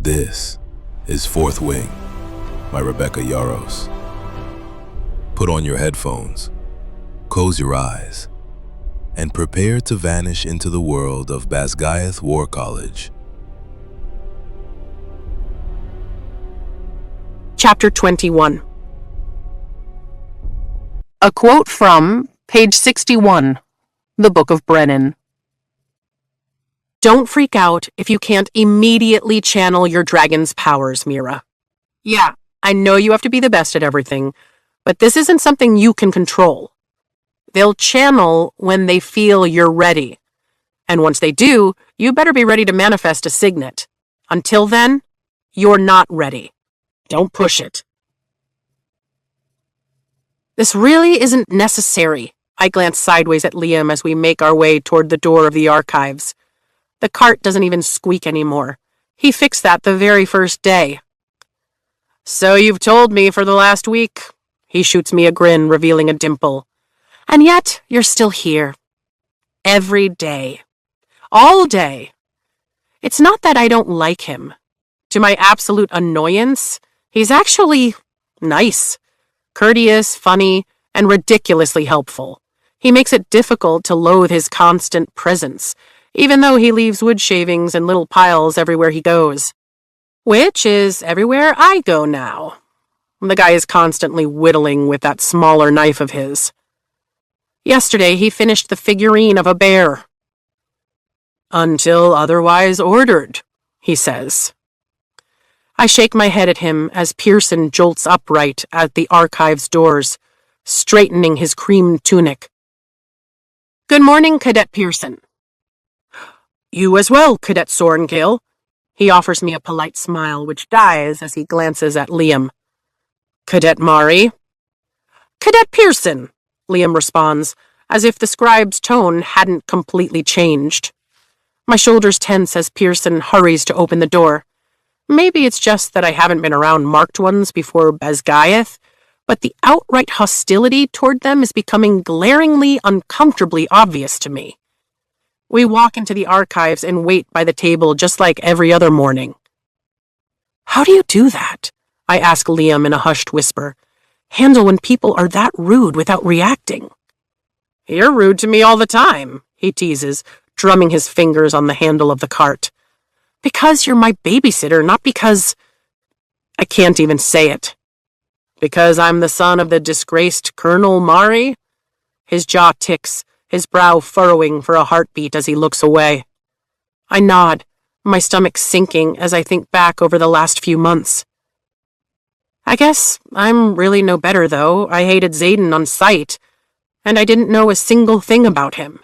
This is Fourth Wing by Rebecca Yarros. Put on your headphones, close your eyes, and prepare to vanish into the world of Basgiath War College. Chapter 21. A quote from page 61, the Book of Brennan. Don't freak out if you can't immediately channel your dragon's powers, Mira. Yeah, I know you have to be the best at everything, but this isn't something you can control. They'll channel when they feel you're ready. And once they do, you better be ready to manifest a signet. Until then, you're not ready. Don't push it. This really isn't necessary. I glance sideways at Liam as we make our way toward the door of the archives. The cart doesn't even squeak anymore. He fixed that the very first day. So you've told me for the last week. He shoots me a grin, revealing a dimple. And yet, you're still here. Every day. All day. It's not that I don't like him. To my absolute annoyance, he's actually nice, courteous, funny, and ridiculously helpful. He makes it difficult to loathe his constant presence, even though he leaves wood shavings in little piles everywhere he goes. Which is everywhere I go now. The guy is constantly whittling with that smaller knife of his. Yesterday, he finished the figurine of a bear. Until otherwise ordered, he says. I shake my head at him as Pearson jolts upright at the archive's doors, straightening his cream tunic. Good morning, Cadet Pearson. You as well, Cadet Sorenkill. He offers me a polite smile, which dies as he glances at Liam. Cadet Mari. Cadet Pearson, Liam responds, as if the scribe's tone hadn't completely changed. My shoulders tense as Pearson hurries to open the door. Maybe it's just that I haven't been around marked ones before Basgiath, but the outright hostility toward them is becoming glaringly, uncomfortably obvious to me. We walk into the archives and wait by the table just like every other morning. How do you do that? I ask Liam in a hushed whisper. Handle when people are that rude without reacting. You're rude to me all the time, he teases, drumming his fingers on the handle of the cart. Because you're my babysitter, not because... I can't even say it. Because I'm the son of the disgraced Colonel Mari? His jaw ticks, his brow furrowing for a heartbeat as he looks away. I nod, my stomach sinking as I think back over the last few months. I guess I'm really no better, though. I hated Xaden on sight, and I didn't know a single thing about him.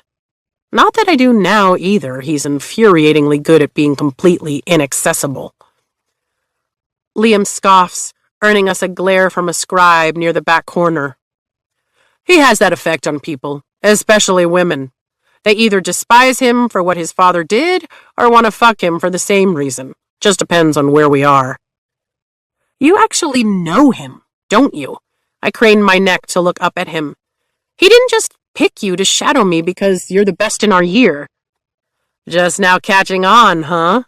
Not that I do now, either. He's infuriatingly good at being completely inaccessible. Liam scoffs, earning us a glare from a scribe near the back corner. He has that effect on people, especially women. They either despise him for what his father did or want to fuck him for the same reason. Just depends on where we are. You actually know him, don't you? I crane my neck to look up at him. He didn't just pick you to shadow me because you're the best in our year. Just now catching on, huh?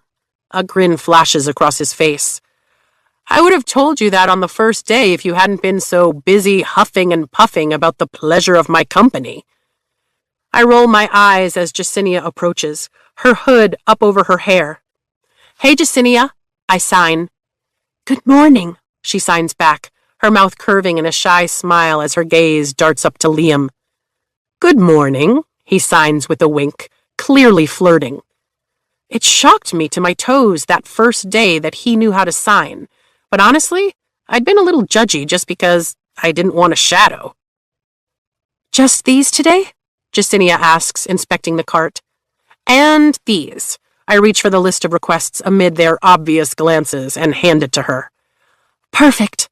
A grin flashes across his face. I would have told you that on the first day if you hadn't been so busy huffing and puffing about the pleasure of my company. I roll my eyes as Jacinia approaches, her hood up over her hair. Hey, Jacinia, I sign. Good morning, she signs back, her mouth curving in a shy smile as her gaze darts up to Liam. Good morning, he signs with a wink, clearly flirting. It shocked me to my toes that first day that he knew how to sign, but honestly, I'd been a little judgy just because I didn't want a shadow. Just these today? Jacinia asks, inspecting the cart. And these. I reach for the list of requests amid their obvious glances and hand it to her. Perfect.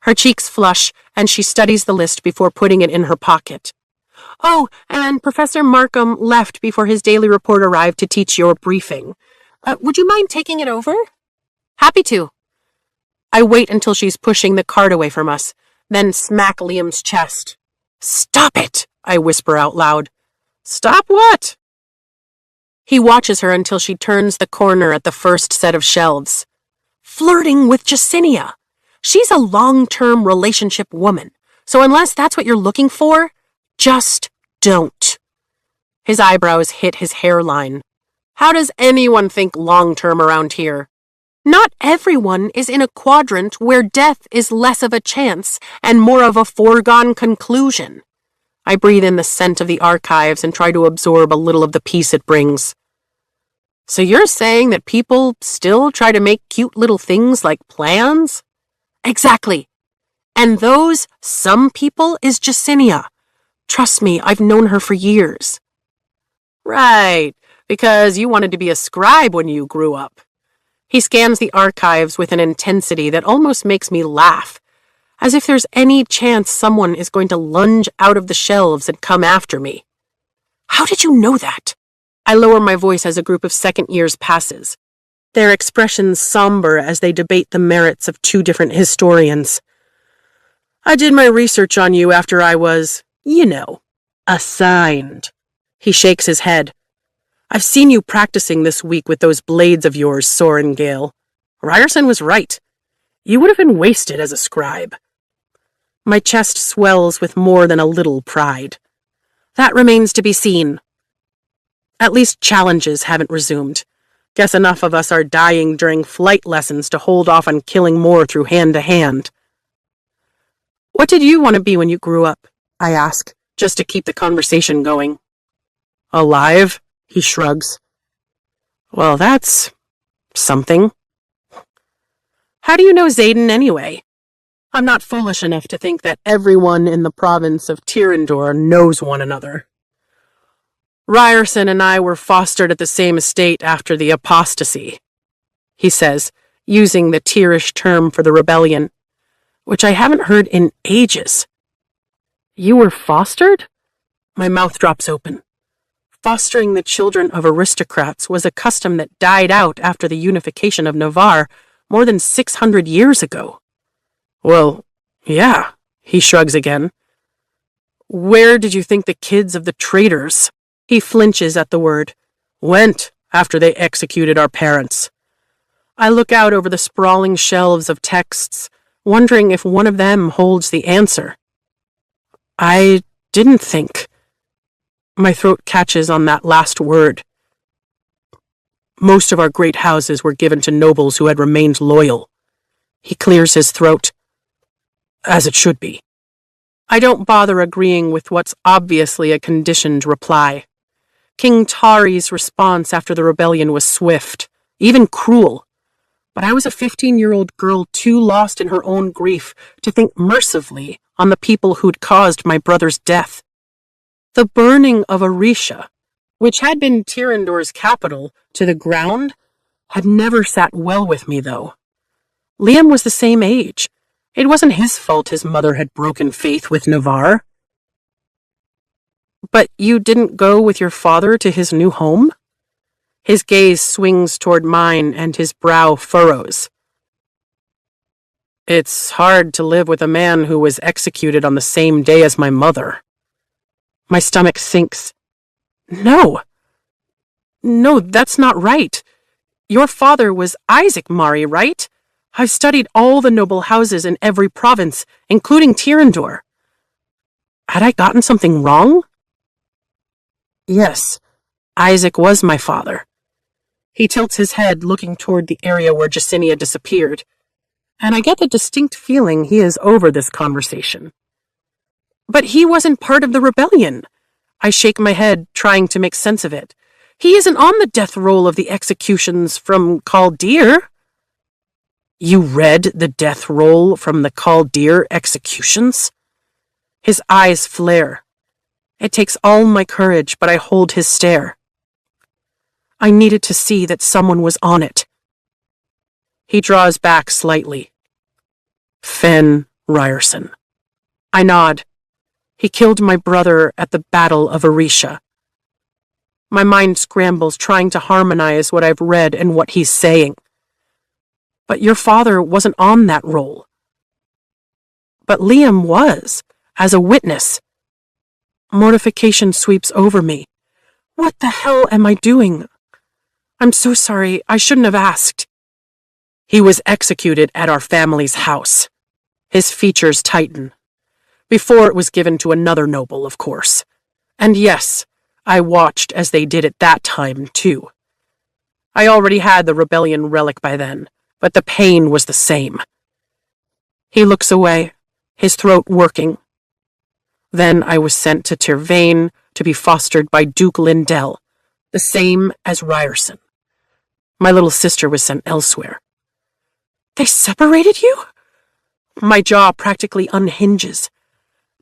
Her cheeks flush, and she studies the list before putting it in her pocket. Oh, and Professor Markham left before his daily report arrived to teach your briefing. Would you mind taking it over? Happy to. I wait until she's pushing the cart away from us, then smack Liam's chest. Stop it, I whisper out loud. Stop what? He watches her until she turns the corner at the first set of shelves. flirting with Jacinia. She's a long-term relationship woman, so unless that's what you're looking for, just don't. His eyebrows hit his hairline. How does anyone think long-term around here? Not everyone is in a quadrant where death is less of a chance and more of a foregone conclusion. I breathe in the scent of the archives and try to absorb a little of the peace it brings. So you're saying that people still try to make cute little things like plans? Exactly. And those some people is Jacinia. Trust me, I've known her for years. Right, because you wanted to be a scribe when you grew up. He scans the archives with an intensity that almost makes me laugh, as if there's any chance someone is going to lunge out of the shelves and come after me. How did you know that? I lower my voice as a group of second years passes, their expressions somber as they debate the merits of two different historians. I did my research on you after I was, assigned. He shakes his head. I've seen you practicing this week with those blades of yours, Sorengale. Ryerson was right. You would have been wasted as a scribe. My chest swells with more than a little pride. That remains to be seen. At least challenges haven't resumed. Guess enough of us are dying during flight lessons to hold off on killing more through hand-to-hand. What did you want to be when you grew up? I ask, just to keep the conversation going. Alive? He shrugs. Well, that's something. How do you know Xaden anyway? I'm not foolish enough to think that everyone in the province of Tyrandor knows one another. Ryerson and I were fostered at the same estate after the apostasy, he says, using the Tyrish term for the rebellion, which I haven't heard in ages. You were fostered? My mouth drops open. Fostering the children of aristocrats was a custom that died out after the unification of Navarre more than 600 years ago. Well, yeah, he shrugs again. Where did you think the kids of the traitors, he flinches at the word, went after they executed our parents? I look out over the sprawling shelves of texts, wondering if one of them holds the answer. I didn't think. My throat catches on that last word. Most of our great houses were given to nobles who had remained loyal. He clears his throat. As it should be. I don't bother agreeing with what's obviously a conditioned reply. King Tari's response after the rebellion was swift, even cruel. But I was a 15-year-old girl too lost in her own grief to think mercifully on the people who'd caused my brother's death. The burning of Arisha, which had been Tyrandor's capital, to the ground, had never sat well with me, though. Liam was the same age. It wasn't his fault his mother had broken faith with Navarre. But you didn't go with your father to his new home? His gaze swings toward mine and his brow furrows. It's hard to live with a man who was executed on the same day as my mother. My stomach sinks. No, that's not right. Your father was Isaac Mari, right? I've studied all the noble houses in every province, including Tyrandor. Had I gotten something wrong? Yes, Isaac was my father. He tilts his head, looking toward the area where Jacinia disappeared, and I get the distinct feeling he is over this conversation. But he wasn't part of the rebellion. I shake my head, trying to make sense of it. He isn't on the death roll of the executions from Caldeer. You read the death roll from the Caldeer executions? His eyes flare. It takes all my courage, but I hold his stare. I needed to see that someone was on it. He draws back slightly. Fen Ryerson. I nod. He killed my brother at the Battle of Arisha. My mind scrambles, trying to harmonize what I've read and what he's saying. But your father wasn't on that roll. But Liam was, as a witness. Mortification sweeps over me. What the hell am I doing? I'm so sorry. I shouldn't have asked. He was executed at our family's house. His features tighten. Before it was given to another noble, of course. And yes, I watched as they did it that time, too. I already had the rebellion relic by then, but the pain was the same. He looks away, his throat working. Then I was sent to Tirvain to be fostered by Duke Lindell, the same as Ryerson. My little sister was sent elsewhere. They separated you? My jaw practically unhinges.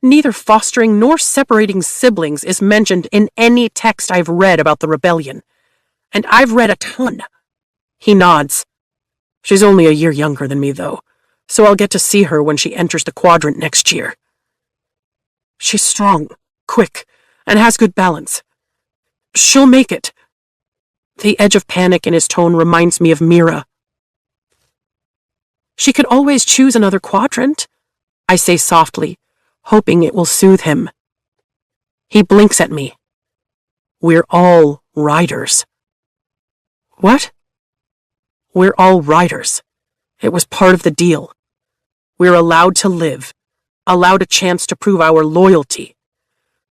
Neither fostering nor separating siblings is mentioned in any text I've read about the rebellion. And I've read a ton. He nods. She's only a year younger than me, though, so I'll get to see her when she enters the quadrant next year. She's strong, quick, and has good balance. She'll make it. The edge of panic in his tone reminds me of Mira. She could always choose another quadrant, I say softly, hoping it will soothe him. He blinks at me. We're all riders. What? We're all riders. It was part of the deal. We're allowed to live, allowed a chance to prove our loyalty,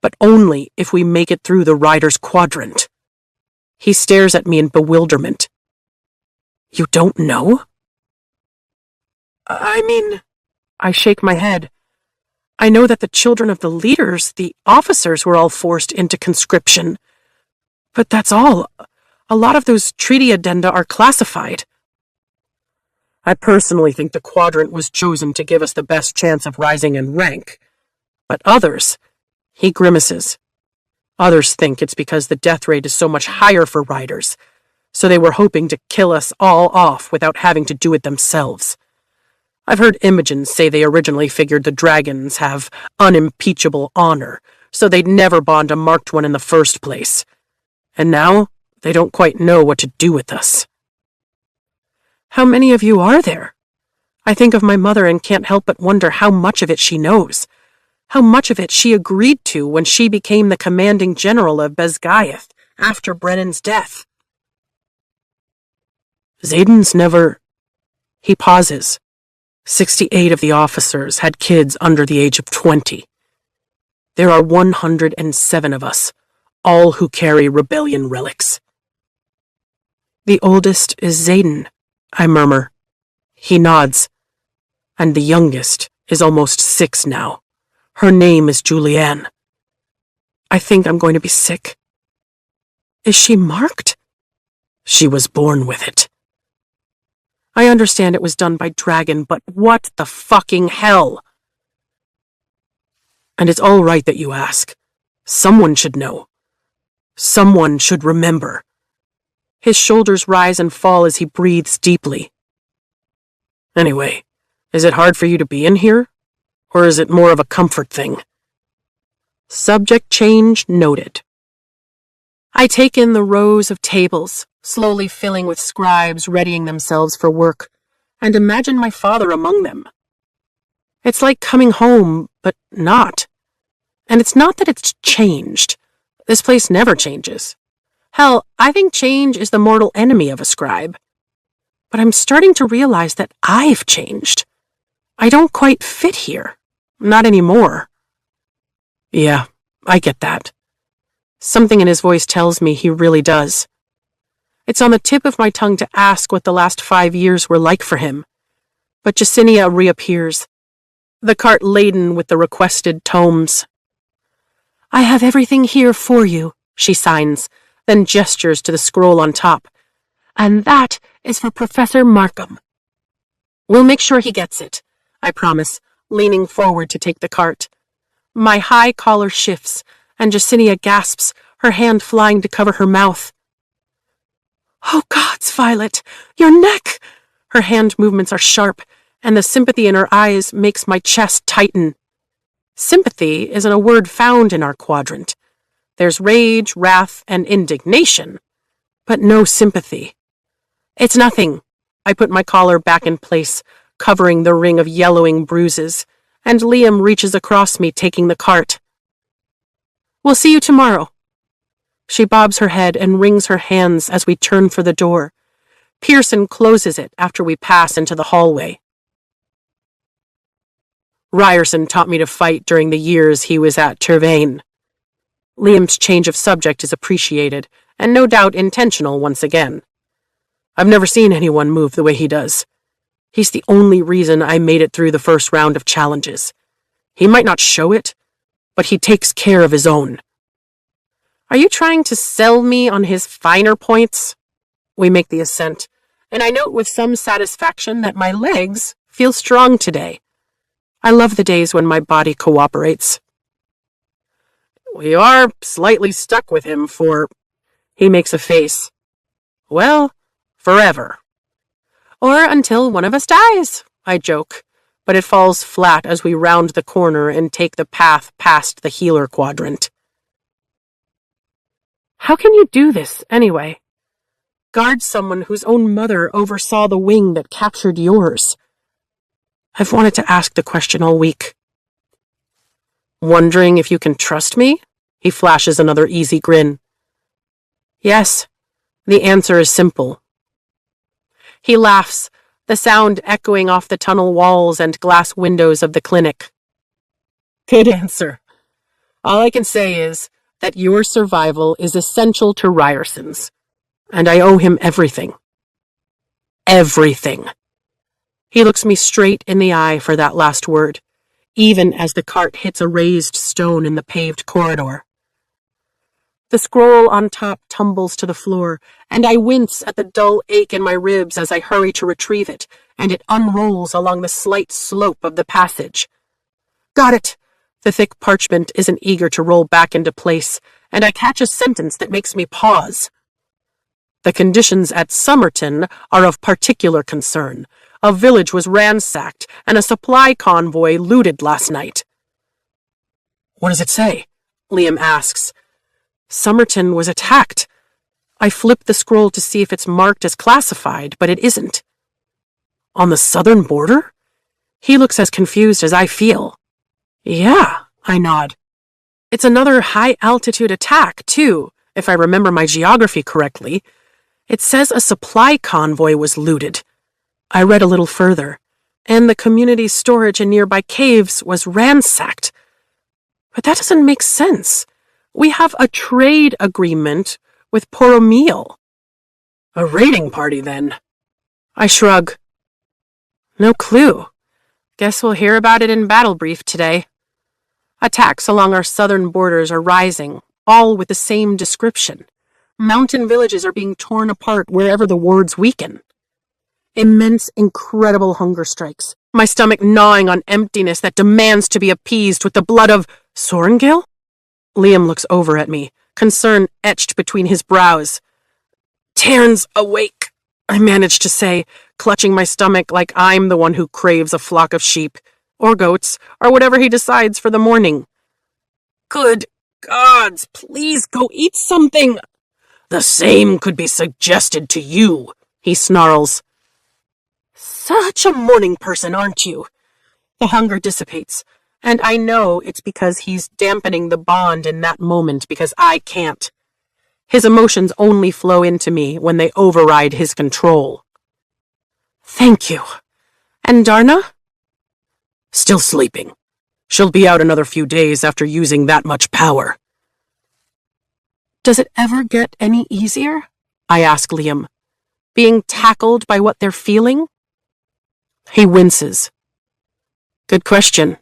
but only if we make it through the rider's quadrant. He stares at me in bewilderment. You don't know? I shake my head. I know that the children of the leaders, the officers, were all forced into conscription. But that's all. A lot of those treaty addenda are classified. I personally think the quadrant was chosen to give us the best chance of rising in rank. But others, he grimaces. Others think it's because the death rate is so much higher for riders, so they were hoping to kill us all off without having to do it themselves. I've heard Imogen say they originally figured the dragons have unimpeachable honor, so they'd never bond a marked one in the first place. And now, they don't quite know what to do with us. How many of you are there? I think of my mother and can't help but wonder how much of it she knows. How much of it she agreed to when she became the commanding general of Bezgaeth after Brennan's death. Zayden's never... He pauses. 68 of the officers had kids under the age of 20. There are 107 of us, all who carry rebellion relics. The oldest is Zayden, I murmur. He nods. And the youngest is almost 6 now. Her name is Julianne. I think I'm going to be sick. Is she marked? She was born with it. I understand it was done by Dragon, but what the fucking hell? And it's all right that you ask. Someone should know. Someone should remember. His shoulders rise and fall as he breathes deeply. Anyway, is it hard for you to be in here? Or is it more of a comfort thing? Subject change noted. I take in the rows of tables, slowly filling with scribes readying themselves for work, and imagine my father among them. It's like coming home, but not. And it's not that it's changed. This place never changes. Hell, I think change is the mortal enemy of a scribe. But I'm starting to realize that I've changed. I don't quite fit here. Not anymore. Yeah, I get that. Something in his voice tells me he really does. It's on the tip of my tongue to ask what the last 5 years were like for him. But Jacinia reappears, the cart laden with the requested tomes. I have everything here for you, she signs, then gestures to the scroll on top. And that is for Professor Markham. We'll make sure he gets it, I promise, leaning forward to take the cart. My high collar shifts, and Jacinia gasps, her hand flying to cover her mouth. Oh, gods, Violet, your neck! Her hand movements are sharp, and the sympathy in her eyes makes my chest tighten. Sympathy isn't a word found in our quadrant. There's rage, wrath, and indignation, but no sympathy. It's nothing. I put my collar back in place, covering the ring of yellowing bruises, and Liam reaches across me, taking the cart. We'll see you tomorrow. She bobs her head and wrings her hands as we turn for the door. Pearson closes it after we pass into the hallway. Ryerson taught me to fight during the years he was at Tervain. Liam's change of subject is appreciated, and no doubt intentional once again. I've never seen anyone move the way he does. He's the only reason I made it through the first round of challenges. He might not show it, but he takes care of his own. Are you trying to sell me on his finer points? We make the ascent, and I note with some satisfaction that my legs feel strong today. I love the days when my body cooperates. We are slightly stuck with him for... He makes a face. Well, forever. Or until one of us dies, I joke, but it falls flat as we round the corner and take the path past the healer quadrant. How can you do this, anyway? Guard someone whose own mother oversaw the wing that captured yours. I've wanted to ask the question all week. Wondering if you can trust me? He flashes another easy grin. Yes, the answer is simple. He laughs, the sound echoing off the tunnel walls and glass windows of the clinic. Good answer. All I can say is that your survival is essential to Ryerson's, and I owe him everything. Everything. He looks me straight in the eye for that last word, even as the cart hits a raised stone in the paved corridor. The scroll on top tumbles to the floor, and I wince at the dull ache in my ribs as I hurry to retrieve it, and it unrolls along the slight slope of the passage. Got it! The thick parchment isn't eager to roll back into place, and I catch a sentence that makes me pause. The conditions at Somerton are of particular concern. A village was ransacked, and a supply convoy looted last night. What does it say? Liam asks. Somerton was attacked. I flip the scroll to see if it's marked as classified, but it isn't. On the southern border? He looks as confused as I feel. Yeah, I nod. It's another high-altitude attack, too, if I remember my geography correctly. It says a supply convoy was looted. I read a little further, and the community storage in nearby caves was ransacked. But that doesn't make sense. We have a trade agreement with Poromil. A raiding party, then? I shrug. No clue. Guess we'll hear about it in Battle Brief today. Attacks along our southern borders are rising, all with the same description. Mountain villages are being torn apart wherever the wards weaken. Immense, incredible hunger strikes, my stomach gnawing on emptiness that demands to be appeased with the blood of Sorengil? Liam looks over at me, concern etched between his brows. Tairn's awake, I manage to say, clutching my stomach like I'm the one who craves a flock of sheep, or goats, or whatever he decides for the morning. Good gods, please go eat something. The same could be suggested to you, he snarls. Such a morning person, aren't you? The hunger dissipates, and I know it's because he's dampening the bond in that moment because I can't. His emotions only flow into me when they override his control. Thank you. And Darna? Still sleeping. She'll be out another few days after using that much power. Does it ever get any easier? I ask Liam. Being tackled by what they're feeling? He winces. Good question.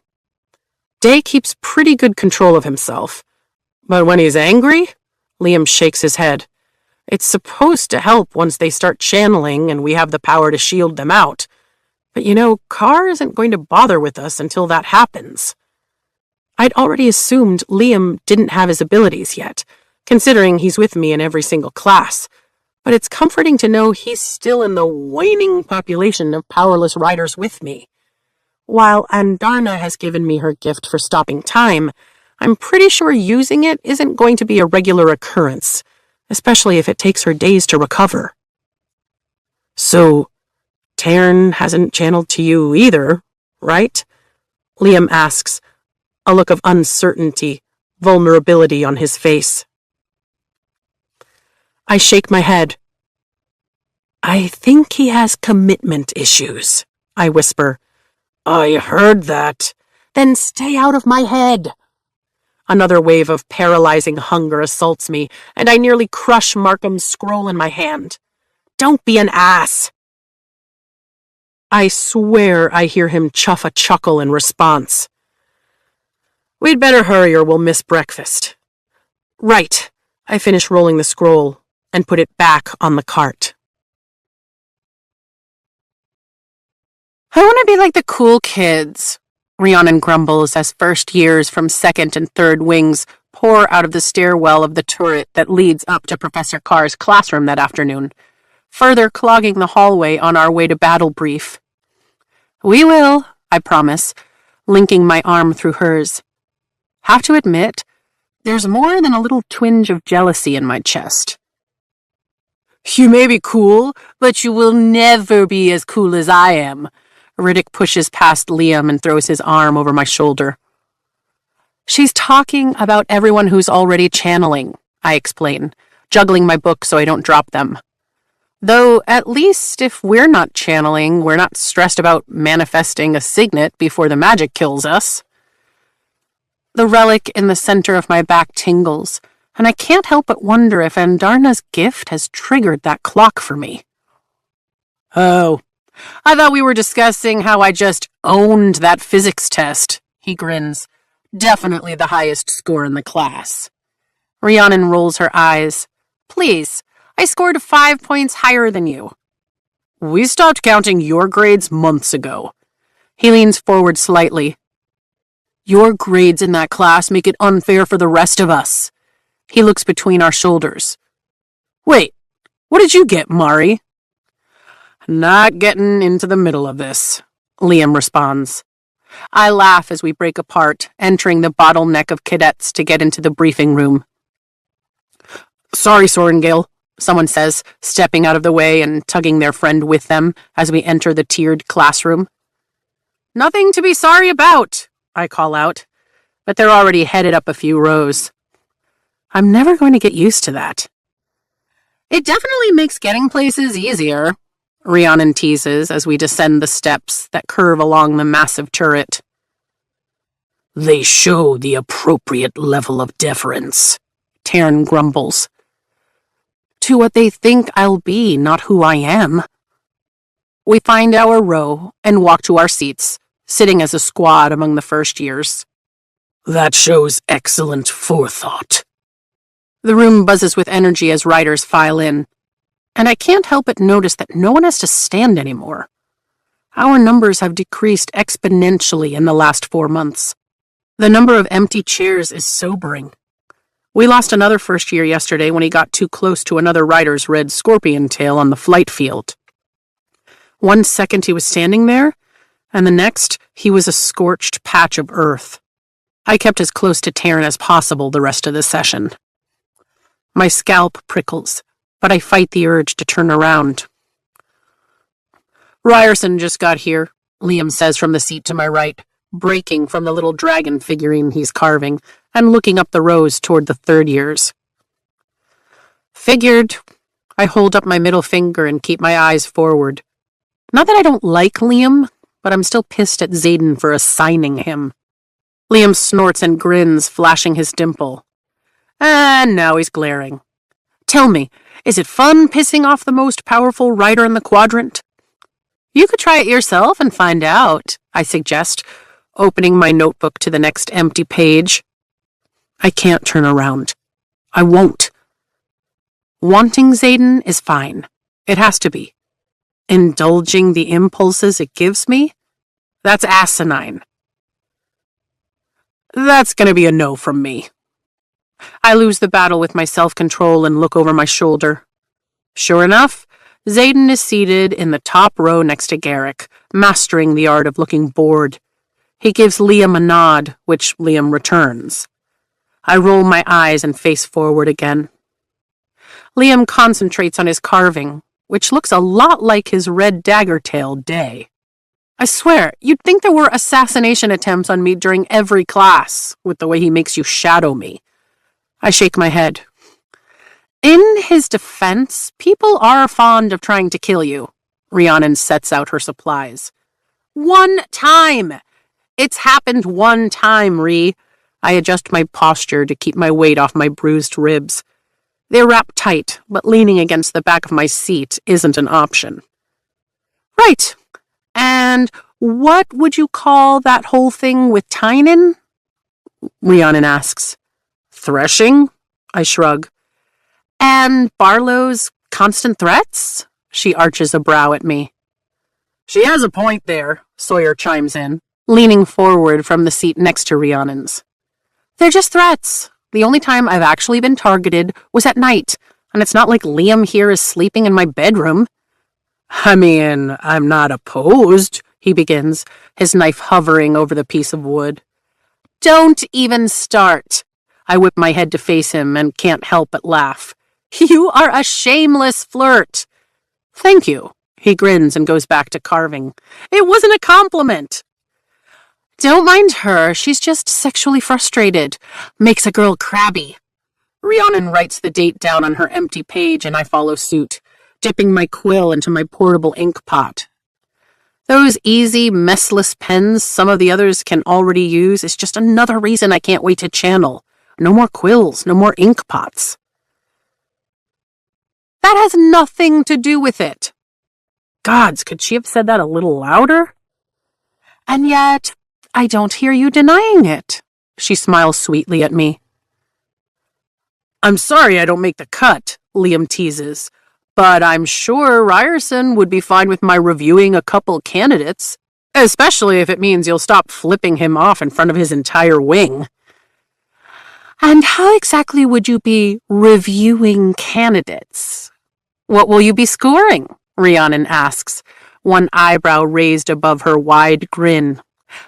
Day keeps pretty good control of himself. But when he's angry, Liam shakes his head. It's supposed to help once they start channeling and we have the power to shield them out. But Carr isn't going to bother with us until that happens. I'd already assumed Liam didn't have his abilities yet, considering he's with me in every single class. But it's comforting to know he's still in the waning population of powerless riders with me. While Andarna has given me her gift for stopping time, I'm pretty sure using it isn't going to be a regular occurrence, especially if it takes her days to recover. So, Tairn hasn't channeled to you either, right? Liam asks, a look of uncertainty, vulnerability on his face. I shake my head. I think he has commitment issues, I whisper. I heard that. Then stay out of my head. Another wave of paralyzing hunger assaults me, and I nearly crush Markham's scroll in my hand. Don't be an ass. I swear I hear him chuff a chuckle in response. We'd better hurry or we'll miss breakfast. Right. I finish rolling the scroll and put it back on the cart. I want to be like the cool kids, Rhiannon grumbles as first years from second and third wings pour out of the stairwell of the turret that leads up to Professor Carr's classroom that afternoon, further clogging the hallway on our way to battle brief. We will, I promise, linking my arm through hers. Have to admit, there's more than a little twinge of jealousy in my chest. You may be cool, but you will never be as cool as I am. Riddick pushes past Liam and throws his arm over my shoulder. She's talking about everyone who's already channeling, I explain, juggling my book so I don't drop them. Though, at least if we're not channeling, we're not stressed about manifesting a signet before the magic kills us. The relic in the center of my back tingles, and I can't help but wonder if Andarna's gift has triggered that clock for me. Oh, I thought we were discussing how I just owned that physics test, he grins. Definitely the highest score in the class. Rhiannon rolls her eyes. Please, I scored 5 points higher than you. We stopped counting your grades months ago. He leans forward slightly. Your grades in that class make it unfair for the rest of us. He looks between our shoulders. Wait, what did you get, Mari? Not getting into the middle of this, Liam responds. I laugh as we break apart, entering the bottleneck of cadets to get into the briefing room. Sorry, Sorengale, someone says, stepping out of the way and tugging their friend with them as we enter the tiered classroom. Nothing to be sorry about, I call out, but they're already headed up a few rows. I'm never going to get used to that. It definitely makes getting places easier, Rhiannon teases as we descend the steps that curve along the massive turret. They show the appropriate level of deference, Taryn grumbles. To what they think I'll be, not who I am. We find our row and walk to our seats, sitting as a squad among the first years. That shows excellent forethought. The room buzzes with energy as riders file in, and I can't help but notice that no one has to stand anymore. Our numbers have decreased exponentially in the last 4 months. The number of empty chairs is sobering. We lost another first year yesterday when he got too close to another rider's red scorpion tail on the flight field. 1 second he was standing there, and the next he was a scorched patch of earth. I kept as close to Taryn as possible the rest of the session. My scalp prickles, but I fight the urge to turn around. Ryerson just got here, Liam says from the seat to my right, breaking from the little dragon figurine he's carving and looking up the rows toward the third years. Figured. I hold up my middle finger and keep my eyes forward. Not that I don't like Liam, but I'm still pissed at Xaden for assigning him. Liam snorts and grins, flashing his dimple. And now he's glaring. Tell me, is it fun pissing off the most powerful rider in the quadrant? You could try it yourself and find out, I suggest, opening my notebook to the next empty page. I can't turn around. I won't. Wanting Xaden is fine. It has to be. Indulging the impulses it gives me? That's asinine. That's going to be a no from me. I lose the battle with my self-control and look over my shoulder. Sure enough, Xaden is seated in the top row next to Garrick, mastering the art of looking bored. He gives Liam a nod, which Liam returns. I roll my eyes and face forward again. Liam concentrates on his carving, which looks a lot like his red dagger tail day. I swear, you'd think there were assassination attempts on me during every class, with the way he makes you shadow me. I shake my head. In his defense, people are fond of trying to kill you. Rhiannon sets out her supplies. One time! It's happened one time, Rhi. I adjust my posture to keep my weight off my bruised ribs. They're wrapped tight, but leaning against the back of my seat isn't an option. Right. And what would you call that whole thing with Tynan? Rhiannon asks. Threshing? I shrug. And Barlow's constant threats? She arches a brow at me. She has a point there, Sawyer chimes in, leaning forward from the seat next to Rhiannon's. They're just threats. The only time I've actually been targeted was at night, and it's not like Liam here is sleeping in my bedroom. I mean, I'm not opposed, he begins, his knife hovering over the piece of wood. Don't even start. I whip my head to face him and can't help but laugh. You are a shameless flirt. Thank you. He grins and goes back to carving. It wasn't a compliment. Don't mind her. She's just sexually frustrated. Makes a girl crabby. Rhiannon writes the date down on her empty page and I follow suit, dipping my quill into my portable ink pot. Those easy, messless pens some of the others can already use is just another reason I can't wait to channel. No more quills, no more ink pots. That has nothing to do with it. Gods, could she have said that a little louder? And yet, I don't hear you denying it. She smiles sweetly at me. I'm sorry I don't make the cut, Liam teases, but I'm sure Ryerson would be fine with my reviewing a couple candidates, especially if it means you'll stop flipping him off in front of his entire wing. And how exactly would you be reviewing candidates? What will you be scoring? Rhiannon asks, one eyebrow raised above her wide grin.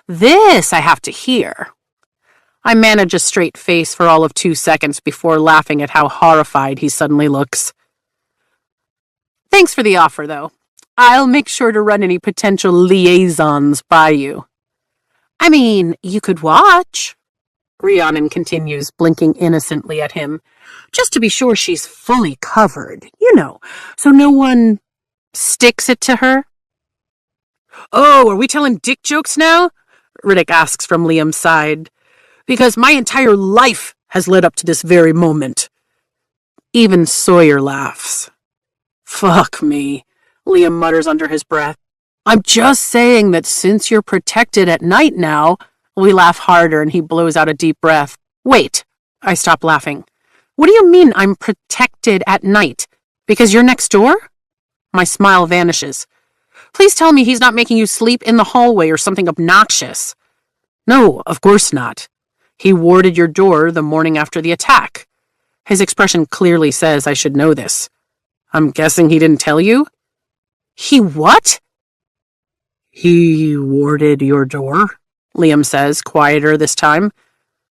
This I have to hear. I manage a straight face for all of 2 seconds before laughing at how horrified he suddenly looks. Thanks for the offer, though. I'll make sure to run any potential liaisons by you. I mean, you could watch. Rhiannon continues, blinking innocently at him, just to be sure she's fully covered, so no one sticks it to her. Oh, are we telling dick jokes now? Riddick asks from Liam's side. Because my entire life has led up to this very moment. Even Sawyer laughs. Fuck me, Liam mutters under his breath. I'm just saying that since you're protected at night now. We laugh harder and he blows out a deep breath. Wait, I stop laughing. What do you mean I'm protected at night? Because you're next door? My smile vanishes. Please tell me he's not making you sleep in the hallway or something obnoxious. No, of course not. He warded your door the morning after the attack. His expression clearly says I should know this. I'm guessing he didn't tell you? He what? He warded your door, Liam says, quieter this time,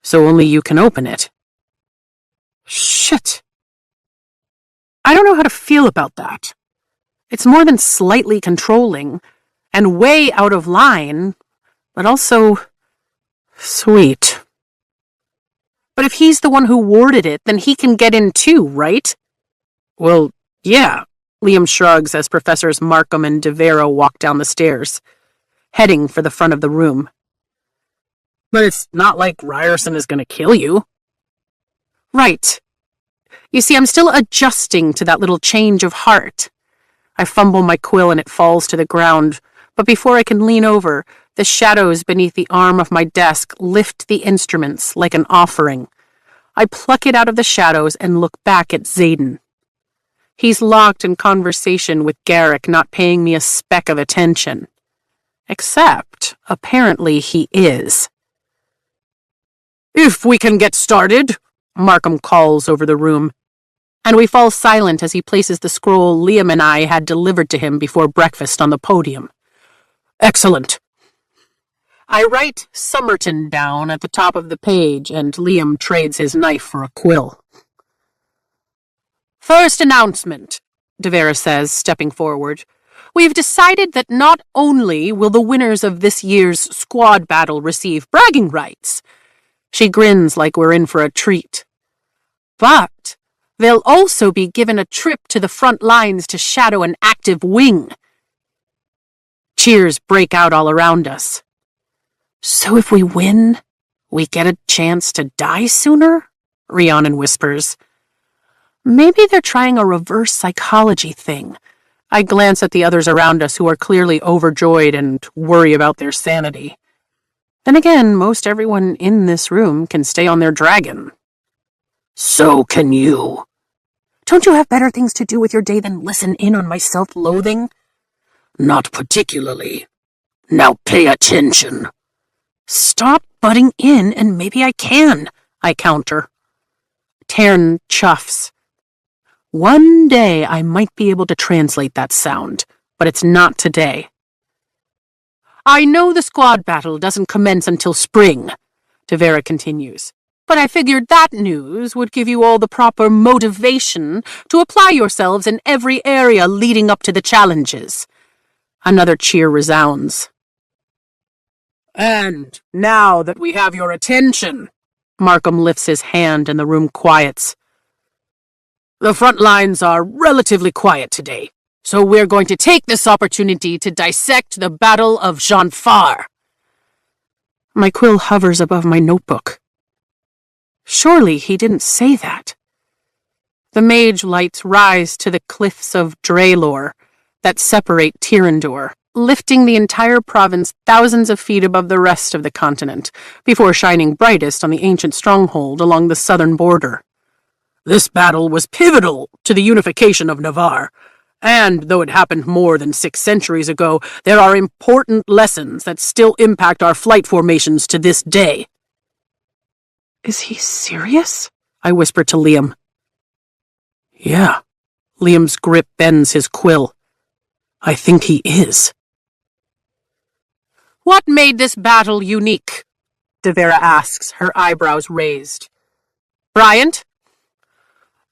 so only you can open it. Shit. I don't know how to feel about that. It's more than slightly controlling, and way out of line, but also sweet. But if he's the one who warded it, then he can get in too, right? Well, yeah, Liam shrugs as Professors Markham and Devero walk down the stairs, heading for the front of the room. But it's not like Ryerson is going to kill you. Right. You see, I'm still adjusting to that little change of heart. I fumble my quill and it falls to the ground, but before I can lean over, the shadows beneath the arm of my desk lift the instruments like an offering. I pluck it out of the shadows and look back at Xaden. He's locked in conversation with Garrick, not paying me a speck of attention. Except, apparently he is. If we can get started, Markham calls over the room, and we fall silent as he places the scroll Liam and I had delivered to him before breakfast on the podium. Excellent. I write Somerton down at the top of the page, and Liam trades his knife for a quill. First announcement, Devera says, stepping forward. We've decided that not only will the winners of this year's squad battle receive bragging rights, she grins like we're in for a treat, but They'll also be given a trip to the front lines to shadow an active wing. Cheers break out all around us. So if we win, we get a chance to die sooner? Rhiannon whispers. Maybe they're trying a reverse psychology thing. I glance at the others around us who are clearly overjoyed and worry about their sanity. Then again, most everyone in this room can stay on their dragon. So can you. Don't you have better things to do with your day than listen in on my self-loathing? Not particularly. Now pay attention. Stop butting in and maybe I can, I counter. Taryn chuffs. One day I might be able to translate that sound, but it's not today. I know the squad battle doesn't commence until spring, Tavera continues, but I figured that news would give you all the proper motivation to apply yourselves in every area leading up to the challenges. Another cheer resounds. And now that we have your attention, Markham lifts his hand and the room quiets. The front lines are relatively quiet today, so we're going to take this opportunity to dissect the Battle of Janfar. My quill hovers above my notebook. Surely he didn't say that. The mage lights rise to the cliffs of Draelor that separate Tyrandor, lifting the entire province thousands of feet above the rest of the continent, before shining brightest on the ancient stronghold along the southern border. This battle was pivotal to the unification of Navarre, and though it happened more than 6 centuries ago, there are important lessons that still impact our flight formations to this day. Is he serious? I whisper to Liam. Yeah. Liam's grip bends his quill. I think he is. What made this battle unique? Tavera asks, her eyebrows raised. Bryant?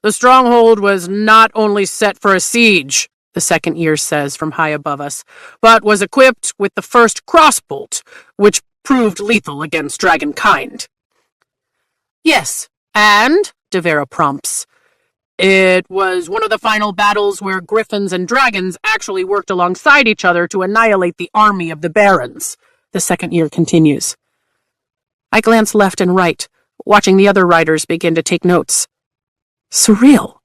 The stronghold was not only set for a siege, the second year says from high above us, but was equipped with the first crossbolt, which proved lethal against dragonkind. Yes, and, Tavera prompts, it was one of the final battles where griffins and dragons actually worked alongside each other to annihilate the army of the barons, the second year continues. I glance left and right, watching the other riders begin to take notes. Surreal.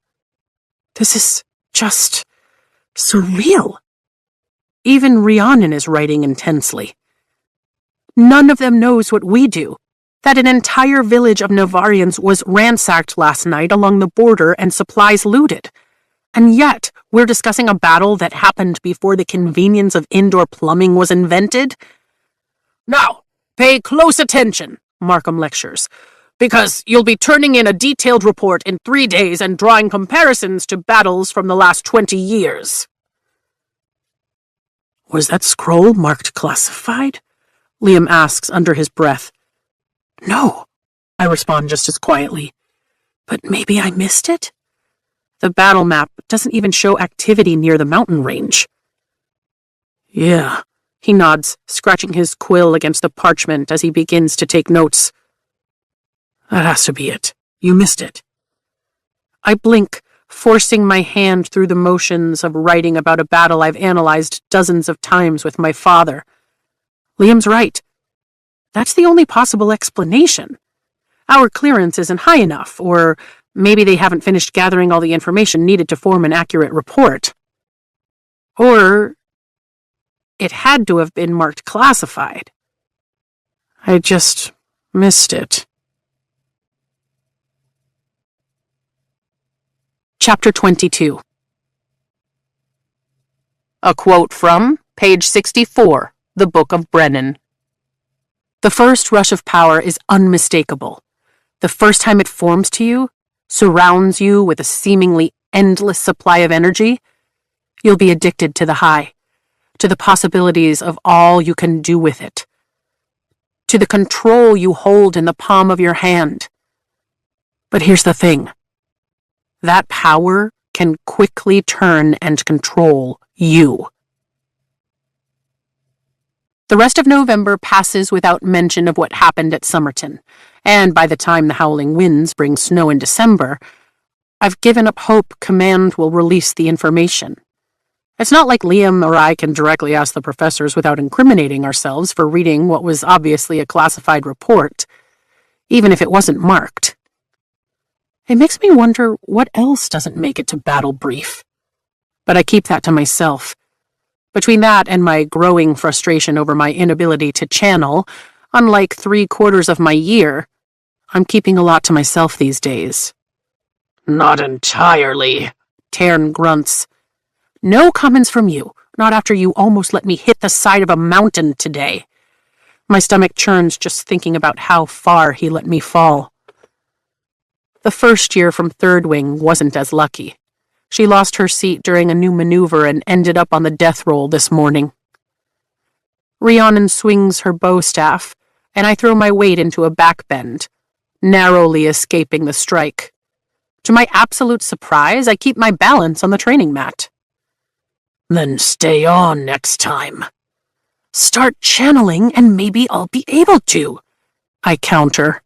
This is just surreal. Even Rhiannon is writing intensely. None of them knows what we do, that an entire village of Navarrians was ransacked last night along the border and supplies looted. And yet, we're discussing a battle that happened before the convenience of indoor plumbing was invented? Now, pay close attention, Markham lectures, because you'll be turning in a detailed report in 3 days and drawing comparisons to battles from the last 20 years. Was that scroll marked classified? Liam asks under his breath. No, I respond just as quietly. But maybe I missed it? The battle map doesn't even show activity near the mountain range. Yeah, he nods, scratching his quill against the parchment as he begins to take notes. That has to be it. You missed it. I blink, forcing my hand through the motions of writing about a battle I've analyzed dozens of times with my father. Liam's right. That's the only possible explanation. Our clearance isn't high enough, or maybe they haven't finished gathering all the information needed to form an accurate report. Or it had to have been marked classified. I just missed it. Chapter 22. A quote from page 64, the Book of Brennan. The first rush of power is unmistakable. The first time it forms to you, surrounds you with a seemingly endless supply of energy, you'll be addicted to the high, to the possibilities of all you can do with it, to the control you hold in the palm of your hand. But here's the thing. That power can quickly turn and control you. The rest of November passes without mention of what happened at Somerton, and by the time the howling winds bring snow in December, I've given up hope command will release the information. It's not like Liam or I can directly ask the professors without incriminating ourselves for reading what was obviously a classified report, even if it wasn't marked. It makes me wonder what else doesn't make it to battle brief. But I keep that to myself. Between that and my growing frustration over my inability to channel, unlike 3/4 of my year, I'm keeping a lot to myself these days. Not entirely, Tairn grunts. No comments from you, not after you almost let me hit the side of a mountain today. My stomach churns just thinking about how far he let me fall. The first year from Third Wing wasn't as lucky. She lost her seat during a new maneuver and ended up on the death roll this morning. Rhiannon swings her bow staff, and I throw my weight into a backbend, narrowly escaping the strike. To my absolute surprise, I keep my balance on the training mat. Then stay on next time. Start channeling and maybe I'll be able to, I counter.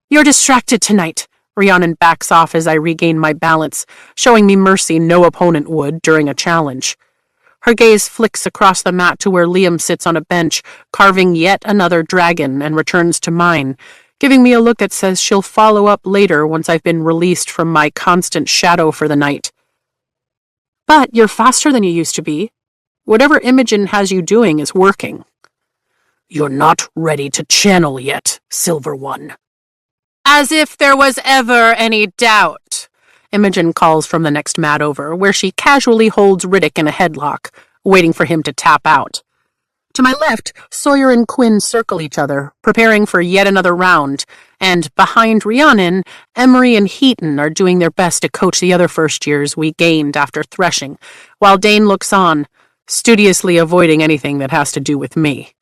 You're distracted tonight. Rhiannon backs off as I regain my balance, showing me mercy no opponent would during a challenge. Her gaze flicks across the mat to where Liam sits on a bench, carving yet another dragon, and returns to mine, giving me a look that says she'll follow up later once I've been released from my constant shadow for the night. But you're faster than you used to be. Whatever Imogen has you doing is working. You're not ready to channel yet, Silver One. As if there was ever any doubt, Imogen calls from the next mat over, where she casually holds Riddick in a headlock, waiting for him to tap out. To my left, Sawyer and Quinn circle each other, preparing for yet another round, and behind Rhiannon, Emery and Heaton are doing their best to coach the other first years we gained after threshing, while Dane looks on, studiously avoiding anything that has to do with me.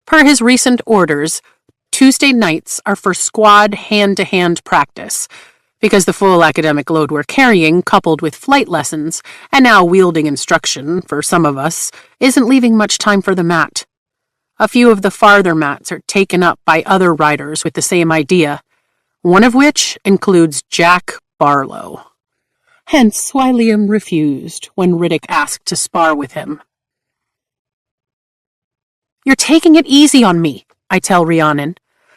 Per his recent orders, Tuesday nights are for squad hand-to-hand practice, because the full academic load we're carrying, coupled with flight lessons, and now wielding instruction, for some of us, isn't leaving much time for the mat. A few of the farther mats are taken up by other riders with the same idea, one of which includes Jack Barlow. Hence why Liam refused when Riddick asked to spar with him. You're taking it easy on me, I tell Rhiannon.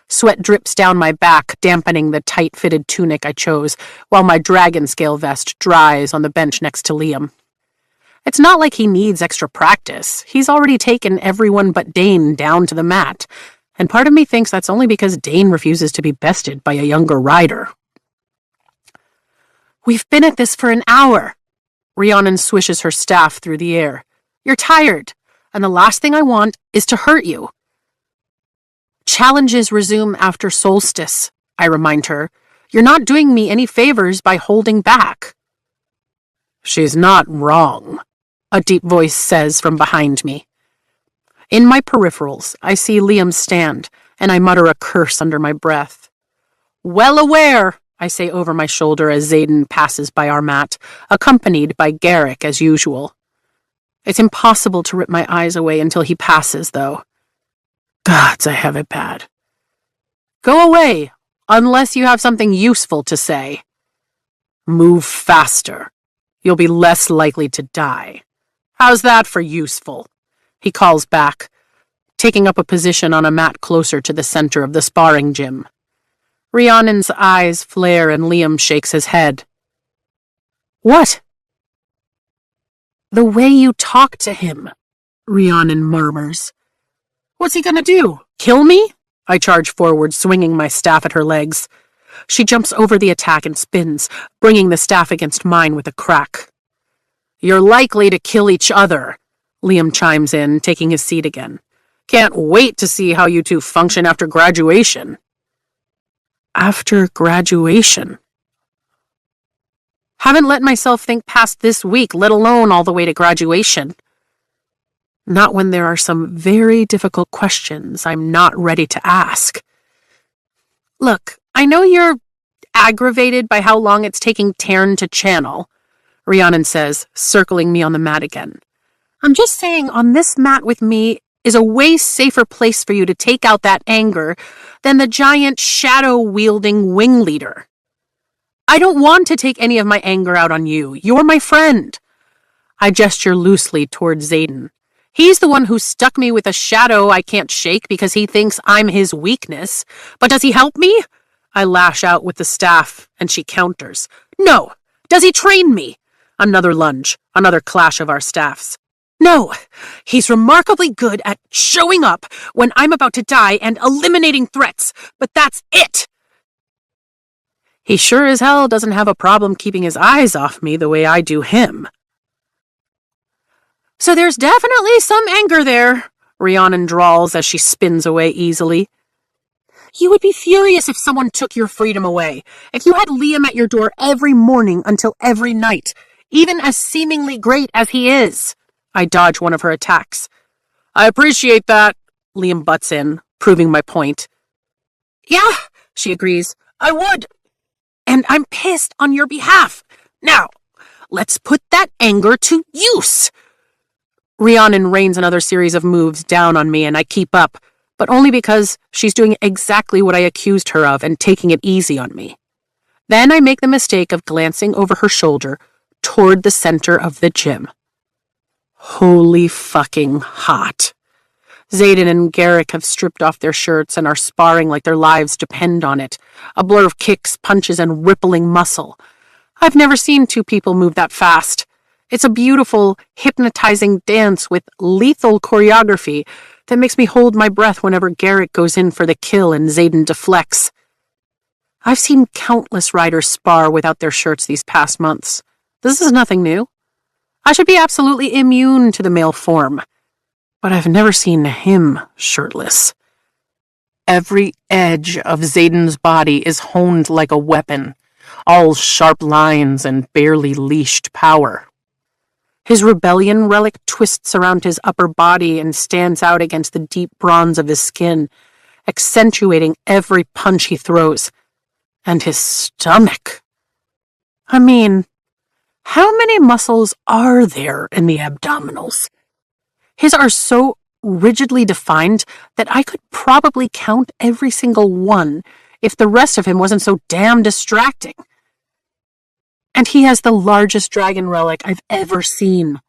Sweat drips down my back, dampening the tight-fitted tunic I chose, while my dragon scale vest dries on the bench next to Liam. It's not like he needs extra practice. He's already taken everyone but Dane down to the mat, and part of me thinks that's only because Dane refuses to be bested by a younger rider. We've been at this for an hour. Rhiannon swishes her staff through the air. You're tired, and the last thing I want is to hurt you. Challenges resume after solstice, I remind her. You're not doing me any favors by holding back. She's not wrong, a deep voice says from behind me. In my peripherals, I see Liam stand, and I mutter a curse under my breath. Well aware, I say over my shoulder as Xaden passes by our mat, accompanied by Garrick as usual. It's impossible to rip my eyes away until he passes, though. Gods, I have it bad. Go away, unless you have something useful to say. Move faster. You'll be less likely to die. How's that for useful? He calls back, taking up a position on a mat closer to the center of the sparring gym. Rhiannon's eyes flare and Liam shakes his head. What? The way you talk to him, Rhiannon murmurs. What's he gonna do? Kill me? I charge forward, swinging my staff at her legs. She jumps over the attack and spins, bringing the staff against mine with a crack. You're likely to kill each other, Liam chimes in, taking his seat again. Can't wait to see how you two function after graduation. After graduation? Haven't let myself think past this week, let alone all the way to graduation. Not when there are some very difficult questions I'm not ready to ask. Look, I know you're aggravated by how long it's taking Tairn to channel, Rhiannon says, circling me on the mat again. I'm just saying on this mat with me is a way safer place for you to take out that anger than the giant shadow-wielding wing leader. I don't want to take any of my anger out on you. You're my friend. I gesture loosely toward Xaden. He's the one who stuck me with a shadow I can't shake because he thinks I'm his weakness. But does he help me? I lash out with the staff, and she counters. No. Does he train me? Another lunge, another clash of our staffs. No. He's remarkably good at showing up when I'm about to die and eliminating threats, but that's it. He sure as hell doesn't have a problem keeping his eyes off me the way I do him. So there's definitely some anger there, Rhiannon drawls as she spins away easily. You would be furious if someone took your freedom away, if you had Liam at your door every morning until every night, even as seemingly great as he is. I dodge one of her attacks. I appreciate that, Liam butts in, proving my point. Yeah, she agrees, I would. And I'm pissed on your behalf. Now, let's put that anger to use. Rhiannon rains another series of moves down on me, and I keep up, but only because she's doing exactly what I accused her of and taking it easy on me. Then I make the mistake of glancing over her shoulder toward the center of the gym. Holy fucking hot. Xaden and Garrick have stripped off their shirts and are sparring like their lives depend on it, a blur of kicks, punches, and rippling muscle. I've never seen two people move that fast. It's a beautiful, hypnotizing dance with lethal choreography that makes me hold my breath whenever Garrick goes in for the kill and Xaden deflects. I've seen countless riders spar without their shirts these past months. This is nothing new. I should be absolutely immune to the male form. But I've never seen him shirtless. Every edge of Xaden's body is honed like a weapon, all sharp lines and barely leashed power. His rebellion relic twists around his upper body and stands out against the deep bronze of his skin, accentuating every punch he throws. And his stomach. I mean, how many muscles are there in the abdominals? His are so rigidly defined that I could probably count every single one if the rest of him wasn't so damn distracting. And he has the largest dragon relic I've ever seen.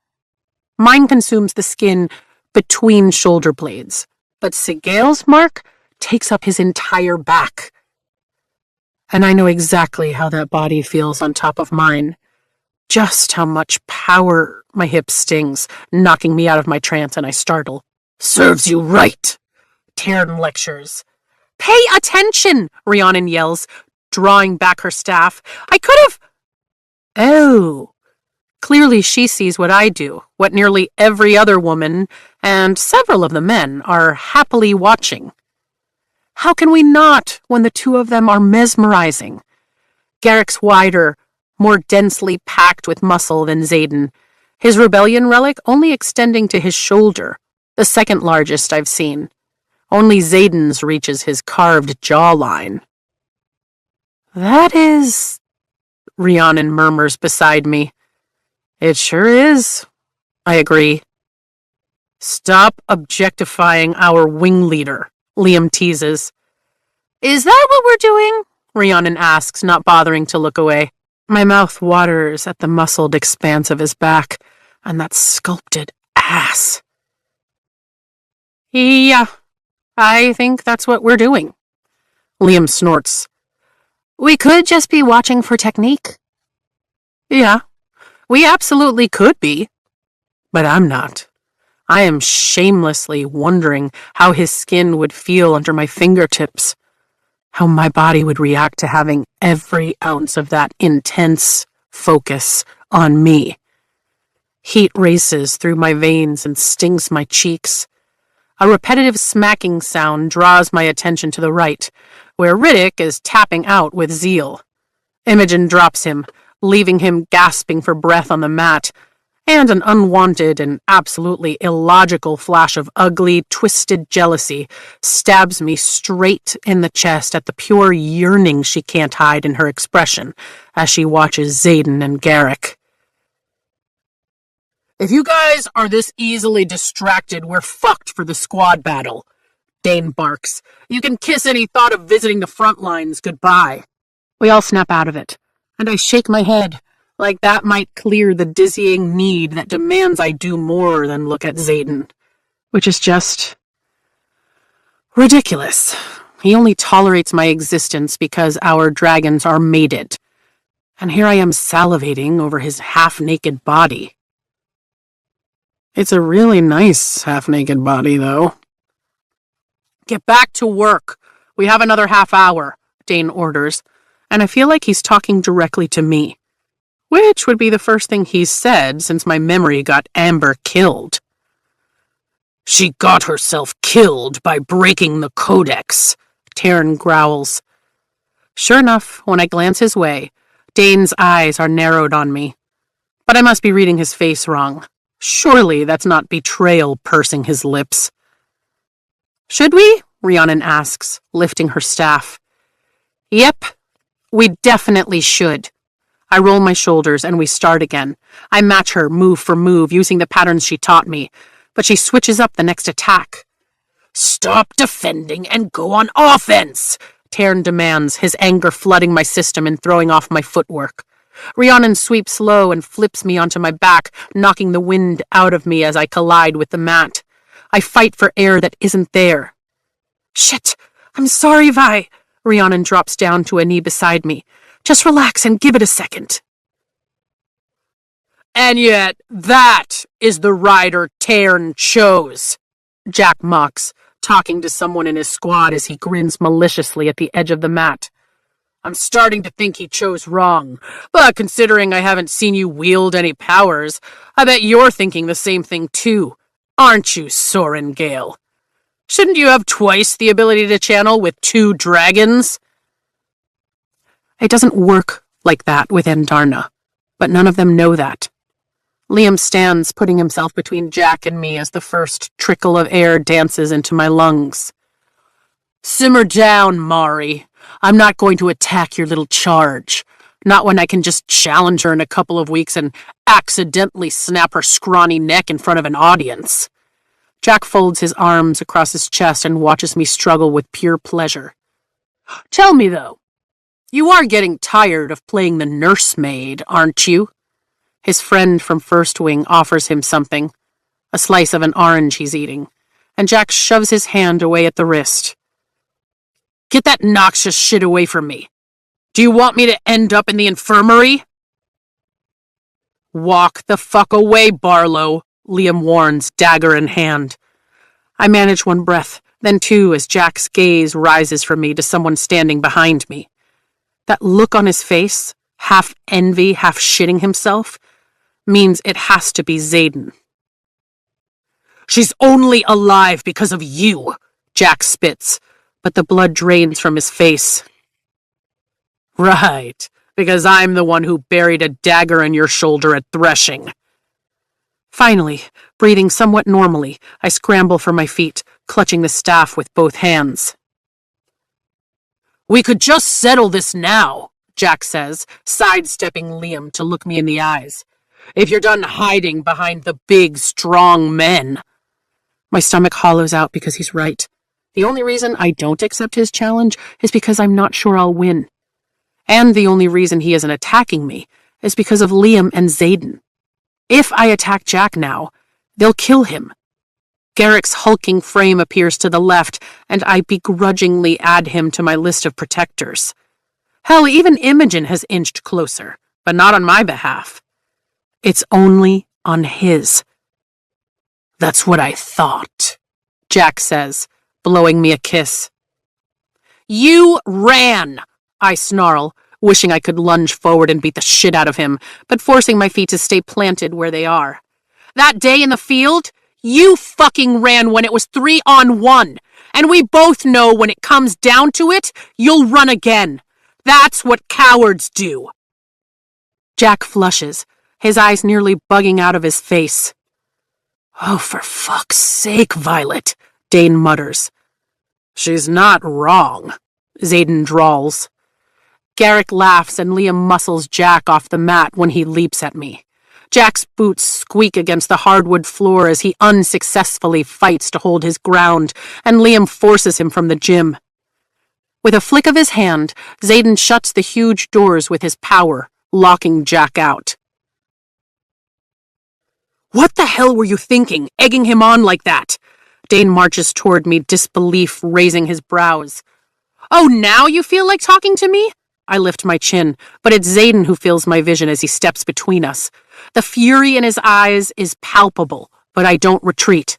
Mine consumes the skin between shoulder blades, but Sigale's mark takes up his entire back. And I know exactly how that body feels on top of mine. Just how much power my hip stings, knocking me out of my trance, and I startle. Serves you right, Taryn lectures. Pay attention, Rhiannon yells, drawing back her staff. I could have... Oh. Clearly she sees what I do, what nearly every other woman, and several of the men, are happily watching. How can we not when the two of them are mesmerizing? Garrick's wider, more densely packed with muscle than Xaden, his rebellion relic only extending to his shoulder, the second largest I've seen. Only Xaden's reaches his carved jawline. That is... Rhiannon murmurs beside me. It sure is, I agree. Stop objectifying our wing leader, Liam teases. Is that what we're doing? Rhiannon asks, not bothering to look away. My mouth waters at the muscled expanse of his back and that sculpted ass. Yeah, I think that's what we're doing. Liam snorts. We could just be watching for technique. Yeah, we absolutely could be. But I'm not. I am shamelessly wondering how his skin would feel under my fingertips, how my body would react to having every ounce of that intense focus on me. Heat races through my veins and stings my cheeks. A repetitive smacking sound draws my attention to the right, where Riddick is tapping out with zeal. Imogen drops him, leaving him gasping for breath on the mat, and an unwanted and absolutely illogical flash of ugly, twisted jealousy stabs me straight in the chest at the pure yearning she can't hide in her expression as she watches Xaden and Garrick. If you guys are this easily distracted, we're fucked for the squad battle, Dane barks. You can kiss any thought of visiting the front lines goodbye. We all snap out of it, And I shake my head, like that might clear the dizzying need that demands I do more than look at Xaden, which is just ridiculous. He only tolerates my existence because our dragons are mated. And here I am salivating over his half-naked body. It's a really nice half-naked body, though. Get back to work. We have another half hour, Dane orders, and I feel like he's talking directly to me, which would be the first thing he's said since my memory got Amber killed. She got herself killed by breaking the codex, Taryn growls. Sure enough, when I glance his way, Dane's eyes are narrowed on me. But I must be reading his face wrong. Surely that's not betrayal pursing his lips. Should we? Rhiannon asks, lifting her staff. Yep, we definitely should. I roll my shoulders and we start again. I match her move for move using the patterns she taught me, but she switches up the next attack. Stop defending and go on offense, Taryn demands, his anger flooding my system and throwing off my footwork. Rhiannon sweeps low and flips me onto my back, knocking the wind out of me as I collide with the mat. I fight for air that isn't there. Shit, I'm sorry, Vi. Rhiannon drops down to a knee beside me. Just relax and give it a second. And yet, that is the rider Taryn chose, Jack mocks, talking to someone in his squad as he grins maliciously at the edge of the mat. I'm starting to think he chose wrong, but considering I haven't seen you wield any powers, I bet you're thinking the same thing too, aren't you, Soren Gale? Shouldn't you have twice the ability to channel with 2 dragons? It doesn't work like that with Endarna, but none of them know that. Liam stands, putting himself between Jack and me as the first trickle of air dances into my lungs. Simmer down, Mari. I'm not going to attack your little charge. Not when I can just challenge her in a couple of weeks and accidentally snap her scrawny neck in front of an audience. Jack folds his arms across his chest and watches me struggle with pure pleasure. Tell me, though, you are getting tired of playing the nursemaid, aren't you? His friend from First Wing offers him something, a slice of an orange he's eating, and Jack shoves his hand away at the wrist. Get that noxious shit away from me. Do you want me to end up in the infirmary? Walk the fuck away, Barlow, Liam warns, dagger in hand. I manage one breath, then 2 as Jack's gaze rises from me to someone standing behind me. That look on his face, half envy, half shitting himself, means it has to be Xaden. She's only alive because of you, Jack spits, but the blood drains from his face. Right, because I'm the one who buried a dagger in your shoulder at threshing. Finally, breathing somewhat normally, I scramble for my feet, clutching the staff with both hands. We could just settle this now, Jack says, sidestepping Liam to look me in the eyes. If you're done hiding behind the big, strong men. My stomach hollows out because he's right. The only reason I don't accept his challenge is because I'm not sure I'll win. And the only reason he isn't attacking me is because of Liam and Xaden. If I attack Jack now, they'll kill him. Garrick's hulking frame appears to the left, and I begrudgingly add him to my list of protectors. Hell, even Imogen has inched closer, but not on my behalf. It's only on his. That's what I thought, Jack says, blowing me a kiss. You ran, I snarl, wishing I could lunge forward and beat the shit out of him, but forcing my feet to stay planted where they are. That day in the field, you fucking ran when it was 3-on-1, and we both know when it comes down to it, you'll run again. That's what cowards do. Jack flushes, his eyes nearly bugging out of his face. Oh, for fuck's sake, Violet, Dane mutters. She's not wrong, Xaden drawls. Garrick laughs and Liam muscles Jack off the mat when he leaps at me. Jack's boots squeak against the hardwood floor as he unsuccessfully fights to hold his ground, and Liam forces him from the gym. With a flick of his hand, Xaden shuts the huge doors with his power, locking Jack out. What the hell were you thinking, egging him on like that? Dane marches toward me, disbelief raising his brows. Oh, now you feel like talking to me? I lift my chin, but it's Xaden who fills my vision as he steps between us. The fury in his eyes is palpable, but I don't retreat.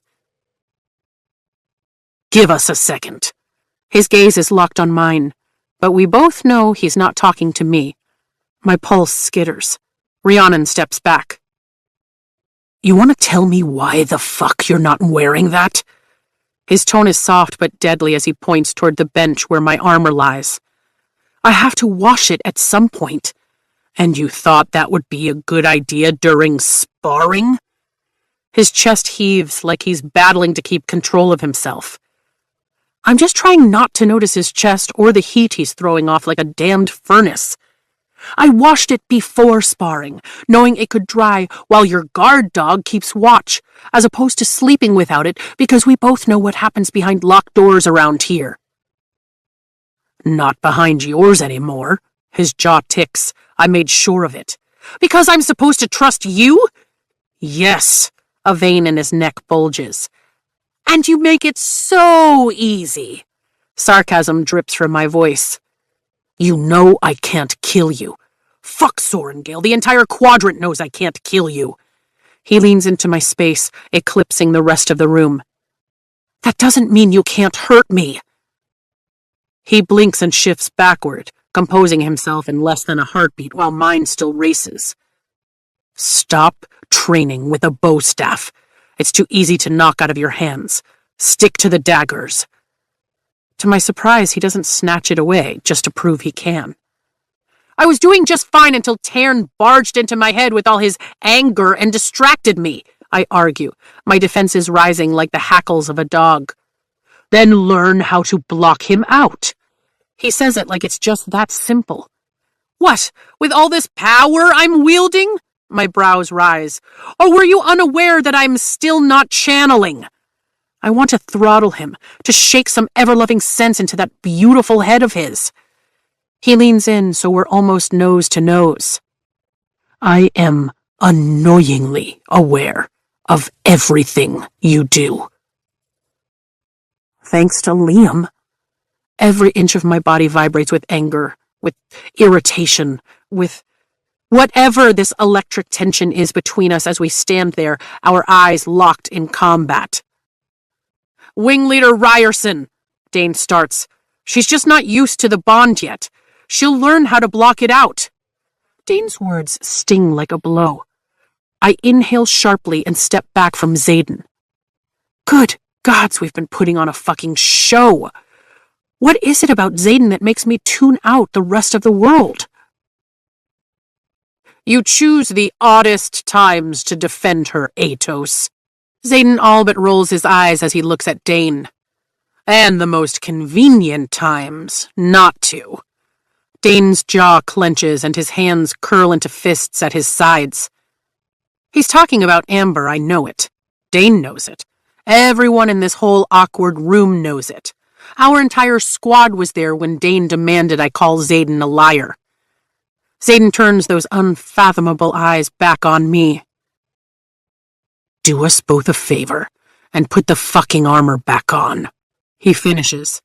Give us a second. His gaze is locked on mine, but we both know he's not talking to me. My pulse skitters. Rhiannon steps back. You want to tell me why the fuck you're not wearing that? His tone is soft but deadly as he points toward the bench where my armor lies. I have to wash it at some point. And you thought that would be a good idea during sparring? His chest heaves like he's battling to keep control of himself. I'm just trying not to notice his chest or the heat he's throwing off like a damned furnace. I washed it before sparring, knowing it could dry while your guard dog keeps watch, as opposed to sleeping without it because we both know what happens behind locked doors around here. Not behind yours anymore. His jaw ticks. I made sure of it. Because I'm supposed to trust you? Yes. A vein in his neck bulges. And you make it so easy. Sarcasm drips from my voice. You know I can't kill you. Fuck Sorengale, the entire quadrant knows I can't kill you. He leans into my space, eclipsing the rest of the room. That doesn't mean you can't hurt me. He blinks and shifts backward, composing himself in less than a heartbeat while mine still races. Stop training with a bow staff. It's too easy to knock out of your hands. Stick to the daggers. To my surprise, he doesn't snatch it away just to prove he can. I was doing just fine until Tairn barged into my head with all his anger and distracted me, I argue, my defenses rising like the hackles of a dog. Then learn how to block him out. He says it like it's just that simple. What, with all this power I'm wielding? My brows rise. Or were you unaware that I'm still not channeling? I want to throttle him, to shake some ever-loving sense into that beautiful head of his. He leans in so we're almost nose to nose. I am annoyingly aware of everything you do. Thanks to Liam. Every inch of my body vibrates with anger, with irritation, with whatever this electric tension is between us as we stand there, our eyes locked in combat. Wing Leader Ryerson, Dane starts. She's just not used to the bond yet. She'll learn how to block it out. Dane's words sting like a blow. I inhale sharply and step back from Xaden. Good gods, we've been putting on a fucking show. What is it about Xaden that makes me tune out the rest of the world? You choose the oddest times to defend her, Atos. Xaden all but rolls his eyes as he looks at Dane. And the most convenient times not to. Dane's jaw clenches and his hands curl into fists at his sides. He's talking about Amber, I know it. Dane knows it. Everyone in this whole awkward room knows it. Our entire squad was there when Dane demanded I call Xaden a liar. Xaden turns those unfathomable eyes back on me. Do us both a favor and put the fucking armor back on, he finishes.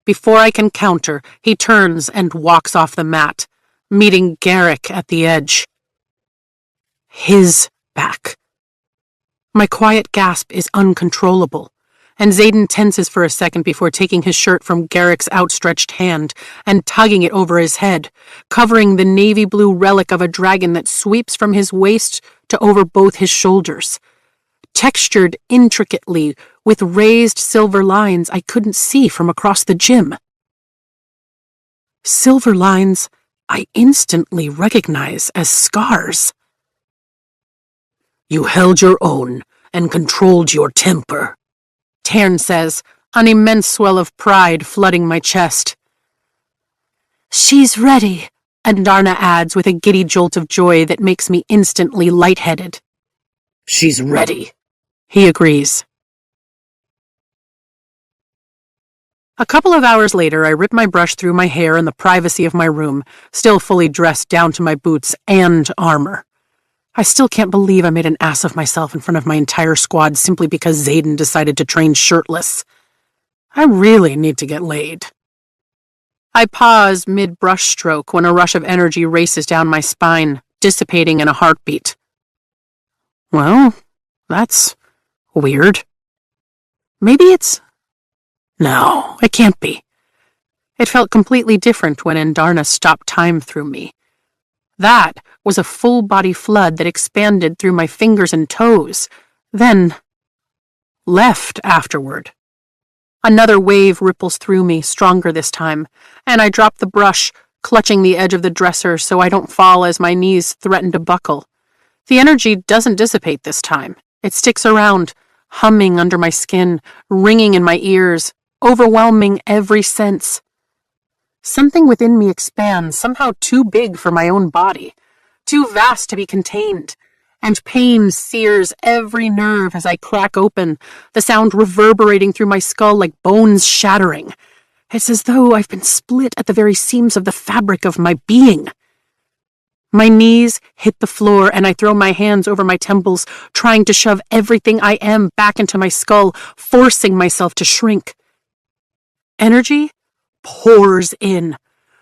Before I can counter, he turns and walks off the mat, meeting Garrick at the edge. His back. My quiet gasp is uncontrollable, and Xaden tenses for a second before taking his shirt from Garrick's outstretched hand and tugging it over his head, covering the navy blue relic of a dragon that sweeps from his waist to over both his shoulders, textured intricately with raised silver lines I couldn't see from across the gym. Silver lines I instantly recognize as scars. You held your own and controlled your temper, Tairn says, an immense swell of pride flooding my chest. She's ready, Andarna adds with a giddy jolt of joy that makes me instantly lightheaded. She's ready, he agrees. A couple of hours later, I ripped my brush through my hair in the privacy of my room, still fully dressed down to my boots and armor. I still can't believe I made an ass of myself in front of my entire squad simply because Zayden decided to train shirtless. I really need to get laid. I pause mid-brush stroke when a rush of energy races down my spine, dissipating in a heartbeat. Well, that's weird. Maybe it's... No, it can't be. It felt completely different when Endarna stopped time through me. That was a full-body flood that expanded through my fingers and toes, then left afterward. Another wave ripples through me, stronger this time, and I drop the brush, clutching the edge of the dresser so I don't fall as my knees threaten to buckle. The energy doesn't dissipate this time. It sticks around, humming under my skin, ringing in my ears, overwhelming every sense. Something within me expands, somehow too big for my own body, too vast to be contained, and pain sears every nerve as I crack open, the sound reverberating through my skull like bones shattering. It's as though I've been split at the very seams of the fabric of my being. My knees hit the floor and I throw my hands over my temples, trying to shove everything I am back into my skull, forcing myself to shrink. Energy pours in,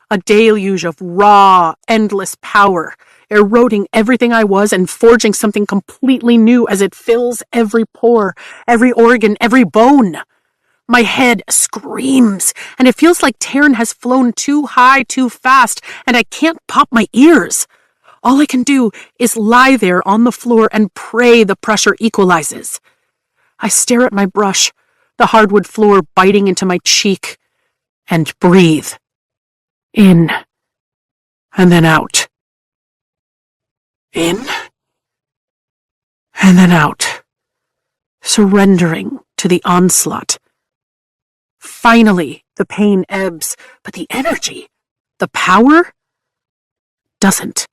a deluge of raw, endless power, eroding everything I was and forging something completely new as it fills every pore, every organ, every bone. My head screams, and it feels like Taryn has flown too high too fast, and I can't pop my ears. All I can do is lie there on the floor and pray the pressure equalizes. I stare at my brush, the hardwood floor biting into my cheek, and breathe. In, and then out. In, and then out. Surrendering to the onslaught. Finally, the pain ebbs, but the energy, the power, doesn't.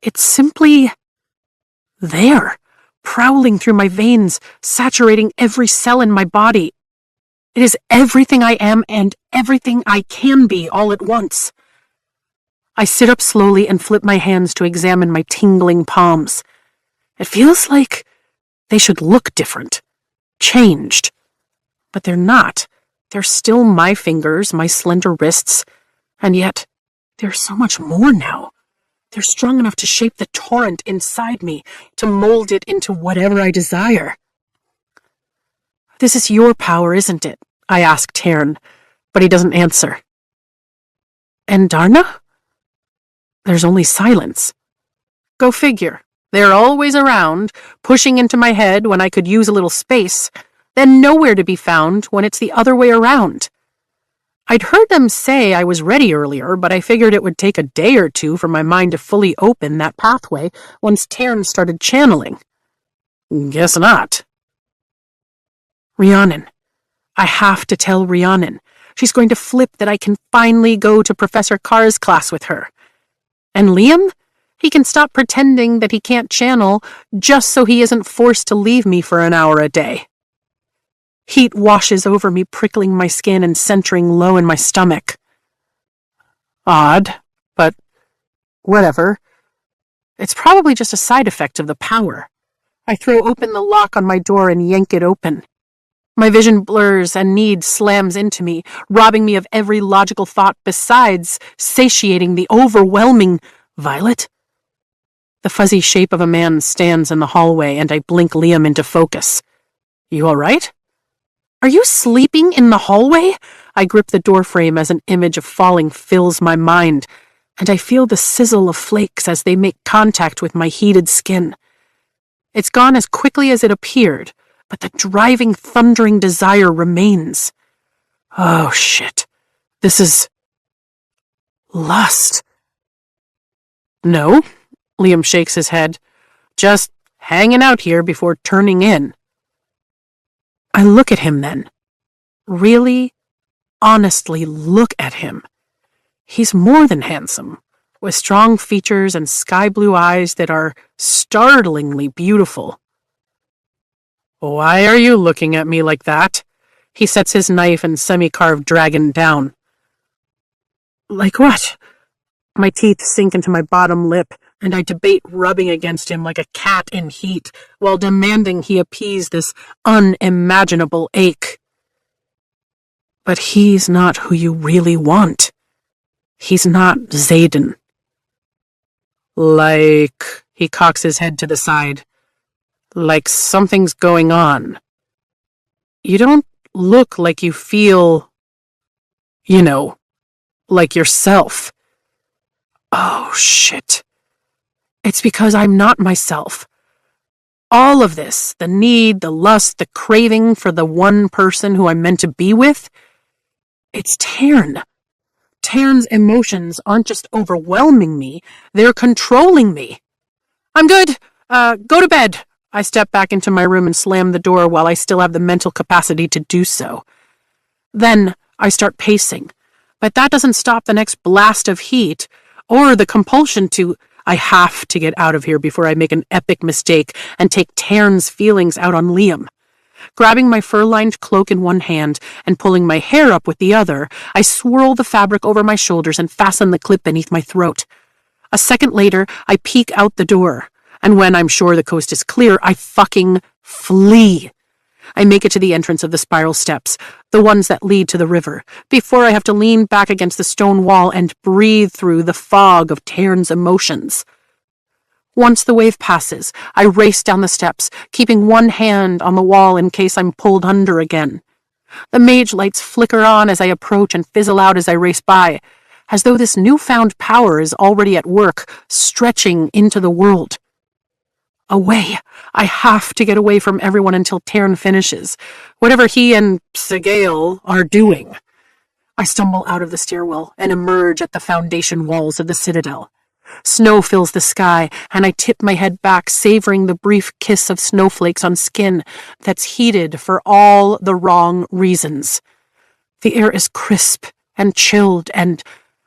It's simply there, prowling through my veins, saturating every cell in my body. It is everything I am and everything I can be all at once. I sit up slowly and flip my hands to examine my tingling palms. It feels like they should look different, changed. But they're not. They're still my fingers, my slender wrists, and yet there's so much more now. They're strong enough to shape the torrent inside me, to mold it into whatever I desire. This is your power, isn't it? I ask Taryn, but he doesn't answer. And Darna? There's only silence. Go figure. They're always around, pushing into my head when I could use a little space, then nowhere to be found when it's the other way around. I'd heard them say I was ready earlier, but I figured it would take a day or two for my mind to fully open that pathway once Taryn started channeling. Guess not. Rhiannon. I have to tell Rhiannon. She's going to flip that I can finally go to Professor Carr's class with her. And Liam? He can stop pretending that he can't channel just so he isn't forced to leave me for an hour a day. Heat washes over me, prickling my skin and centering low in my stomach. Odd, but whatever. It's probably just a side effect of the power. I throw open the lock on my door and yank it open. My vision blurs and need slams into me, robbing me of every logical thought besides satiating the overwhelming Violet. The fuzzy shape of a man stands in the hallway and I blink Liam into focus. You all right? Are you sleeping in the hallway? I grip the doorframe as an image of falling fills my mind, and I feel the sizzle of flakes as they make contact with my heated skin. It's gone as quickly as it appeared, but the driving, thundering desire remains. Oh, shit. This is... lust. No, Liam shakes his head. Just hanging out here before turning in. I look at him then. Really, honestly look at him. He's more than handsome, with strong features and sky blue eyes that are startlingly beautiful. Why are you looking at me like that? He sets his knife and semi-carved dragon down. Like what? My teeth sink into my bottom lip, and I debate rubbing against him like a cat in heat, while demanding he appease this unimaginable ache. But he's not who you really want. He's not Xaden. Like, he cocks his head to the side. Like something's going on. You don't look like you feel, like yourself. Oh, shit. It's because I'm not myself. All of this, the need, the lust, the craving for the one person who I'm meant to be with, it's Tairn. Tairn's emotions aren't just overwhelming me, they're controlling me. I'm good. Go to bed. I step back into my room and slam the door while I still have the mental capacity to do so. Then I start pacing, but that doesn't stop the next blast of heat, or the compulsion to, I have to get out of here before I make an epic mistake and take Tairn's feelings out on Liam. Grabbing my fur-lined cloak in one hand and pulling my hair up with the other, I swirl the fabric over my shoulders and fasten the clip beneath my throat. A second later, I peek out the door, and when I'm sure the coast is clear, I fucking flee. I make it to the entrance of the spiral steps, the ones that lead to the river, before I have to lean back against the stone wall and breathe through the fog of Tairn's emotions. Once the wave passes, I race down the steps, keeping one hand on the wall in case I'm pulled under again. The mage lights flicker on as I approach and fizzle out as I race by, as though this newfound power is already at work, stretching into the world. Away. I have to get away from everyone until Tairn finishes, whatever he and Sigale are doing. I stumble out of the stairwell and emerge at the foundation walls of the citadel. Snow fills the sky, and I tip my head back, savoring the brief kiss of snowflakes on skin that's heated for all the wrong reasons. The air is crisp and chilled, and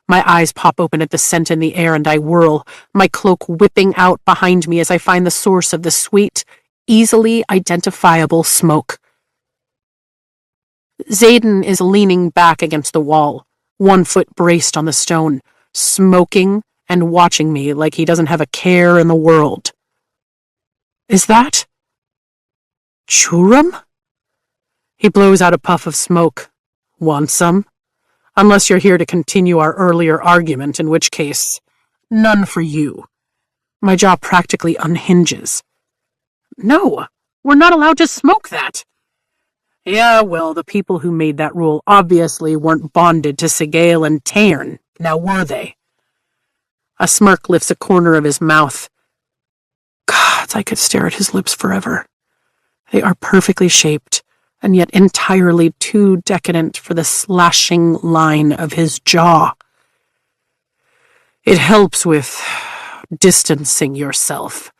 my eyes pop open at the scent in the air, and I whirl, my cloak whipping out behind me as I find the source of the sweet, easily identifiable smoke. Xaden is leaning back against the wall, one foot braced on the stone, smoking and watching me like he doesn't have a care in the world. Is that Churum? He blows out a puff of smoke. Want some? Unless you're here to continue our earlier argument, in which case, none for you. My jaw practically unhinges. No, we're not allowed to smoke that. Yeah, well, the people who made that rule obviously weren't bonded to Sigale and Tairn, now were they? A smirk lifts a corner of his mouth. God, I could stare at his lips forever. They are perfectly shaped, and yet entirely too decadent for the slashing line of his jaw. It helps with distancing yourself.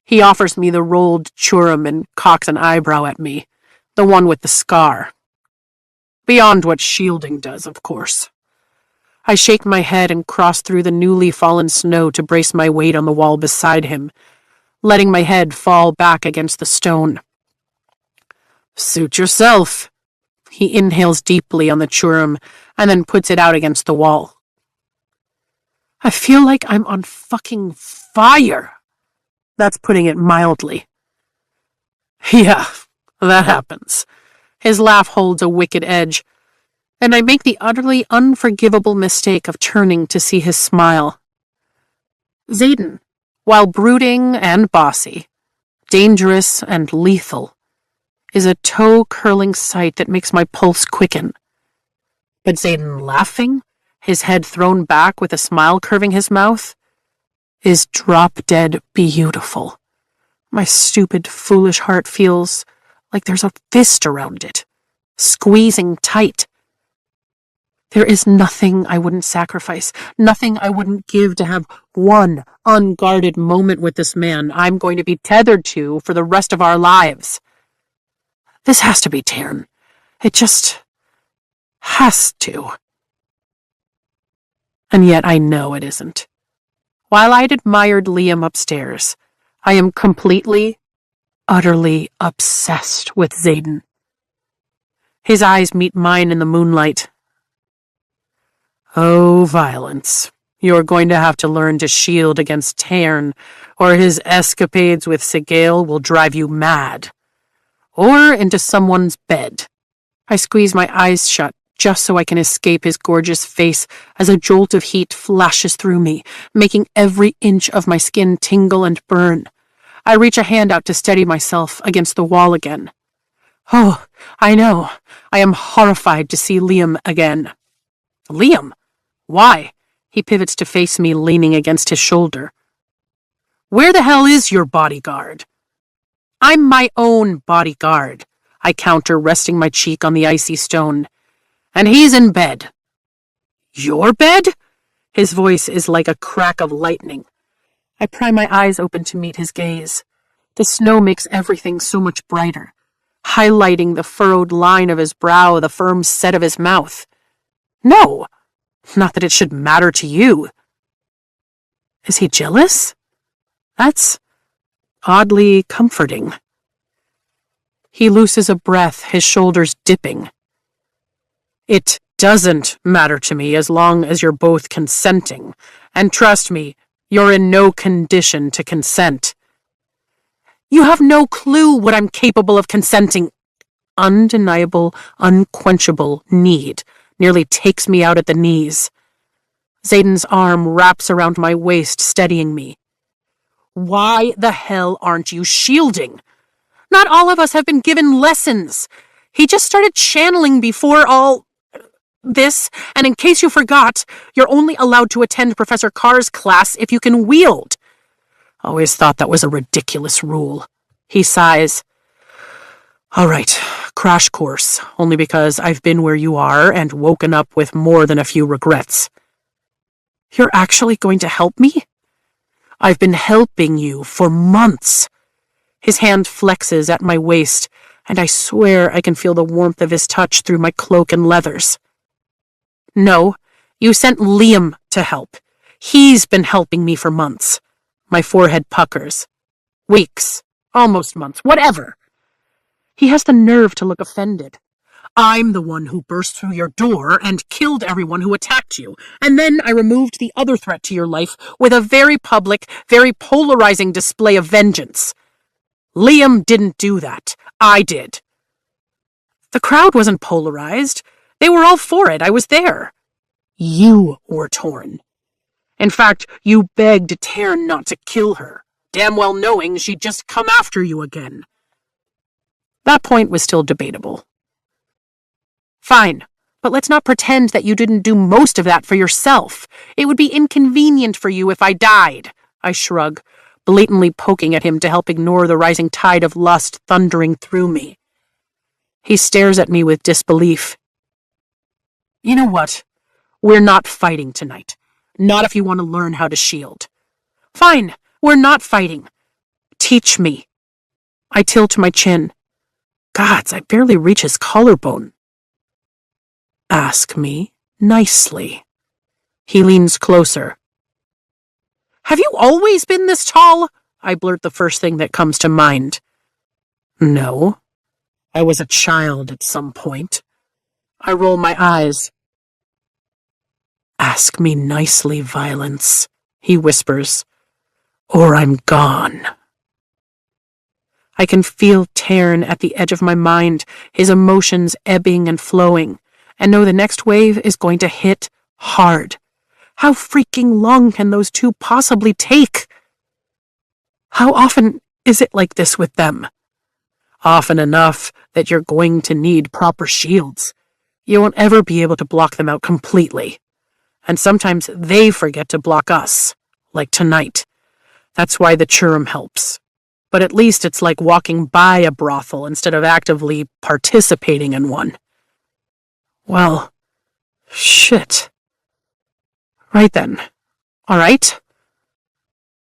He offers me the rolled churum and cocks an eyebrow at me, the one with the scar. Beyond what shielding does, of course. I shake my head and cross through the newly fallen snow to brace my weight on the wall beside him, letting my head fall back against the stone. Suit yourself. He inhales deeply on the churum and then puts it out against the wall. I feel like I'm on fucking fire. That's putting it mildly. Yeah, that happens. His laugh holds a wicked edge, and I make the utterly unforgivable mistake of turning to see his smile. Xaden, while brooding and bossy, dangerous and lethal, is a toe-curling sight that makes my pulse quicken. But Xaden laughing, his head thrown back with a smile curving his mouth, is drop-dead beautiful. My stupid, foolish heart feels like there's a fist around it, squeezing tight. There is nothing I wouldn't sacrifice, nothing I wouldn't give to have one unguarded moment with this man I'm going to be tethered to for the rest of our lives. This has to be Tairn. It just has to. And yet I know it isn't. While I'd admired Liam upstairs, I am completely, utterly obsessed with Xaden. His eyes meet mine in the moonlight. Oh, Violence. You're going to have to learn to shield against Tairn, or his escapades with Sigale will drive you mad. Or into someone's bed. I squeeze my eyes shut, just so I can escape his gorgeous face as a jolt of heat flashes through me, making every inch of my skin tingle and burn. I reach a hand out to steady myself against the wall again. Oh, I know. I am horrified to see Liam again. Liam? Why? He pivots to face me, leaning against his shoulder. Where the hell is your bodyguard? I'm my own bodyguard, I counter, resting my cheek on the icy stone. And he's in bed. Your bed? His voice is like a crack of lightning. I pry my eyes open to meet his gaze. The snow makes everything so much brighter, highlighting the furrowed line of his brow, the firm set of his mouth. No, not that it should matter to you. Is he jealous? That's oddly comforting. He looses a breath, his shoulders dipping. It doesn't matter to me as long as you're both consenting. And trust me, you're in no condition to consent. You have no clue what I'm capable of consenting. Undeniable, unquenchable need nearly takes me out at the knees. Zayden's arm wraps around my waist, steadying me. Why the hell aren't you shielding? Not all of us have been given lessons. He just started channeling before all this, and in case you forgot, you're only allowed to attend Professor Carr's class if you can wield. Always thought that was a ridiculous rule. He sighs. All right, crash course, only because I've been where you are and woken up with more than a few regrets. You're actually going to help me? I've been helping you for months. His hand flexes at my waist, and I swear I can feel the warmth of his touch through my cloak and leathers. No, you sent Liam to help. He's been helping me for months. My forehead puckers. Weeks. Almost months. Whatever. He has the nerve to look offended. I'm the one who burst through your door and killed everyone who attacked you, and then I removed the other threat to your life with a very public, very polarizing display of vengeance. Liam didn't do that. I did. The crowd wasn't polarized. They were all for it. I was there. You were torn. In fact, you begged Tairn not to kill her, damn well knowing she'd just come after you again. That point was still debatable. Fine, but let's not pretend that you didn't do most of that for yourself. It would be inconvenient for you if I died, I shrug, blatantly poking at him to help ignore the rising tide of lust thundering through me. He stares at me with disbelief. You know what? We're not fighting tonight. Not if you want to learn how to shield. Fine, we're not fighting. Teach me. I tilt my chin. Gods, I barely reach his collarbone. Ask me nicely. He leans closer. Have you always been this tall? I blurt the first thing that comes to mind. No. I was a child at some point. I roll my eyes. Ask me nicely, Violence, he whispers, or I'm gone. I can feel Tairn at the edge of my mind, his emotions ebbing and flowing, and know the next wave is going to hit hard. How freaking long can those two possibly take? How often is it like this with them? Often enough that you're going to need proper shields. You won't ever be able to block them out completely. And sometimes they forget to block us, like tonight. That's why the Churum helps. But at least it's like walking by a brothel instead of actively participating in one. Well, shit. Right then. All right?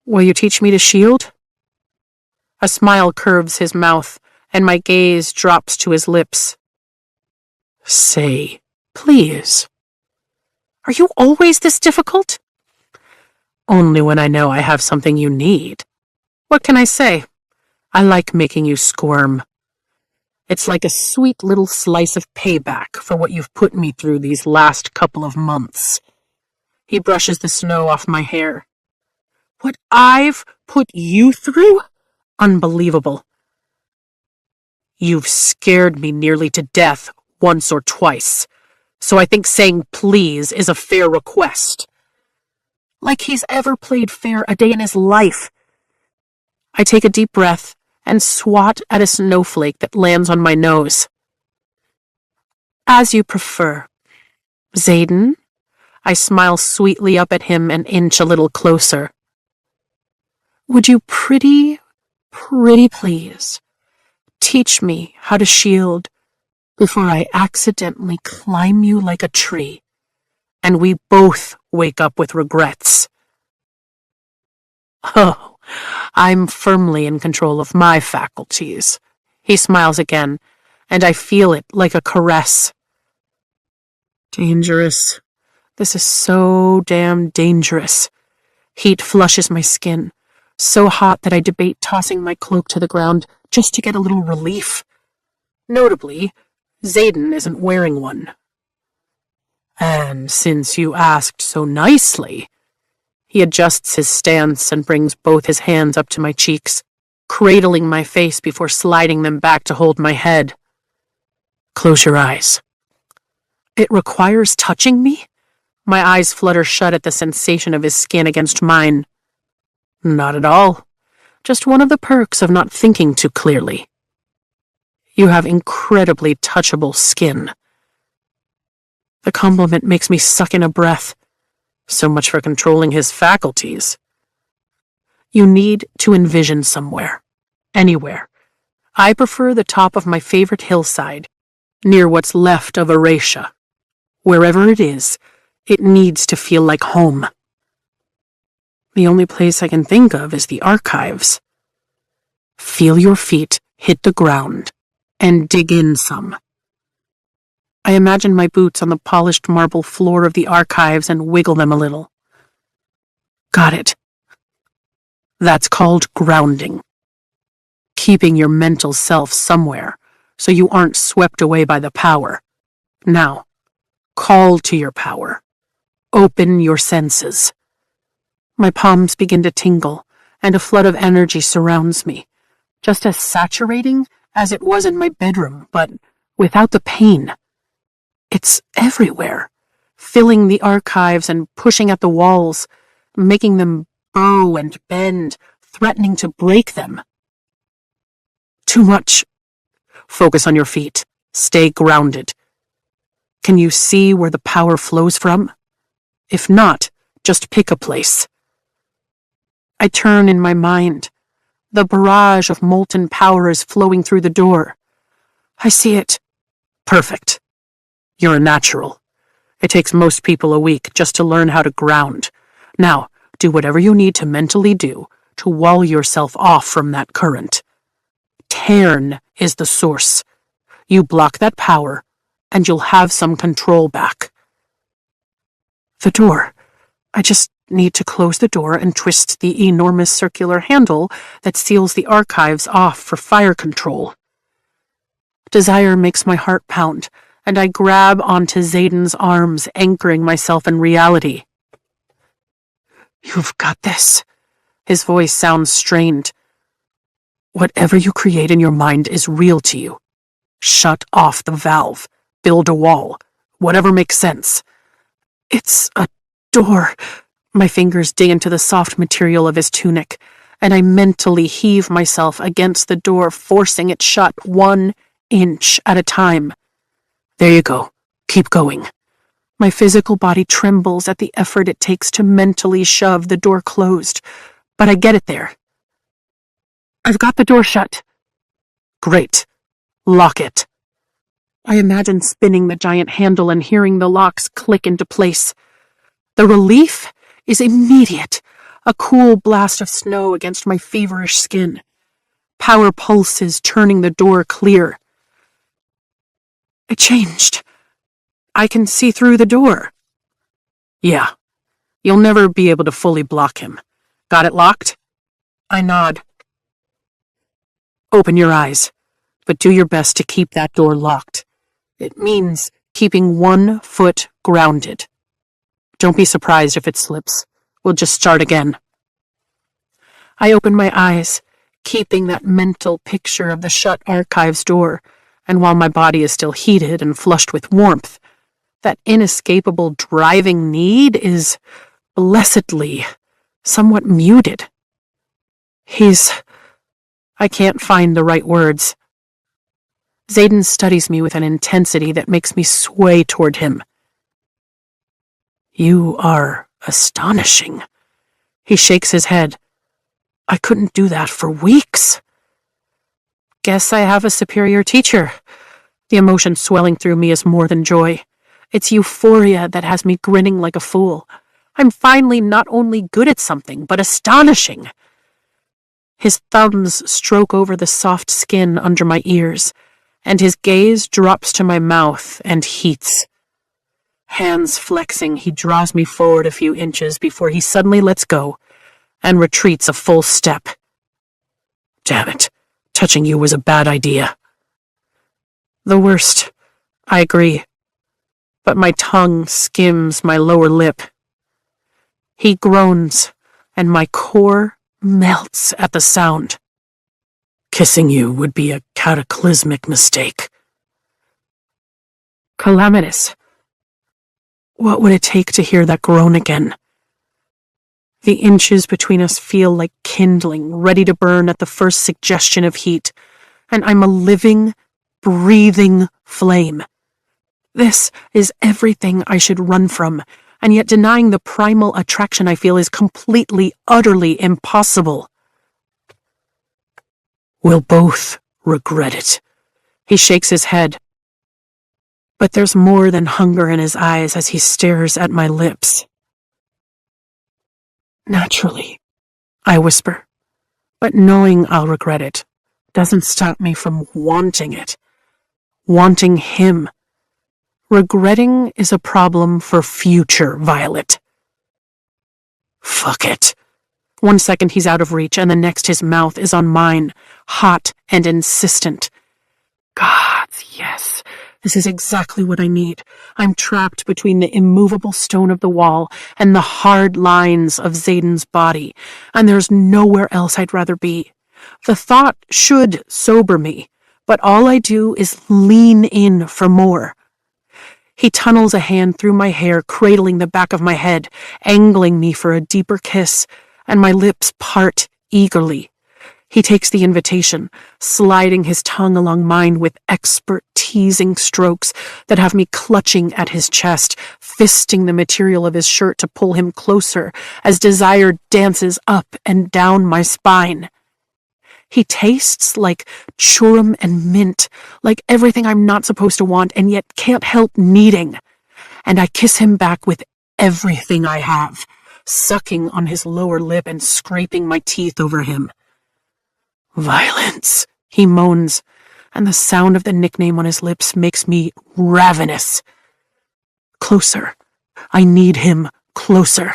Will you teach me to shield? A smile curves his mouth, and my gaze drops to his lips. Say, please. Are you always this difficult? Only when I know I have something you need. What can I say? I like making you squirm. It's like a sweet little slice of payback for what you've put me through these last couple of months. He brushes the snow off my hair. What I've put you through? Unbelievable. You've scared me nearly to death once or twice, so I think saying please is a fair request. Like he's ever played fair a day in his life. I take a deep breath and swat at a snowflake that lands on my nose. As you prefer. Xaden? I smile sweetly up at him and inch a little closer. Would you pretty please teach me how to shield before I accidentally climb you like a tree and we both wake up with regrets? Oh, I'm firmly in control of my faculties. He smiles again, and I feel it like a caress. Dangerous. This is so damn dangerous. Heat flushes my skin, so hot that I debate tossing my cloak to the ground just to get a little relief. Notably, Xaden isn't wearing one. And since you asked so nicely, he adjusts his stance and brings both his hands up to my cheeks, cradling my face before sliding them back to hold my head. Close your eyes. It requires touching me? My eyes flutter shut at the sensation of his skin against mine. Not at all. Just one of the perks of not thinking too clearly. You have incredibly touchable skin. The compliment makes me suck in a breath. So much for controlling his faculties. You need to envision somewhere. Anywhere. I prefer the top of my favorite hillside, near what's left of Eratia. Wherever it is, it needs to feel like home. The only place I can think of is the archives. Feel your feet hit the ground and dig in some. I imagine my boots on the polished marble floor of the archives and wiggle them a little. Got it. That's called grounding. Keeping your mental self somewhere so you aren't swept away by the power. Now, call to your power. Open your senses. My palms begin to tingle, and a flood of energy surrounds me, just as saturating as it was in my bedroom, but without the pain. It's everywhere, filling the archives and pushing at the walls, making them bow and bend, threatening to break them. Too much. Focus on your feet. Stay grounded. Can you see where the power flows from? If not, just pick a place. I turn in my mind. The barrage of molten power is flowing through the door. I see it. Perfect. You're a natural. It takes most people a week just to learn how to ground. Now, do whatever you need to mentally do to wall yourself off from that current. Cairn is the source. You block that power, and you'll have some control back. The door. I just need to close the door and twist the enormous circular handle that seals the archives off for fire control. Desire makes my heart pound, and I grab onto Xaden's arms, anchoring myself in reality. You've got this. His voice sounds strained. Whatever you create in your mind is real to you. Shut off the valve. Build a wall. Whatever makes sense. It's a door. My fingers dig into the soft material of his tunic, and I mentally heave myself against the door, forcing it shut 1 inch at a time. There you go. Keep going. My physical body trembles at the effort it takes to mentally shove the door closed, but I get it there. I've got the door shut. Great. Lock it. I imagine spinning the giant handle and hearing the locks click into place. The relief is immediate, a cool blast of snow against my feverish skin. Power pulses turning the door clear. It changed. I can see through the door. Yeah. You'll never be able to fully block him. Got it locked? I nod. Open your eyes. but do your best to keep that door locked. It means keeping 1 foot grounded. Don't be surprised if it slips. We'll just start again." I open my eyes, keeping that mental picture of the shut archives door, and while my body is still heated and flushed with warmth, that inescapable driving need is, blessedly, somewhat muted. I can't find the right words. Xaden studies me with an intensity that makes me sway toward him. "You are astonishing." He shakes his head. "I couldn't do that for weeks." "Guess I have a superior teacher." The emotion swelling through me is more than joy. It's euphoria that has me grinning like a fool. I'm finally not only good at something, but astonishing. His thumbs stroke over the soft skin under my ears, and his gaze drops to my mouth and heats. Hands flexing, he draws me forward a few inches before he suddenly lets go and retreats a full step. "Damn it, touching you was a bad idea." "The worst," I agree, but my tongue skims my lower lip. He groans, and my core melts at the sound. "Kissing you would be a cataclysmic mistake." Calamitous. What would it take to hear that groan again? The inches between us feel like kindling, ready to burn at the first suggestion of heat, and I'm a living, breathing flame. This is everything I should run from, and yet denying the primal attraction I feel is completely, utterly impossible. "We'll both regret it." He shakes his head, but there's more than hunger in his eyes as he stares at my lips. "Naturally," I whisper, but knowing I'll regret it doesn't stop me from wanting it. Wanting him. Regretting is a problem for future Violet. Fuck it. 1 second he's out of reach, and the next his mouth is on mine, hot and insistent. Gods, yes. This is exactly what I need. I'm trapped between the immovable stone of the wall and the hard lines of Xaden's body, and there's nowhere else I'd rather be. The thought should sober me, but all I do is lean in for more. He tunnels a hand through my hair, cradling the back of my head, angling me for a deeper kiss, and my lips part eagerly. He takes the invitation, sliding his tongue along mine with expert teasing strokes that have me clutching at his chest, fisting the material of his shirt to pull him closer as desire dances up and down my spine. He tastes like churum and mint, like everything I'm not supposed to want and yet can't help needing. And I kiss him back with everything I have, sucking on his lower lip and scraping my teeth over him. "Violence," he moans, and the sound of the nickname on his lips makes me ravenous. Closer. I need him closer.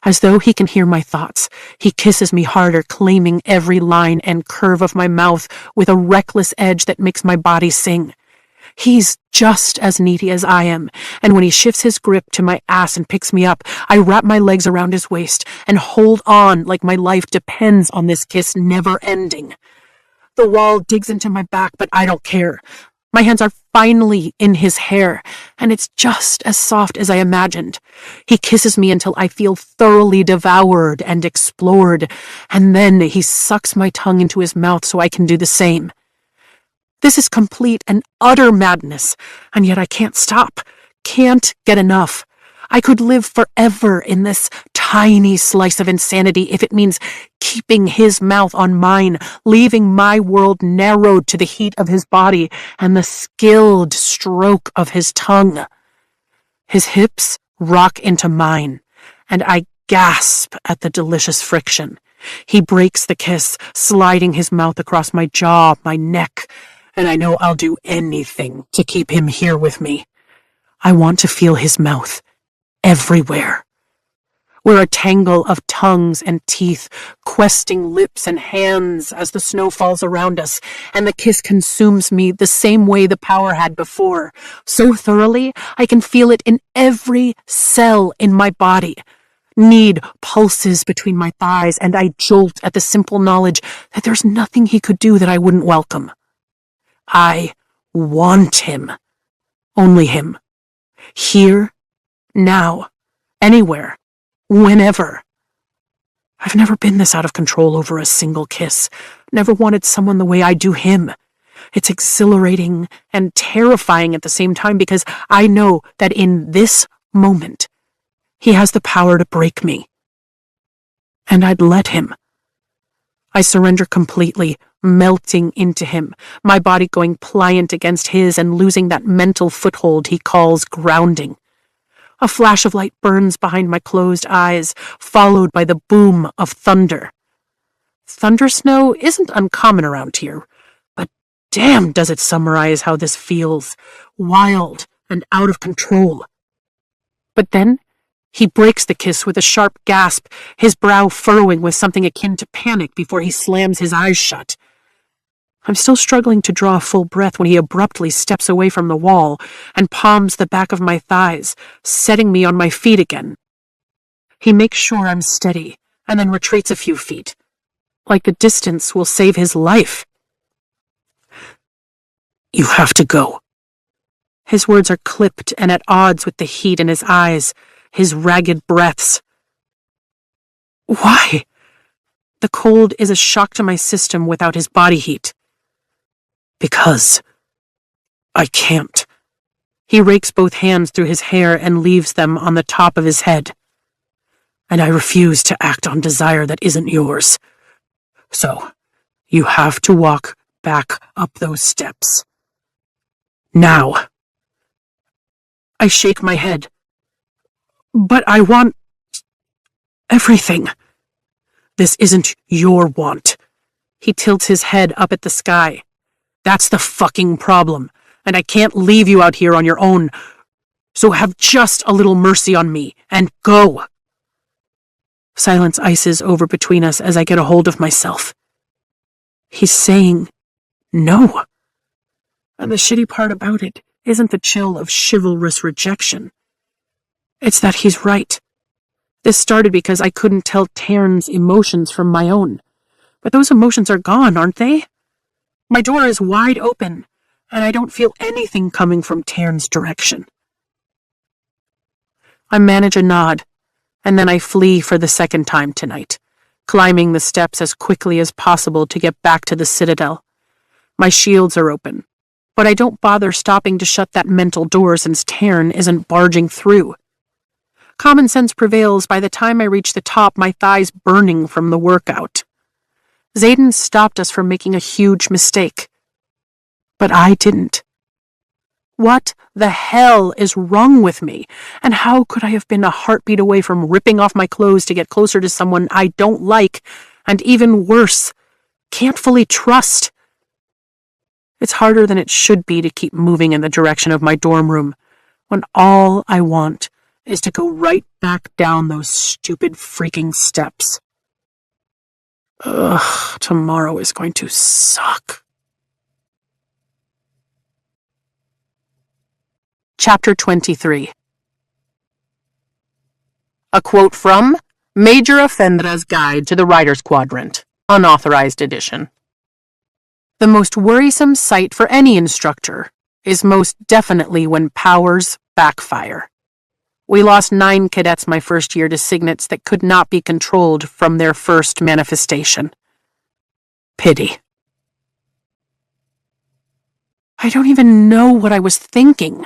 As though he can hear my thoughts, he kisses me harder, claiming every line and curve of my mouth with a reckless edge that makes my body sing. He's just as needy as I am, and when he shifts his grip to my ass and picks me up, I wrap my legs around his waist and hold on like my life depends on this kiss never ending. The wall digs into my back, but I don't care. My hands are finally in his hair, and it's just as soft as I imagined. He kisses me until I feel thoroughly devoured and explored, and then he sucks my tongue into his mouth so I can do the same. This is complete and utter madness, and yet I can't stop, can't get enough. I could live forever in this tiny slice of insanity if it means keeping his mouth on mine, leaving my world narrowed to the heat of his body and the skilled stroke of his tongue. His hips rock into mine, and I gasp at the delicious friction. He breaks the kiss, sliding his mouth across my jaw, my neck, and I know I'll do anything to keep him here with me. I want to feel his mouth everywhere. We're a tangle of tongues and teeth, questing lips and hands as the snow falls around us, and the kiss consumes me the same way the power had before, so thoroughly I can feel it in every cell in my body. Need pulses between my thighs, and I jolt at the simple knowledge that there's nothing he could do that I wouldn't welcome. I want him. Only him. Here, now, anywhere, whenever. I've never been this out of control over a single kiss. Never wanted someone the way I do him. It's exhilarating and terrifying at the same time because I know that in this moment, he has the power to break me. And I'd let him. I surrender completely, melting into him, my body going pliant against his and losing that mental foothold he calls grounding. A flash of light burns behind my closed eyes, followed by the boom of thunder. Thunder snow isn't uncommon around here, but damn does it summarize how this feels, wild and out of control. But then, he breaks the kiss with a sharp gasp, his brow furrowing with something akin to panic before he slams his eyes shut. I'm still struggling to draw a full breath when he abruptly steps away from the wall and palms the back of my thighs, setting me on my feet again. He makes sure I'm steady and then retreats a few feet, like the distance will save his life. You have to go. His words are clipped and at odds with the heat in his eyes, his ragged breaths. Why? The cold is a shock to my system without his body heat. Because I can't. He rakes both hands through his hair and leaves them on the top of his head. And I refuse to act on desire that isn't yours. So, you have to walk back up those steps. Now. I shake my head. But I want everything. This isn't your want. He tilts his head up at the sky. That's the fucking problem, and I can't leave you out here on your own. So have just a little mercy on me, and go. Silence ices over between us as I get a hold of myself. He's saying no. And the shitty part about it isn't the chill of chivalrous rejection. It's that he's right. This started because I couldn't tell Taryn's emotions from my own. But those emotions are gone, aren't they? My door is wide open, and I don't feel anything coming from Taryn's direction. I manage a nod, and then I flee for the second time tonight, climbing the steps as quickly as possible to get back to the Citadel. My shields are open, but I don't bother stopping to shut that mental door since Taryn isn't barging through. Common sense prevails by the time I reach the top, my thighs burning from the workout. Xaden stopped us from making a huge mistake. But I didn't. What the hell is wrong with me? And how could I have been a heartbeat away from ripping off my clothes to get closer to someone I don't like, and even worse, can't fully trust? It's harder than it should be to keep moving in the direction of my dorm room, when all I want is to go right back down those stupid freaking steps. Ugh, tomorrow is going to suck. Chapter 23. A quote from Major Offendra's Guide to the Writer's Quadrant, unauthorized edition. The most worrisome sight for any instructor is most definitely when powers backfire. We lost 9 cadets my first year to signets that could not be controlled from their first manifestation. Pity. I don't even know what I was thinking,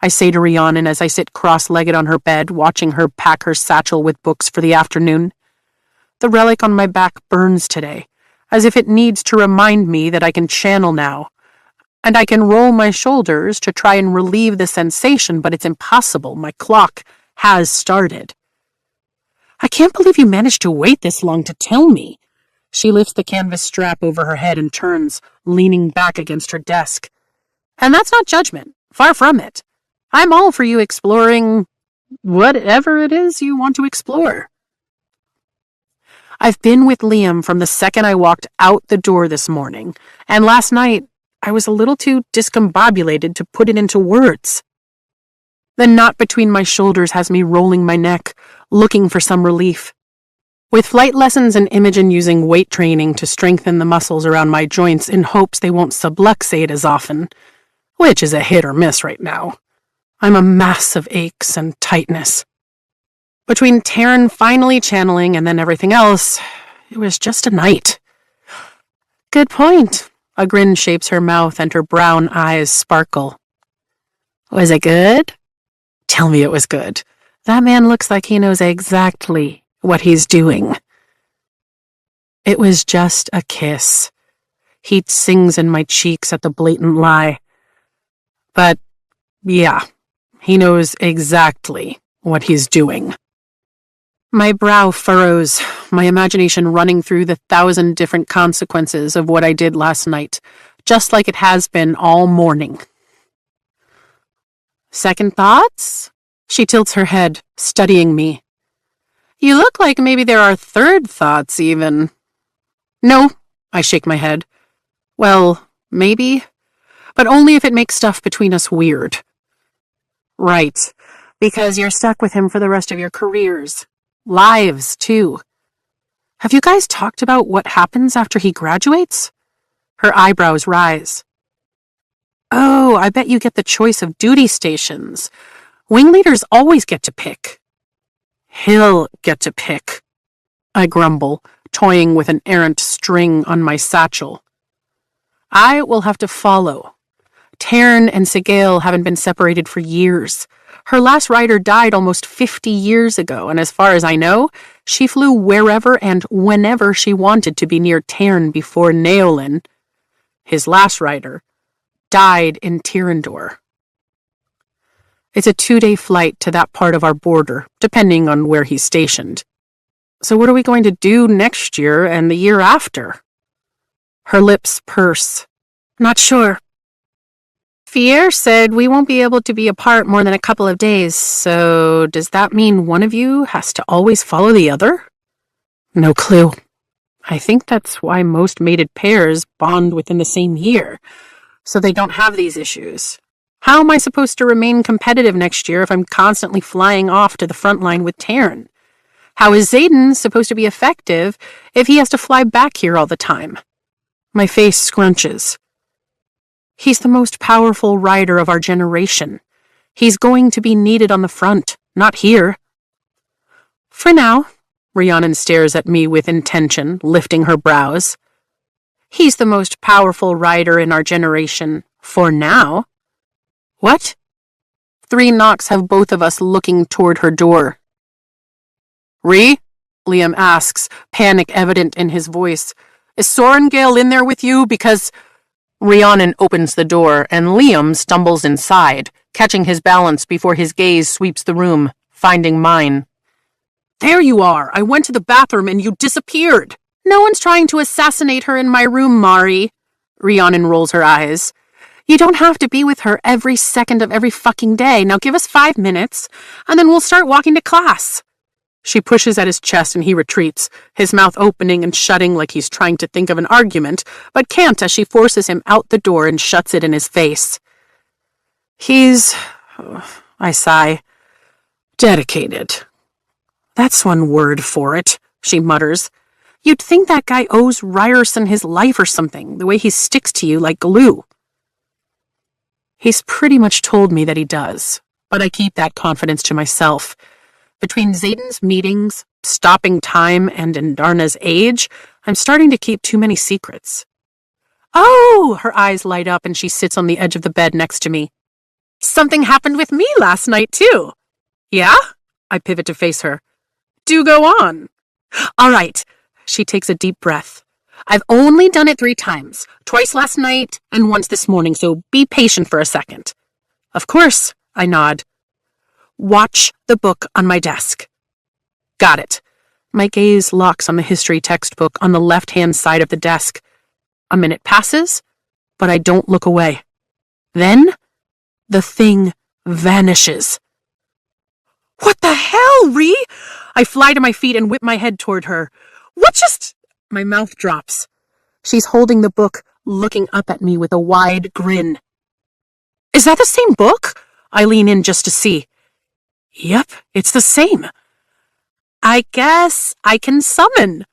I say to Rhiannon as I sit cross-legged on her bed, watching her pack her satchel with books for the afternoon. The relic on my back burns today, as if it needs to remind me that I can channel now. And I can roll my shoulders to try and relieve the sensation, but it's impossible. My clock has started. I can't believe you managed to wait this long to tell me. She lifts the canvas strap over her head and turns, leaning back against her desk. And that's not judgment. Far from it. I'm all for you exploring whatever it is you want to explore. I've been with Liam from the second I walked out the door this morning, and last night I was a little too discombobulated to put it into words. The knot between my shoulders has me rolling my neck, looking for some relief. With flight lessons and Imogen using weight training to strengthen the muscles around my joints in hopes they won't subluxate as often, which is a hit or miss right now, I'm a mass of aches and tightness. Between Taryn finally channeling and then everything else, it was just a night. Good point. A grin shapes her mouth and her brown eyes sparkle. Was it good? Tell me it was good. That man looks like he knows exactly what he's doing. It was just a kiss. Heat sings in my cheeks at the blatant lie. But, yeah, he knows exactly what he's doing. My brow furrows, my imagination running through the 1,000 different consequences of what I did last night, just like it has been all morning. Second thoughts? She tilts her head, studying me. You look like maybe there are third thoughts, even. No, I shake my head. Well, maybe, but only if it makes stuff between us weird. Right, because you're stuck with him for the rest of your careers. Lives, too. Have you guys talked about what happens after he graduates? Her eyebrows rise. Oh, I bet you get the choice of duty stations. Wing leaders always get to pick. He'll get to pick, I grumble, toying with an errant string on my satchel. I will have to follow. Taryn and Sigale haven't been separated for years. Her last rider died almost 50 years ago, and as far as I know, she flew wherever and whenever she wanted to be near Taryn before Neolin, his last rider, died in Tyrandor. It's a 2-day flight to that part of our border, depending on where he's stationed. So what are we going to do next year and the year after? Her lips purse. Not sure. Fier said we won't be able to be apart more than a couple of days, so does that mean one of you has to always follow the other? No clue. I think that's why most mated pairs bond within the same year, so they don't have these issues. How am I supposed to remain competitive next year if I'm constantly flying off to the front line with Taryn? How is Zayden supposed to be effective if he has to fly back here all the time? My face scrunches. He's the most powerful rider of our generation. He's going to be needed on the front, not here. For now, Rhiannon stares at me with intention, lifting her brows. He's the most powerful rider in our generation, for now. What? 3 knocks have both of us looking toward her door. Rhi? Liam asks, panic evident in his voice. Is Sorengale in there with you? Because... Rhiannon opens the door, and Liam stumbles inside, catching his balance before his gaze sweeps the room, finding mine. There you are! I went to the bathroom and you disappeared! No one's trying to assassinate her in my room, Mari. Rhiannon rolls her eyes. You don't have to be with her every second of every fucking day. Now give us 5 minutes, and then we'll start walking to class. She pushes at his chest and he retreats, his mouth opening and shutting like he's trying to think of an argument, but can't as she forces him out the door and shuts it in his face. He's, I sigh, dedicated. That's one word for it, she mutters. You'd think that guy owes Ryerson his life or something, the way he sticks to you like glue. He's pretty much told me that he does, but I keep that confidence to myself. Between Zayden's meetings, stopping time, and Indarna's age, I'm starting to keep too many secrets. Oh! Her eyes light up and she sits on the edge of the bed next to me. Something happened with me last night, too. Yeah? I pivot to face her. Do go on. All right. She takes a deep breath. I've only done it 3 times, twice last night and once this morning, so be patient for a second. Of course, I nod. Watch the book on my desk. Got it. My gaze locks on the history textbook on the left-hand side of the desk. A minute passes, but I don't look away. Then, the thing vanishes. What the hell, Rhi? I fly to my feet and whip my head toward her. What just... My mouth drops. She's holding the book, looking up at me with a wide grin. Is that the same book? I lean in just to see. Yep, it's the same. I guess I can summon.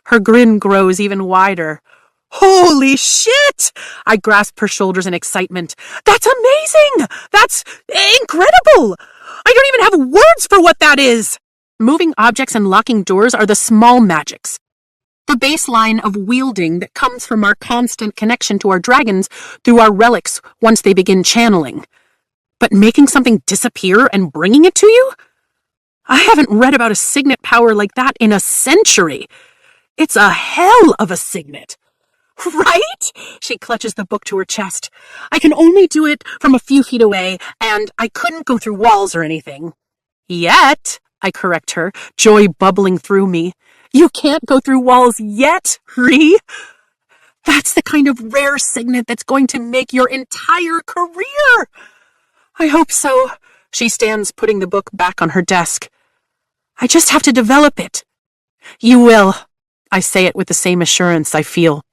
Her grin grows even wider. Holy shit! I grasp her shoulders in excitement. That's amazing! That's incredible! I don't even have words for what that is! Moving objects and locking doors are the small magics. The baseline of wielding that comes from our constant connection to our dragons through our relics once they begin channeling. But making something disappear and bringing it to you? I haven't read about a signet power like that in a century. It's a hell of a signet. Right? She clutches the book to her chest. I can only do it from a few feet away, and I couldn't go through walls or anything. Yet, I correct her, joy bubbling through me. You can't go through walls yet, Ree. That's the kind of rare signet that's going to make your entire career. I hope so. She stands, putting the book back on her desk. I just have to develop it. You will. I say it with the same assurance I feel.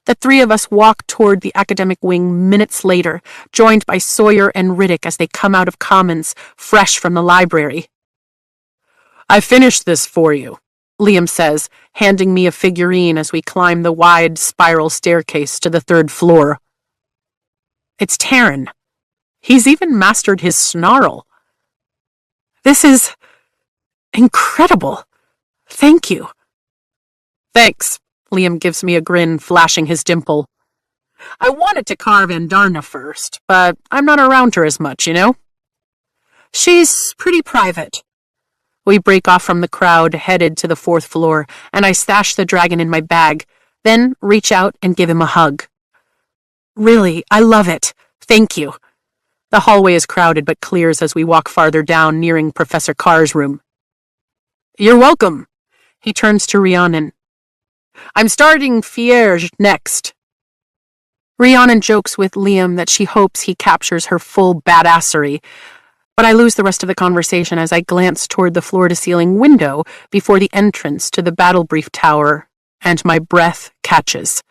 The three of us walk toward the academic wing minutes later, joined by Sawyer and Riddick as they come out of Commons, fresh from the library. I finished this for you, Liam says, handing me a figurine as we climb the wide spiral staircase to the 3rd floor. It's Taryn. He's even mastered his snarl. This is incredible. Thank you. Thanks. Liam gives me a grin, flashing his dimple. I wanted to carve Andarna first, but I'm not around her as much, you know? She's pretty private. We break off from the crowd, headed to the 4th floor, and I stash the dragon in my bag, then reach out and give him a hug. Really, I love it. Thank you. The hallway is crowded but clears as we walk farther down, nearing Professor Carr's room. You're welcome. He turns to Rhiannon. I'm starting Fierge next. Rhiannon jokes with Liam that she hopes he captures her full badassery, but I lose the rest of the conversation as I glance toward the floor-to-ceiling window before the entrance to the battle brief tower, and my breath catches.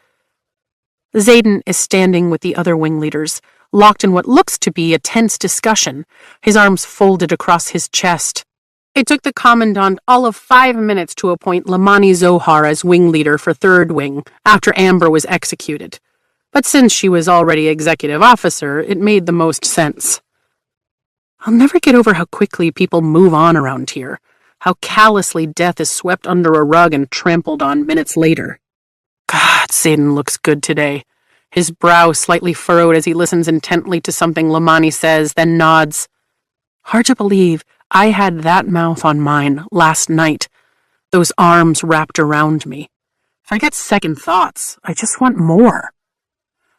Xaden is standing with the other wing leaders, locked in what looks to be a tense discussion, his arms folded across his chest. It took the Commandant all of 5 minutes to appoint Lamani Zohar as wing leader for 3rd Wing after Amber was executed. But since she was already executive officer, it made the most sense. I'll never get over how quickly people move on around here, how callously death is swept under a rug and trampled on minutes later. God, Xaden looks good today. His brow slightly furrowed as he listens intently to something Lamani says, then nods. Hard to believe I had that mouth on mine last night, those arms wrapped around me. If I get second thoughts, I just want more.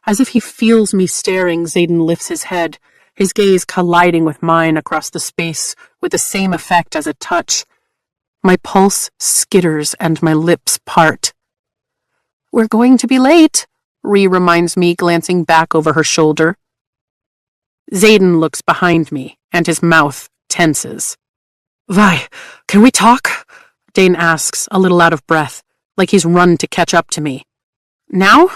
As if he feels me staring, Xaden lifts his head, his gaze colliding with mine across the space with the same effect as a touch. My pulse skitters and my lips part. We're going to be late, Ree reminds me, glancing back over her shoulder. Xaden looks behind me, and his mouth tenses. Vi, can we talk? Dane asks, a little out of breath, like he's run to catch up to me. Now?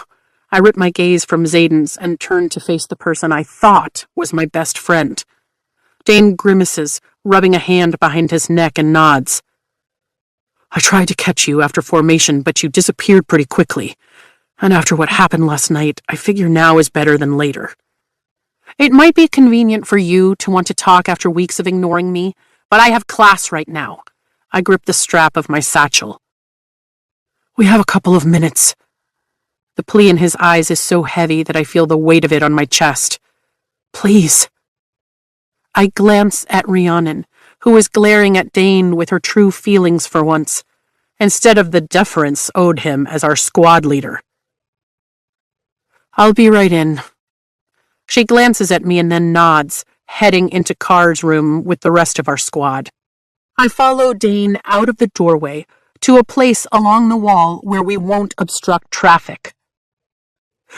I rip my gaze from Xaden's and turn to face the person I thought was my best friend. Dane grimaces, rubbing a hand behind his neck, and nods. I tried to catch you after formation, but you disappeared pretty quickly. And after what happened last night, I figure now is better than later. It might be convenient for you to want to talk after weeks of ignoring me, but I have class right now. I grip the strap of my satchel. We have a couple of minutes. The plea in his eyes is so heavy that I feel the weight of it on my chest. Please. I glance at Rhiannon, who is glaring at Dane with her true feelings for once, instead of the deference owed him as our squad leader. I'll be right in. She glances at me and then nods, heading into Carr's room with the rest of our squad. I follow Dane out of the doorway to a place along the wall where we won't obstruct traffic.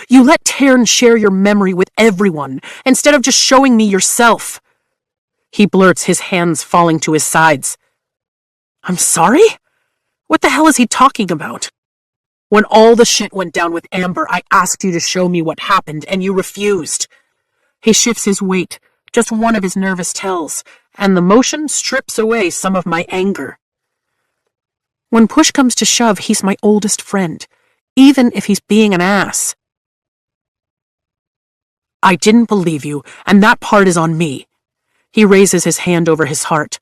You let Taryn share your memory with everyone instead of just showing me yourself. He blurts, his hands falling to his sides. I'm sorry? What the hell is he talking about? When all the shit went down with Amber, I asked you to show me what happened, and you refused. He shifts his weight, just one of his nervous tells, and the motion strips away some of my anger. When push comes to shove, he's my oldest friend, even if he's being an ass. I didn't believe you, and that part is on me. He raises his hand over his heart.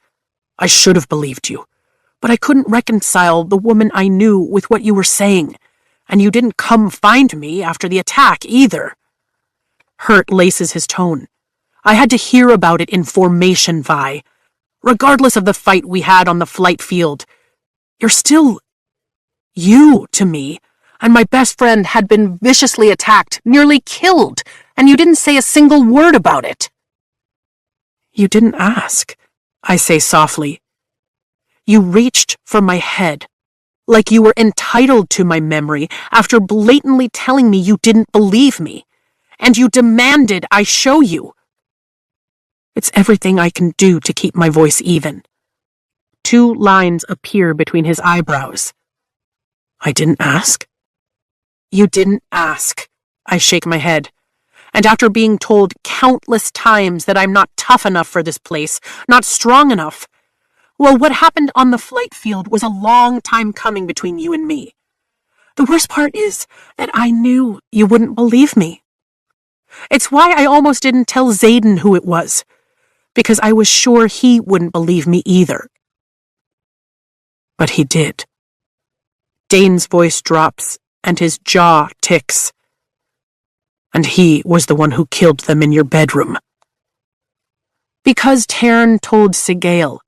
I should have believed you, but I couldn't reconcile the woman I knew with what you were saying, and you didn't come find me after the attack either. Hurt laces his tone. I had to hear about it in formation, Vi. Regardless of the fight we had on the flight field, you're still you to me, and my best friend had been viciously attacked, nearly killed, and you didn't say a single word about it. You didn't ask, I say softly. You reached for my head, like you were entitled to my memory after blatantly telling me you didn't believe me, and you demanded I show you. It's everything I can do to keep my voice even. 2 lines appear between his eyebrows. I didn't ask? You didn't ask. I shake my head. And after being told countless times that I'm not tough enough for this place, not strong enough, well, what happened on the flight field was a long time coming between you and me. The worst part is that I knew you wouldn't believe me. It's why I almost didn't tell Zayden who it was, because I was sure he wouldn't believe me either. But he did. Dane's voice drops, and his jaw ticks. And he was the one who killed them in your bedroom. Because Taryn told Sigale,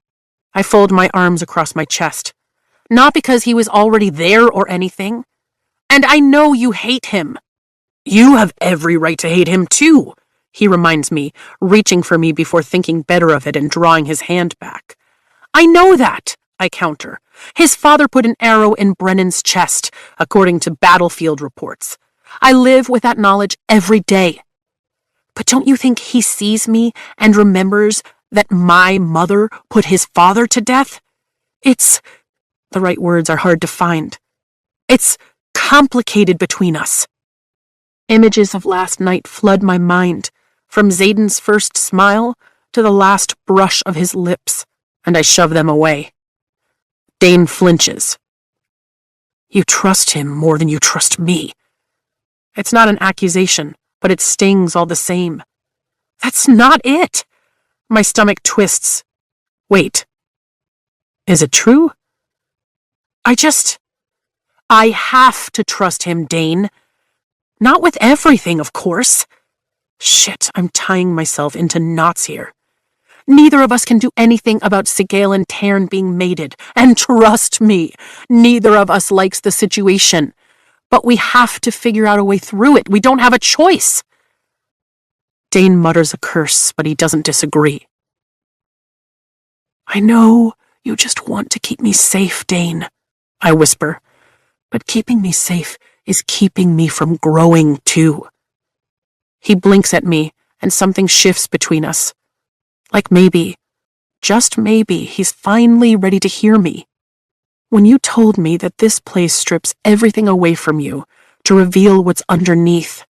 I fold my arms across my chest. Not because he was already there or anything. And I know you hate him. You have every right to hate him too, he reminds me, reaching for me before thinking better of it and drawing his hand back. I know that, I counter. His father put an arrow in Brennan's chest, according to battlefield reports. I live with that knowledge every day. But don't you think he sees me and remembers that my mother put his father to death? The right words are hard to find. It's complicated between us. Images of last night flood my mind, from Zayden's first smile to the last brush of his lips, and I shove them away. Dane flinches. You trust him more than you trust me. It's not an accusation, but it stings all the same. That's not it. My stomach twists. Wait. Is it true? I have to trust him, Dane. Not with everything, of course. Shit, I'm tying myself into knots here. Neither of us can do anything about Sigale and Taryn being mated, and trust me, neither of us likes the situation. But we have to figure out a way through it. We don't have a choice. Dane mutters a curse, but he doesn't disagree. I know you just want to keep me safe, Dane, I whisper. But keeping me safe is keeping me from growing, too. He blinks at me, and something shifts between us. Like maybe, just maybe, he's finally ready to hear me. When you told me that this place strips everything away from you to reveal what's underneath,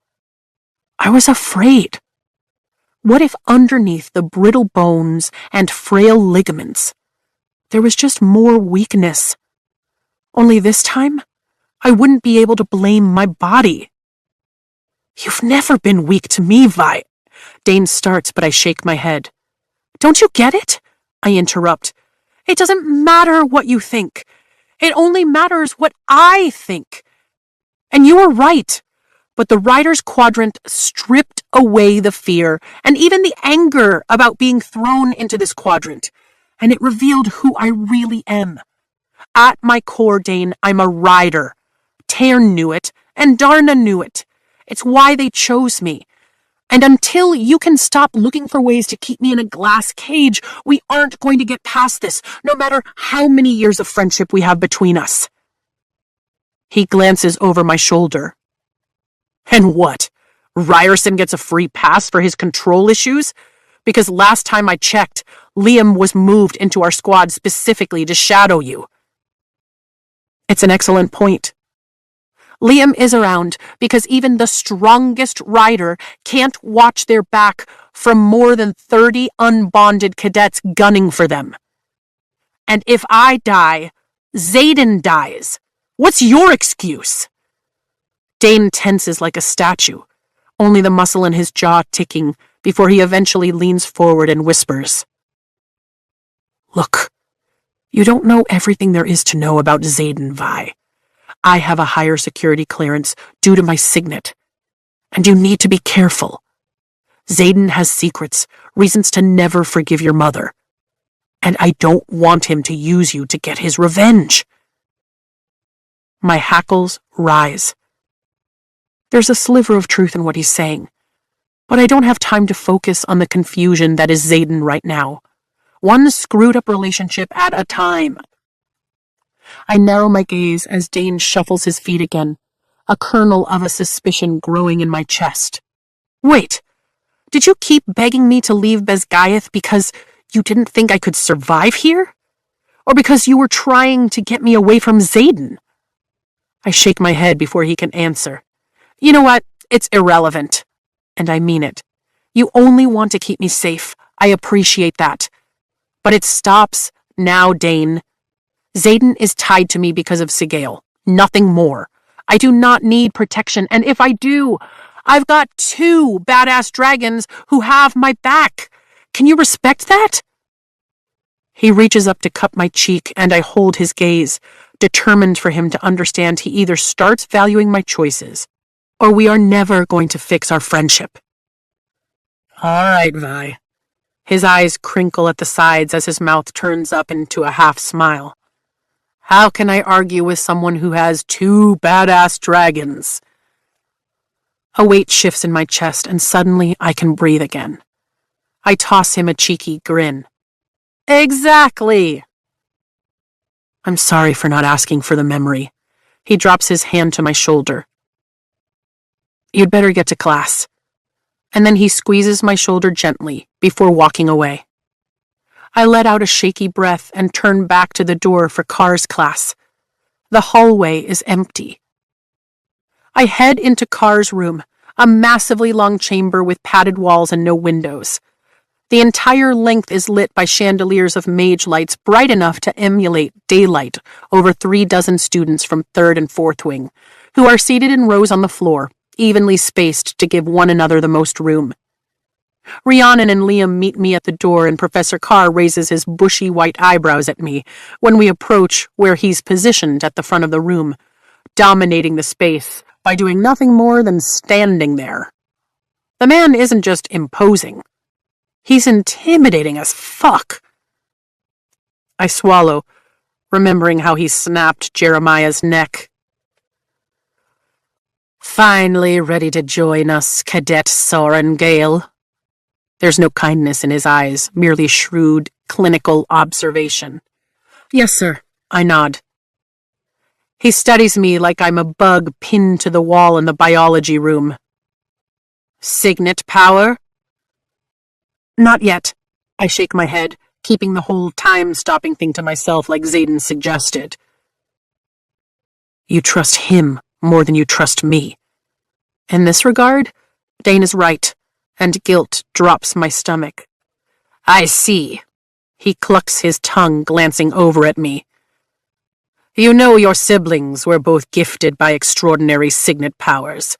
I was afraid. What if underneath the brittle bones and frail ligaments, there was just more weakness? Only this time, I wouldn't be able to blame my body. You've never been weak to me, Vi. Dane starts, but I shake my head. Don't you get it? I interrupt. It doesn't matter what you think. It only matters what I think. And you were right. But the Rider's Quadrant stripped away the fear and even the anger about being thrown into this quadrant. And it revealed who I really am. At my core, Dane, I'm a rider. Taryn knew it, and Darna knew it. It's why they chose me. And until you can stop looking for ways to keep me in a glass cage, we aren't going to get past this, no matter how many years of friendship we have between us. He glances over my shoulder. And what? Ryerson gets a free pass for his control issues? Because last time I checked, Liam was moved into our squad specifically to shadow you. It's an excellent point. Liam is around because even the strongest rider can't watch their back from more than 30 unbonded cadets gunning for them. And if I die, Xaden dies. What's your excuse? Dane tenses like a statue, only the muscle in his jaw ticking before he eventually leans forward and whispers. Look, you don't know everything there is to know about Xaden, Vi. I have a higher security clearance due to my signet, and you need to be careful. Xaden has secrets, reasons to never forgive your mother, and I don't want him to use you to get his revenge. My hackles rise. There's a sliver of truth in what he's saying, but I don't have time to focus on the confusion that is Xaden right now. One screwed-up relationship at a time. I narrow my gaze as Dane shuffles his feet again, a kernel of a suspicion growing in my chest. Wait, did you keep begging me to leave Besgaeth because you didn't think I could survive here? Or because you were trying to get me away from Xaden? I shake my head before he can answer. You know what? It's irrelevant. And I mean it. You only want to keep me safe. I appreciate that. But it stops now, Dane. Xaden is tied to me because of Sigale. Nothing more. I do not need protection, and if I do, I've got 2 badass dragons who have my back. Can you respect that? He reaches up to cup my cheek, and I hold his gaze, determined for him to understand he either starts valuing my choices, or we are never going to fix our friendship. All right, Vi. His eyes crinkle at the sides as his mouth turns up into a half smile. How can I argue with someone who has 2 badass dragons? A weight shifts in my chest, and suddenly I can breathe again. I toss him a cheeky grin. Exactly! I'm sorry for not asking for the memory. He drops his hand to my shoulder. You'd better get to class. And then he squeezes my shoulder gently before walking away. I let out a shaky breath and turn back to the door for Carr's class. The hallway is empty. I head into Carr's room, a massively long chamber with padded walls and no windows. The entire length is lit by chandeliers of mage lights bright enough to emulate daylight over 3 dozen students from 3rd and 4th wing, who are seated in rows on the floor, evenly spaced to give one another the most room. Rhiannon and Liam meet me at the door, and Professor Carr raises his bushy white eyebrows at me when we approach where he's positioned at the front of the room, dominating the space by doing nothing more than standing there. The man isn't just imposing. He's intimidating as fuck. I swallow, remembering how he snapped Jeremiah's neck. Finally ready to join us, Cadet Soren Gale. There's no kindness in his eyes, merely shrewd, clinical observation. Yes, sir, I nod. He studies me like I'm a bug pinned to the wall in the biology room. Signet power? Not yet. I shake my head, keeping the whole time-stopping thing to myself like Xaden suggested. You trust him more than you trust me. In this regard, Dane is right, and guilt drops my stomach. I see. He clucks his tongue, glancing over at me. You know your siblings were both gifted by extraordinary signet powers.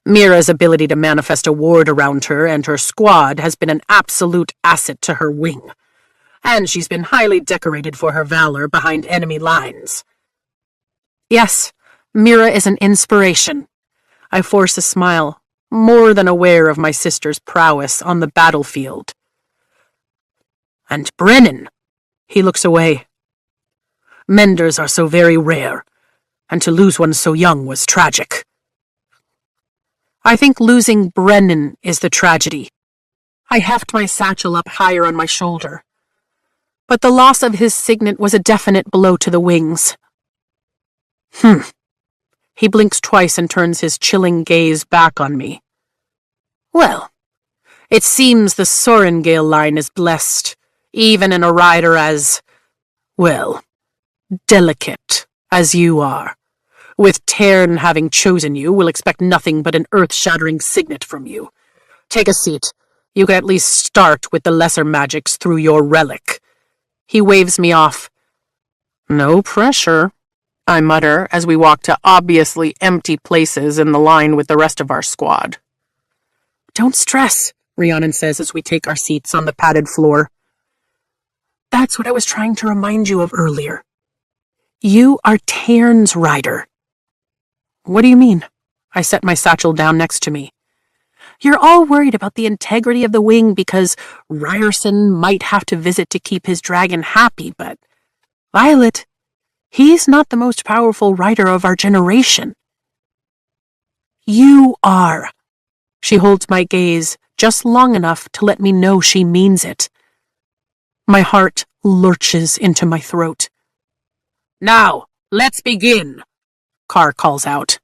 Mira's ability to manifest a ward around her and her squad has been an absolute asset to her wing, and she's been highly decorated for her valor behind enemy lines. Yes, Mira is an inspiration. I force a smile, more than aware of my sister's prowess on the battlefield. And Brennan, he looks away. Menders are so very rare, and to lose one so young was tragic. I think losing Brennan is the tragedy. I heft my satchel up higher on my shoulder. But the loss of his signet was a definite blow to the wings. He blinks twice and turns his chilling gaze back on me. Well, it seems the Sorengale line is blessed, even in a rider as, well, delicate as you are. With Tern having chosen you, we'll expect nothing but an earth-shattering signet from you. Take a seat. You can at least start with the lesser magics through your relic. He waves me off. No pressure, I mutter as we walk to obviously empty places in the line with the rest of our squad. Don't stress, Rhiannon says as we take our seats on the padded floor. That's what I was trying to remind you of earlier. You are Tern's rider. What do you mean? I set my satchel down next to me. You're all worried about the integrity of the wing because Ryerson might have to visit to keep his dragon happy, but Violet, he's not the most powerful rider of our generation. You are. She holds my gaze just long enough to let me know she means it. My heart lurches into my throat. Now, let's begin, Carr calls out.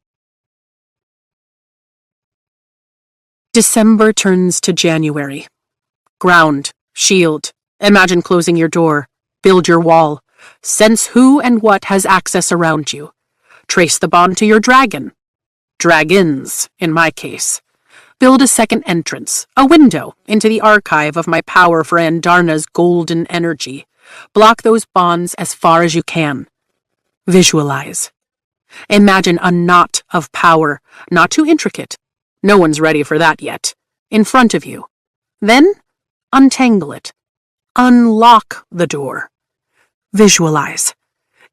December turns to January. Ground, shield, imagine closing your door, build your wall, sense who and what has access around you. Trace the bond to your dragon. Dragons, in my case. Build a second entrance, a window, into the archive of my power for Andarna's golden energy. Block those bonds as far as you can. Visualize. Imagine a knot of power, not too intricate. No one's ready for that yet. In front of you. Then, untangle it. Unlock the door. Visualize.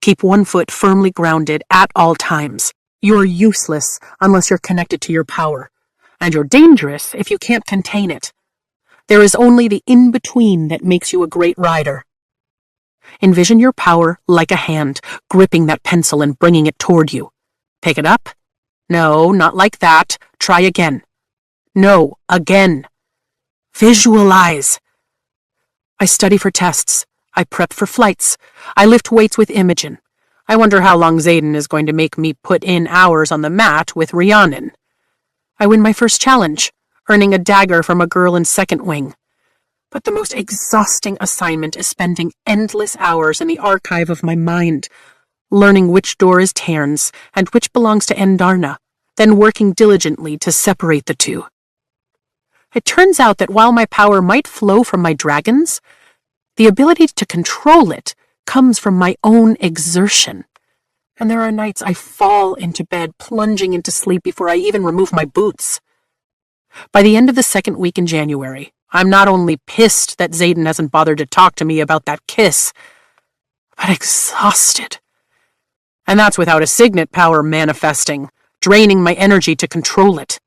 Keep one foot firmly grounded at all times. You're useless unless you're connected to your power. And you're dangerous if you can't contain it. There is only the in-between that makes you a great rider. Envision your power like a hand, gripping that pencil and bringing it toward you. Pick it up. No, not like that. Try again. No, again. Visualize. I study for tests. I prep for flights. I lift weights with Imogen. I wonder how long Xaden is going to make me put in hours on the mat with Rhiannon. I win my first challenge, earning a dagger from a girl in second wing. But the most exhausting assignment is spending endless hours in the archive of my mind, learning which door is Tern's and which belongs to Andarna, then working diligently to separate the two. It turns out that while my power might flow from my dragons, the ability to control it comes from my own exertion. And there are nights I fall into bed, plunging into sleep before I even remove my boots. By the end of the second week in January, I'm not only pissed that Xaden hasn't bothered to talk to me about that kiss, but exhausted. And that's without a signet power manifesting, draining my energy to control it.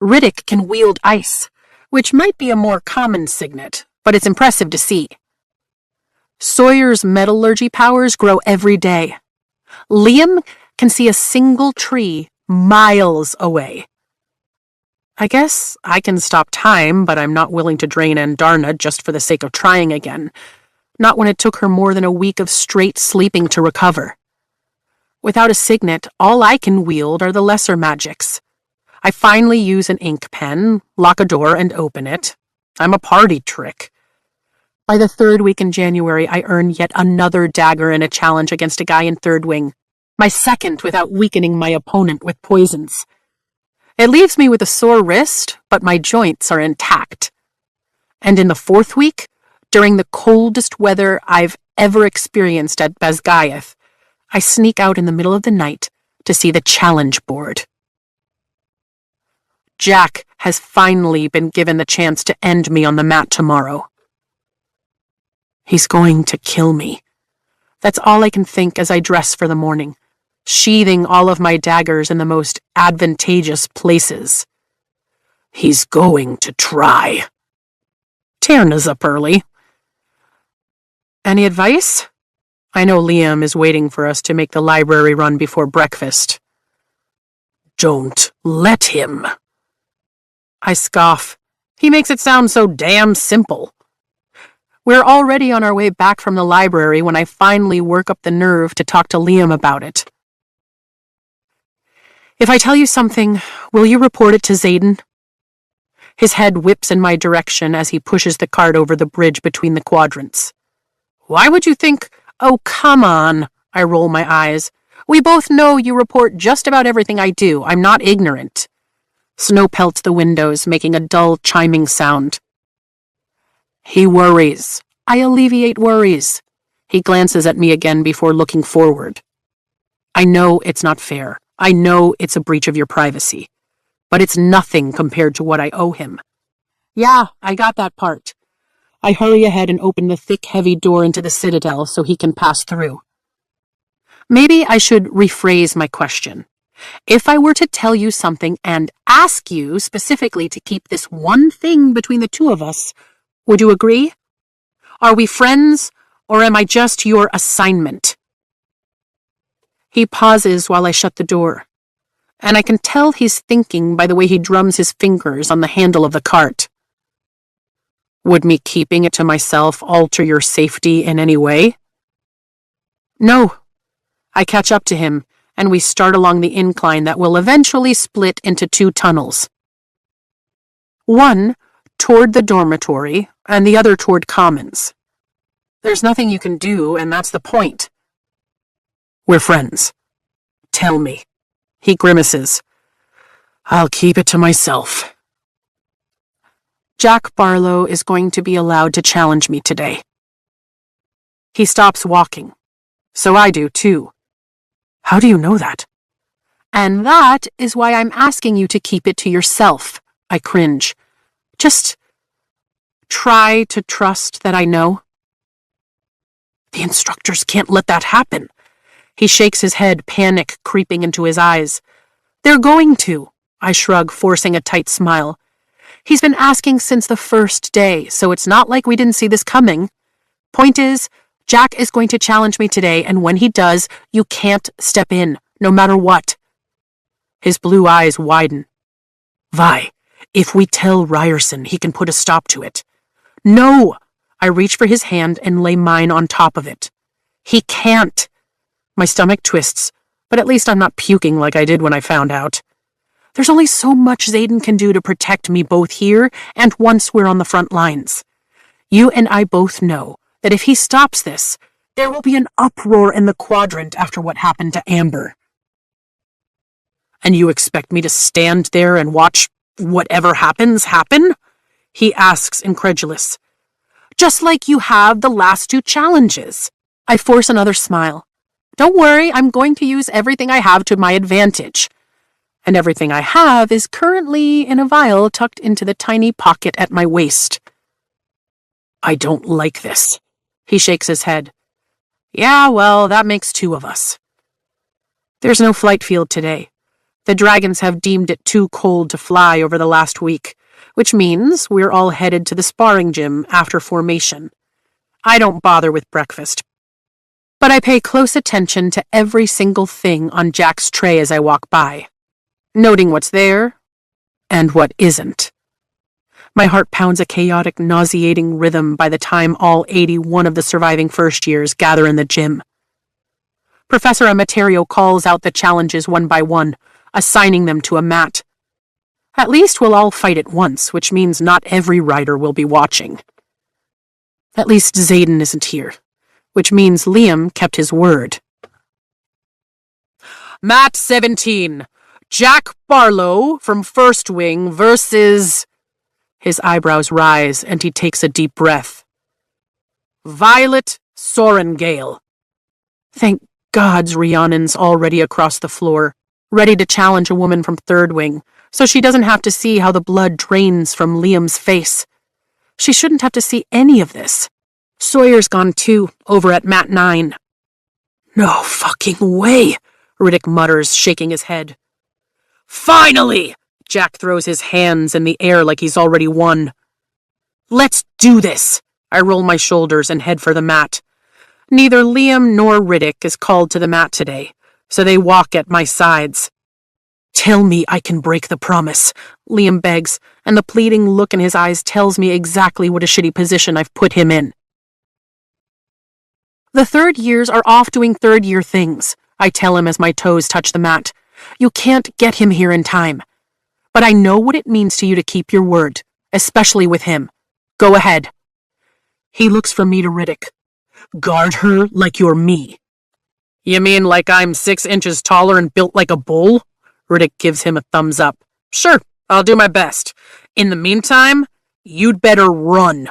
Riddick can wield ice, which might be a more common signet, but it's impressive to see. Sawyer's metallurgy powers grow every day. Liam can see a single tree miles away. I guess I can stop time, but I'm not willing to drain Andarna just for the sake of trying again. Not when it took her more than a week of straight sleeping to recover. Without a signet, all I can wield are the lesser magics. I finally use an ink pen, lock a door, and open it. I'm a party trick. By the third week in January, I earn yet another dagger in a challenge against a guy in third wing. My second without weakening my opponent with poisons. It leaves me with a sore wrist, but my joints are intact. And in the fourth week, during the coldest weather I've ever experienced at Basgayath, I sneak out in the middle of the night to see the challenge board. Jack has finally been given the chance to end me on the mat tomorrow. He's going to kill me. That's all I can think as I dress for the morning, sheathing all of my daggers in the most advantageous places. He's going to try. Tierna's up early. Any advice? I know Liam is waiting for us to make the library run before breakfast. Don't let him. I scoff. He makes it sound so damn simple. We're already on our way back from the library when I finally work up the nerve to talk to Liam about it. If I tell you something, will you report it to Xaden? His head whips in my direction as he pushes the cart over the bridge between the quadrants. Why would you think... Oh, come on, I roll my eyes. We both know you report just about everything I do. I'm not ignorant. Snow pelts the windows, making a dull, chiming sound. He worries. I alleviate worries. He glances at me again before looking forward. I know it's not fair. I know it's a breach of your privacy. But it's nothing compared to what I owe him. Yeah, I got that part. I hurry ahead and open the thick, heavy door into the citadel so he can pass through. Maybe I should rephrase my question. If I were to tell you something and ask you specifically to keep this one thing between the two of us, would you agree? Are we friends, or am I just your assignment? He pauses while I shut the door, and I can tell he's thinking by the way he drums his fingers on the handle of the cart. Would me keeping it to myself alter your safety in any way? No. I catch up to him, and we start along the incline that will eventually split into 2 tunnels. One toward the dormitory, and the other toward commons. There's nothing you can do, and that's the point. We're friends. Tell me. He grimaces. I'll keep it to myself. Jack Barlow is going to be allowed to challenge me today. He stops walking. So I do, too. How do you know that? And that is why I'm asking you to keep it to yourself. I cringe. Just try to trust that I know. The instructors can't let that happen. He shakes his head, panic creeping into his eyes. They're going to, I shrug, forcing a tight smile. He's been asking since the first day, so it's not like we didn't see this coming. Point is, Jack is going to challenge me today, and when he does, you can't step in, no matter what. His blue eyes widen. Vi, if we tell Ryerson, he can put a stop to it. No! I reach for his hand and lay mine on top of it. He can't. My stomach twists, but at least I'm not puking like I did when I found out. There's only so much Xaden can do to protect me both here and once we're on the front lines. You and I both know that if he stops this, there will be an uproar in the quadrant after what happened to Amber. And you expect me to stand there and watch whatever happens happen? He asks, incredulous. Just like you have the last 2 challenges. I force another smile. Don't worry, I'm going to use everything I have to my advantage. And everything I have is currently in a vial tucked into the tiny pocket at my waist. I don't like this. He shakes his head. Yeah, well, that makes 2 of us. There's no flight field today. The dragons have deemed it too cold to fly over the last week, which means we're all headed to the sparring gym after formation. I don't bother with breakfast, but I pay close attention to every single thing on Jack's tray as I walk by, noting what's there and what isn't. My heart pounds a chaotic, nauseating rhythm by the time all 81 of the surviving first years gather in the gym. Professor Amaterio calls out the challenges one by one, assigning them to a mat. At least we'll all fight at once, which means not every rider will be watching. At least Xaden isn't here, which means Liam kept his word. Mat 17. Jack Barlow from First Wing versus... His eyebrows rise, and he takes a deep breath. Violet Sorengale. Thank gods Rhiannon's already across the floor, ready to challenge a woman from Third Wing, so she doesn't have to see how the blood drains from Liam's face. She shouldn't have to see any of this. Sawyer's gone too, over at Mat 9. No fucking way, Riddick mutters, shaking his head. Finally! Jack throws his hands in the air like he's already won. Let's do this! I roll my shoulders and head for the mat. Neither Liam nor Riddick is called to the mat today, so they walk at my sides. Tell me I can break the promise, Liam begs, and the pleading look in his eyes tells me exactly what a shitty position I've put him in. The third years are off doing third-year things, I tell him as my toes touch the mat. You can't get him here in time. But I know what it means to you to keep your word, especially with him. Go ahead. He looks from me to Riddick. Guard her like you're me. You mean like I'm 6 inches taller and built like a bull? Riddick gives him a thumbs up. Sure, I'll do my best. In the meantime, you'd better run.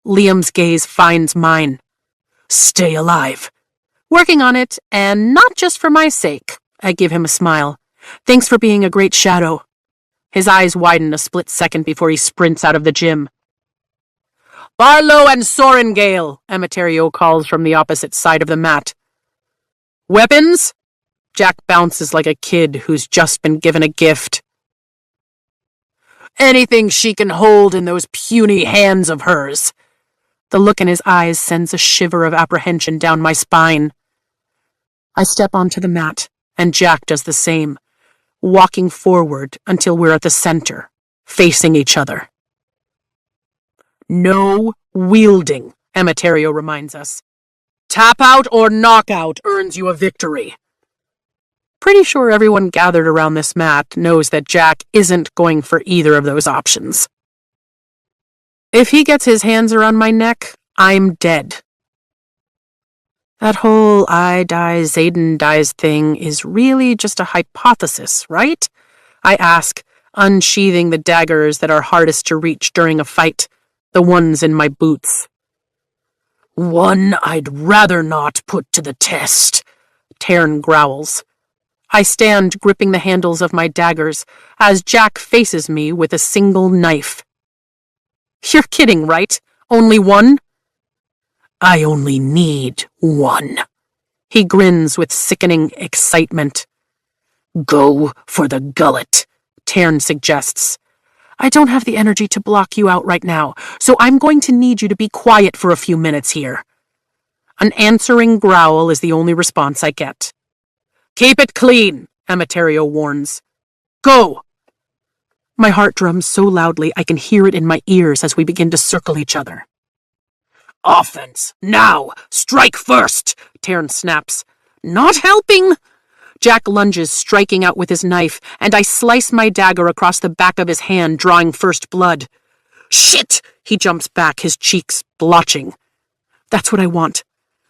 Liam's gaze finds mine. Stay alive. Working on it, and not just for my sake. I give him a smile. Thanks for being a great shadow. His eyes widen a split second before he sprints out of the gym. Barlow and Sorengale, Emeterio calls from the opposite side of the mat. Weapons? Jack bounces like a kid who's just been given a gift. Anything she can hold in those puny hands of hers. The look in his eyes sends a shiver of apprehension down my spine. I step onto the mat, and Jack does the same, walking forward until we're at the center, facing each other. No wielding, Emeterio reminds us. Tap out or knockout earns you a victory. Pretty sure everyone gathered around this mat knows that Jack isn't going for either of those options. If he gets his hands around my neck, I'm dead. That whole I die, Zayden dies thing is really just a hypothesis, right? I ask, unsheathing the daggers that are hardest to reach during a fight, the ones in my boots. One I'd rather not put to the test, Tarn growls. I stand gripping the handles of my daggers as Jack faces me with a single knife. You're kidding, right? Only one? I only need one. He grins with sickening excitement. Go for the gullet, Tarn suggests. I don't have the energy to block you out right now, so I'm going to need you to be quiet for a few minutes here. An answering growl is the only response I get. Keep it clean, Emeterio warns. Go! My heart drums so loudly I can hear it in my ears as we begin to circle each other. Offense, now! Strike first! Tarn snaps. Not helping! Jack lunges, striking out with his knife, and I slice my dagger across the back of his hand, drawing first blood. Shit! He jumps back, his cheeks blotching. That's what I want.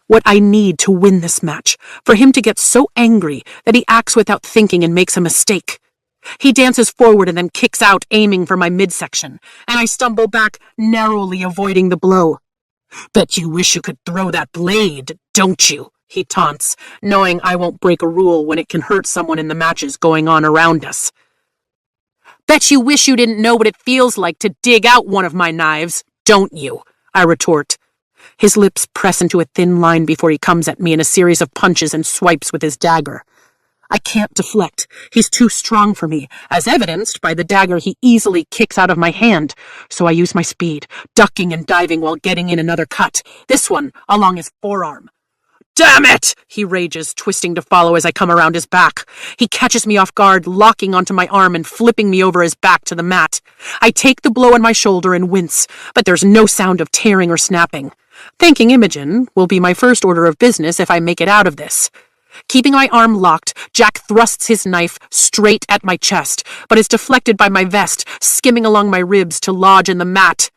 What I need to win this match, for him to get so angry that he acts without thinking and makes a mistake. He dances forward and then kicks out, aiming for my midsection, and I stumble back, narrowly avoiding the blow. Bet you wish you could throw that blade, don't you? He taunts, knowing I won't break a rule when it can hurt someone in the matches going on around us. Bet you wish you didn't know what it feels like to dig out one of my knives, don't you? I retort. His lips press into a thin line before he comes at me in a series of punches and swipes with his dagger. I can't deflect. He's too strong for me, as evidenced by the dagger he easily kicks out of my hand, so I use my speed, ducking and diving while getting in another cut, this one along his forearm. Damn it! He rages, twisting to follow as I come around his back. He catches me off guard, locking onto my arm and flipping me over his back to the mat. I take the blow on my shoulder and wince, but there's no sound of tearing or snapping. Thanking Imogen will be my first order of business if I make it out of this. Keeping my arm locked, Jack thrusts his knife straight at my chest, but is deflected by my vest, skimming along my ribs to lodge in the mat.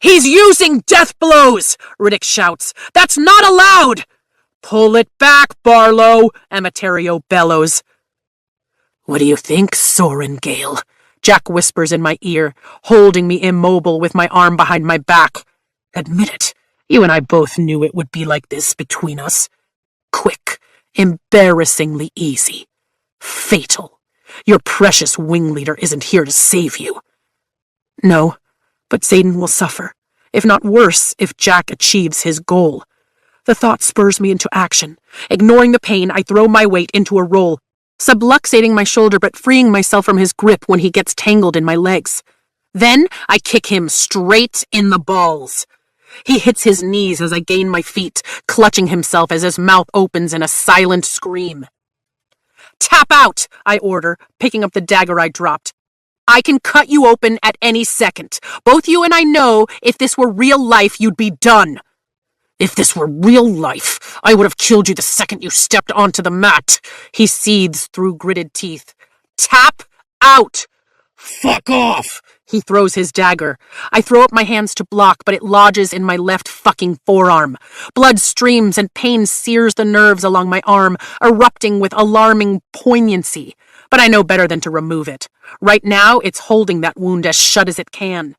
He's using death blows! Riddick shouts. That's not allowed! Pull it back, Barlow, Emeterio bellows. What do you think, Sorengale? Jack whispers in my ear, holding me immobile with my arm behind my back. Admit it, you and I both knew it would be like this between us. Quick, embarrassingly easy. Fatal. Your precious wing leader isn't here to save you. No, but Zayden will suffer, if not worse, if Jack achieves his goal. The thought spurs me into action. Ignoring the pain, I throw my weight into a roll, subluxating my shoulder but freeing myself from his grip when he gets tangled in my legs. Then I kick him straight in the balls. He hits his knees as I gain my feet, clutching himself as his mouth opens in a silent scream. Tap out, I order, picking up the dagger I dropped. I can cut you open at any second. Both you and I know if this were real life, you'd be done. If this were real life, I would have killed you the second you stepped onto the mat, he seethes through gritted teeth. Tap out! Fuck off! He throws his dagger. I throw up my hands to block, but it lodges in my left fucking forearm. Blood streams and pain sears the nerves along my arm, erupting with alarming poignancy. But I know better than to remove it. Right now, it's holding that wound as shut as it can.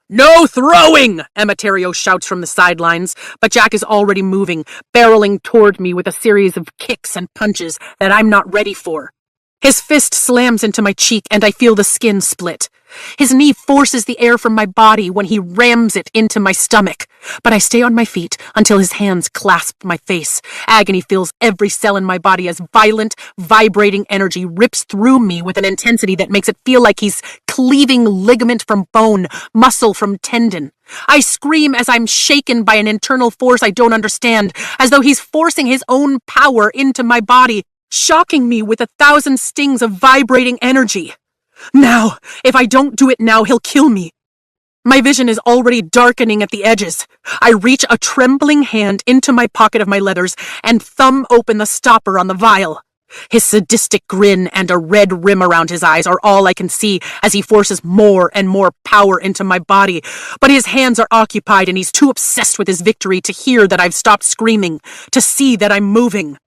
No throwing! Emeterio shouts from the sidelines, but Jack is already moving, barreling toward me with a series of kicks and punches that I'm not ready for. His fist slams into my cheek and I feel the skin split. His knee forces the air from my body when he rams it into my stomach. But I stay on my feet until his hands clasp my face. Agony fills every cell in my body as violent, vibrating energy rips through me with an intensity that makes it feel like he's cleaving ligament from bone, muscle from tendon. I scream as I'm shaken by an internal force I don't understand, as though he's forcing his own power into my body, shocking me with 1,000 stings of vibrating energy. Now, if I don't do it now, he'll kill me. My vision is already darkening at the edges. I reach a trembling hand into my pocket of my leathers and thumb open the stopper on the vial. His sadistic grin and a red rim around his eyes are all I can see as he forces more and more power into my body. But his hands are occupied and he's too obsessed with his victory to hear that I've stopped screaming, to see that I'm moving.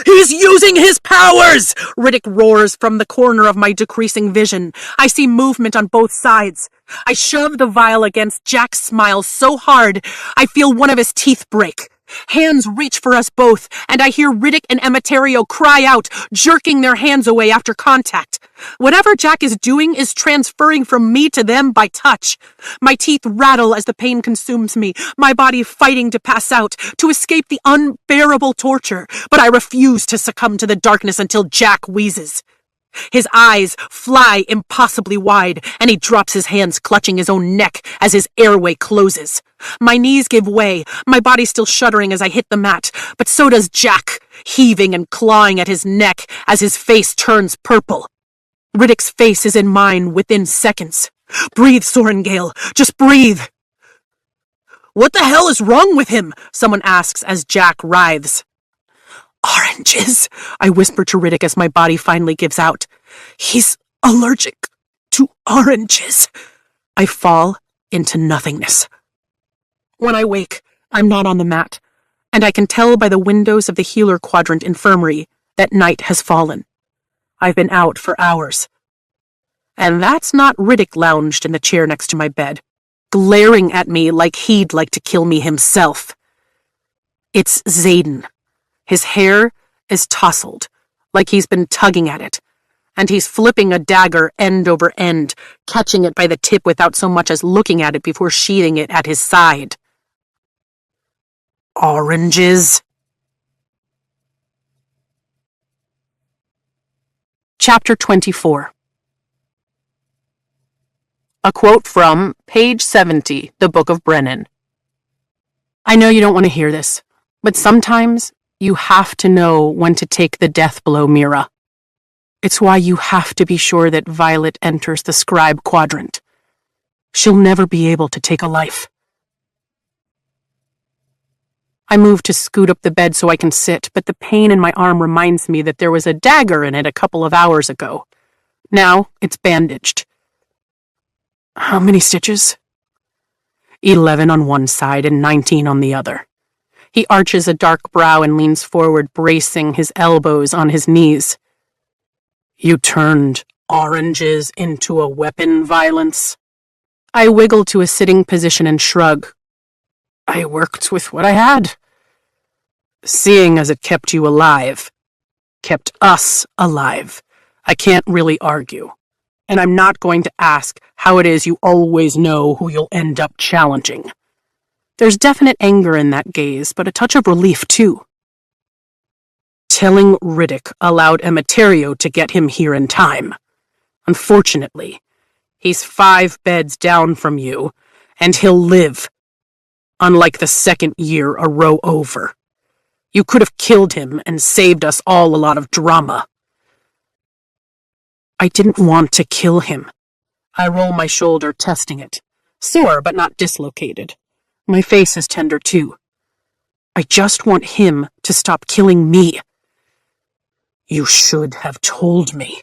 He's using his powers! Riddick roars from the corner of my decreasing vision. I see movement on both sides. I shove the vial against Jack's smile so hard, I feel one of his teeth break. Hands reach for us both, and I hear Riddick and Emeterio cry out, jerking their hands away after contact. Whatever Jack is doing is transferring from me to them by touch. My teeth rattle as the pain consumes me, my body fighting to pass out, to escape the unbearable torture, but I refuse to succumb to the darkness until Jack wheezes. His eyes fly impossibly wide, and he drops his hands clutching his own neck as his airway closes. My knees give way, my body still shuddering as I hit the mat, but so does Jack, heaving and clawing at his neck as his face turns purple. Riddick's face is in mine within seconds. Breathe, Sorengale, just breathe. What the hell is wrong with him? Someone asks as Jack writhes. Oranges, I whisper to Riddick as my body finally gives out. He's allergic to oranges. I fall into nothingness. When I wake, I'm not on the mat, and I can tell by the windows of the healer quadrant infirmary that night has fallen. I've been out for hours. And that's not Riddick lounged in the chair next to my bed, glaring at me like he'd like to kill me himself. It's Xaden. His hair is tousled, like he's been tugging at it, and he's flipping a dagger end over end, catching it by the tip without so much as looking at it before sheathing it at his side. Oranges. Chapter 24. A quote from page 70, the Book of Brennan. I know you don't want to hear this, but sometimes you have to know when to take the death blow, Mira. It's why you have to be sure that Violet enters the scribe quadrant. She'll never be able to take a life. I move to scoot up the bed so I can sit, but the pain in my arm reminds me that there was a dagger in it a couple of hours ago. Now it's bandaged. How many stitches? 11 on one side and 19 on the other. He arches a dark brow and leans forward, bracing his elbows on his knees. You turned oranges into a weapon, Violence? I wiggle to a sitting position and shrug. I worked with what I had. Seeing as it kept you alive, kept us alive, I can't really argue. And I'm not going to ask how it is you always know who you'll end up challenging. There's definite anger in that gaze, but a touch of relief, too. Telling Riddick allowed Emeterio to get him here in time. Unfortunately, he's 5 beds down from you, and he'll live. Unlike the second year a row over. You could have killed him and saved us all a lot of drama. I didn't want to kill him. I roll my shoulder, testing it. Sore, but not dislocated. My face is tender, too. I just want him to stop killing me. You should have told me.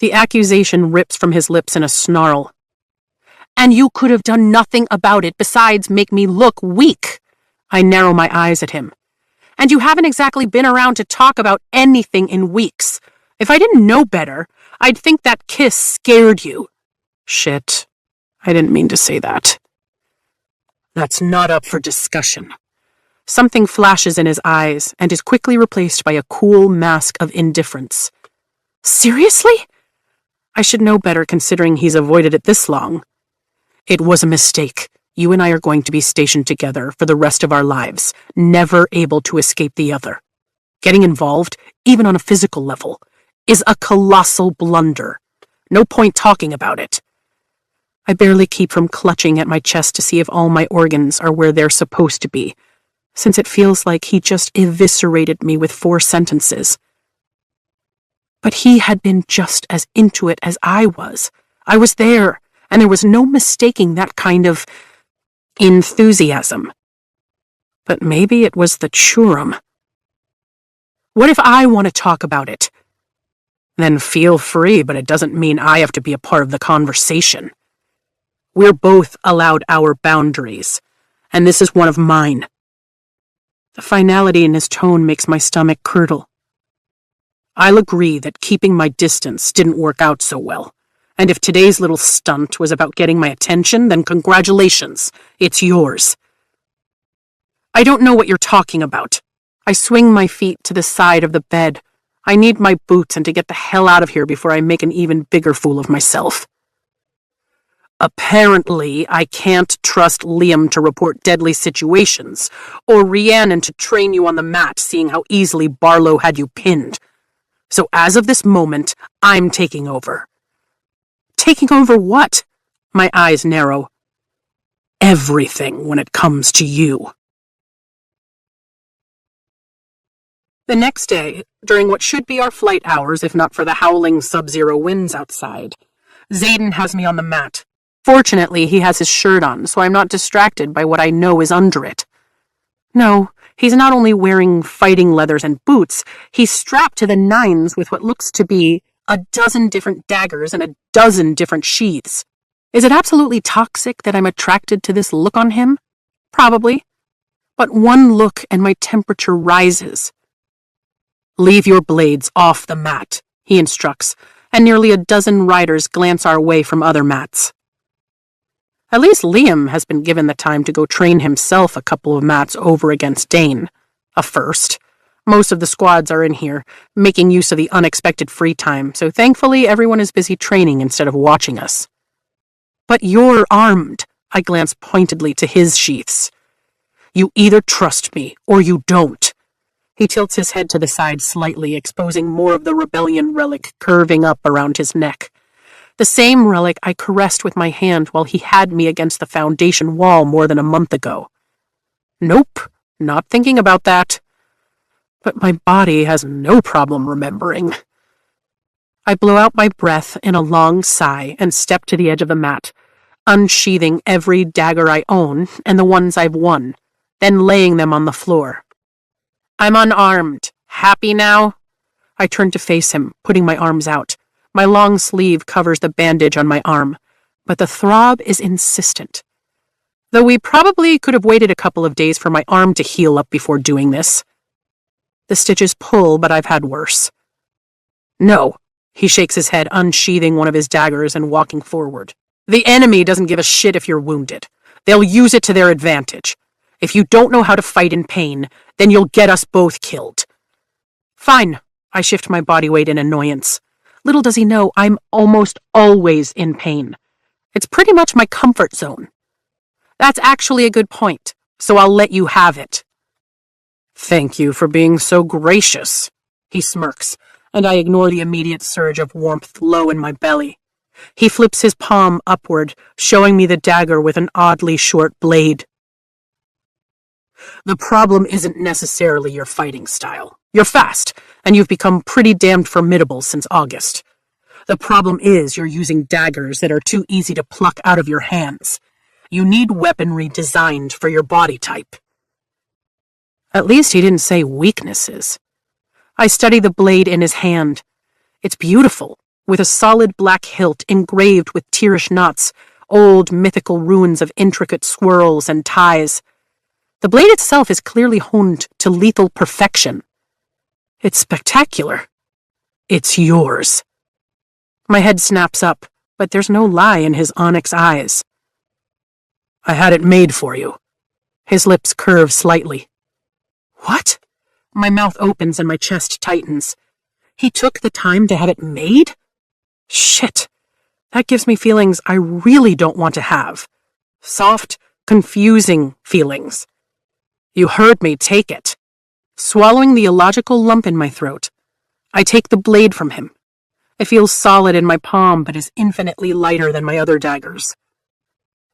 The accusation rips from his lips in a snarl. And you could have done nothing about it besides make me look weak. I narrow my eyes at him. And you haven't exactly been around to talk about anything in weeks. If I didn't know better, I'd think that kiss scared you. Shit. I didn't mean to say that. That's not up for discussion. Something flashes in his eyes and is quickly replaced by a cool mask of indifference. Seriously? I should know better considering he's avoided it this long. It was a mistake. You and I are going to be stationed together for the rest of our lives, never able to escape the other. Getting involved, even on a physical level, is a colossal blunder. No point talking about it. I barely keep from clutching at my chest to see if all my organs are where they're supposed to be, since it feels like he just eviscerated me with 4 sentences. But he had been just as into it as I was. I was there, and there was no mistaking that kind of enthusiasm. But maybe it was the churum. What if I want to talk about it? Then feel free, but it doesn't mean I have to be a part of the conversation. We're both allowed our boundaries, and this is one of mine. The finality in his tone makes my stomach curdle. I'll agree that keeping my distance didn't work out so well, and if today's little stunt was about getting my attention, then congratulations, it's yours. I don't know what you're talking about. I swing my feet to the side of the bed. I need my boots and to get the hell out of here before I make an even bigger fool of myself. Apparently, I can't trust Liam to report deadly situations, or Rhiannon to train you on the mat, seeing how easily Barlow had you pinned. So as of this moment, I'm taking over. Taking over what? My eyes narrow. Everything when it comes to you. The next day, during what should be our flight hours, if not for the howling sub-zero winds outside, Zayden has me on the mat. Fortunately, he has his shirt on, so I'm not distracted by what I know is under it. No, he's not only wearing fighting leathers and boots, he's strapped to the nines with what looks to be a dozen different daggers and a dozen different sheaths. Is it absolutely toxic that I'm attracted to this look on him? Probably. But one look and my temperature rises. Leave your blades off the mat, he instructs, and nearly a dozen riders glance our way from other mats. At least Liam has been given the time to go train himself a couple of mats over against Dane. A first. Most of the squads are in here, making use of the unexpected free time, so thankfully everyone is busy training instead of watching us. But you're armed, I glance pointedly to his sheaths. You either trust me, or you don't. He tilts his head to the side slightly, exposing more of the rebellion relic curving up around his neck. The same relic I caressed with my hand while he had me against the foundation wall more than a month ago. Nope, not thinking about that. But my body has no problem remembering. I blow out my breath in a long sigh and step to the edge of the mat, unsheathing every dagger I own and the ones I've won, then laying them on the floor. I'm unarmed. Happy now? I turn to face him, putting my arms out. My long sleeve covers the bandage on my arm, but the throb is insistent. Though we probably could have waited a couple of days for my arm to heal up before doing this. The stitches pull, but I've had worse. No, he shakes his head, unsheathing one of his daggers and walking forward. The enemy doesn't give a shit if you're wounded. They'll use it to their advantage. If you don't know how to fight in pain, then you'll get us both killed. Fine, I shift my body weight in annoyance. Little does he know I'm almost always in pain. It's pretty much my comfort zone. That's actually a good point, so I'll let you have it. Thank you for being so gracious, he smirks, and I ignore the immediate surge of warmth low in my belly. He flips his palm upward, showing me the dagger with an oddly short blade. The problem isn't necessarily your fighting style. You're fast, and you've become pretty damned formidable since August. The problem is you're using daggers that are too easy to pluck out of your hands. You need weaponry designed for your body type. At least he didn't say weaknesses. I study the blade in his hand. It's beautiful, with a solid black hilt engraved with tearish knots, old mythical runes of intricate swirls and ties. The blade itself is clearly honed to lethal perfection. It's spectacular. It's yours. My head snaps up, but there's no lie in his onyx eyes. I had it made for you. His lips curve slightly. What? My mouth opens and my chest tightens. He took the time to have it made? Shit. That gives me feelings I really don't want to have. Soft, confusing feelings. You heard me take it. Swallowing the illogical lump in my throat, I take the blade from him. It feels solid in my palm, but is infinitely lighter than my other daggers.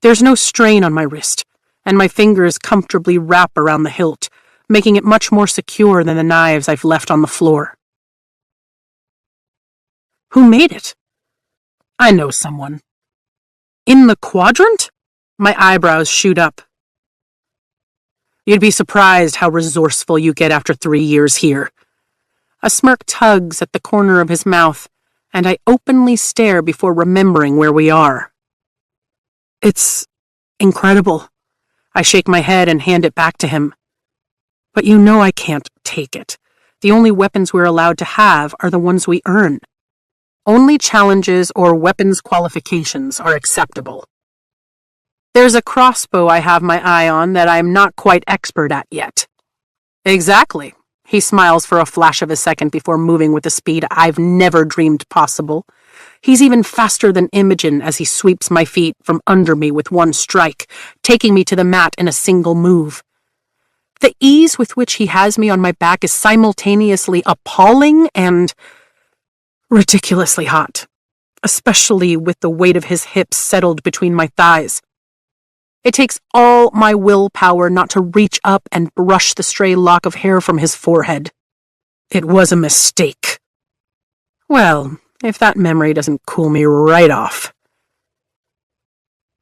There's no strain on my wrist, and my fingers comfortably wrap around the hilt, making it much more secure than the knives I've left on the floor. Who made it? I know someone. In the quadrant? My eyebrows shoot up. You'd be surprised how resourceful you get after 3 years here. A smirk tugs at the corner of his mouth, and I openly stare before remembering where we are. It's incredible. I shake my head and hand it back to him. But you know I can't take it. The only weapons we're allowed to have are the ones we earn. Only challenges or weapons qualifications are acceptable. There's a crossbow I have my eye on that I'm not quite expert at yet. Exactly. He smiles for a flash of a second before moving with a speed I've never dreamed possible. He's even faster than Imogen as he sweeps my feet from under me with one strike, taking me to the mat in a single move. The ease with which he has me on my back is simultaneously appalling and ridiculously hot, especially with the weight of his hips settled between my thighs. It takes all my willpower not to reach up and brush the stray lock of hair from his forehead. It was a mistake. Well, if that memory doesn't cool me right off.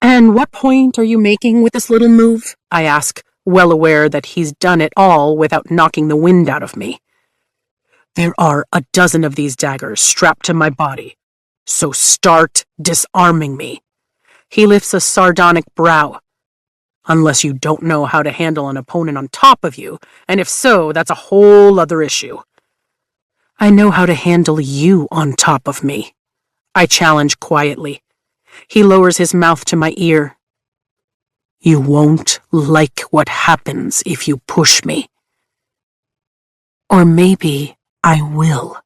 And what point are you making with this little move? I ask, well aware that he's done it all without knocking the wind out of me. There are a dozen of these daggers strapped to my body, so start disarming me. He lifts a sardonic brow. Unless you don't know how to handle an opponent on top of you, and if so, that's a whole other issue. I know how to handle you on top of me. I challenge quietly. He lowers his mouth to my ear. You won't like what happens if you push me. Or maybe I will.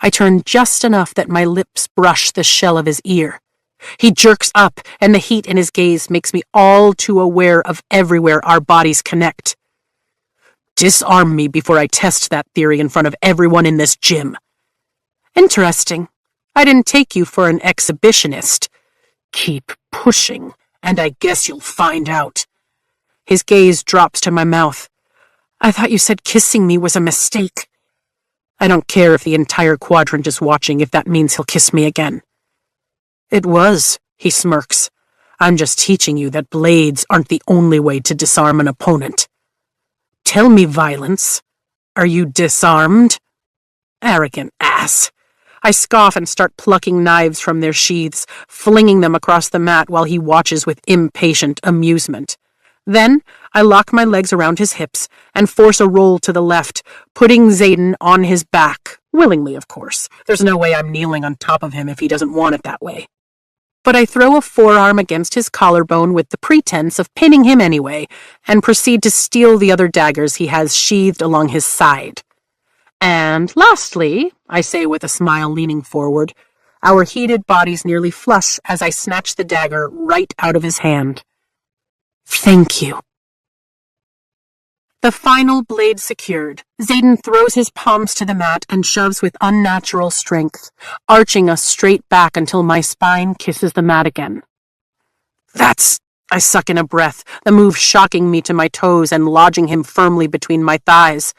I turn just enough that my lips brush the shell of his ear. He jerks up, and the heat in his gaze makes me all too aware of everywhere our bodies connect. Disarm me before I test that theory in front of everyone in this gym. Interesting. I didn't take you for an exhibitionist. Keep pushing, and I guess you'll find out. His gaze drops to my mouth. I thought you said kissing me was a mistake. I don't care if the entire quadrant is watching if that means he'll kiss me again. It was, he smirks. I'm just teaching you that blades aren't the only way to disarm an opponent. Tell me, Violence, are you disarmed? Arrogant ass. I scoff and start plucking knives from their sheaths, flinging them across the mat while he watches with impatient amusement. Then I lock my legs around his hips and force a roll to the left, putting Xaden on his back, willingly, of course. There's no way I'm kneeling on top of him if he doesn't want it that way. But I throw a forearm against his collarbone with the pretense of pinning him anyway, and proceed to steal the other daggers he has sheathed along his side. And lastly, I say with a smile leaning forward, our heated bodies nearly flush as I snatch the dagger right out of his hand. Thank you. The final blade secured, Xaden throws his palms to the mat and shoves with unnatural strength, arching us straight back until my spine kisses the mat again. I suck in a breath, the move shocking me to my toes and lodging him firmly between my thighs.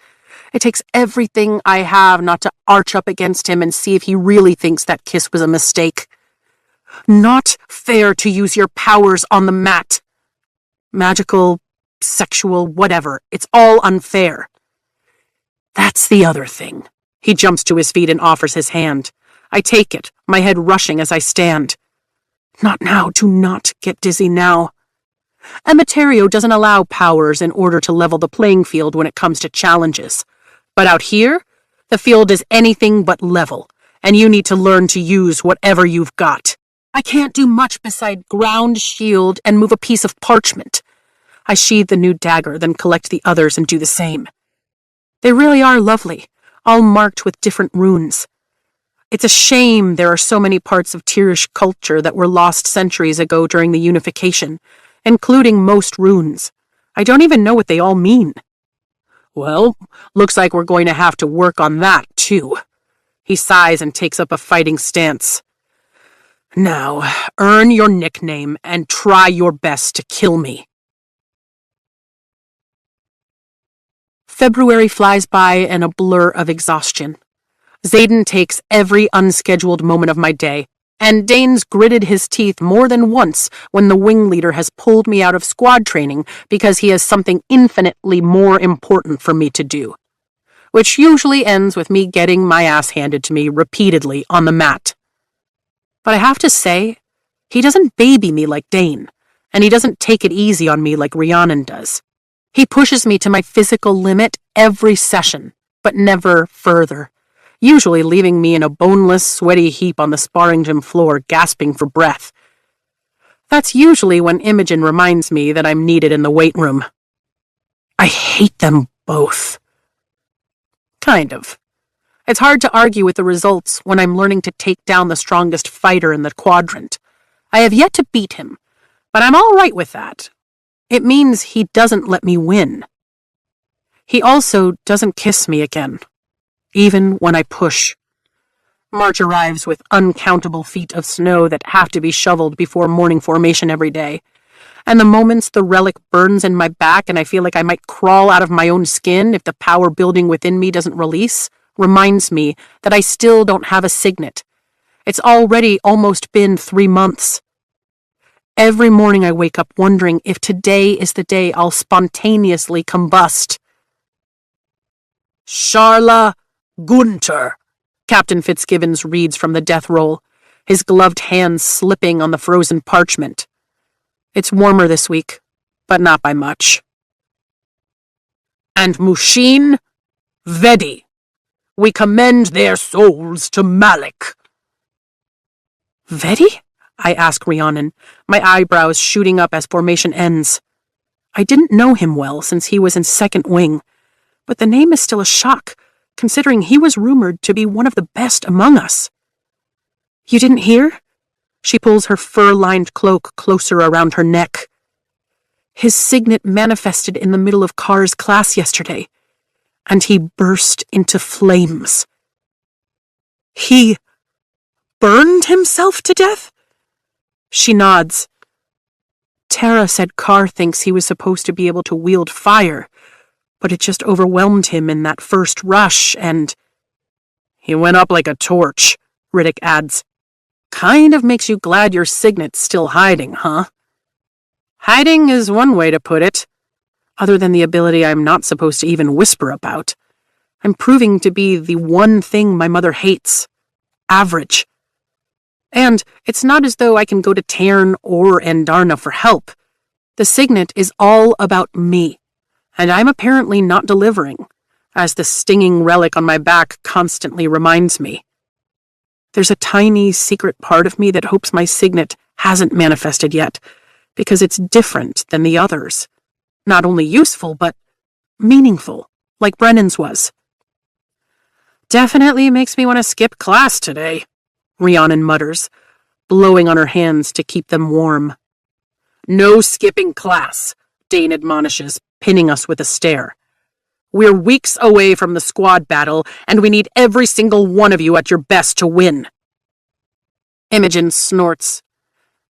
It takes everything I have not to arch up against him and see if he really thinks that kiss was a mistake. Not fair to use your powers on the mat. Magical, sexual, whatever. It's all unfair. That's the other thing. He jumps to his feet and offers his hand. I take it, my head rushing as I stand. Not now, do not get dizzy now. Emiterio doesn't allow powers in order to level the playing field when it comes to challenges. But out here, the field is anything but level, and you need to learn to use whatever you've got. I can't do much beside ground, shield, and move a piece of parchment. I sheathe the new dagger, then collect the others and do the same. They really are lovely, all marked with different runes. It's a shame there are so many parts of Tirish culture that were lost centuries ago during the unification, including most runes. I don't even know what they all mean. Well, looks like we're going to have to work on that, too. He sighs and takes up a fighting stance. Now, earn your nickname and try your best to kill me. February flies by in a blur of exhaustion. Xaden takes every unscheduled moment of my day, and Dane's gritted his teeth more than once when the wing leader has pulled me out of squad training because he has something infinitely more important for me to do, which usually ends with me getting my ass handed to me repeatedly on the mat. But I have to say, he doesn't baby me like Dane, and he doesn't take it easy on me like Rhiannon does. He pushes me to my physical limit every session, but never further, usually leaving me in a boneless, sweaty heap on the sparring gym floor, gasping for breath. That's usually when Imogen reminds me that I'm needed in the weight room. I hate them both. Kind of. It's hard to argue with the results when I'm learning to take down the strongest fighter in the quadrant. I have yet to beat him, but I'm all right with that. It means he doesn't let me win. He also doesn't kiss me again, even when I push. March arrives with uncountable feet of snow that have to be shoveled before morning formation every day, and the moments the relic burns in my back and I feel like I might crawl out of my own skin if the power building within me doesn't release, reminds me that I still don't have a signet. It's already almost been 3 months. Every morning I wake up wondering if today is the day I'll spontaneously combust. Sharla Gunter, Captain Fitzgibbons reads from the death roll, his gloved hands slipping on the frozen parchment. It's warmer this week, but not by much. And Mushin Vedi. We commend their souls to Malik. Vedi? I ask Rhiannon, my eyebrows shooting up as formation ends. I didn't know him well since he was in second wing, but the name is still a shock, considering he was rumored to be one of the best among us. You didn't hear? She pulls her fur-lined cloak closer around her neck. His signet manifested in the middle of Carr's class yesterday, and he burst into flames. He burned himself to death? She nods. Tara said Carr thinks he was supposed to be able to wield fire, but it just overwhelmed him in that first rush, and... He went up like a torch, Riddick adds. Kind of makes you glad your signet's still hiding, huh? Hiding is one way to put it. Other than the ability I'm not supposed to even whisper about. I'm proving to be the one thing my mother hates. Average. And it's not as though I can go to Tairn or Andarna for help. The signet is all about me, and I'm apparently not delivering, as the stinging relic on my back constantly reminds me. There's a tiny, secret part of me that hopes my signet hasn't manifested yet, because it's different than the others. Not only useful, but meaningful, like Brennan's was. Definitely makes me want to skip class today, Rhiannon mutters, blowing on her hands to keep them warm. No skipping class, Dane admonishes, pinning us with a stare. We're weeks away from the squad battle, and we need every single one of you at your best to win. Imogen snorts.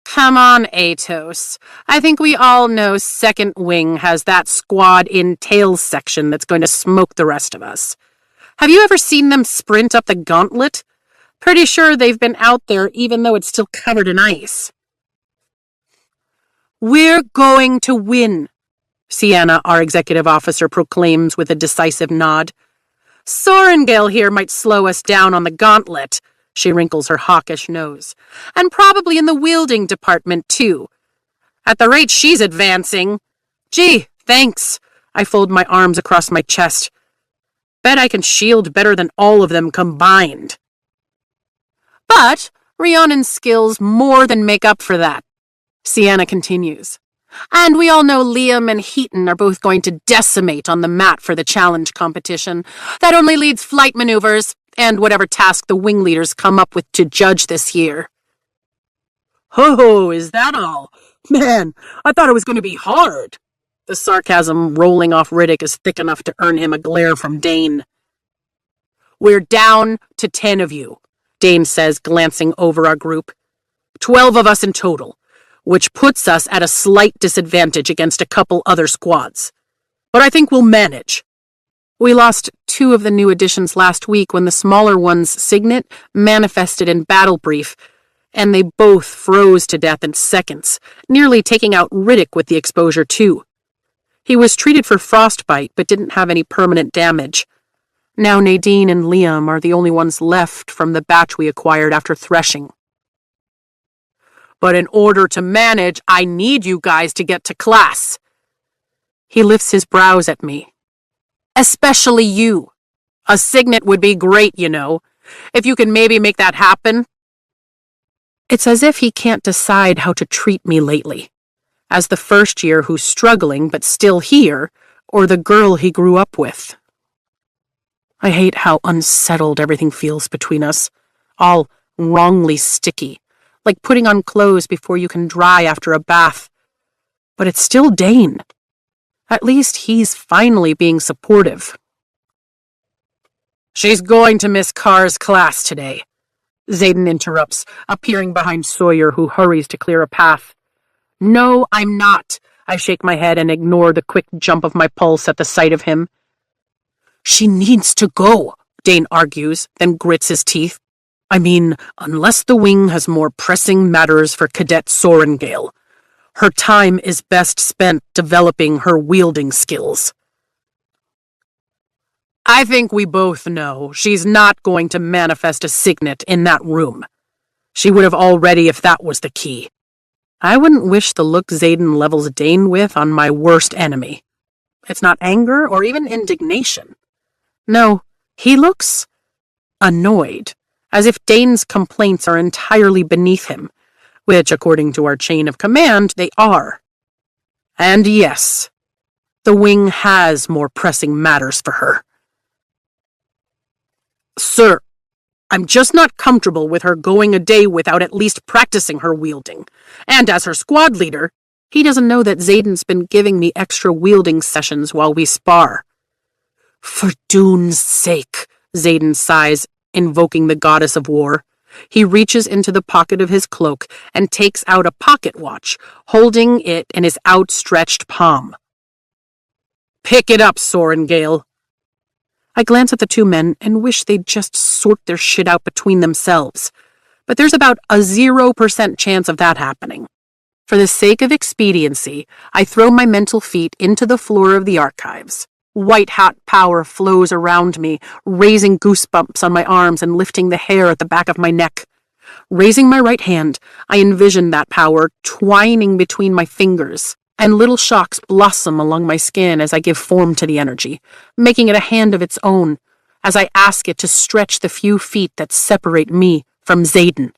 Come on, Atos. I think we all know Second Wing has that squad in tails section that's going to smoke the rest of us. Have you ever seen them sprint up the gauntlet? Pretty sure they've been out there even though it's still covered in ice. We're going to win, Sienna, our executive officer, proclaims with a decisive nod. Sorengale here might slow us down on the gauntlet, She wrinkles her hawkish nose. And probably in the wielding department, too. At the rate she's advancing. Gee, thanks. I fold my arms across my chest. Bet I can shield better than all of them combined. But Rhiannon's skills more than make up for that, Sienna continues. And we all know Liam and Heaton are both going to decimate on the mat for the challenge competition. That only leads flight maneuvers and whatever task the wing leaders come up with to judge this year. Ho, is that all? Man, I thought it was going to be hard. The sarcasm rolling off Riddick is thick enough to earn him a glare from Dane. We're down to 10 of you, Dane says, glancing over our group. 12 of us in total, which puts us at a slight disadvantage against a couple other squads. But I think we'll manage. We lost 2 of the new additions last week when the smaller one's signet manifested in battle brief, and they both froze to death in seconds, nearly taking out Riddick with the exposure too. He was treated for frostbite, but didn't have any permanent damage. Now Nadine and Liam are the only ones left from the batch we acquired after threshing. But in order to manage, I need you guys to get to class. He lifts his brows at me. Especially you. A signet would be great, you know. If you can maybe make that happen. It's as if he can't decide how to treat me lately. As the first year who's struggling but still here, or the girl he grew up with. I hate how unsettled everything feels between us, all wrongly sticky, like putting on clothes before you can dry after a bath. But it's still Dane. At least he's finally being supportive. She's going to Miss Carr's class today, Xaden interrupts, appearing behind Sawyer, who hurries to clear a path. No, I'm not. I shake my head and ignore the quick jump of my pulse at the sight of him. She needs to go, Dane argues, then grits his teeth. I mean, unless the wing has more pressing matters for Cadet Sorengale. Her time is best spent developing her wielding skills. I think we both know she's not going to manifest a signet in that room. She would have already if that was the key. I wouldn't wish the look Xaden levels Dane with on my worst enemy. It's not anger or even indignation. No, he looks annoyed, as if Dane's complaints are entirely beneath him, which, according to our chain of command, they are. And yes, the wing has more pressing matters for her. Sir, I'm just not comfortable with her going a day without at least practicing her wielding. And as her squad leader, he doesn't know that Xaden's been giving me extra wielding sessions while we spar. For Dune's sake, Xaden sighs, invoking the goddess of war. He reaches into the pocket of his cloak and takes out a pocket watch, holding it in his outstretched palm. Pick it up, Sorengale. I glance at the 2 men and wish they'd just sort their shit out between themselves. But there's about a 0% chance of that happening. For the sake of expediency, I throw my mental feet into the floor of the archives. White-hot power flows around me, raising goosebumps on my arms and lifting the hair at the back of my neck. Raising my right hand, I envision that power twining between my fingers, and little shocks blossom along my skin as I give form to the energy, making it a hand of its own, as I ask it to stretch the few feet that separate me from Xaden.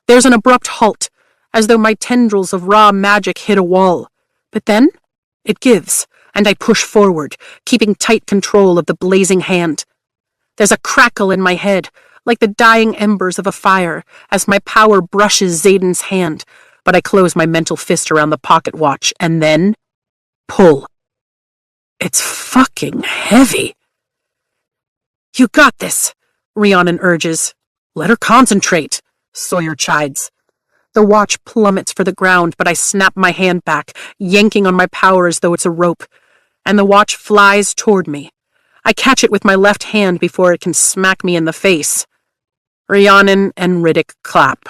There's an abrupt halt, as though my tendrils of raw magic hit a wall. But then, it gives, and I push forward, keeping tight control of the blazing hand. There's a crackle in my head, like the dying embers of a fire, as my power brushes Xaden's hand, but I close my mental fist around the pocket watch, and then pull. It's fucking heavy. You got this, Rhiannon urges. Let her concentrate, Sawyer chides. The watch plummets for the ground, but I snap my hand back, yanking on my power as though it's a rope, and the watch flies toward me. I catch it with my left hand before it can smack me in the face. Rhiannon and Riddick clap.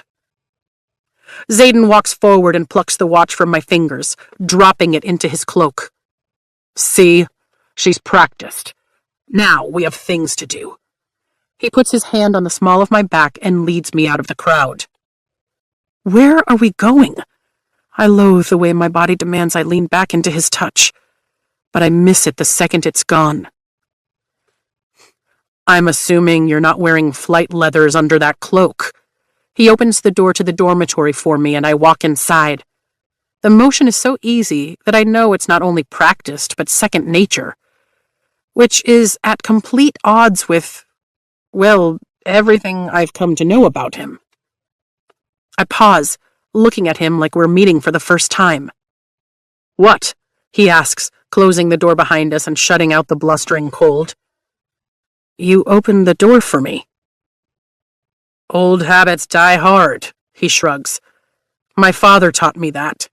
Xaden walks forward and plucks the watch from my fingers, dropping it into his cloak. See, she's practiced. Now we have things to do. He puts his hand on the small of my back and leads me out of the crowd. Where are we going? I loathe the way my body demands I lean back into his touch, but I miss it the second it's gone. I'm assuming you're not wearing flight leathers under that cloak. He opens the door to the dormitory for me and I walk inside. The motion is so easy that I know it's not only practiced but second nature, which is at complete odds with, well, everything I've come to know about him. I pause, looking at him like we're meeting for the first time. What? He asks, closing the door behind us and shutting out the blustering cold. You opened the door for me. Old habits die hard, he shrugs. My father taught me that.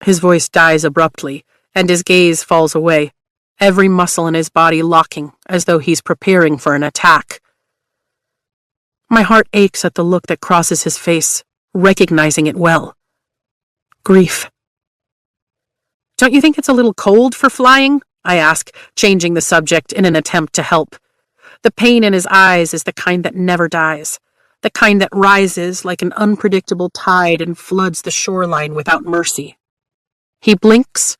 His voice dies abruptly, and his gaze falls away, every muscle in his body locking, as though he's preparing for an attack. My heart aches at the look that crosses his face, recognizing it well. Grief. Don't you think it's a little cold for flying? I ask, changing the subject in an attempt to help. The pain in his eyes is the kind that never dies, the kind that rises like an unpredictable tide and floods the shoreline without mercy. He blinks,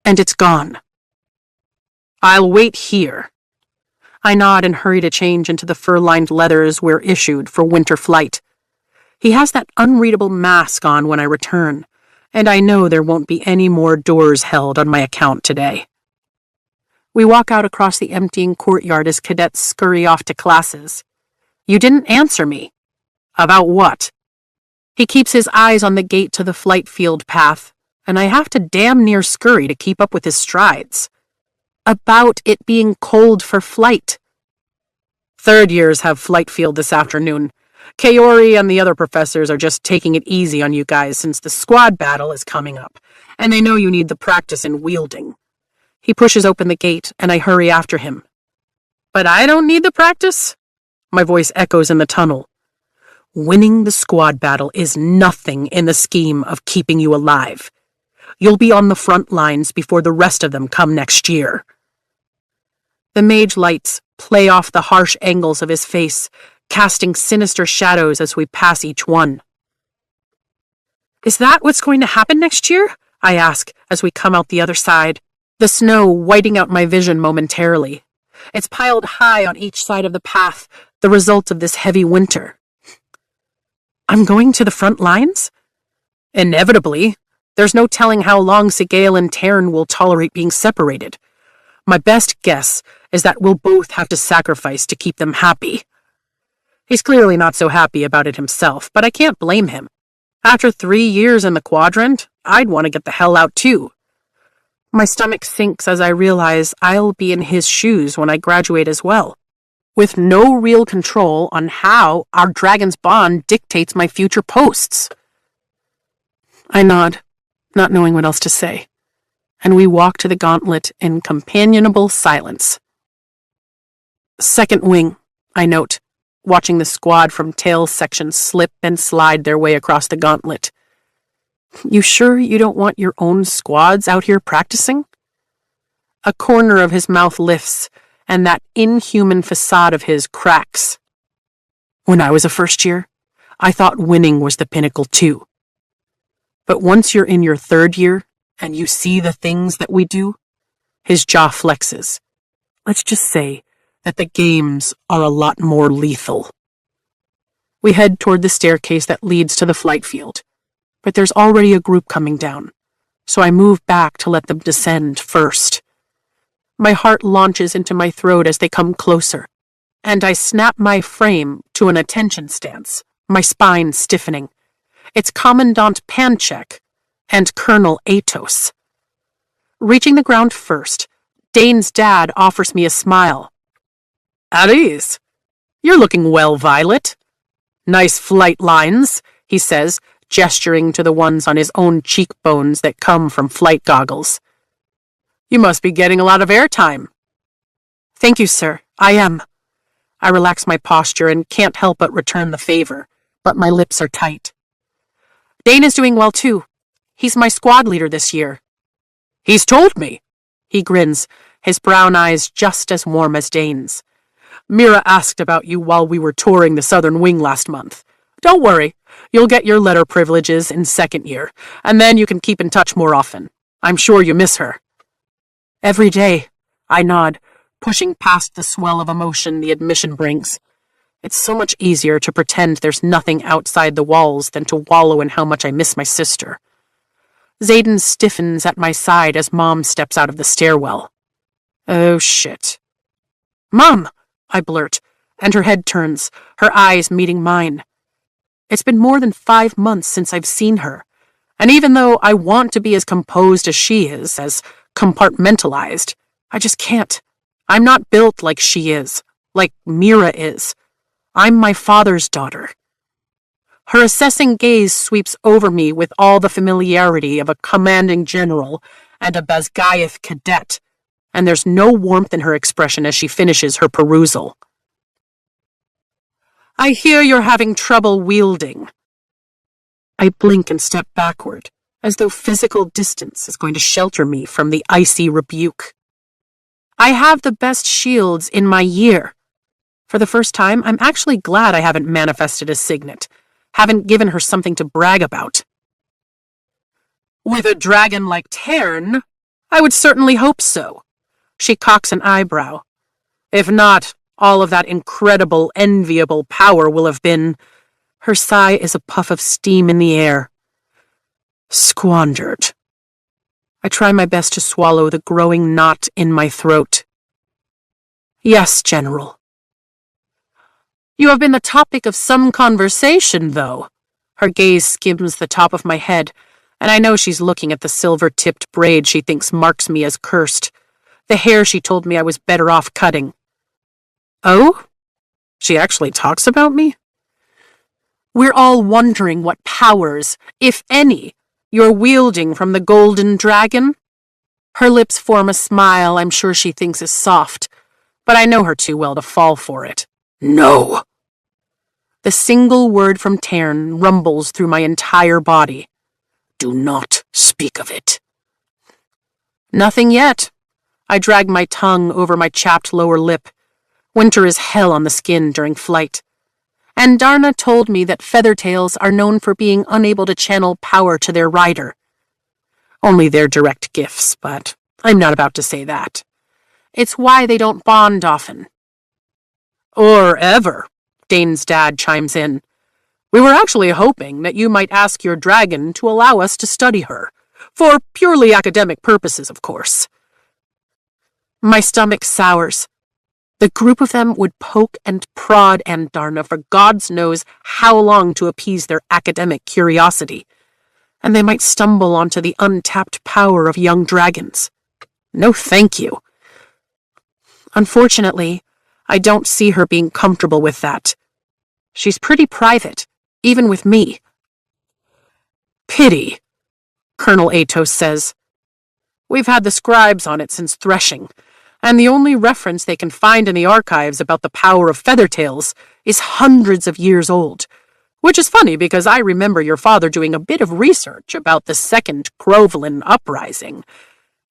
and it's gone. I'll wait here. I nod and hurry to change into the fur-lined leathers we're issued for winter flight. He has that unreadable mask on when I return, and I know there won't be any more doors held on my account today. We walk out across the emptying courtyard as cadets scurry off to classes. You didn't answer me. About what? He keeps his eyes on the gate to the flight field path, and I have to damn near scurry to keep up with his strides. About it being cold for flight. Third years have flight field this afternoon. Kaori and the other professors are just taking it easy on you guys since the squad battle is coming up, and they know you need the practice in wielding. He pushes open the gate, and I hurry after him. But I don't need the practice? My voice echoes in the tunnel. Winning the squad battle is nothing in the scheme of keeping you alive. You'll be on the front lines before the rest of them come next year. The mage lights play off the harsh angles of his face, casting sinister shadows as we pass each one. Is that what's going to happen next year? I ask as we come out the other side, the snow whiting out my vision momentarily. It's piled high on each side of the path, the result of this heavy winter. I'm going to the front lines? Inevitably. There's no telling how long Sigale and Tarn will tolerate being separated. My best guess is that we'll both have to sacrifice to keep them happy. He's clearly not so happy about it himself, but I can't blame him. After 3 years in the quadrant, I'd want to get the hell out too. My stomach sinks as I realize I'll be in his shoes when I graduate as well, with no real control on how our dragon's bond dictates my future posts. I nod, not knowing what else to say, and we walk to the gauntlet in companionable silence. Second wing, I note, watching the squad from tail section slip and slide their way across the gauntlet. You sure you don't want your own squads out here practicing? A corner of his mouth lifts, and that inhuman facade of his cracks. When I was a first year, I thought winning was the pinnacle too. But once you're in your third year, and you see the things that we do, his jaw flexes. Let's just say that the games are a lot more lethal. We head toward the staircase that leads to the flight field, but there's already a group coming down, so I move back to let them descend first. My heart launches into my throat as they come closer, and I snap my frame to an attention stance, my spine stiffening. It's Commandant Panchek and Colonel Atos. Reaching the ground first, Dane's dad offers me a smile. At ease. You're looking well, Violet. Nice flight lines, he says, gesturing to the ones on his own cheekbones that come from flight goggles. You must be getting a lot of airtime. Thank you, sir. I am. I relax my posture and can't help but return the favor, but my lips are tight. Dane is doing well, too. He's my squad leader this year. He's told me. He grins, his brown eyes just as warm as Dane's. Mira asked about you while we were touring the Southern Wing last month. Don't worry, you'll get your letter privileges in second year, and then you can keep in touch more often. I'm sure you miss her." "Every day," I nod, pushing past the swell of emotion the admission brings. It's so much easier to pretend there's nothing outside the walls than to wallow in how much I miss my sister. Zayden stiffens at my side as Mom steps out of the stairwell. "Oh, shit." "Mom," I blurt, and her head turns, her eyes meeting mine. It's been more than 5 months since I've seen her, and even though I want to be as composed as she is, as compartmentalized, I just can't. I'm not built like she is, like Mira is. I'm my father's daughter. Her assessing gaze sweeps over me with all the familiarity of a commanding general and a Basgaith cadet, and there's no warmth in her expression as she finishes her perusal. "I hear you're having trouble wielding." I blink and step backward, as though physical distance is going to shelter me from the icy rebuke. "I have the best shields in my year. For the first time, I'm actually glad I haven't manifested a signet, haven't given her something to brag about." "With a dragon like Tern, I would certainly hope so." She cocks an eyebrow. "If not, all of that incredible, enviable power will have been—" Her sigh is a puff of steam in the air. "Squandered." I try my best to swallow the growing knot in my throat. "Yes, General." "You have been the topic of some conversation, though." Her gaze skims the top of my head, and I know she's looking at the silver-tipped braid she thinks marks me as cursed, the hair she told me I was better off cutting. "Oh? She actually talks about me?" "We're all wondering what powers, if any, you're wielding from the golden dragon." Her lips form a smile I'm sure she thinks is soft, but I know her too well to fall for it. "No." The single word from Tern rumbles through my entire body. "Do not speak of it." "Nothing yet." I drag my tongue over my chapped lower lip. Winter is hell on the skin during flight. And Darna told me that feathertails are known for being unable to channel power to their rider. Only their direct gifts, but I'm not about to say that. It's why they don't bond often. "Or ever," Dane's dad chimes in. "We were actually hoping that you might ask your dragon to allow us to study her. For purely academic purposes, of course." My stomach sours. The group of them would poke and prod Darna for gods knows how long to appease their academic curiosity, and they might stumble onto the untapped power of young dragons. No thank you. Unfortunately, I don't see her being comfortable with that. She's pretty private, even with me. "Pity," Colonel Atos says. "We've had the scribes on it since threshing, and the only reference they can find in the archives about the power of feathertails is hundreds of years old, which is funny because I remember your father doing a bit of research about the Second Crovelin Uprising,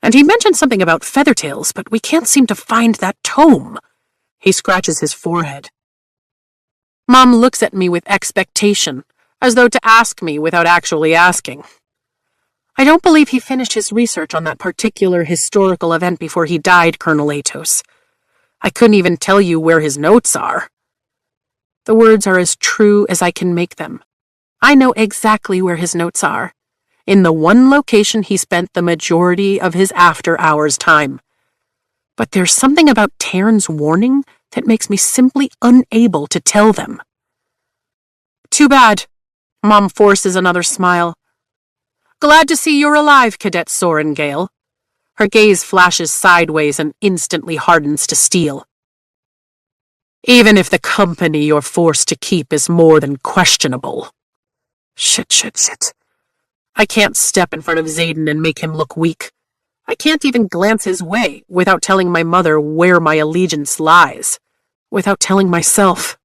and he mentioned something about feathertails, but we can't seem to find that tome." He scratches his forehead. Mom looks at me with expectation, as though to ask me without actually asking. "I don't believe he finished his research on that particular historical event before he died, Colonel Atos. I couldn't even tell you where his notes are." The words are as true as I can make them. I know exactly where his notes are, in the one location he spent the majority of his after-hours time. But there's something about Tern's warning that makes me simply unable to tell them. "Too bad." Mom forces another smile. "Glad to see you're alive, Cadet Sorengale." Her gaze flashes sideways and instantly hardens to steel. "Even if the company you're forced to keep is more than questionable." Shit. I can't step in front of Zayden and make him look weak. I can't even glance his way without telling my mother where my allegiance lies, without telling myself.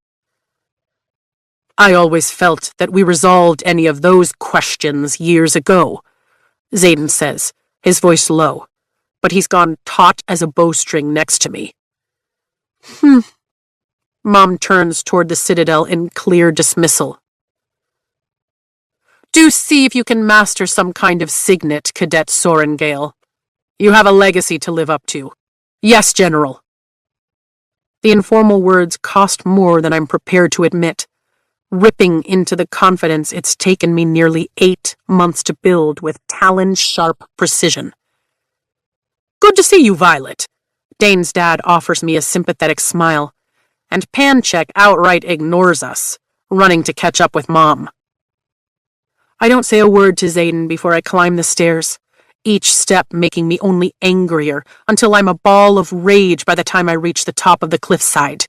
"I always felt that we resolved any of those questions years ago," Zayden says, his voice low, but he's gone taut as a bowstring next to me. Mom turns toward the Citadel in clear dismissal. Do see if you can master some kind of signet, Cadet Sorengale. You have a legacy to live up to. Yes, General. The informal words cost more than I'm prepared to admit, ripping into the confidence it's taken me nearly 8 months to build with talon-sharp precision. Good to see you, Violet. Dane's dad offers me a sympathetic smile, and Pancheck outright ignores us, running to catch up with Mom. I don't say a word to Xaden before I climb the stairs, each step making me only angrier until I'm a ball of rage by the time I reach the top of the cliffside.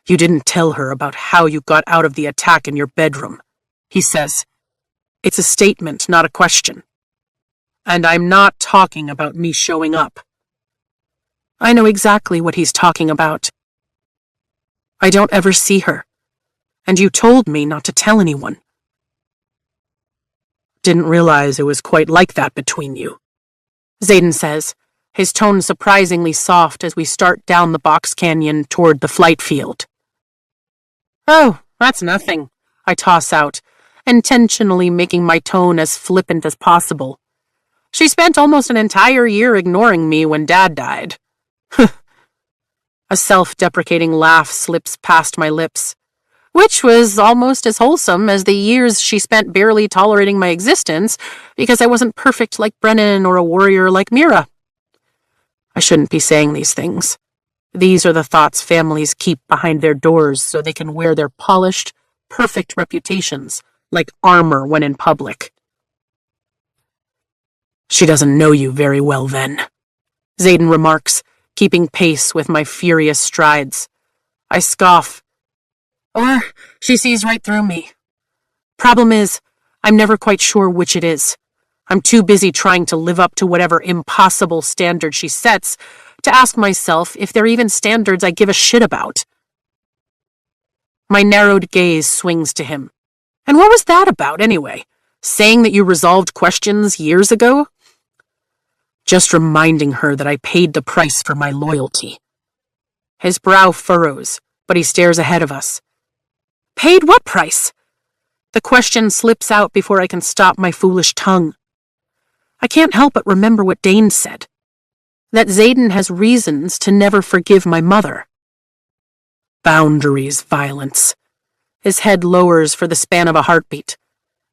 You didn't tell her about how you got out of the attack in your bedroom, he says. It's a statement, not a question. And I'm not talking about me showing up. I know exactly what he's talking about. I don't ever see her, and you told me not to tell anyone. Didn't realize it was quite like that between you, Xaden says, his tone surprisingly soft as we start down the box canyon toward the flight field. Oh, that's nothing, I toss out, intentionally making my tone as flippant as possible. She spent almost an entire year ignoring me when Dad died. A self-deprecating laugh slips past my lips, which was almost as wholesome as the years she spent barely tolerating my existence because I wasn't perfect like Brennan or a warrior like Mira. I shouldn't be saying these things. These are the thoughts families keep behind their doors so they can wear their polished, perfect reputations like armor when in public. She doesn't know you very well then, Xaden remarks, keeping pace with my furious strides. I scoff. Or she sees right through me. Problem is, I'm never quite sure which it is. I'm too busy trying to live up to whatever impossible standard she sets to ask myself if they're even standards I give a shit about. My narrowed gaze swings to him. And what was that about, anyway? Saying that you resolved questions years ago? Just reminding her that I paid the price for my loyalty. His brow furrows, but he stares ahead of us. Paid what price? The question slips out before I can stop my foolish tongue. I can't help but remember what Dane said. That Xaden has reasons to never forgive my mother. Boundaries, Violence. His head lowers for the span of a heartbeat,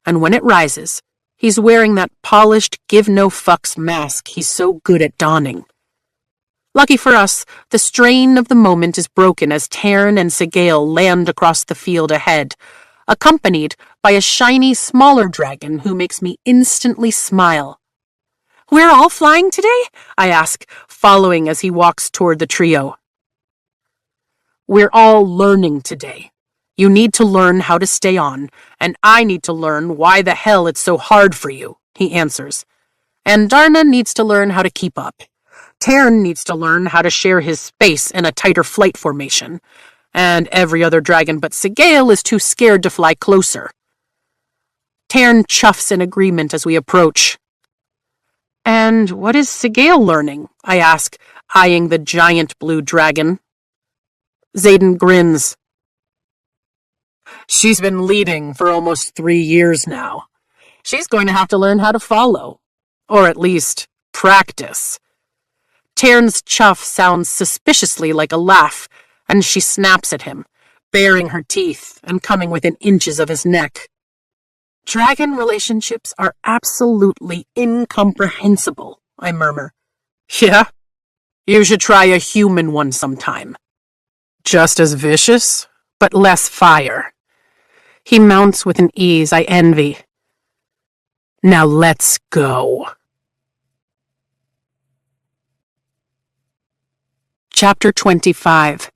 and when it rises, he's wearing that polished give-no-fucks mask he's so good at donning. Lucky for us, the strain of the moment is broken as Taryn and Sigale land across the field ahead, accompanied by a shiny, smaller dragon who makes me instantly smile. We're all flying today? I ask, following as he walks toward the trio. We're all learning today. You need to learn how to stay on, and I need to learn why the hell it's so hard for you, he answers. And Darna needs to learn how to keep up. Taryn needs to learn how to share his space in a tighter flight formation, and every other dragon but Sigale is too scared to fly closer. Taryn chuffs in agreement as we approach. And what is Sigale learning? I ask, eyeing the giant blue dragon. Xaden grins. She's been leading for almost 3 years now. She's going to have to learn how to follow. Or at least, practice. Taryn's chuff sounds suspiciously like a laugh, and she snaps at him, baring her teeth and coming within inches of his neck. Dragon relationships are absolutely incomprehensible, I murmur. Yeah? You should try a human one sometime. Just as vicious, but less fire. He mounts with an ease I envy. Now let's go. Chapter 25.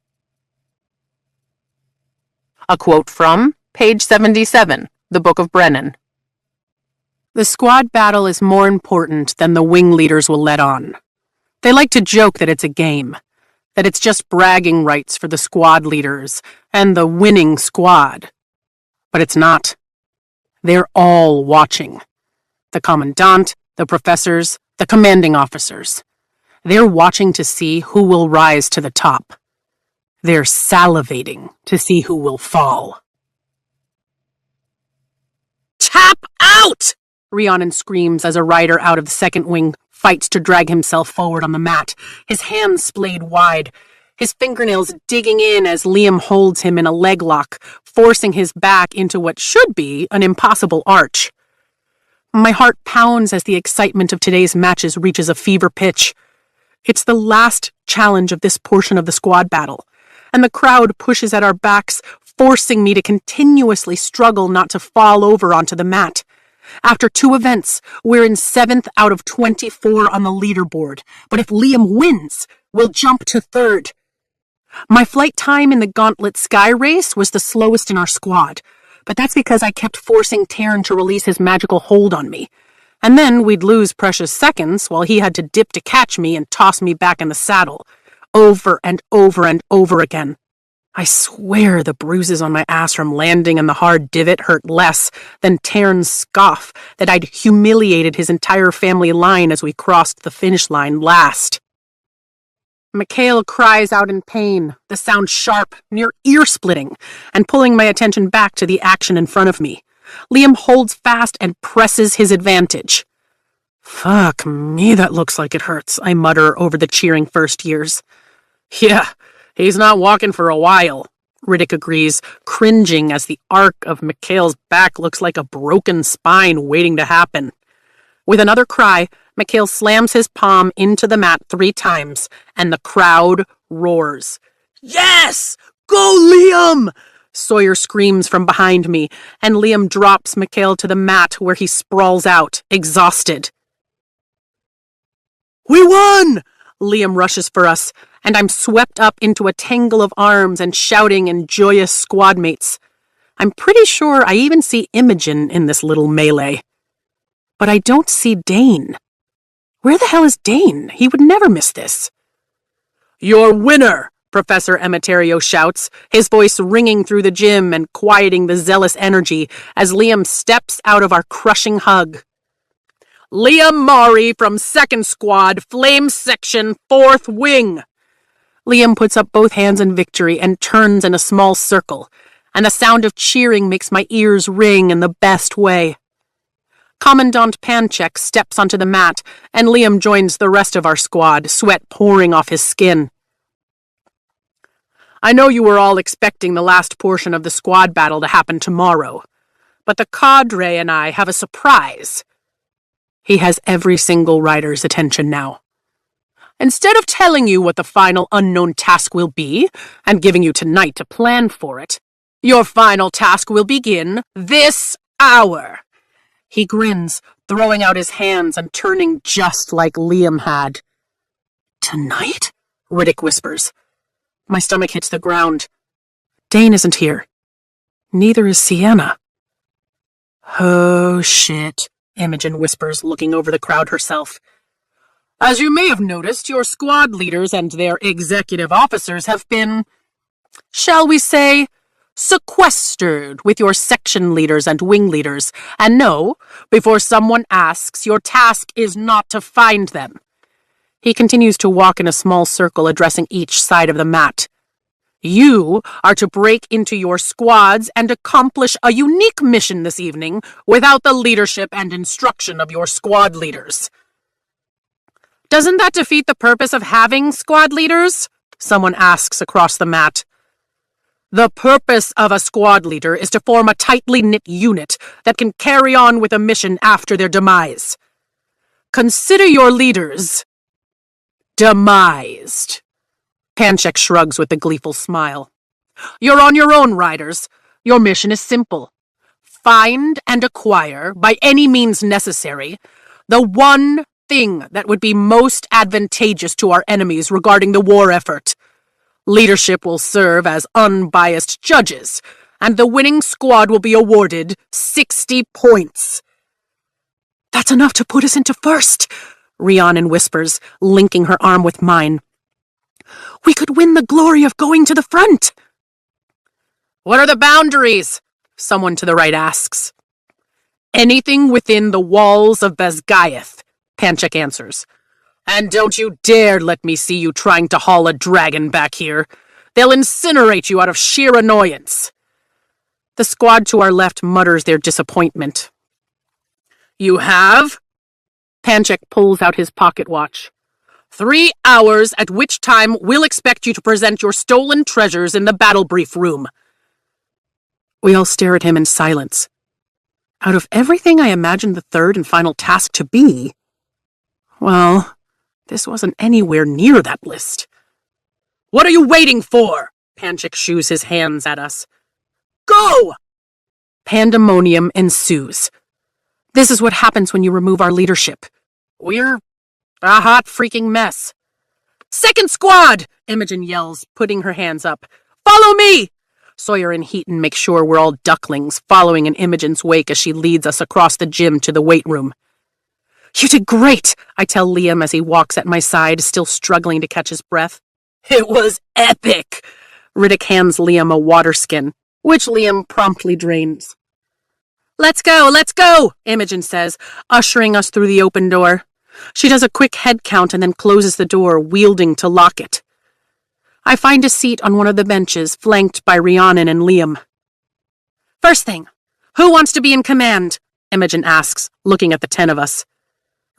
A quote from page 77, the Book of Brennan. The squad battle is more important than the wing leaders will let on. They like to joke that it's a game, that it's just bragging rights for the squad leaders and the winning squad. But it's not. They're all watching. The commandant, the professors, the commanding officers. They're watching to see who will rise to the top. They're salivating to see who will fall. Tap out! Rhiannon screams as a rider out of the second wing fights to drag himself forward on the mat, his hands splayed wide, his fingernails digging in as Liam holds him in a leg lock, forcing his back into what should be an impossible arch. My heart pounds as the excitement of today's matches reaches a fever pitch. It's the last challenge of this portion of the squad battle, and the crowd pushes at our backs, forcing me to continuously struggle not to fall over onto the mat. After 2 events, we're in 7th out of 24 on the leaderboard, but if Liam wins, we'll jump to 3rd. My flight time in the Gauntlet Sky Race was the slowest in our squad, but that's because I kept forcing Taryn to release his magical hold on me. And then we'd lose precious seconds while he had to dip to catch me and toss me back in the saddle, over and over and over again. I swear the bruises on my ass from landing in the hard divot hurt less than Taryn's scoff that I'd humiliated his entire family line as we crossed the finish line last. Mikhail cries out in pain, the sound sharp, near ear-splitting, and pulling my attention back to the action in front of me. Liam holds fast and presses his advantage. Fuck me, that looks like it hurts, I mutter over the cheering first years. Yeah, he's not walking for a while, Riddick agrees, cringing as the arc of Mikhail's back looks like a broken spine waiting to happen. With another cry, Mikhail slams his palm into the mat 3 times, and the crowd roars. Yes! Go, Liam! Sawyer screams from behind me, and Liam drops Mikhail to the mat where he sprawls out, exhausted. We won! Liam rushes for us, and I'm swept up into a tangle of arms and shouting and joyous squad mates. I'm pretty sure I even see Imogen in this little melee. But I don't see Dane. Where the hell is Dane? He would never miss this. Your winner, Professor Emeterio shouts, his voice ringing through the gym and quieting the zealous energy as Liam steps out of our crushing hug. Liam Maury from 2nd Squad, Flame Section, 4th Wing. Liam puts up both hands in victory and turns in a small circle, and the sound of cheering makes my ears ring in the best way. Commandant Panchek steps onto the mat, and Liam joins the rest of our squad, sweat pouring off his skin. I know you were all expecting the last portion of the squad battle to happen tomorrow, but the cadre and I have a surprise. He has every single rider's attention now. Instead of telling you what the final unknown task will be, and giving you tonight to plan for it, your final task will begin this hour. He grins, throwing out his hands and turning just like Liam had. Tonight? Riddick whispers. My stomach hits the ground. Dane isn't here. Neither is Sienna. Oh, shit, Imogen whispers, looking over the crowd herself. As you may have noticed, your squad leaders and their executive officers have been, shall we say, sequestered with your section leaders and wing leaders. And no, before someone asks, your task is not to find them. He continues to walk in a small circle, addressing each side of the mat. You are to break into your squads and accomplish a unique mission this evening without the leadership and instruction of your squad leaders. Doesn't that defeat the purpose of having squad leaders? Someone asks across the mat. The purpose of a squad leader is to form a tightly knit unit that can carry on with a mission after their demise. Consider your leaders demised. Panchek shrugs with a gleeful smile. You're on your own, riders. Your mission is simple. Find and acquire, by any means necessary, the one thing that would be most advantageous to our enemies regarding the war effort. Leadership will serve as unbiased judges, and the winning squad will be awarded 60 points. That's enough to put us into first, Rhiannon whispers, linking her arm with mine. We could win the glory of going to the front. What are the boundaries? Someone to the right asks. Anything within the walls of Bezgaeth, Panchek answers. And don't you dare let me see you trying to haul a dragon back here. They'll incinerate you out of sheer annoyance. The squad to our left mutters their disappointment. You have? Panchik pulls out his pocket watch. 3 hours, at which time we'll expect you to present your stolen treasures in the battle brief room. We all stare at him in silence. Out of everything I imagined the third and final task to be, well, this wasn't anywhere near that list. What are you waiting for? Panchik shoos his hands at us. Go! Pandemonium ensues. This is what happens when you remove our leadership. We're a hot freaking mess. Second squad! Imogen yells, putting her hands up. Follow me! Sawyer and Heaton make sure we're all ducklings, following in Imogen's wake as she leads us across the gym to the weight room. You did great, I tell Liam as he walks at my side, still struggling to catch his breath. It was epic! Riddick hands Liam a water skin, which Liam promptly drains. Let's go, Imogen says, ushering us through the open door. She does a quick head count and then closes the door, wielding to lock it. I find a seat on one of the benches, flanked by Rhiannon and Liam. First thing, who wants to be in command? Imogen asks, looking at the 10 of us.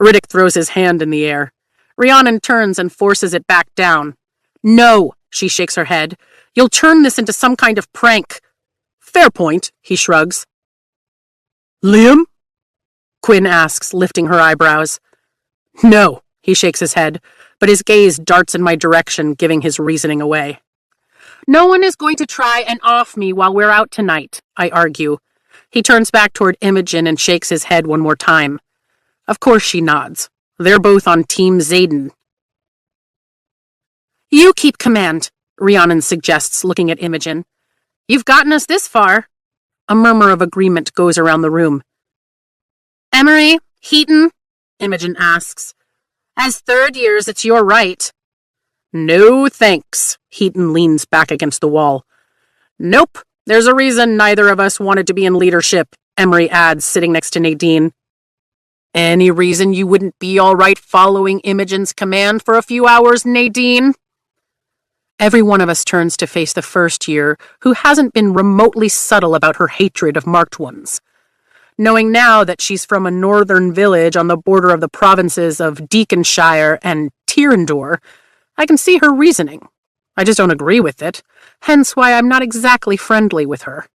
Riddick throws his hand in the air. Rhiannon turns and forces it back down. No, she shakes her head. You'll turn this into some kind of prank. Fair point, he shrugs. Liam? Quinn asks, lifting her eyebrows. No, he shakes his head, but his gaze darts in my direction, giving his reasoning away. No one is going to try and off me while we're out tonight, I argue. He turns back toward Imogen and shakes his head one more time. Of course she nods. They're both on Team Zayden. You keep command, Rhiannon suggests, looking at Imogen. You've gotten us this far. A murmur of agreement goes around the room. Emery, Heaton, Imogen asks. As third years, it's your right. No thanks, Heaton leans back against the wall. Nope, there's a reason neither of us wanted to be in leadership, Emery adds, sitting next to Nadine. Any reason you wouldn't be all right following Imogen's command for a few hours, Nadine? Every one of us turns to face the first year, who hasn't been remotely subtle about her hatred of marked ones. Knowing now that she's from a northern village on the border of the provinces of Deaconshire and Tyrrendor, I can see her reasoning. I just don't agree with it, hence why I'm not exactly friendly with her.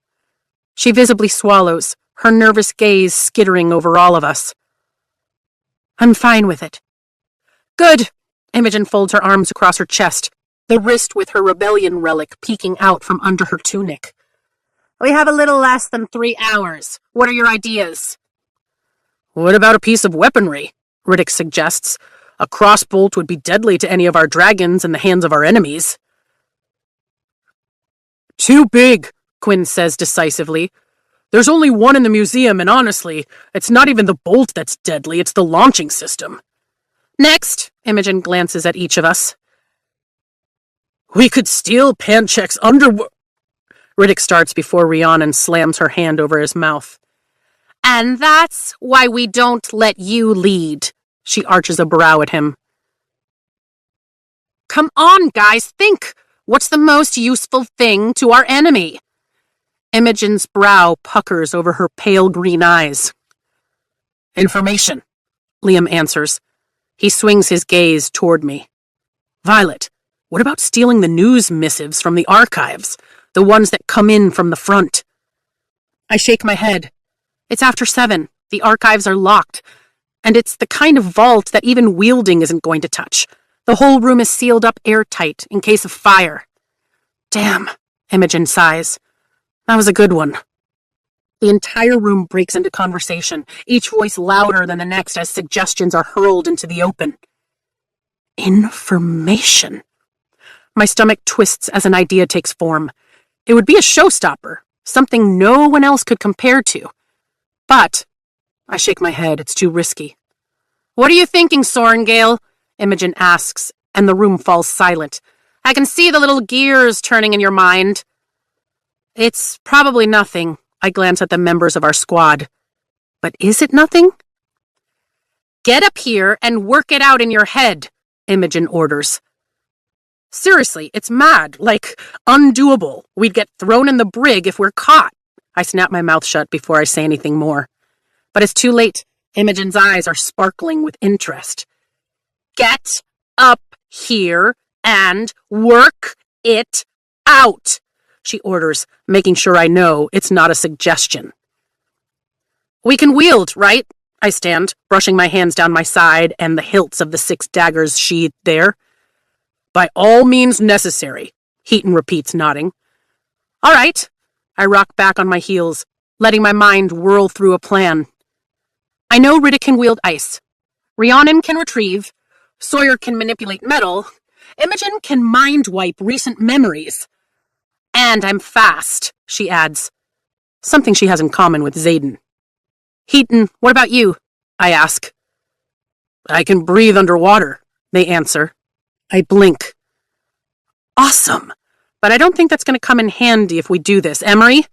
She visibly swallows, her nervous gaze skittering over all of us. I'm fine with it. Good! Imogen folds her arms across her chest, the wrist with her rebellion relic peeking out from under her tunic. We have a little less than 3 hours. What are your ideas? What about a piece of weaponry? Riddick suggests. A crossbolt would be deadly to any of our dragons in the hands of our enemies. Too big, Quinn says decisively. There's only one in the museum, and honestly, it's not even the bolt that's deadly, it's the launching system. Next, Imogen glances at each of us. We could steal Panchek's underwear. Riddick starts before Rhiannon slams her hand over his mouth. And that's why we don't let you lead. She arches a brow at him. Come on, guys, think. What's the most useful thing to our enemy? Imogen's brow puckers over her pale green eyes. Information, Liam answers. He swings his gaze toward me. Violet, what about stealing the news missives from the archives? The ones that come in from the front? I shake my head. It's after 7. The archives are locked. And it's the kind of vault that even wielding isn't going to touch. The whole room is sealed up airtight in case of fire. Damn, Imogen sighs. That was a good one. The entire room breaks into conversation, each voice louder than the next as suggestions are hurled into the open. Information. My stomach twists as an idea takes form. It would be a showstopper, something no one else could compare to. But I shake my head, it's too risky. What are you thinking, Sorengale? Imogen asks, and the room falls silent. I can see the little gears turning in your mind. It's probably nothing. I glance at the members of our squad. But is it nothing? Get up here and work it out in your head, Imogen orders. Seriously, it's mad, like undoable. We'd get thrown in the brig if we're caught. I snap my mouth shut before I say anything more. But it's too late. Imogen's eyes are sparkling with interest. Get up here and work it out, she orders, making sure I know it's not a suggestion. We can wield, right? I stand, brushing my hands down my side and the hilts of the 6 daggers sheathed there. By all means necessary, Heaton repeats, nodding. All right. I rock back on my heels, letting my mind whirl through a plan. I know Riddick can wield ice. Rhiannon can retrieve. Sawyer can manipulate metal. Imogen can mind-wipe recent memories. And I'm fast, she adds. Something she has in common with Xaden. Heaton, what about you? I ask. I can breathe underwater, they answer. I blink. Awesome. But I don't think that's going to come in handy if we do this. Emery?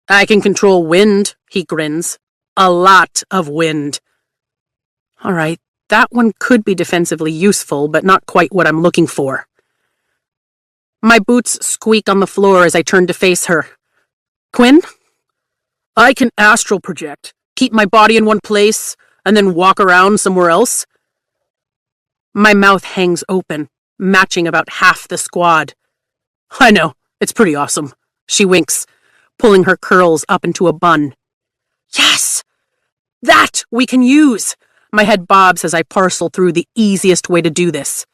I can control wind, he grins. A lot of wind. All right, that one could be defensively useful, but not quite what I'm looking for. My boots squeak on the floor as I turn to face her. Quinn? I can astral project, keep my body in one place, and then walk around somewhere else. My mouth hangs open, matching about half the squad. I know, it's pretty awesome. She winks, pulling her curls up into a bun. Yes! That we can use! My head bobs as I parcel through the easiest way to do this.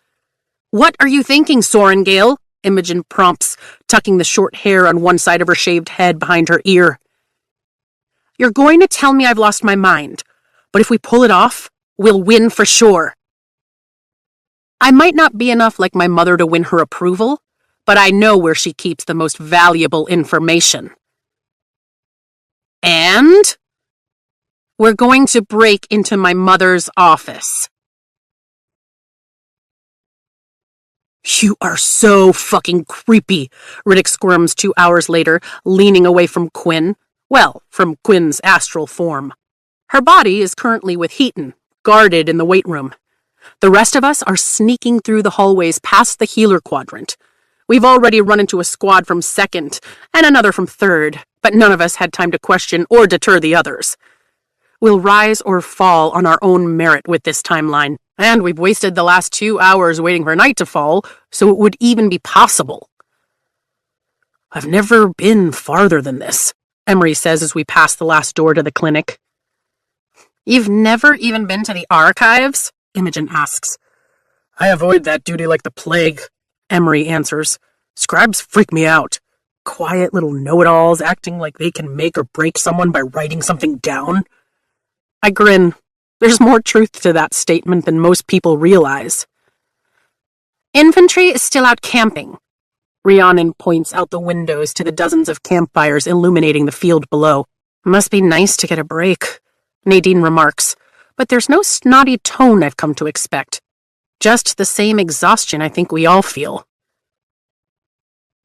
What are you thinking, Sorengale? Imogen prompts, tucking the short hair on one side of her shaved head behind her ear. You're going to tell me I've lost my mind, but if we pull it off, we'll win for sure. I might not be enough like my mother to win her approval, but I know where she keeps the most valuable information. And we're going to break into my mother's office. You are so fucking creepy, Riddick squirms 2 hours later, leaning away from Quinn. Well, from Quinn's astral form. Her body is currently with Heaton, guarded in the weight room. The rest of us are sneaking through the hallways past the healer quadrant. We've already run into a squad from 2nd and another from 3rd, but none of us had time to question or deter the others. We'll rise or fall on our own merit with this timeline, and we've wasted the last 2 hours waiting for night to fall, so it would even be possible. I've never been farther than this, Emery says as we pass the last door to the clinic. You've never even been to the archives? Imogen asks. I avoid that duty like the plague, Emery answers. Scribes freak me out. Quiet little know-it-alls acting like they can make or break someone by writing something down. I grin. There's more truth to that statement than most people realize. Infantry is still out camping. Rhiannon points out the windows to the dozens of campfires illuminating the field below. Must be nice to get a break, Nadine remarks, but there's no snotty tone I've come to expect. Just the same exhaustion I think we all feel.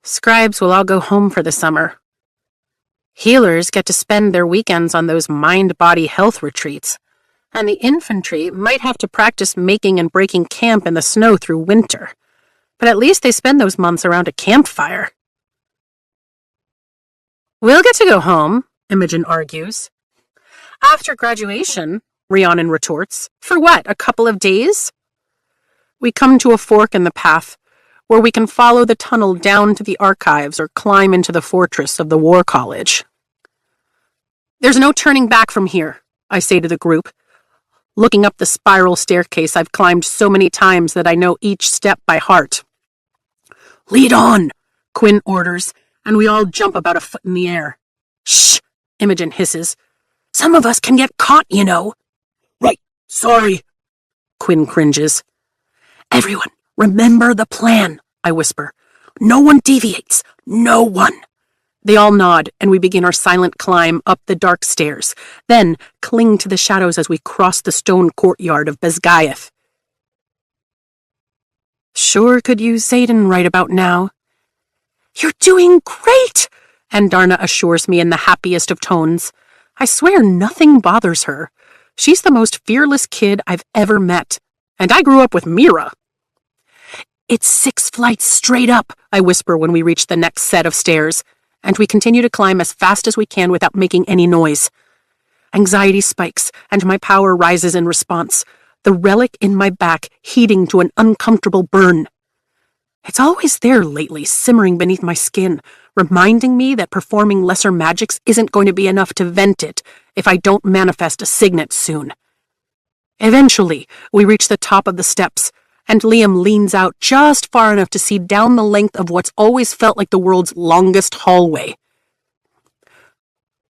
Scribes will all go home for the summer. Healers get to spend their weekends on those mind-body health retreats, and the infantry might have to practice making and breaking camp in the snow through winter. But at least they spend those months around a campfire. We'll get to go home, Imogen argues. After graduation, Rhiannon retorts. For what, a couple of days? We come to a fork in the path, where we can follow the tunnel down to the archives or climb into the fortress of the War College. There's no turning back from here, I say to the group, looking up the spiral staircase I've climbed so many times that I know each step by heart. Lead on, Quinn orders, and we all jump about a foot in the air. Shh, Imogen hisses. Some of us can get caught, you know. Right, sorry, Quinn cringes. Everyone, remember the plan, I whisper. No one deviates, no one. They all nod, and we begin our silent climb up the dark stairs, then cling to the shadows as we cross the stone courtyard of Bezgaeth. Sure could use Xaden right about now. You're doing great, Andarna assures me in the happiest of tones. I swear nothing bothers her. She's the most fearless kid I've ever met, and I grew up with Mira. It's 6 flights straight up, I whisper when we reach the next set of stairs, and we continue to climb as fast as we can without making any noise. Anxiety spikes, and my power rises in response, the relic in my back heating to an uncomfortable burn. It's always there lately, simmering beneath my skin, reminding me that performing lesser magics isn't going to be enough to vent it if I don't manifest a signet soon. Eventually, we reach the top of the steps, and Liam leans out just far enough to see down the length of what's always felt like the world's longest hallway.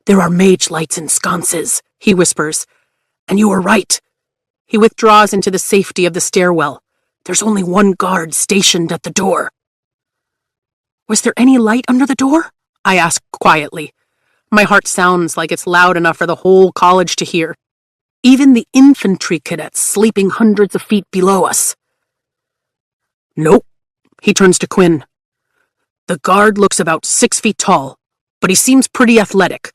"There are mage lights in sconces," he whispers, "and you were right." He withdraws into the safety of the stairwell. "There's only one guard stationed at the door." "Was there any light under the door?" I ask quietly. My heart sounds like it's loud enough for the whole college to hear. Even the infantry cadets sleeping hundreds of feet below us. "Nope." He turns to Quinn. "The guard looks about 6 feet tall, but he seems pretty athletic.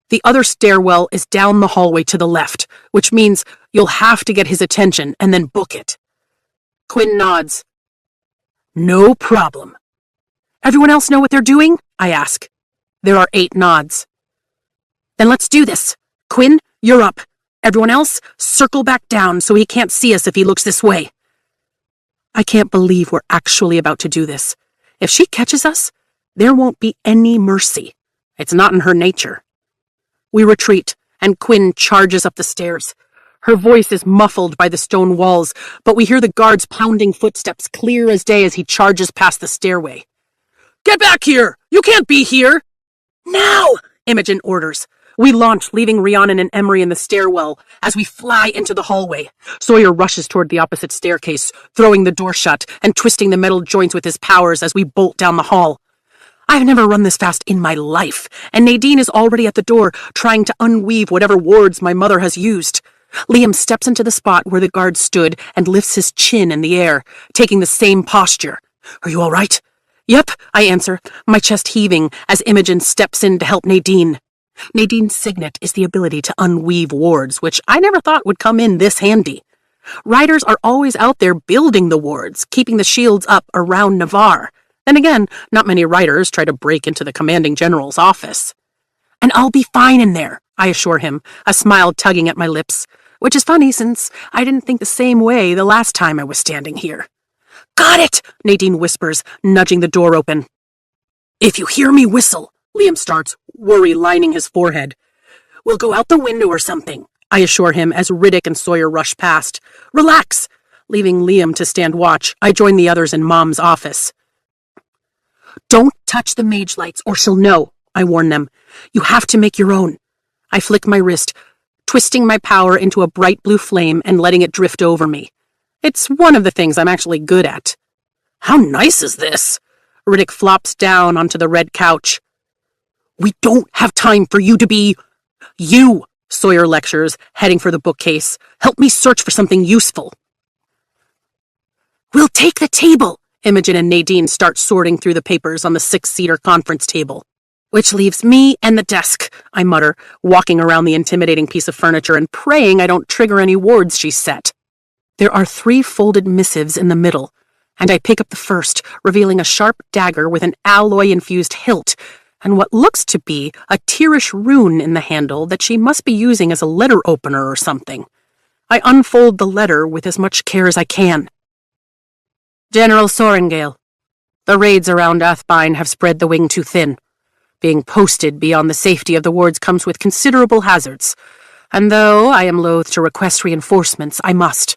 The other stairwell is down the hallway to the left, which means you'll have to get his attention and then book it." Quinn nods. "No problem." "Everyone else know what they're doing?" I ask. There are 8 nods. "Then let's do this. Quinn, you're up. Everyone else, circle back down so he can't see us if he looks this way." I can't believe we're actually about to do this. If she catches us, there won't be any mercy. It's not in her nature. We retreat, and Quinn charges up the stairs. Her voice is muffled by the stone walls, but we hear the guard's pounding footsteps clear as day as he charges past the stairway. "Get back here! You can't be here!" "Now!" Imogen orders. We launch, leaving Rhiannon and Emery in the stairwell as we fly into the hallway. Sawyer rushes toward the opposite staircase, throwing the door shut and twisting the metal joints with his powers as we bolt down the hall. I've never run this fast in my life, and Nadine is already at the door, trying to unweave whatever wards my mother has used. Liam steps into the spot where the guard stood and lifts his chin in the air, taking the same posture. "Are you all right?" "Yep," I answer, my chest heaving as Imogen steps in to help Nadine. Nadine's signet is the ability to unweave wards, which I never thought would come in this handy. Riders are always out there building the wards, keeping the shields up around Navarre. Then again, not many riders try to break into the commanding general's office. "And I'll be fine in there," I assure him, a smile tugging at my lips, which is funny since I didn't think the same way the last time I was standing here. "Got it," Nadine whispers, nudging the door open. "If you hear me whistle," Liam starts, worry lining his forehead. "We'll go out the window or something," I assure him as Riddick and Sawyer rush past. "Relax." Leaving Liam to stand watch, I join the others in Mom's office. "Don't touch the mage lights or she'll know," I warn them. "You have to make your own." I flick my wrist, twisting my power into a bright blue flame and letting it drift over me. It's one of the things I'm actually good at. "How nice is this?" Riddick flops down onto the red couch. "We don't have time for you to be—" "You," Sawyer lectures, heading for the bookcase. "Help me search for something useful." "We'll take the table." Imogen and Nadine start sorting through the papers on the 6-seater conference table. "Which leaves me and the desk," I mutter, walking around the intimidating piece of furniture and praying I don't trigger any wards she's set. There are 3 folded missives in the middle, and I pick up the first, revealing a sharp dagger with an alloy-infused hilt, and what looks to be a Tirish rune in the handle that she must be using as a letter opener or something. I unfold the letter with as much care as I can. "General Sorengale, the raids around Athbine have spread the wing too thin. Being posted beyond the safety of the wards comes with considerable hazards, and though I am loath to request reinforcements, I must.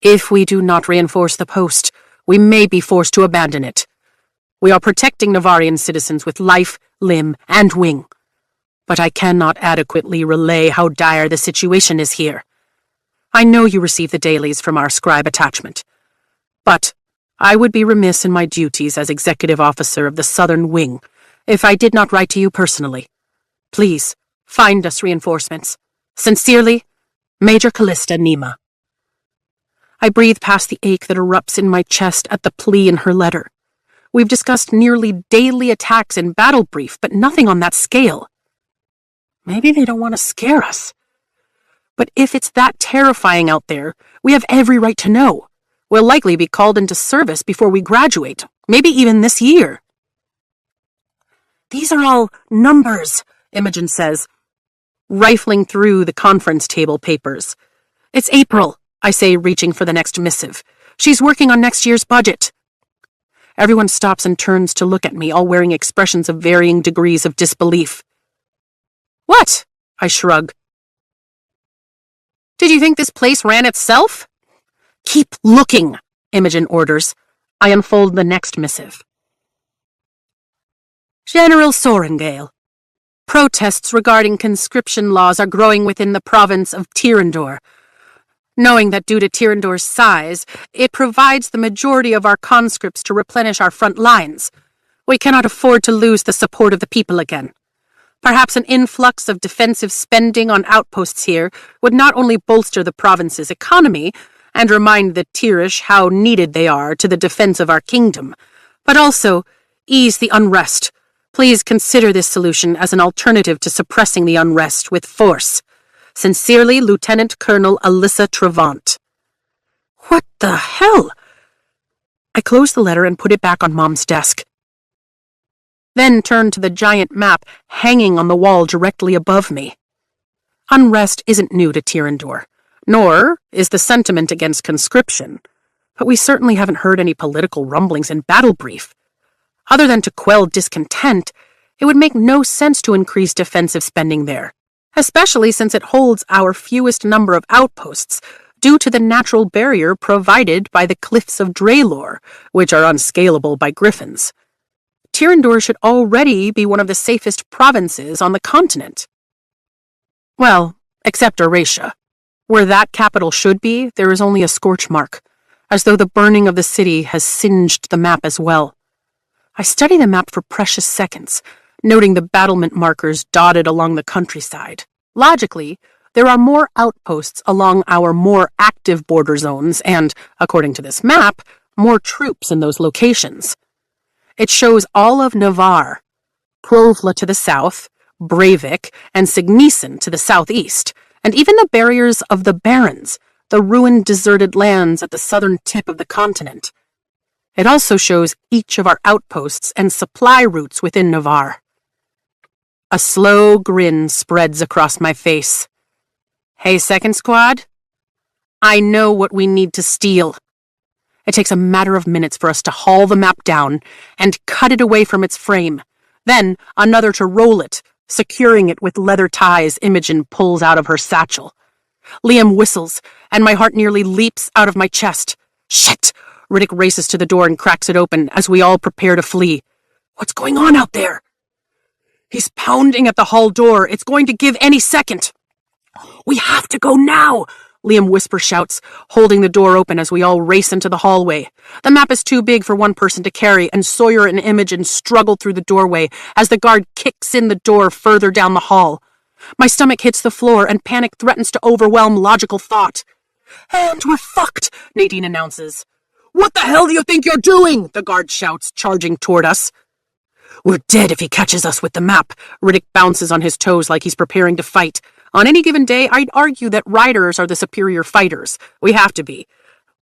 If we do not reinforce the post, we may be forced to abandon it. We are protecting Navarian citizens with life, limb, and wing. But I cannot adequately relay how dire the situation is here. I know you receive the dailies from our scribe attachment, but I would be remiss in my duties as executive officer of the Southern Wing if I did not write to you personally. Please, find us reinforcements. Sincerely, Major Callista Nima." I breathe past the ache that erupts in my chest at the plea in her letter. We've discussed nearly daily attacks in Battle Brief, but nothing on that scale. Maybe they don't want to scare us. But if it's that terrifying out there, we have every right to know. We'll likely be called into service before we graduate, maybe even this year." "These are all numbers," Imogen says, rifling through the conference table papers. "It's April," I say, reaching for the next missive. "She's working on next year's budget." Everyone stops and turns to look at me, all wearing expressions of varying degrees of disbelief. "What?" I shrug. "Did you think this place ran itself?" "Keep looking," Imogen orders. I unfold the next missive. "General Sorengale. Protests regarding conscription laws are growing within the province of Tirandor. Knowing that due to Tirandor's size, it provides the majority of our conscripts to replenish our front lines. We cannot afford to lose the support of the people again. Perhaps an influx of defensive spending on outposts here would not only bolster the province's economy and remind the Tirish how needed they are to the defense of our kingdom, but also ease the unrest. Please consider this solution as an alternative to suppressing the unrest with force. Sincerely, Lieutenant Colonel Alyssa Trevant." What the hell? I closed the letter and put it back on Mom's desk. Then turned to the giant map hanging on the wall directly above me. Unrest isn't new to Tirandor, nor is the sentiment against conscription, but we certainly haven't heard any political rumblings in Battle Brief. Other than to quell discontent, it would make no sense to increase defensive spending there, especially since it holds our fewest number of outposts due to the natural barrier provided by the cliffs of Draylor, which are unscalable by griffins. Tirandor should already be one of the safest provinces on the continent. Well, except Eratia. Where that capital should be, there is only a scorch mark, as though the burning of the city has singed the map as well. I study the map for precious seconds, noting the battlement markers dotted along the countryside. Logically, there are more outposts along our more active border zones and, according to this map, more troops in those locations. It shows all of Navarre, Krovla to the south, Breivik, and Signisen to the southeast, and even the barriers of the Barrens, the ruined deserted lands at the southern tip of the continent. It also shows each of our outposts and supply routes within Navarre. A slow grin spreads across my face. Hey, Second Squad? I know what we need to steal. It takes a matter of minutes for us to haul the map down and cut it away from its frame, then another to roll it, securing it with leather ties Imogen pulls out of her satchel. Liam whistles, and my heart nearly leaps out of my chest. Shit! Riddick races to the door and cracks it open as we all prepare to flee. What's going on out there? He's pounding at the hall door. It's going to give any second. We have to go now, Liam whisper shouts, holding the door open as we all race into the hallway. The map is too big for one person to carry, and Sawyer and Imogen struggle through the doorway as the guard kicks in the door further down the hall. My stomach hits the floor, and panic threatens to overwhelm logical thought. And we're fucked, Nadine announces. What the hell do you think you're doing? The guard shouts, charging toward us. We're dead if he catches us with the map. Riddick bounces on his toes like he's preparing to fight. On any given day, I'd argue that riders are the superior fighters. We have to be.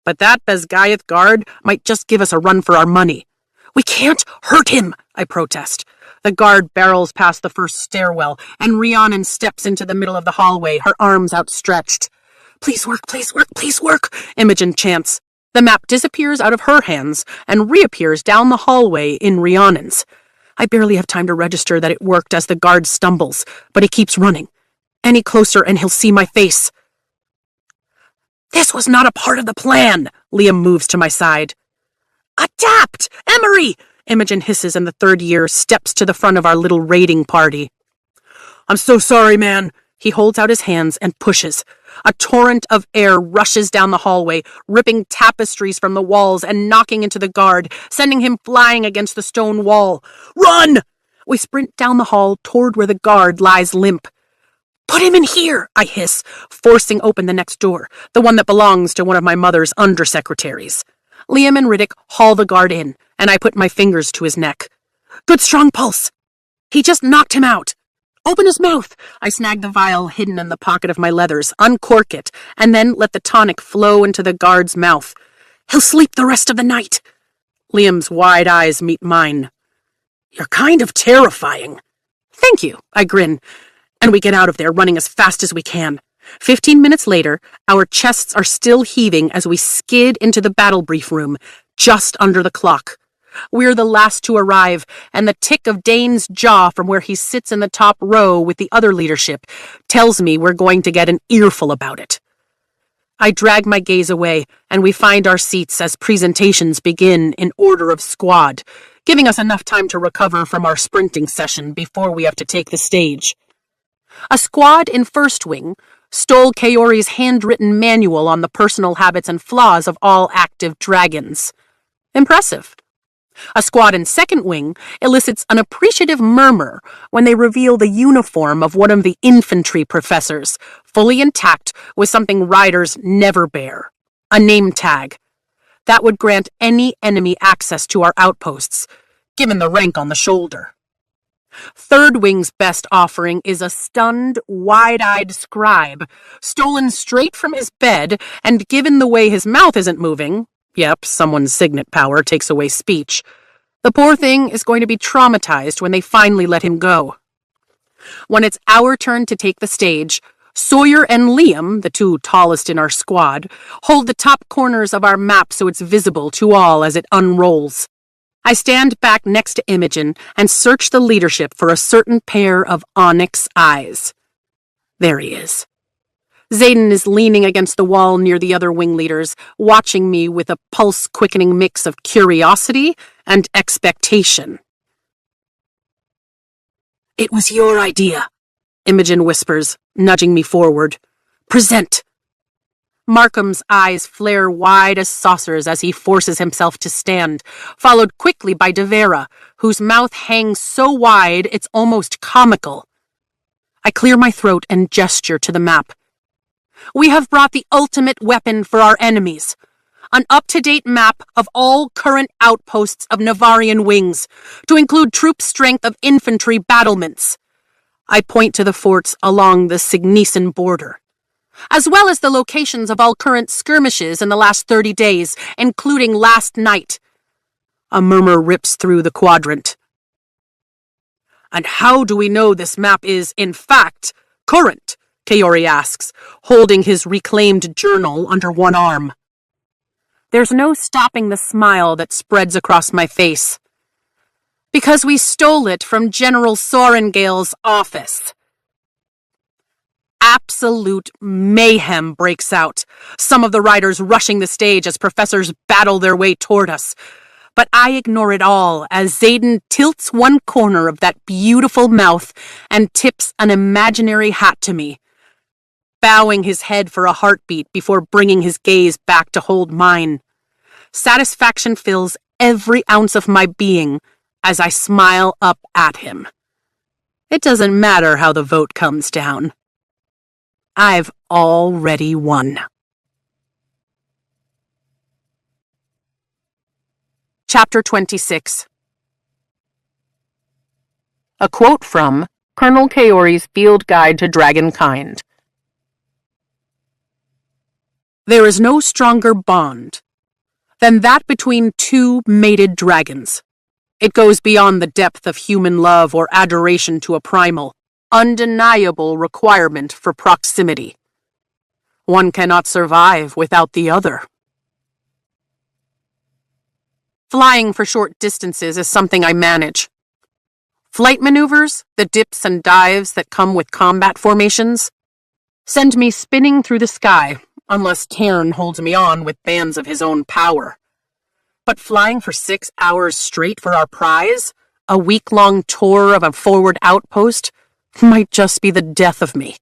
But that Bezgayath guard might just give us a run for our money. We can't hurt him, I protest. The guard barrels past the first stairwell, and Rhiannon steps into the middle of the hallway, her arms outstretched. Please work, please work, please work, Imogen chants. The map disappears out of her hands and reappears down the hallway in Rhiannon's. I barely have time to register that it worked as the guard stumbles, but he keeps running. Any closer and he'll see my face. This was not a part of the plan. Liam moves to my side. Adapt! Emery! Imogen hisses, and the third year steps to the front of our little raiding party. I'm so sorry, man. He holds out his hands and pushes. A torrent of air rushes down the hallway, ripping tapestries from the walls and knocking into the guard, sending him flying against the stone wall. Run! We sprint down the hall toward where the guard lies limp. Put him in here, I hiss, forcing open the next door, the one that belongs to one of my mother's undersecretaries. Liam and Riddick haul the guard in, and I put my fingers to his neck. Good strong pulse. He just knocked him out. Open his mouth. I snag the vial hidden in the pocket of my leathers, uncork it, and then let the tonic flow into the guard's mouth. He'll sleep the rest of the night. Liam's wide eyes meet mine. You're kind of terrifying. Thank you, I grin, and we get out of there running as fast as we can. 15 minutes later, our chests are still heaving as we skid into the battle brief room, just under the clock. We're the last to arrive, and the tick of Dane's jaw from where he sits in the top row with the other leadership tells me we're going to get an earful about it. I drag my gaze away, and we find our seats as presentations begin in order of squad, giving us enough time to recover from our sprinting session before we have to take the stage. A squad in First Wing stole Kaori's handwritten manual on the personal habits and flaws of all active dragons. Impressive. A squad in Second Wing elicits an appreciative murmur when they reveal the uniform of one of the infantry professors, fully intact with something riders never bear, a name tag. That would grant any enemy access to our outposts, given the rank on the shoulder. Third Wing's best offering is a stunned, wide-eyed scribe, stolen straight from his bed, and given the way his mouth isn't moving, yep, someone's signet power takes away speech, the poor thing is going to be traumatized when they finally let him go. When it's our turn to take the stage, Sawyer and Liam, the two tallest in our squad, hold the top corners of our map so it's visible to all as it unrolls. I stand back next to Imogen and search the leadership for a certain pair of onyx eyes. There he is. Xaden is leaning against the wall near the other wing leaders, watching me with a pulse-quickening mix of curiosity and expectation. It was your idea, Imogen whispers, nudging me forward. Present. Markham's eyes flare wide as saucers as he forces himself to stand, followed quickly by Devera, whose mouth hangs so wide it's almost comical. I clear my throat and gesture to the map. We have brought the ultimate weapon for our enemies, an up-to-date map of all current outposts of Navarian wings, to include troop strength of infantry battlements. I point to the forts along the Signesan border, as well as the locations of all current skirmishes in the last 30 days, including last night. A murmur rips through the quadrant. And how do we know this map is, in fact, current? Kaori asks, holding his reclaimed journal under one arm. There's no stopping the smile that spreads across my face. Because we stole it from General Sorengale's office. Absolute mayhem breaks out, some of the riders rushing the stage as professors battle their way toward us. But I ignore it all as Xaden tilts one corner of that beautiful mouth and tips an imaginary hat to me, bowing his head for a heartbeat before bringing his gaze back to hold mine. Satisfaction fills every ounce of my being as I smile up at him. It doesn't matter how the vote comes down. I've already won. Chapter 26. A quote from Colonel Kaori's Field Guide to Dragonkind. There is no stronger bond than that between two mated dragons. It goes beyond the depth of human love or adoration to a primal, undeniable requirement for proximity. One cannot survive without the other. Flying for short distances is something I manage. Flight maneuvers, the dips and dives that come with combat formations, send me spinning through the sky, unless Cairn holds me on with bands of his own power. But flying for 6 hours straight for our prize, a week-long tour of a forward outpost, might just be the death of me.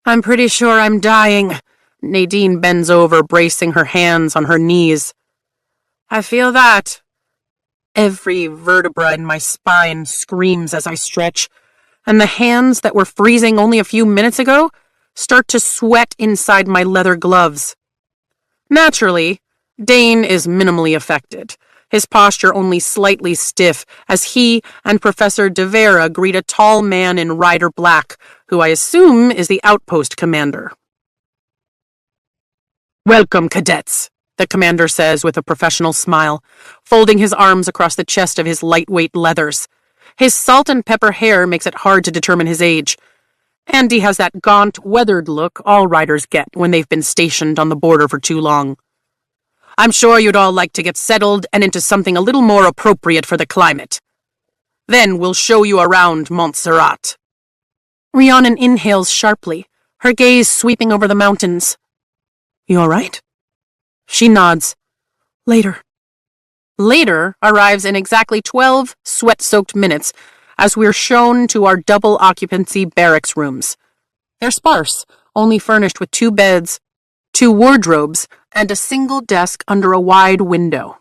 I'm pretty sure I'm dying. Nadine bends over, bracing her hands on her knees. I feel that. Every vertebra in my spine screams as I stretch, and the hands that were freezing only a few minutes ago start to sweat inside my leather gloves. Naturally, Dane is minimally affected, his posture only slightly stiff as he and Professor Devera greet a tall man in rider black, who I assume is the outpost commander. Welcome, cadets, the commander says with a professional smile, folding his arms across the chest of his lightweight leathers. His salt and pepper hair makes it hard to determine his age. And he has that gaunt, weathered look all riders get when they've been stationed on the border for too long. I'm sure you'd all like to get settled and into something a little more appropriate for the climate. Then we'll show you around Montserrat. Rhiannon inhales sharply, her gaze sweeping over the mountains. You all right? She nods. Later. Later arrives in exactly 12 sweat-soaked minutes as we're shown to our double-occupancy barracks rooms. They're sparse, only furnished with 2 beds, 2 wardrobes, and a single desk under a wide window.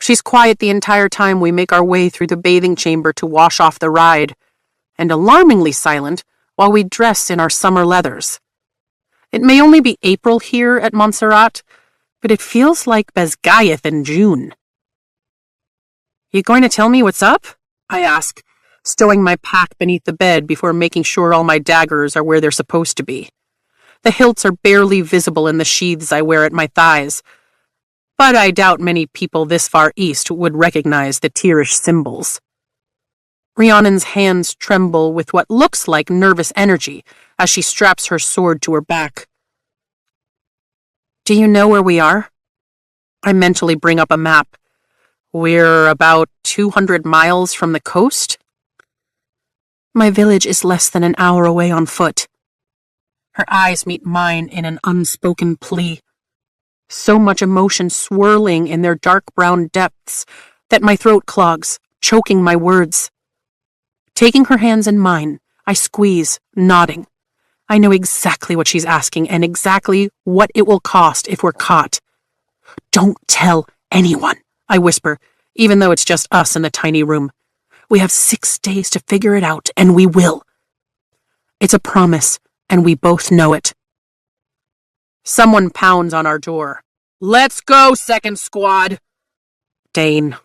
She's quiet the entire time we make our way through the bathing chamber to wash off the ride, and alarmingly silent while we dress in our summer leathers. It may only be April here at Montserrat, but it feels like Bezgayeth in June. You going to tell me what's up? I ask, stowing my pack beneath the bed before making sure all my daggers are where they're supposed to be. The hilts are barely visible in the sheaths I wear at my thighs, but I doubt many people this far east would recognize the Tyrish symbols. Rhiannon's hands tremble with what looks like nervous energy as she straps her sword to her back. Do you know where we are? I mentally bring up a map. We're about 200 miles from the coast? My village is less than an hour away on foot. Her eyes meet mine in an unspoken plea. So much emotion swirling in their dark brown depths that my throat clogs, choking my words. Taking her hands in mine, I squeeze, nodding. I know exactly what she's asking and exactly what it will cost if we're caught. Don't tell anyone, I whisper, even though it's just us in the tiny room. We have 6 days to figure it out, and we will. It's a promise, and we both know it. Someone pounds on our door. Let's go, second squad. Dane.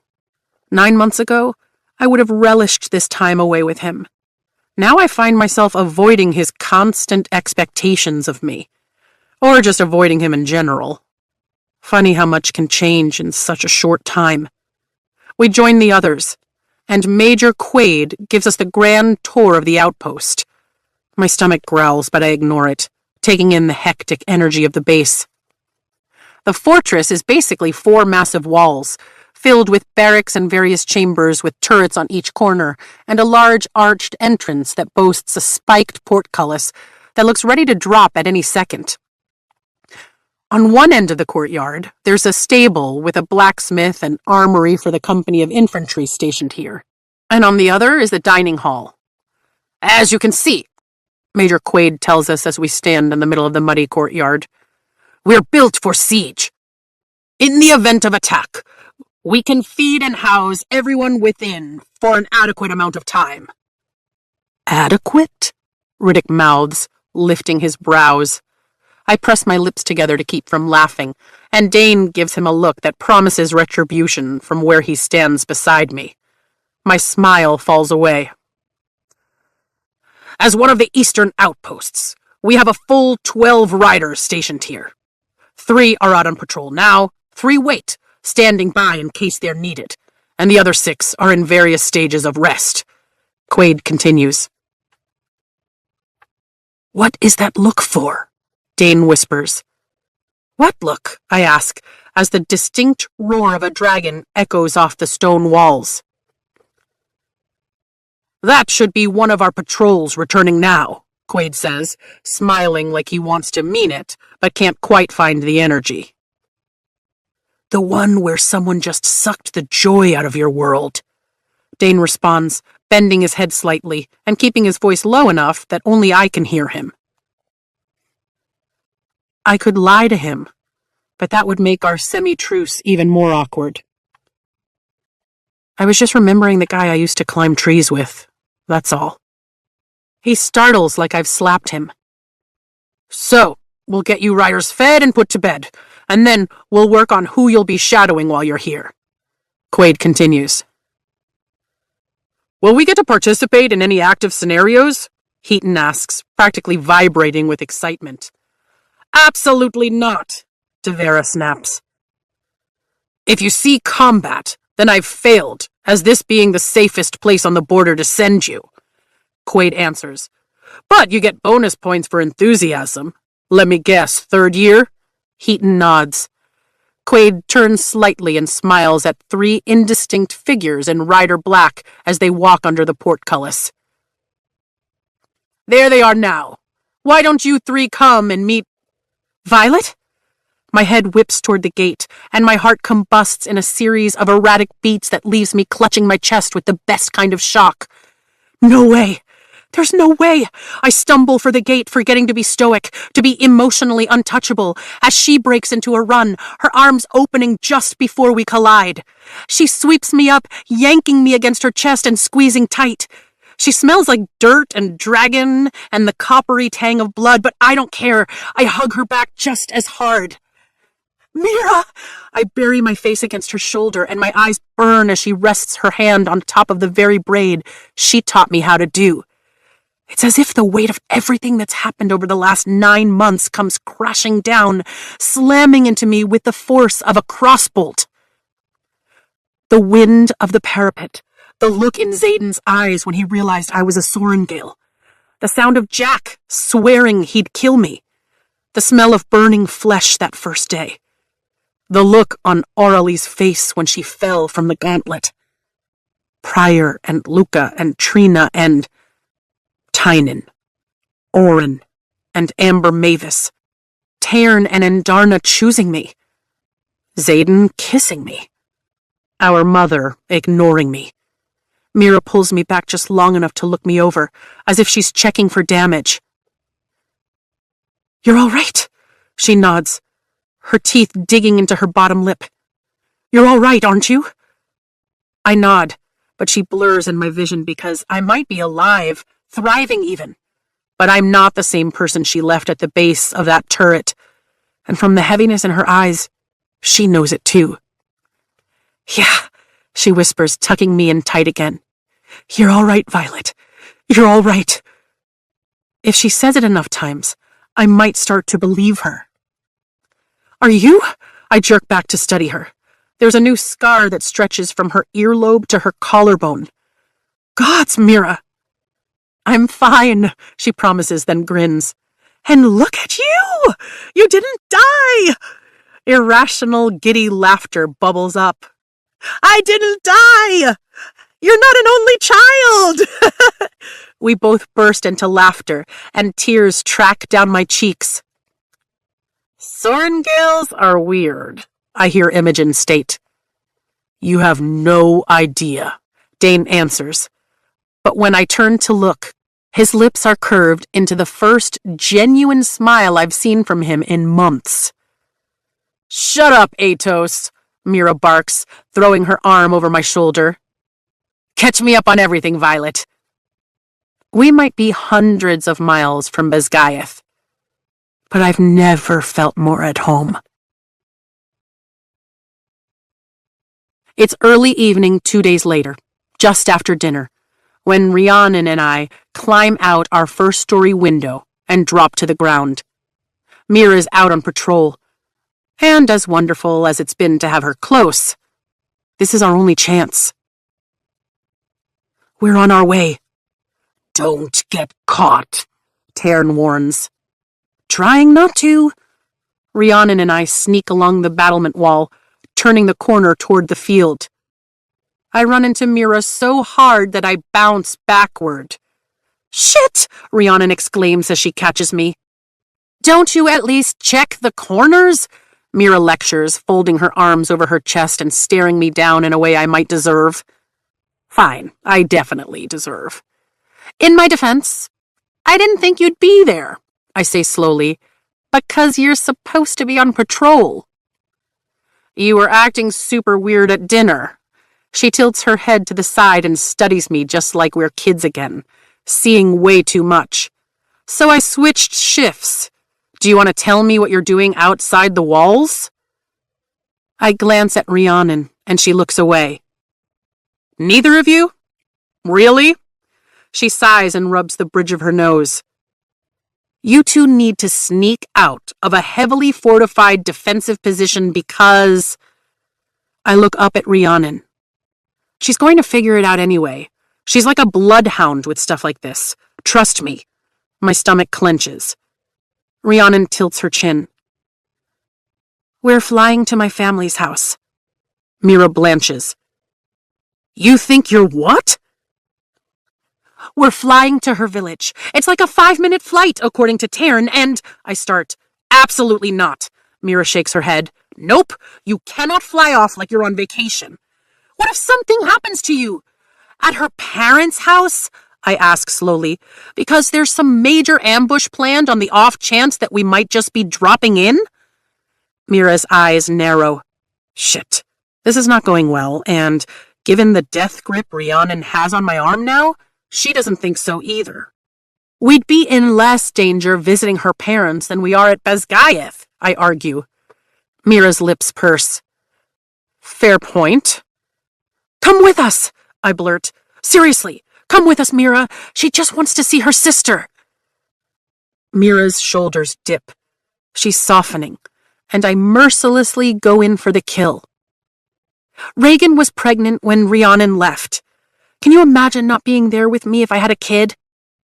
9 months ago, I would have relished this time away with him. Now I find myself avoiding his constant expectations of me, or just avoiding him in general. Funny how much can change in such a short time. We join the others, and Major Quaid gives us the grand tour of the outpost. My stomach growls, but I ignore it, taking in the hectic energy of the base. The fortress is basically 4 massive walls, filled with barracks and various chambers with turrets on each corner, and a large arched entrance that boasts a spiked portcullis that looks ready to drop at any second. On one end of the courtyard, there's a stable with a blacksmith and armory for the company of infantry stationed here, and on the other is the dining hall. As you can see, Major Quaid tells us as we stand in the middle of the muddy courtyard, we're built for siege. In the event of attack, we can feed and house everyone within for an adequate amount of time. Adequate? Riddick mouths, lifting his brows. I press my lips together to keep from laughing, and Dane gives him a look that promises retribution from where he stands beside me. My smile falls away. As one of the eastern outposts, we have a full 12 riders stationed here. 3 are out on patrol now, 3 wait, standing by in case they're needed, and the other 6 are in various stages of rest. Quaid continues. What is that look for? Dane whispers. What look? I ask, as the distinct roar of a dragon echoes off the stone walls. That should be one of our patrols returning now, Quaid says, smiling like he wants to mean it, but can't quite find the energy. The one where someone just sucked the joy out of your world, Dane responds, bending his head slightly and keeping his voice low enough that only I can hear him. I could lie to him, but that would make our semi-truce even more awkward. I was just remembering the guy I used to climb trees with, that's all. He startles like I've slapped him. So, we'll get you riders fed and put to bed, and then we'll work on who you'll be shadowing while you're here. Quaid continues. Will we get to participate in any active scenarios? Heaton asks, practically vibrating with excitement. Absolutely not. Devera snaps. If you see combat, then I've failed, as this being the safest place on the border to send you, Quaid answers. But you get bonus points for enthusiasm. Let me guess, 3rd year? Heaton nods. Quaid turns slightly and smiles at 3 indistinct figures in rider black as they walk under the portcullis. There they are now. Why don't you 3 come and meet... Violet? My head whips toward the gate, and my heart combusts in a series of erratic beats that leaves me clutching my chest with the best kind of shock. No way. There's no way. I stumble for the gate, forgetting to be stoic, to be emotionally untouchable, as she breaks into a run, her arms opening just before we collide. She sweeps me up, yanking me against her chest and squeezing tight. She smells like dirt and dragon and the coppery tang of blood, but I don't care. I hug her back just as hard. Mira! I bury my face against her shoulder, and my eyes burn as she rests her hand on top of the very braid she taught me how to do. It's as if the weight of everything that's happened over the last 9 months comes crashing down, slamming into me with the force of a crossbolt. The wind of the parapet, the look in Zayden's eyes when he realized I was a Sorengale, the sound of Jack swearing he'd kill me, the smell of burning flesh that first day, the look on Auralie's face when she fell from the gauntlet. Pryor and Luca and Trina and Tynan, Oren and Amber Mavis, Tairn and Endarna choosing me, Zayden kissing me, our mother ignoring me. Mira pulls me back just long enough to look me over, as if she's checking for damage. You're all right, she nods, her teeth digging into her bottom lip. You're all right, aren't you? I nod, but she blurs in my vision because I might be alive, thriving even, but I'm not the same person she left at the base of that turret, and from the heaviness in her eyes, she knows it too. Yeah, she whispers, tucking me in tight again. You're all right, Violet. You're all right. If she says it enough times, I might start to believe her. Are you? I jerk back to study her. There's a new scar that stretches from her earlobe to her collarbone. Gods, Mira! I'm fine, she promises, then grins. And look at you! You didn't die! Irrational, giddy laughter bubbles up. I didn't die! You're not an only child! We both burst into laughter, and tears track down my cheeks. Sorengales are weird, I hear Imogen state. You have no idea, Dane answers. But when I turn to look, his lips are curved into the first genuine smile I've seen from him in months. Shut up, Atos, Mira barks, throwing her arm over my shoulder. Catch me up on everything, Violet. We might be hundreds of miles from Basgaeth, but I've never felt more at home. It's early evening 2 days later, just after dinner, when Rhiannon and I climb out our first-story window and drop to the ground. Mira's out on patrol, and as wonderful as it's been to have her close, this is our only chance. We're on our way. Don't get caught, Tairn warns. Trying not to. Rhiannon and I sneak along the battlement wall, turning the corner toward the field. I run into Mira so hard that I bounce backward. Shit! Rhiannon exclaims as she catches me. Don't you at least check the corners? Mira lectures, folding her arms over her chest and staring me down in a way I might deserve. Fine, I definitely deserve. In my defense, I didn't think you'd be there, I say slowly, because you're supposed to be on patrol. You were acting super weird at dinner. She tilts her head to the side and studies me just like we're kids again, seeing way too much. So I switched shifts. Do you want to tell me what you're doing outside the walls? I glance at Rhiannon, and she looks away. Neither of you? Really? She sighs and rubs the bridge of her nose. You two need to sneak out of a heavily fortified defensive position because... I look up at Rhiannon. She's going to figure it out anyway. She's like a bloodhound with stuff like this. Trust me. My stomach clenches. Rhiannon tilts her chin. We're flying to my family's house. Mira blanches. You think you're what? We're flying to her village. It's like a 5-minute flight, according to Taryn, and... I start. Absolutely not. Mira shakes her head. Nope, you cannot fly off like you're on vacation. What if something happens to you? At her parents' house? I ask slowly, because there's some major ambush planned on the off chance that we might just be dropping in? Mira's eyes narrow. Shit, this is not going well, and given the death grip Rhiannon has on my arm now, she doesn't think so either. We'd be in less danger visiting her parents than we are at Bezgayev, I argue. Mira's lips purse. Fair point. Come with us, I blurt. Seriously, come with us, Mira. She just wants to see her sister. Mira's shoulders dip. She's softening, and I mercilessly go in for the kill. Reagan was pregnant when Rhiannon left. Can you imagine not being there with me if I had a kid?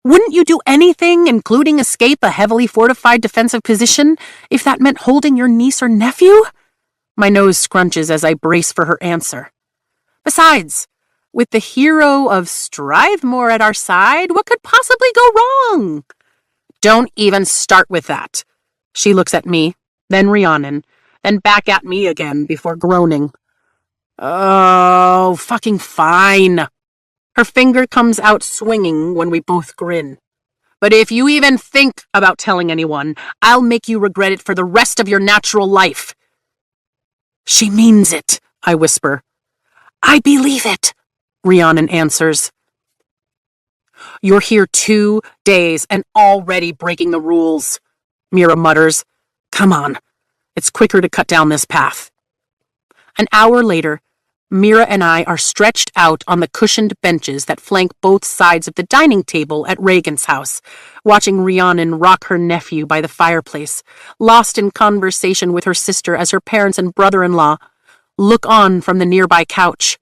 Wouldn't you do anything, including escape a heavily fortified defensive position, if that meant holding your niece or nephew? My nose scrunches as I brace for her answer. Besides, with the hero of Strivemore at our side, what could possibly go wrong? Don't even start with that. She looks at me, then Rhiannon, then back at me again before groaning. Oh, fucking fine. Her finger comes out swinging when we both grin. But if you even think about telling anyone, I'll make you regret it for the rest of your natural life. She means it, I whisper. I believe it, Rhiannon answers. You're here 2 days and already breaking the rules, Mira mutters. Come on, it's quicker to cut down this path. An hour later, Mira and I are stretched out on the cushioned benches that flank both sides of the dining table at Reagan's house, watching Rhiannon rock her nephew by the fireplace, lost in conversation with her sister as her parents and brother-in-law look on from the nearby couch.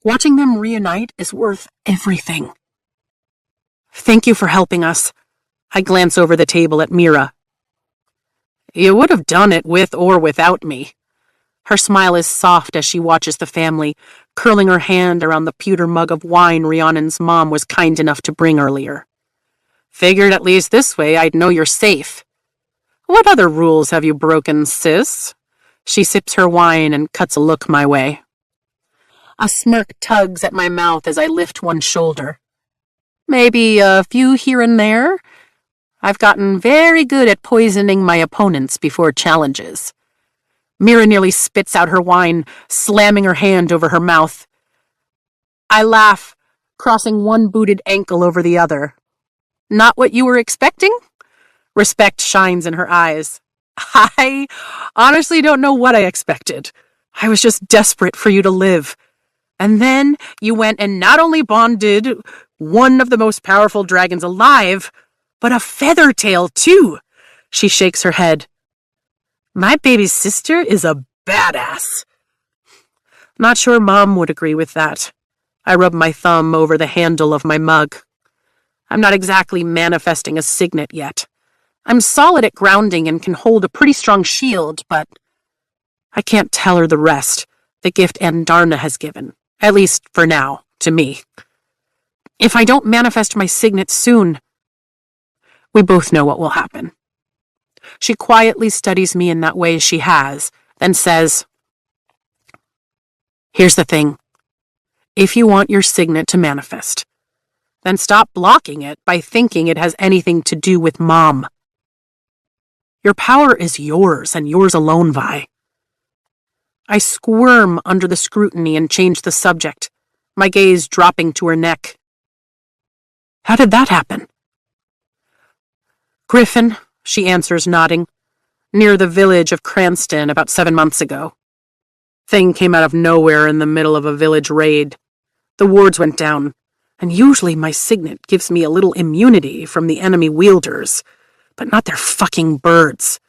Watching them reunite is worth everything. Thank you for helping us. I glance over the table at Mira. You would have done it with or without me. Her smile is soft as she watches the family, curling her hand around the pewter mug of wine Rhiannon's mom was kind enough to bring earlier. Figured at least this way I'd know you're safe. What other rules have you broken, sis? She sips her wine and cuts a look my way. A smirk tugs at my mouth as I lift one shoulder. Maybe a few here and there. I've gotten very good at poisoning my opponents before challenges. Mira nearly spits out her wine, slamming her hand over her mouth. I laugh, crossing one booted ankle over the other. Not what you were expecting? Respect shines in her eyes. I honestly don't know what I expected. I was just desperate for you to live. And then you went and not only bonded one of the most powerful dragons alive, but a feathertail too. She shakes her head. My baby sister is a badass. Not sure Mom would agree with that. I rub my thumb over the handle of my mug. I'm not exactly manifesting a signet yet. I'm solid at grounding and can hold a pretty strong shield, but I can't tell her the rest, the gift Andarna has given, at least for now, to me. If I don't manifest my signet soon, we both know what will happen. She quietly studies me in that way she has, then says, Here's the thing. If you want your signet to manifest, then stop blocking it by thinking it has anything to do with Mom. Your power is yours and yours alone, Vi. I squirm under the scrutiny and change the subject, my gaze dropping to her neck. How did that happen? Griffin, she answers, nodding. Near the village of Cranston about 7 months ago. Thing came out of nowhere in the middle of a village raid. The wards went down, and usually my signet gives me a little immunity from the enemy wielders. but not their fucking birds.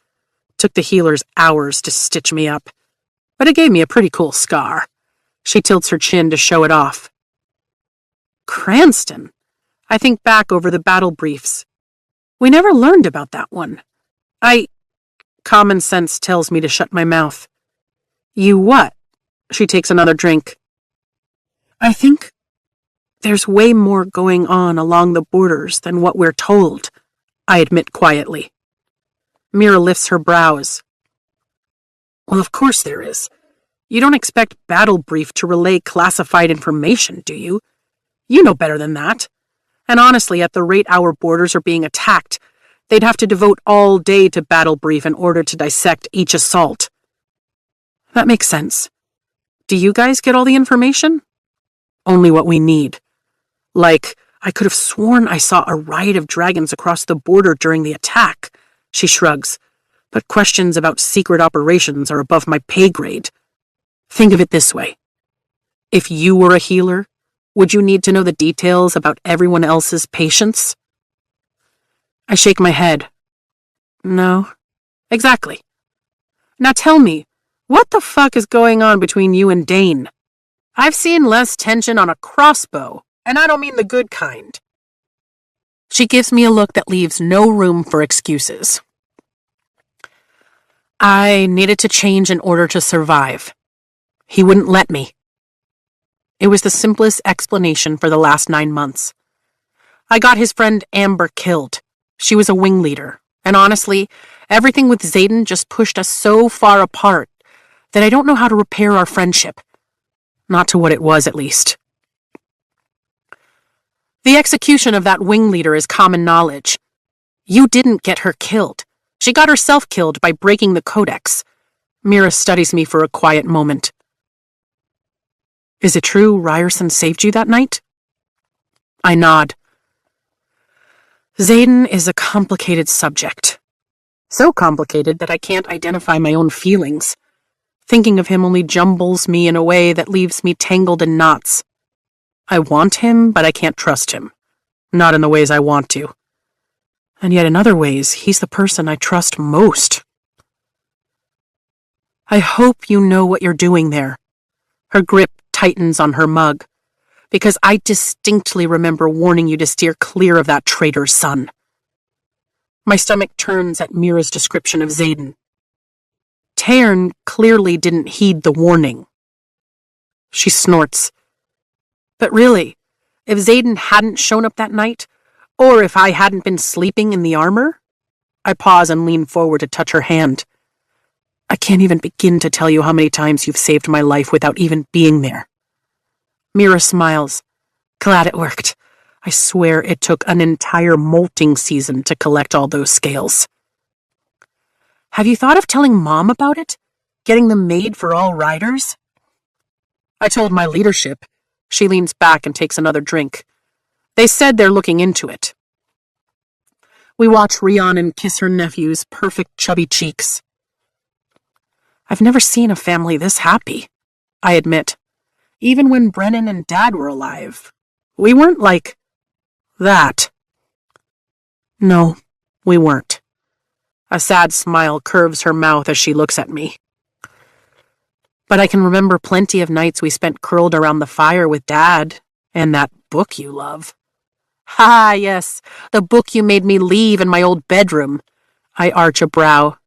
Took the healers hours to stitch me up, but it gave me a pretty cool scar. She tilts her chin to show it off. Cranston. I think back over the battle briefs. We never learned about that one. Common sense tells me to shut my mouth. You what? She takes another drink. I think there's way more going on along the borders than what we're told, I admit quietly. Mira lifts her brows. Well, of course there is. You don't expect Battle Brief to relay classified information, do you? You know better than that. And honestly, at the rate our borders are being attacked, they'd have to devote all day to Battle Brief in order to dissect each assault. That makes sense. Do you guys get all the information? Only what we need. Like, I could have sworn I saw a riot of dragons across the border during the attack. She shrugs. But questions about secret operations are above my pay grade. Think of it this way. If you were a healer, would you need to know the details about everyone else's patients? I shake my head. No. Exactly. Now tell me, what the fuck is going on between you and Dane? I've seen less tension on a crossbow, and I don't mean the good kind. She gives me a look that leaves no room for excuses. I needed to change in order to survive. He wouldn't let me. It was the simplest explanation for the last 9 months. I got his friend Amber killed. She was a wing leader, and honestly, everything with Xaden just pushed us so far apart that I don't know how to repair our friendship. Not to what it was, at least. The execution of that wing leader is common knowledge. You didn't get her killed. She got herself killed by breaking the codex. Mira studies me for a quiet moment. Is it true Ryerson saved you that night? I nod. Xaden is a complicated subject. So complicated that I can't identify my own feelings. Thinking of him only jumbles me in a way that leaves me tangled in knots. I want him, but I can't trust him. Not in the ways I want to. And yet in other ways, he's the person I trust most. I hope you know what you're doing there. Her grip tightens on her mug, because I distinctly remember warning you to steer clear of that traitor's son. My stomach turns at Mira's description of Xaden. Tairn clearly didn't heed the warning. She snorts. But really, if Xaden hadn't shown up that night, or if I hadn't been sleeping in the armor, I pause and lean forward to touch her hand. I can't even begin to tell you how many times you've saved my life without even being there. Mira smiles. Glad it worked. I swear it took an entire molting season to collect all those scales. Have you thought of telling Mom about it? Getting them made for all riders? I told my leadership. She leans back and takes another drink. They said they're looking into it. We watch Rhiannon kiss her nephew's perfect chubby cheeks. I've never seen a family this happy, I admit. Even when Brennan and Dad were alive. We weren't like that. No, we weren't. A sad smile curves her mouth as she looks at me. But I can remember plenty of nights we spent curled around the fire with Dad and that book you love. Ah, yes, the book you made me leave in my old bedroom. I arch a brow.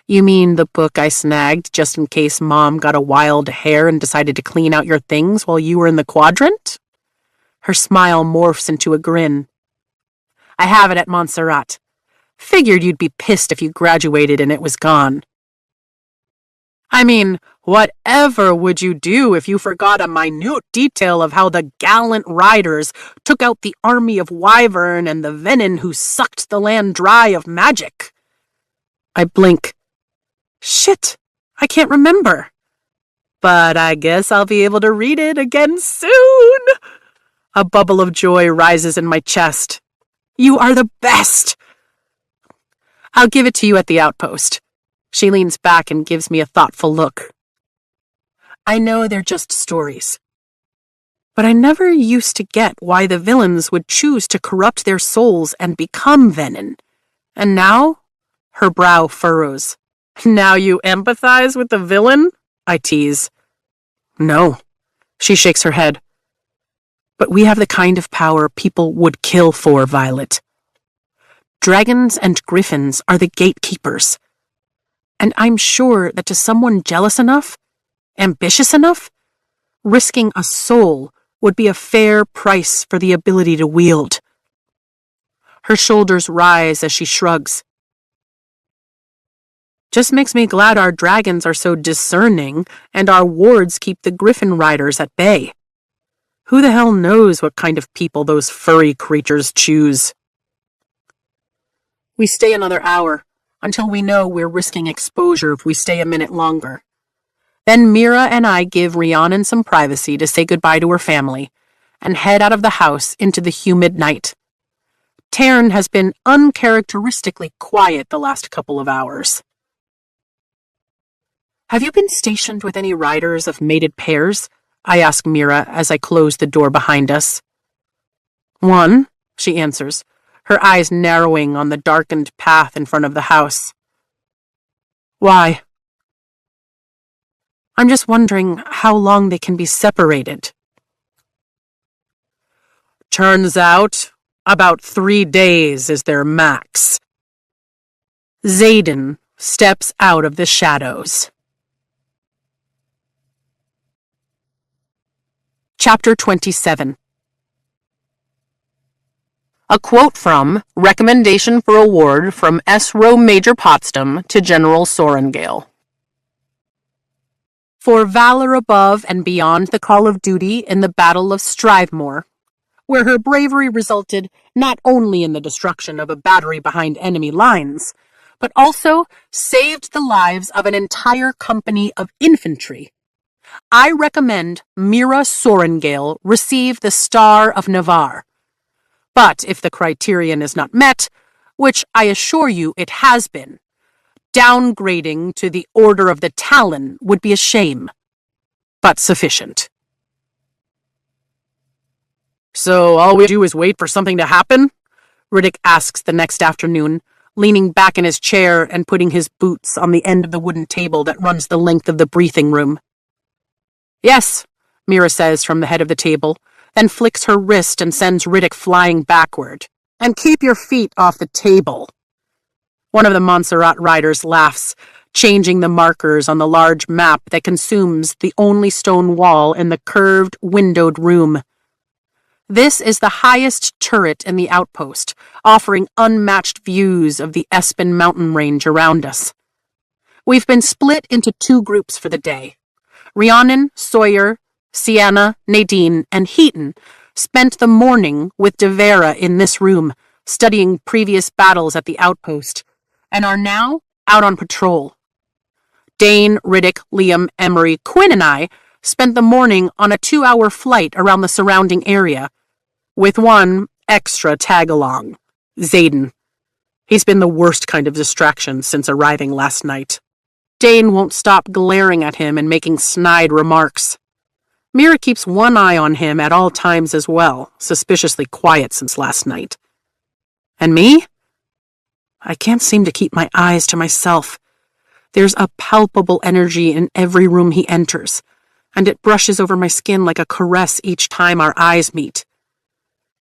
You mean the book I snagged just in case Mom got a wild hair and decided to clean out your things while you were in the quadrant? Her smile morphs into a grin. I have it at Montserrat. Figured you'd be pissed if you graduated and it was gone. I mean, whatever would you do if you forgot a minute detail of how the gallant riders took out the army of Wyvern and the venin who sucked the land dry of magic? I blink. Shit, I can't remember. But I guess I'll be able to read it again soon. A bubble of joy rises in my chest. You are the best. I'll give it to you at the outpost. She leans back and gives me a thoughtful look. I know they're just stories. But I never used to get why the villains would choose to corrupt their souls and become venin, And now? Her brow furrows. Now you empathize with the villain? I tease. No, she shakes her head. But we have the kind of power people would kill for, Violet. Dragons and griffins are the gatekeepers. And I'm sure that to someone jealous enough, ambitious enough, risking a soul would be a fair price for the ability to wield. Her shoulders rise as she shrugs. Just makes me glad our dragons are so discerning and our wards keep the griffin riders at bay. Who the hell knows what kind of people those furry creatures choose? We stay another hour, until we know we're risking exposure if we stay a minute longer. Then Mira and I give Rhiannon some privacy to say goodbye to her family, and head out of the house into the humid night. Tarn has been uncharacteristically quiet the last couple of hours. Have you been stationed with any riders of mated pairs? I ask Mira as I close the door behind us. One, she answers, her eyes narrowing on the darkened path in front of the house. Why? I'm just wondering how long they can be separated. Turns out, about 3 days is their max. Xaden steps out of the shadows. Chapter 27. A quote from Recommendation for Award from S. Row Major Potsdam to General Sorengale. For valor above and beyond the call of duty in the Battle of Strivemore, where her bravery resulted not only in the destruction of a battery behind enemy lines, but also saved the lives of an entire company of infantry, I recommend Mira Sorengale receive the Star of Navarre. But if the criterion is not met, which I assure you it has been, downgrading to the Order of the Talon would be a shame, but sufficient. So all we do is wait for something to happen? Riddick asks the next afternoon, leaning back in his chair and putting his boots on the end of the wooden table that runs the length of the briefing room. Yes, Mira says from the head of the table, then flicks her wrist and sends Riddick flying backward. And keep your feet off the table. One of the Montserrat riders laughs, changing the markers on the large map that consumes the only stone wall in the curved, windowed room. This is the highest turret in the outpost, offering unmatched views of the Espen mountain range around us. We've been split into 2 groups for the day. Rhiannon, Sawyer, Sienna, Nadine, and Heaton spent the morning with Devera in this room, studying previous battles at the outpost, and are now out on patrol. Dane, Riddick, Liam, Emery, Quinn, and I spent the morning on a 2-hour flight around the surrounding area, with one extra tag-along, Xaden. He's been the worst kind of distraction since arriving last night. Dane won't stop glaring at him and making snide remarks. Mira keeps one eye on him at all times as well, suspiciously quiet since last night. And me? I can't seem to keep my eyes to myself. There's a palpable energy in every room he enters, and it brushes over my skin like a caress each time our eyes meet.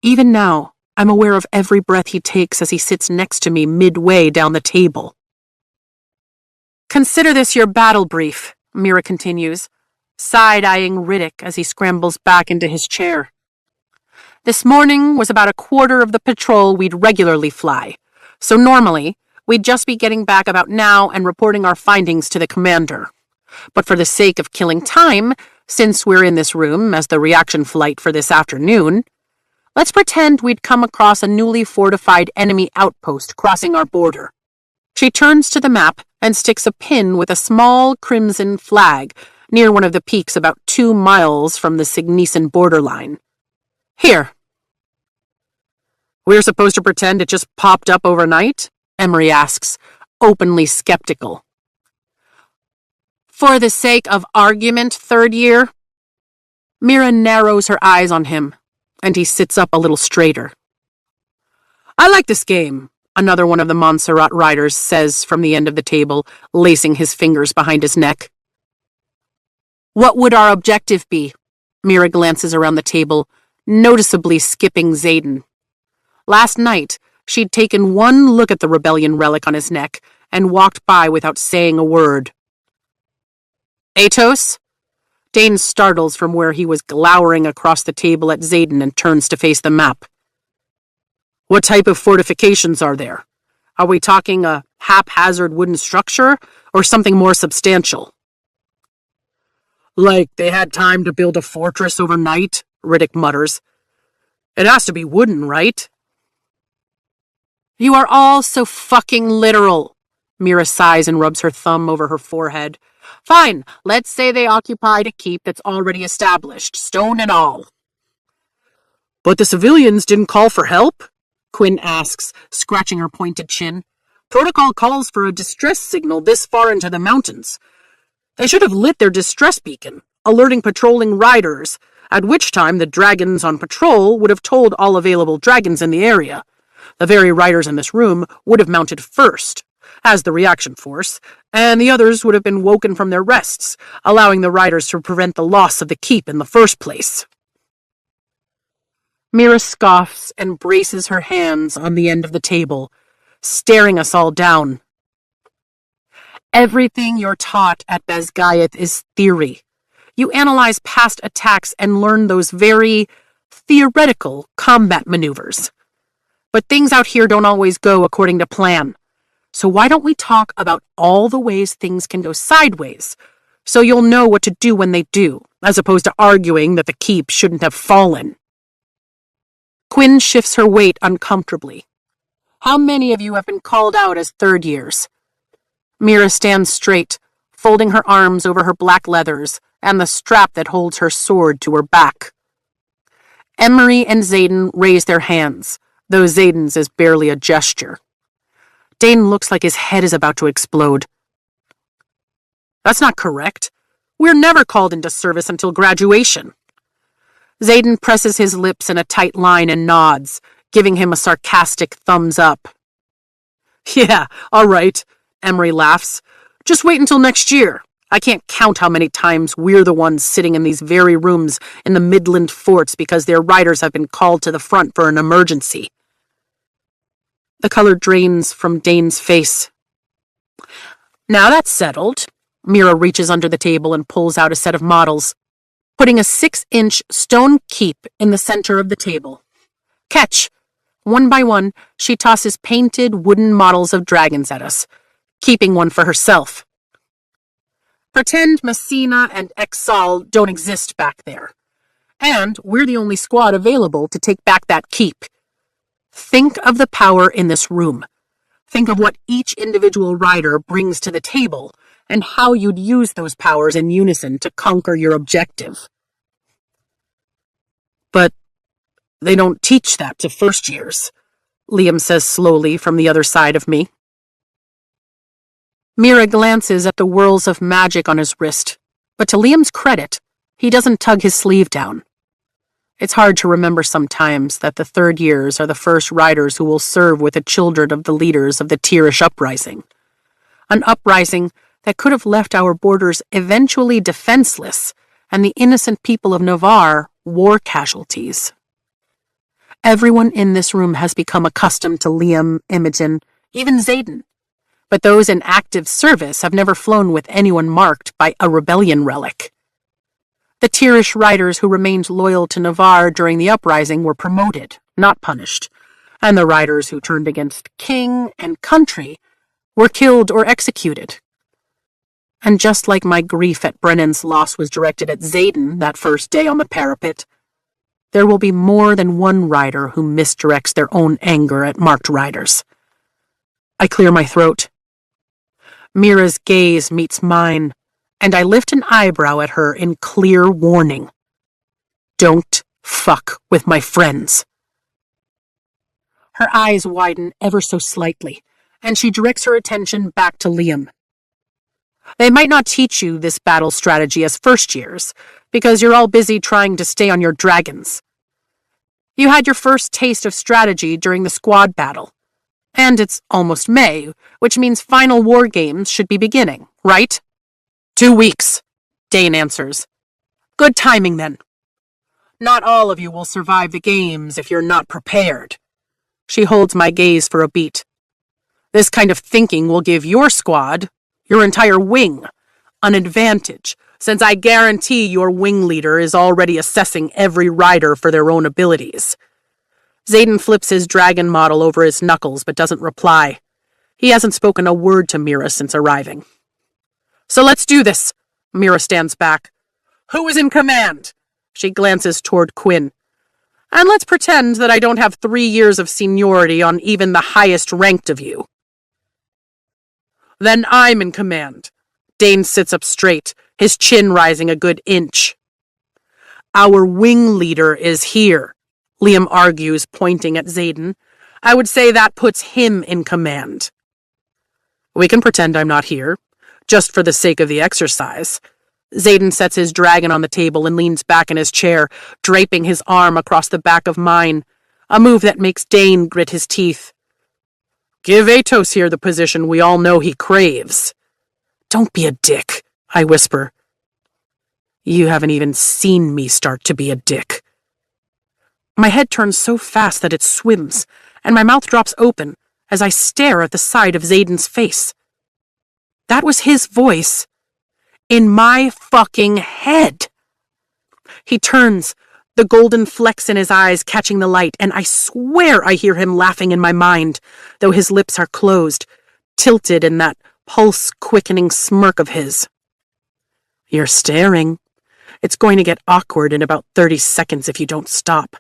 Even now, I'm aware of every breath he takes as he sits next to me midway down the table. Consider this your battle brief, Mira continues, side-eyeing Riddick as he scrambles back into his chair. This morning was about a quarter of the patrol we'd regularly fly, so normally we'd just be getting back about now and reporting our findings to the commander. But for the sake of killing time, since we're in this room as the reaction flight for this afternoon, let's pretend we'd come across a newly fortified enemy outpost crossing our border. She turns to the map and sticks a pin with a small crimson flag near one of the peaks about 2 miles from the Signesan borderline. Here. We're supposed to pretend it just popped up overnight? Emery asks, openly skeptical. For the sake of argument, third year? Mira narrows her eyes on him, and he sits up a little straighter. I like this game. another one of the Montserrat riders says from the end of the table, lacing his fingers behind his neck. What would our objective be? Mira glances around the table, noticeably skipping Xaden. Last night, she'd taken one look at the rebellion relic on his neck and walked by without saying a word. Atos? Dane startles from where he was glowering across the table at Xaden and turns to face the map. What type of fortifications are there? Are we talking a haphazard wooden structure or something more substantial? Like they had time to build a fortress overnight, Riddick mutters. It has to be wooden, right? You are all so fucking literal. Mira sighs and rubs her thumb over her forehead. Fine, let's say they occupied a keep that's already established, stone and all. But the civilians didn't call for help? Quinn asks, scratching her pointed chin. Protocol calls for a distress signal this far into the mountains. They should have lit their distress beacon, alerting patrolling riders, at which time the dragons on patrol would have told all available dragons in the area. The very riders in this room would have mounted first, as the reaction force, and the others would have been woken from their rests, allowing the riders to prevent the loss of the keep in the first place. Mira scoffs and braces her hands on the end of the table, staring us all down. Everything you're taught at Bezgayath is theory. You analyze past attacks and learn those very theoretical combat maneuvers. But things out here don't always go according to plan. So why don't we talk about all the ways things can go sideways, so you'll know what to do when they do, as opposed to arguing that the keep shouldn't have fallen. Quinn shifts her weight uncomfortably. How many of you have been called out as third years? Mira stands straight, folding her arms over her black leathers and the strap that holds her sword to her back. Emery and Xaden raise their hands, though Xaden's is barely a gesture. Dane looks like his head is about to explode. That's not correct. We're never called into service until graduation. Xaden presses his lips in a tight line and nods, giving him a sarcastic thumbs up. Yeah, all right, Emery laughs. Just wait until next year. I can't count how many times we're the ones sitting in these very rooms in the Midland forts because their riders have been called to the front for an emergency. The color drains from Dane's face. Now that's settled. Mira reaches under the table and pulls out a set of models, putting a 6-inch stone keep in the center of the table. Catch! One by one, she tosses painted wooden models of dragons at us, keeping one for herself. Pretend Messina and Exal don't exist back there. And we're the only squad available to take back that keep. Think of the power in this room. Think of what each individual rider brings to the table and how you'd use those powers in unison to conquer your objective. But they don't teach that to first years, Liam says slowly from the other side of me. Mira glances at the whirls of magic on his wrist, but to Liam's credit, he doesn't tug his sleeve down. It's hard to remember sometimes that the third years are the first riders who will serve with the children of the leaders of the Tirish uprising. An uprising that could have left our borders eventually defenseless and the innocent people of Navarre war casualties. Everyone in this room has become accustomed to Liam, Imogen, even Xaden. But those in active service have never flown with anyone marked by a rebellion relic. The Tirish riders who remained loyal to Navarre during the uprising were promoted, not punished, and the riders who turned against king and country were killed or executed. And just like my grief at Brennan's loss was directed at Xaden that first day on the parapet, there will be more than one rider who misdirects their own anger at marked riders. I clear my throat. Mira's gaze meets mine, and I lift an eyebrow at her in clear warning. Don't fuck with my friends. Her eyes widen ever so slightly, and she directs her attention back to Liam. They might not teach you this battle strategy as first years, because you're all busy trying to stay on your dragons. You had your first taste of strategy during the squad battle, And it's almost May, which means final war games should be beginning, right? 2 weeks, Dane answers. Good timing, then. Not all of you will survive the games if you're not prepared. She holds my gaze for a beat. This kind of thinking will give your squad, your entire wing, an advantage, since I guarantee your wing leader is already assessing every rider for their own abilities. Xaden flips his dragon model over his knuckles but doesn't reply. He hasn't spoken a word to Mira since arriving. So let's do this. Mira stands back. Who is in command? She glances toward Quinn. And let's pretend that I don't have 3 years of seniority on even the highest ranked of you. Then I'm in command. Dane sits up straight, his chin rising a good inch. Our wing leader is here, Liam argues, pointing at Xaden. I would say that puts him in command. We can pretend I'm not here, just for the sake of the exercise. Xaden sets his dragon on the table and leans back in his chair, draping his arm across the back of mine, a move that makes Dane grit his teeth. Give Atos here the position we all know he craves. Don't be a dick, I whisper. You haven't even seen me start to be a dick. My head turns so fast that it swims, and my mouth drops open as I stare at the side of Xaden's face. That was his voice. In my fucking head. He turns, the golden flecks in his eyes catching the light, and I swear I hear him laughing in my mind, though his lips are closed, tilted in that pulse-quickening smirk of his. You're staring. It's going to get awkward in about 30 seconds if you don't stop.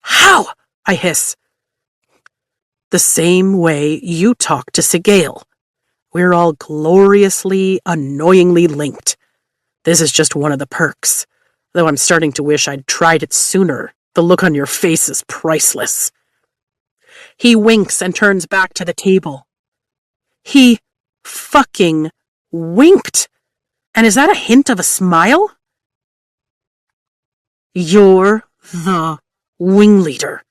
How? I hiss. The same way you talk to Sigale. We're all gloriously, annoyingly linked. This is just one of the perks. Though I'm starting to wish I'd tried it sooner. The look on your face is priceless. He winks and turns back to the table. He fucking winked. And is that a hint of a smile? You're the wing leader.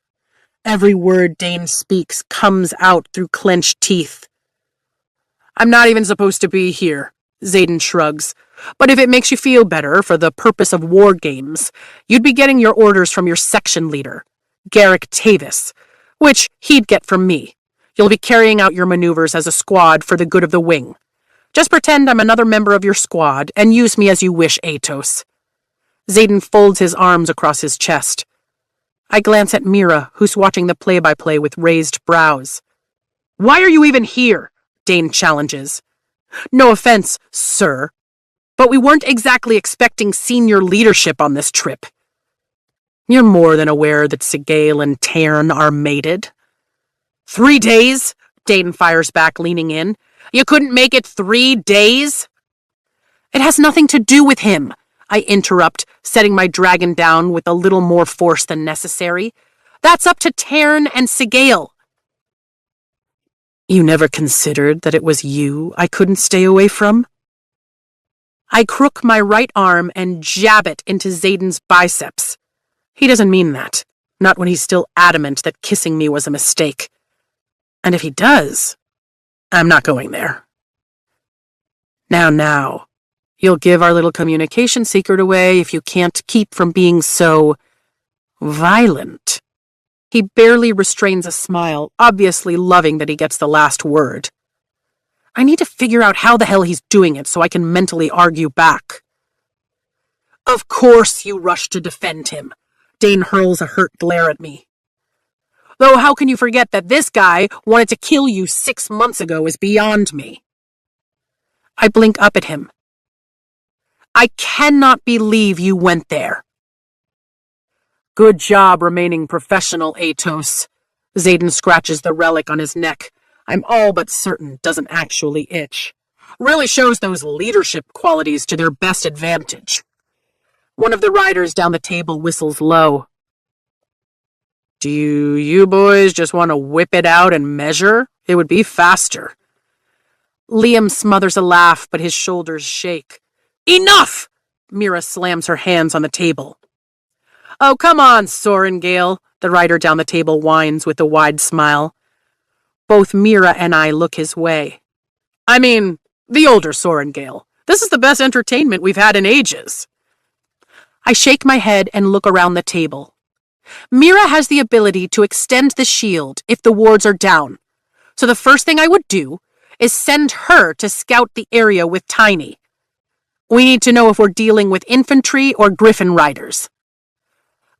Every word Dane speaks comes out through clenched teeth. I'm not even supposed to be here, Xaden shrugs. But if it makes you feel better for the purpose of war games, you'd be getting your orders from your section leader, Garrick Tavis, which he'd get from me. You'll be carrying out your maneuvers as a squad for the good of the wing. Just pretend I'm another member of your squad and use me as you wish, Atos. Xaden folds his arms across his chest. I glance at Mira, who's watching the play-by-play with raised brows. Why are you even here? Dane challenges. No offense, sir, but we weren't exactly expecting senior leadership on this trip. You're more than aware that Sigale and Tairn are mated. 3 days? Dane fires back, leaning in. You couldn't make it 3 days? It has nothing to do with him, I interrupt, setting my dragon down with a little more force than necessary. That's up to Tairn and Sigale. You never considered that it was you I couldn't stay away from? I crook my right arm and jab it into Xaden's biceps. He doesn't mean that, not when he's still adamant that kissing me was a mistake. And if he does, I'm not going there. Now, you'll give our little communication secret away if you can't keep from being so violent. He barely restrains a smile, obviously loving that he gets the last word. I need to figure out how the hell he's doing it so I can mentally argue back. Of course you rush to defend him. Dane hurls a hurt glare at me. Though how can you forget that this guy wanted to kill you 6 months ago is beyond me. I blink up at him. I cannot believe you went there. Good job remaining professional, Atos. Xaden scratches the relic on his neck. I'm all but certain doesn't actually itch. Really shows those leadership qualities to their best advantage. One of the riders down the table whistles low. Do you boys just want to whip it out and measure? It would be faster. Liam smothers a laugh, but his shoulders shake. Enough! Mira slams her hands on the table. Oh, come on, Sorengale, the rider down the table whines with a wide smile. Both Mira and I look his way. I mean, the older Sorengale. This is the best entertainment we've had in ages. I shake my head and look around the table. Mira has the ability to extend the shield if the wards are down, so the first thing I would do is send her to scout the area with Tiny. We need to know if we're dealing with infantry or griffin riders.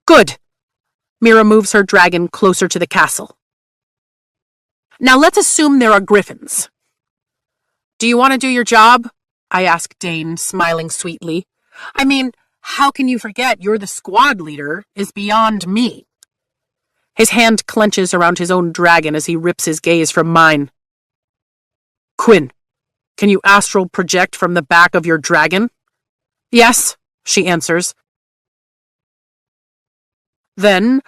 Good. Mira moves her dragon closer to the castle. Now let's assume there are griffins. Do you want to do your job? I ask Dane, smiling sweetly. I mean, how can you forget you're the squad leader is beyond me? His hand clenches around his own dragon as he rips his gaze from mine. Quinn, can you astral project from the back of your dragon? Yes, she answers. Then,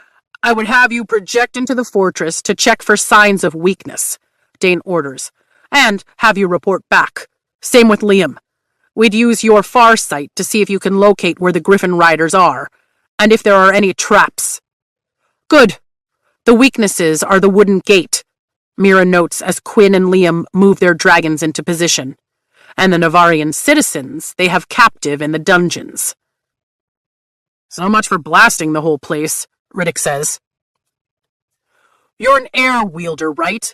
I would have you project into the fortress to check for signs of weakness, Dane orders, and have you report back. Same with Liam. We'd use your far sight to see if you can locate where the griffin riders are, and if there are any traps. Good. The weaknesses are the wooden gate, Mira notes as Quinn and Liam move their dragons into position, and the Navarian citizens they have captive in the dungeons. So much for blasting the whole place, Riddick says. You're an air wielder, right?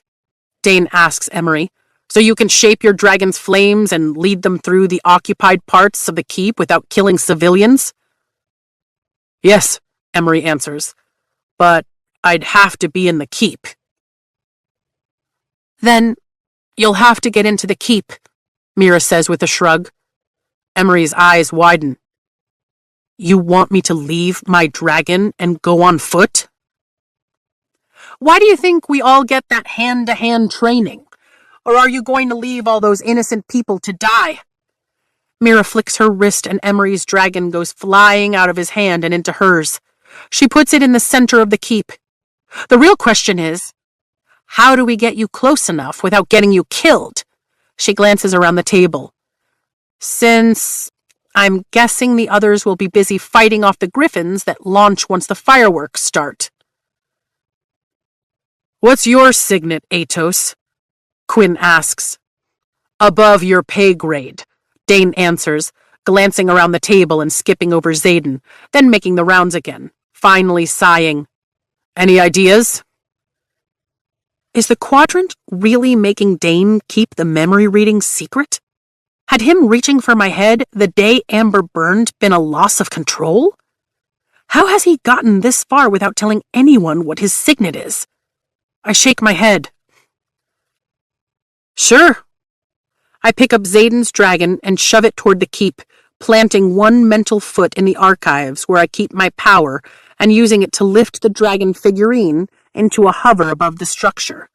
Dane asks Emery, so you can shape your dragon's flames and lead them through the occupied parts of the keep without killing civilians? Yes, Emery answers, but I'd have to be in the keep. Then you'll have to get into the keep, Mira says with a shrug. Emery's eyes widen. You want me to leave my dragon and go on foot? Why do you think we all get that hand-to-hand training? Or are you going to leave all those innocent people to die? Mira flicks her wrist and Emery's dragon goes flying out of his hand and into hers. She puts it in the center of the keep. The real question is, how do we get you close enough without getting you killed? She glances around the table. Since I'm guessing the others will be busy fighting off the griffins that launch once the fireworks start. What's your signet, Atos? Quinn asks. Above your pay grade, Dane answers, glancing around the table and skipping over Xaden, then making the rounds again, finally sighing. Any ideas? Is the quadrant really making Dane keep the memory reading secret? Had him reaching for my head the day Amber burned been a loss of control? How has he gotten this far without telling anyone what his signet is? I shake my head. Sure. I pick up Xaden's dragon and shove it toward the keep, planting one mental foot in the archives where I keep my power and using it to lift the dragon figurine into a hover above the structure.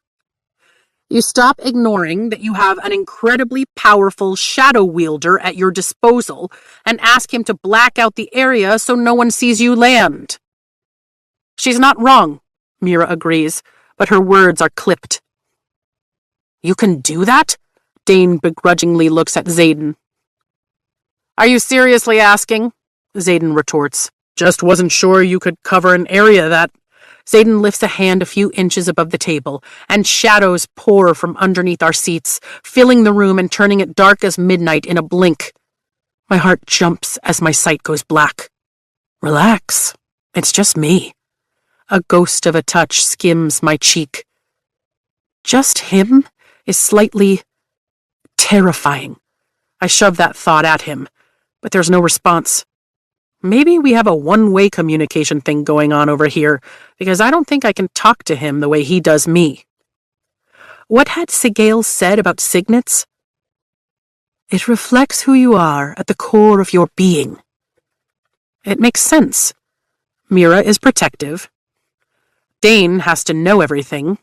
You stop ignoring that you have an incredibly powerful shadow wielder at your disposal and ask him to black out the area so no one sees you land. She's not wrong, Mira agrees, but her words are clipped. You can do that? Dane begrudgingly looks at Xaden. Are you seriously asking? Xaden retorts. Just wasn't sure you could cover an area that... Xaden lifts a hand a few inches above the table, and shadows pour from underneath our seats, filling the room and turning it dark as midnight in a blink. My heart jumps as my sight goes black. Relax. It's just me. A ghost of a touch skims my cheek. Just him is slightly terrifying. I shove that thought at him, but there's no response. Maybe we have a one-way communication thing going on over here, because I don't think I can talk to him the way he does me. What had Sigale said about signets? It reflects who you are at the core of your being. It makes sense. Mira is protective. Dane has to know everything.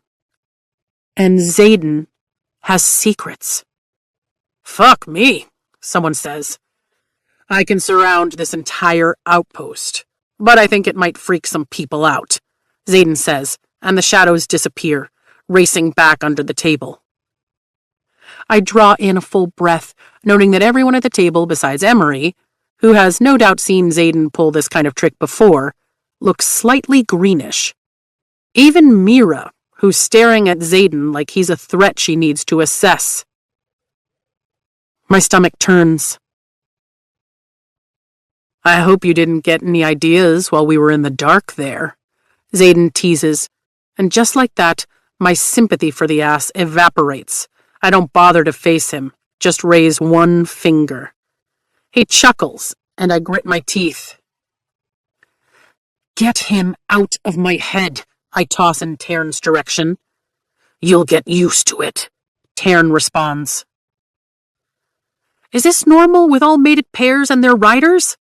And Xaden has secrets. Fuck me, someone says. I can surround this entire outpost, but I think it might freak some people out, Xaden says, and the shadows disappear, racing back under the table. I draw in a full breath, noting that everyone at the table besides Emery, who has no doubt seen Xaden pull this kind of trick before, looks slightly greenish. Even Mira, who's staring at Xaden like he's a threat she needs to assess. My stomach turns. I hope you didn't get any ideas while we were in the dark there, Xaden teases, and just like that, my sympathy for the ass evaporates. I don't bother to face him, just raise one finger. He chuckles, and I grit my teeth. Get him out of my head, I toss in Tairn's direction. You'll get used to it, Tairn responds. Is this normal with all mated pairs and their riders?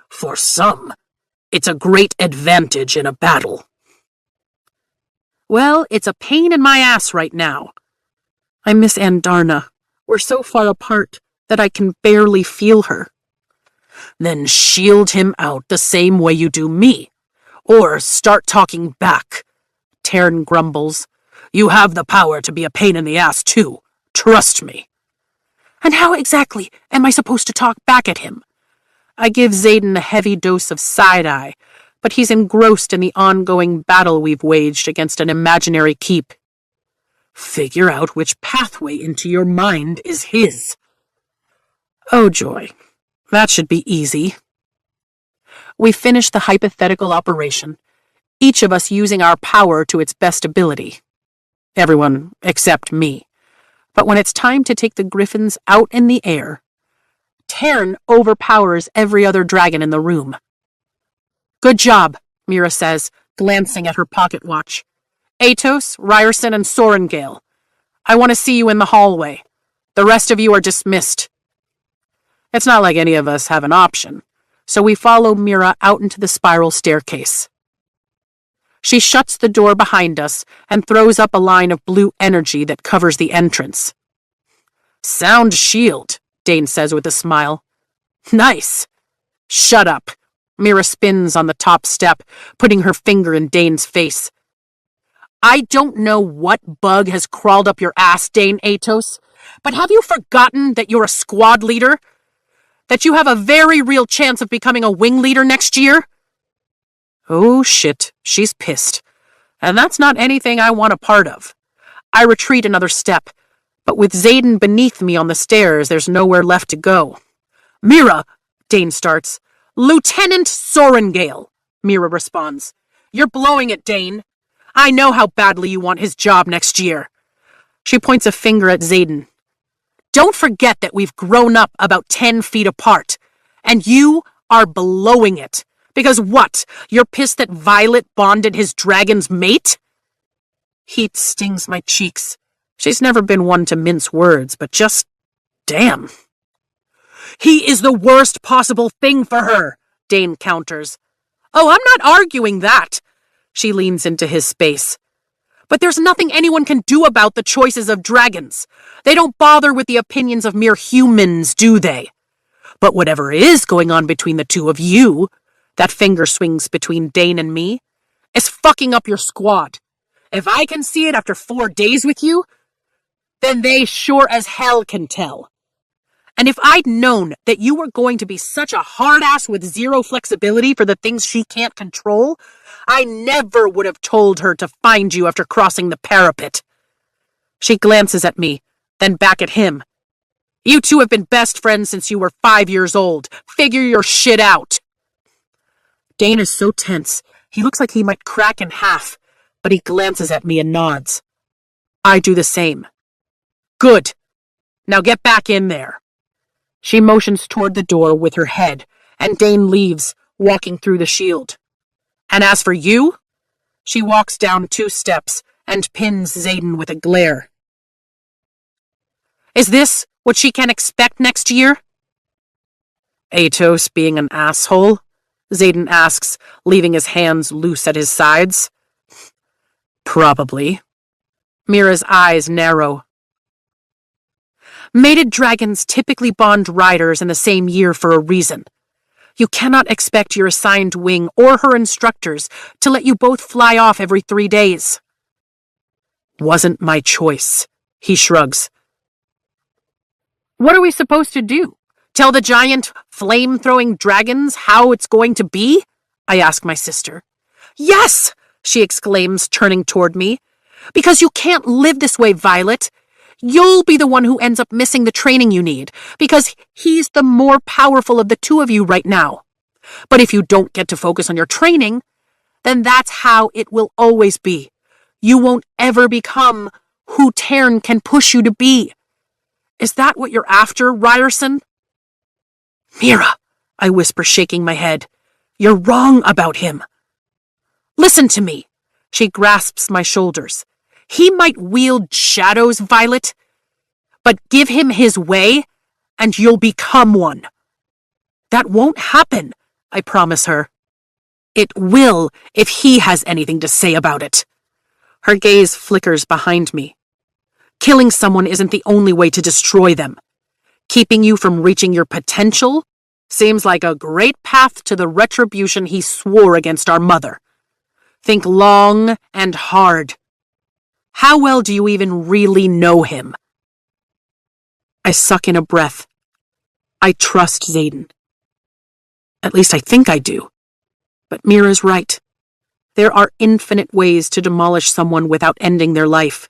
For some, it's a great advantage in a battle. Well, it's a pain in my ass right now. I miss Andarna. We're so far apart that I can barely feel her. Then shield him out the same way you do me. Or start talking back, Tairn grumbles. You have the power to be a pain in the ass too. Trust me. And how exactly am I supposed to talk back at him? I give Xaden a heavy dose of side-eye, but he's engrossed in the ongoing battle we've waged against an imaginary keep. Figure out which pathway into your mind is his. Oh joy, that should be easy. We finish the hypothetical operation, each of us using our power to its best ability. Everyone except me. But when it's time to take the griffins out in the air, Tairn overpowers every other dragon in the room. Good job, Mira says, glancing at her pocket watch. Atos, Ryerson, and Sorengale. I want to see you in the hallway. The rest of you are dismissed. It's not like any of us have an option, so we follow Mira out into the spiral staircase. She shuts the door behind us and throws up a line of blue energy that covers the entrance. Sound shield, Dane says with a smile. Nice. Shut up. Mira spins on the top step, putting her finger in Dane's face. I don't know what bug has crawled up your ass, Dane Atos, but have you forgotten that you're a squad leader? That you have a very real chance of becoming a wing leader next year? Oh shit, she's pissed. And that's not anything I want a part of. I retreat another step, but with Xaden beneath me on the stairs, there's nowhere left to go. Mira, Dane starts. Lieutenant Sorengale, Mira responds. You're blowing it, Dane. I know how badly you want his job next year. She points a finger at Xaden. Don't forget that we've grown up about 10 feet apart, and you are blowing it. Because what? You're pissed that Violet bonded his dragon's mate? Heat stings my cheeks. She's never been one to mince words, but just damn. He is the worst possible thing for her, Dane counters. Oh, I'm not arguing that. She leans into his space. But there's nothing anyone can do about the choices of dragons. They don't bother with the opinions of mere humans, do they? But whatever is going on between the two of you, that finger swings between Dane and me, is fucking up your squad. If I can see it after 4 days with you, then they sure as hell can tell. And if I'd known that you were going to be such a hard ass with zero flexibility for the things she can't control, I never would have told her to find you after crossing the parapet. She glances at me, then back at him. You two have been best friends since you were 5 years old. Figure your shit out. Dane is so tense, he looks like he might crack in half, but he glances at me and nods. I do the same. Good. Now get back in there. She motions toward the door with her head, and Dane leaves, walking through the shield. And as for you, she walks down 2 steps and pins Xaden with a glare. Is this what she can expect next year? Atos being an asshole? Xaden asks, leaving his hands loose at his sides. Probably. Mira's eyes narrow. Mated dragons typically bond riders in the same year for a reason. You cannot expect your assigned wing or her instructors to let you both fly off every 3 days. Wasn't my choice, he shrugs. What are we supposed to do? Tell the giant, flame-throwing dragons how it's going to be? I ask my sister. Yes, she exclaims, turning toward me. Because you can't live this way, Violet. You'll be the one who ends up missing the training you need, because he's the more powerful of the two of you right now. But if you don't get to focus on your training, then that's how it will always be. You won't ever become who Tern can push you to be. Is that what you're after, Ryerson? Mira, I whisper, shaking my head. You're wrong about him. Listen to me. She grasps my shoulders. He might wield shadows, Violet, but give him his way, and you'll become one. That won't happen, I promise her. It will if he has anything to say about it. Her gaze flickers behind me. Killing someone isn't the only way to destroy them. Keeping you from reaching your potential seems like a great path to the retribution he swore against our mother. Think long and hard. How well do you even really know him? I suck in a breath. I trust Xaden. At least I think I do. But Mira's right. There are infinite ways to demolish someone without ending their life.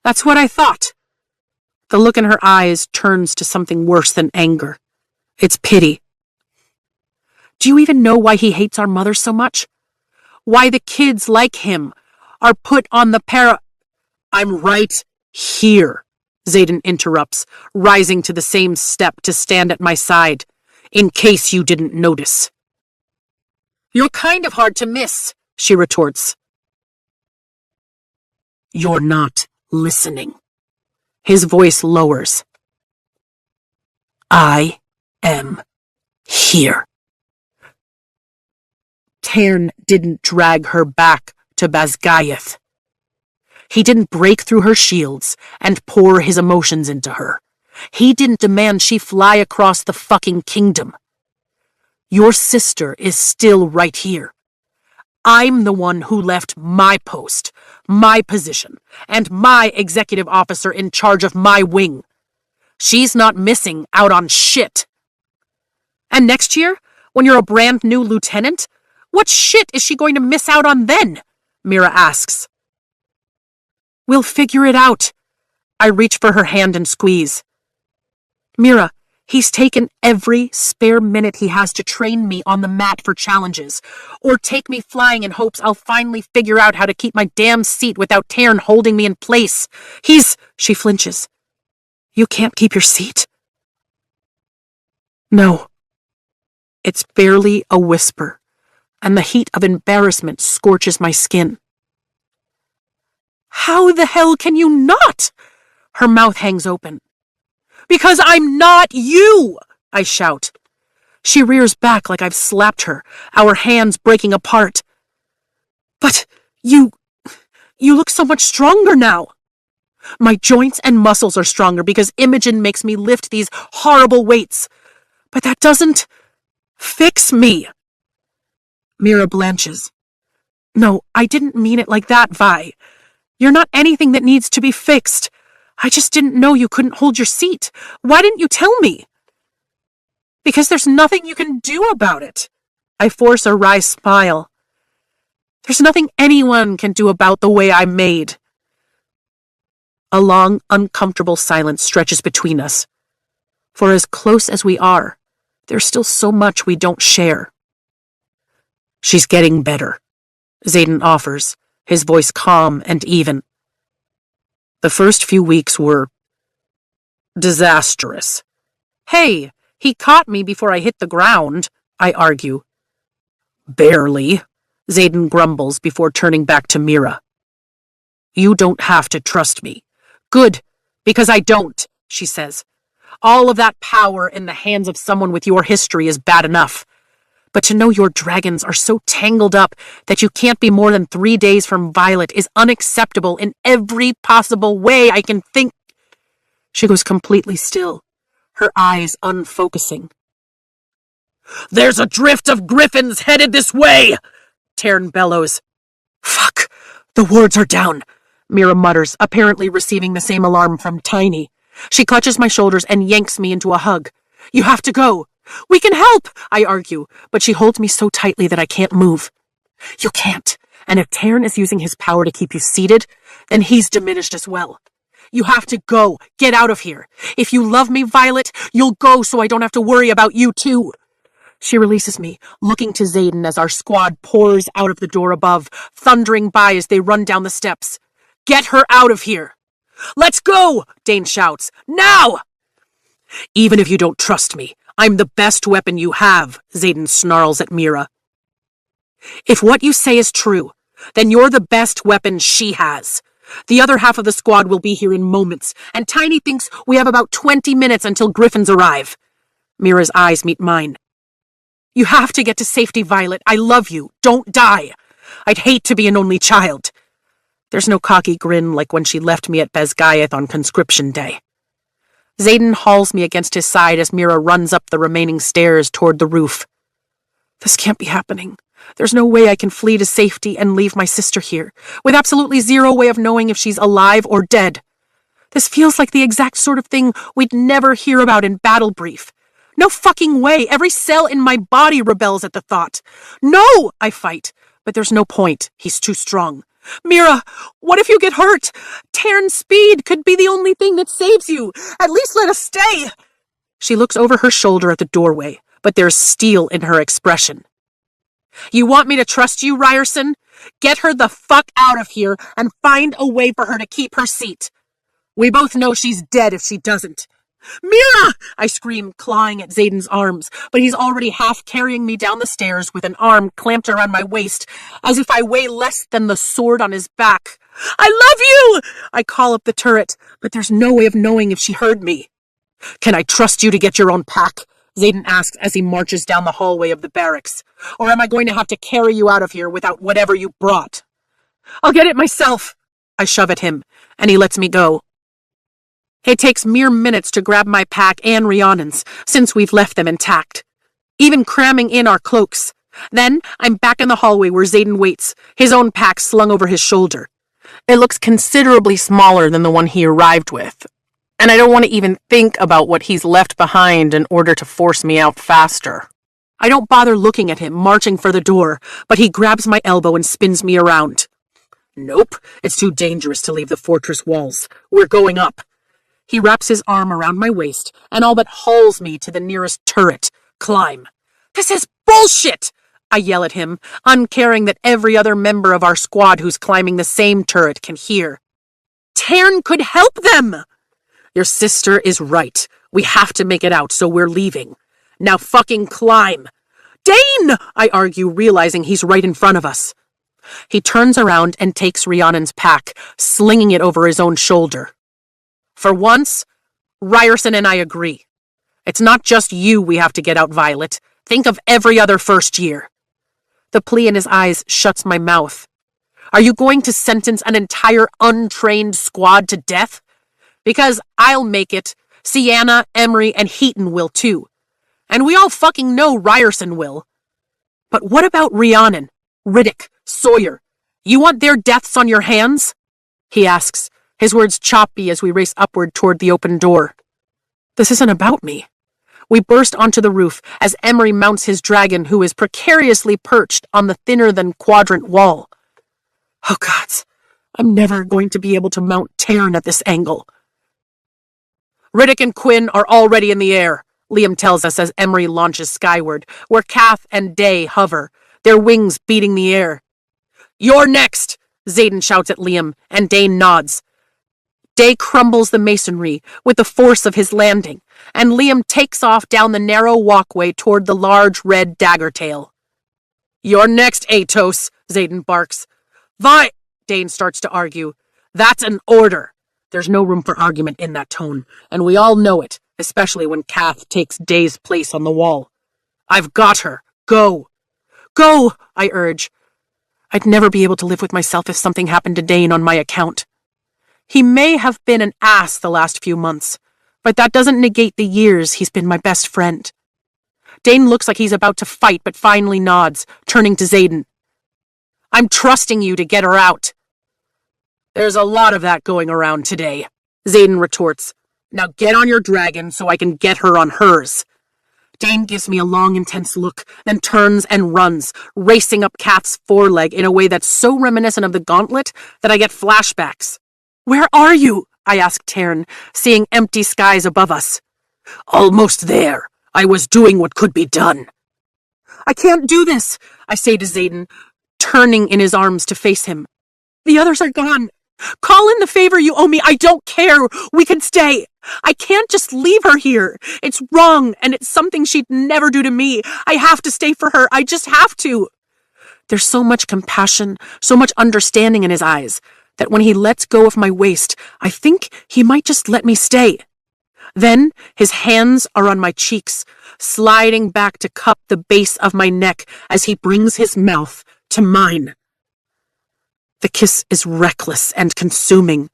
That's what I thought. The look in her eyes turns to something worse than anger. It's pity. Do you even know why he hates our mother so much? Why the kids like him are put on the I'm right here, Xaden interrupts, rising to the same step to stand at my side, in case you didn't notice. You're kind of hard to miss, she retorts. You're not listening. His voice lowers. I am here. Tern didn't drag her back to Basgayath. He didn't break through her shields and pour his emotions into her. He didn't demand she fly across the fucking kingdom. Your sister is still right here. I'm the one who left my post, my position, and my executive officer in charge of my wing. She's not missing out on shit. And next year, when you're a brand new lieutenant, what shit is she going to miss out on then? Mira asks. We'll figure it out. I reach for her hand and squeeze. Mira, he's taken every spare minute he has to train me on the mat for challenges, or take me flying in hopes I'll finally figure out how to keep my damn seat without Tern holding me in place. She flinches. You can't keep your seat? No. It's barely a whisper, and the heat of embarrassment scorches my skin. How the hell can you not? Her mouth hangs open. Because I'm not you, I shout. She rears back like I've slapped her, our hands breaking apart. But you look so much stronger now. My joints and muscles are stronger because Imogen makes me lift these horrible weights. But that doesn't fix me. Mira blanches. No, I didn't mean it like that, Vi. You're not anything that needs to be fixed. I just didn't know you couldn't hold your seat. Why didn't you tell me? Because there's nothing you can do about it. I force a wry smile. There's nothing anyone can do about the way I'm made. A long, uncomfortable silence stretches between us. For as close as we are, there's still so much we don't share. She's getting better, Xaden offers, his voice calm and even. The first few weeks were disastrous. Hey, he caught me before I hit the ground, I argue. Barely, Xaden grumbles before turning back to Mira. You don't have to trust me. Good, because I don't, she says. All of that power in the hands of someone with your history is bad enough. But to know your dragons are so tangled up that you can't be more than 3 days from Violet is unacceptable in every possible way I can think. She goes completely still, her eyes unfocusing. There's a drift of griffins headed this way, Tern bellows. Fuck, the wards are down, Mira mutters, apparently receiving the same alarm from Tiny. She clutches my shoulders and yanks me into a hug. You have to go. We can help, I argue, but she holds me so tightly that I can't move. You can't, and if Tern is using his power to keep you seated, then he's diminished as well. You have to go. Get out of here. If you love me, Violet, you'll go so I don't have to worry about you too. She releases me, looking to Xaden as our squad pours out of the door above, thundering by as they run down the steps. Get her out of here. Let's go, Dane shouts. Now! Even if you don't trust me, I'm the best weapon you have, Xaden snarls at Mira. If what you say is true, then you're the best weapon she has. The other half of the squad will be here in moments, and Tiny thinks we have about 20 minutes until Griffins arrive. Mira's eyes meet mine. You have to get to safety, Violet. I love you. Don't die. I'd hate to be an only child. There's no cocky grin like when she left me at Bezgayeth on conscription day. Xaden hauls me against his side as Mira runs up the remaining stairs toward the roof. This can't be happening. There's no way I can flee to safety and leave my sister here, with absolutely zero way of knowing if she's alive or dead. This feels like the exact sort of thing we'd never hear about in Battle Brief. No fucking way. Every cell in my body rebels at the thought. No, I fight, but there's no point. He's too strong. Mira, what if you get hurt? Tarn's speed could be the only thing that saves you. At least let us stay. She looks over her shoulder at the doorway, but there's steel in her expression. You want me to trust you, Ryerson? Get her the fuck out of here and find a way for her to keep her seat. We both know she's dead if she doesn't. Mira! I scream, clawing at Xaden's arms, but he's already half carrying me down the stairs with an arm clamped around my waist, as if I weigh less than the sword on his back. I love you! I call up the turret, but there's no way of knowing if she heard me. Can I trust you to get your own pack? Xaden asks as he marches down the hallway of the barracks. Or am I going to have to carry you out of here without whatever you brought? I'll get it myself. I shove at him, and he lets me go. It takes mere minutes to grab my pack and Rhiannon's, since we've left them intact. Even cramming in our cloaks. Then I'm back in the hallway where Xaden waits, his own pack slung over his shoulder. It looks considerably smaller than the one he arrived with, and I don't want to even think about what he's left behind in order to force me out faster. I don't bother looking at him, marching for the door, but he grabs my elbow and spins me around. Nope, it's too dangerous to leave the fortress walls. We're going up. He wraps his arm around my waist and all but hauls me to the nearest turret. Climb. This is bullshit! I yell at him, uncaring that every other member of our squad who's climbing the same turret can hear. Tarn could help them! Your sister is right. We have to make it out, so we're leaving. Now fucking climb. Dane! I argue, realizing he's right in front of us. He turns around and takes Rhiannon's pack, slinging it over his own shoulder. For once, Ryerson and I agree. It's not just you we have to get out, Violet. Think of every other first year. The plea in his eyes shuts my mouth. Are you going to sentence an entire untrained squad to death? Because I'll make it. Sienna, Emery, and Heaton will too. And we all fucking know Ryerson will. But what about Rhiannon, Riddick, Sawyer? You want their deaths on your hands? He asks, his words choppy as we race upward toward the open door. This isn't about me. We burst onto the roof as Emery mounts his dragon, who is precariously perched on the thinner-than-quadrant wall. Oh, gods, I'm never going to be able to mount Tarn at this angle. Riddick and Quinn are already in the air, Liam tells us as Emery launches skyward, where Kath and Day hover, their wings beating the air. You're next, Xaden shouts at Liam, and Dane nods. Day crumbles the masonry with the force of his landing, and Liam takes off down the narrow walkway toward the large red dagger tail. You're next, Atos, Xaden barks. Dane starts to argue. That's an order. There's no room for argument in that tone, and we all know it, especially when Kath takes Day's place on the wall. I've got her. Go. Go, I urge. I'd never be able to live with myself if something happened to Dane on my account. He may have been an ass the last few months, but that doesn't negate the years he's been my best friend. Dane looks like he's about to fight, but finally nods, turning to Xaden. I'm trusting you to get her out. There's a lot of that going around today, Xaden retorts. Now get on your dragon so I can get her on hers. Dane gives me a long, intense look, then turns and runs, racing up Kath's foreleg in a way that's so reminiscent of the gauntlet that I get flashbacks. "Where are you?" I ask Taryn, seeing empty skies above us. "Almost there. I was doing what could be done." "I can't do this," I say to Xaden, turning in his arms to face him. "The others are gone. Call in the favor you owe me. I don't care. We can stay. I can't just leave her here. It's wrong, and it's something she'd never do to me. I have to stay for her. I just have to." There's so much compassion, so much understanding in his eyes, that when he lets go of my waist, I think he might just let me stay. Then his hands are on my cheeks, sliding back to cup the base of my neck as he brings his mouth to mine. The kiss is reckless and consuming,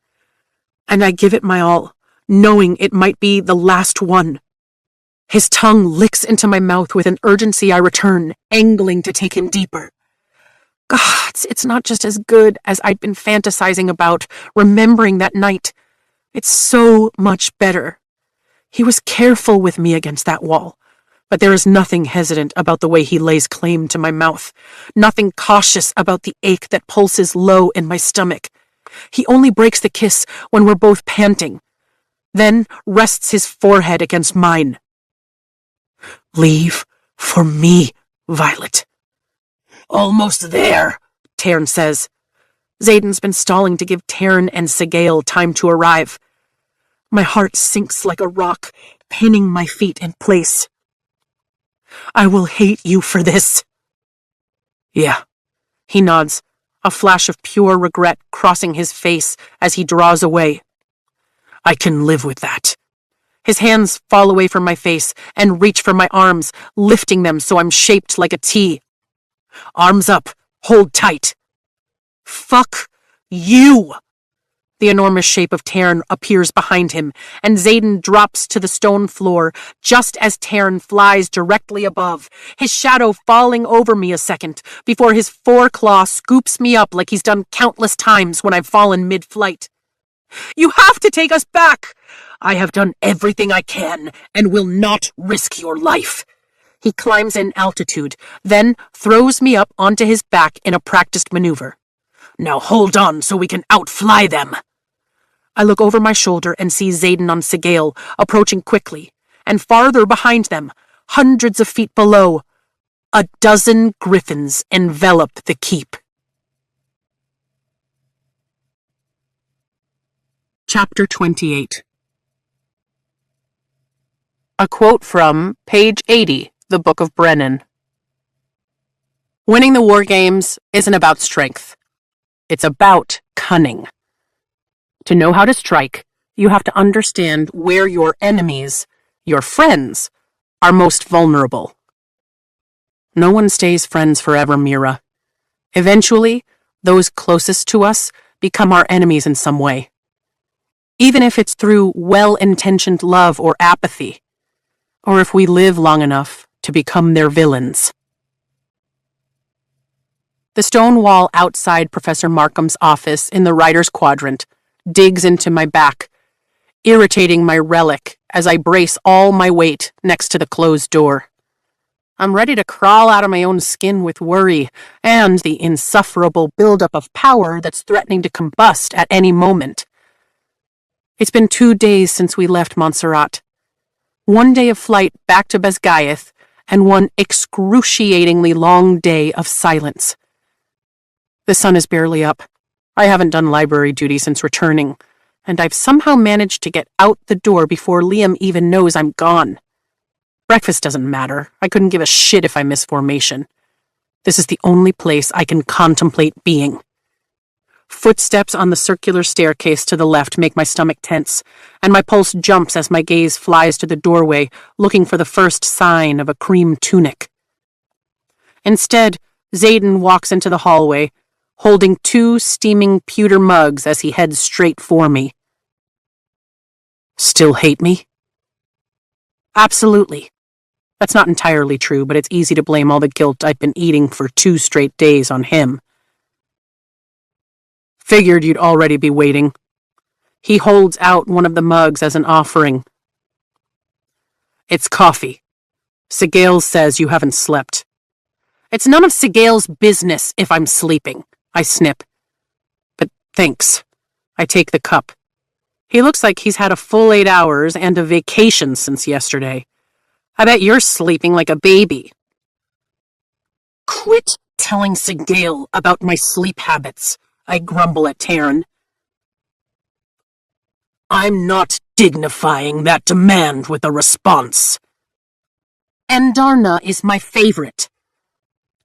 and I give it my all, knowing it might be the last one. His tongue licks into my mouth with an urgency I return, angling to take him deeper. God, it's not just as good as I'd been fantasizing about, remembering that night. It's so much better. He was careful with me against that wall, but there is nothing hesitant about the way he lays claim to my mouth, nothing cautious about the ache that pulses low in my stomach. He only breaks the kiss when we're both panting, then rests his forehead against mine. "Leave for me, Violet." "Almost there," Taryn says. Xaden's been stalling to give Taryn and Sigale time to arrive. My heart sinks like a rock, pinning my feet in place. "I will hate you for this." "Yeah," he nods, a flash of pure regret crossing his face as he draws away. "I can live with that." His hands fall away from my face and reach for my arms, lifting them so I'm shaped like a T. "Arms up, hold tight." "Fuck you!" The enormous shape of Taryn appears behind him, and Xaden drops to the stone floor just as Taryn flies directly above, his shadow falling over me a second before his foreclaw scoops me up like he's done countless times when I've fallen mid-flight. "You have to take us back!" "I have done everything I can and will not risk your life." He climbs in altitude, then throws me up onto his back in a practiced maneuver. "Now hold on so we can outfly them." I look over my shoulder and see Xaden on Sigale approaching quickly, and farther behind them, hundreds of feet below, a dozen griffins envelop the keep. Chapter 28. A quote from page 80, the Book of Brennan. Winning the war games isn't about strength. It's about cunning. To know how to strike, you have to understand where your enemies, your friends, are most vulnerable. No one stays friends forever, Mira. Eventually, those closest to us become our enemies in some way. Even if it's through well-intentioned love or apathy, or if we live long enough to become their villains. The stone wall outside Professor Markham's office in the writer's quadrant digs into my back, irritating my relic as I brace all my weight next to the closed door. I'm ready to crawl out of my own skin with worry and the insufferable buildup of power that's threatening to combust at any moment. It's been 2 days since we left Montserrat. 1 day of flight back to Besgayeth, and 1 excruciatingly long day of silence. The sun is barely up. I haven't done library duty since returning, and I've somehow managed to get out the door before Liam even knows I'm gone. Breakfast doesn't matter. I couldn't give a shit if I miss formation. This is the only place I can contemplate being. Footsteps on the circular staircase to the left make my stomach tense, and my pulse jumps as my gaze flies to the doorway, looking for the first sign of a cream tunic. Instead, Xaden walks into the hallway, holding 2 steaming pewter mugs as he heads straight for me. Still hate me? Absolutely. That's not entirely true, but it's easy to blame all the guilt I've been eating for 2 straight days on him. Figured you'd already be waiting. He holds out one of the mugs as an offering. It's coffee. Sigale says you haven't slept. It's none of Sigale's business if I'm sleeping, I snip. But thanks. I take the cup. He looks like he's had a full 8 hours and a vacation since yesterday. I bet you're sleeping like a baby. Quit telling Sigale about my sleep habits, I grumble at Taryn. I'm not dignifying that demand with a response. Andarna is my favorite.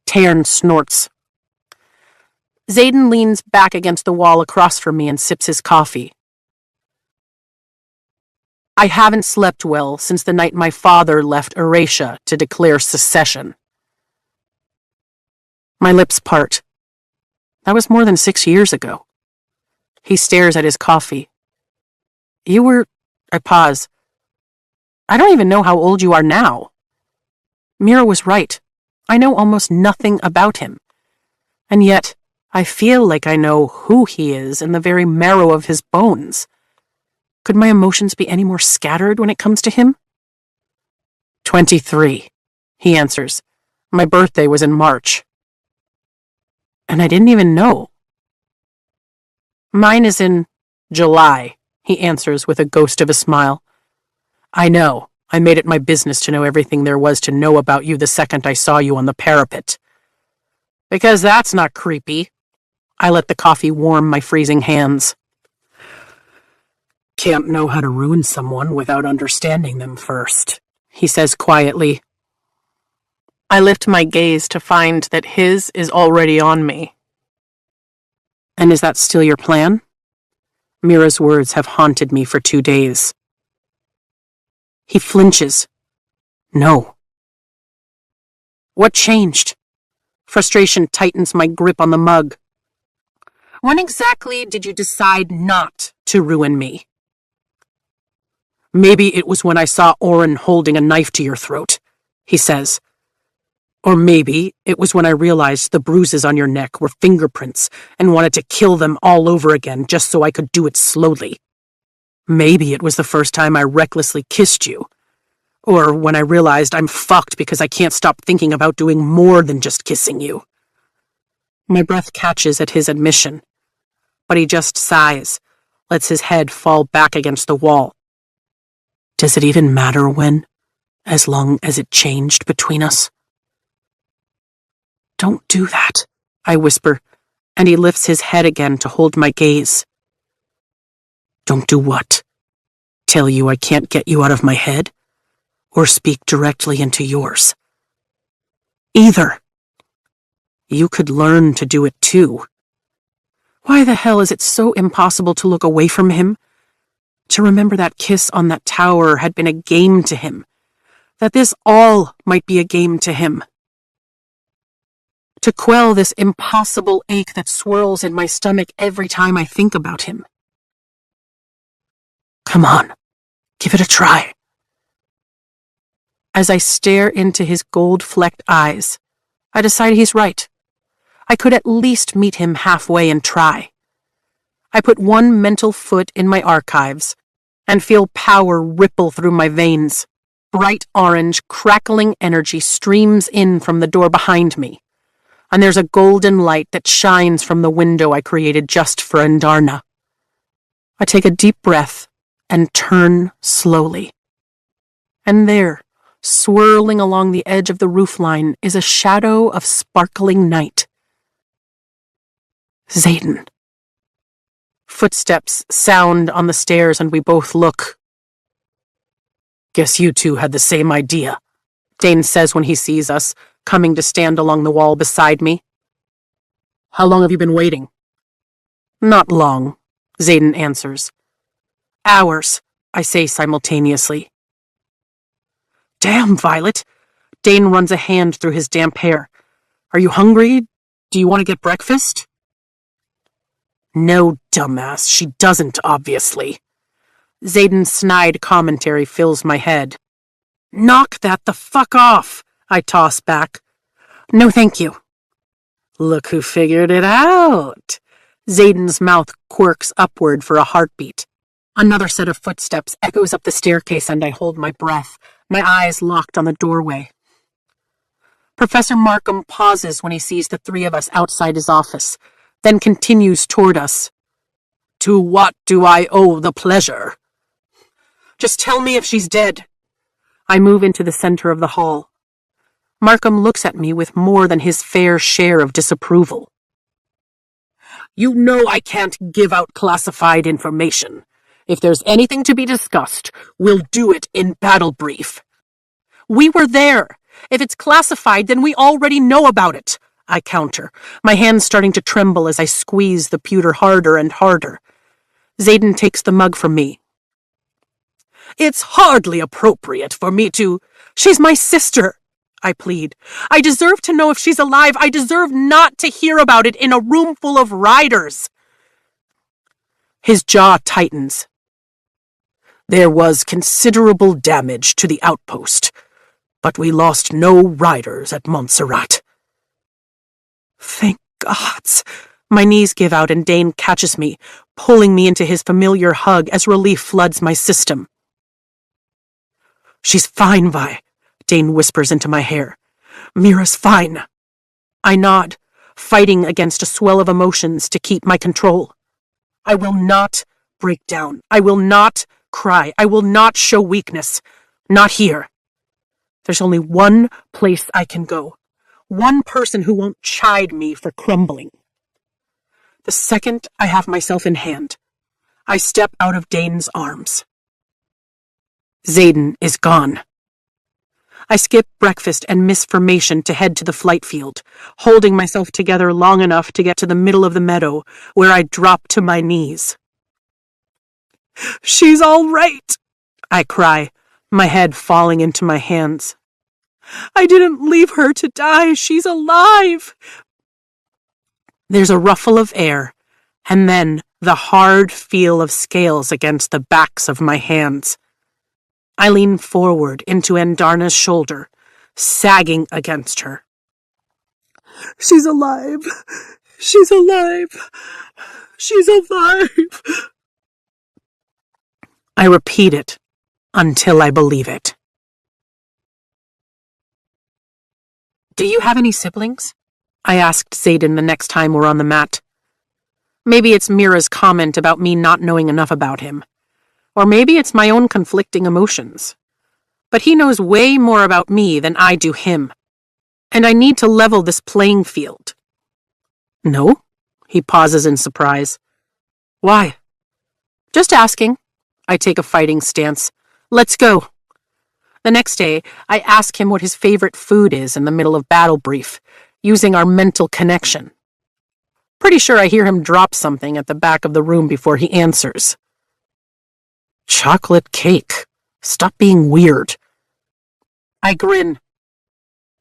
Taryn snorts. Xaden leans back against the wall across from me and sips his coffee. I haven't slept well since the night my father left Eurasia to declare secession. My lips part. That was more than 6 years ago. He stares at his coffee. You were... I pause. I don't even know how old you are now. Mira was right. I know almost nothing about him. And yet, I feel like I know who he is in the very marrow of his bones. Could my emotions be any more scattered when it comes to him? 23, he answers. My birthday was in March. And I didn't even know. Mine is in July, he answers with a ghost of a smile. I know. I made it my business to know everything there was to know about you the second I saw you on the parapet. Because that's not creepy. I let the coffee warm my freezing hands. Can't know how to ruin someone without understanding them first, he says quietly. I lift my gaze to find that his is already on me. And is that still your plan? Mira's words have haunted me for 2 days. He flinches. No. What changed? Frustration tightens my grip on the mug. When exactly did you decide not to ruin me? Maybe it was when I saw Oren holding a knife to your throat, he says. Or maybe it was when I realized the bruises on your neck were fingerprints and wanted to kill them all over again just so I could do it slowly. Maybe it was the first time I recklessly kissed you. Or when I realized I'm fucked because I can't stop thinking about doing more than just kissing you. My breath catches at his admission, but he just sighs, lets his head fall back against the wall. Does it even matter when, as long as it changed between us? Don't do that, I whisper, and he lifts his head again to hold my gaze. Don't do what? Tell you I can't get you out of my head? Or speak directly into yours? Either. You could learn to do it too. Why the hell is it so impossible to look away from him? To remember that kiss on that tower had been a game to him. That this all might be a game to him. To quell this impossible ache that swirls in my stomach every time I think about him. Come on, give it a try. As I stare into his gold-flecked eyes, I decide he's right. I could at least meet him halfway and try. I put one mental foot in my archives and feel power ripple through my veins. Bright orange, crackling energy streams in from the door behind me, and there's a golden light that shines from the window I created just for Andarna. I take a deep breath and turn slowly. And there, swirling along the edge of the roofline, is a shadow of sparkling night. Xaden. Footsteps sound on the stairs and we both look. Guess you two had the same idea, Dane says when he sees us, coming to stand along the wall beside me. How long have you been waiting? Not long, Xaden answers. Hours, I say simultaneously. Damn, Violet. Dane runs a hand through his damp hair. Are you hungry? Do you want to get breakfast? No, dumbass, she doesn't, obviously. Xaden's snide commentary fills my head. Knock that the fuck off, I toss back. No, thank you. Look who figured it out. Xaden's mouth quirks upward for a heartbeat. Another set of footsteps echoes up the staircase and I hold my breath, my eyes locked on the doorway, Professor Markham pauses when he sees the three of us outside his office, then continues toward us. To what do I owe the pleasure? Just tell me if she's dead. I move into the center of the hall. Markham looks at me with more than his fair share of disapproval. You know I can't give out classified information. If there's anything to be discussed, we'll do it in battle brief. We were there. If it's classified, then we already know about it, I counter, my hands starting to tremble as I squeeze the pewter harder and harder. Xaden takes the mug from me. It's hardly appropriate for me to... She's my sister, I plead. I deserve to know if she's alive. I deserve not to hear about it in a room full of riders. His jaw tightens. There was considerable damage to the outpost, but we lost no riders at Montserrat. Thank gods. My knees give out and Dane catches me, pulling me into his familiar hug as relief floods my system. She's fine, Vi, Dane whispers into my hair. Mira's fine. I nod, fighting against a swell of emotions to keep my control. I will not break down. I will not cry. I will not show weakness. Not here. There's only one place I can go. One person who won't chide me for crumbling. The second I have myself in hand, I step out of Dane's arms. Xaden is gone. I skip breakfast and miss formation to head to the flight field, holding myself together long enough to get to the middle of the meadow, where I drop to my knees. She's all right, I cry, my head falling into my hands. I didn't leave her to die. She's alive. There's a ruffle of air, and then the hard feel of scales against the backs of my hands. I lean forward into Andarna's shoulder, sagging against her. She's alive. She's alive. She's alive. I repeat it until I believe it. Do you have any siblings? I asked Xaden the next time we're on the mat. Maybe it's Mira's comment about me not knowing enough about him. Or maybe it's my own conflicting emotions. But he knows way more about me than I do him. And I need to level this playing field. No? He pauses in surprise. Why? Just asking. I take a fighting stance. Let's go. The next day, I ask him what his favorite food is in the middle of battle brief, using our mental connection. Pretty sure I hear him drop something at the back of the room before he answers. Chocolate cake. Stop being weird. I grin.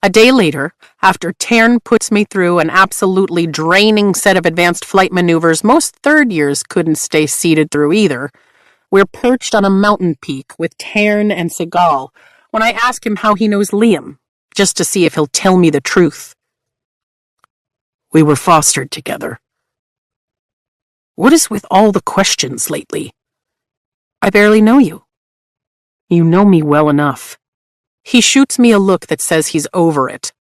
A day later, after Tern puts me through an absolutely draining set of advanced flight maneuvers most third years couldn't stay seated through either, we're perched on a mountain peak with Tern and Seagal when I ask him how he knows Liam, just to see if he'll tell me the truth. We were fostered together. What is with all the questions lately? I barely know you. You know me well enough. He shoots me a look that says he's over it.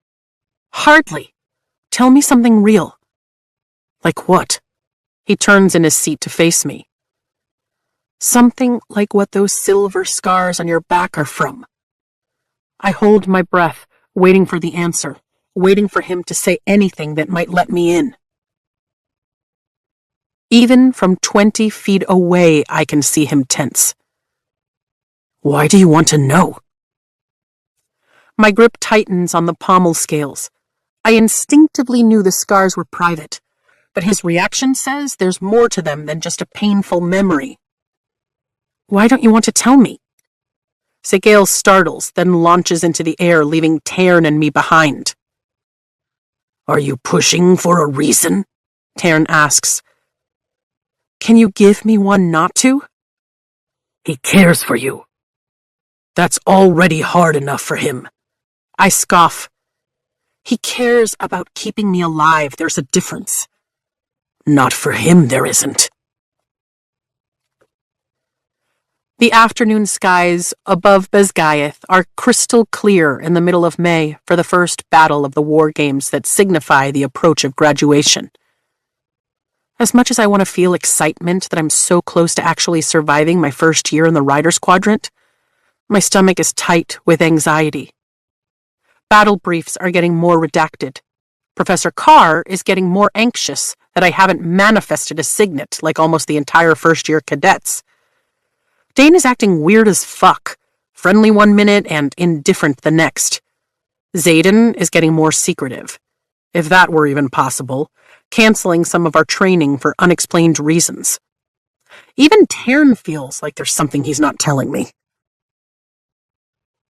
Hardly. Tell me something real. Like what? He turns in his seat to face me. Something like what those silver scars on your back are from. I hold my breath, waiting for the answer, waiting for him to say anything that might let me in. Even from 20 feet away, I can see him tense. Why do you want to know? My grip tightens on the pommel scales. I instinctively knew the scars were private, but his reaction says there's more to them than just a painful memory. Why don't you want to tell me? Seagal startles, then launches into the air, leaving Tern and me behind. Are you pushing for a reason? Tern asks. Can you give me one not to? He cares for you. That's already hard enough for him. I scoff. He cares about keeping me alive. There's a difference. Not for him, there isn't. The afternoon skies above Bezgaeth are crystal clear in the middle of May for the first battle of the war games that signify the approach of graduation. As much as I want to feel excitement that I'm so close to actually surviving my first year in the Riders Quadrant, my stomach is tight with anxiety. Battle briefs are getting more redacted. Professor Carr is getting more anxious that I haven't manifested a signet like almost the entire first-year cadets. Dane is acting weird as fuck, friendly one minute and indifferent the next. Xaden is getting more secretive, if that were even possible, canceling some of our training for unexplained reasons. Even Tern feels like there's something he's not telling me.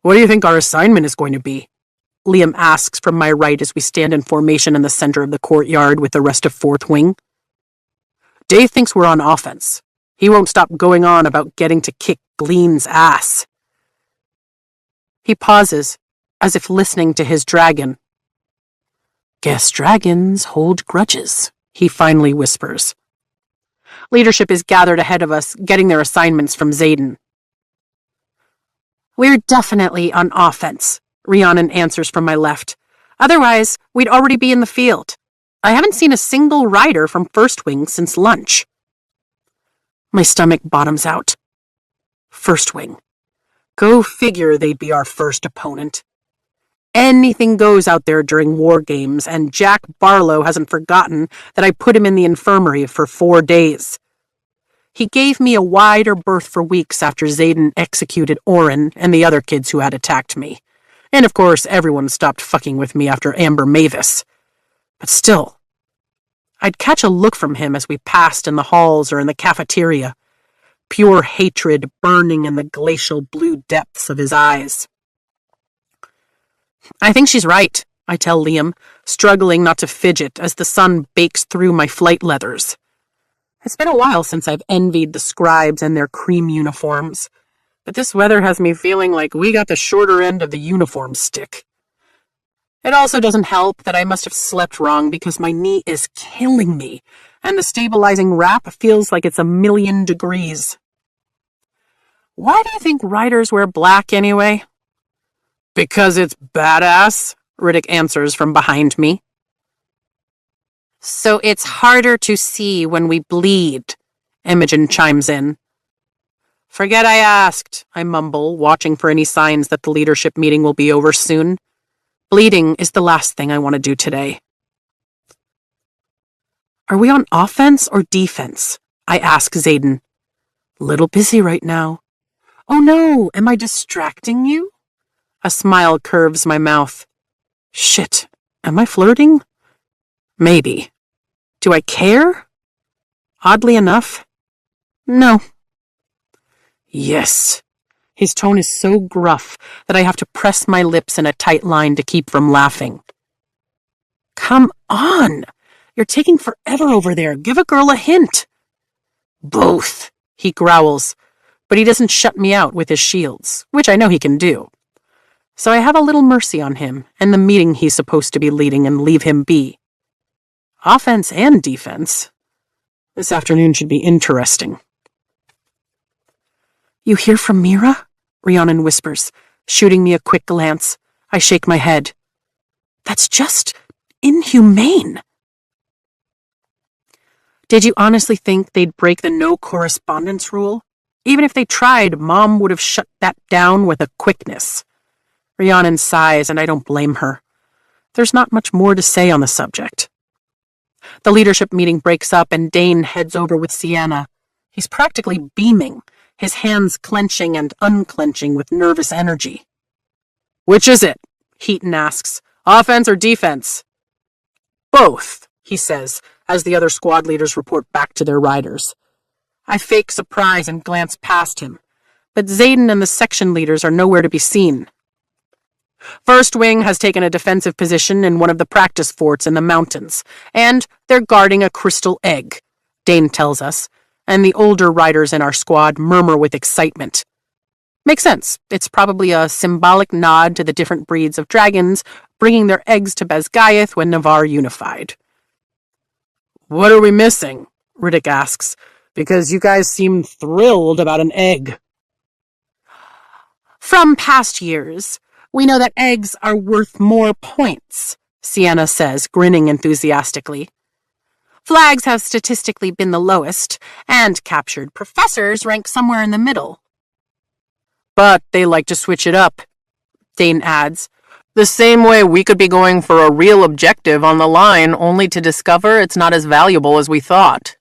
"What do you think our assignment is going to be?" Liam asks from my right as we stand in formation in the center of the courtyard with the rest of Fourth Wing. "Dave thinks we're on offense. He won't stop going on about getting to kick Gleen's ass." He pauses, as if listening to his dragon. "Guess dragons hold grudges," he finally whispers. Leadership is gathered ahead of us, getting their assignments from Xaden. "We're definitely on offense," Rhiannon answers from my left. "Otherwise, we'd already be in the field. I haven't seen a single rider from First Wing since lunch." My stomach bottoms out. First Wing. Go figure they'd be our first opponent. Anything goes out there during war games, and Jack Barlow hasn't forgotten that I put him in the infirmary for 4 days. He gave me a wider berth for weeks after Xaden executed Orin and the other kids who had attacked me. And of course, everyone stopped fucking with me after Amber Mavis. But still, I'd catch a look from him as we passed in the halls or in the cafeteria, pure hatred burning in the glacial blue depths of his eyes. "I think she's right," I tell Liam, struggling not to fidget as the sun bakes through my flight leathers. It's been a while since I've envied the scribes and their cream uniforms, but this weather has me feeling like we got the shorter end of the uniform stick. It also doesn't help that I must have slept wrong because my knee is killing me, and the stabilizing wrap feels like it's 1,000,000 degrees. "Why do you think riders wear black anyway?" "Because it's badass," Riddick answers from behind me. "So it's harder to see when we bleed," Imogen chimes in. "Forget I asked," I mumble, watching for any signs that the leadership meeting will be over soon. Bleeding is the last thing I want to do today. "Are we on offense or defense?" I ask Xaden. "Little busy right now." "Oh no, am I distracting you?" A smile curves my mouth. Shit, am I flirting? Maybe. Do I care? Oddly enough, no. "Yes." His tone is so gruff that I have to press my lips in a tight line to keep from laughing. "Come on! You're taking forever over there. Give a girl a hint." "Both," he growls, but he doesn't shut me out with his shields, which I know he can do. So I have a little mercy on him and the meeting he's supposed to be leading and leave him be. Offense and defense. This afternoon should be interesting. "You hear from Mira?" Rhiannon whispers, shooting me a quick glance. I shake my head. "That's just inhumane." "Did you honestly think they'd break the no correspondence rule? Even if they tried, Mom would have shut that down with a quickness." Rhiannon sighs, and I don't blame her. There's not much more to say on the subject. The leadership meeting breaks up, and Dane heads over with Sienna. He's practically beaming, his hands clenching and unclenching with nervous energy. "Which is it?" Heaton asks. "Offense or defense?" "Both," he says, as the other squad leaders report back to their riders. I fake surprise and glance past him, but Xaden and the section leaders are nowhere to be seen. First Wing has taken a defensive position in one of the practice forts in the mountains, and they're guarding a crystal egg, Dane tells us, and the older riders in our squad murmur with excitement. Makes sense. It's probably a symbolic nod to the different breeds of dragons bringing their eggs to Bezgaeth when Navarre unified. "What are we missing?" Riddick asks, "because you guys seem thrilled about an egg." From past years, we know that eggs are worth more points, Sienna says, grinning enthusiastically. Flags have statistically been the lowest, and captured professors rank somewhere in the middle. But they like to switch it up, Dane adds. The same way we could be going for a real objective on the line only to discover it's not as valuable as we thought.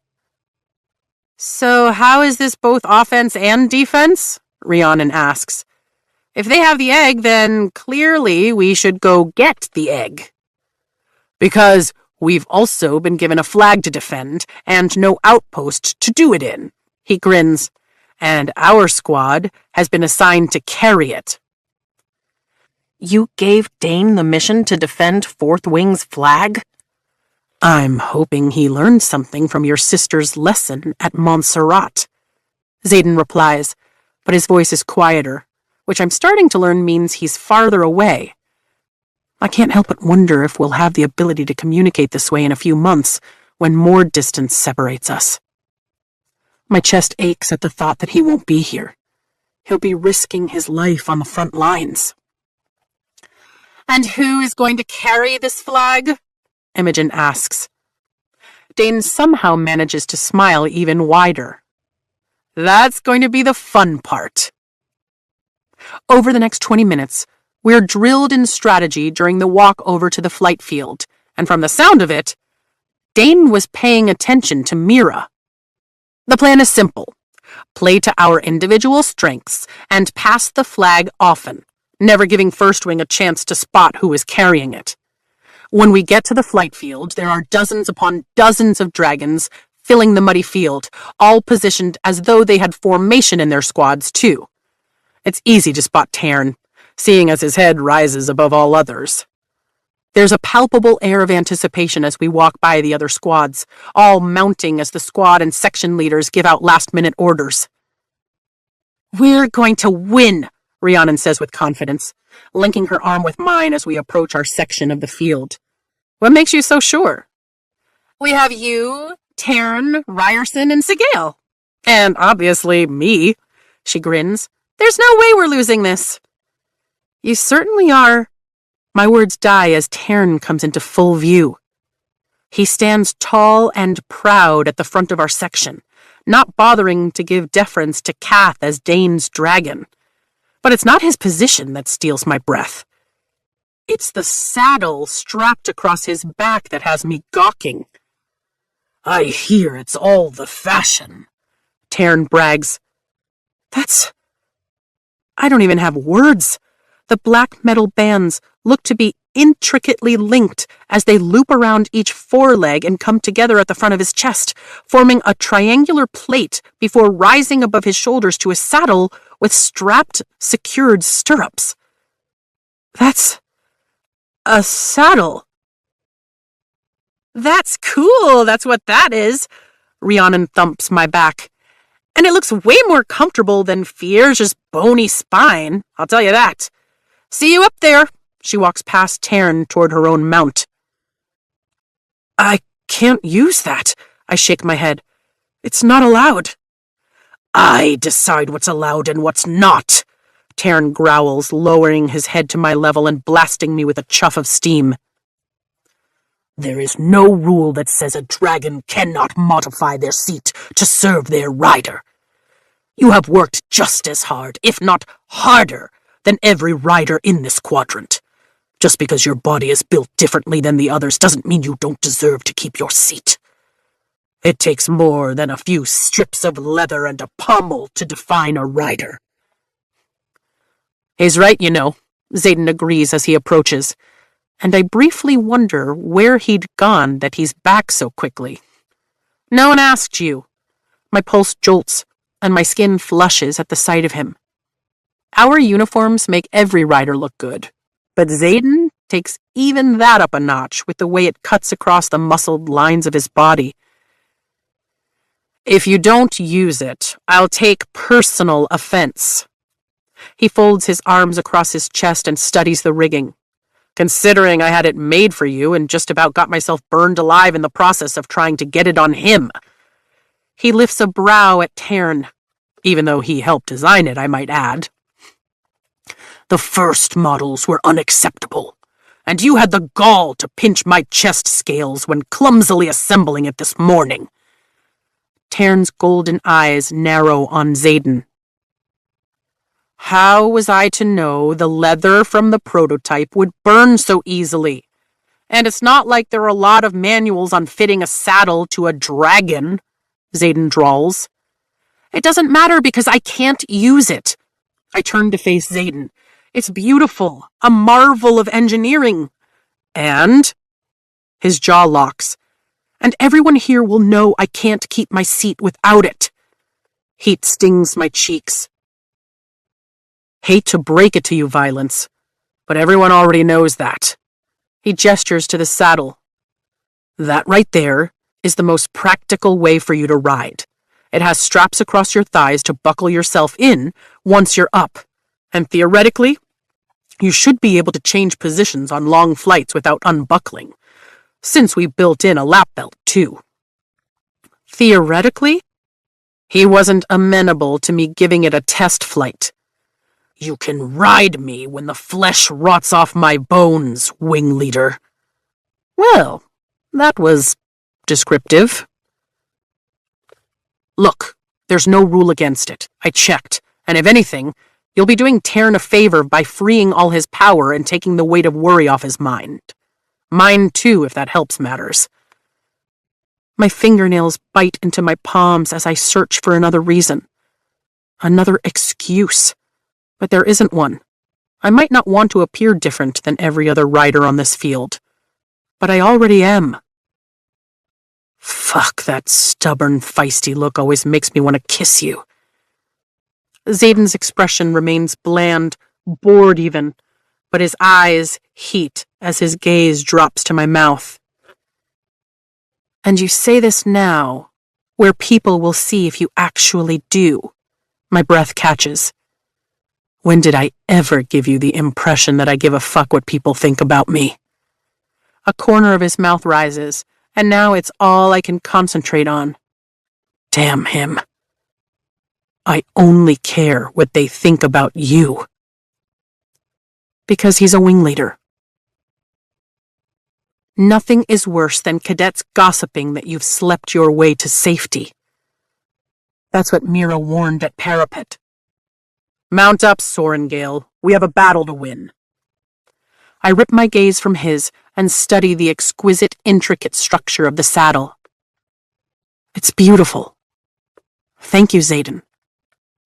So how is this both offense and defense? Rhiannon asks. If they have the egg, then clearly we should go get the egg. Because we've also been given a flag to defend and no outpost to do it in, he grins, and our squad has been assigned to carry it. You gave Dane the mission to defend Fourth Wing's flag? I'm hoping he learned something from your sister's lesson at Montserrat, Xaden replies, but his voice is quieter, which I'm starting to learn means he's farther away. I can't help but wonder if we'll have the ability to communicate this way in a few months, when more distance separates us. My chest aches at the thought that he won't be here. He'll be risking his life on the front lines. And who is going to carry this flag? Imogen asks. Dane somehow manages to smile even wider. That's going to be the fun part. Over the next 20 minutes, we're drilled in strategy during the walk over to the flight field, and from the sound of it, Dane was paying attention to Mira. The plan is simple. Play to our individual strengths and pass the flag often, never giving First Wing a chance to spot who is carrying it. When we get to the flight field, there are dozens upon dozens of dragons filling the muddy field, all positioned as though they had formation in their squads too. It's easy to spot Tarn, seeing as his head rises above all others. There's a palpable air of anticipation as we walk by the other squads, all mounting as the squad and section leaders give out last-minute orders. We're going to win, Rhiannon says with confidence, linking her arm with mine as we approach our section of the field. What makes you so sure? We have you, Tarn, Ryerson, and Sigale. And obviously me, she grins. There's no way we're losing this. You certainly are. My words die as Tarn comes into full view. He stands tall and proud at the front of our section, not bothering to give deference to Kath as Dane's dragon. But it's not his position that steals my breath. It's the saddle strapped across his back that has me gawking. I hear it's all the fashion, Tarn brags. I don't even have words. The black metal bands look to be intricately linked as they loop around each foreleg and come together at the front of his chest, forming a triangular plate before rising above his shoulders to a saddle with strapped, secured stirrups. That's a saddle. That's cool, that's what that is. Rhiannon thumps my back. And it looks way more comfortable than Fierge's bony spine, I'll tell you that. See you up there. She walks past Tarn toward her own mount. I can't use that, I shake my head. It's not allowed. I decide what's allowed and what's not, Tarn growls, lowering his head to my level and blasting me with a chuff of steam. There is no rule that says a dragon cannot modify their seat to serve their rider. You have worked just as hard, if not harder, than every rider in this quadrant. Just because your body is built differently than the others doesn't mean you don't deserve to keep your seat. It takes more than a few strips of leather and a pommel to define a rider. He's right, you know, Xaden agrees as he approaches, and I briefly wonder where he'd gone that he's back so quickly. No one asked you. My pulse jolts, and my skin flushes at the sight of him. Our uniforms make every rider look good, but Xaden takes even that up a notch with the way it cuts across the muscled lines of his body. If you don't use it, I'll take personal offense. He folds his arms across his chest and studies the rigging. Considering I had it made for you and just about got myself burned alive in the process of trying to get it on him. He lifts a brow at Tarn, even though he helped design it, I might add. The first models were unacceptable, and you had the gall to pinch my chest scales when clumsily assembling it this morning. Tairn's golden eyes narrow on Xaden. How was I to know the leather from the prototype would burn so easily? And it's not like there are a lot of manuals on fitting a saddle to a dragon, Xaden drawls. It doesn't matter because I can't use it. I turn to face Xaden. It's beautiful, a marvel of engineering. And? His jaw locks. And everyone here will know I can't keep my seat without it. Heat stings my cheeks. Hate to break it to you, Violence, but everyone already knows that. He gestures to the saddle. That right there is the most practical way for you to ride. It has straps across your thighs to buckle yourself in once you're up, and theoretically, you should be able to change positions on long flights without unbuckling, since we built in a lap belt, too. Theoretically? He wasn't amenable to me giving it a test flight. You can ride me when the flesh rots off my bones, wing leader. Well, that was descriptive. Look, there's no rule against it. I checked, and if anything, you'll be doing Tairn a favor by freeing all his power and taking the weight of worry off his mind. Mine too, if that helps matters. My fingernails bite into my palms as I search for another reason. Another excuse. But there isn't one. I might not want to appear different than every other rider on this field. But I already am. Fuck, that stubborn, feisty look always makes me want to kiss you. Xaden's expression remains bland, bored even, but his eyes heat as his gaze drops to my mouth. And you say this now, where people will see if you actually do. My breath catches. When did I ever give you the impression that I give a fuck what people think about me? A corner of his mouth rises, and now it's all I can concentrate on. Damn him. I only care what they think about you. Because he's a wing leader. Nothing is worse than cadets gossiping that you've slept your way to safety. That's what Mira warned at Parapet. Mount up, Sorengale. We have a battle to win. I rip my gaze from his and study the exquisite, intricate structure of the saddle. It's beautiful. Thank you, Xaden.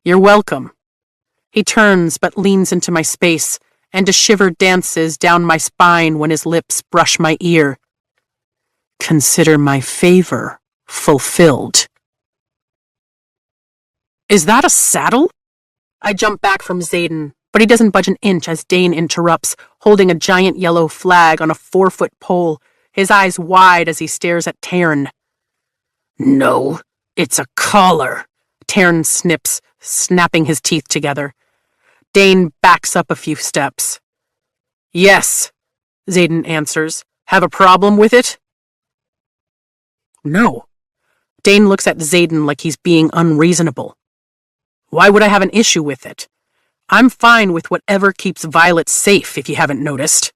You're welcome. He turns but leans into my space, and a shiver dances down my spine when his lips brush my ear. Consider my favor fulfilled. Is that a saddle? I jump back from Xaden, but he doesn't budge an inch as Dane interrupts, holding a giant yellow flag on a 4-foot pole, his eyes wide as he stares at Tairn. No, it's a collar, Tairn snips, snapping his teeth together. Dane backs up a few steps. Yes, Xaden answers. Have a problem with it? No. Dane looks at Xaden like he's being unreasonable. Why would I have an issue with it? I'm fine with whatever keeps Violet safe, if you haven't noticed.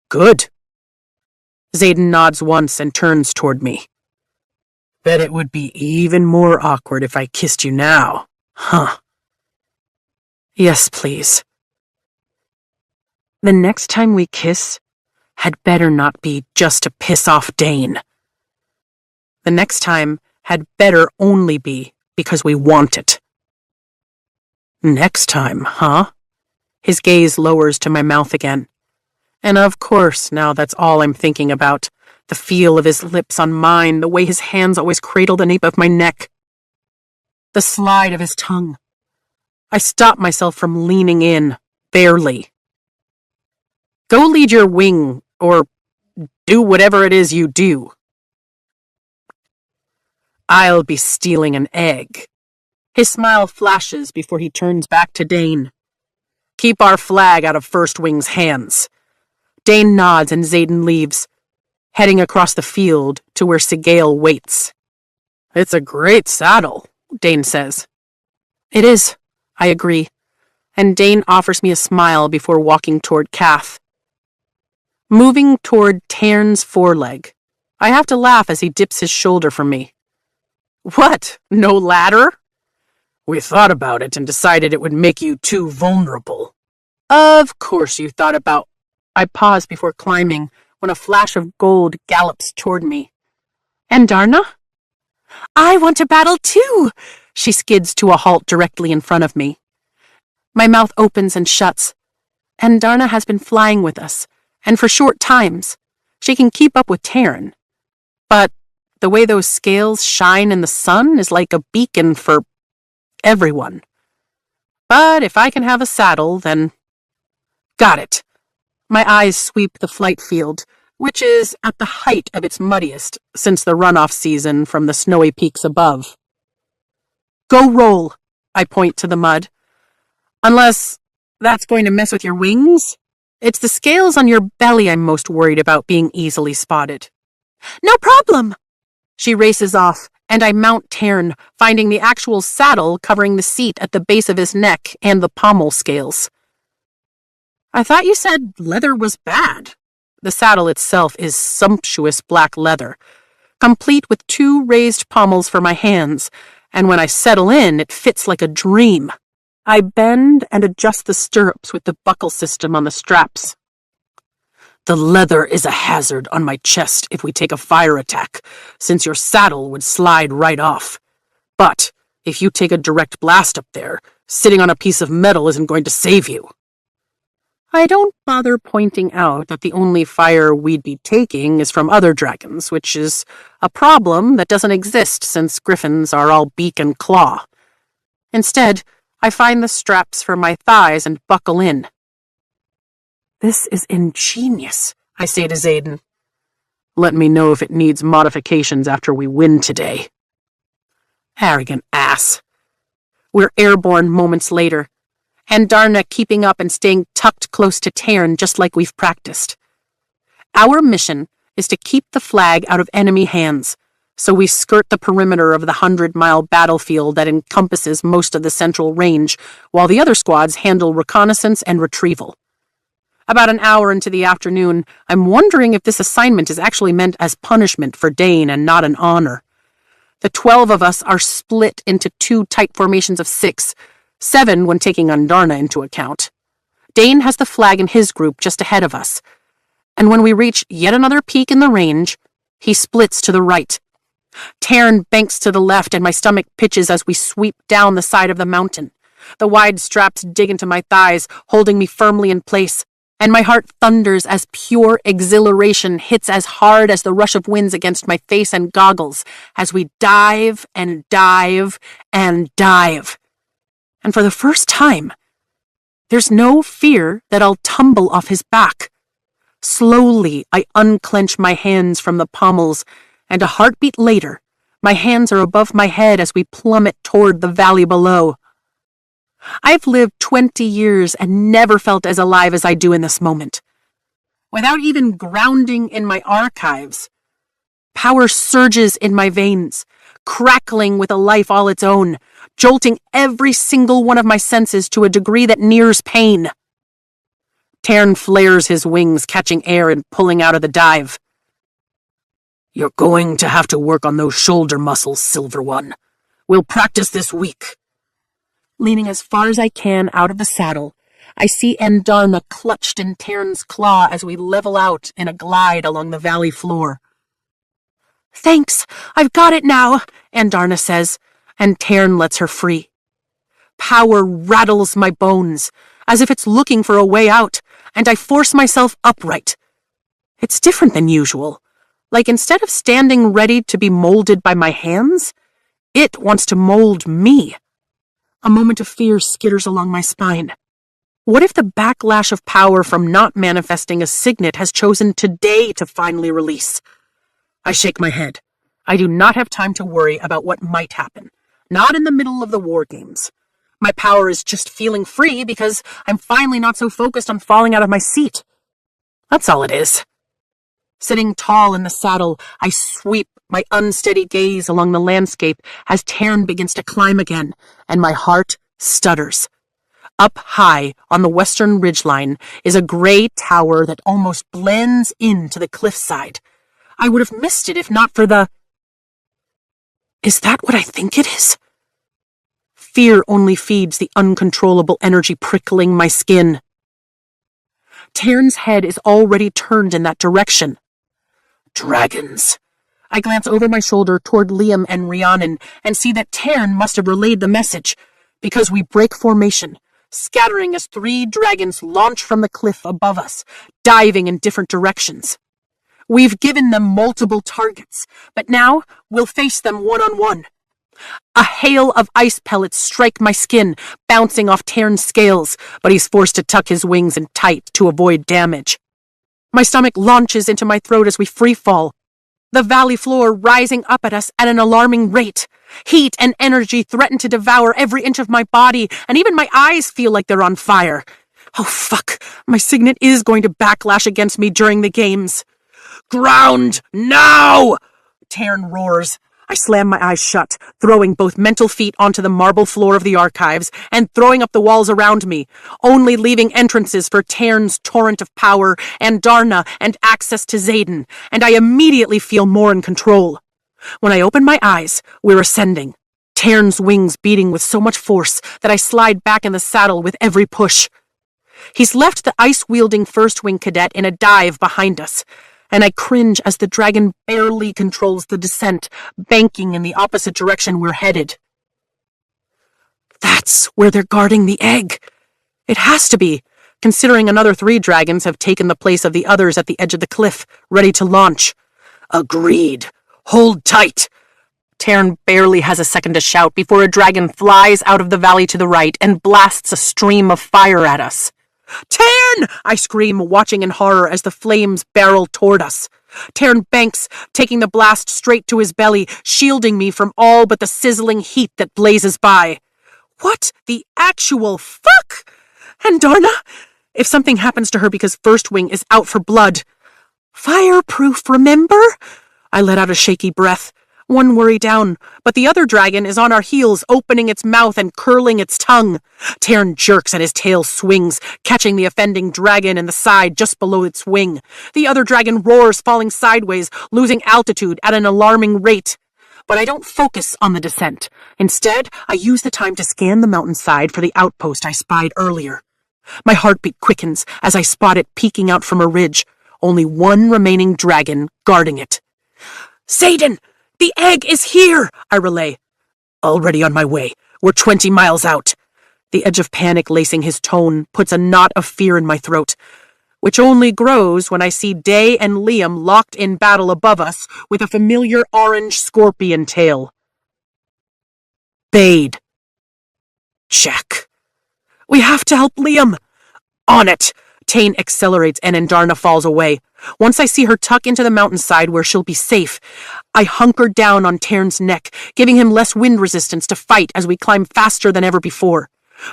Good. Xaden nods once and turns toward me. Bet it would be even more awkward if I kissed you now, huh? Yes, please. The next time we kiss had better not be just to piss off Dane. The next time had better only be because we want it. Next time, huh? His gaze lowers to my mouth again. And of course, now that's all I'm thinking about. The feel of his lips on mine, the way his hands always cradle the nape of my neck. The slide of his tongue. I stop myself from leaning in, barely. Go lead your wing, or do whatever it is you do. I'll be stealing an egg. His smile flashes before he turns back to Dane. Keep our flag out of First Wing's hands. Dane nods and Xaden leaves, heading across the field to where Sigale waits. It's a great saddle, Dane says. It is, I agree, and Dane offers me a smile before walking toward Kath. Moving toward Tairn's foreleg, I have to laugh as he dips his shoulder from me. What? No ladder? We thought about it and decided it would make you too vulnerable. Of course you thought about... I pause before climbing when a flash of gold gallops toward me. And Darna? I want to battle too! She skids to a halt directly in front of me. My mouth opens and shuts. And Darna has been flying with us, and for short times. She can keep up with Tairn. But the way those scales shine in the sun is like a beacon for everyone. But if I can have a saddle, then... Got it. My eyes sweep the flight field, which is at the height of its muddiest since the runoff season from the snowy peaks above. Go roll, I point to the mud. Unless that's going to mess with your wings? It's the scales on your belly I'm most worried about being easily spotted. No problem! She races off, and I mount Tairn, finding the actual saddle covering the seat at the base of his neck and the pommel scales. I thought you said leather was bad. The saddle itself is sumptuous black leather, complete with 2 raised pommels for my hands, and when I settle in, it fits like a dream. I bend and adjust the stirrups with the buckle system on the straps. The leather is a hazard on my chest if we take a fire attack, since your saddle would slide right off. But if you take a direct blast up there, sitting on a piece of metal isn't going to save you. I don't bother pointing out that the only fire we'd be taking is from other dragons, which is a problem that doesn't exist since griffins are all beak and claw. Instead, I find the straps for my thighs and buckle in. This is ingenious, I say to Xaden. Let me know if it needs modifications after we win today. Arrogant ass. We're airborne moments later, and Darna keeping up and staying tucked close to Tairn just like we've practiced. Our mission is to keep the flag out of enemy hands, so we skirt the perimeter of the 100-mile battlefield that encompasses most of the Central Range, while the other squads handle reconnaissance and retrieval. About an hour into the afternoon, I'm wondering if this assignment is actually meant as punishment for Dane and not an honor. The 12 of us are split into 2 tight formations of 6, 7 when taking Darna into account. Dane has the flag in his group just ahead of us, and when we reach yet another peak in the range, he splits to the right. Tairn banks to the left, and my stomach pitches as we sweep down the side of the mountain. The wide straps dig into my thighs, holding me firmly in place, and my heart thunders as pure exhilaration hits as hard as the rush of winds against my face and goggles as we dive and dive and dive. And for the first time, there's no fear that I'll tumble off his back. Slowly, I unclench my hands from the pommels, and a heartbeat later, my hands are above my head as we plummet toward the valley below. I've lived 20 years and never felt as alive as I do in this moment. Without even grounding in my archives, power surges in my veins, crackling with a life all its own, jolting every single one of my senses to a degree that nears pain. Tairn flares his wings, catching air and pulling out of the dive. You're going to have to work on those shoulder muscles, Silver One. We'll practice this week. Leaning as far as I can out of the saddle, I see Darna clutched in Tairn's claw as we level out in a glide along the valley floor. Thanks, I've got it now, Darna says, and Tairn lets her free. Power rattles my bones, as if it's looking for a way out, and I force myself upright. It's different than usual. Like instead of standing ready to be molded by my hands, it wants to mold me. A moment of fear skitters along my spine. What if the backlash of power from not manifesting a signet has chosen today to finally release? I shake my head. I do not have time to worry about what might happen. Not in the middle of the war games. My power is just feeling free because I'm finally not so focused on falling out of my seat. That's all it is. Sitting tall in the saddle, I sweep my unsteady gaze along the landscape as Tairn begins to climb again, and my heart stutters. Up high on the western ridgeline is a gray tower that almost blends into the cliffside. I would have missed it if not for the... Is that what I think it is? Fear only feeds the uncontrollable energy prickling my skin. Tairn's head is already turned in that direction. Dragons. I glance over my shoulder toward Liam and Rhiannon and see that Tairn must have relayed the message, because we break formation, scattering as 3 dragons launch from the cliff above us, diving in different directions. We've given them multiple targets, but now we'll face them one-on-one. A hail of ice pellets strike my skin, bouncing off Tairn's scales, but he's forced to tuck his wings in tight to avoid damage. My stomach launches into my throat as we free fall, the valley floor rising up at us at an alarming rate. Heat and energy threaten to devour every inch of my body, and even my eyes feel like they're on fire. Oh, fuck. My signet is going to backlash against me during the games. Ground, now! Tairn roars. I slam my eyes shut, throwing both mental feet onto the marble floor of the archives and throwing up the walls around me, only leaving entrances for Tairn's torrent of power, and Darna, and access to Xaden, and I immediately feel more in control. When I open my eyes, we're ascending, Tairn's wings beating with so much force that I slide back in the saddle with every push. He's left the ice-wielding first-wing cadet in a dive behind us, and I cringe as the dragon barely controls the descent, banking in the opposite direction we're headed. That's where they're guarding the egg. It has to be, considering another 3 dragons have taken the place of the others at the edge of the cliff, ready to launch. Agreed. Hold tight. Tairn barely has a second to shout before a dragon flies out of the valley to the right and blasts a stream of fire at us. Tairn! I scream, watching in horror as the flames barrel toward us. Tairn banks, taking the blast straight to his belly, shielding me from all but the sizzling heat that blazes by. What the actual fuck? And Darna? If something happens to her because First Wing is out for blood. Fireproof, remember? I let out a shaky breath. One worry down, but the other dragon is on our heels, opening its mouth and curling its tongue. Tairn jerks and his tail swings, catching the offending dragon in the side just below its wing. The other dragon roars, falling sideways, losing altitude at an alarming rate. But I don't focus on the descent. Instead, I use the time to scan the mountainside for the outpost I spied earlier. My heartbeat quickens as I spot it peeking out from a ridge, only one remaining dragon guarding it. Xaden! The egg is here, I relay. Already on my way. We're 20 miles out. The edge of panic lacing his tone puts a knot of fear in my throat, which only grows when I see Day and Liam locked in battle above us with a familiar orange scorpion tail. Bade. Check. We have to help Liam. On it. Tairn accelerates and Darna falls away. Once I see her tuck into the mountainside where she'll be safe, I hunker down on Tairn's neck, giving him less wind resistance to fight as we climb faster than ever before.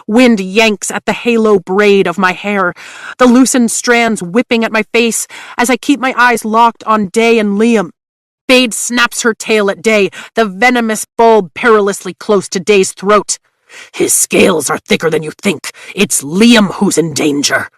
Wind yanks at the halo braid of my hair, the loosened strands whipping at my face as I keep my eyes locked on Day and Liam. Bade snaps her tail at Day, the venomous bulb perilously close to Day's throat. His scales are thicker than you think. It's Liam who's in danger.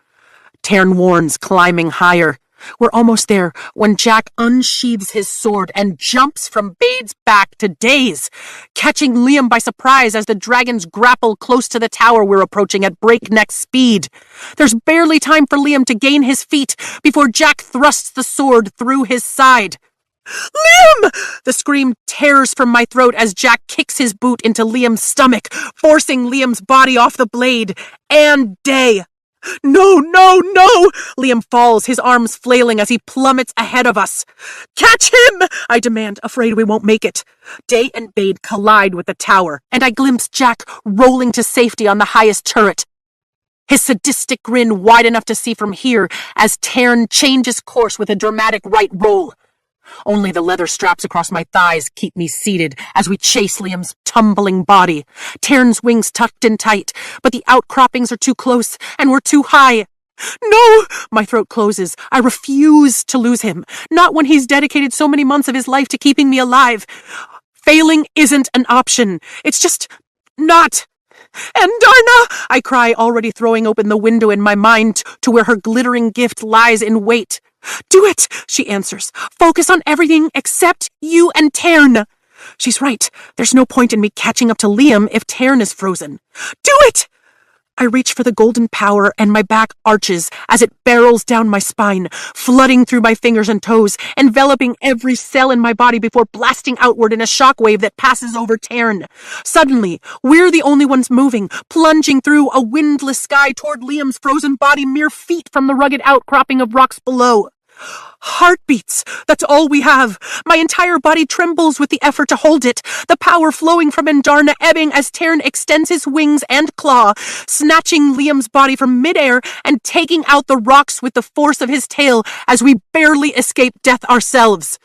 Tairn warns, climbing higher. We're almost there when Jack unsheathes his sword and jumps from Bade's back to Day's, catching Liam by surprise as the dragons grapple close to the tower we're approaching at breakneck speed. There's barely time for Liam to gain his feet before Jack thrusts the sword through his side. Liam! The scream tears from my throat as Jack kicks his boot into Liam's stomach, forcing Liam's body off the blade. And Day. No, no, no! Liam falls, his arms flailing as he plummets ahead of us. Catch him! I demand, afraid we won't make it. Day and Bade collide with the tower, and I glimpse Jack rolling to safety on the highest turret. His sadistic grin wide enough to see from here as Tairn changes course with a dramatic right roll. Only the leather straps across my thighs keep me seated as we chase Liam's tumbling body. Tairn's wings tucked in tight, but the outcroppings are too close and we're too high. No! My throat closes. I refuse to lose him. Not when he's dedicated so many months of his life to keeping me alive. Failing isn't an option. It's just not. Endarna! I cry, already throwing open the window in my mind to where her glittering gift lies in wait. Do it, she answers. Focus on everything except you and Tern. She's right. There's no point in me catching up to Liam if Tern is frozen. Do it! I reach for the golden power and my back arches as it barrels down my spine, flooding through my fingers and toes, enveloping every cell in my body before blasting outward in a shockwave that passes over Tern. Suddenly, we're the only ones moving, plunging through a windless sky toward Liam's frozen body mere feet from the rugged outcropping of rocks below. Heartbeats! That's all we have. My entire body trembles with the effort to hold it, the power flowing from Endarna ebbing as Tern extends his wings and claw, snatching Liam's body from midair and taking out the rocks with the force of his tail as we barely escape death ourselves.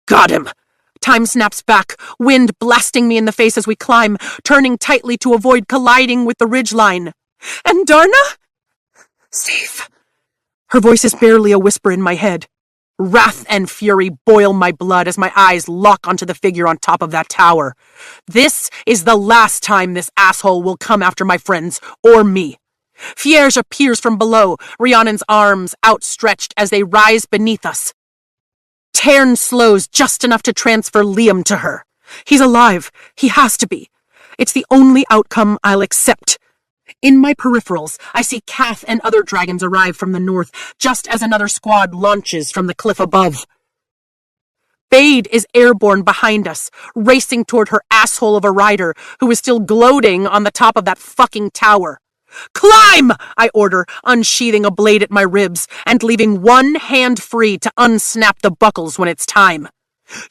Got him! Time snaps back, wind blasting me in the face as we climb, turning tightly to avoid colliding with the ridgeline. Endarna? Safe. Her voice is barely a whisper in my head. Wrath and fury boil my blood as my eyes lock onto the figure on top of that tower. This is the last time this asshole will come after my friends, or me. Fierge appears from below, Rhiannon's arms outstretched as they rise beneath us. Tern slows just enough to transfer Liam to her. He's alive. He has to be. It's the only outcome I'll accept. In my peripherals, I see Kath and other dragons arrive from the north, just as another squad launches from the cliff above. Bade is airborne behind us, racing toward her asshole of a rider, who is still gloating on the top of that fucking tower. Climb! I order, unsheathing a blade at my ribs, and leaving one hand free to unsnap the buckles when it's time.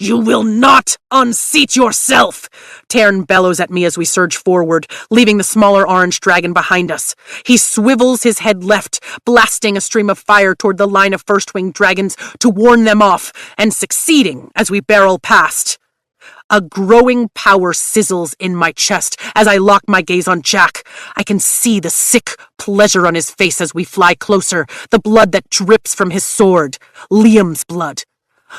You will not unseat yourself! Tern bellows at me as we surge forward, leaving the smaller orange dragon behind us. He swivels his head left, blasting a stream of fire toward the line of first-winged dragons to warn them off, and succeeding as we barrel past. A growing power sizzles in my chest as I lock my gaze on Jack. I can see the sick pleasure on his face as we fly closer, the blood that drips from his sword. Liam's blood.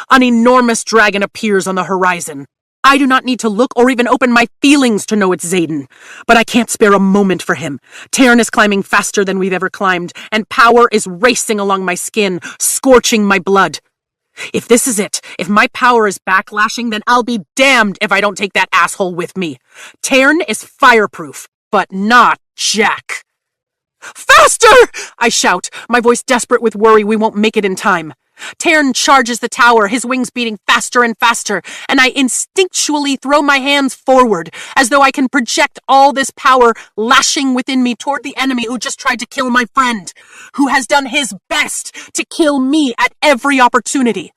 An enormous dragon appears on the horizon. I do not need to look or even open my feelings to know it's Xaden. But I can't spare a moment for him. Tern is climbing faster than we've ever climbed, and power is racing along my skin, scorching my blood. If this is it, if my power is backlashing, then I'll be damned if I don't take that asshole with me. Tern is fireproof, but not Jack. Faster! I shout, my voice desperate with worry we won't make it in time. Tern charges the tower, his wings beating faster and faster, and I instinctually throw my hands forward, as though I can project all this power lashing within me toward the enemy who just tried to kill my friend, who has done his best to kill me at every opportunity.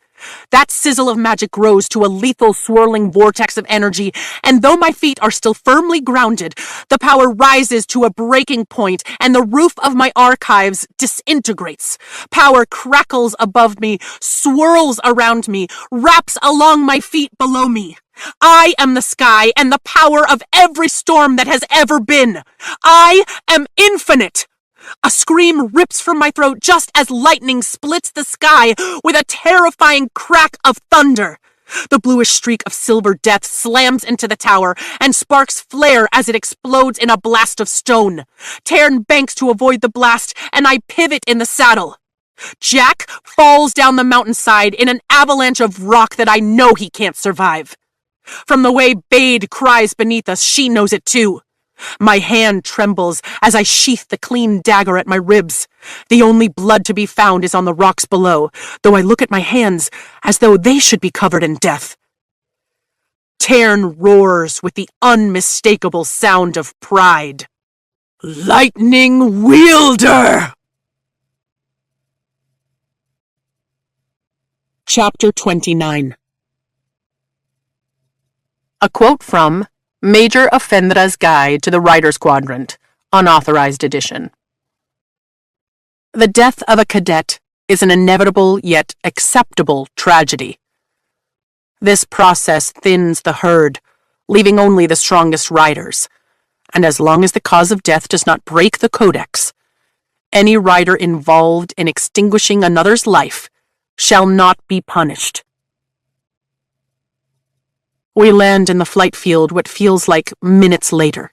That sizzle of magic grows to a lethal swirling vortex of energy, and though my feet are still firmly grounded, the power rises to a breaking point, and the roof of my archives disintegrates. Power crackles above me, swirls around me, wraps along my feet below me. I am the sky and the power of every storm that has ever been. I am infinite. A scream rips from my throat just as lightning splits the sky with a terrifying crack of thunder. The bluish streak of silver death slams into the tower, and sparks flare as it explodes in a blast of stone. Tern banks to avoid the blast, and I pivot in the saddle. Jack falls down the mountainside in an avalanche of rock that I know he can't survive. From the way Bade cries beneath us, she knows it too. My hand trembles as I sheath the clean dagger at my ribs. The only blood to be found is on the rocks below, though I look at my hands as though they should be covered in death. Tern roars with the unmistakable sound of pride. Lightning Wielder! Chapter 29. A quote from Major Offendra's Guide to the Rider's Quadrant, unauthorized edition. The death of a cadet is an inevitable yet acceptable tragedy. This process thins the herd, leaving only the strongest riders, and as long as the cause of death does not break the codex, any rider involved in extinguishing another's life shall not be punished. We land in the flight field what feels like minutes later.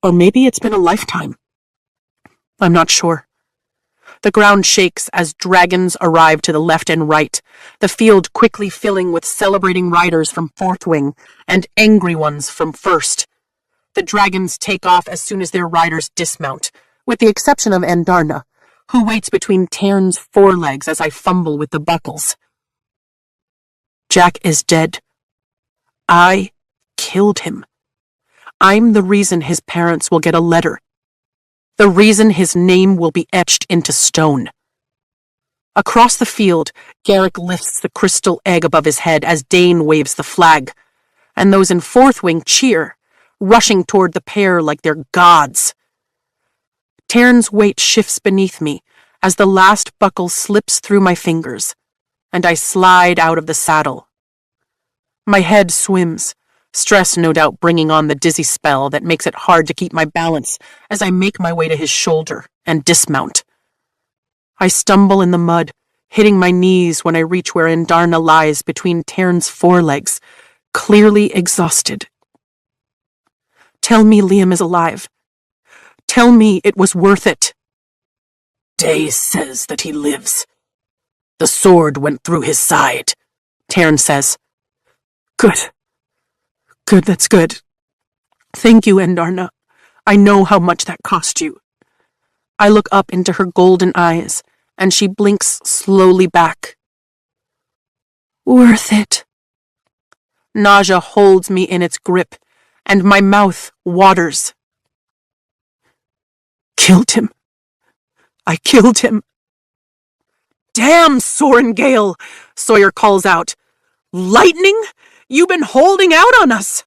Or maybe it's been a lifetime. I'm not sure. The ground shakes as dragons arrive to the left and right, the field quickly filling with celebrating riders from Fourth Wing and angry ones from First. The dragons take off as soon as their riders dismount, with the exception of Andarna, who waits between Tairn's forelegs as I fumble with the buckles. Jack is dead. I killed him. I'm the reason his parents will get a letter. The reason his name will be etched into stone. Across the field, Garrick lifts the crystal egg above his head as Dane waves the flag, and those in Fourth Wing cheer, rushing toward the pair like they're gods. Tairn's weight shifts beneath me as the last buckle slips through my fingers, and I slide out of the saddle. My head swims, stress no doubt bringing on the dizzy spell that makes it hard to keep my balance as I make my way to his shoulder and dismount. I stumble in the mud, hitting my knees when I reach where Andarna lies between Tairn's forelegs, clearly exhausted. Tell me Liam is alive. Tell me it was worth it. Day says that he lives. The sword went through his side, Tairn says. Good. Good, that's good. Thank you, Andarna. I know how much that cost you. I look up into her golden eyes, and she blinks slowly back. Worth it. Nausea holds me in its grip, and my mouth waters. Killed him. I killed him. Damn, Sorengale, Sawyer calls out. Lightning? You've been holding out on us.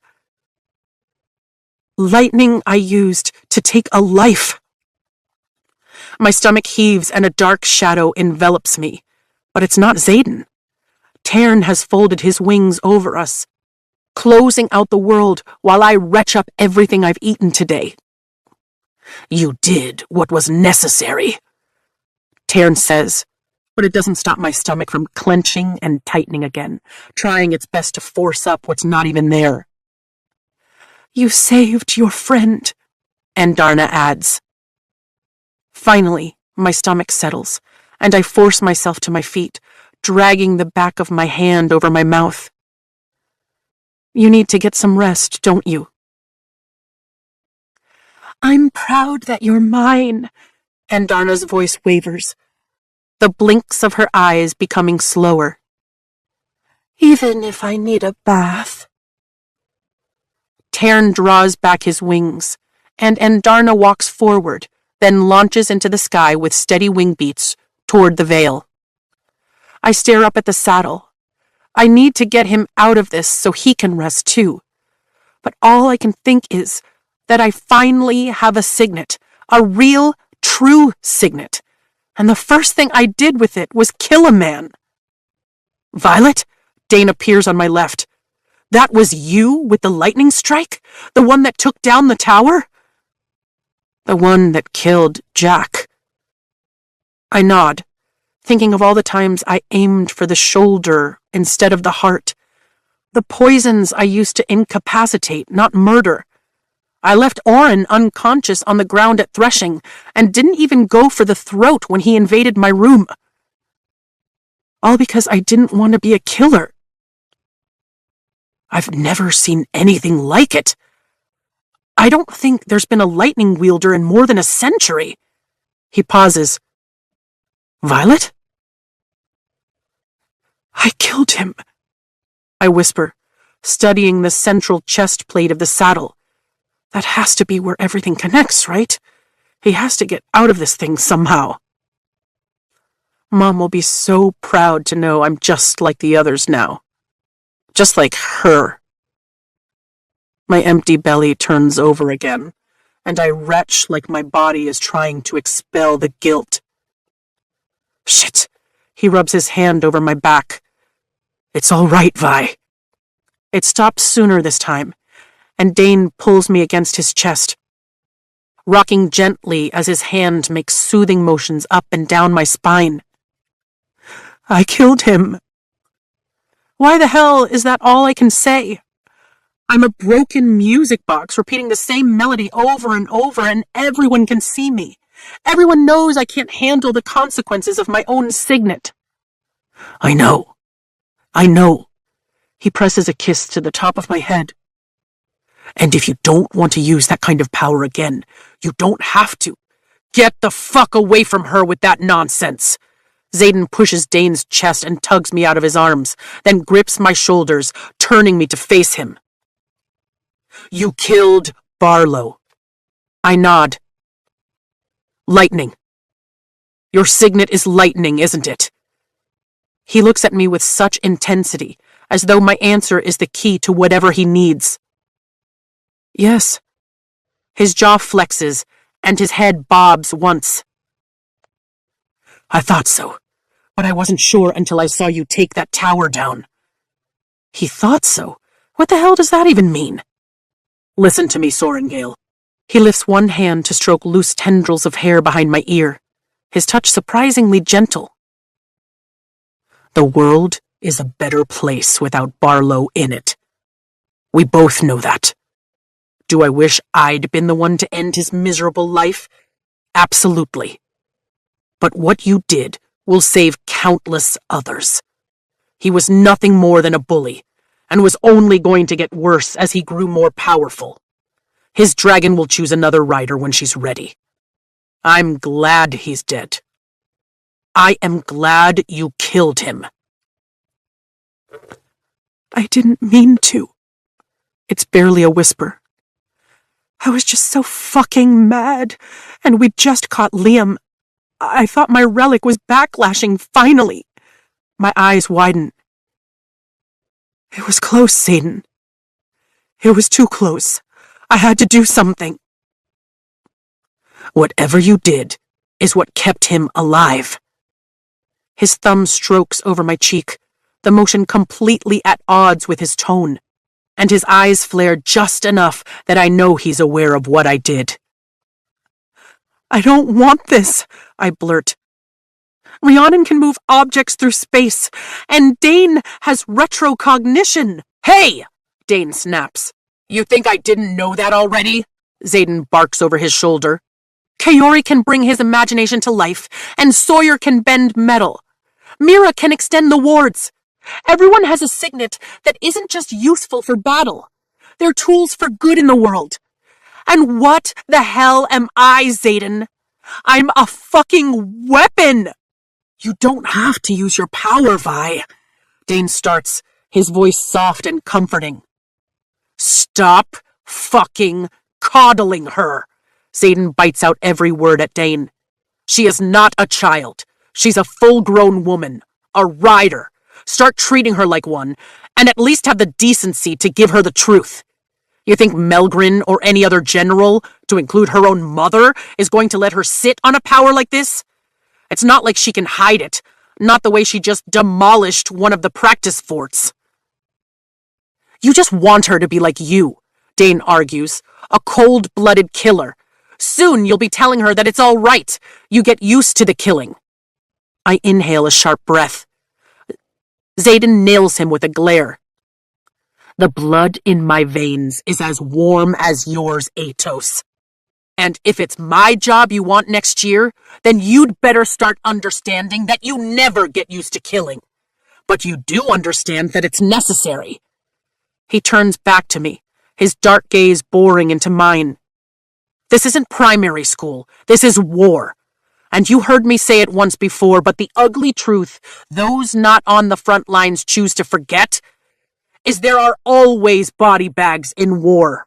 Lightning I used to take a life. My stomach heaves and a dark shadow envelops me, but it's not Xaden. Tairn has folded his wings over us, closing out the world while I retch up everything I've eaten today. You did what was necessary, Tairn says, but it doesn't stop my stomach from clenching and tightening again, trying its best to force up what's not even there. You saved your friend, Andarna adds. Finally, my stomach settles, and I force myself to my feet, dragging the back of my hand over my mouth. You need to get some rest, don't you? I'm proud that you're mine, Andarna's voice wavers, the blinks of her eyes becoming slower. Even if I need a bath. Tairn draws back his wings, and Andarna walks forward, then launches into the sky with steady wing beats toward the Vale. I stare up at the saddle. I need to get him out of this so he can rest too. But all I can think is that I finally have a signet, a real, true signet, and the first thing I did with it was kill a man. Violet? Dane appears on my left. That was you with the lightning strike? The one that took down the tower? The one that killed Jack. I nod, thinking of all the times I aimed for the shoulder instead of the heart. The poisons I used to incapacitate, not murder. I left Oren unconscious on the ground at threshing and didn't even go for the throat when he invaded my room. All because I didn't want to be a killer. I've never seen anything like it. I don't think there's been a lightning wielder in more than a century. He pauses. Violet? I killed him, I whisper, studying the central chest plate of the saddle. That has to be where everything connects, right? He has to get out of this thing somehow. Mom will be so proud to know I'm just like the others now. Just like her. My empty belly turns over again, and I retch like my body is trying to expel the guilt. Shit! He rubs his hand over my back. It's all right, Vi. It stops sooner this time, and Dane pulls me against his chest, rocking gently as his hand makes soothing motions up and down my spine. I killed him. Why the hell is that all I can say? I'm a broken music box repeating the same melody over and over, and everyone can see me. Everyone knows I can't handle the consequences of my own signet. I know. He presses a kiss to the top of my head. And if you don't want to use that kind of power again, you don't have to. Get the fuck away from her with that nonsense. Xaden pushes Dane's chest and tugs me out of his arms, then grips my shoulders, turning me to face him. You killed Barlow. I nod. Lightning. Your signet is lightning, isn't it? He looks at me with such intensity, as though my answer is the key to whatever he needs. Yes. His jaw flexes, and his head bobs once. I thought so, but I wasn't sure until I saw you take that tower down. He thought so? What the hell does that even mean? Listen to me, Sorengale. He lifts one hand to stroke loose tendrils of hair behind my ear, his touch surprisingly gentle. The world is a better place without Barlow in it. We both know that. Do I wish I'd been the one to end his miserable life? Absolutely. But what you did will save countless others. He was nothing more than a bully, and was only going to get worse as he grew more powerful. His dragon will choose another rider when she's ready. I'm glad he's dead. I am glad you killed him. I didn't mean to. It's barely a whisper. I was just so fucking mad, and we'd just caught Liam. I thought my relic was backlashing finally. My eyes widen. It was close, Xaden. It was too close. I had to do something. Whatever you did is what kept him alive. His thumb strokes over my cheek, the motion completely at odds with his tone, and his eyes flare just enough that I know he's aware of what I did. I don't want this, I blurt. Rhiannon can move objects through space, and Dane has retrocognition. Hey! Dane snaps. You think I didn't know that already? Xaden barks over his shoulder. Kaori can bring his imagination to life, and Sawyer can bend metal. Mira can extend the wards. Everyone has a signet that isn't just useful for battle. They're tools for good in the world. And what the hell am I, Xaden? I'm a fucking weapon! You don't have to use your power, Vi. Dane starts, his voice soft and comforting. Stop fucking coddling her. Xaden bites out every word at Dane. She is not a child. She's a full-grown woman. A rider. Start treating her like one, and at least have the decency to give her the truth. You think Melgrin or any other general, to include her own mother, is going to let her sit on a power like this? It's not like she can hide it. Not the way she just demolished one of the practice forts. You just want her to be like you, Dane argues. A cold-blooded killer. Soon you'll be telling her that it's all right. You get used to the killing. I inhale a sharp breath. Xaden nails him with a glare. The blood in my veins is as warm as yours, Atos. And if it's my job you want next year, then you'd better start understanding that you never get used to killing. But you do understand that it's necessary. He turns back to me, his dark gaze boring into mine. This isn't primary school. This is war. And you heard me say it once before, but the ugly truth those not on the front lines choose to forget is there are always body bags in war.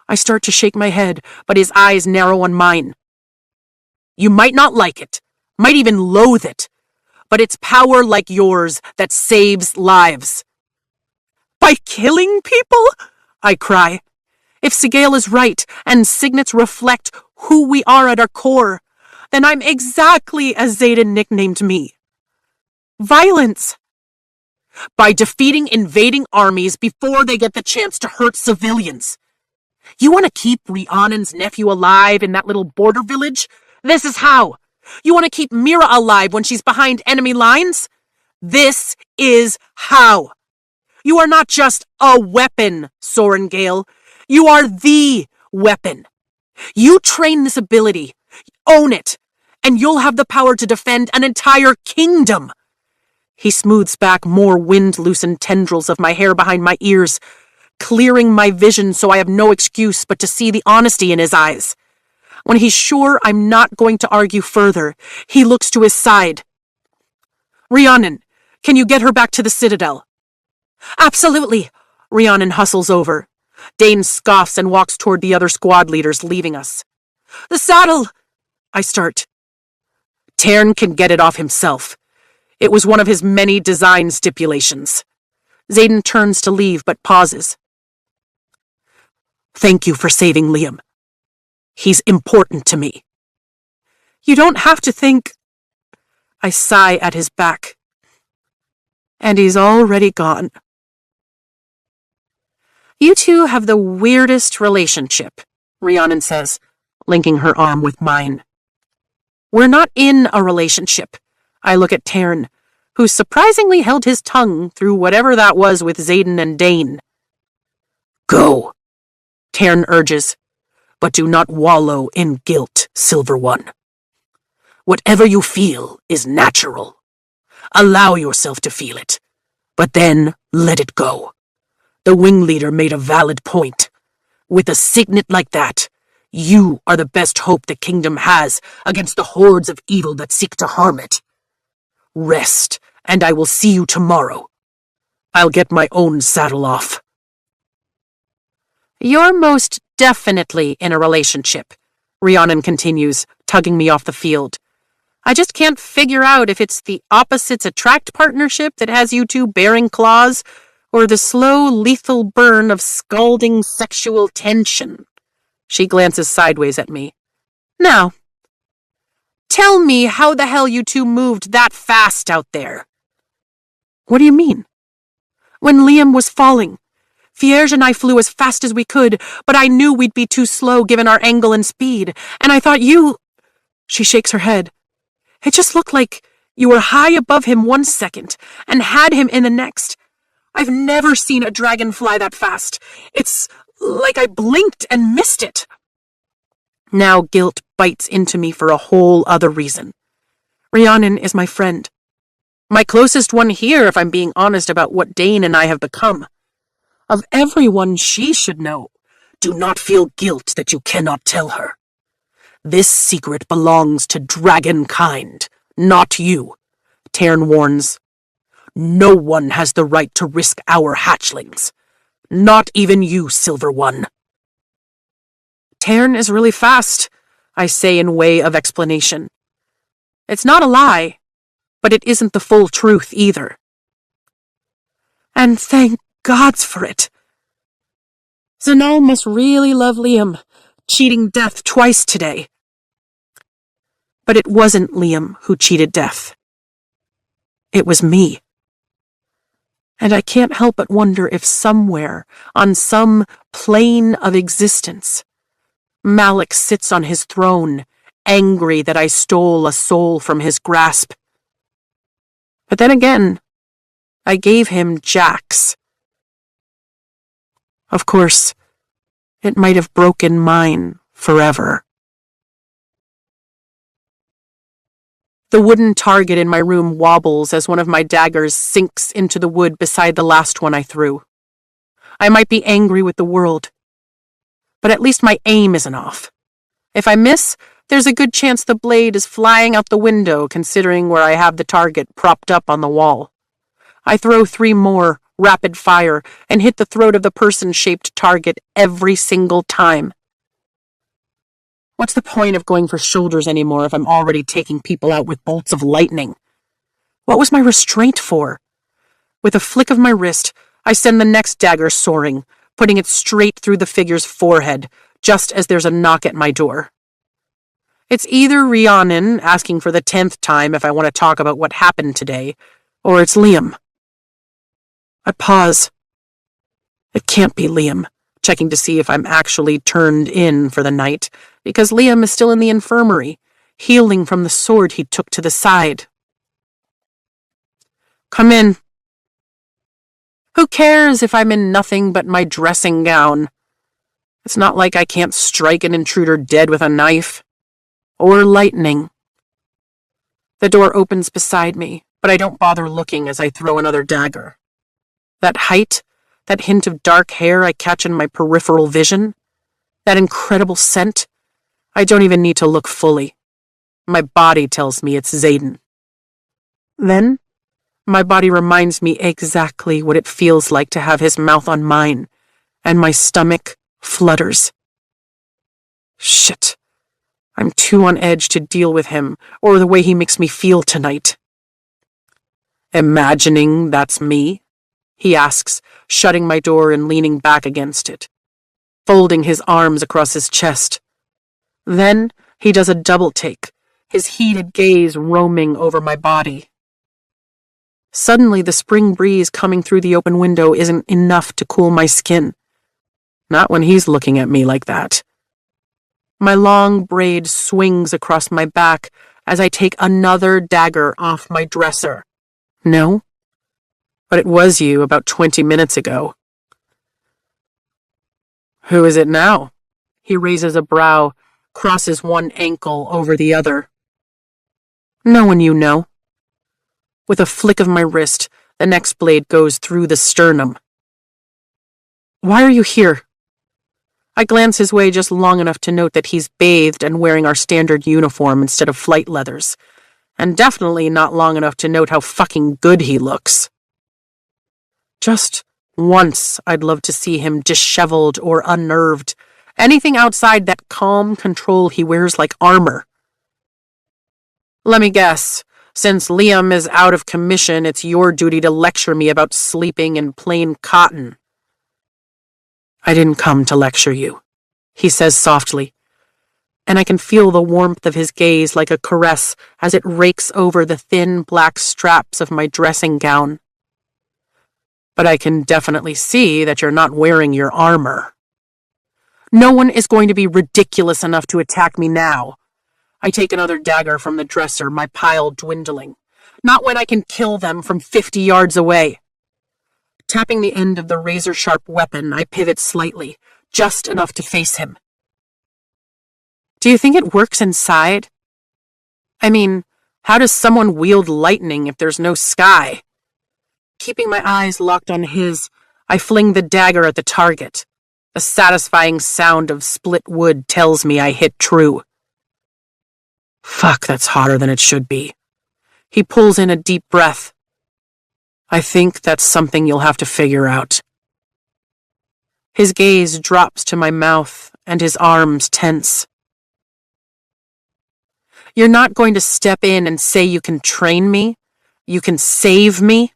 I start to shake my head, but his eyes narrow on mine. You might not like it, might even loathe it, but it's power like yours that saves lives. By killing people? I cry. If Sigale is right, and signets reflect who we are at our core, then I'm exactly as Xaden nicknamed me. Violence. By defeating invading armies before they get the chance to hurt civilians. You want to keep Rhiannon's nephew alive in that little border village? This is how. You want to keep Mira alive when she's behind enemy lines? This is how. You are not just a weapon, Sorengale. You are the weapon. You train this ability, own it, and you'll have the power to defend an entire kingdom. He smooths back more wind-loosened tendrils of my hair behind my ears, clearing my vision so I have no excuse but to see the honesty in his eyes. When he's sure I'm not going to argue further, he looks to his side. Rhiannon, can you get her back to the Citadel? Absolutely, Rhiannon hustles over. Dane scoffs and walks toward the other squad leaders, leaving us. The saddle! I start. Tairn can get it off himself. It was one of his many design stipulations. Xaden turns to leave, but pauses. Thank you for saving Liam. He's important to me. You don't have to think... I sigh at his back. And he's already gone. You two have the weirdest relationship, Rhiannon says, linking her arm with mine. We're not in a relationship. I look at Tairn, who surprisingly held his tongue through whatever that was with Xaden and Dane. Go, Tairn urges, but do not wallow in guilt, Silver One. Whatever you feel is natural. Allow yourself to feel it, but then let it go. The wing leader made a valid point. With a signet like that, you are the best hope the kingdom has against the hordes of evil that seek to harm it. Rest, and I will see you tomorrow. I'll get my own saddle off. You're most definitely in a relationship, Rhiannon continues, tugging me off the field. I just can't figure out if it's the opposites attract partnership that has you two bearing claws, or the slow, lethal burn of scalding sexual tension. She glances sideways at me. Now, tell me how the hell you two moved that fast out there. What do you mean? When Liam was falling, Fierge and I flew as fast as we could, but I knew we'd be too slow given our angle and speed, and I thought you... She shakes her head. It just looked like you were high above him one second and had him in the next. I've never seen a dragon fly that fast. It's like I blinked and missed it. Now guilt bites into me for a whole other reason. Rhiannon is my friend. My closest one here, if I'm being honest about what Dane and I have become. Of everyone she should know, do not feel guilt that you cannot tell her. This secret belongs to dragonkind, not you, Tairn warns. No one has the right to risk our hatchlings. Not even you, Silver One. Tairn is really fast, I say in way of explanation. It's not a lie, but it isn't the full truth either. And thank gods for it. Zanal must really love Liam, cheating death twice today. But it wasn't Liam who cheated death. It was me. And I can't help but wonder if somewhere, on some plane of existence, Malik sits on his throne, angry that I stole a soul from his grasp. But then again, I gave him Jack's. Of course, it might have broken mine forever. The wooden target in my room wobbles as one of my daggers sinks into the wood beside the last one I threw. I might be angry with the world, but at least my aim isn't off. If I miss, there's a good chance the blade is flying out the window, considering where I have the target propped up on the wall. I throw 3 more, rapid fire, and hit the throat of the person-shaped target every single time. What's the point of going for shoulders anymore if I'm already taking people out with bolts of lightning? What was my restraint for? With a flick of my wrist, I send the next dagger soaring, putting it straight through the figure's forehead, just as there's a knock at my door. It's either Rhiannon asking for the 10th time if I want to talk about what happened today, or it's Liam. I pause. It can't be Liam, checking to see if I'm actually turned in for the night, because Liam is still in the infirmary, healing from the sword he took to the side. Come in. Who cares if I'm in nothing but my dressing gown? It's not like I can't strike an intruder dead with a knife. Or lightning. The door opens beside me, but I don't bother looking as I throw another dagger. That height, that hint of dark hair I catch in my peripheral vision, that incredible scent, I don't even need to look fully. My body tells me it's Xaden. Then, my body reminds me exactly what it feels like to have his mouth on mine, and my stomach flutters. Shit. I'm too on edge to deal with him or the way he makes me feel tonight. Imagining that's me? He asks, shutting my door and leaning back against it, folding his arms across his chest. Then he does a double take, his heated gaze roaming over my body. Suddenly, the spring breeze coming through the open window isn't enough to cool my skin. Not when he's looking at me like that. My long braid swings across my back as I take another dagger off my dresser. No? But it was you about 20 minutes ago. Who is it now? He raises a brow, crosses one ankle over the other. No one you know. With a flick of my wrist, the next blade goes through the sternum. Why are you here? I glance his way just long enough to note that he's bathed and wearing our standard uniform instead of flight leathers, and definitely not long enough to note how fucking good he looks. Just once I'd love to see him disheveled or unnerved, anything outside that calm control he wears like armor. Let me guess, since Liam is out of commission, it's your duty to lecture me about sleeping in plain cotton. I didn't come to lecture you, he says softly, and I can feel the warmth of his gaze like a caress as it rakes over the thin black straps of my dressing gown. But I can definitely see that you're not wearing your armor. No one is going to be ridiculous enough to attack me now. I take another dagger from the dresser, my pile dwindling. Not when I can kill them from 50 yards away. Tapping the end of the razor-sharp weapon, I pivot slightly, just enough to face him. Do you think it works inside? I mean, how does someone wield lightning if there's no sky? Keeping my eyes locked on his, I fling the dagger at the target. The satisfying sound of split wood tells me I hit true. Fuck, that's hotter than it should be. He pulls in a deep breath. I think that's something you'll have to figure out. His gaze drops to my mouth and his arms tense. You're not going to step in and say you can train me? You can save me?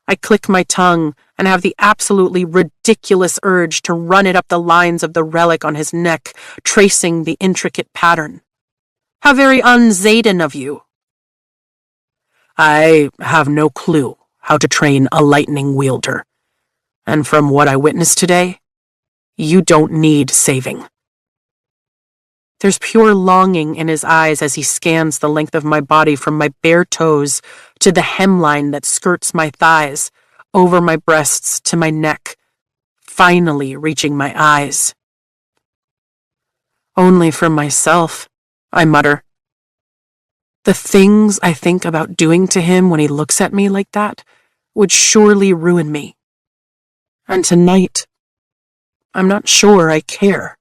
I click my tongue and have the absolutely ridiculous urge to run it up the lines of the relic on his neck, tracing the intricate pattern. How very un-Xaden of you. I have no clue how to train a lightning wielder. And from what I witnessed today, you don't need saving. There's pure longing in his eyes as he scans the length of my body from my bare toes to the hemline that skirts my thighs, over my breasts to my neck, finally reaching my eyes. Only for myself, I mutter. The things I think about doing to him when he looks at me like that would surely ruin me. And tonight, I'm not sure I care.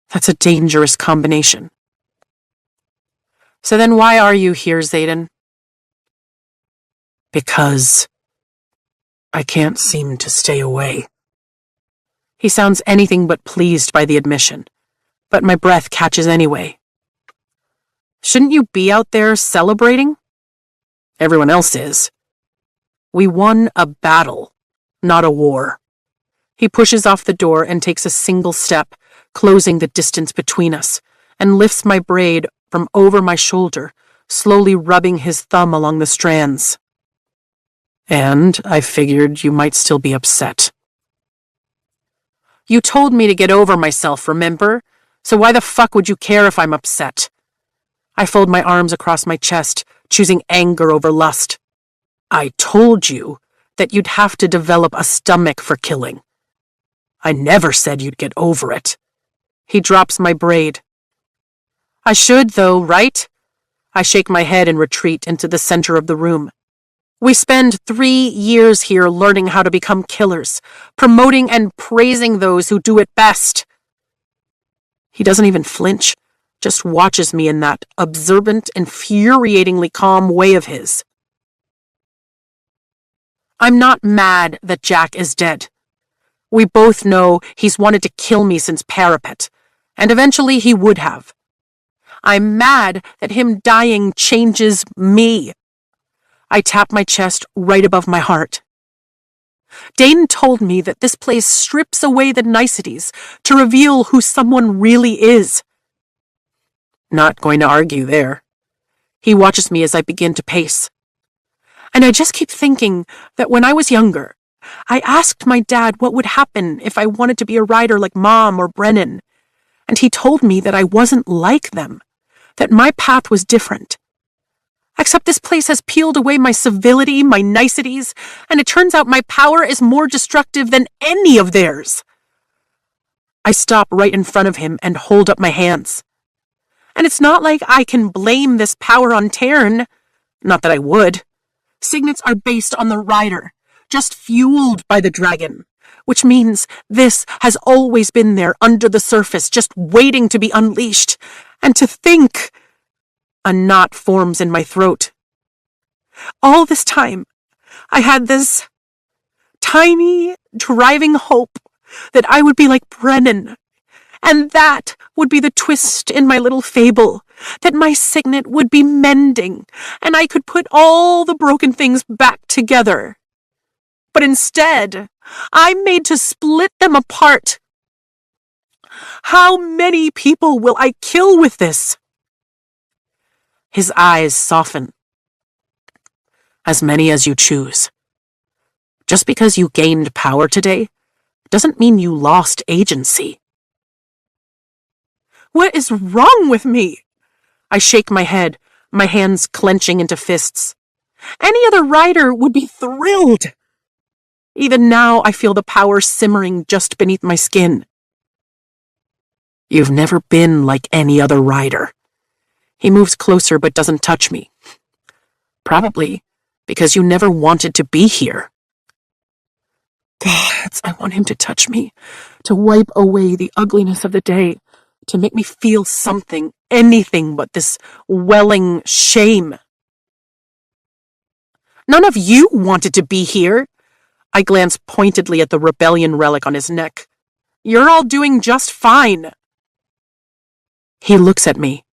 That's a dangerous combination. So then why are you here, Xaden? Because I can't seem to stay away. He sounds anything but pleased by the admission, but my breath catches anyway. Shouldn't you be out there celebrating? Everyone else is. We won a battle, not a war. He pushes off the door and takes a single step, closing the distance between us, and lifts my braid from over my shoulder, slowly rubbing his thumb along the strands. And I figured you might still be upset. You told me to get over myself, remember? So why the fuck would you care if I'm upset? I fold my arms across my chest, choosing anger over lust. I told you that you'd have to develop a stomach for killing. I never said you'd get over it. He drops my braid. I should, though, right? I shake my head and retreat into the center of the room. We spend 3 years here learning how to become killers, promoting and praising those who do it best. He doesn't even flinch, just watches me in that observant, infuriatingly calm way of his. I'm not mad that Jack is dead. We both know he's wanted to kill me since Parapet, and eventually he would have. I'm mad that him dying changes me. I tap my chest right above my heart. Dane told me that this place strips away the niceties to reveal who someone really is. Not going to argue there. He watches me as I begin to pace. And I just keep thinking that when I was younger, I asked my dad what would happen if I wanted to be a writer like Mom or Brennan, and he told me that I wasn't like them, that my path was different. Except this place has peeled away my civility, my niceties, and it turns out my power is more destructive than any of theirs. I stop right in front of him and hold up my hands. And it's not like I can blame this power on Tarn. Not that I would. Signets are based on the rider, just fueled by the dragon, which means this has always been there under the surface, just waiting to be unleashed. And to think, a knot forms in my throat. All this time, I had this tiny, driving hope that I would be like Brennan, and that would be the twist in my little fable, that my signet would be mending, and I could put all the broken things back together. But instead, I'm made to split them apart. How many people will I kill with this? His eyes soften. As many as you choose. Just because you gained power today doesn't mean you lost agency. What is wrong with me? I shake my head, my hands clenching into fists. Any other writer would be thrilled. Even now, I feel the power simmering just beneath my skin. You've never been like any other writer. He moves closer but doesn't touch me. Probably because you never wanted to be here. Gods, I want him to touch me, to wipe away the ugliness of the day, to make me feel something, anything but this welling shame. None of you wanted to be here. I glance pointedly at the rebellion relic on his neck. You're all doing just fine. He looks at me.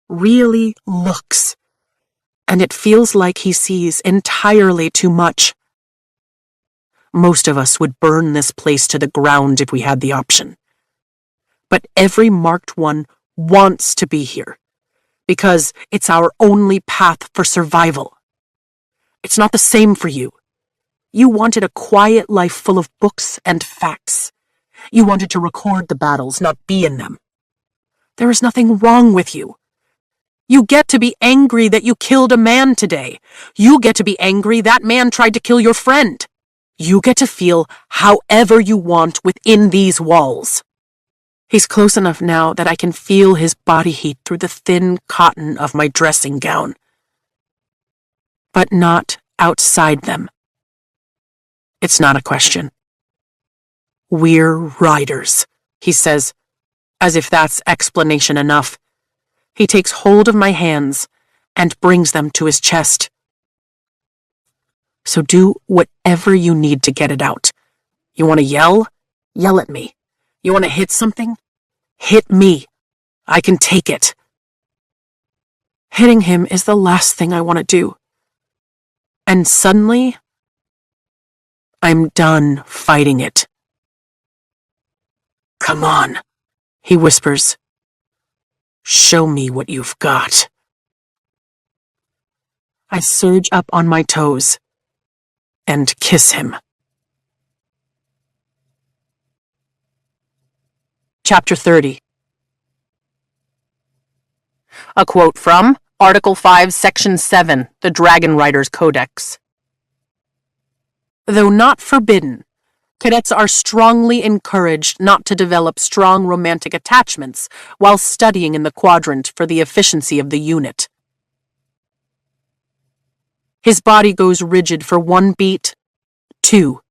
Really looks. And it feels like he sees entirely too much. Most of us would burn this place to the ground if we had the option. But every marked one wants to be here, because it's our only path for survival. It's not the same for you. You wanted a quiet life full of books and facts. You wanted to record the battles, not be in them. There is nothing wrong with you. You get to be angry that you killed a man today. You get to be angry that man tried to kill your friend. You get to feel however you want within these walls. He's close enough now that I can feel his body heat through the thin cotton of my dressing gown. But not outside them. It's not a question. We're riders, he says, as if that's explanation enough. He takes hold of my hands and brings them to his chest. So do whatever you need to get it out. You want to yell? Yell at me. You want to hit something? Hit me. I can take it. Hitting him is the last thing I want to do. And suddenly, I'm done fighting it. Come on, he whispers. Show me what you've got. I surge up on my toes and kiss him. Chapter 30. A quote from Article 5, Section 7, the Dragon Riders Codex. Though not forbidden, cadets are strongly encouraged not to develop strong romantic attachments while studying in the quadrant for the efficiency of the unit. His body goes rigid for 1 beat, 2,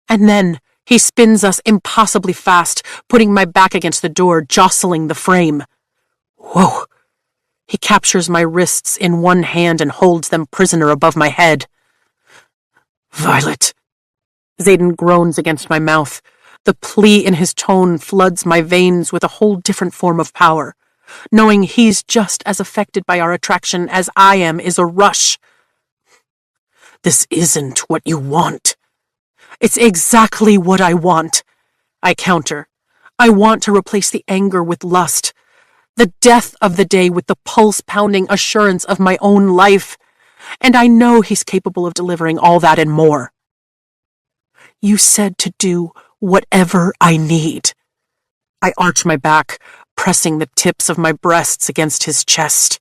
and then he spins us impossibly fast, putting my back against the door, jostling the frame. Whoa! He captures my wrists in one hand and holds them prisoner above my head. Violet. Xaden groans against my mouth. The plea in his tone floods my veins with a whole different form of power. Knowing he's just as affected by our attraction as I am is a rush. This isn't what you want. It's exactly what I want, I counter. I want to replace the anger with lust, the death of the day with the pulse-pounding assurance of my own life, and I know he's capable of delivering all that and more. You said to do whatever I need. I arch my back, pressing the tips of my breasts against his chest.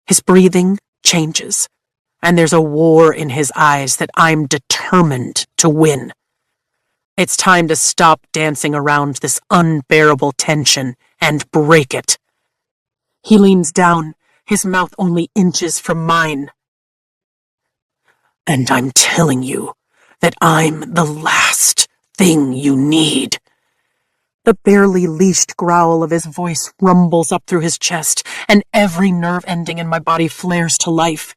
His breathing changes, and there's a war in his eyes that I'm determined to win. It's time to stop dancing around this unbearable tension and break it. He leans down, his mouth only inches from mine. And I'm telling you that I'm the last thing you need. The barely leashed growl of his voice rumbles up through his chest, and every nerve ending in my body flares to life.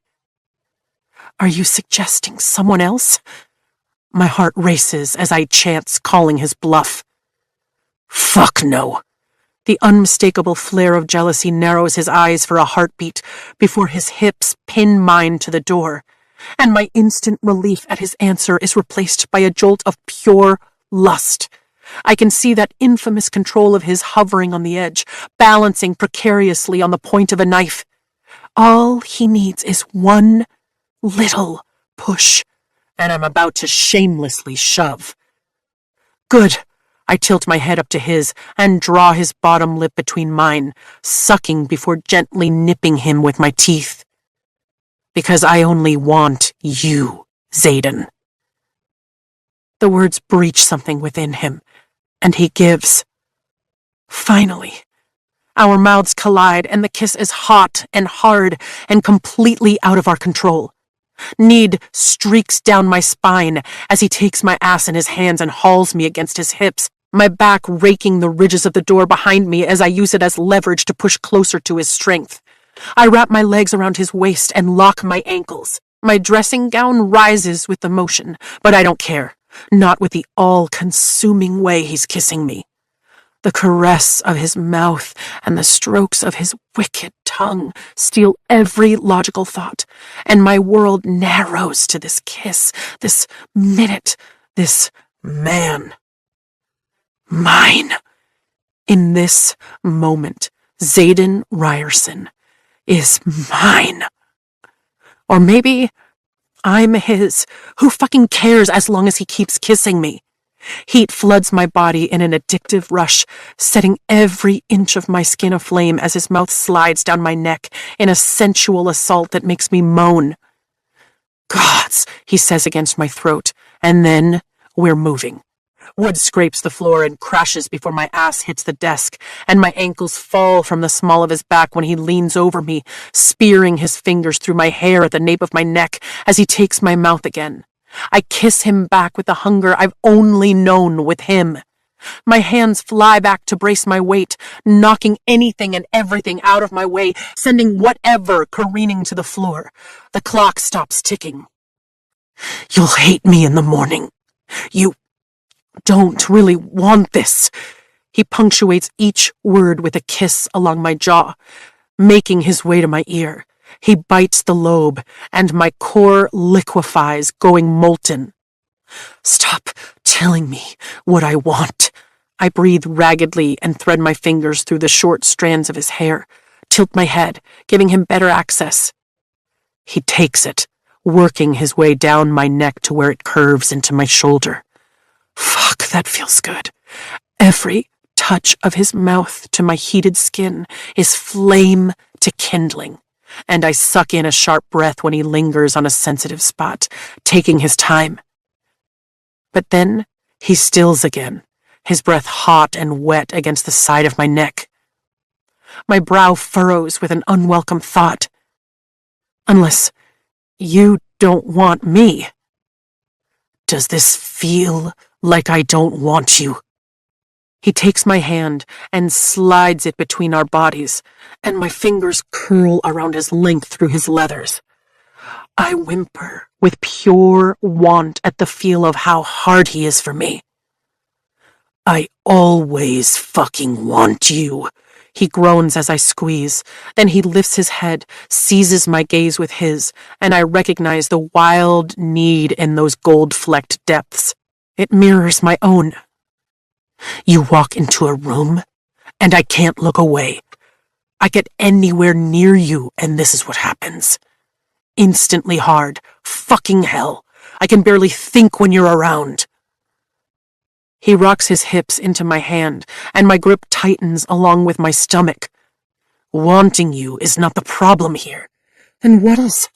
Are you suggesting someone else? My heart races as I chance calling his bluff. Fuck no. The unmistakable flare of jealousy narrows his eyes for a heartbeat before his hips pin mine to the door, and my instant relief at his answer is replaced by a jolt of pure lust. I can see that infamous control of his hovering on the edge, balancing precariously on the point of a knife. All he needs is one little push, and I'm about to shamelessly shove. Good. I tilt my head up to his and draw his bottom lip between mine, sucking before gently nipping him with my teeth. Because I only want you, Xaden. The words breach something within him, and he gives. Finally. Our mouths collide, and the kiss is hot and hard and completely out of our control. Need streaks down my spine as he takes my ass in his hands and hauls me against his hips, my back raking the ridges of the door behind me as I use it as leverage to push closer to his strength. I wrap my legs around his waist and lock my ankles. My dressing gown rises with the motion, but I don't care, not with the all-consuming way he's kissing me. The caress of his mouth and the strokes of his wicked tongue steal every logical thought, and my world narrows to this kiss, this minute, this man. Mine. In this moment, Xaden Ryerson is mine. Or maybe I'm his. Who fucking cares as long as he keeps kissing me? Heat floods my body in an addictive rush, setting every inch of my skin aflame as his mouth slides down my neck in a sensual assault that makes me moan. Gods, he says against my throat, and then we're moving. Wood scrapes the floor and crashes before my ass hits the desk, and my ankles fall from the small of his back when he leans over me, spearing his fingers through my hair at the nape of my neck as he takes my mouth again. I kiss him back with the hunger I've only known with him. My hands fly back to brace my weight, knocking anything and everything out of my way, sending whatever careening to the floor. The clock stops ticking. You'll hate me in the morning. You don't really want this. He punctuates each word with a kiss along my jaw, making his way to my ear. He bites the lobe, and my core liquefies, going molten. Stop telling me what I want. I breathe raggedly and thread my fingers through the short strands of his hair, tilt my head, giving him better access. He takes it, working his way down my neck to where it curves into my shoulder. Fuck, that feels good. Every touch of his mouth to my heated skin is flame to kindling, and I suck in a sharp breath when he lingers on a sensitive spot, taking his time. But then he stills again, his breath hot and wet against the side of my neck. My brow furrows with an unwelcome thought. Unless you don't want me. Does this feel like I don't want you? He takes my hand and slides it between our bodies, and my fingers curl around his length through his leathers. I whimper with pure want at the feel of how hard he is for me. I always fucking want you, he groans as I squeeze. Then he lifts his head, seizes my gaze with his, and I recognize the wild need in those gold-flecked depths. It mirrors my own. You walk into a room, and I can't look away. I get anywhere near you, and this is what happens. Instantly hard. Fucking hell. I can barely think when you're around. He rocks his hips into my hand, and my grip tightens along with my stomach. Wanting you is not the problem here. Then what is?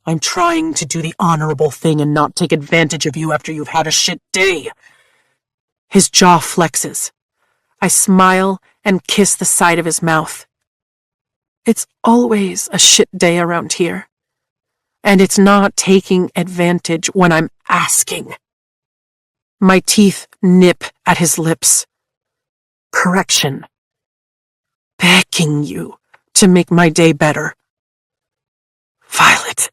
I'm trying to do the honorable thing and not take advantage of you after you've had a shit day. His jaw flexes. I smile and kiss the side of his mouth. It's always a shit day around here. And it's not taking advantage when I'm asking. My teeth nip at his lips. Correction. Begging you to make my day better. Violet.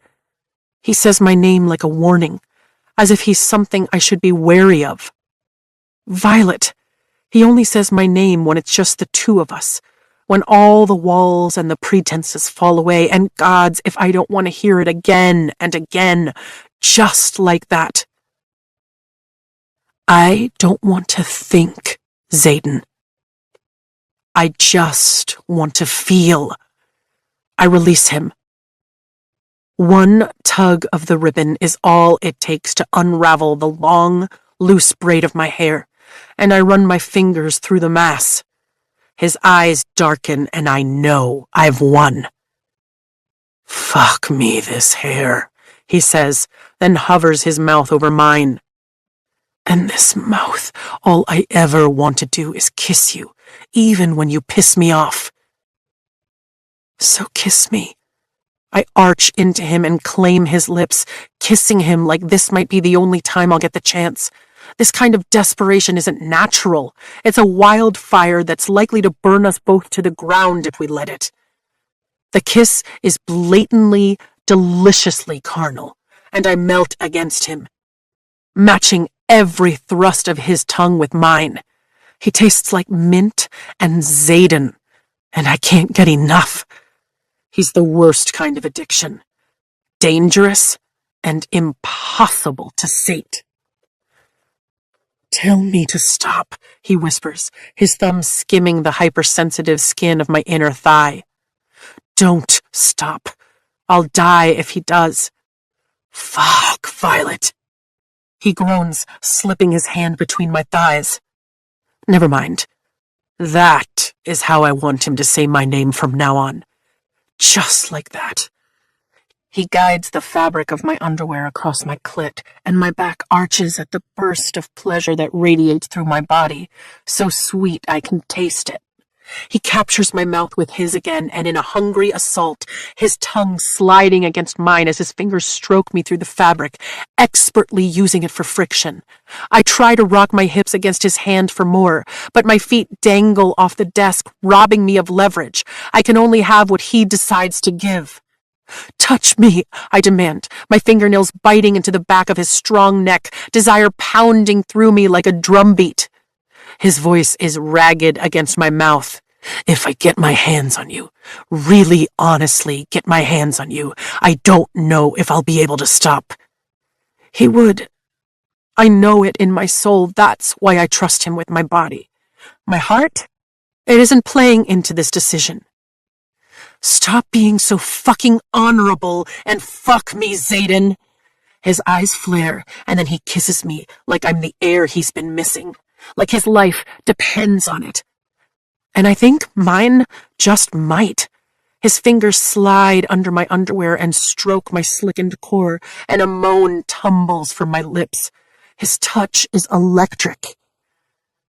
He says my name like a warning, as if he's something I should be wary of. Violet. He only says my name when it's just the two of us, when all the walls and the pretenses fall away, and gods, if I don't want to hear it again and again, just like that. I don't want to think, Zayden. I just want to feel. I release him. One tug of the ribbon is all it takes to unravel the long, loose braid of my hair, and I run my fingers through the mass. His eyes darken, and I know I've won. Fuck me, this hair, he says, then hovers his mouth over mine. And this mouth, all I ever want to do is kiss you, even when you piss me off. So kiss me. I arch into him and claim his lips, kissing him like this might be the only time I'll get the chance. This kind of desperation isn't natural. It's a wildfire that's likely to burn us both to the ground if we let it. The kiss is blatantly, deliciously carnal, and I melt against him, matching every thrust of his tongue with mine. He tastes like mint and Zayden, and I can't get enough. He's the worst kind of addiction. Dangerous and impossible to sate. Tell me to stop, he whispers, his thumb skimming the hypersensitive skin of my inner thigh. Don't stop. I'll die if he does. Fuck, Violet. He groans, slipping his hand between my thighs. Never mind. That is how I want him to say my name from now on. Just like that. He guides the fabric of my underwear across my clit, and my back arches at the burst of pleasure that radiates through my body, so sweet I can taste it. He captures my mouth with his again, and in a hungry assault, his tongue sliding against mine as his fingers stroke me through the fabric, expertly using it for friction. I try to rock my hips against his hand for more, but my feet dangle off the desk, robbing me of leverage. I can only have what he decides to give. Touch me, I demand, my fingernails biting into the back of his strong neck, desire pounding through me like a drumbeat. His voice is ragged against my mouth. If I get my hands on you, really honestly get my hands on you, I don't know if I'll be able to stop. He would. I know it in my soul. That's why I trust him with my body. My heart, it isn't playing into this decision. Stop being so fucking honorable and fuck me, Zayden. His eyes flare, and then he kisses me like I'm the air he's been missing, like his life depends on it. And I think mine just might. His fingers slide under my underwear and stroke my slickened core, and a moan tumbles from my lips. His touch is electric.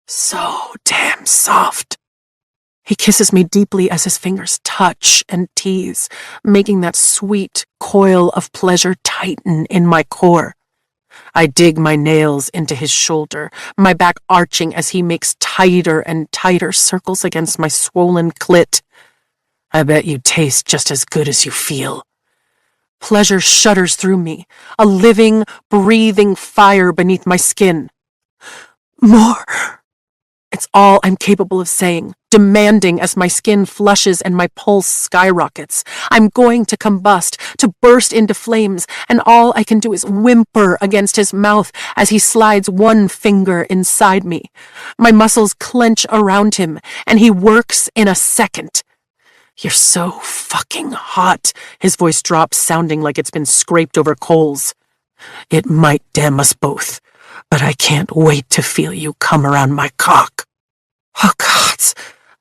So damn soft. He kisses me deeply as his fingers touch and tease, making that sweet coil of pleasure tighten in my core. I dig my nails into his shoulder, my back arching as he makes tighter and tighter circles against my swollen clit. I bet you taste just as good as you feel. Pleasure shudders through me, a living, breathing fire beneath my skin. More. It's all I'm capable of saying, demanding as my skin flushes and my pulse skyrockets. I'm going to combust, to burst into flames, and all I can do is whimper against his mouth as he slides one finger inside me. My muscles clench around him, and he works in a second. You're so fucking hot, his voice drops, sounding like it's been scraped over coals. It might damn us both, but I can't wait to feel you come around my cock. Oh, God,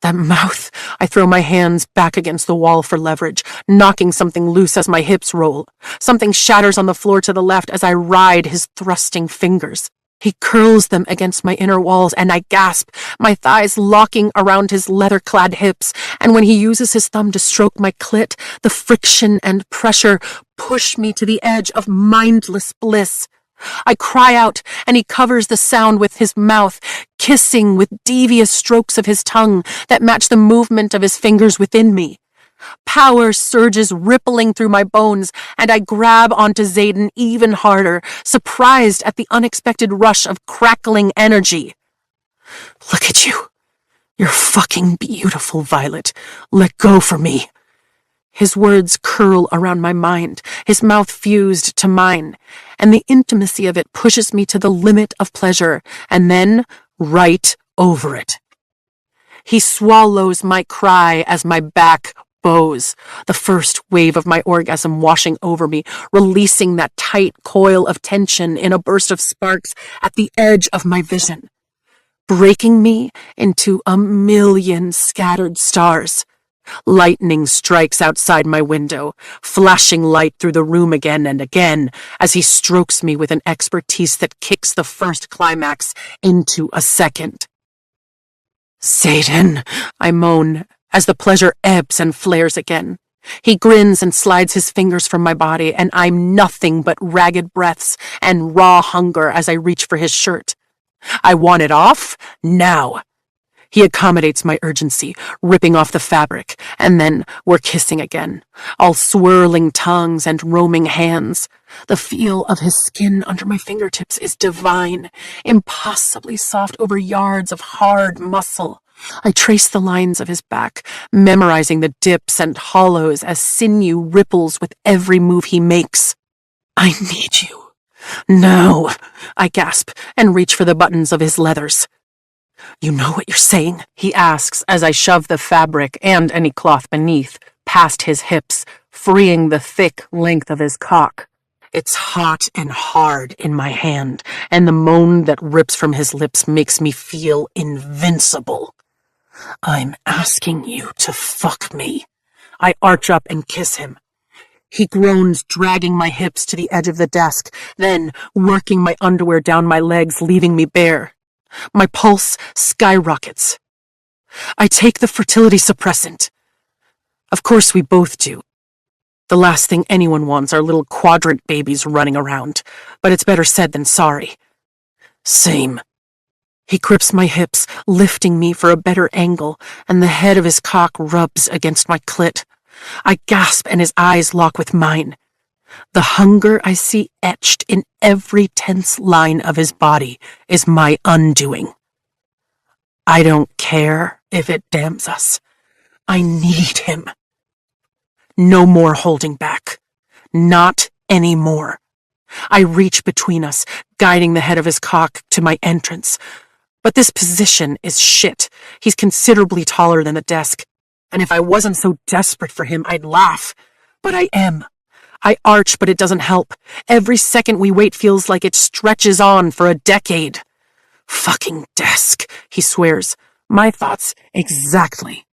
that mouth. I throw my hands back against the wall for leverage, knocking something loose as my hips roll. Something shatters on the floor to the left as I ride his thrusting fingers. He curls them against my inner walls, and I gasp, my thighs locking around his leather-clad hips, and when he uses his thumb to stroke my clit, the friction and pressure push me to the edge of mindless bliss. I cry out, and he covers the sound with his mouth, kissing with devious strokes of his tongue that match the movement of his fingers within me. Power surges rippling through my bones, and I grab onto Zayden even harder, surprised at the unexpected rush of crackling energy. Look at you. You're fucking beautiful, Violet. Let go for me. His words curl around my mind, his mouth fused to mine, and the intimacy of it pushes me to the limit of pleasure, and then right over it. He swallows my cry as my back bows, the first wave of my orgasm washing over me, releasing that tight coil of tension in a burst of sparks at the edge of my vision, breaking me into a million scattered stars. Lightning strikes outside my window, flashing light through the room again and again as he strokes me with an expertise that kicks the first climax into a second. Satan, I moan as the pleasure ebbs and flares again. He grins and slides his fingers from my body, and I'm nothing but ragged breaths and raw hunger as I reach for his shirt. I want it off now. He accommodates my urgency, ripping off the fabric, and then we're kissing again, all swirling tongues and roaming hands. The feel of his skin under my fingertips is divine, impossibly soft over yards of hard muscle. I trace the lines of his back, memorizing the dips and hollows as sinew ripples with every move he makes. I need you. No, I gasp and reach for the buttons of his leathers. You know what you're saying? He asks as I shove the fabric and any cloth beneath past his hips, freeing the thick length of his cock. It's hot and hard in my hand, and the moan that rips from his lips makes me feel invincible. I'm asking you to fuck me. I arch up and kiss him. He groans, dragging my hips to the edge of the desk, then working my underwear down my legs, leaving me bare. My pulse skyrockets. I take the fertility suppressant. Of course we both do. The last thing anyone wants are little quadrant babies running around, but it's better said than sorry. Same. He grips my hips, lifting me for a better angle, and the head of his cock rubs against my clit. I gasp and his eyes lock with mine. The hunger I see etched in every tense line of his body is my undoing. I don't care if it damns us. I need him. No more holding back. Not anymore. I reach between us, guiding the head of his cock to my entrance. But this position is shit. He's considerably taller than the desk, and if I wasn't so desperate for him, I'd laugh. But I am. I arch, but it doesn't help. Every second we wait feels like it stretches on for a decade. Fucking desk, he swears. My thoughts exactly.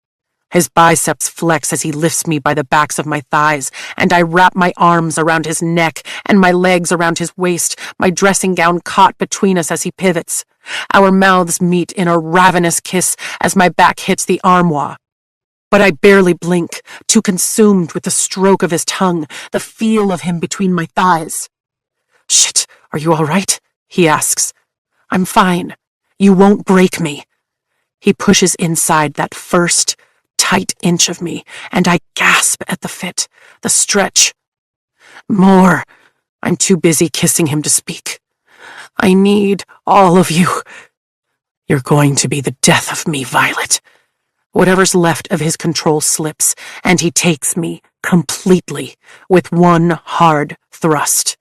His biceps flex as he lifts me by the backs of my thighs, and I wrap my arms around his neck and my legs around his waist, my dressing gown caught between us as he pivots. Our mouths meet in a ravenous kiss as my back hits the armoire. But I barely blink, too consumed with the stroke of his tongue, the feel of him between my thighs. "Shit, are you all right?" he asks. "I'm fine. You won't break me." He pushes inside that first tight inch of me, and I gasp at the fit, the stretch. "More." I'm too busy kissing him to speak. "I need all of you." "You're going to be the death of me, Violet." Whatever's left of his control slips, and he takes me completely with one hard thrust.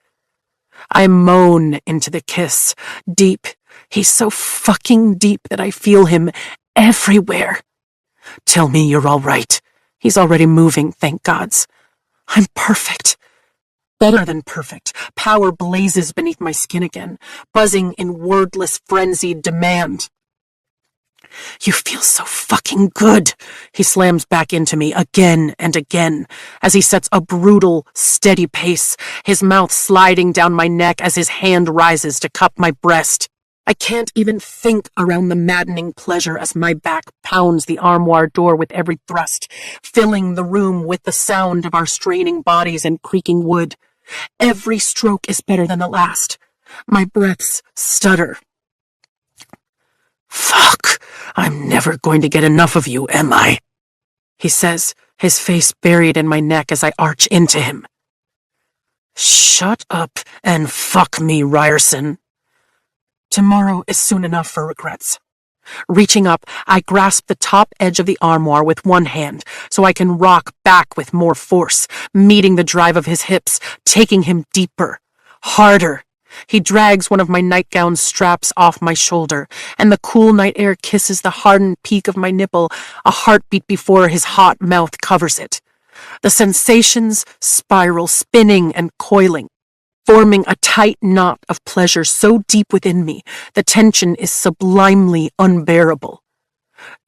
I moan into the kiss, deep. He's so fucking deep that I feel him everywhere. "Tell me you're all right." He's already moving, thank gods. I'm perfect. Better than perfect. Power blazes beneath my skin again, buzzing in wordless, frenzied demand. "You feel so fucking good." He slams back into me again and again as he sets a brutal, steady pace, his mouth sliding down my neck as his hand rises to cup my breast. I can't even think around the maddening pleasure as my back pounds the armoire door with every thrust, filling the room with the sound of our straining bodies and creaking wood. Every stroke is better than the last. My breaths stutter. "Fuck, I'm never going to get enough of you, am I?" he says, his face buried in my neck as I arch into him. "Shut up and fuck me, Ryerson." Tomorrow is soon enough for regrets. Reaching up, I grasp the top edge of the armoire with one hand so I can rock back with more force, meeting the drive of his hips, taking him deeper, harder. He drags one of my nightgown straps off my shoulder, and the cool night air kisses the hardened peak of my nipple, a heartbeat before his hot mouth covers it. The sensations spiral, spinning and coiling, forming a tight knot of pleasure so deep within me, the tension is sublimely unbearable.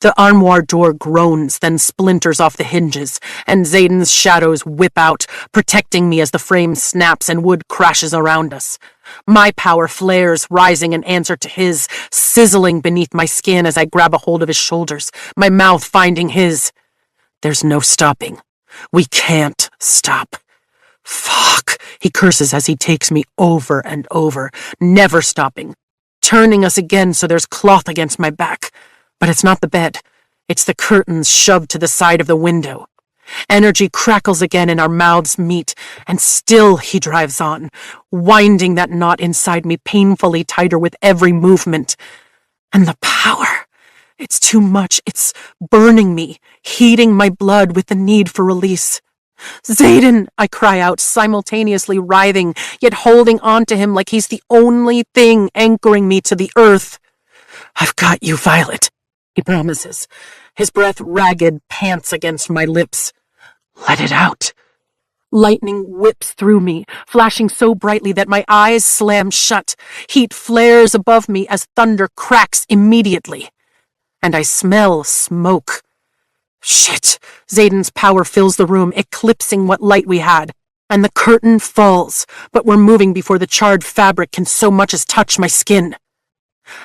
The armoire door groans, then splinters off the hinges, and Zayden's shadows whip out, protecting me as the frame snaps and wood crashes around us. My power flares, rising in answer to his, sizzling beneath my skin as I grab a hold of his shoulders, my mouth finding his. There's no stopping. We can't stop. "Fuck," he curses as he takes me over and over, never stopping, turning us again so there's cloth against my back. But it's not the bed. It's the curtains shoved to the side of the window. Energy crackles again and our mouths meet, and still he drives on, winding that knot inside me painfully tighter with every movement. And the power. It's too much. It's burning me, heating my blood with the need for release. "Zayden," I cry out, simultaneously writhing, yet holding on to him like he's the only thing anchoring me to the earth. "I've got you, Violet," he promises. His breath ragged pants against my lips. "Let it out." Lightning whips through me, flashing so brightly that my eyes slam shut. Heat flares above me as thunder cracks immediately. And I smell smoke. Shit! Zayden's power fills the room, eclipsing what light we had. And the curtain falls, but we're moving before the charred fabric can so much as touch my skin.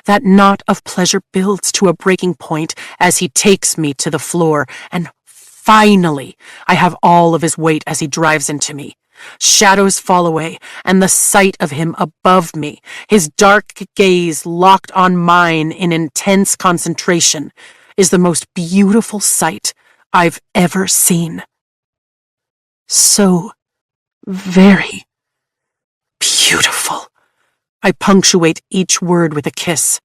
That knot of pleasure builds to a breaking point as he takes me to the floor, and finally, I have all of his weight as he drives into me. Shadows fall away, and the sight of him above me, his dark gaze locked on mine in intense concentration, is the most beautiful sight I've ever seen. So very beautiful. I punctuate each word with a kiss.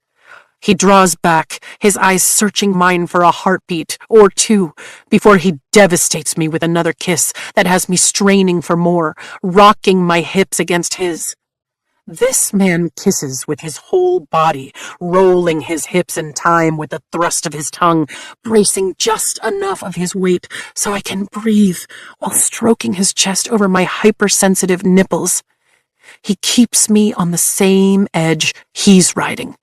He draws back, his eyes searching mine for a heartbeat or two, before he devastates me with another kiss that has me straining for more, rocking my hips against his. This man kisses with his whole body, rolling his hips in time with the thrust of his tongue, bracing just enough of his weight so I can breathe while stroking his chest over my hypersensitive nipples. He keeps me on the same edge he's riding.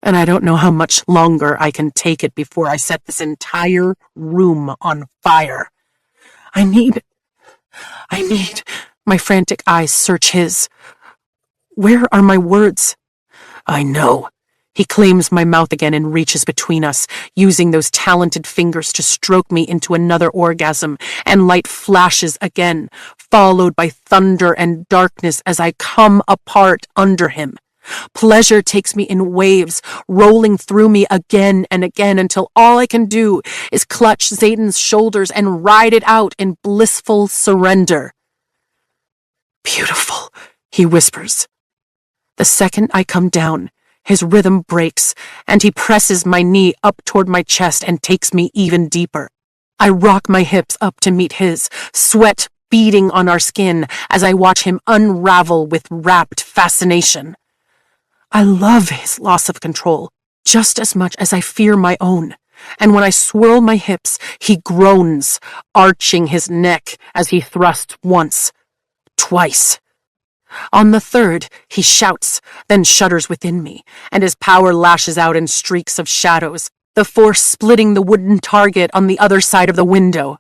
and I don't know how much longer I can take it before I set this entire room on fire. I need... My frantic eyes search his. Where are my words? I know. He claims my mouth again and reaches between us, using those talented fingers to stroke me into another orgasm, and light flashes again, followed by thunder and darkness as I come apart under him. Pleasure takes me in waves, rolling through me again and again until all I can do is clutch Zayden's shoulders and ride it out in blissful surrender. Beautiful, he whispers. The second I come down, his rhythm breaks, and he presses my knee up toward my chest and takes me even deeper. I rock my hips up to meet his, sweat beading on our skin as I watch him unravel with rapt fascination. I love his loss of control just as much as I fear my own, and when I swirl my hips, he groans, arching his neck as he thrusts once, twice. On the third, he shouts, then shudders within me, and his power lashes out in streaks of shadows, the force splitting the wooden target on the other side of the window.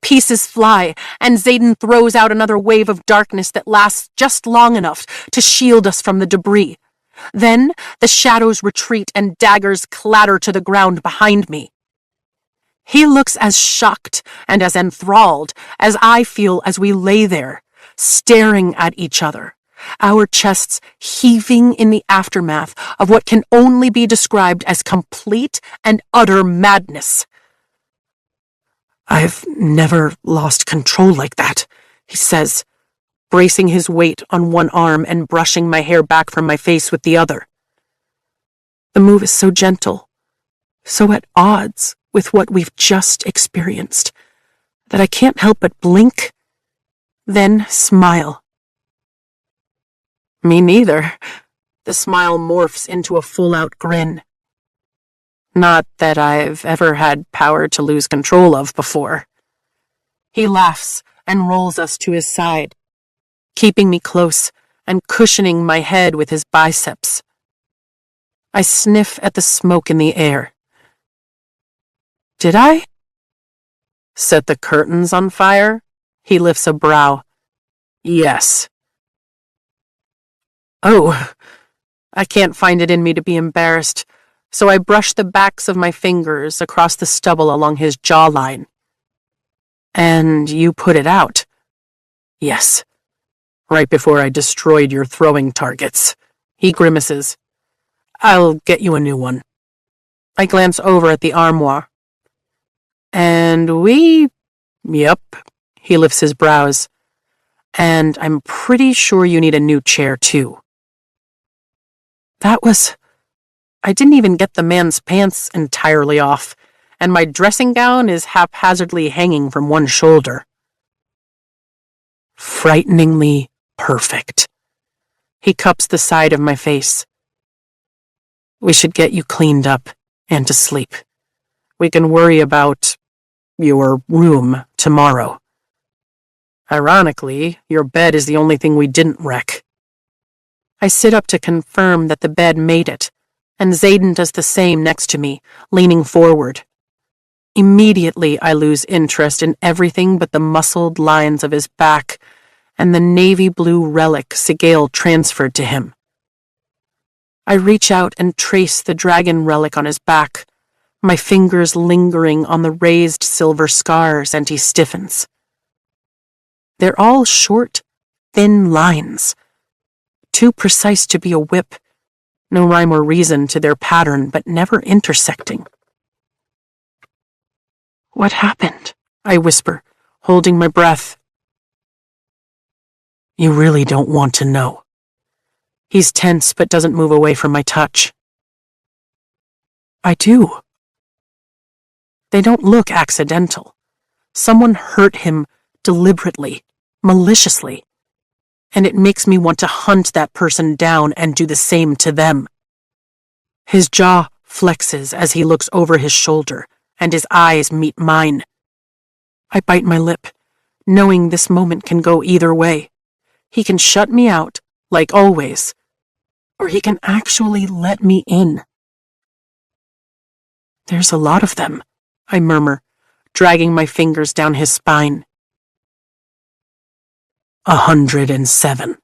Pieces fly, and Zayden throws out another wave of darkness that lasts just long enough to shield us from the debris. Then the shadows retreat and daggers clatter to the ground behind me. He looks as shocked and as enthralled as I feel as we lay there, staring at each other, our chests heaving in the aftermath of what can only be described as complete and utter madness. I've never lost control like that, he says, bracing his weight on one arm and brushing my hair back from my face with the other. The move is so gentle, so at odds with what we've just experienced, that I can't help but blink, then smile. Me neither. The smile morphs into a full-out grin. Not that I've ever had power to lose control of before. He laughs and rolls us to his side, keeping me close and cushioning my head with his biceps. I sniff at the smoke in the air. Did I? Set the curtains on fire? He lifts a brow. Yes. Oh, I can't find it in me to be embarrassed, so I brush the backs of my fingers across the stubble along his jawline. And you put it out? Yes. Right before I destroyed your throwing targets. He grimaces. I'll get you a new one. I glance over at the armoire. And Yep. He lifts his brows. And I'm pretty sure you need a new chair, too. I didn't even get the man's pants entirely off, and my dressing gown is haphazardly hanging from one shoulder. Frighteningly perfect. He cups the side of my face. We should get you cleaned up and to sleep. We can worry about your room tomorrow. Ironically, your bed is the only thing we didn't wreck. I sit up to confirm that the bed made it, and Zayden does the same next to me, leaning forward. Immediately, I lose interest in everything but the muscled lines of his back and the navy blue relic Sigale transferred to him. I reach out and trace the dragon relic on his back, my fingers lingering on the raised silver scars, and he stiffens. They're all short, thin lines, too precise to be a whip, no rhyme or reason to their pattern, but never intersecting. What happened? I whisper, holding my breath. You really don't want to know. He's tense but doesn't move away from my touch. I do. They don't look accidental. Someone hurt him deliberately, maliciously, and it makes me want to hunt that person down and do the same to them. His jaw flexes as he looks over his shoulder, and his eyes meet mine. I bite my lip, knowing this moment can go either way. He can shut me out, like always, or he can actually let me in. There's a lot of them, I murmur, dragging my fingers down his spine. 107.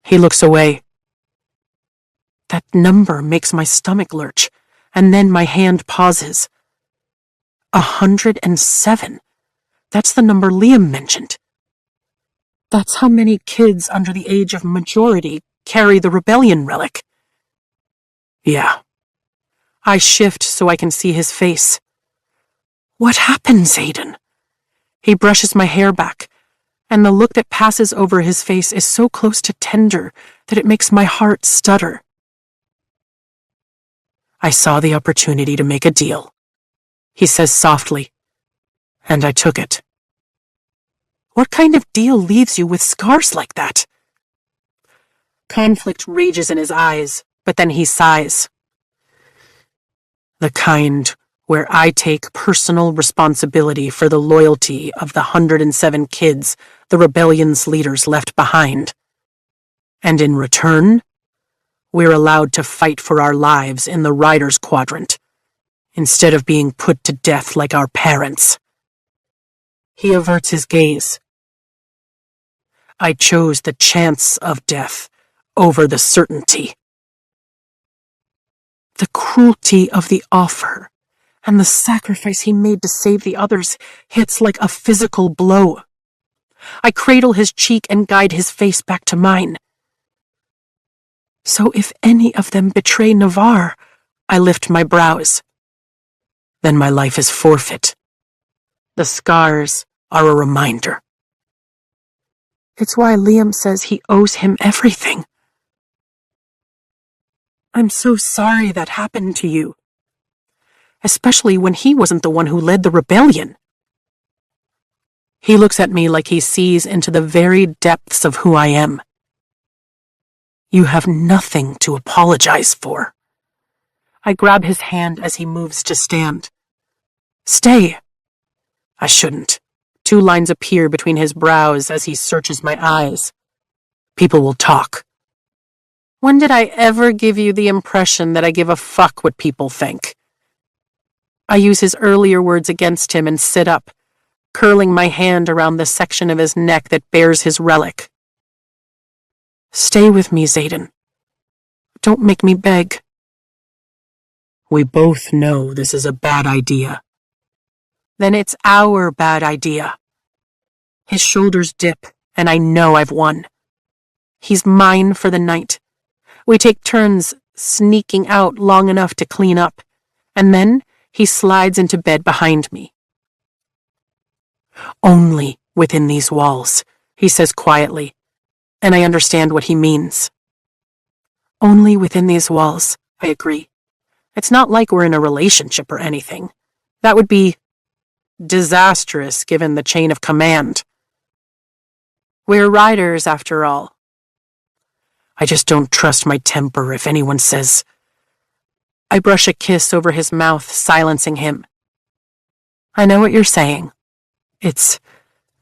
He looks away. That number makes my stomach lurch, and then my hand pauses. 107. That's the number Liam mentioned. That's how many kids under the age of majority carry the rebellion relic. Yeah. I shift so I can see his face. What happens, Aiden? He brushes my hair back, and the look that passes over his face is so close to tender that it makes my heart stutter. I saw the opportunity to make a deal, he says softly, and I took it. What kind of deal leaves you with scars like that? Conflict rages in his eyes, but then he sighs. The kind where I take personal responsibility for the loyalty of the 107 kids the rebellion's leaders left behind. And in return, we're allowed to fight for our lives in the Riders Quadrant, instead of being put to death like our parents. He averts his gaze. I chose the chance of death over the certainty. The cruelty of the offer and the sacrifice he made to save the others hits like a physical blow. I cradle his cheek and guide his face back to mine. So if any of them betray Navarre, I lift my brows. Then my life is forfeit. The scars are a reminder. It's why Liam says he owes him everything. I'm so sorry that happened to you. Especially when he wasn't the one who led the rebellion. He looks at me like he sees into the very depths of who I am. You have nothing to apologize for. I grab his hand as he moves to stand. Stay. I shouldn't. 2 lines appear between his brows as he searches my eyes. People will talk. When did I ever give you the impression that I give a fuck what people think? I use his earlier words against him and sit up, curling my hand around the section of his neck that bears his relic. Stay with me, Zayden. Don't make me beg. We both know this is a bad idea. Then it's our bad idea. His shoulders dip, and I know I've won. He's mine for the night. We take turns sneaking out long enough to clean up, and then he slides into bed behind me. Only within these walls, he says quietly, and I understand what he means. Only within these walls, I agree. It's not like we're in a relationship or anything. That would be disastrous given the chain of command. We're riders, after all. I just don't trust my temper if anyone says... I brush a kiss over his mouth, silencing him. I know what you're saying. It's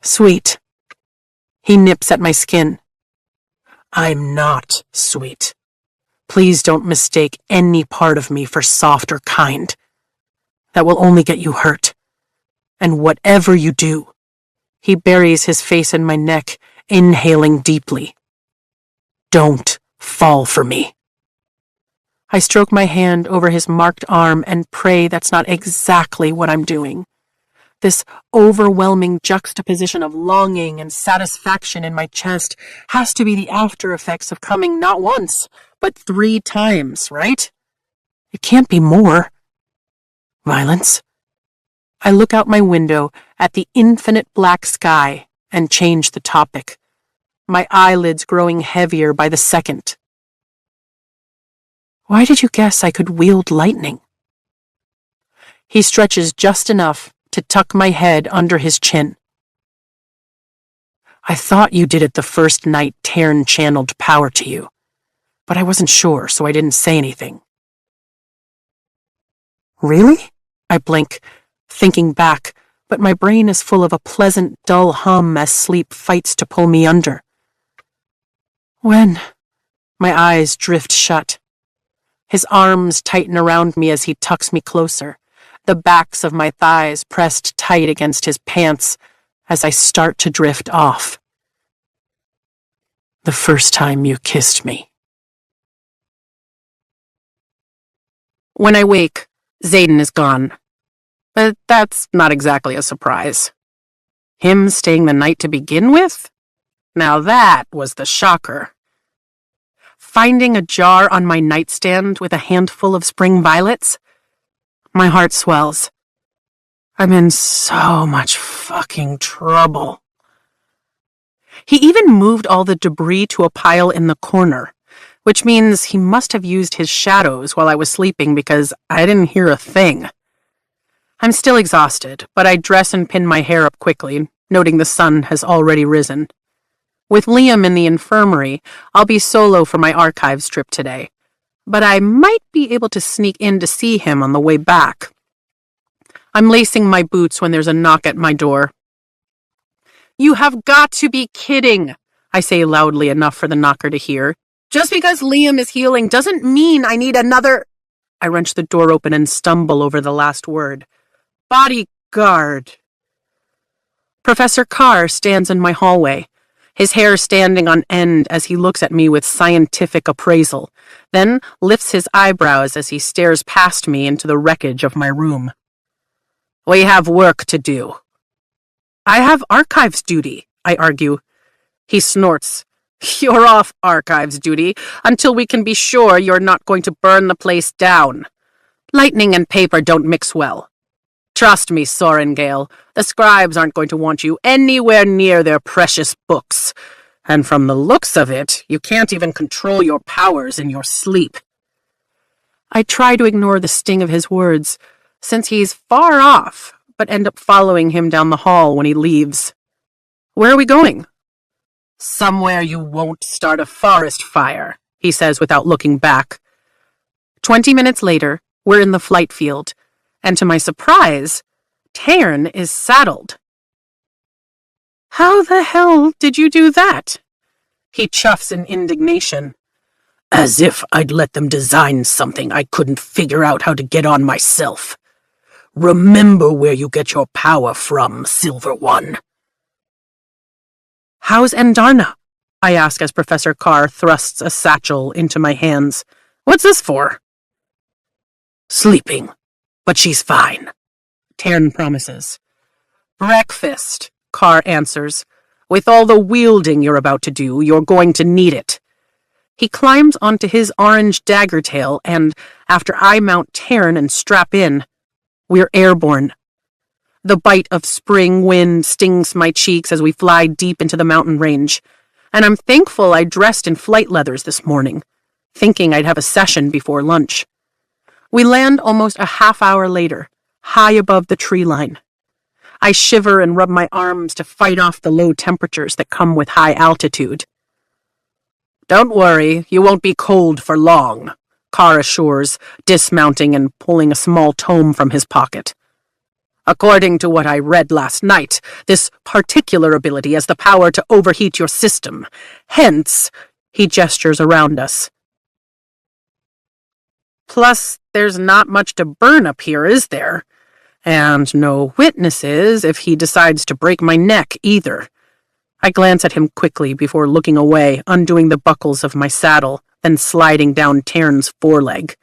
sweet. He nips at my skin. I'm not sweet. Please don't mistake any part of me for soft or kind. That will only get you hurt. And whatever you do, he buries his face in my neck, inhaling deeply. Don't fall for me. I stroke my hand over his marked arm and pray that's not exactly what I'm doing. This overwhelming juxtaposition of longing and satisfaction in my chest has to be the after effects of coming not once, but 3 times, right? It can't be more. Violence. I look out my window at the infinite black sky and change the topic, my eyelids growing heavier by the second. Why did you guess I could wield lightning? He stretches just enough to tuck my head under his chin. I thought you did it the first night Tarn channeled power to you, but I wasn't sure, so I didn't say anything. Really? I blink, thinking back, but my brain is full of a pleasant, dull hum as sleep fights to pull me under. When? My eyes drift shut. His arms tighten around me as he tucks me closer, the backs of my thighs pressed tight against his pants as I start to drift off. The first time you kissed me. When I wake, Zayden is gone. But that's not exactly a surprise. Him staying the night to begin with? Now that was the shocker. Finding a jar on my nightstand with a handful of spring violets? My heart swells. I'm in so much fucking trouble. He even moved all the debris to a pile in the corner, which means he must have used his shadows while I was sleeping because I didn't hear a thing. I'm still exhausted, but I dress and pin my hair up quickly, noting the sun has already risen. With Liam in the infirmary, I'll be solo for my archives trip today, but I might be able to sneak in to see him on the way back. I'm lacing my boots when there's a knock at my door. You have got to be kidding, I say loudly enough for the knocker to hear. Just because Liam is healing doesn't mean I need another... I wrench the door open and stumble over the last word. Bodyguard. Professor Carr stands in my hallway, his hair standing on end as he looks at me with scientific appraisal, then lifts his eyebrows as he stares past me into the wreckage of my room. We have work to do. I have archives duty, I argue. He snorts. You're off archives duty until we can be sure you're not going to burn the place down. Lightning and paper don't mix well. Trust me, Sorengale, the scribes aren't going to want you anywhere near their precious books. And from the looks of it, you can't even control your powers in your sleep. I try to ignore the sting of his words, since he's far off, but end up following him down the hall when he leaves. Where are we going? Somewhere you won't start a forest fire, he says without looking back. 20 minutes later, we're in the flight field, and to my surprise, Tairn is saddled. How the hell did you do that? He chuffs in indignation. As if I'd let them design something I couldn't figure out how to get on myself. Remember where you get your power from, Silver One. How's Endarna? I ask as Professor Carr thrusts a satchel into my hands. What's this for? Sleeping, but she's fine, Tairn promises. Breakfast, Carr answers. With all the wielding you're about to do, you're going to need it. He climbs onto his orange dagger tail, and after I mount Tairn and strap in, we're airborne. The bite of spring wind stings my cheeks as we fly deep into the mountain range, and I'm thankful I dressed in flight leathers this morning, thinking I'd have a session before lunch. We land almost a half hour later, high above the tree line. I shiver and rub my arms to fight off the low temperatures that come with high altitude. Don't worry, you won't be cold for long, Carr assures, dismounting and pulling a small tome from his pocket. According to what I read last night, this particular ability has the power to overheat your system. Hence, he gestures around us. Plus, there's not much to burn up here, is there? And no witnesses if he decides to break my neck, either. I glance at him quickly before looking away, undoing the buckles of my saddle, then sliding down Tairn's foreleg.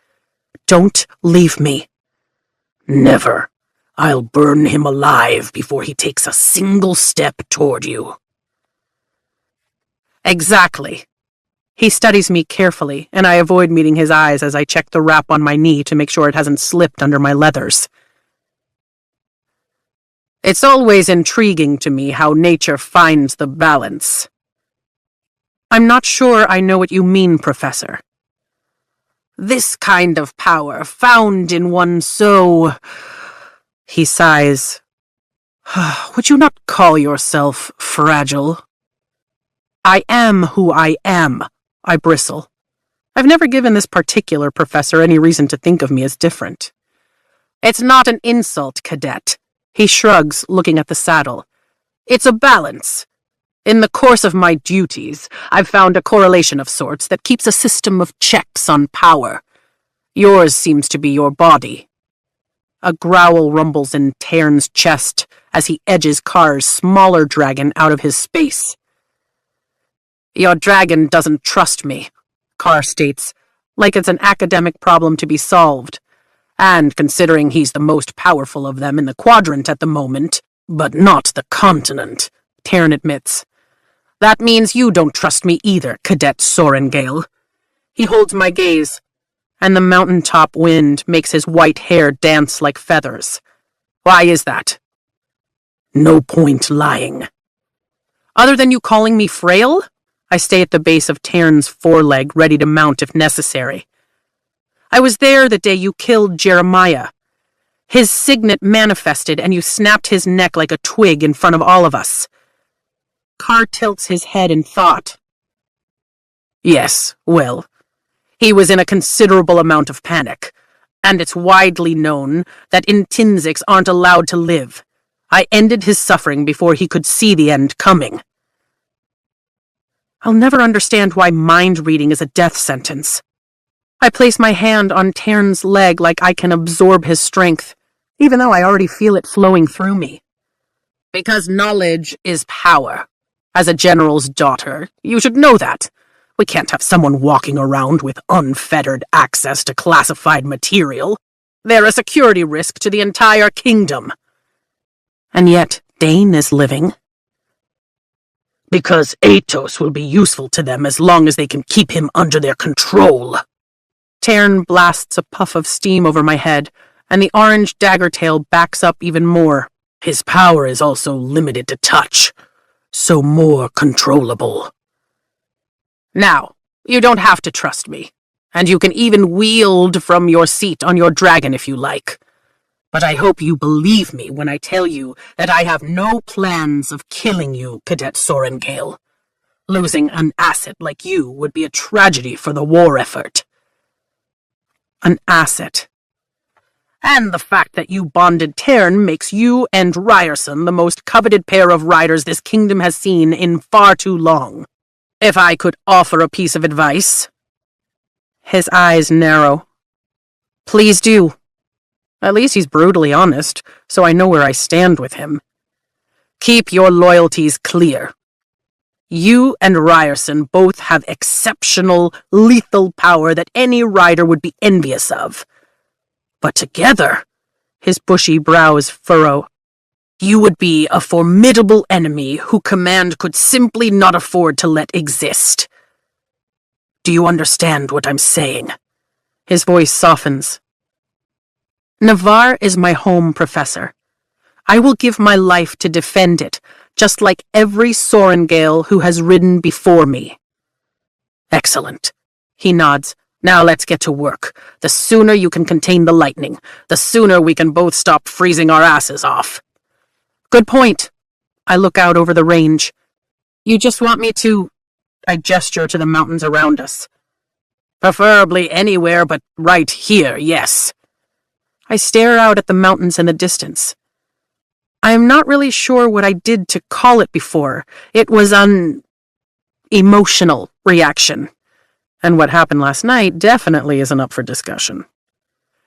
Don't leave me. Never. I'll burn him alive before he takes a single step toward you. Exactly. He studies me carefully, and I avoid meeting his eyes as I check the wrap on my knee to make sure it hasn't slipped under my leathers. It's always intriguing to me how nature finds the balance. I'm not sure I know what you mean, Professor. This kind of power found in one so... He sighs. Would you not call yourself fragile? I am who I am, I bristle. I've never given this particular professor any reason to think of me as different. It's not an insult, cadet. He shrugs, looking at the saddle. It's a balance. In the course of my duties, I've found a correlation of sorts that keeps a system of checks on power. Yours seems to be your body. A growl rumbles in Tairn's chest as he edges Car's smaller dragon out of his space. "Your dragon doesn't trust me," Car states, like it's an academic problem to be solved. And considering he's the most powerful of them in the quadrant at the moment, but not the continent, Tairn admits. "That means you don't trust me either, Cadet Sorengale." He holds my gaze, and the mountaintop wind makes his white hair dance like feathers. "Why is that?" "No point lying." "Other than you calling me frail?" I stay at the base of Tairn's foreleg, ready to mount if necessary. "I was there the day you killed Jeremiah. His signet manifested, and you snapped his neck like a twig in front of all of us." Car tilts his head in thought. "Yes, well, he was in a considerable amount of panic, and it's widely known that intrinsics aren't allowed to live. I ended his suffering before he could see the end coming." I'll never understand why mind reading is a death sentence. I place my hand on Tairn's leg like I can absorb his strength, even though I already feel it flowing through me. "Because knowledge is power. As a general's daughter, you should know that. We can't have someone walking around with unfettered access to classified material. They're a security risk to the entire kingdom." "And yet, Dane is living." "Because Atos will be useful to them as long as they can keep him under their control." Tairn blasts a puff of steam over my head, and the orange dagger tail backs up even more. "His power is also limited to touch, so more controllable." "Now, you don't have to trust me, and you can even wield from your seat on your dragon if you like. But I hope you believe me when I tell you that I have no plans of killing you, Cadet Sorengale. Losing an asset like you would be a tragedy for the war effort." An asset. "And the fact that you bonded Tairn makes you and Ryerson the most coveted pair of riders this kingdom has seen in far too long. If I could offer a piece of advice..." His eyes narrow. "Please do." At least he's brutally honest, so I know where I stand with him. "Keep your loyalties clear. You and Ryerson both have exceptional, lethal power that any rider would be envious of. But together," his bushy brows furrow, "you would be a formidable enemy who command could simply not afford to let exist. Do you understand what I'm saying?" His voice softens. "Navarre is my home, Professor. I will give my life to defend it, just like every Sorengale who has ridden before me." "Excellent." He nods. "Now let's get to work. The sooner you can contain the lightning, the sooner we can both stop freezing our asses off." "Good point." I look out over the range. "You just want me to..." I gesture to the mountains around us. "Preferably anywhere but right here, yes." I stare out at the mountains in the distance. I am not really sure what I did to call it before. It was an emotional reaction. And what happened last night definitely isn't up for discussion.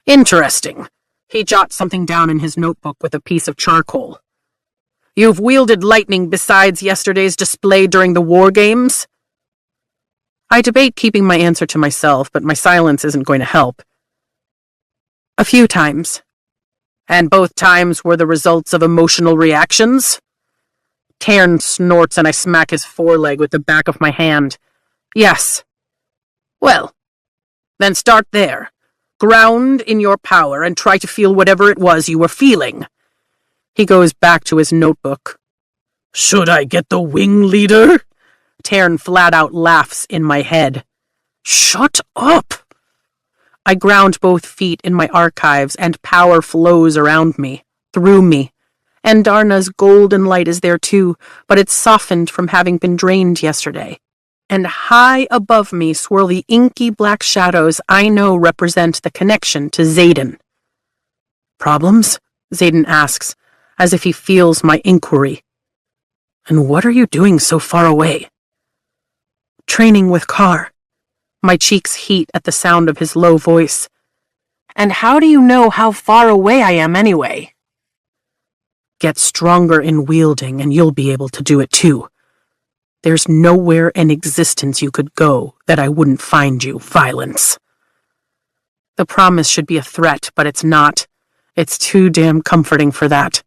"Interesting." He jots something down in his notebook with a piece of charcoal. "You've wielded lightning besides yesterday's display during the war games?" I debate keeping my answer to myself, but my silence isn't going to help. "A few times." "And both times were the results of emotional reactions?" Tairn snorts and I smack his foreleg with the back of my hand. "Yes." "Well, then start there. Ground in your power and try to feel whatever it was you were feeling." He goes back to his notebook. "Should I get the wing leader?" Tairn flat out laughs in my head. "Shut up!" I ground both feet in my archives, and power flows around me, through me. And Darna's golden light is there too, but it's softened from having been drained yesterday. And high above me swirl the inky black shadows I know represent the connection to Xaden. "Problems?" Xaden asks, as if he feels my inquiry. "And what are you doing so far away?" "Training with Carr." My cheeks heat at the sound of his low voice. And how do you know how far away I am anyway? Get stronger in wielding and you'll be able to do it too. There's nowhere in existence you could go that I wouldn't find you, Violence. The promise should be a threat, but it's not. It's too damn comforting for that.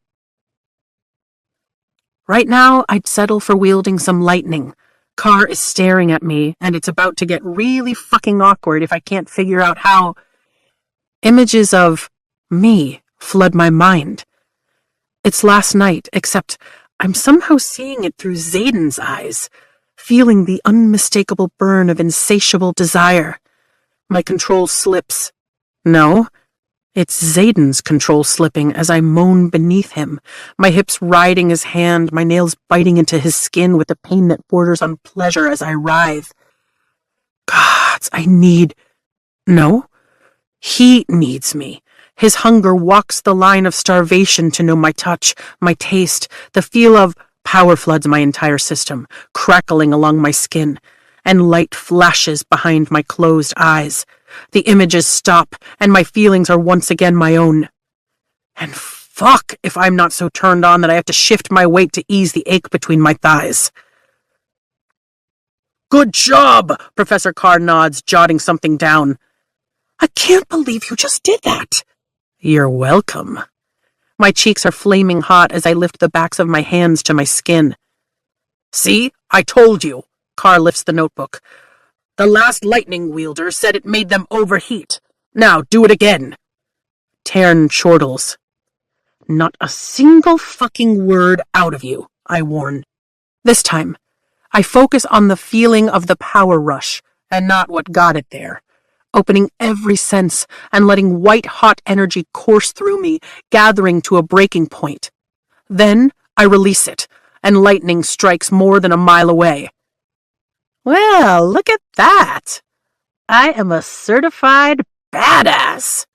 Right now, I'd settle for wielding some lightning. Carr is staring at me, and it's about to get really fucking awkward if I can't figure out how. Images of me flood my mind. It's last night, except I'm somehow seeing it through Zayden's eyes, feeling the unmistakable burn of insatiable desire. My control slips. No, it's Zayden's control slipping as I moan beneath him, my hips riding his hand, my nails biting into his skin with a pain that borders on pleasure as I writhe. Gods, No, he needs me. His hunger walks the line of starvation to know my touch, my taste, the feel of power floods my entire system, crackling along my skin, and light flashes behind my closed eyes. The images stop, and my feelings are once again my own. And fuck if I'm not so turned on that I have to shift my weight to ease the ache between my thighs. Good job, Professor Carr nods, jotting something down. I can't believe you just did that. You're welcome. My cheeks are flaming hot as I lift the backs of my hands to my skin. See, I told you. Carr lifts the notebook. The last lightning wielder said it made them overheat. Now, do it again. Tern chortles. Not a single fucking word out of you, I warn. This time, I focus on the feeling of the power rush, and not what got it there. Opening every sense and letting white-hot energy course through me, gathering to a breaking point. Then I release it, and lightning strikes more than a mile away. Well, look at that. I am a certified badass.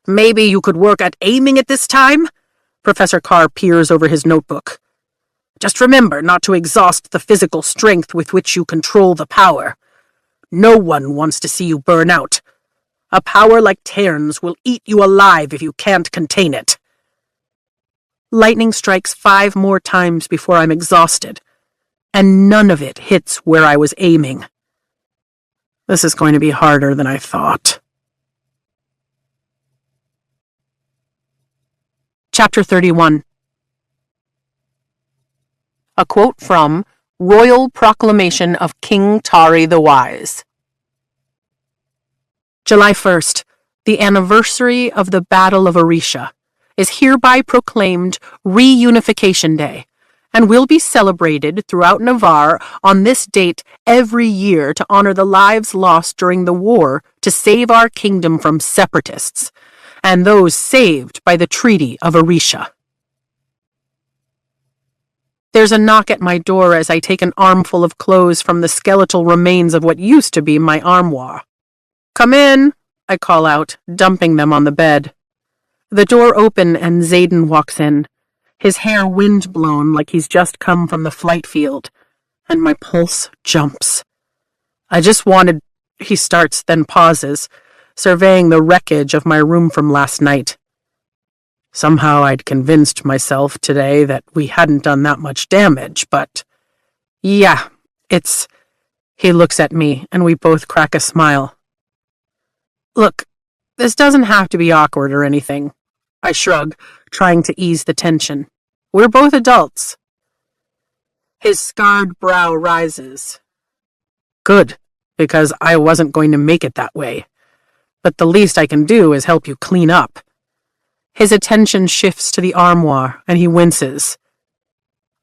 Maybe you could work at aiming it this time? Professor Carr peers over his notebook. Just remember not to exhaust the physical strength with which you control the power. No one wants to see you burn out. A power like Tern's will eat you alive if you can't contain it. Lightning strikes 5 more times before I'm exhausted, and none of it hits where I was aiming. This is going to be harder than I thought. Chapter 31. A quote from Royal Proclamation of King Tari the Wise. July 1st, the anniversary of the Battle of Orisha, is hereby proclaimed Reunification Day, and will be celebrated throughout Navarre on this date every year to honor the lives lost during the war to save our kingdom from separatists, and those saved by the Treaty of Orisha. There's a knock at my door as I take an armful of clothes from the skeletal remains of what used to be my armoire. Come in, I call out, dumping them on the bed. The door opens and Zayden walks in, his hair wind-blown like he's just come from the flight field, and my pulse jumps. He starts, then pauses, surveying the wreckage of my room from last night. Somehow I'd convinced myself today that we hadn't done that much damage, but yeah, He looks at me, and we both crack a smile. Look, this doesn't have to be awkward or anything. I shrug, trying to ease the tension. We're both adults. His scarred brow rises. Good, because I wasn't going to make it that way. But the least I can do is help you clean up. His attention shifts to the armoire, and he winces.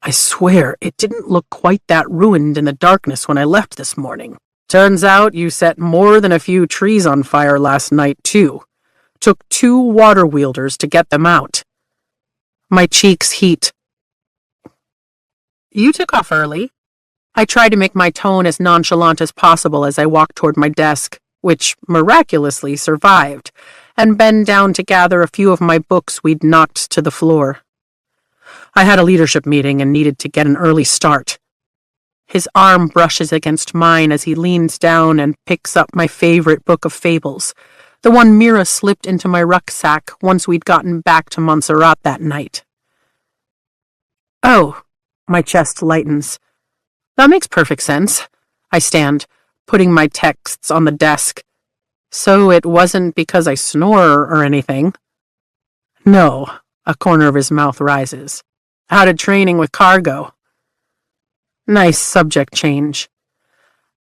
I swear, it didn't look quite that ruined in the darkness when I left this morning. Turns out you set more than a few trees on fire last night, too. Took 2 water wielders to get them out. My cheeks heat. You took off early. I try to make my tone as nonchalant as possible as I walk toward my desk, which miraculously survived, and bend down to gather a few of my books we'd knocked to the floor. I had a leadership meeting and needed to get an early start. His arm brushes against mine as he leans down and picks up my favorite book of fables, The one Mira slipped into my rucksack once we'd gotten back to Montserrat that night. Oh, my chest lightens. That makes perfect sense. I stand, putting my texts on the desk. So it wasn't because I snore or anything. No, a corner of his mouth rises. How did training with cargo? Nice subject change.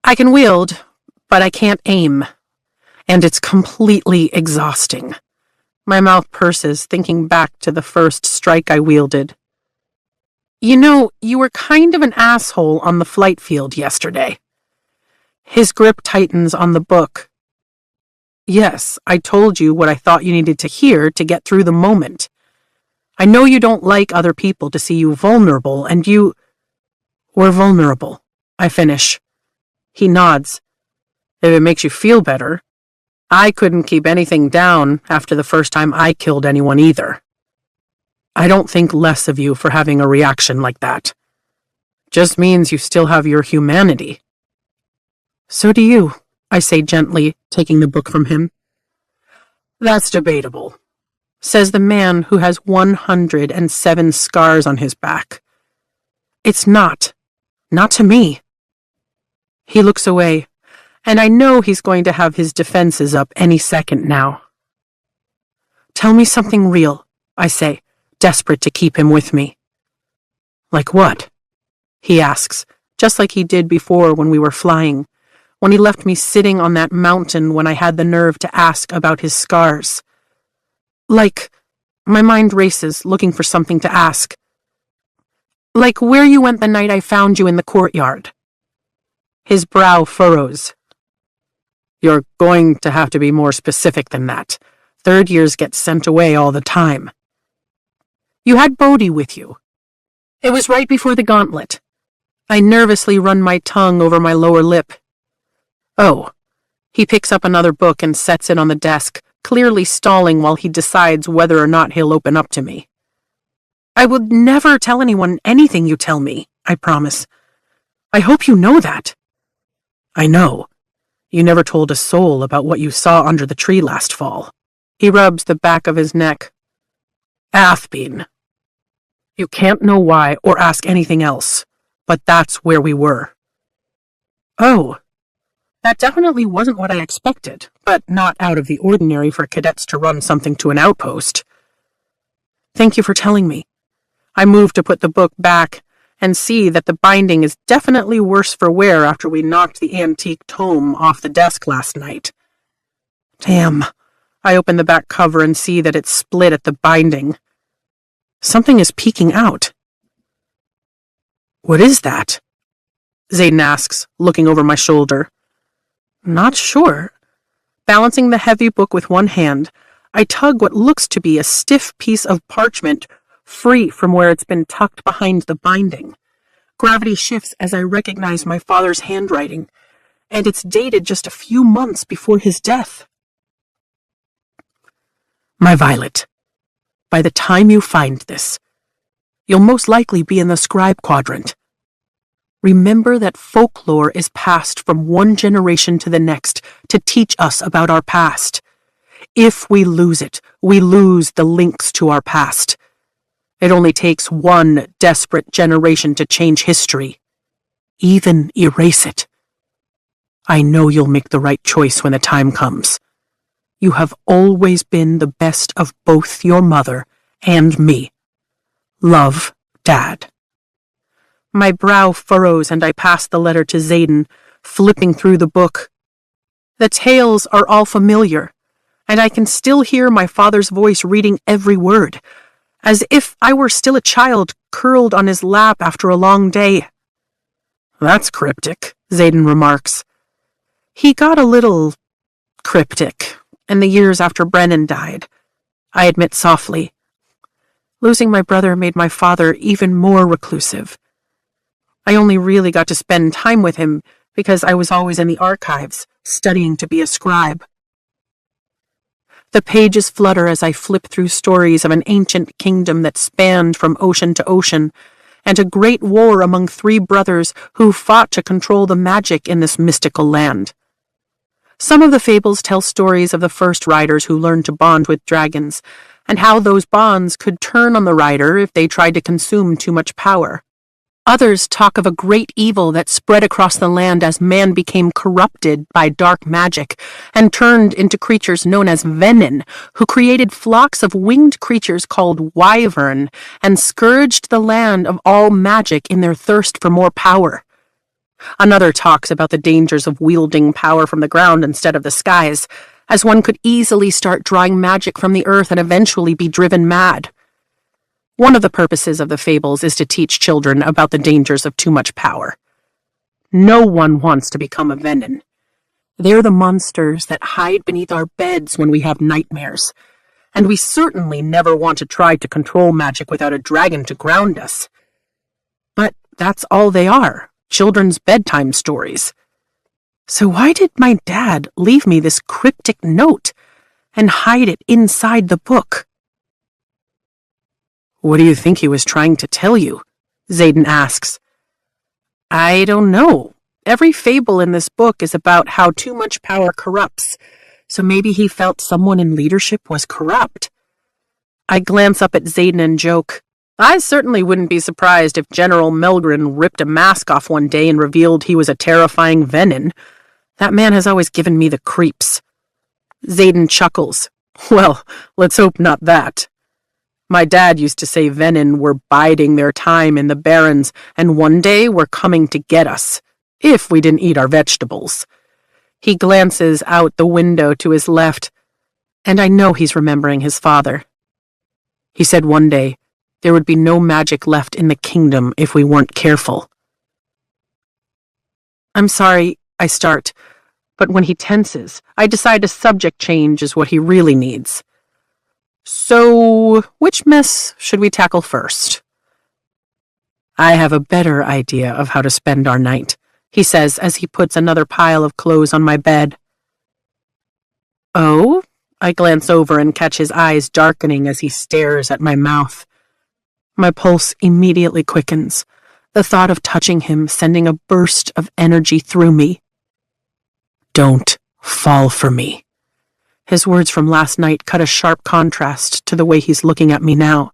I can wield, but I can't aim. And it's completely exhausting. My mouth purses, thinking back to the first strike I wielded. You know, you were kind of an asshole on the flight field yesterday. His grip tightens on the book. Yes, I told you what I thought you needed to hear to get through the moment. I know you don't like other people to see you vulnerable, and you were vulnerable. I finish. He nods. If it makes you feel better. I couldn't keep anything down after the first time I killed anyone either. I don't think less of you for having a reaction like that. Just means you still have your humanity. So do you, I say gently, taking the book from him. That's debatable, says the man who has 107 scars on his back. It's not. Not to me. He looks away, and I know he's going to have his defenses up any second now. Tell me something real, I say, desperate to keep him with me. Like what? He asks, just like he did before when we were flying, when he left me sitting on that mountain when I had the nerve to ask about his scars. Like, my mind races, looking for something to ask. Like where you went the night I found you in the courtyard. His brow furrows. You're going to have to be more specific than that. Third years get sent away all the time. You had Bodhi with you. It was right before the gauntlet. I nervously run my tongue over my lower lip. Oh. He picks up another book and sets it on the desk, clearly stalling while he decides whether or not he'll open up to me. I would never tell anyone anything you tell me, I promise. I hope you know that. I know. You never told a soul about what you saw under the tree last fall. He rubs the back of his neck. Athbean. You can't know why or ask anything else, but that's where we were. Oh. That definitely wasn't what I expected, but not out of the ordinary for cadets to run something to an outpost. Thank you for telling me. I move to put the book back and see that the binding is definitely worse for wear after we knocked the antique tome off the desk last night. Damn. I open the back cover and see that it's split at the binding. Something is peeking out. What is that? Zayden asks, looking over my shoulder. Not sure. Balancing the heavy book with one hand, I tug what looks to be a stiff piece of parchment free from where it's been tucked behind the binding. Gravity shifts as I recognize my father's handwriting, and it's dated just a few months before his death. My Violet, by the time you find this, you'll most likely be in the scribe quadrant. Remember that folklore is passed from one generation to the next to teach us about our past. If we lose it, we lose the links to our past. It only takes one desperate generation to change history, even erase it. I know you'll make the right choice when the time comes. You have always been the best of both your mother and me. Love, Dad. My brow furrows and I pass the letter to Zayden, flipping through the book. The tales are all familiar, and I can still hear my father's voice reading every word, as if I were still a child curled on his lap after a long day. That's cryptic, Zayden remarks. He got a little cryptic in the years after Brennan died, I admit softly. Losing my brother made my father even more reclusive. I only really got to spend time with him because I was always in the archives, studying to be a scribe. The pages flutter as I flip through stories of an ancient kingdom that spanned from ocean to ocean, and a great war among 3 brothers who fought to control the magic in this mystical land. Some of the fables tell stories of the first riders who learned to bond with dragons, and how those bonds could turn on the rider if they tried to consume too much power. Others talk of a great evil that spread across the land as man became corrupted by dark magic and turned into creatures known as venin, who created flocks of winged creatures called wyvern and scourged the land of all magic in their thirst for more power. Another talks about the dangers of wielding power from the ground instead of the skies, as one could easily start drawing magic from the earth and eventually be driven mad. One of the purposes of the fables is to teach children about the dangers of too much power. No one wants to become a venin. They're the monsters that hide beneath our beds when we have nightmares, and we certainly never want to try to control magic without a dragon to ground us. But that's all they are, children's bedtime stories. So why did my dad leave me this cryptic note and hide it inside the book? "What do you think he was trying to tell you?" Xaden asks. "I don't know. Every fable in this book is about how too much power corrupts, so maybe he felt someone in leadership was corrupt." I glance up at Xaden and joke. I certainly wouldn't be surprised if General Melgren ripped a mask off one day and revealed he was a terrifying venin. That man has always given me the creeps. Xaden chuckles. "Well, let's hope not that. My dad used to say venin were biding their time in the barrens, and one day were coming to get us, if we didn't eat our vegetables." He glances out the window to his left, and I know he's remembering his father. He said one day there would be no magic left in the kingdom if we weren't careful. "I'm sorry," I start, but when he tenses, I decide a subject change is what he really needs. "So, which mess should we tackle first?" "I have a better idea of how to spend our night," he says as he puts another pile of clothes on my bed. "Oh?" I glance over and catch his eyes darkening as he stares at my mouth. My pulse immediately quickens, the thought of touching him sending a burst of energy through me. "Don't fall for me." His words from last night cut a sharp contrast to the way he's looking at me now.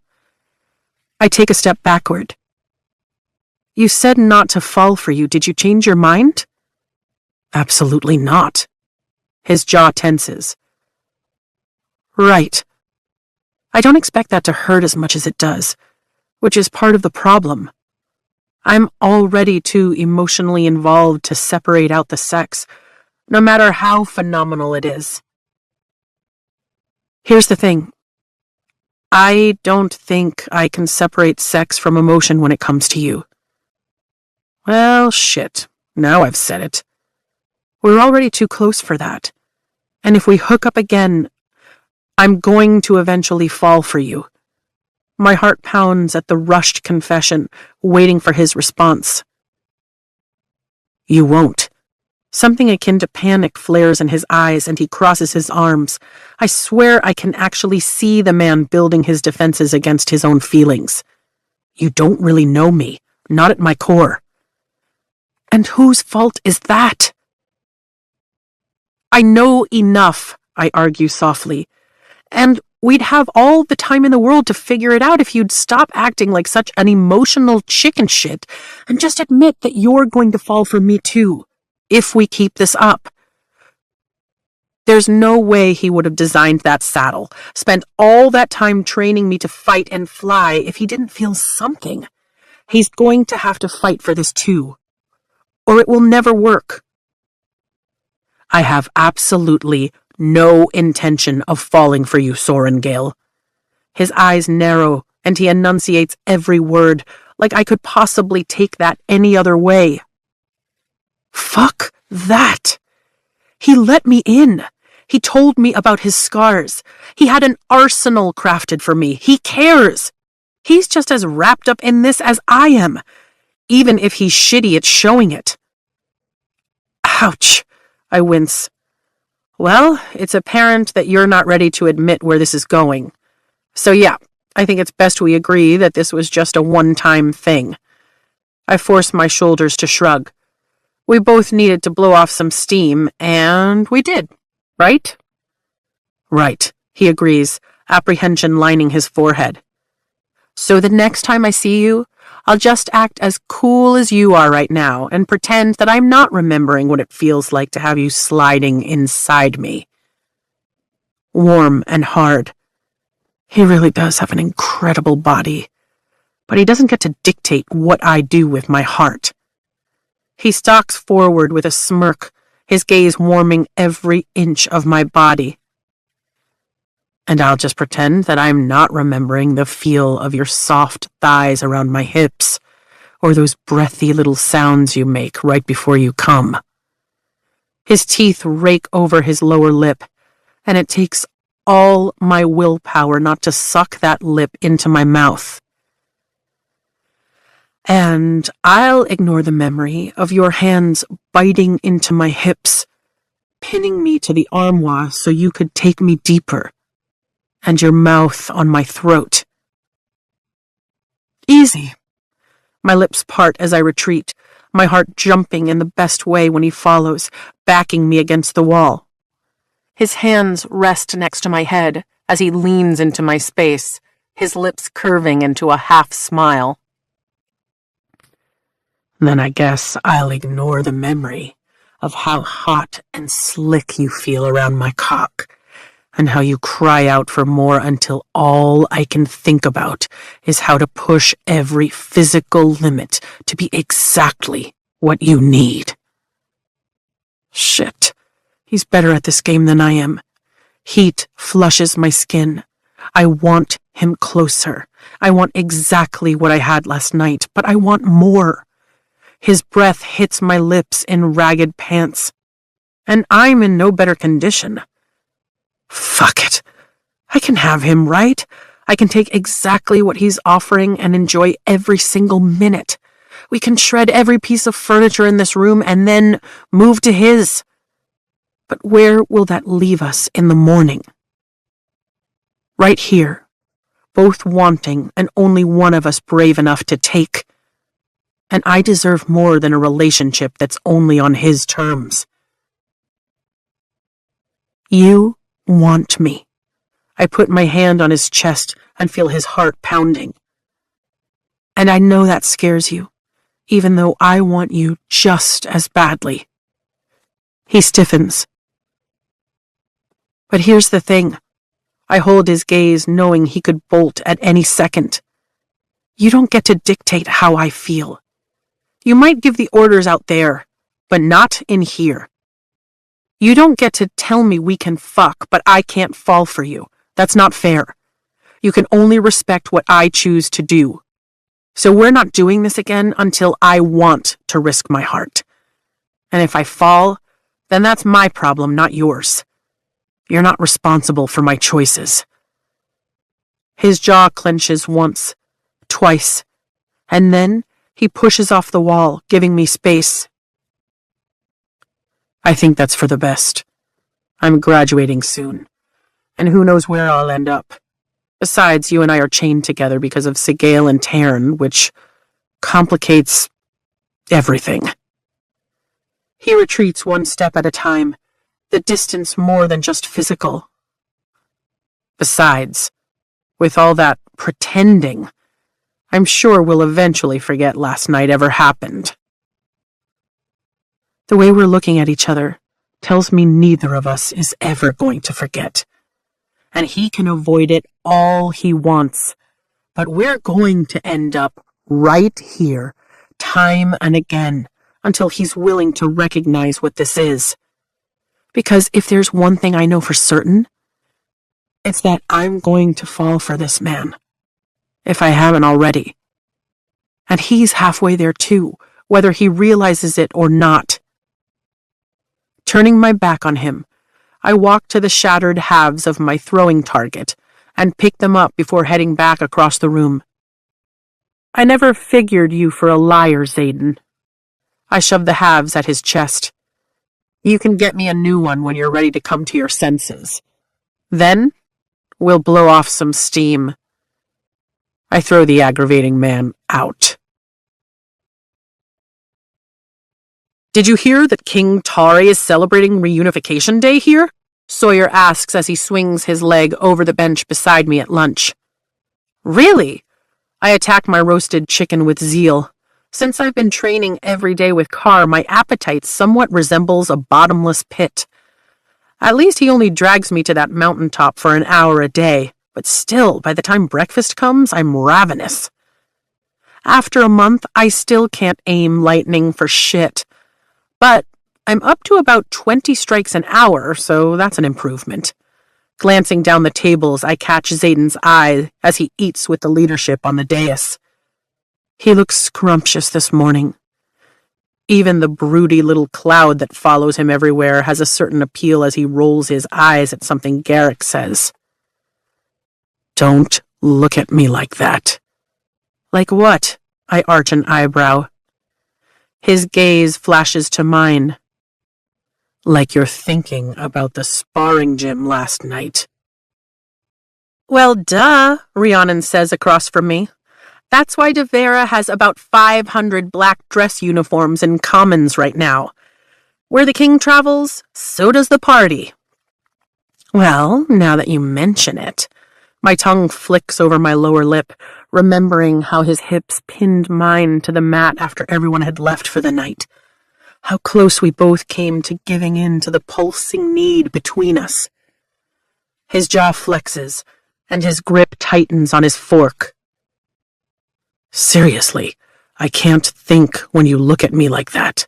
I take a step backward. "You said not to fall for you. Did you change your mind?" "Absolutely not." His jaw tenses. "Right. I don't expect that to hurt as much as it does, which is part of the problem. I'm already too emotionally involved to separate out the sex, no matter how phenomenal it is. Here's the thing. I don't think I can separate sex from emotion when it comes to you." "Well, shit. Now I've said it. We're already too close for that. And if we hook up again, I'm going to eventually fall for you." My heart pounds at the rushed confession, waiting for his response. "You won't." Something akin to panic flares in his eyes and he crosses his arms. I swear I can actually see the man building his defenses against his own feelings. "You don't really know me, not at my core." "And whose fault is that?" "I know enough," I argue softly. "And we'd have all the time in the world to figure it out if you'd stop acting like such an emotional chicken shit and just admit that you're going to fall for me too, if we keep this up." There's no way he would have designed that saddle, spent all that time training me to fight and fly if he didn't feel something. He's going to have to fight for this too, or it will never work. I have absolutely no intention of falling for you, Sorengale. His eyes narrow, and he enunciates every word, like I could possibly take that any other way. Fuck that. He let me in. He told me about his scars. He had an arsenal crafted for me. He cares. He's just as wrapped up in this as I am, even if he's shitty at showing it. Ouch, I wince. Well, it's apparent that you're not ready to admit where this is going. So yeah, I think it's best we agree that this was just a one-time thing. I force my shoulders to shrug. We both needed to blow off some steam, and we did, right? Right, he agrees, apprehension lining his forehead. So the next time I see you, I'll just act as cool as you are right now and pretend that I'm not remembering what it feels like to have you sliding inside me. Warm and hard. He really does have an incredible body, but he doesn't get to dictate what I do with my heart. He stalks forward with a smirk, his gaze warming every inch of my body. And I'll just pretend that I'm not remembering the feel of your soft thighs around my hips, or those breathy little sounds you make right before you come. His teeth rake over his lower lip, and it takes all my willpower not to suck that lip into my mouth. And I'll ignore the memory of your hands biting into my hips, pinning me to the armoire so you could take me deeper, and your mouth on my throat. Easy. My lips part as I retreat, my heart jumping in the best way when he follows, backing me against the wall. His hands rest next to my head as he leans into my space, his lips curving into a half smile. Then I guess I'll ignore the memory of how hot and slick you feel around my cock, and how you cry out for more until all I can think about is how to push every physical limit to be exactly what you need. Shit, he's better at this game than I am. Heat flushes my skin. I want him closer. I want exactly what I had last night, but I want more. His breath hits my lips in ragged pants, and I'm in no better condition. Fuck it. I can have him, right? I can take exactly what he's offering and enjoy every single minute. We can shred every piece of furniture in this room and then move to his. But where will that leave us in the morning? Right here, both wanting and only one of us brave enough to take. And I deserve more than a relationship that's only on his terms. You want me. I put my hand on his chest and feel his heart pounding. And I know that scares you, even though I want you just as badly. He stiffens. But here's the thing. I hold his gaze, knowing he could bolt at any second. You don't get to dictate how I feel. You might give the orders out there, but not in here. You don't get to tell me we can fuck, but I can't fall for you. That's not fair. You can only respect what I choose to do. So we're not doing this again until I want to risk my heart. And if I fall, then that's my problem, not yours. You're not responsible for my choices. His jaw clenches once, twice, and then he pushes off the wall, giving me space. I think that's for the best. I'm graduating soon, and who knows where I'll end up. Besides, you and I are chained together because of Sigale and Taryn, which complicates everything. He retreats one step at a time, the distance more than just physical. Besides, with all that pretending, I'm sure we'll eventually forget last night ever happened. The way we're looking at each other tells me neither of us is ever going to forget. And he can avoid it all he wants. But we're going to end up right here, time and again, until he's willing to recognize what this is. Because if there's one thing I know for certain, it's that I'm going to fall for this man, if I haven't already. And he's halfway there too, whether he realizes it or not. Turning my back on him, I walk to the shattered halves of my throwing target and pick them up before heading back across the room. I never figured you for a liar, Zayden. I shove the halves at his chest. You can get me a new one when you're ready to come to your senses. Then, we'll blow off some steam. I throw the aggravating man out. Did you hear that King Tari is celebrating Reunification Day here? Sawyer asks as he swings his leg over the bench beside me at lunch. Really? I attack my roasted chicken with zeal. Since I've been training every day with Carr, my appetite somewhat resembles a bottomless pit. At least he only drags me to that mountaintop for an hour a day, but still, by the time breakfast comes, I'm ravenous. After a month, I still can't aim lightning for shit. But I'm up to about 20 strikes an hour, so that's an improvement. Glancing down the tables, I catch Zayden's eye as he eats with the leadership on the dais. He looks scrumptious this morning. Even the broody little cloud that follows him everywhere has a certain appeal as he rolls his eyes at something Garrick says. Don't look at me like that. Like what? I arch an eyebrow. His gaze flashes to mine. Like you're thinking about the sparring gym last night. Well, duh, Rhiannon says across from me. That's why De Vera has about 500 black dress uniforms in Commons right now. Where the king travels, so does the party. Well, now that you mention it, my tongue flicks over my lower lip, remembering how his hips pinned mine to the mat after everyone had left for the night. How close we both came to giving in to the pulsing need between us. His jaw flexes, and his grip tightens on his fork. Seriously, I can't think when you look at me like that.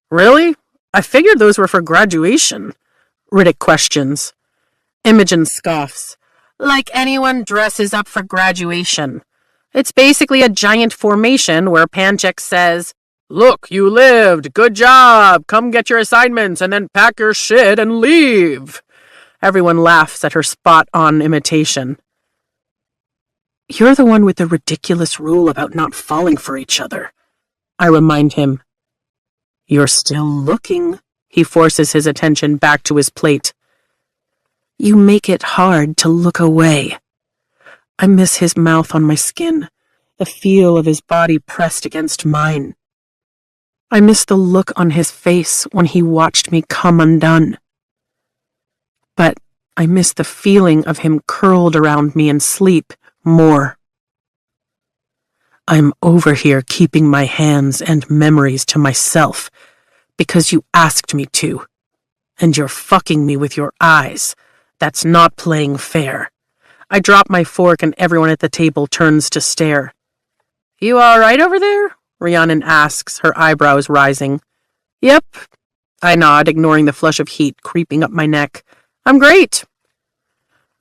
Really? I figured those were for graduation, Riddick questions. Imogen scoffs. Like anyone dresses up for graduation. It's basically a giant formation where Panchek says, Look, you lived, good job, come get your assignments and then pack your shit and leave. Everyone laughs at her spot-on imitation. You're the one with the ridiculous rule about not falling for each other. I remind him. You're still looking. He forces his attention back to his plate. You make it hard to look away. I miss his mouth on my skin, the feel of his body pressed against mine. I miss the look on his face when he watched me come undone. But I miss the feeling of him curled around me in sleep more. I'm over here keeping my hands and memories to myself because you asked me to, and you're fucking me with your eyes. That's not playing fair. I drop my fork and everyone at the table turns to stare. You all right over there? Rhiannon asks, her eyebrows rising. Yep. I nod, ignoring the flush of heat creeping up my neck. I'm great.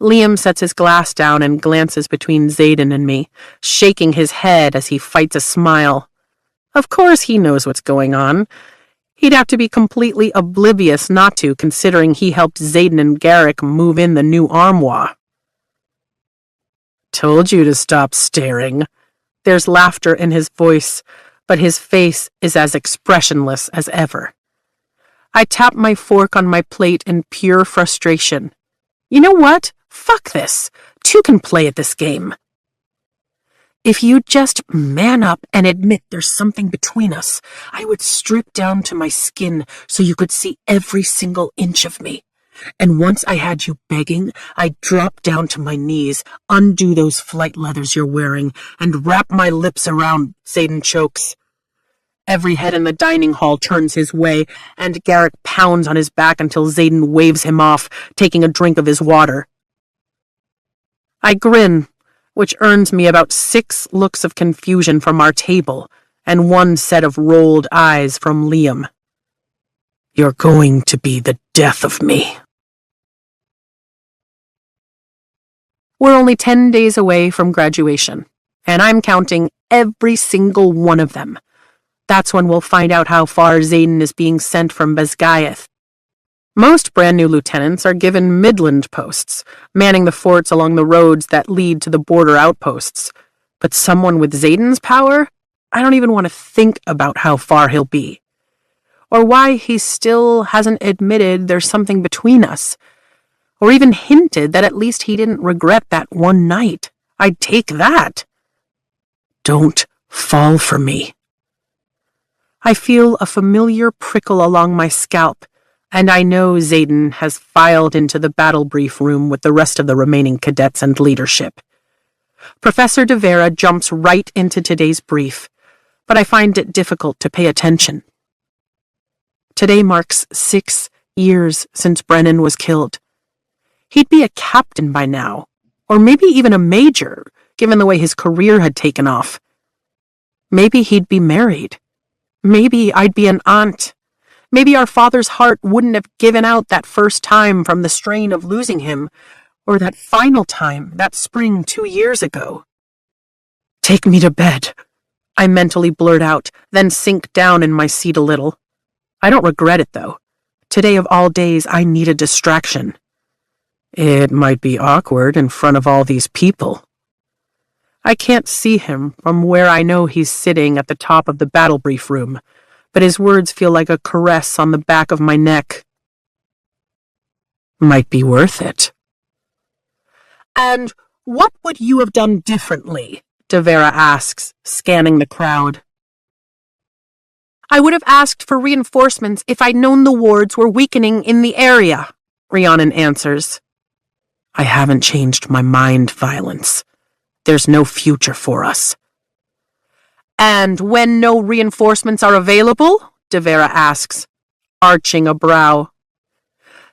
Liam sets his glass down and glances between Zayden and me, shaking his head as he fights a smile. Of course he knows what's going on. He'd have to be completely oblivious not to, considering he helped Zayden and Garrick move in the new armoire. Told you to stop staring. There's laughter in his voice, but his face is as expressionless as ever. I tap my fork on my plate in pure frustration. You know what? Fuck this. Two can play at this game. If you'd just man up and admit there's something between us, I would strip down to my skin so you could see every single inch of me. And once I had you begging, I'd drop down to my knees, undo those flight leathers you're wearing, and wrap my lips around, Zayden chokes. Every head in the dining hall turns his way, and Garrick pounds on his back until Zayden waves him off, taking a drink of his water. I grin, which earns me about 6 looks of confusion from our table, and 1 set of rolled eyes from Liam. You're going to be the death of me. We're only 10 days away from graduation, and I'm counting every single one of them. That's when we'll find out how far Zayden is being sent from Bezgaeth. Most brand new lieutenants are given Midland posts, manning the forts along the roads that lead to the border outposts. But someone with Zayden's power, I don't even want to think about how far he'll be. Or why he still hasn't admitted there's something between us. Or even hinted that at least he didn't regret that one night. I'd take that. Don't fall for me. I feel a familiar prickle along my scalp, and I know Zayden has filed into the battle brief room with the rest of the remaining cadets and leadership. Professor de Vera jumps right into today's brief, but I find it difficult to pay attention. Today marks 6 years since Brennan was killed. He'd be a captain by now, or maybe even a major, given the way his career had taken off. Maybe he'd be married. Maybe I'd be an aunt. Maybe our father's heart wouldn't have given out that first time from the strain of losing him, or that final time, that spring 2 years ago. "Take me to bed," I mentally blurt out, then sink down in my seat a little. I don't regret it, though. Today of all days, I need a distraction. It might be awkward in front of all these people. I can't see him from where I know he's sitting at the top of the battle brief room, but his words feel like a caress on the back of my neck. Might be worth it. "And what would you have done differently?" de Vera asks, scanning the crowd. "I would have asked for reinforcements if I'd known the wards were weakening in the area," Rhiannon answers. "I haven't changed my mind, Violence. There's no future for us." "And when no reinforcements are available?" de Vera asks, arching a brow.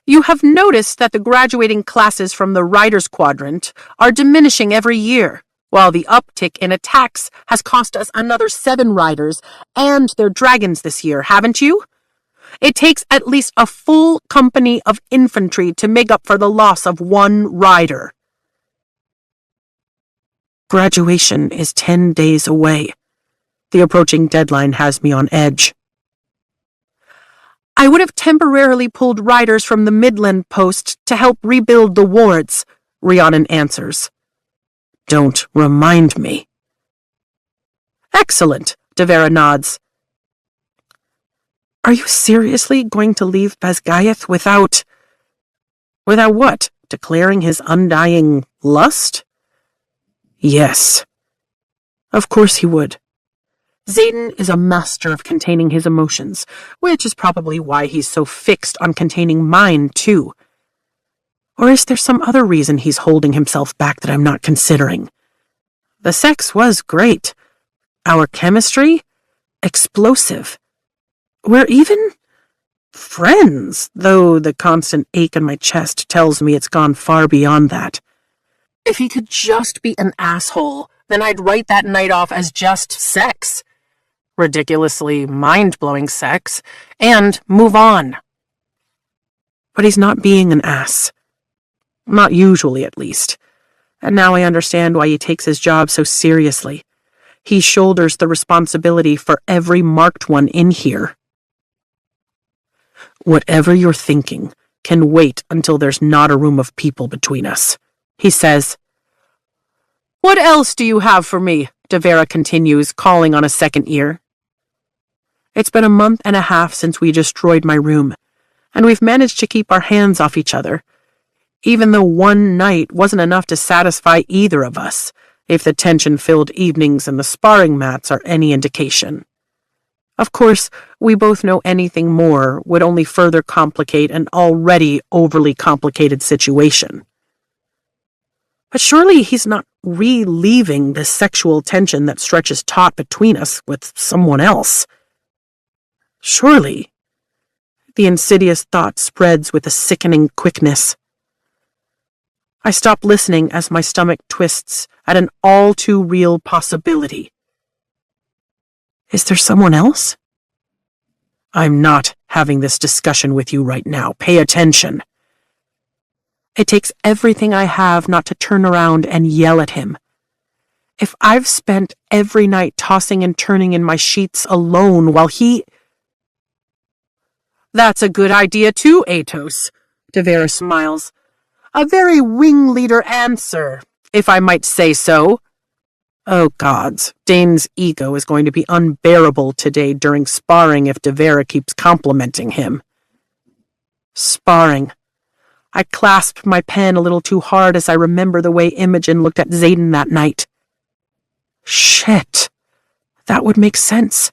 "You have noticed that the graduating classes from the Riders Quadrant are diminishing every year, while the uptick in attacks has cost us another 7 riders and their dragons this year, haven't you? It takes at least a full company of infantry to make up for the loss of 1 rider. Graduation is 10 days away. The approaching deadline has me on edge. I would have temporarily pulled riders from the Midland post to help rebuild the wards, Rhiannon answers. Don't remind me. Excellent, de Vera nods. Are you seriously going to leave Basgayath without what? Declaring his undying lust? Yes. Of course he would. Zayden is a master of containing his emotions, which is probably why he's so fixed on containing mine, too. Or is there some other reason he's holding himself back that I'm not considering? The sex was great. Our chemistry? Explosive. We're even friends, though the constant ache in my chest tells me it's gone far beyond that. If he could just be an asshole, then I'd write that night off as just sex. Ridiculously mind-blowing sex, and move on. But he's not being an ass. Not usually, at least. And now I understand why he takes his job so seriously. He shoulders the responsibility for every marked one in here. Whatever you're thinking can wait until there's not a room of people between us, he says. What else do you have for me? de Vera continues, calling on a second ear. It's been a month and a half since we destroyed my room, and we've managed to keep our hands off each other, even though one night wasn't enough to satisfy either of us, if the tension-filled evenings and the sparring mats are any indication. Of course, we both know anything more would only further complicate an already overly complicated situation. But surely he's not relieving the sexual tension that stretches taut between us with someone else. Surely. The insidious thought spreads with a sickening quickness. I stop listening as my stomach twists at an all-too-real possibility. Is there someone else? I'm not having this discussion with you right now. Pay attention. It takes everything I have not to turn around and yell at him. If I've spent every night tossing and turning in my sheets alone while he... That's a good idea too, Atos, de Vera smiles. A very ringleader answer, if I might say so. Oh gods, Dane's ego is going to be unbearable today during sparring if de Vera keeps complimenting him. Sparring. I clasped my pen a little too hard as I remember the way Imogen looked at Zayden that night. Shit. That would make sense.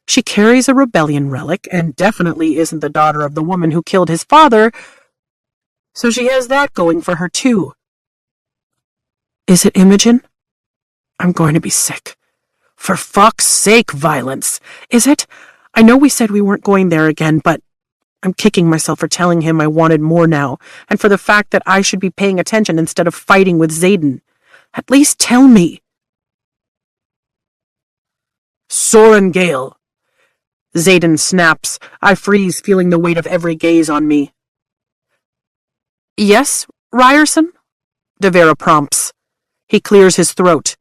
She carries a rebellion relic and definitely isn't the daughter of the woman who killed his father, so she has that going for her too. Is it Imogen? I'm going to be sick. For fuck's sake, Violence. Is it? I know we said we weren't going there again, but I'm kicking myself for telling him I wanted more now, and for the fact that I should be paying attention instead of fighting with Xaden. At least tell me. Sorengale. Xaden snaps. I freeze, feeling the weight of every gaze on me. Yes, Ryerson? Devera prompts. He clears his throat.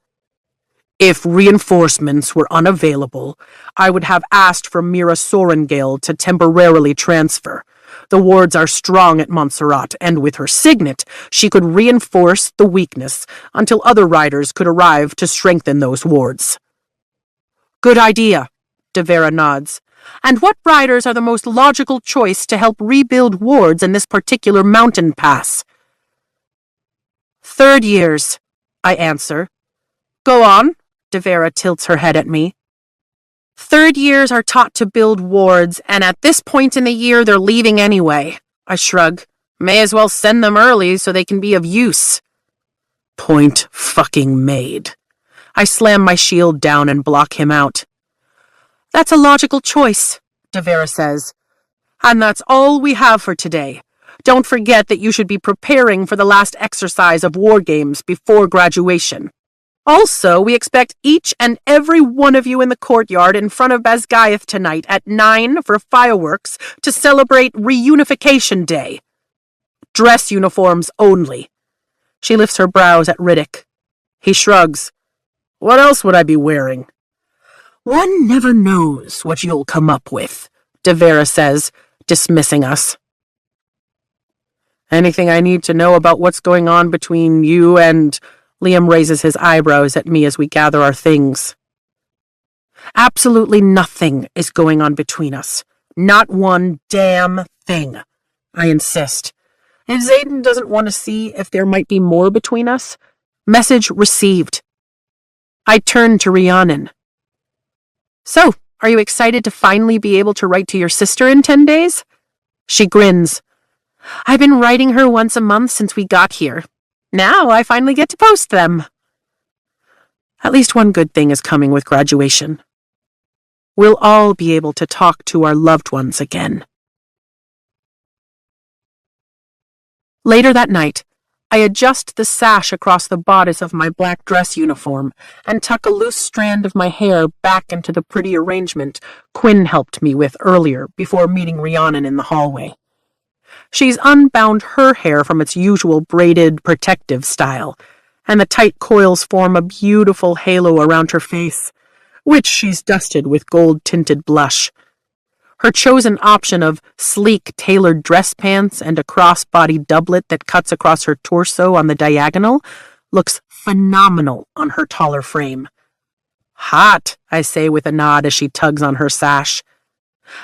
If reinforcements were unavailable, I would have asked for Mira Sorengale to temporarily transfer. The wards are strong at Montserrat, and with her signet, she could reinforce the weakness until other riders could arrive to strengthen those wards. Good idea, Devera nods. And what riders are the most logical choice to help rebuild wards in this particular mountain pass? Third years, I answer. Go on, Devera tilts her head at me. Third years are taught to build wards, and at this point in the year they're leaving anyway. I shrug. May as well send them early so they can be of use. Point fucking made. I slam my shield down and block him out. That's a logical choice, Devera says. And that's all we have for today. Don't forget that you should be preparing for the last exercise of war games before graduation. Also, we expect each and every one of you in the courtyard in front of Basgaeth tonight at 9 for fireworks to celebrate Reunification Day. Dress uniforms only. She lifts her brows at Riddick. He shrugs. What else would I be wearing? One never knows what you'll come up with, Devera says, dismissing us. Anything I need to know about what's going on between you and... Liam raises his eyebrows at me as we gather our things. Absolutely nothing is going on between us. Not one damn thing, I insist. If Xaden doesn't want to see if there might be more between us, message received. I turn to Rhiannon. So, are you excited to finally be able to write to your sister in 10 days? She grins. I've been writing her once a month since we got here. Now I finally get to post them. At least one good thing is coming with graduation. We'll all be able to talk to our loved ones again. Later that night, I adjust the sash across the bodice of my black dress uniform and tuck a loose strand of my hair back into the pretty arrangement Quinn helped me with earlier before meeting Rhiannon in the hallway. She's unbound her hair from its usual braided, protective style, and the tight coils form a beautiful halo around her face, which she's dusted with gold-tinted blush. Her chosen option of sleek, tailored dress pants and a cross-body doublet that cuts across her torso on the diagonal looks phenomenal on her taller frame. Hot, I say with a nod as she tugs on her sash.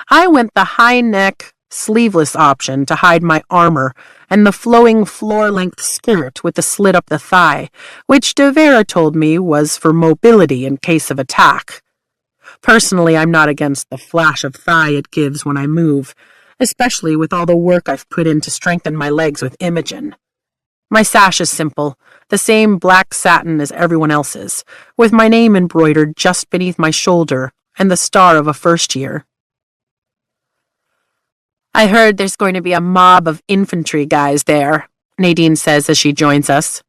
I went the high-neck, sleeveless option to hide my armor and the flowing floor-length skirt with the slit up the thigh, which Devera told me was for mobility in case of attack. Personally, I'm not against the flash of thigh it gives when I move, especially with all the work I've put in to strengthen my legs with Imogen. My sash is simple, the same black satin as everyone else's, with my name embroidered just beneath my shoulder and the star of a first year. I heard there's going to be a mob of infantry guys there, Nadine says as she joins us.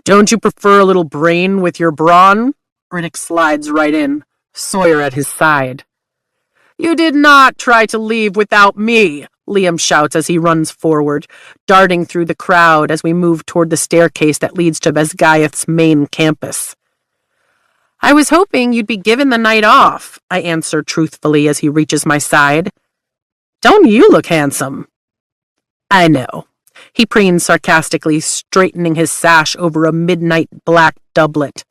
Don't you prefer a little brain with your brawn? Riddick slides right in, Sawyer at his side. You did not try to leave without me, Liam shouts as he runs forward, darting through the crowd as we move toward the staircase that leads to Basgaeth's main campus. I was hoping you'd be given the night off, I answer truthfully as he reaches my side. Don't you look handsome? I know, he preens sarcastically, straightening his sash over a midnight black doublet.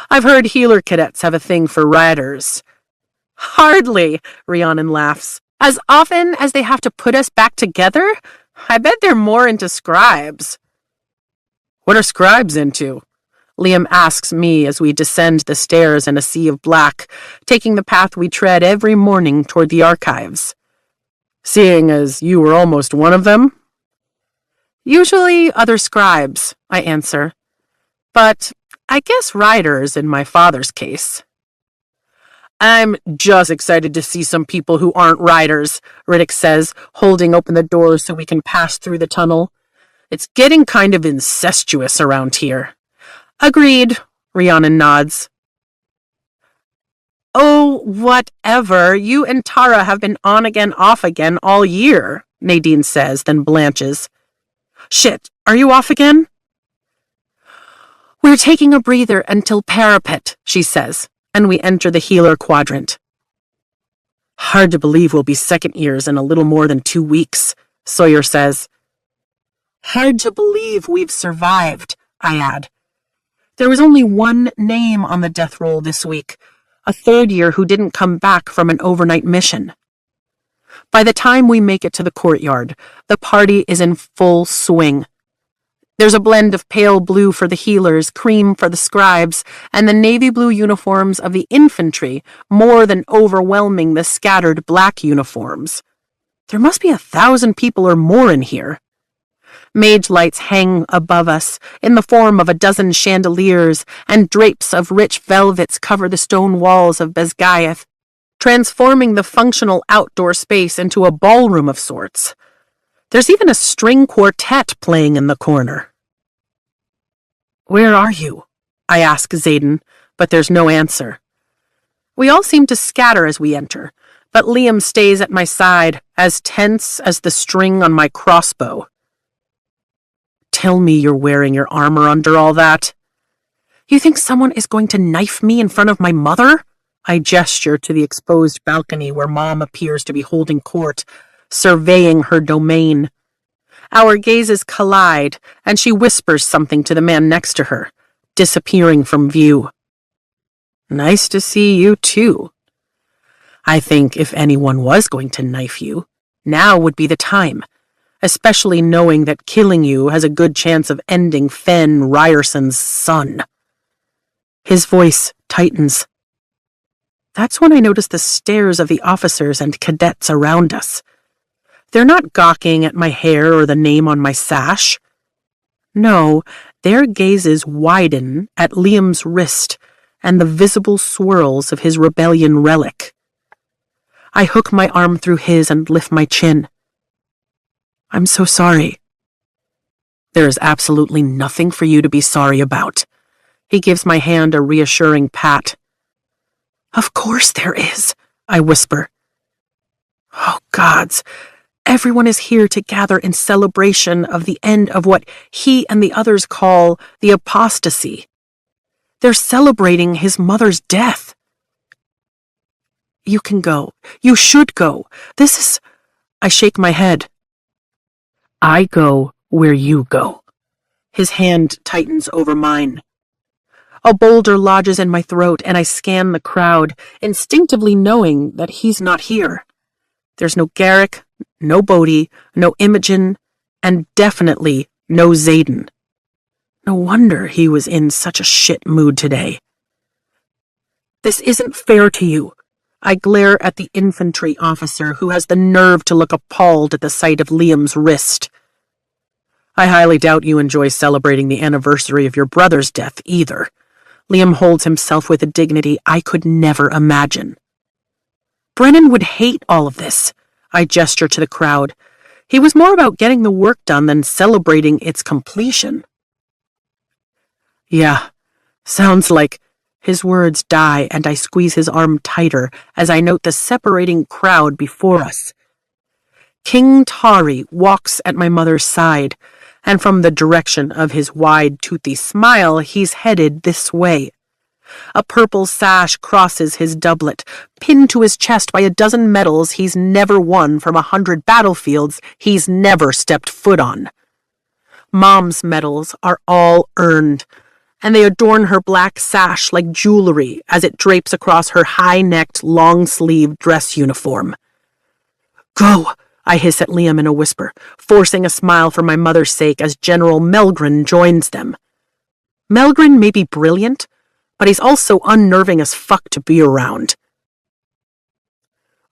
I've heard healer cadets have a thing for riders. Hardly, Rhiannon laughs. As often as they have to put us back together? I bet they're more into scribes. What are scribes into? Liam asks me as we descend the stairs in a sea of black, taking the path we tread every morning toward the archives. Seeing as you were almost one of them? Usually other scribes, I answer. But I guess writers in my father's case. I'm just excited to see some people who aren't writers, Riddick says, holding open the door so we can pass through the tunnel. It's getting kind of incestuous around here. Agreed, Rhiannon nods. Oh, whatever. You and Tara have been on again, off again all year, Nadine says, then blanches. Shit, are you off again? We're taking a breather until parapet, she says, and we enter the healer quadrant. Hard to believe we'll be second years in a little more than 2 weeks, Sawyer says. Hard to believe we've survived, I add. There was only one name on the death roll this week, a third year who didn't come back from an overnight mission. By the time we make it to the courtyard, the party is in full swing. There's a blend of pale blue for the healers, cream for the scribes, and the navy blue uniforms of the infantry more than overwhelming the scattered black uniforms. There must be 1,000 people or more in here. Mage lights hang above us in the form of a dozen chandeliers, and drapes of rich velvets cover the stone walls of Bezgaeth, transforming the functional outdoor space into a ballroom of sorts. There's even a string quartet playing in the corner. Where are you? I ask Xaden, but there's no answer. We all seem to scatter as we enter, but Liam stays at my side, as tense as the string on my crossbow. Tell me you're wearing your armor under all that. You think someone is going to knife me in front of my mother? I gesture to the exposed balcony where Mom appears to be holding court, surveying her domain. Our gazes collide, and she whispers something to the man next to her, disappearing from view. Nice to see you, too. I think if anyone was going to knife you, now would be the time, especially knowing that killing you has a good chance of ending Fen Ryerson's son. His voice tightens. That's when I notice the stares of the officers and cadets around us. They're not gawking at my hair or the name on my sash. No, their gazes widen at Liam's wrist and the visible swirls of his rebellion relic. I hook my arm through his and lift my chin. I'm so sorry. There is absolutely nothing for you to be sorry about. He gives my hand a reassuring pat. Of course there is, I whisper. Oh, gods. Everyone is here to gather in celebration of the end of what he and the others call the apostasy. They're celebrating his mother's death. You can go. You should go. This is... I shake my head. I go where you go. His hand tightens over mine. A boulder lodges in my throat, and I scan the crowd, instinctively knowing that he's not here. There's no Garrick, no Bodhi, no Imogen, and definitely no Xaden. No wonder he was in such a shit mood today. This isn't fair to you. I glare at the infantry officer who has the nerve to look appalled at the sight of Liam's wrist. I highly doubt you enjoy celebrating the anniversary of your brother's death either. Liam holds himself with a dignity I could never imagine. Brennan would hate all of this. I gesture to the crowd. He was more about getting the work done than celebrating its completion. Yeah, sounds like... His words die, and I squeeze his arm tighter as I note the separating crowd before us. King Tari walks at my mother's side, and from the direction of his wide, toothy smile, he's headed this way. A purple sash crosses his doublet, pinned to his chest by a dozen medals he's never won from 100 battlefields he's never stepped foot on. Mom's medals are all earned, and they adorn her black sash like jewelry as it drapes across her high-necked, long-sleeved dress uniform. Go, I hiss at Liam in a whisper, forcing a smile for my mother's sake as General Melgren joins them. Melgren may be brilliant, but he's also unnerving as fuck to be around.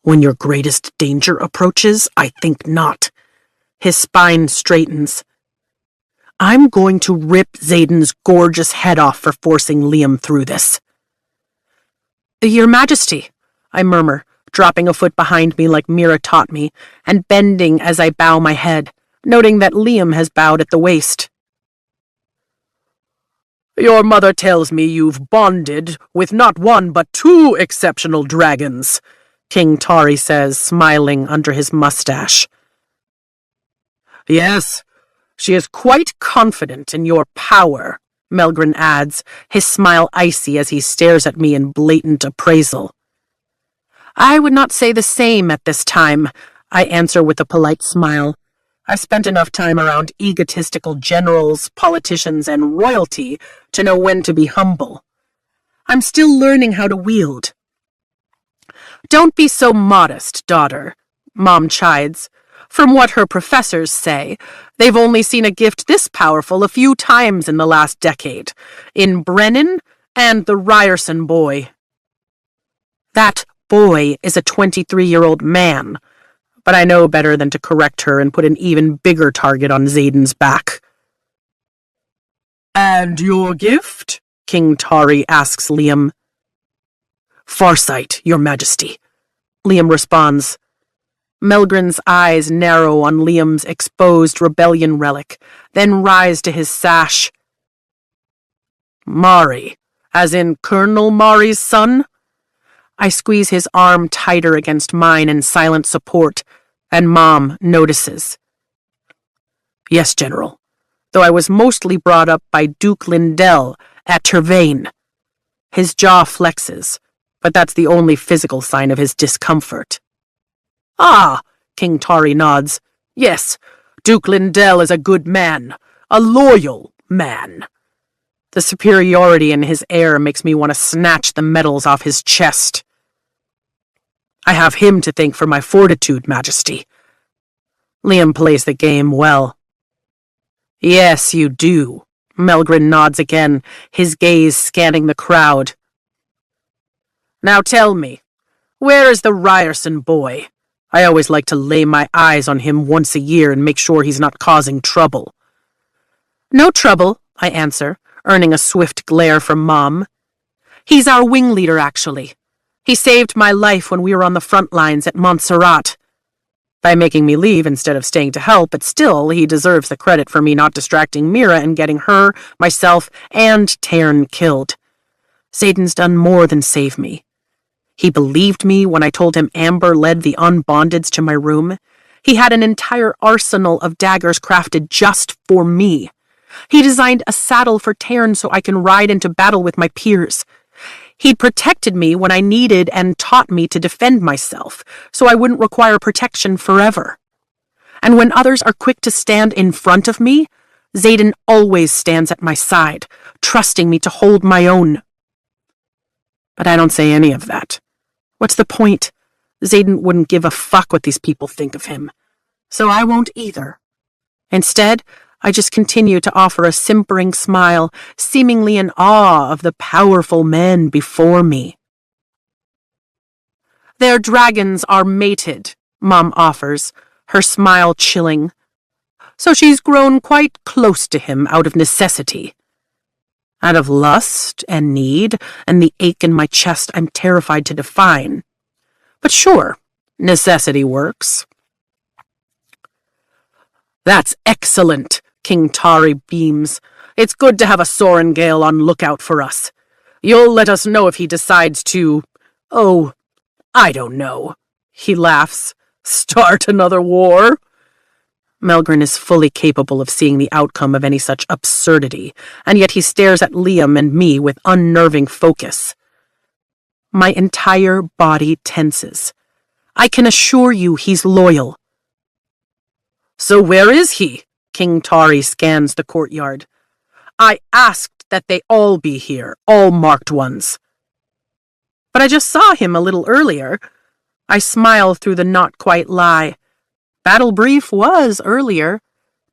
When your greatest danger approaches, I think not. His spine straightens. I'm going to rip Xaden's gorgeous head off for forcing Liam through this. Your Majesty, I murmur, dropping a foot behind me like Mira taught me, and bending as I bow my head, noting that Liam has bowed at the waist. Your mother tells me you've bonded with not one but two exceptional dragons, King Tari says, smiling under his mustache. Yes, she is quite confident in your power, Melgren adds, his smile icy as he stares at me in blatant appraisal. I would not say the same at this time, I answer with a polite smile. I've spent enough time around egotistical generals, politicians, and royalty to know when to be humble. I'm still learning how to wield. Don't be so modest, daughter, Mom chides. From what her professors say, they've only seen a gift this powerful a few times in the last decade, in Brennan and the Ryerson boy. That boy is a 23-year-old man, but I know better than to correct her and put an even bigger target on Xaden's back. And your gift? King Tari asks Liam. Farsight, Your Majesty, Liam responds. Melgren's eyes narrow on Liam's exposed rebellion relic, then rise to his sash. Mari, as in Colonel Mari's son? I squeeze his arm tighter against mine in silent support, and Mom notices. Yes, General, though I was mostly brought up by Duke Lindell at Tervain. His jaw flexes, but that's the only physical sign of his discomfort. Ah, King Tari nods. Yes, Duke Lindell is a good man, a loyal man. The superiority in his air makes me want to snatch the medals off his chest. I have him to thank for my fortitude, Majesty. Liam plays the game well. Yes, you do. Melgren nods again, his gaze scanning the crowd. Now tell me, where is the Ryerson boy? I always like to lay my eyes on him once a year and make sure he's not causing trouble. No trouble, I answer, earning a swift glare from Mom. He's our wing leader, actually. He saved my life when we were on the front lines at Montserrat. By making me leave instead of staying to help, but still, he deserves the credit for me not distracting Mira and getting her, myself, and Tairn killed. Xaden's done more than save me. He believed me when I told him Amber led the unbondeds to my room. He had an entire arsenal of daggers crafted just for me. He designed a saddle for Tairn so I can ride into battle with my peers. He'd protected me when I needed and taught me to defend myself, so I wouldn't require protection forever. And when others are quick to stand in front of me, Xaden always stands at my side, trusting me to hold my own. But I don't say any of that. What's the point? Xaden wouldn't give a fuck what these people think of him. So I won't either. Instead, I just continue to offer a simpering smile, seemingly in awe of the powerful men before me. Their dragons are mated, Mom offers, her smile chilling. So she's grown quite close to him out of necessity. Out of lust and need and the ache in my chest I'm terrified to define. But sure, necessity works. That's excellent, King Tari beams. It's good to have a Sorengale on lookout for us. You'll let us know if he decides to... Oh, I don't know. He laughs. Start another war? Melgren is fully capable of seeing the outcome of any such absurdity, and yet he stares at Liam and me with unnerving focus. My entire body tenses. I can assure you he's loyal. So where is he? King Tari scans the courtyard. I asked that they all be here, all marked ones. But I just saw him a little earlier. I smile through the not-quite lie. Battle brief was earlier.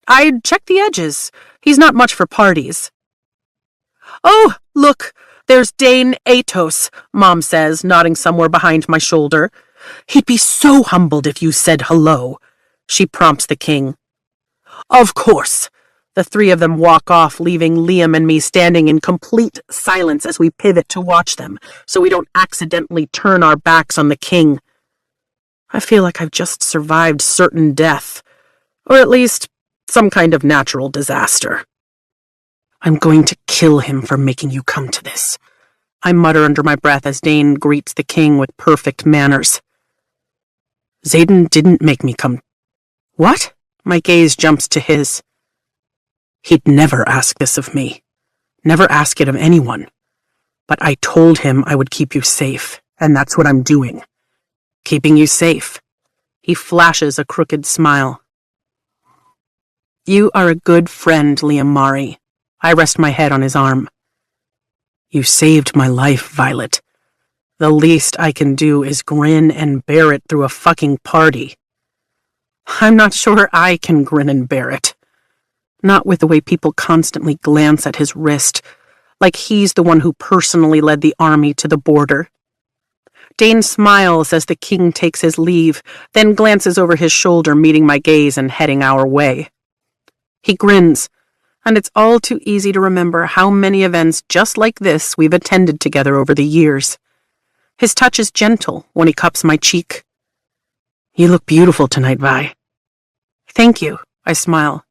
I'd check the edges. He's not much for parties. Oh, look, there's Dane Atos, Mom says, nodding somewhere behind my shoulder. He'd be so humbled if you said hello, she prompts the king. Of course. The three of them walk off, leaving Liam and me standing in complete silence as we pivot to watch them, so we don't accidentally turn our backs on the king. I feel like I've just survived certain death, or at least some kind of natural disaster. I'm going to kill him for making you come to this, I mutter under my breath as Dane greets the king with perfect manners. Xaden didn't make me come. What? My gaze jumps to his. He'd never ask this of me. Never ask it of anyone. But I told him I would keep you safe, and that's what I'm doing. Keeping you safe. He flashes a crooked smile. You are a good friend, Liam Mari. I rest my head on his arm. You saved my life, Violet. The least I can do is grin and bear it through a fucking party. I'm not sure I can grin and bear it. Not with the way people constantly glance at his wrist, like he's the one who personally led the army to the border. Dane smiles as the king takes his leave, then glances over his shoulder, meeting my gaze and heading our way. He grins, and it's all too easy to remember how many events just like this we've attended together over the years. His touch is gentle when he cups my cheek. You look beautiful tonight, Vi. Thank you, I smile.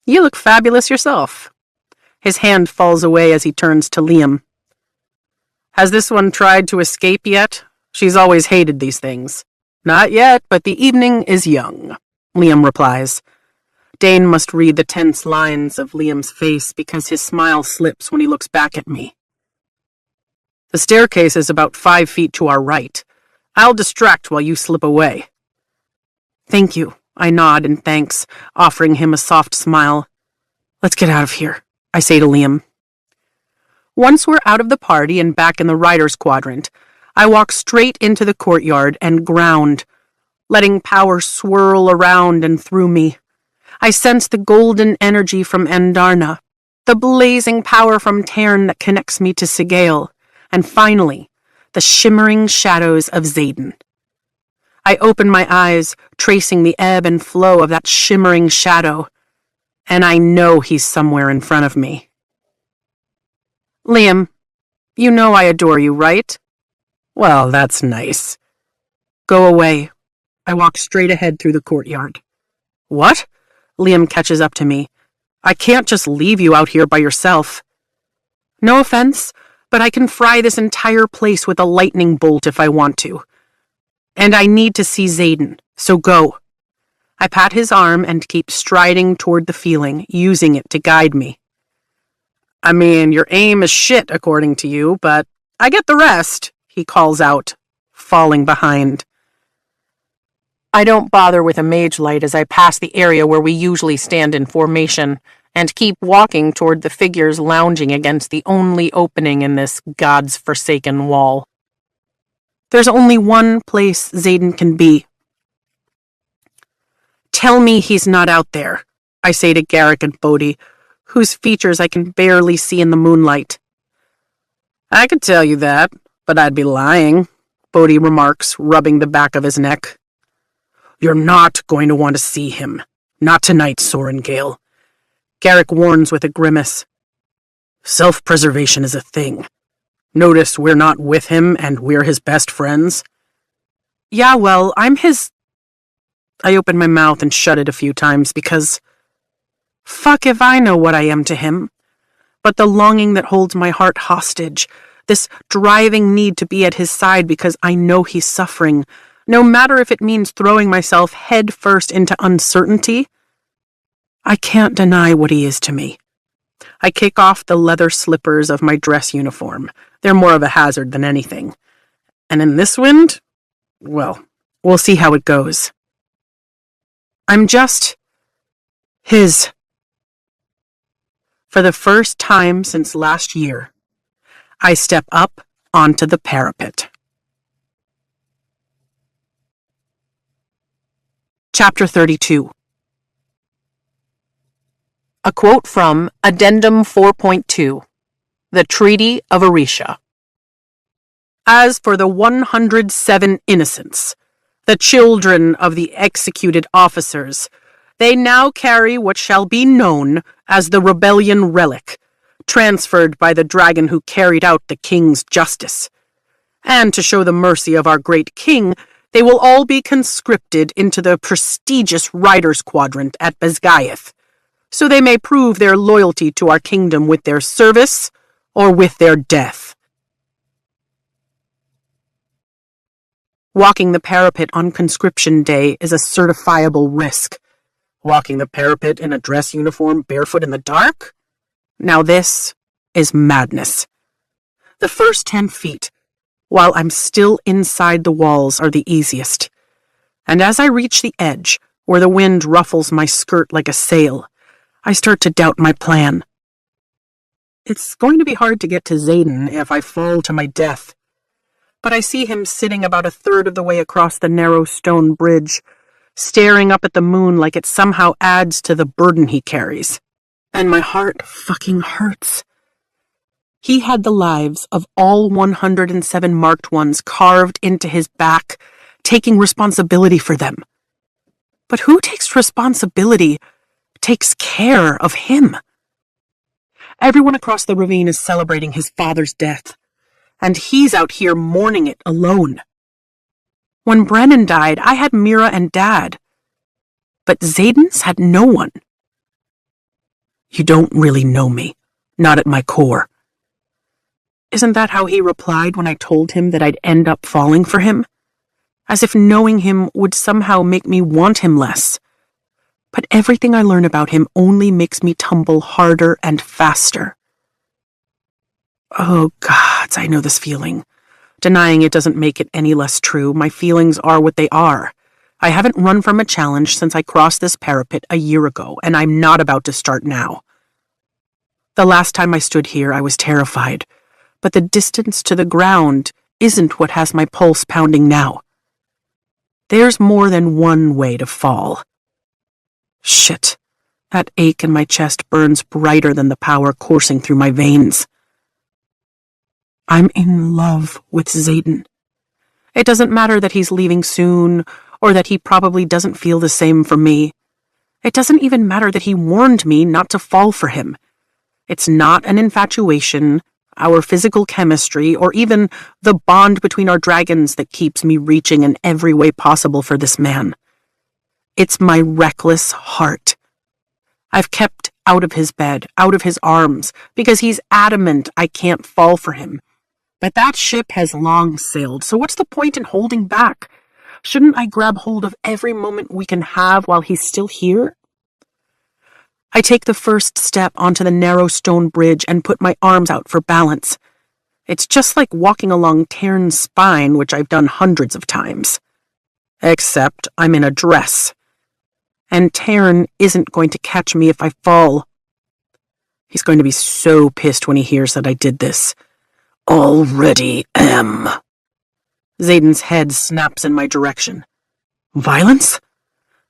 You look fabulous yourself. His hand falls away as he turns to Liam. Has this one tried to escape yet? She's always hated these things. Not yet, but the evening is young, Liam replies. Dane must read the tense lines of Liam's face because his smile slips when he looks back at me. The staircase is about 5 feet to our right. I'll distract while you slip away. Thank you, I nod in thanks, offering him a soft smile. Let's get out of here, I say to Liam. Once we're out of the party and back in the rider's quadrant, I walk straight into the courtyard and ground, letting power swirl around and through me. I sense the golden energy from Andarna, the blazing power from Tairn that connects me to Sigale, and finally, the shimmering shadows of Xaden. I open my eyes, tracing the ebb and flow of that shimmering shadow, and I know he's somewhere in front of me. Liam, you know I adore you, right? Well, that's nice. Go away. I walk straight ahead through the courtyard. What? Liam catches up to me. I can't just leave you out here by yourself. No offense, but I can fry this entire place with a lightning bolt if I want to. And I need to see Xaden, so go. I pat his arm and keep striding toward the feeling, using it to guide me. I mean, your aim is shit, according to you, but I get the rest, he calls out, falling behind. I don't bother with a mage light as I pass the area where we usually stand in formation, and keep walking toward the figures lounging against the only opening in this God's forsaken wall. There's only one place Xaden can be. Tell me he's not out there, I say to Garrick and Bodhi, whose features I can barely see in the moonlight. I could tell you that, but I'd be lying, Bodhi remarks, rubbing the back of his neck. You're not going to want to see him. Not tonight, Sorengale. Garrick warns with a grimace. Self-preservation is a thing. Notice we're not with him and we're his best friends. Yeah, well, I'm his... I open my mouth and shut it a few times because... Fuck if I know what I am to him. But the longing that holds my heart hostage, this driving need to be at his side because I know he's suffering, no matter if it means throwing myself head first into uncertainty, I can't deny what he is to me. I kick off the leather slippers of my dress uniform. They're more of a hazard than anything. And in this wind, well, we'll see how it goes. I'm just... his. For the first time since last year, I step up onto the parapet. Chapter 32. A quote from Addendum 4.2. The Treaty of Arisha. As for the 107 innocents, the children of the executed officers, they now carry what shall be known as the rebellion relic, transferred by the dragon who carried out the king's justice. And to show the mercy of our great king, they will all be conscripted into the prestigious Riders Quadrant at Bezgaeth, so they may prove their loyalty to our kingdom with their service or with their death. Walking the parapet on conscription day is a certifiable risk. Walking the parapet in a dress uniform barefoot in the dark? Now this is madness. The first 10 feet, while I'm still inside the walls, are the easiest. And as I reach the edge, where the wind ruffles my skirt like a sail, I start to doubt my plan. It's going to be hard to get to Xaden if I fall to my death. But I see him sitting about a third of the way across the narrow stone bridge, staring up at the moon like it somehow adds to the burden he carries. And my heart fucking hurts. He had the lives of all 107 marked ones carved into his back, taking responsibility for them. But who takes responsibility, takes care of him? Everyone across the ravine is celebrating his father's death, and he's out here mourning it alone. When Brennan died, I had Mira and Dad, but Xaden's had no one. You don't really know me, not at my core. Isn't that how he replied when I told him that I'd end up falling for him? As if knowing him would somehow make me want him less. But everything I learn about him only makes me tumble harder and faster. Oh, gods, I know this feeling. Denying it doesn't make it any less true. My feelings are what they are. I haven't run from a challenge since I crossed this parapet a year ago, and I'm not about to start now. The last time I stood here, I was terrified, but the distance to the ground isn't what has my pulse pounding now. There's more than one way to fall. Shit, that ache in my chest burns brighter than the power coursing through my veins. I'm in love with Xaden. It doesn't matter that he's leaving soon, or that he probably doesn't feel the same for me. It doesn't even matter that he warned me not to fall for him. It's not an infatuation, our physical chemistry, or even the bond between our dragons that keeps me reaching in every way possible for this man. It's my reckless heart. I've kept out of his bed, out of his arms, because he's adamant I can't fall for him. But that ship has long sailed, so what's the point in holding back? Shouldn't I grab hold of every moment we can have while he's still here? I take the first step onto the narrow stone bridge and put my arms out for balance. It's just like walking along Tarn's spine, which I've done hundreds of times. Except I'm in a dress. And Tarn isn't going to catch me if I fall. He's going to be so pissed when he hears that I did this. Already am. Xaden's head snaps in my direction. Violence?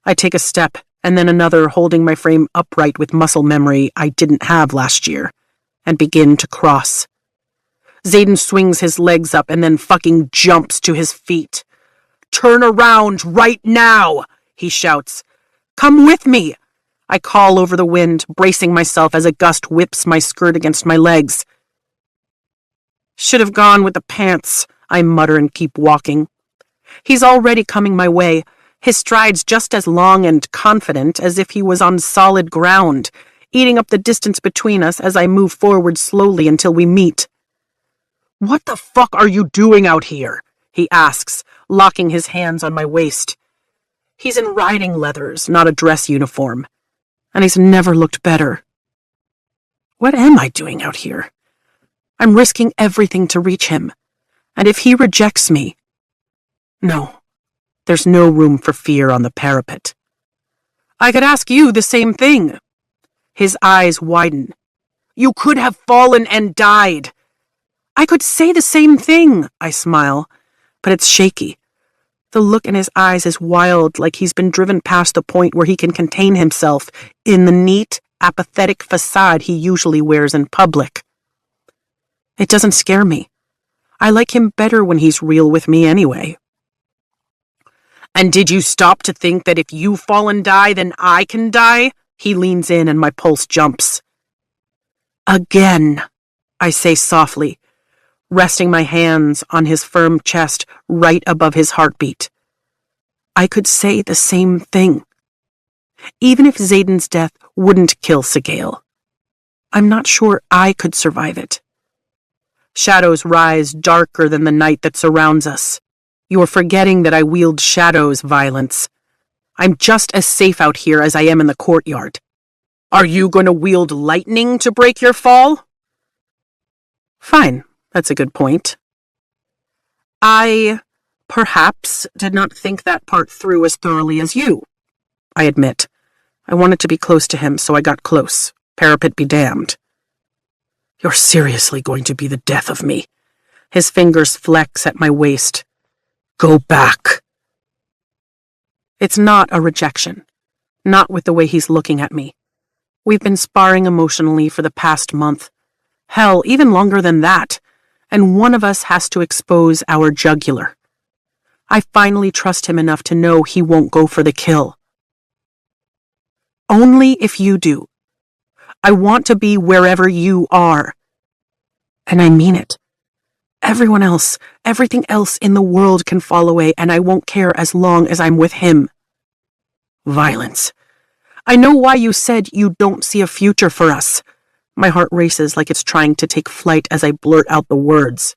I take a step, and then another, holding my frame upright with muscle memory I didn't have last year, and begin to cross. Xaden swings his legs up and then fucking jumps to his feet. Turn around right now, he shouts. Come with me. I call over the wind, bracing myself as a gust whips my skirt against my legs. Should have gone with the pants, I mutter and keep walking. He's already coming my way, his strides just as long and confident as if he was on solid ground, eating up the distance between us as I move forward slowly until we meet. What the fuck are you doing out here? He asks, locking his hands on my waist. He's in riding leathers, not a dress uniform, and he's never looked better. What am I doing out here? I'm risking everything to reach him, and if he rejects me... No, there's no room for fear on the parapet. I could ask you the same thing. His eyes widen. You could have fallen and died. I could say the same thing, I smile, but it's shaky. The look in his eyes is wild, like he's been driven past the point where he can contain himself in the neat, apathetic facade he usually wears in public. It doesn't scare me. I like him better when he's real with me anyway. And did you stop to think that if you fall and die, then I can die? He leans in and my pulse jumps. Again, I say softly, resting my hands on his firm chest right above his heartbeat. I could say the same thing. Even if Xaden's death wouldn't kill Sigale, I'm not sure I could survive it. Shadows rise darker than the night that surrounds us. You're forgetting that I wield shadows, Violence. I'm just as safe out here as I am in the courtyard. Are you going to wield lightning to break your fall? Fine, that's a good point. I, perhaps, did not think that part through as thoroughly as you, I admit. I wanted to be close to him, so I got close. Parapet be damned. You're seriously going to be the death of me. His fingers flex at my waist. Go back. It's not a rejection. Not with the way he's looking at me. We've been sparring emotionally for the past month. Hell, even longer than that. And one of us has to expose our jugular. I finally trust him enough to know he won't go for the kill. Only if you do. I want to be wherever you are. And I mean it. Everyone else, everything else in the world can fall away, and I won't care as long as I'm with him. Violence. I know why you said you don't see a future for us. My heart races like it's trying to take flight as I blurt out the words.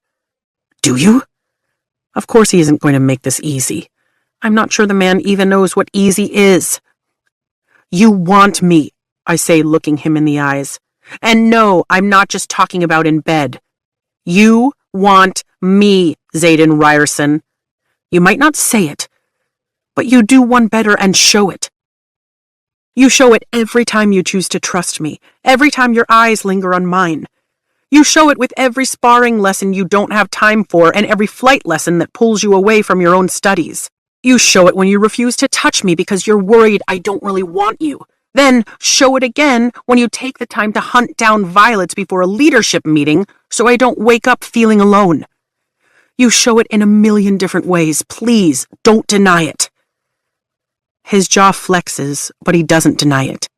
Do you? Of course he isn't going to make this easy. I'm not sure the man even knows what easy is. You want me, I say, looking him in the eyes. And no, I'm not just talking about in bed. You want me, Xaden Ryerson. You might not say it, but you do one better and show it. You show it every time you choose to trust me, every time your eyes linger on mine. You show it with every sparring lesson you don't have time for and every flight lesson that pulls you away from your own studies. You show it when you refuse to touch me because you're worried I don't really want you. Then show it again when you take the time to hunt down Violet before a leadership meeting so I don't wake up feeling alone. You show it in a million different ways. Please, don't deny it. His jaw flexes, but he doesn't deny it.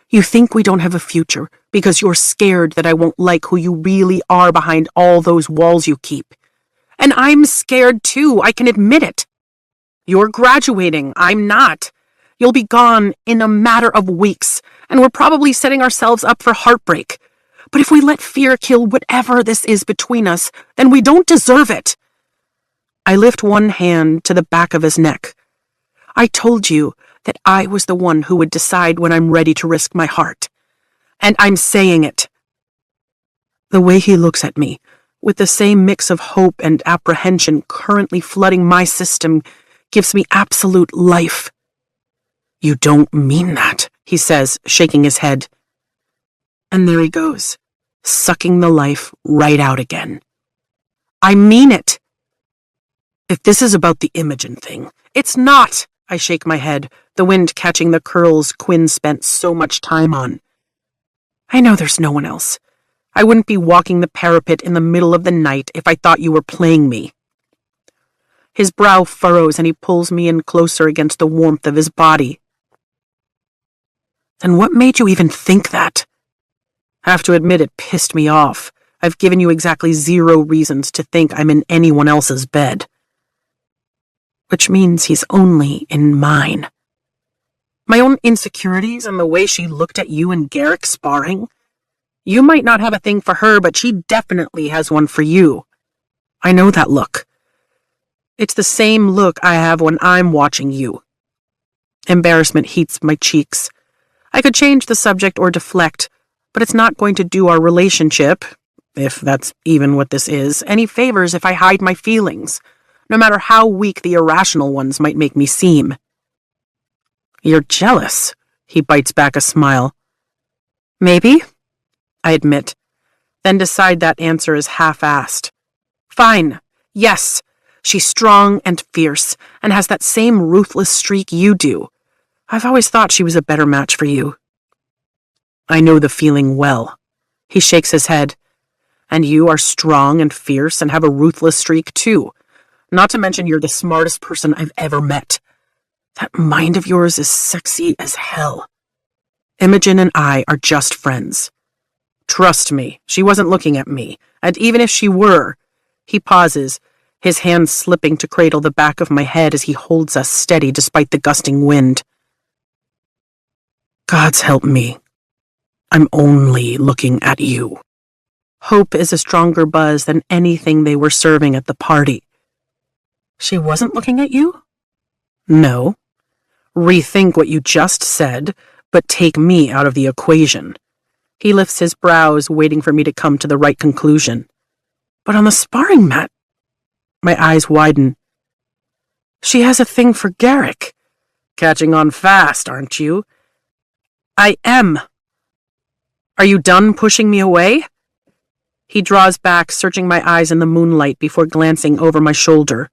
You think we don't have a future because you're scared that I won't like who you really are behind all those walls you keep. And I'm scared too, I can admit it. You're graduating, I'm not. You'll be gone in a matter of weeks, and we're probably setting ourselves up for heartbreak. But if we let fear kill whatever this is between us, then we don't deserve it. I lift one hand to the back of his neck. I told you that I was the one who would decide when I'm ready to risk my heart. And I'm saying it. The way he looks at me, with the same mix of hope and apprehension currently flooding my system, gives me absolute life. You don't mean that, he says, shaking his head. And there he goes, sucking the life right out again. I mean it. If this is about the Imogen thing, it's not. I shake my head, the wind catching the curls Quinn spent so much time on. I know there's no one else. I wouldn't be walking the parapet in the middle of the night if I thought you were playing me. His brow furrows and he pulls me in closer against the warmth of his body. Then what made you even think that? Have to admit it pissed me off. I've given you exactly 0 reasons to think I'm in anyone else's bed. Which means he's only in mine. My own insecurities and the way she looked at you and Garrick sparring. You might not have a thing for her, but she definitely has one for you. I know that look. It's the same look I have when I'm watching you. Embarrassment heats my cheeks. I could change the subject or deflect, but it's not going to do our relationship, if that's even what this is, any favors if I hide my feelings, no matter how weak the irrational ones might make me seem. You're jealous, he bites back a smile. Maybe, I admit, then decide that answer is half-assed. Fine, yes, she's strong and fierce, and has that same ruthless streak you do. I've always thought she was a better match for you. I know the feeling well. He shakes his head. And you are strong and fierce and have a ruthless streak, too. Not to mention you're the smartest person I've ever met. That mind of yours is sexy as hell. Imogen and I are just friends. Trust me, she wasn't looking at me, and even if she were... He pauses, his hand slipping to cradle the back of my head as he holds us steady despite the gusting wind. God's help me. I'm only looking at you. Hope is a stronger buzz than anything they were serving at the party. She wasn't looking at you? No. Rethink what you just said, but take me out of the equation. He lifts his brows, waiting for me to come to the right conclusion. But on the sparring mat... My eyes widen. She has a thing for Garrick. Catching on fast, aren't you? I am. Are you done pushing me away? He draws back, searching my eyes in the moonlight before glancing over my shoulder.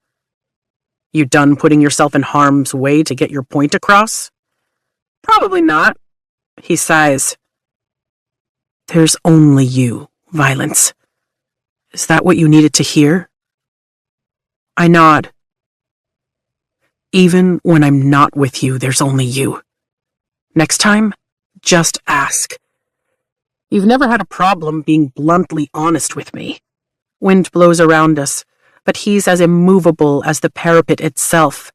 You done putting yourself in harm's way to get your point across? Probably not. He sighs. There's only you, Violence. Is that what you needed to hear? I nod. Even when I'm not with you, there's only you. Next time, just ask. You've never had a problem being bluntly honest with me. Wind blows around us, but he's as immovable as the parapet itself.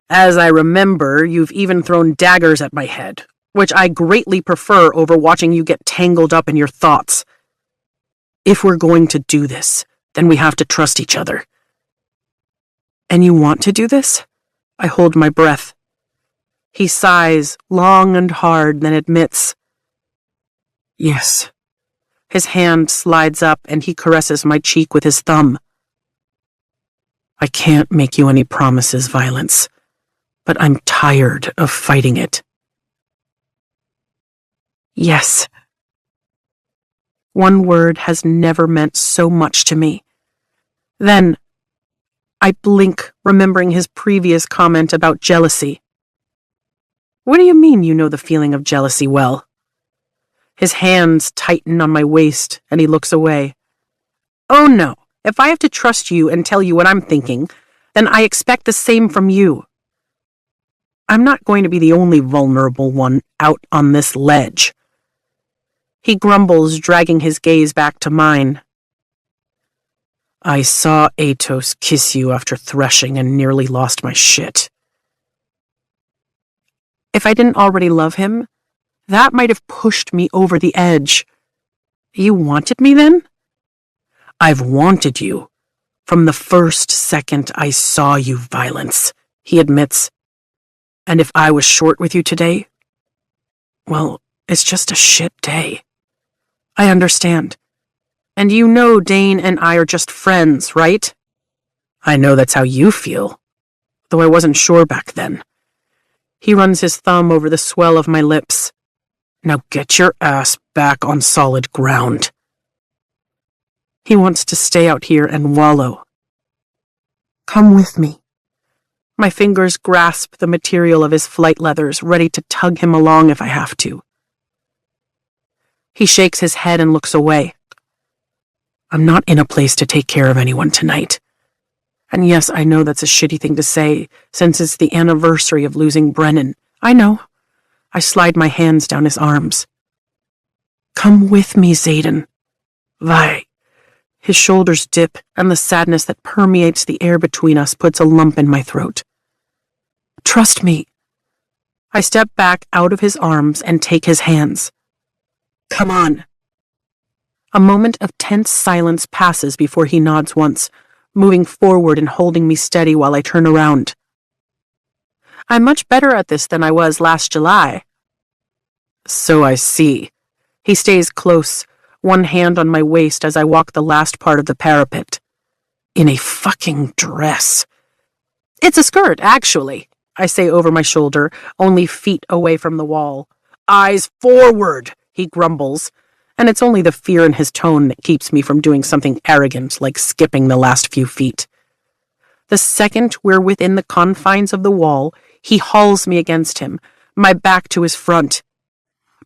As I remember, you've even thrown daggers at my head, which I greatly prefer over watching you get tangled up in your thoughts. If we're going to do this, then we have to trust each other. And you want to do this? I hold my breath. He sighs, long and hard, then admits. Yes. His hand slides up and he caresses my cheek with his thumb. I can't make you any promises, Violence, but I'm tired of fighting it. Yes. One word has never meant so much to me. Then, I blink, remembering his previous comment about jealousy. What do you mean you know the feeling of jealousy well? His hands tighten on my waist, and he looks away. Oh no, if I have to trust you and tell you what I'm thinking, then I expect the same from you. I'm not going to be the only vulnerable one out on this ledge. He grumbles, dragging his gaze back to mine. I saw Atos kiss you after threshing and nearly lost my shit. If I didn't already love him, that might have pushed me over the edge. You wanted me then? I've wanted you from the first second I saw you, Violence, he admits. And if I was short with you today, well, it's just a shit day. I understand. And you know Dane and I are just friends, right? I know that's how you feel, though I wasn't sure back then. He runs his thumb over the swell of my lips. Now get your ass back on solid ground. He wants to stay out here and wallow. Come with me. My fingers grasp the material of his flight leathers, ready to tug him along if I have to. He shakes his head and looks away. I'm not in a place to take care of anyone tonight. And yes, I know that's a shitty thing to say, since it's the anniversary of losing Brennan. I know. I slide my hands down his arms. Come with me, Zayden. Vi. His shoulders dip, and the sadness that permeates the air between us puts a lump in my throat. Trust me. I step back out of his arms and take his hands. Come on. A moment of tense silence passes before he nods once, moving forward and holding me steady while I turn around. I'm much better at this than I was last July. So I see. He stays close, one hand on my waist as I walk the last part of the parapet. In a fucking dress. It's a skirt, actually, I say over my shoulder, only feet away from the wall. Eyes forward, he grumbles, and it's only the fear in his tone that keeps me from doing something arrogant like skipping the last few feet. The second we're within the confines of the wall, he hauls me against him, my back to his front.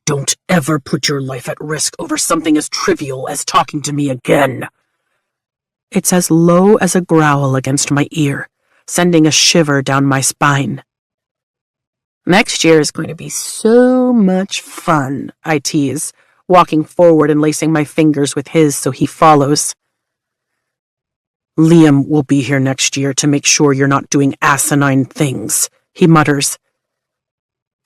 Don't ever put your life at risk over something as trivial as talking to me again. It's as low as a growl against my ear, sending a shiver down my spine. Next year is going to be so much fun, I tease, walking forward and lacing my fingers with his so he follows. Liam will be here next year to make sure you're not doing asinine things, he mutters.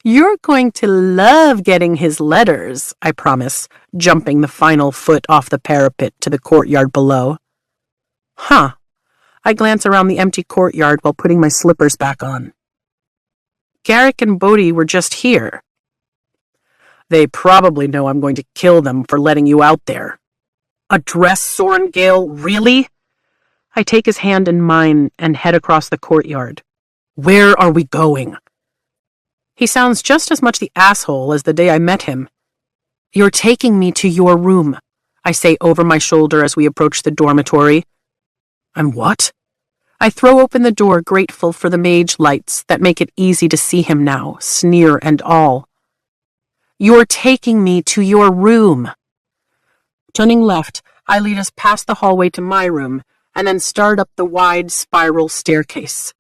You're going to love getting his letters, I promise, jumping the final foot off the parapet to the courtyard below. Huh. I glance around the empty courtyard while putting my slippers back on. Garrick and Bodhi were just here. They probably know I'm going to kill them for letting you out there. Address Sorengale, really? I take his hand in mine and head across the courtyard. Where are we going? He sounds just as much the asshole as the day I met him. You're taking me to your room, I say over my shoulder as we approach the dormitory. I'm what? I throw open the door, grateful for the mage lights that make it easy to see him now, sneer and all. You're taking me to your room. Turning left, I lead us past the hallway to my room, and then start up the wide spiral staircase.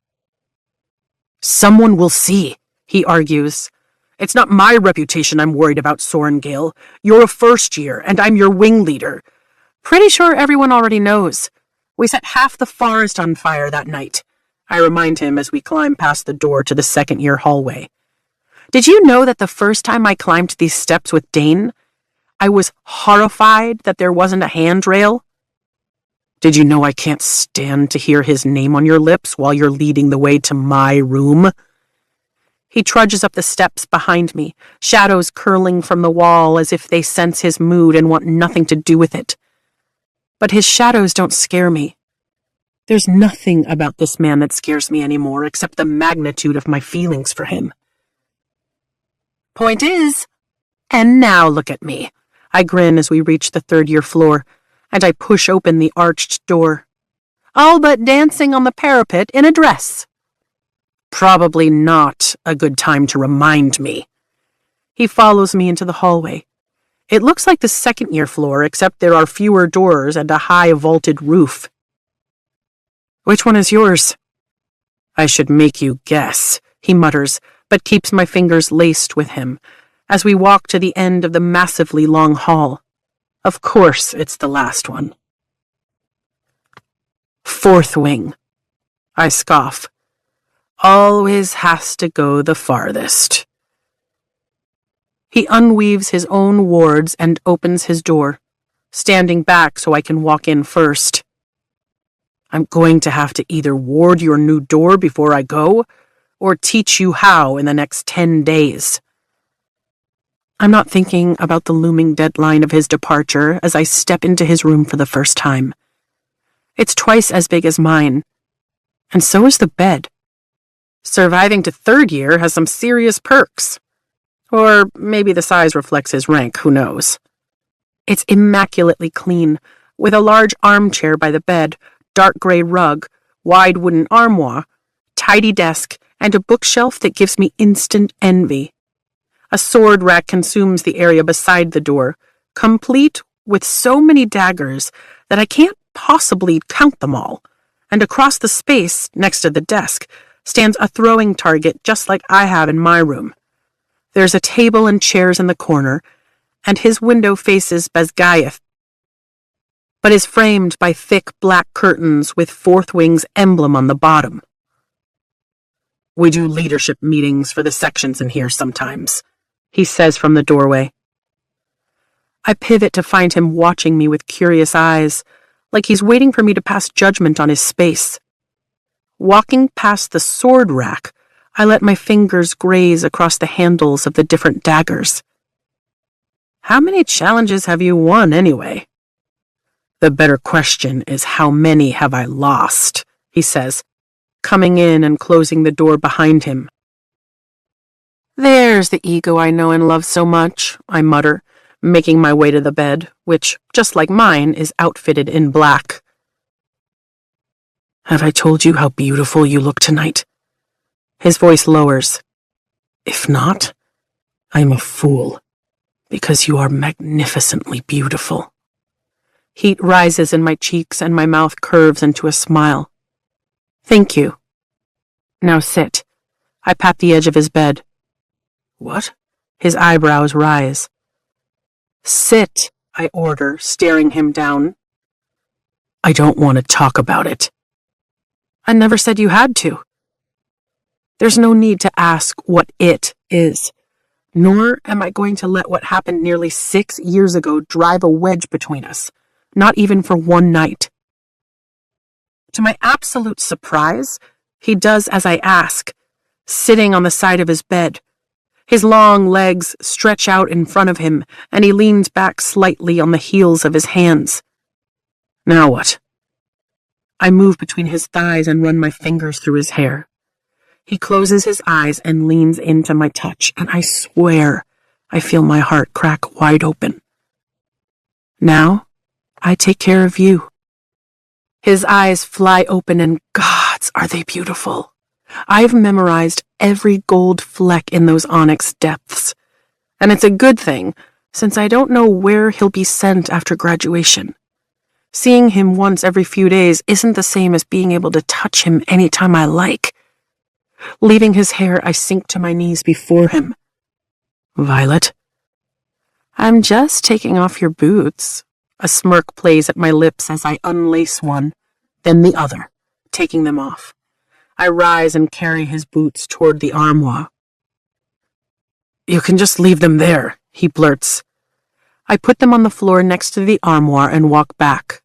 Someone will see, he argues. It's not my reputation I'm worried about, Sorengale. You're a first year, and I'm your wing leader. Pretty sure everyone already knows. We set half the forest on fire that night, I remind him as we climb past the door to the second-year hallway. Did you know that the first time I climbed these steps with Dane, I was horrified that there wasn't a handrail? Did you know I can't stand to hear his name on your lips while you're leading the way to my room? He trudges up the steps behind me, shadows curling from the wall as if they sense his mood and want nothing to do with it. But his shadows don't scare me. There's nothing about this man that scares me anymore except the magnitude of my feelings for him. Point is, and now look at me. I grin as we reach the third-year floor, and I push open the arched door. All but dancing on the parapet in a dress. Probably not a good time to remind me. He follows me into the hallway. It looks like the second-year floor, except there are fewer doors and a high vaulted roof. Which one is yours? I should make you guess, he mutters, but keeps my fingers laced with him as we walk to the end of the massively long hall. Of course it's the last one. Fourth wing. I scoff. Always has to go the farthest. He unweaves his own wards and opens his door, standing back so I can walk in first. I'm going to have to either ward your new door before I go, or teach you how in the next 10 days. I'm not thinking about the looming deadline of his departure as I step into his room for the first time. It's twice as big as mine, and so is the bed. Surviving to third year has some serious perks. Or maybe the size reflects his rank, who knows. It's immaculately clean, with a large armchair by the bed, dark gray rug, wide wooden armoire, tidy desk, and a bookshelf that gives me instant envy. A sword rack consumes the area beside the door, complete with so many daggers that I can't possibly count them all. And across the space, next to the desk, stands a throwing target just like I have in my room. There's a table and chairs in the corner, and his window faces Basgayev, but is framed by thick black curtains with Fourth Wing's emblem on the bottom. We do leadership meetings for the sections in here sometimes, he says from the doorway. I pivot to find him watching me with curious eyes, like he's waiting for me to pass judgment on his space. Walking past the sword rack, I let my fingers graze across the handles of the different daggers. How many challenges have you won, anyway? The better question is how many have I lost, he says, coming in and closing the door behind him. There's the ego I know and love so much, I mutter, making my way to the bed, which, just like mine, is outfitted in black. Have I told you how beautiful you look tonight? His voice lowers. If not, I'm a fool. Because you are magnificently beautiful. Heat rises in my cheeks and my mouth curves into a smile. Thank you. Now sit. I pat the edge of his bed. What? His eyebrows rise. Sit, I order, staring him down. I don't want to talk about it. I never said you had to. There's no need to ask what it is, nor am I going to let what happened nearly 6 years ago drive a wedge between us, not even for one night. To my absolute surprise, he does as I ask, sitting on the side of his bed. His long legs stretch out in front of him, and he leans back slightly on the heels of his hands. Now what? I move between his thighs and run my fingers through his hair. He closes his eyes and leans into my touch, and I swear I feel my heart crack wide open. Now, I take care of you. His eyes fly open, and gods, are they beautiful. I've memorized every gold fleck in those onyx depths, and it's a good thing, since I don't know where he'll be sent after graduation. Seeing him once every few days isn't the same as being able to touch him anytime I like. Leaving his hair, I sink to my knees before him. Violet? I'm just taking off your boots. A smirk plays at my lips as I unlace one, then the other, taking them off. I rise and carry his boots toward the armoire. You can just leave them there, he blurts. I put them on the floor next to the armoire and walk back.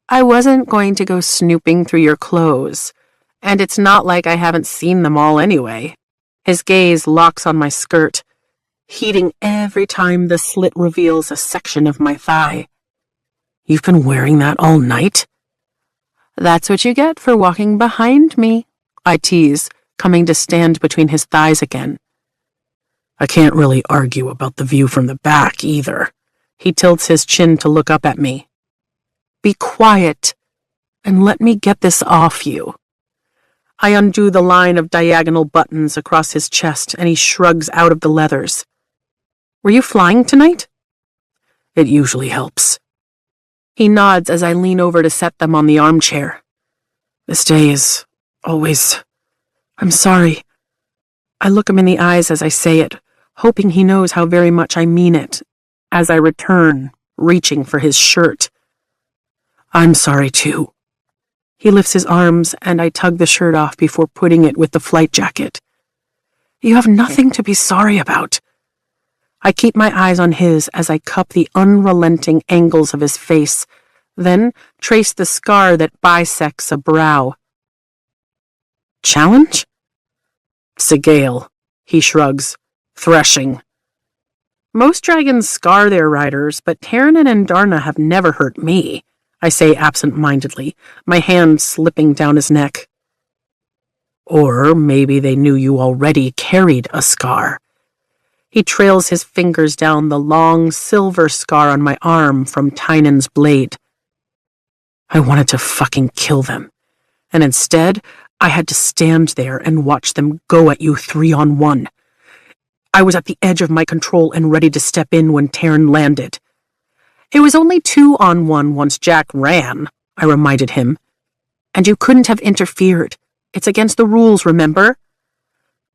I wasn't going to go snooping through your clothes, and it's not like I haven't seen them all anyway. His gaze locks on my skirt, heating every time the slit reveals a section of my thigh. You've been wearing that all night? That's what you get for walking behind me, I tease, coming to stand between his thighs again. I can't really argue about the view from the back either. He tilts his chin to look up at me. Be quiet and let me get this off you. I undo the line of diagonal buttons across his chest and he shrugs out of the leathers. Were you flying tonight? It usually helps. He nods as I lean over to set them on the armchair. This day is always... I'm sorry. I look him in the eyes as I say it, hoping he knows how very much I mean it, as I return, reaching for his shirt. I'm sorry too. He lifts his arms and I tug the shirt off before putting it with the flight jacket. You have nothing to be sorry about. I keep my eyes on his as I cup the unrelenting angles of his face, then trace the scar that bisects a brow. Challenge? Segale, he shrugs, threshing. Most dragons scar their riders, but Terran and Darna have never hurt me, I say absent-mindedly, my hand slipping down his neck. Or maybe they knew you already carried a scar. He trails his fingers down the long silver scar on my arm from Tynan's blade. I wanted to fucking kill them, and instead I had to stand there and watch them go at you 3-on-1. I was at the edge of my control and ready to step in when Terran landed. It was only 2-on-1 once Jack ran, I reminded him. And you couldn't have interfered. It's against the rules, remember?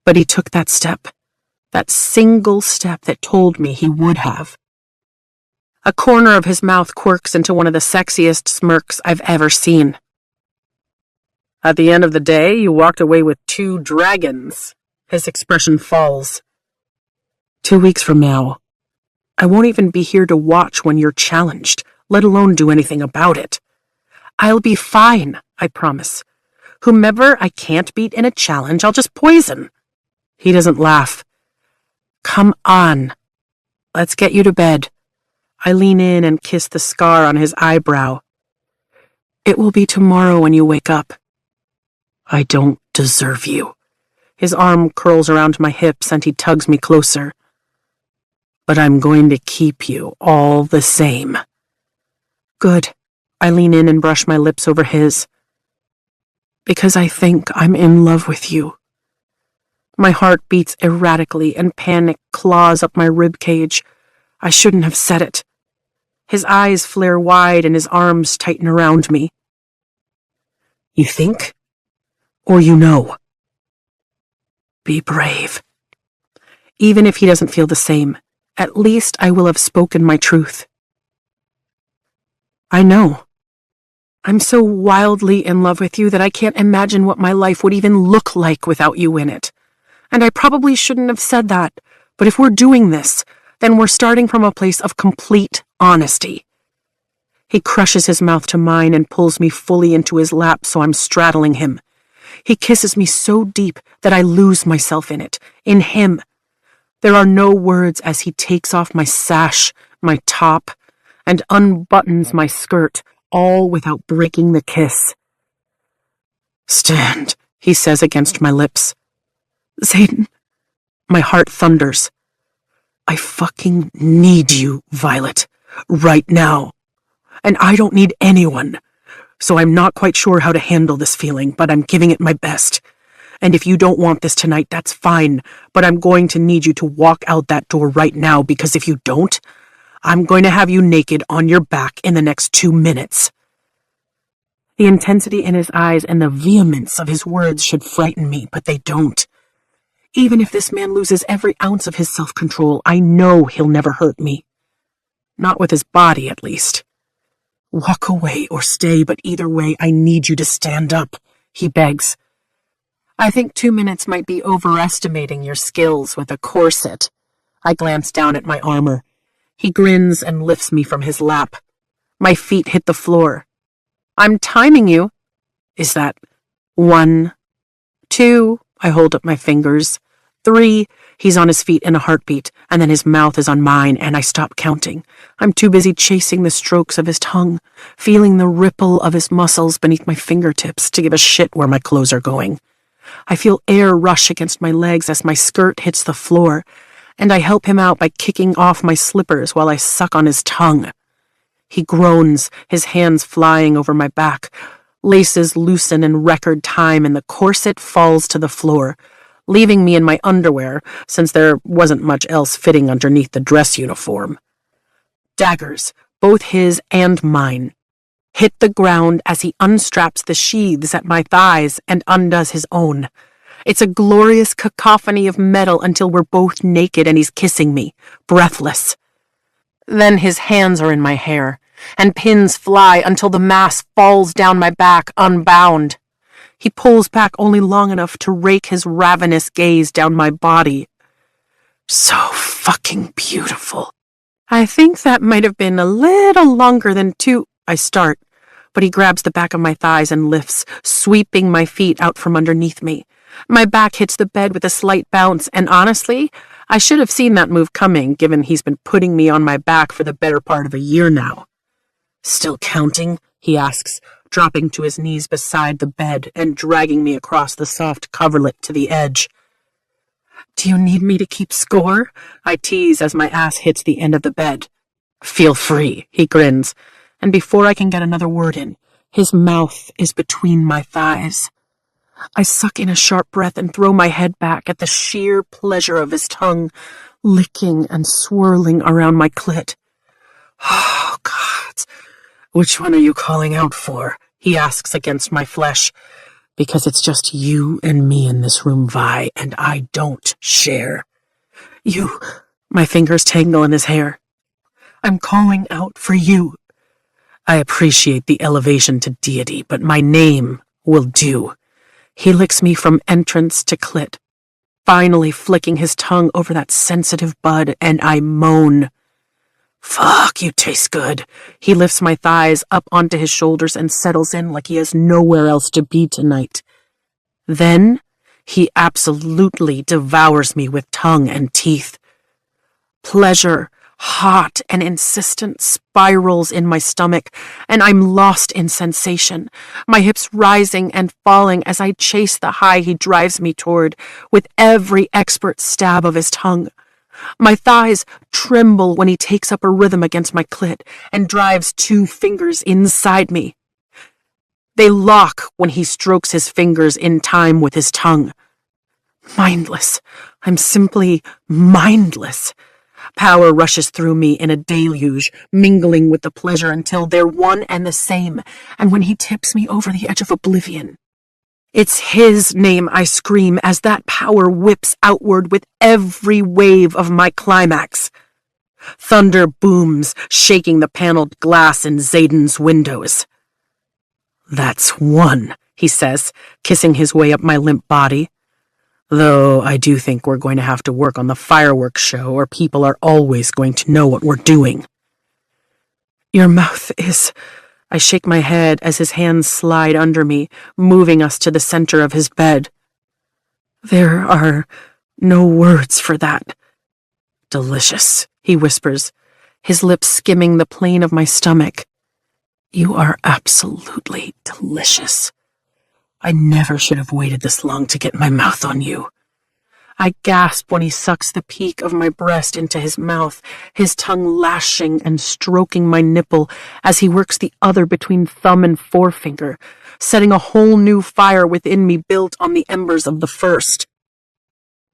But he took that step. That single step that told me he would have. A corner of his mouth quirks into one of the sexiest smirks I've ever seen. At the end of the day, you walked away with 2 dragons. His expression falls. 2 weeks from now, I won't even be here to watch when you're challenged, let alone do anything about it. I'll be fine, I promise. Whomever I can't beat in a challenge, I'll just poison. He doesn't laugh. Come on. Let's get you to bed. I lean in and kiss the scar on his eyebrow. It will be tomorrow when you wake up. I don't deserve you. His arm curls around my hips and he tugs me closer. But I'm going to keep you all the same. Good. I lean in and brush my lips over his. Because I think I'm in love with you. My heart beats erratically and panic claws up my ribcage, I shouldn't have said it. His eyes flare wide and his arms tighten around me. You think? Or you know? Be brave. Even if he doesn't feel the same, at least I will have spoken my truth. I know. I'm so wildly in love with you that I can't imagine what my life would even look like without you in it. And I probably shouldn't have said that, but if we're doing this, then we're starting from a place of complete honesty. He crushes his mouth to mine and pulls me fully into his lap so I'm straddling him. He kisses me so deep that I lose myself in it, in him. There are no words as he takes off my sash, my top, and unbuttons my skirt, all without breaking the kiss. Stand, he says against my lips. Zayden, my heart thunders. I fucking need you, Violet, right now. And I don't need anyone, so I'm not quite sure how to handle this feeling, but I'm giving it my best. And if you don't want this tonight, that's fine, but I'm going to need you to walk out that door right now, because if you don't, I'm going to have you naked on your back in the next 2 minutes. The intensity in his eyes and the vehemence of his words should frighten me, but they don't. Even if this man loses every ounce of his self-control, I know he'll never hurt me. Not with his body, at least. Walk away or stay, but either way, I need you to stand up, he begs. I think 2 minutes might be overestimating your skills with a corset. I glance down at my armor. He grins and lifts me from his lap. My feet hit the floor. I'm timing you. Is that 1, 2? I hold up my fingers. 3, he's on his feet in a heartbeat, and then his mouth is on mine, and I stop counting. I'm too busy chasing the strokes of his tongue, feeling the ripple of his muscles beneath my fingertips to give a shit where my clothes are going. I feel air rush against my legs as my skirt hits the floor, and I help him out by kicking off my slippers while I suck on his tongue. He groans, his hands flying over my back. Laces loosen in record time, and the corset falls to the floor, leaving me in my underwear since there wasn't much else fitting underneath the dress uniform. Daggers, both his and mine, hit the ground as he unstraps the sheaths at my thighs and undoes his own. It's a glorious cacophony of metal until we're both naked and he's kissing me, breathless. Then his hands are in my hair, and pins fly until the mass falls down my back unbound. He pulls back only long enough to rake his ravenous gaze down my body. So fucking beautiful. I think that might have been a little longer than 2, I start, but he grabs the back of my thighs and lifts, sweeping my feet out from underneath me. My back hits the bed with a slight bounce, and honestly, I should have seen that move coming, given he's been putting me on my back for the better part of a year now. Still counting? He asks, dropping to his knees beside the bed and dragging me across the soft coverlet to the edge. Do you need me to keep score? I tease as my ass hits the end of the bed. Feel free, he grins, and before I can get another word in, his mouth is between my thighs. I suck in a sharp breath and throw my head back at the sheer pleasure of his tongue, licking and swirling around my clit. Oh, God. Which one are you calling out for? He asks against my flesh. Because it's just you and me in this room, Vi, and I don't share. You. My fingers tangle in his hair. I'm calling out for you. I appreciate the elevation to deity, but my name will do. He licks me from entrance to clit, finally flicking his tongue over that sensitive bud, and I moan. Fuck, you taste good. He lifts my thighs up onto his shoulders and settles in like he has nowhere else to be tonight. Then he absolutely devours me with tongue and teeth. Pleasure, hot and insistent, spirals in my stomach, and I'm lost in sensation, my hips rising and falling as I chase the high he drives me toward with every expert stab of his tongue. My thighs tremble when he takes up a rhythm against my clit and drives 2 fingers inside me. They lock when he strokes his fingers in time with his tongue. Mindless. I'm simply mindless. Power rushes through me in a deluge, mingling with the pleasure until they're one and the same, and when he tips me over the edge of oblivion, it's his name I scream as that power whips outward with every wave of my climax. Thunder booms, shaking the paneled glass in Zayden's windows. "That's one," he says, kissing his way up my limp body. "Though I do think we're going to have to work on the fireworks show, or people are always going to know what we're doing." "Your mouth is—" I shake my head as his hands slide under me, moving us to the center of his bed. "There are no words for that." "Delicious," he whispers, his lips skimming the plane of my stomach. "You are absolutely delicious. I never should have waited this long to get my mouth on you." I gasp when he sucks the peak of my breast into his mouth, his tongue lashing and stroking my nipple as he works the other between thumb and forefinger, setting a whole new fire within me built on the embers of the first.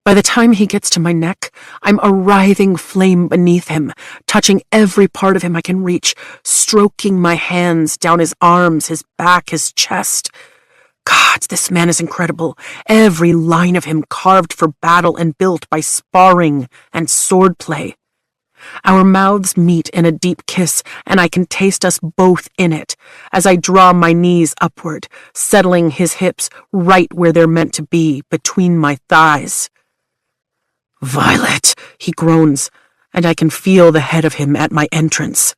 By the time he gets to my neck, I'm a writhing flame beneath him, touching every part of him I can reach, stroking my hands down his arms, his back, his chest. God, this man is incredible. Every line of him carved for battle and built by sparring and swordplay. Our mouths meet in a deep kiss, and I can taste us both in it as I draw my knees upward, settling his hips right where they're meant to be, between my thighs. "Violet," he groans, and I can feel the head of him at my entrance.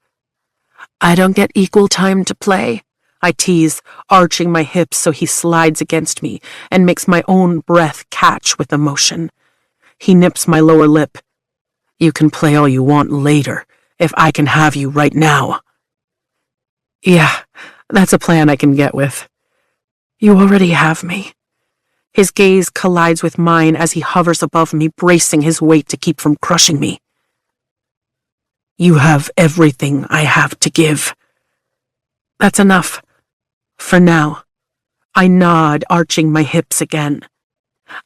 "I don't get equal time to play," I tease, arching my hips so he slides against me and makes my own breath catch with emotion. He nips my lower lip. "You can play all you want later, if I can have you right now." "Yeah, that's a plan I can get with." "You already have me." His gaze collides with mine as he hovers above me, bracing his weight to keep from crushing me. "You have everything I have to give." "That's enough. For now." I nod, arching my hips again.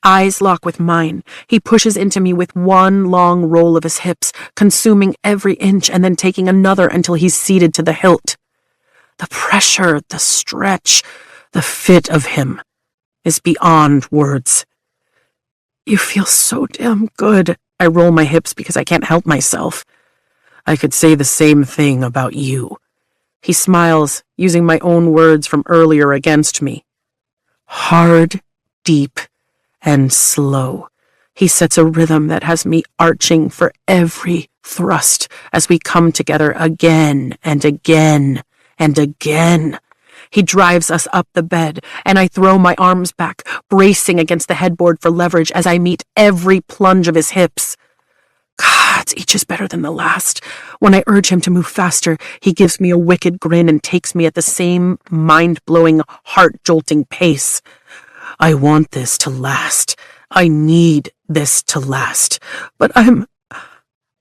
Eyes lock with mine. He pushes into me with one long roll of his hips, consuming every inch and then taking another until he's seated to the hilt. The pressure, the stretch, the fit of him is beyond words. "You feel so damn good." I roll my hips because I can't help myself. "I could say the same thing about you." He smiles, using my own words from earlier against me. Hard, deep, and slow. He sets a rhythm that has me arching for every thrust as we come together again and again and again. He drives us up the bed, and I throw my arms back, bracing against the headboard for leverage as I meet every plunge of his hips. God, each is better than the last. When I urge him to move faster, he gives me a wicked grin and takes me at the same mind-blowing, heart-jolting pace. I want this to last. I need this to last. But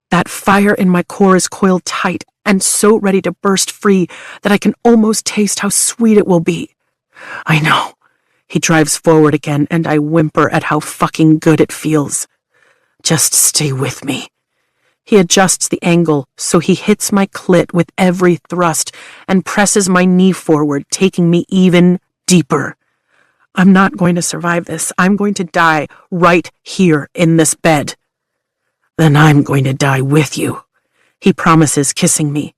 that fire in my core is coiled tight and so ready to burst free that I can almost taste how sweet it will be. I know. He drives forward again, and I whimper at how fucking good it feels. Just stay with me. He adjusts the angle so he hits my clit with every thrust and presses my knee forward, taking me even deeper. I'm not going to survive this. I'm going to die right here in this bed. Then I'm going to die with you, he promises, kissing me.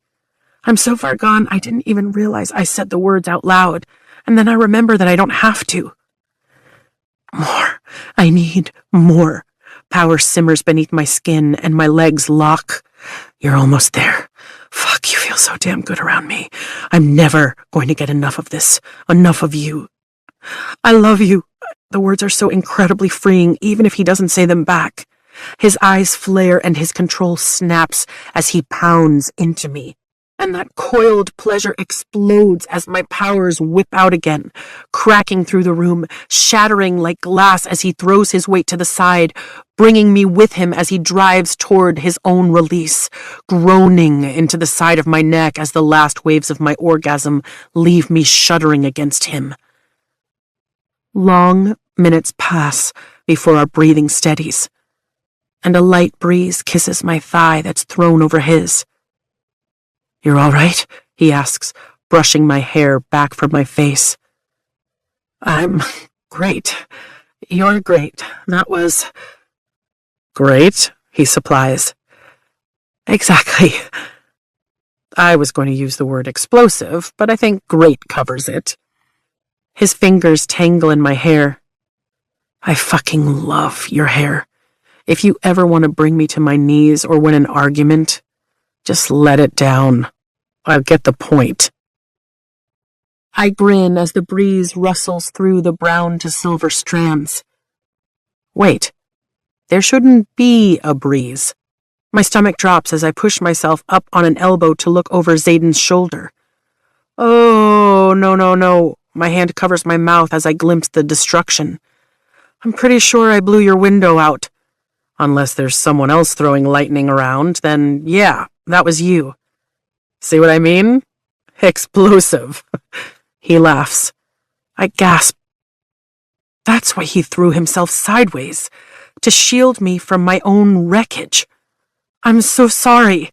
I'm so far gone I didn't even realize I said the words out loud, and then I remember that I don't have to. More. I need more. Power simmers beneath my skin and my legs lock. You're almost there. Fuck, you feel so damn good around me. I'm never going to get enough of this. Enough of you. I love you. The words are so incredibly freeing, even if he doesn't say them back. His eyes flare and his control snaps as he pounds into me. And that coiled pleasure explodes as my powers whip out again, cracking through the room, shattering like glass as he throws his weight to the side, bringing me with him as he drives toward his own release, groaning into the side of my neck as the last waves of my orgasm leave me shuddering against him. Long minutes pass before our breathing steadies. and a light breeze kisses my thigh that's thrown over his. "You're all right?" he asks, brushing my hair back from my face. "I'm great. You're great. That was..." "Great," he supplies. "Exactly." I was going to use the word explosive, but I think great covers it. His fingers tangle in my hair. "I fucking love your hair. If you ever want to bring me to my knees or win an argument, just let it down. I'll get the point." I grin as the breeze rustles through the brown to silver strands. Wait, there shouldn't be a breeze. My stomach drops as I push myself up on an elbow to look over Zayden's shoulder. "Oh, no. My hand covers my mouth as I glimpse the destruction. "I'm pretty sure I blew your window out. Unless there's someone else throwing lightning around, then yeah, that was you. See what I mean? Explosive." He laughs. I gasp. That's why he threw himself sideways, to shield me from my own wreckage. "I'm so sorry."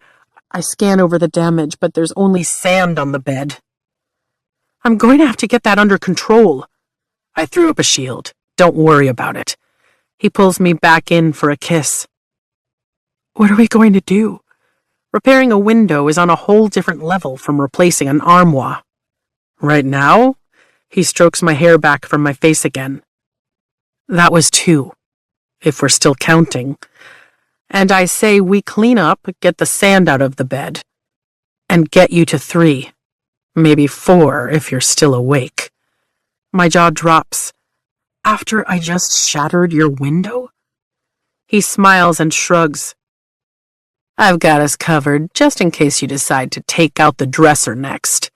I scan over the damage, but there's only sand on the bed. "I'm going to have to get that under control." I threw up a shield. Don't worry about it. He pulls me back in for a kiss. "What are we going to do?" Repairing a window is on a whole different level from replacing an armoire. "Right now?" He strokes my hair back from my face again. "That was 2, if we're still counting. And I say we clean up, get the sand out of the bed, and get you to 3. Maybe 4 if you're still awake." My jaw drops. "After I just shattered your window?" He smiles and shrugs. "I've got us covered, just in case you decide to take out the dresser next."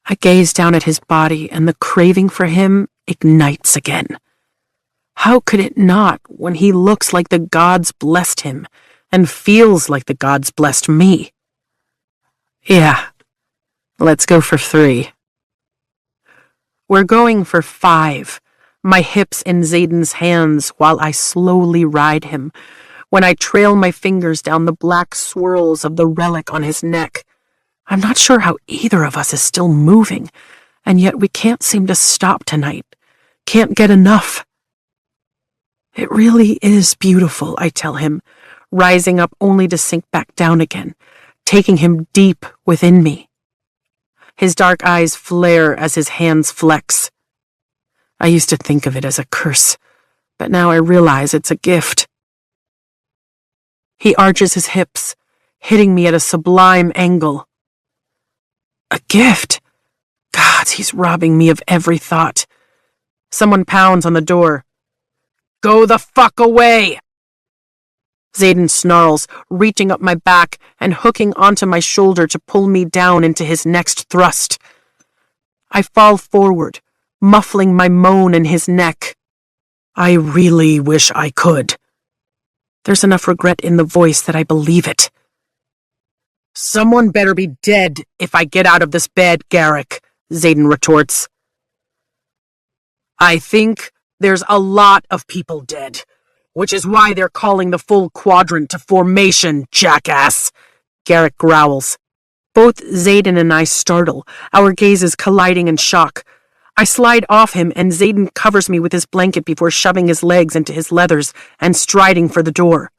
I gaze down at his body, and the craving for him ignites again. How could it not when he looks like the gods blessed him and feels like the gods blessed me? "Yeah, let's go for 3. We're going for 5, my hips in Zayden's hands while I slowly ride him, when I trail my fingers down the black swirls of the relic on his neck. I'm not sure how either of us is still moving, and yet we can't seem to stop tonight. Can't get enough. "It really is beautiful," I tell him, rising up only to sink back down again, taking him deep within me. His dark eyes flare as his hands flex. I used to think of it as a curse, but now I realize it's a gift. He arches his hips, hitting me at a sublime angle. A gift? Gods, he's robbing me of every thought. Someone pounds on the door. "Go the fuck away!" Zayden snarls, reaching up my back and hooking onto my shoulder to pull me down into his next thrust. I fall forward, muffling my moan in his neck. I really wish I could. There's enough regret in the voice that I believe it. "Someone better be dead if I get out of this bed, Garrick," Zayden retorts. "I think there's a lot of people dead, which is why they're calling the full quadrant to formation, jackass," Garrick growls. Both Zayden and I startle, our gazes colliding in shock. I slide off him, and Zayden covers me with his blanket before shoving his legs into his leathers and striding for the door.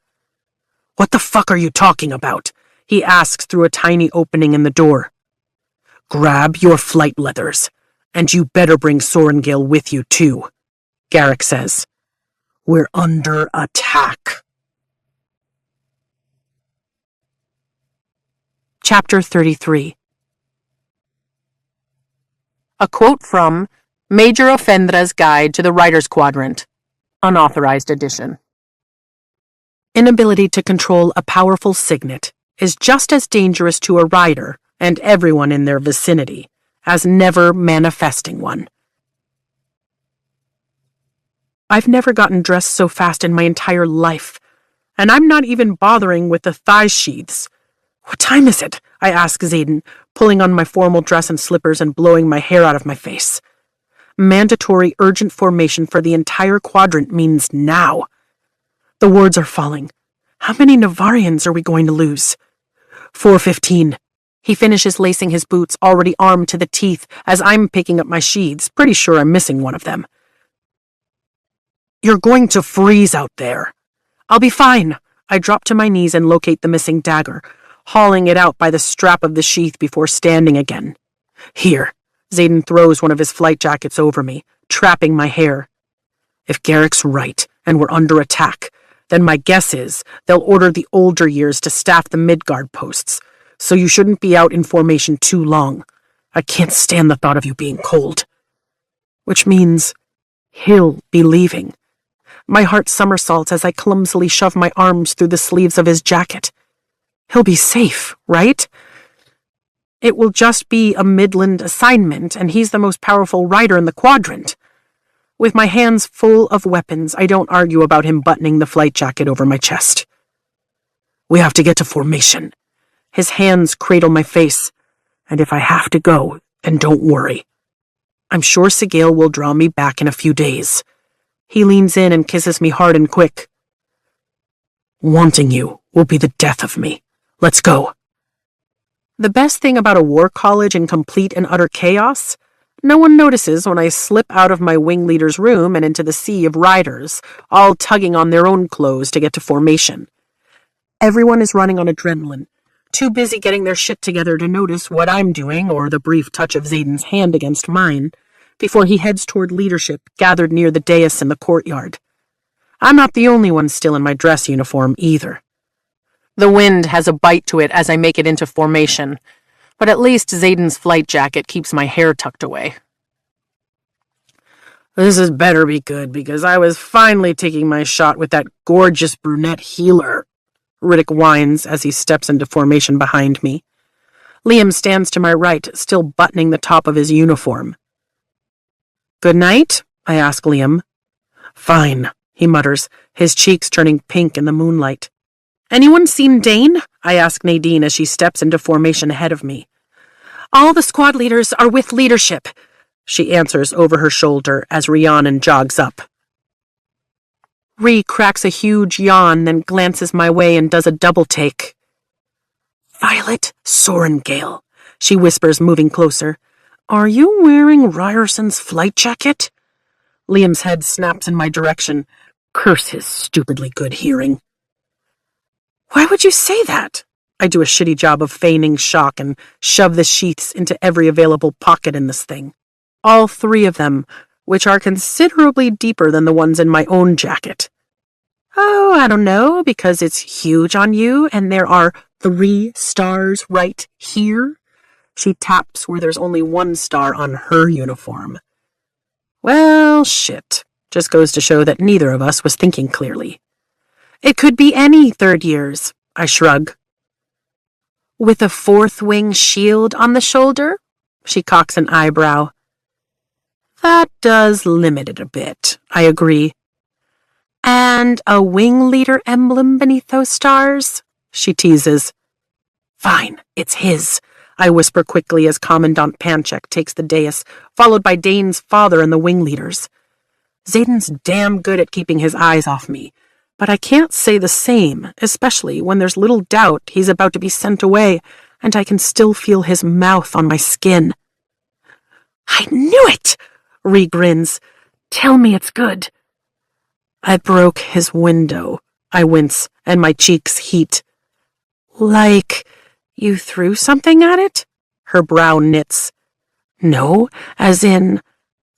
"What the fuck are you talking about?" he asks through a tiny opening in the door. "Grab your flight leathers, and you better bring Sorengale with you, too," Garrick says. "We're under attack." Chapter 33. A quote from Major Offendra's Guide to the Writer's Quadrant, unauthorized edition. Inability to control a powerful signet is just as dangerous to a writer and everyone in their vicinity as never manifesting one. I've never gotten dressed so fast in my entire life, and I'm not even bothering with the thigh sheaths. "What time is it?" I ask Zayden, pulling on my formal dress and slippers and blowing my hair out of my face. Mandatory urgent formation for the entire quadrant means now. The words are falling, How many Navarians are we going to lose? 4:15. He finishes lacing his boots, already armed to the teeth, as I'm picking up my sheaths, pretty sure I'm missing one of them. You're going to freeze out there. I'll be fine. I drop to my knees and locate the missing dagger, hauling it out by the strap of the sheath before standing again. Here. Xaden throws one of his flight jackets over me, trapping my hair. If Garrick's right, and we're under attack, then my guess is they'll order the older years to staff the Midgard posts, so you shouldn't be out in formation too long. I can't stand the thought of you being cold. Which means he'll be leaving. My heart somersaults as I clumsily shove my arms through the sleeves of his jacket. He'll be safe, right? It will just be a Midland assignment, and he's the most powerful rider in the quadrant. With my hands full of weapons, I don't argue about him buttoning the flight jacket over my chest. We have to get to formation. His hands cradle my face, and if I have to go, then don't worry. I'm sure Sigale will draw me back in a few days. He leans in and kisses me hard and quick. Wanting you will be the death of me. Let's go. The best thing about a war college in complete and utter chaos? No one notices when I slip out of my wing leader's room and into the sea of riders, all tugging on their own clothes to get to formation. Everyone is running on adrenaline, too busy getting their shit together to notice what I'm doing or the brief touch of Xaden's hand against mine, before he heads toward leadership gathered near the dais in the courtyard. I'm not the only one still in my dress uniform either. The wind has a bite to it as I make it into formation, but at least Xaden's flight jacket keeps my hair tucked away. This had better be good, because I was finally taking my shot with that gorgeous brunette healer, Riddick whines as he steps into formation behind me. Liam stands to my right, still buttoning the top of his uniform. Good night? I ask Liam. Fine, he mutters, his cheeks turning pink in the moonlight. Anyone seen Dane? I ask Nadine as she steps into formation ahead of me. All the squad leaders are with leadership, she answers over her shoulder as Rhiannon jogs up. Rhi cracks a huge yawn, then glances my way and does a double take. Violet Sorengale, she whispers, moving closer. Are you wearing Ryerson's flight jacket? Liam's head snaps in my direction. Curse his stupidly good hearing. Why would you say that? I do a shitty job of feigning shock and shove the sheaths into every available pocket in this thing. All three of them, which are considerably deeper than the ones in my own jacket. Oh, I don't know, because it's huge on you and there are 3 stars right here. She taps where there's only 1 star on her uniform. Well, shit. Just goes to show that neither of us was thinking clearly. It could be any 3rd years, I shrug. With a 4th wing shield on the shoulder? She cocks an eyebrow. That does limit it a bit, I agree. And a wing leader emblem beneath those stars? She teases. Fine, it's his, I whisper quickly as Commandant Panchek takes the dais, followed by Dane's father and the wing leaders. Xaden's damn good at keeping his eyes off me, but I can't say the same, especially when there's little doubt he's about to be sent away, and I can still feel his mouth on my skin. I knew it! Rhi grins. Tell me it's good. I broke his window. I wince, and my cheeks heat. Like, you threw something at it? Her brow knits. No, as in,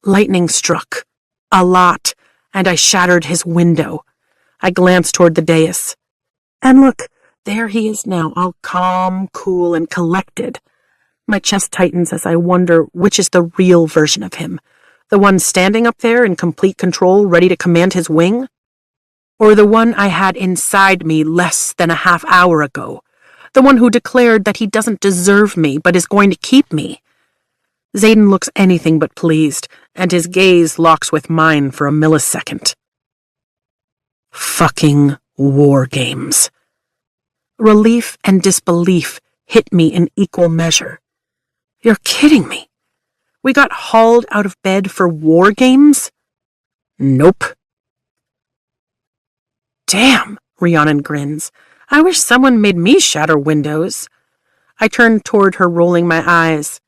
lightning struck. A lot, and I shattered his window. I glance toward the dais. And look, there he is now, all calm, cool, and collected. My chest tightens as I wonder which is the real version of him. The one standing up there in complete control, ready to command his wing? Or the one I had inside me less than a half hour ago? The one who declared that he doesn't deserve me, but is going to keep me? Xaden looks anything but pleased, and his gaze locks with mine for a millisecond. Fucking war games. Relief and disbelief hit me in equal measure. You're kidding me. We got hauled out of bed for war games? Nope. Damn, Rhiannon grins. I wish someone made me shatter windows. I turn toward her, rolling my eyes.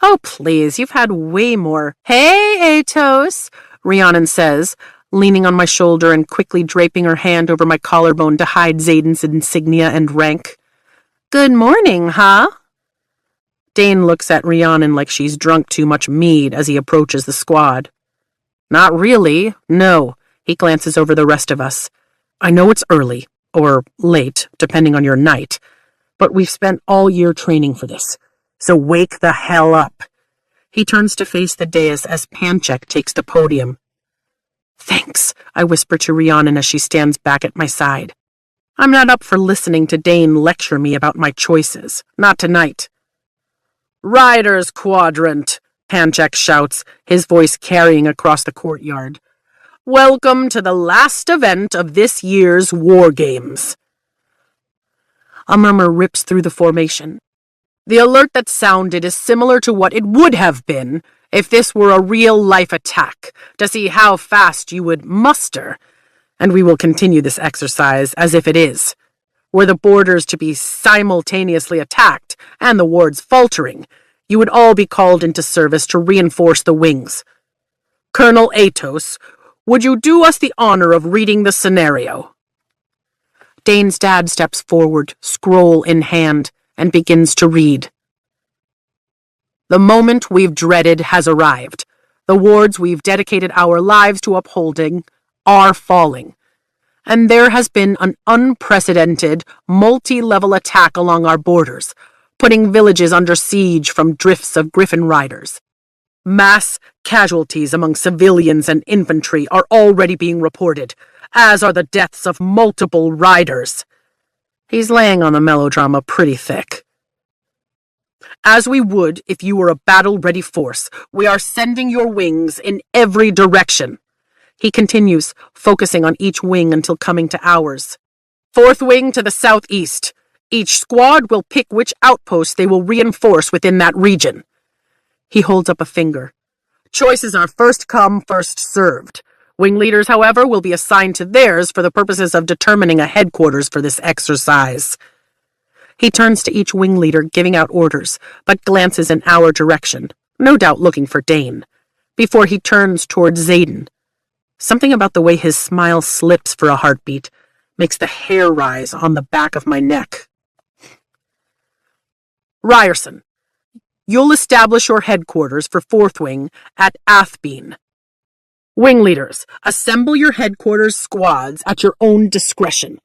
Oh, please, you've had way more. Hey, Atos, Rhiannon says, leaning on my shoulder and quickly draping her hand over my collarbone to hide Xaden's insignia and rank. Good morning, huh? Dane looks at Rhiannon like she's drunk too much mead as he approaches the squad. Not really, no. He glances over the rest of us. I know it's early, or late, depending on your night, but we've spent all year training for this. So wake the hell up. He turns to face the dais as Panchek takes the podium. Thanks, I whisper to Rhiannon as she stands back at my side. I'm not up for listening to Dane lecture me about my choices. Not tonight. Riders Quadrant, Panchek shouts, his voice carrying across the courtyard. Welcome to the last event of this year's War Games. A murmur rips through the formation. The alert that sounded is similar to what it would have been if this were a real-life attack, to see how fast you would muster. And we will continue this exercise as if it is. Were the borders to be simultaneously attacked and the wards faltering, you would all be called into service to reinforce the wings. Colonel Atos, would you do us the honor of reading the scenario? Dane's dad steps forward, scroll in hand, and begins to read. The moment we've dreaded has arrived. The wards we've dedicated our lives to upholding are falling. And there has been an unprecedented, multi-level attack along our borders, putting villages under siege from drifts of Griffin riders. Mass casualties among civilians and infantry are already being reported, as are the deaths of multiple riders. He's laying on the melodrama pretty thick. As we would if you were a battle-ready force, we are sending your wings in every direction. He continues, focusing on each wing until coming to ours. Fourth wing to the southeast. Each squad will pick which outpost they will reinforce within that region. He holds up a finger. Choices are first come, first served. Wing leaders, however, will be assigned to theirs for the purposes of determining a headquarters for this exercise. He turns to each wing leader, giving out orders, but glances in our direction, no doubt looking for Dane, before he turns toward Xaden. Something about the way his smile slips for a heartbeat makes the hair rise on the back of my neck. Ryerson, you'll establish your headquarters for Fourth Wing at Athbean. Wing leaders, assemble your headquarters squads at your own discretion,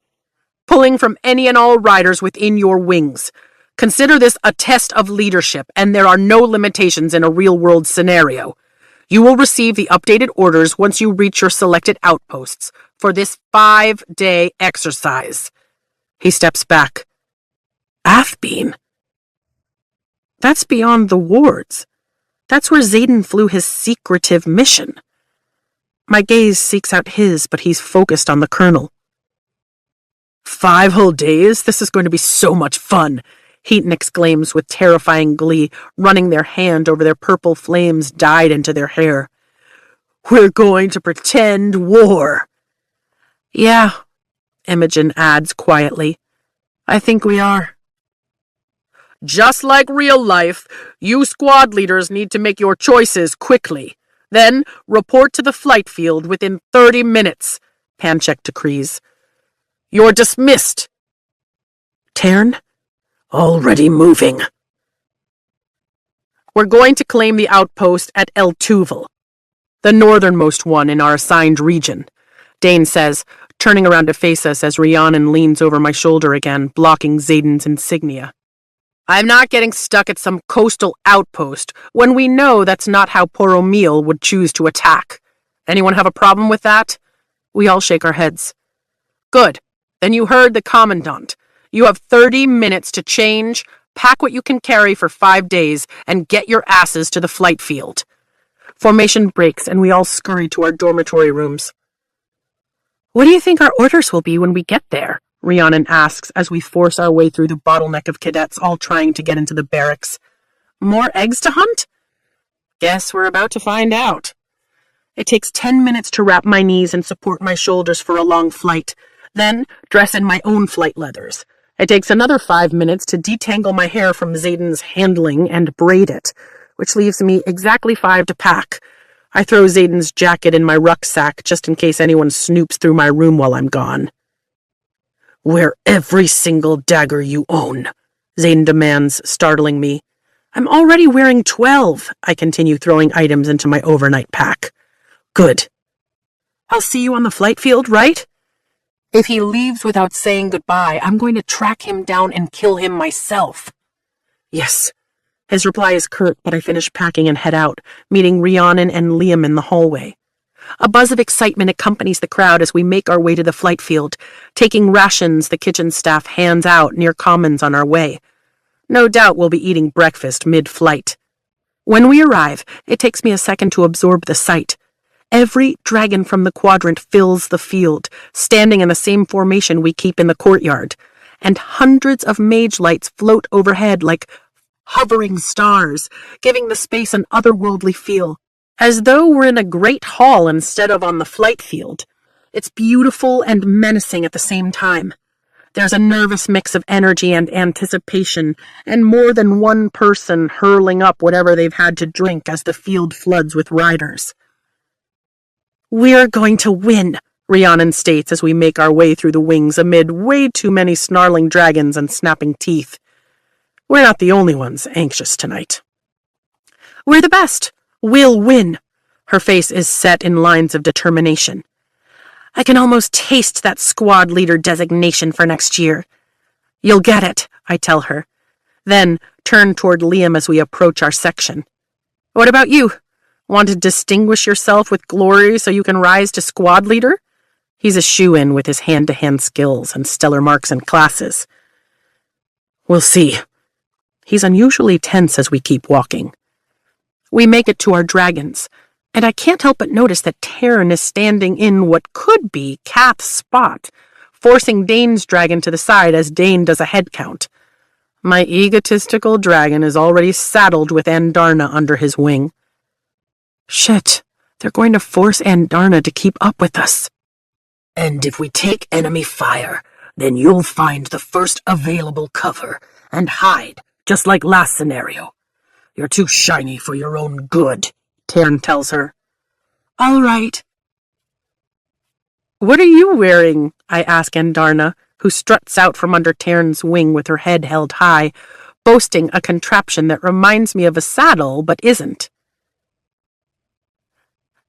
pulling from any and all riders within your wings. Consider this a test of leadership, and there are no limitations in a real-world scenario. You will receive the updated orders once you reach your selected outposts for this 5-day exercise. He steps back. Athbean? That's beyond the wards. That's where Xaden flew his secretive mission. My gaze seeks out his, but he's focused on the colonel. 5 whole days? This is going to be so much fun, Heaton exclaims with terrifying glee, running their hand over their purple flames dyed into their hair. We're going to pretend war. Yeah, Imogen adds quietly. I think we are. Just like real life, you squad leaders need to make your choices quickly. Then report to the flight field within 30 minutes, Panchek decrees. You're dismissed. Tern? Already moving. We're going to claim the outpost at El Tuval, the northernmost one in our assigned region, Dane says, turning around to face us as Rhiannon leans over my shoulder again, blocking Xaden's insignia. I'm not getting stuck at some coastal outpost when we know that's not how Poromil would choose to attack. Anyone have a problem with that? We all shake our heads. Good. Then you heard the Commandant. You have 30 minutes to change, pack what you can carry for 5 days, and get your asses to the flight field. Formation breaks, and we all scurry to our dormitory rooms. What do you think our orders will be when we get there? Rhiannon asks as we force our way through the bottleneck of cadets all trying to get into the barracks. More eggs to hunt? Guess we're about to find out. It takes 10 minutes to wrap my knees and support my shoulders for a long flight. then dress in my own flight leathers. It takes another 5 minutes to detangle my hair from Zayden's handling and braid it, which leaves me exactly 5 to pack. I throw Zayden's jacket in my rucksack just in case anyone snoops through my room while I'm gone. Wear every single dagger you own, Zayden demands, startling me. I'm already wearing 12, I continue, throwing items into my overnight pack. Good. I'll see you on the flight field, right? If he leaves without saying goodbye, I'm going to track him down and kill him myself. Yes. His reply is curt, but I finish packing and head out, meeting Rhiannon and Liam in the hallway. A buzz of excitement accompanies the crowd as we make our way to the flight field, taking rations the kitchen staff hands out near commons on our way. No doubt we'll be eating breakfast mid-flight. When we arrive, it takes me a second to absorb the sight. Every dragon from the quadrant fills the field, standing in the same formation we keep in the courtyard, and hundreds of mage lights float overhead like hovering stars, giving the space an otherworldly feel, as though we're in a great hall instead of on the flight field. It's beautiful and menacing at the same time. There's a nervous mix of energy and anticipation, and more than one person hurling up whatever they've had to drink as the field floods with riders. We're going to win, Rhiannon states as we make our way through the wings amid way too many snarling dragons and snapping teeth. We're not the only ones anxious tonight. We're the best. We'll win. Her face is set in lines of determination. I can almost taste that squad leader designation for next year. You'll get it, I tell her. Then turn toward Liam as we approach our section. What about you? Want to distinguish yourself with glory so you can rise to squad leader? He's a shoo-in with his hand-to-hand skills and stellar marks in classes. We'll see. He's unusually tense as we keep walking. We make it to our dragons, and I can't help but notice that Taryn is standing in what could be Kath's spot, forcing Dane's dragon to the side as Dane does a head count. My egotistical dragon is already saddled with Andarna under his wing. Shit, they're going to force Andarna to keep up with us. And if we take enemy fire, then you'll find the first available cover and hide, just like last scenario. You're too shiny for your own good, Taryn tells her. All right. What are you wearing? I ask Andarna, who struts out from under Taryn's wing with her head held high, boasting a contraption that reminds me of a saddle but isn't.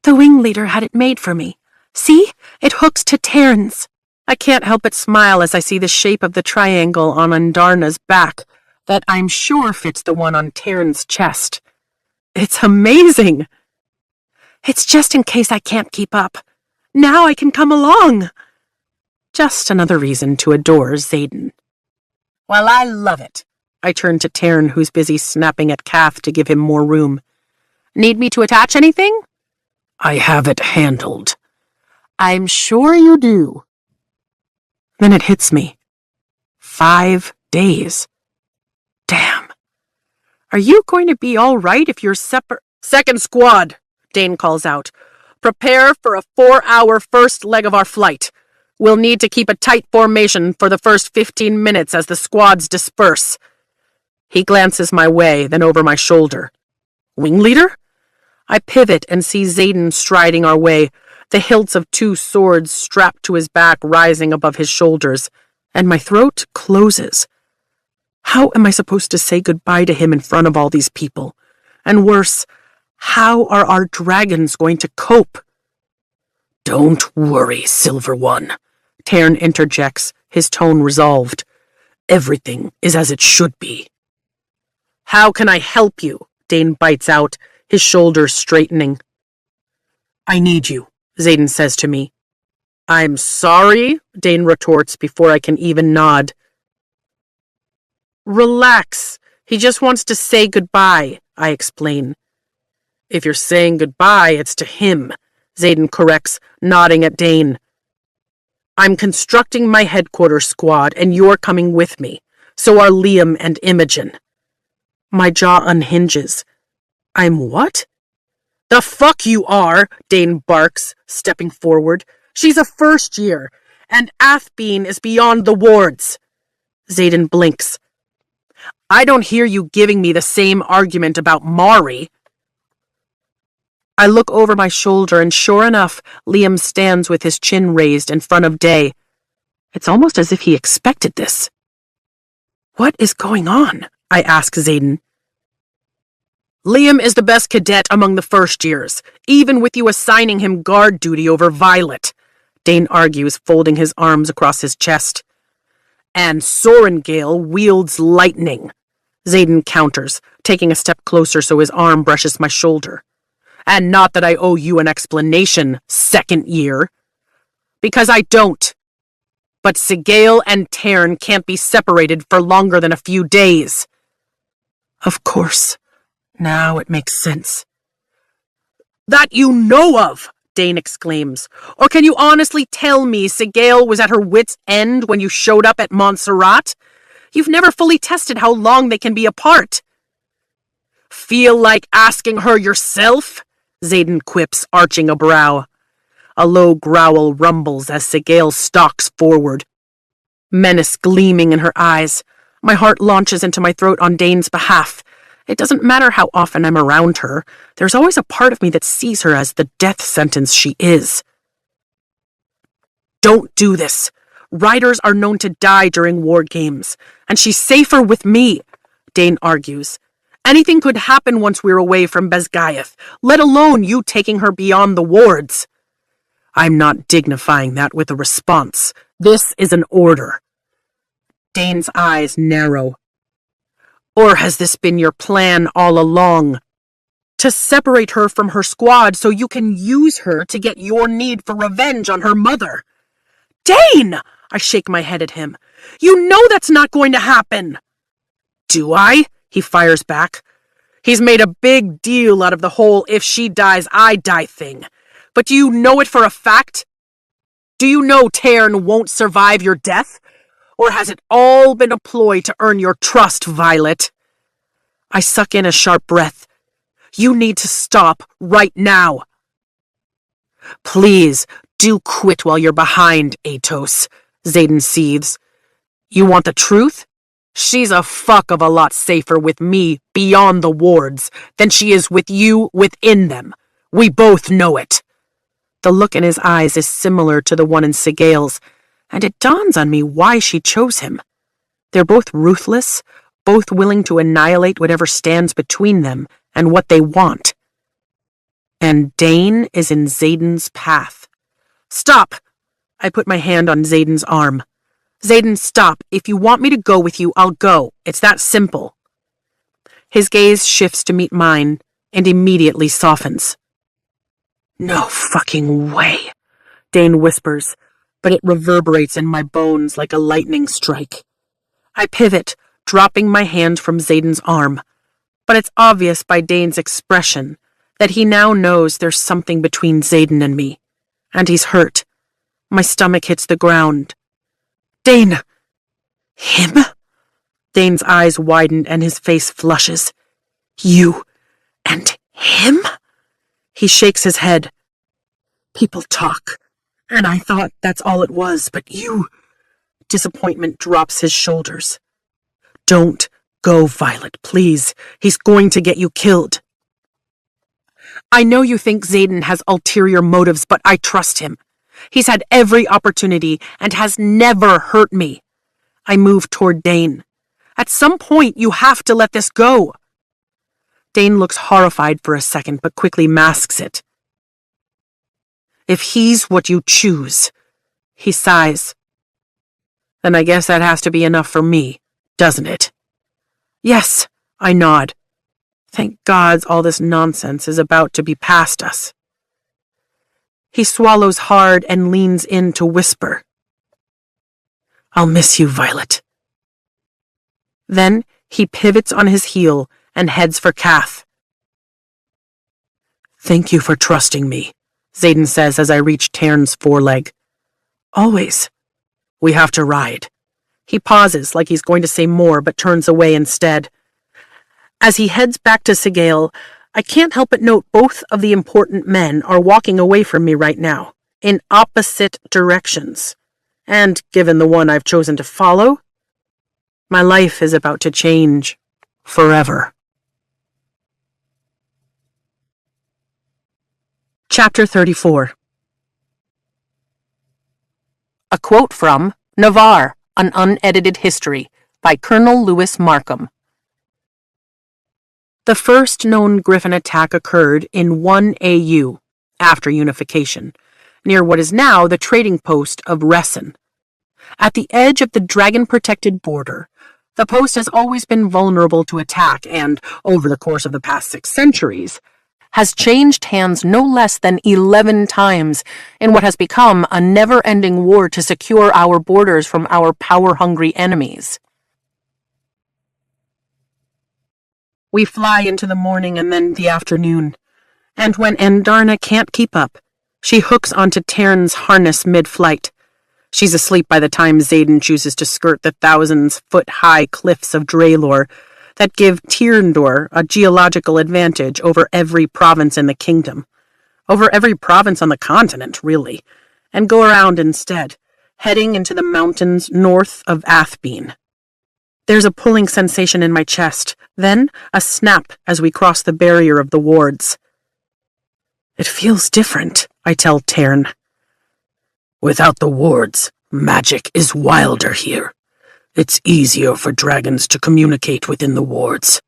The wing leader had it made for me. See? It hooks to Taryn's. I can't help but smile as I see the shape of the triangle on Andarna's back that I'm sure fits the one on Taryn's chest. It's amazing. It's just in case I can't keep up. Now I can come along. Just another reason to adore Zayden. Well, I love it. I turn to Taryn, who's busy snapping at Kath to give him more room. Need me to attach anything? I have it handled. I'm sure you do. Then it hits me. 5 days. Damn. Are you going to be all right if you're separate? Second squad, Dane calls out. Prepare for a 4-hour first leg of our flight. We'll need to keep a tight formation for the first 15 minutes as the squads disperse. He glances my way, then over my shoulder. Wing leader? I pivot and see Zayden striding our way, the hilts of 2 swords strapped to his back rising above his shoulders, and my throat closes. How am I supposed to say goodbye to him in front of all these people? And worse, how are our dragons going to cope? Don't worry, Silver One, Taryn interjects, his tone resolved. Everything is as it should be. How can I help you? Dane bites out, his shoulders straightening. I need you, Zayden says to me. I'm sorry, Dane retorts before I can even nod. Relax. He just wants to say goodbye, I explain. If you're saying goodbye, it's to him, Zayden corrects, nodding at Dane. I'm constructing my headquarters squad, and you're coming with me. So are Liam and Imogen. My jaw unhinges. I'm what? The fuck you are, Dane barks, stepping forward. She's a first year, And Athbean is beyond the wards. Xaden blinks. I don't hear you giving me the same argument about Mari. I look over my shoulder, and sure enough, Liam stands with his chin raised in front of Day. It's almost as if he expected this. What is going on? I ask Xaden. Liam is the best cadet among the first years, even with you assigning him guard duty over Violet, Dane argues, folding his arms across his chest. And Sorengale wields lightning, Xaden counters, taking a step closer so his arm brushes my shoulder. And not that I owe you an explanation, second year. Because I don't. But Sigale and Tern can't be separated for longer than a few days. Of course. Now it makes sense. That you know of, Dane exclaims. Or can you honestly tell me Sigale was at her wit's end when you showed up at Montserrat? You've never fully tested how long they can be apart. Feel like asking her yourself? Xaden quips, arching a brow. A low growl rumbles as Sigale stalks forward. Menace gleaming in her eyes. My heart launches into my throat on Dane's behalf. It doesn't matter how often I'm around her. There's always a part of me that sees her as the death sentence she is. Don't do this. Riders are known to die during war games, and she's safer with me, Dane argues. Anything could happen once we're away from Bezgaeth, let alone you taking her beyond the wards. I'm not dignifying that with a response. This is an order. Dane's eyes narrow. Or has this been your plan all along? To separate her from her squad so you can use her to get your need for revenge on her mother? Dane! I shake my head at him. You know that's not going to happen. Do I? He fires back. He's made a big deal out of the whole if she dies, I die thing. But do you know it for a fact? Do you know Tern won't survive your death? Or has it all been a ploy to earn your trust, Violet? I suck in a sharp breath. You need to stop right now. Please, do quit while you're behind, Atos, Xaden seethes. You want the truth? She's a fuck of a lot safer with me beyond the wards than she is with you within them. We both know it. The look in his eyes is similar to the one in Sigale's, and it dawns on me why she chose him. They're both ruthless, both willing to annihilate whatever stands between them and what they want. And Dane is in Xaden's path. Stop! I put my hand on Xaden's arm. Xaden, stop. If you want me to go with you, I'll go. It's that simple. His gaze shifts to meet mine and immediately softens. No fucking way, Dane whispers, but it reverberates in my bones like a lightning strike. I pivot, dropping my hand from Xaden's arm, but it's obvious by Dane's expression that he now knows there's something between Xaden and me, and he's hurt. My stomach hits the ground. Dane! Him? Dane's eyes widen and his face flushes. You and him? He shakes his head. People talk, and I thought that's all it was, but you... Disappointment drops his shoulders. Don't go, Violet, please. He's going to get you killed. I know you think Xaden has ulterior motives, but I trust him. He's had every opportunity and has never hurt me. I move toward Dane. At some point, you have to let this go. Dane looks horrified for a second, but quickly masks it. If he's what you choose, he sighs. Then I guess that has to be enough for me, doesn't it? Yes, I nod. Thank God all this nonsense is about to be past us. He swallows hard and leans in to whisper. I'll miss you, Violet. Then he pivots on his heel and heads for Kath. Thank you for trusting me, Xaden says as I reach Tern's foreleg. Always. We have to ride. He pauses like he's going to say more, but turns away instead. As he heads back to Sigale, I can't help but note both of the important men are walking away from me right now, in opposite directions. And given the one I've chosen to follow, my life is about to change forever. Chapter 34. A quote from Navarre, An Unedited History, by Colonel Lewis Markham. The first known griffin attack occurred in 1 AU, after unification, near what is now the trading post of Resson. At the edge of the dragon-protected border, the post has always been vulnerable to attack and, over the course of the past 6 centuries, has changed hands no less than 11 times in what has become a never-ending war to secure our borders from our power-hungry enemies. We fly into the morning and then the afternoon, and when Andarna can't keep up, she hooks onto Tern's harness mid-flight. She's asleep by the time Xaden chooses to skirt the thousands-foot-high cliffs of Draelor that give Tyrndor a geological advantage over every province in the kingdom, over every province on the continent, really, and go around instead, heading into the mountains north of Athbeen. There's a pulling sensation in my chest, then a snap as we cross the barrier of the wards. It feels different, I tell Tern. Without the wards, magic is wilder here. It's easier for dragons to communicate within the wards.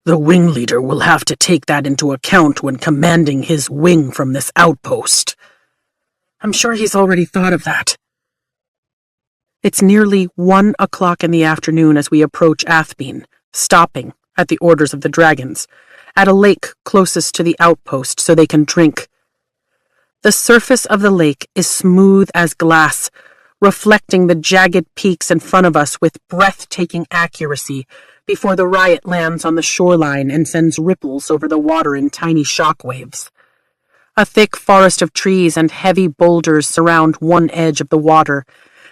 The wing leader will have to take that into account when commanding his wing from this outpost. I'm sure he's already thought of that. It's nearly 1 o'clock in the afternoon as we approach Athbeen, stopping, at the orders of the dragons, at a lake closest to the outpost so they can drink. The surface of the lake is smooth as glass, reflecting the jagged peaks in front of us with breathtaking accuracy before the riot lands on the shoreline and sends ripples over the water in tiny shockwaves. A thick forest of trees and heavy boulders surround one edge of the water,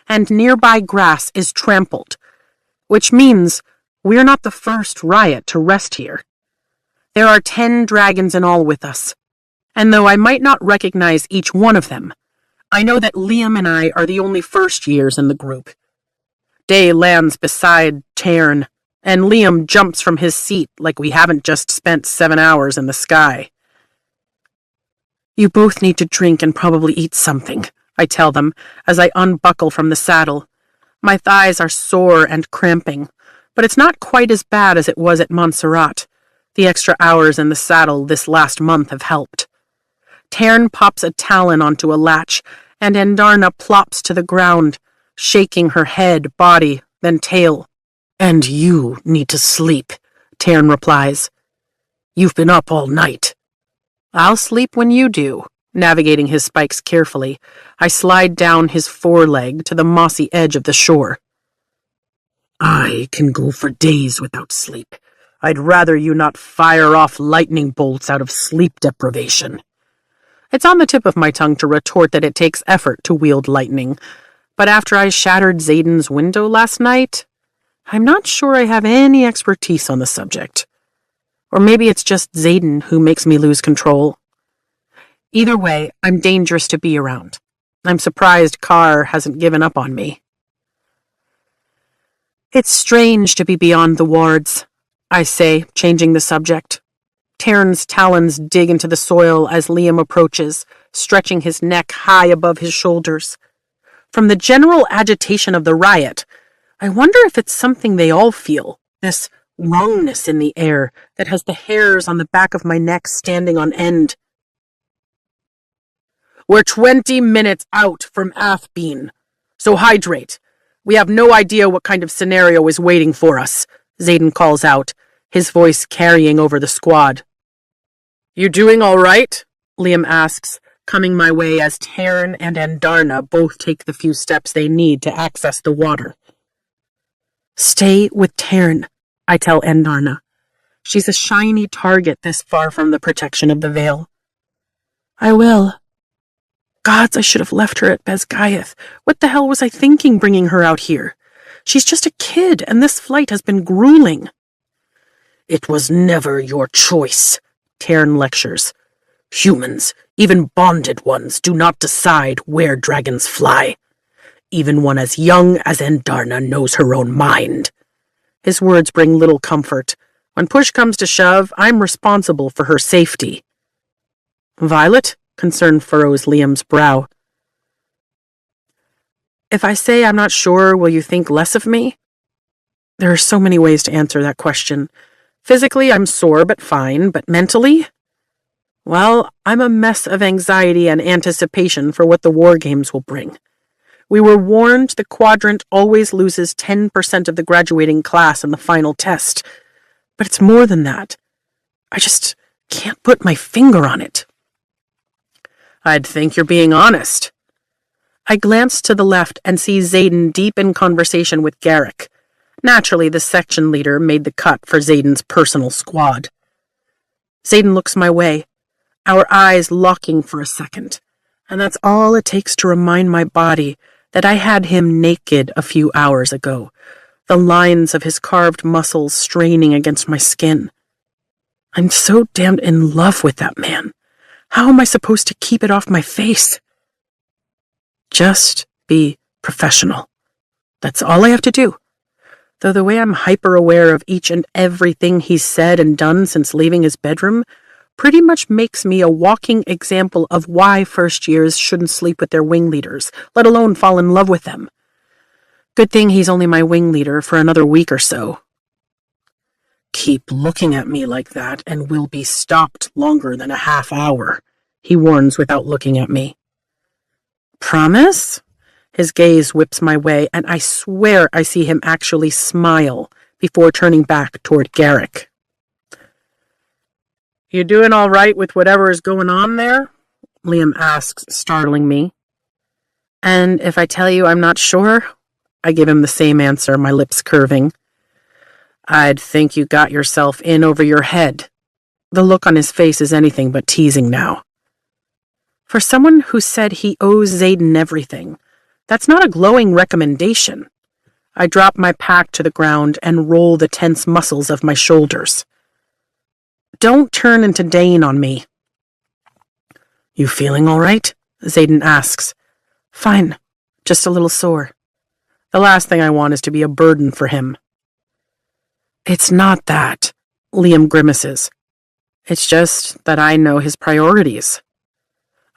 and nearby grass is trampled, which means we're not the first riot to rest here. There are 10 dragons in all with us, and though I might not recognize each one of them, I know that Liam and I are the only first years in the group. Day lands beside Tern, and Liam jumps from his seat like we haven't just spent 7 hours in the sky. You both need to drink and probably eat something, I tell them as I unbuckle from the saddle. My thighs are sore and cramping, but it's not quite as bad as it was at Montserrat. The extra hours in the saddle this last month have helped. Tern pops a talon onto a latch, and Andarna plops to the ground, shaking her head, body, then tail. And you need to sleep, Tern replies. You've been up all night. I'll sleep when you do. Navigating his spikes carefully, I slide down his foreleg to the mossy edge of the shore. I can go for days without sleep. I'd rather you not fire off lightning bolts out of sleep deprivation. It's on the tip of my tongue to retort that it takes effort to wield lightning, but after I shattered Xaden's window last night, I'm not sure I have any expertise on the subject. Or maybe it's just Xaden who makes me lose control. Either way, I'm dangerous to be around. I'm surprised Carr hasn't given up on me. It's strange to be beyond the wards, I say, changing the subject. Tern's talons dig into the soil as Liam approaches, stretching his neck high above his shoulders. From the general agitation of the riot, I wonder if it's something they all feel, this wrongness in the air that has the hairs on the back of my neck standing on end. We're 20 minutes out from Athbeen, so hydrate. We have no idea what kind of scenario is waiting for us, Xaden calls out, his voice carrying over the squad. You doing all right? Liam asks, coming my way as Tern and Andarna both take the few steps they need to access the water. Stay with Tern, I tell Andarna. She's a shiny target this far from the protection of the veil. I will. Gods, I should have left her at Bezgaeth. What the hell was I thinking bringing her out here? She's just a kid, and this flight has been grueling. It was never your choice, Tern lectures. Humans, even bonded ones, do not decide where dragons fly. Even one as young as Endarna knows her own mind. His words bring little comfort. When push comes to shove, I'm responsible for her safety. Violet? Concern furrows Liam's brow. If I say I'm not sure, will you think less of me? There are so many ways to answer that question. Physically, I'm sore but fine, but mentally? Well, I'm a mess of anxiety and anticipation for what the war games will bring. We were warned the quadrant always loses 10% of the graduating class in the final test. But it's more than that. I just can't put my finger on it. I'd think you're being honest. I glance to the left and see Xaden deep in conversation with Garrick. Naturally, the section leader made the cut for Xaden's personal squad. Xaden looks my way, our eyes locking for a second, and that's all it takes to remind my body that I had him naked a few hours ago, the lines of his carved muscles straining against my skin. I'm so damned in love with that man. How am I supposed to keep it off my face? Just be professional. That's all I have to do. Though the way I'm hyper-aware of each and everything he's said and done since leaving his bedroom pretty much makes me a walking example of why first years shouldn't sleep with their wing leaders, let alone fall in love with them. Good thing he's only my wing leader for another week or so. Keep looking at me like that and we'll be stopped longer than a half hour, he warns without looking at me. Promise? His gaze whips my way, and I swear I see him actually smile before turning back toward Garrick. You doing all right with whatever is going on there? Liam asks, startling me. And if I tell you I'm not sure, I give him the same answer, my lips curving. I'd think you got yourself in over your head. The look on his face is anything but teasing now. For someone who said he owes Xaden everything, that's not a glowing recommendation. I drop my pack to the ground and roll the tense muscles of my shoulders. Don't turn into Dane on me. You feeling all right? Xaden asks. Fine, just a little sore. The last thing I want is to be a burden for him. It's not that, Liam grimaces. It's just that I know his priorities.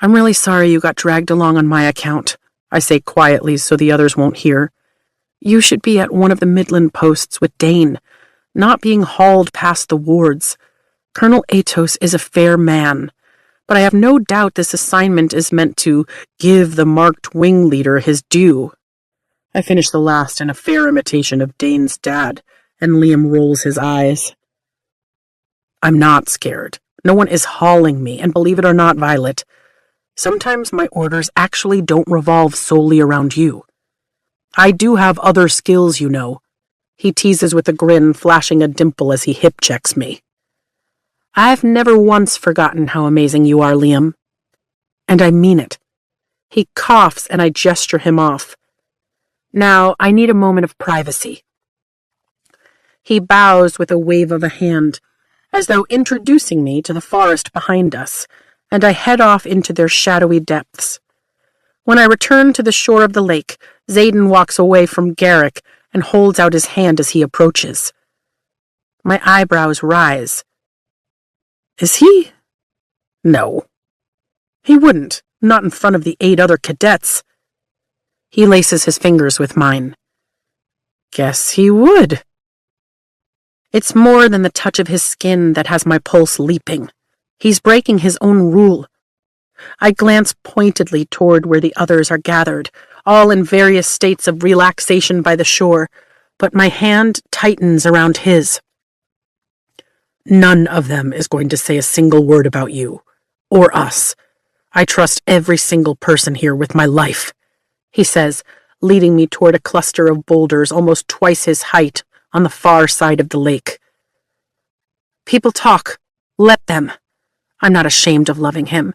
I'm really sorry you got dragged along on my account, I say quietly so the others won't hear. You should be at one of the Midland posts with Dane, not being hauled past the wards. Colonel Atos is a fair man, but I have no doubt this assignment is meant to give the marked wing leader his due. I finish the last in a fair imitation of Dane's dad, and Liam rolls his eyes. I'm not scared. No one is hauling me, and believe it or not, Violet, sometimes my orders actually don't revolve solely around you. I do have other skills, you know. He teases with a grin, flashing a dimple as he hip-checks me. I've never once forgotten how amazing you are, Liam. And I mean it. He coughs and I gesture him off. Now, I need a moment of privacy. He bows with a wave of a hand, as though introducing me to the forest behind us, and I head off into their shadowy depths. When I return to the shore of the lake, Xaden walks away from Garrick and holds out his hand as he approaches. My eyebrows rise. Is he? No. He wouldn't, not in front of the 8 other cadets. He laces his fingers with mine. Guess he would. It's more than the touch of his skin that has my pulse leaping. He's breaking his own rule. I glance pointedly toward where the others are gathered, all in various states of relaxation by the shore, but my hand tightens around his. None of them is going to say a single word about you, or us. I trust every single person here with my life, he says, leading me toward a cluster of boulders almost twice his height on the far side of the lake. People talk. Let them. I'm not ashamed of loving him,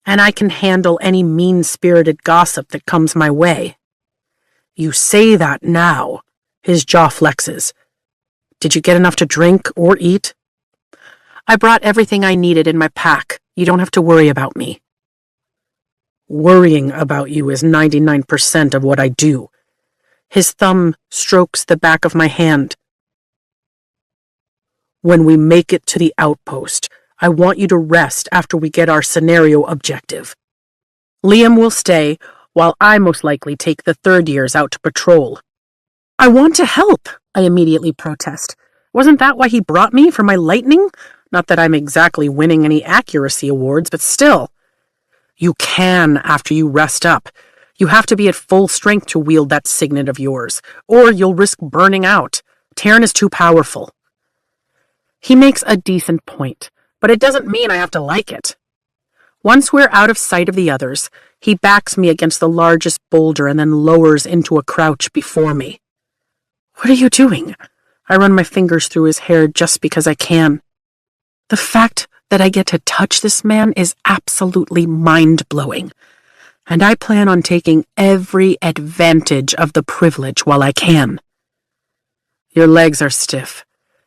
and I can handle any mean-spirited gossip that comes my way. You say that now, his jaw flexes. Did you get enough to drink or eat? I brought everything I needed in my pack. You don't have to worry about me. Worrying about you is 99% of what I do. His thumb strokes the back of my hand. When we make it to the outpost, I want you to rest after we get our scenario objective. Liam will stay, while I most likely take the third years out to patrol. I want to help, I immediately protest. Wasn't that why he brought me, for my lightning? Not that I'm exactly winning any accuracy awards, but still. You can after you rest up. You have to be at full strength to wield that signet of yours, or you'll risk burning out. Taryn is too powerful. He makes a decent point, but it doesn't mean I have to like it. Once we're out of sight of the others, he backs me against the largest boulder and then lowers into a crouch before me. What are you doing? I run my fingers through his hair just because I can. The fact that I get to touch this man is absolutely mind-blowing, and I plan on taking every advantage of the privilege while I can. Your legs are stiff.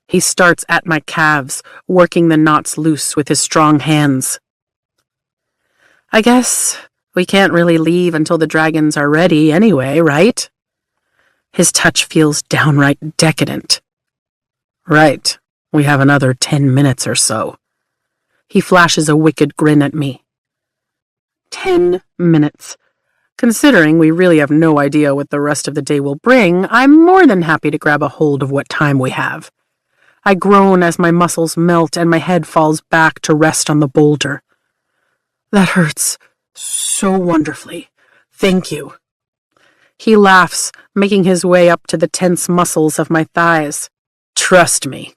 He starts at my calves, working the knots loose with his strong hands. I guess we can't really leave until the dragons are ready anyway, right? His touch feels downright decadent. Right, we have another 10 minutes or so. He flashes a wicked grin at me. 10 minutes. Considering we really have no idea what the rest of the day will bring, I'm more than happy to grab a hold of what time we have. I groan as my muscles melt and my head falls back to rest on the boulder. That hurts so wonderfully. Thank you. He laughs, making his way up to the tense muscles of my thighs. Trust me.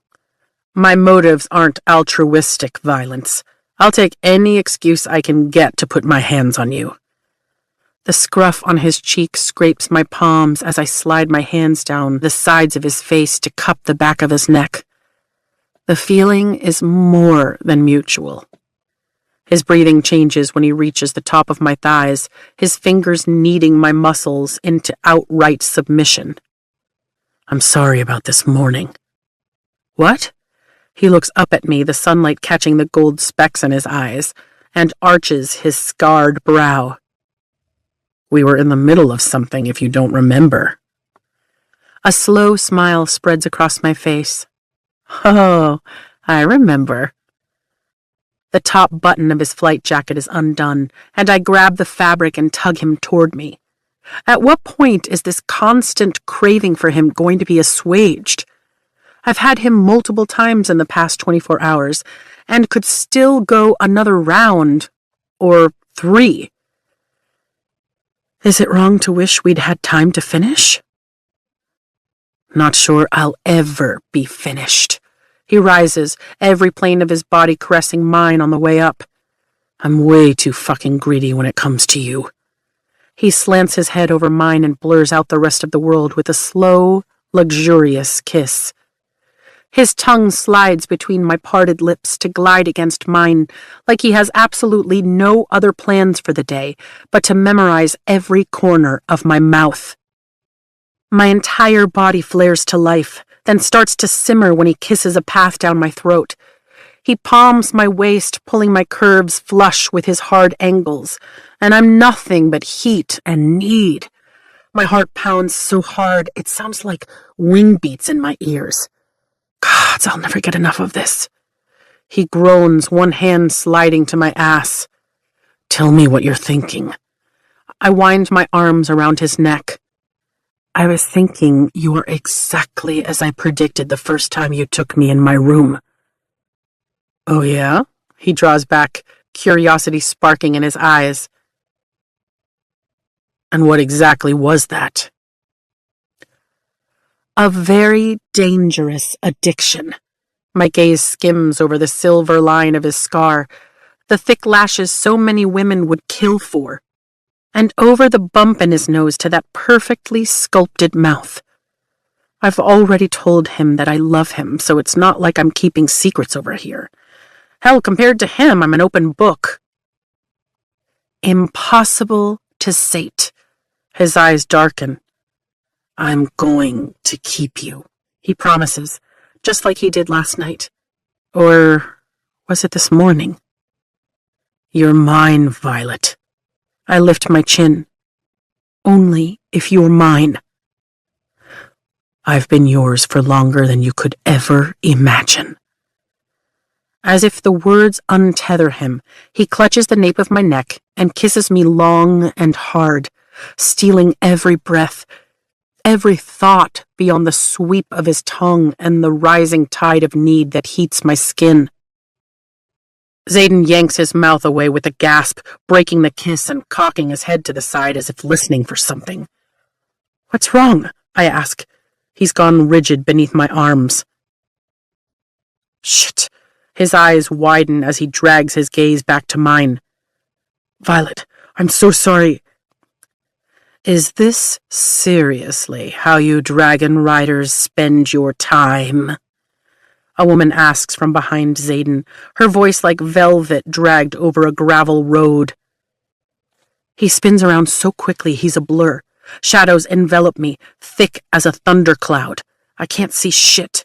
My motives aren't altruistic violence. I'll take any excuse I can get to put my hands on you. The scruff on his cheek scrapes my palms as I slide my hands down the sides of his face to cup the back of his neck. The feeling is more than mutual. His breathing changes when he reaches the top of my thighs, his fingers kneading my muscles into outright submission. I'm sorry about this morning. What? He looks up at me, the sunlight catching the gold specks in his eyes, and arches his scarred brow. We were in the middle of something, if you don't remember. A slow smile spreads across my face. Oh, I remember. The top button of his flight jacket is undone, and I grab the fabric and tug him toward me. At what point is this constant craving for him going to be assuaged? I've had him multiple times in the past 24 hours, and could still go another round, or 3. Is it wrong to wish we'd had time to finish? Not sure I'll ever be finished. He rises, every plane of his body caressing mine on the way up. I'm way too fucking greedy when it comes to you. He slants his head over mine and blurs out the rest of the world with a slow, luxurious kiss. His tongue slides between my parted lips to glide against mine, like he has absolutely no other plans for the day but to memorize every corner of my mouth. My entire body flares to life, then starts to simmer when he kisses a path down my throat. He palms my waist, pulling my curves flush with his hard angles, and I'm nothing but heat and need. My heart pounds so hard it sounds like wing beats in my ears. Gods, I'll never get enough of this. He groans, one hand sliding to my ass. Tell me what you're thinking. I wind my arms around his neck. I was thinking you are exactly as I predicted the first time you took me in my room. Oh, yeah? He draws back, curiosity sparking in his eyes. And what exactly was that? A very dangerous addiction. My gaze skims over the silver line of his scar, the thick lashes so many women would kill for, and over the bump in his nose to that perfectly sculpted mouth. I've already told him that I love him, so it's not like I'm keeping secrets over here. Hell, compared to him, I'm an open book. Impossible to sate. His eyes darken. I'm going to keep you, he promises, just like he did last night. Or was it this morning? You're mine, Violet. I lift my chin. Only if you're mine. I've been yours for longer than you could ever imagine. As if the words untether him, he clutches the nape of my neck and kisses me long and hard, stealing every breath, every thought beyond the sweep of his tongue and the rising tide of need that heats my skin. Xaden yanks his mouth away with a gasp, breaking the kiss and cocking his head to the side as if listening for something. What's wrong? I ask. He's gone rigid beneath my arms. Shit. His eyes widen as he drags his gaze back to mine. Violet, I'm so sorry. Is this seriously how you dragon riders spend your time? A woman asks from behind Xaden, her voice like velvet dragged over a gravel road. He spins around so quickly he's a blur. Shadows envelop me, thick as a thundercloud. I can't see shit.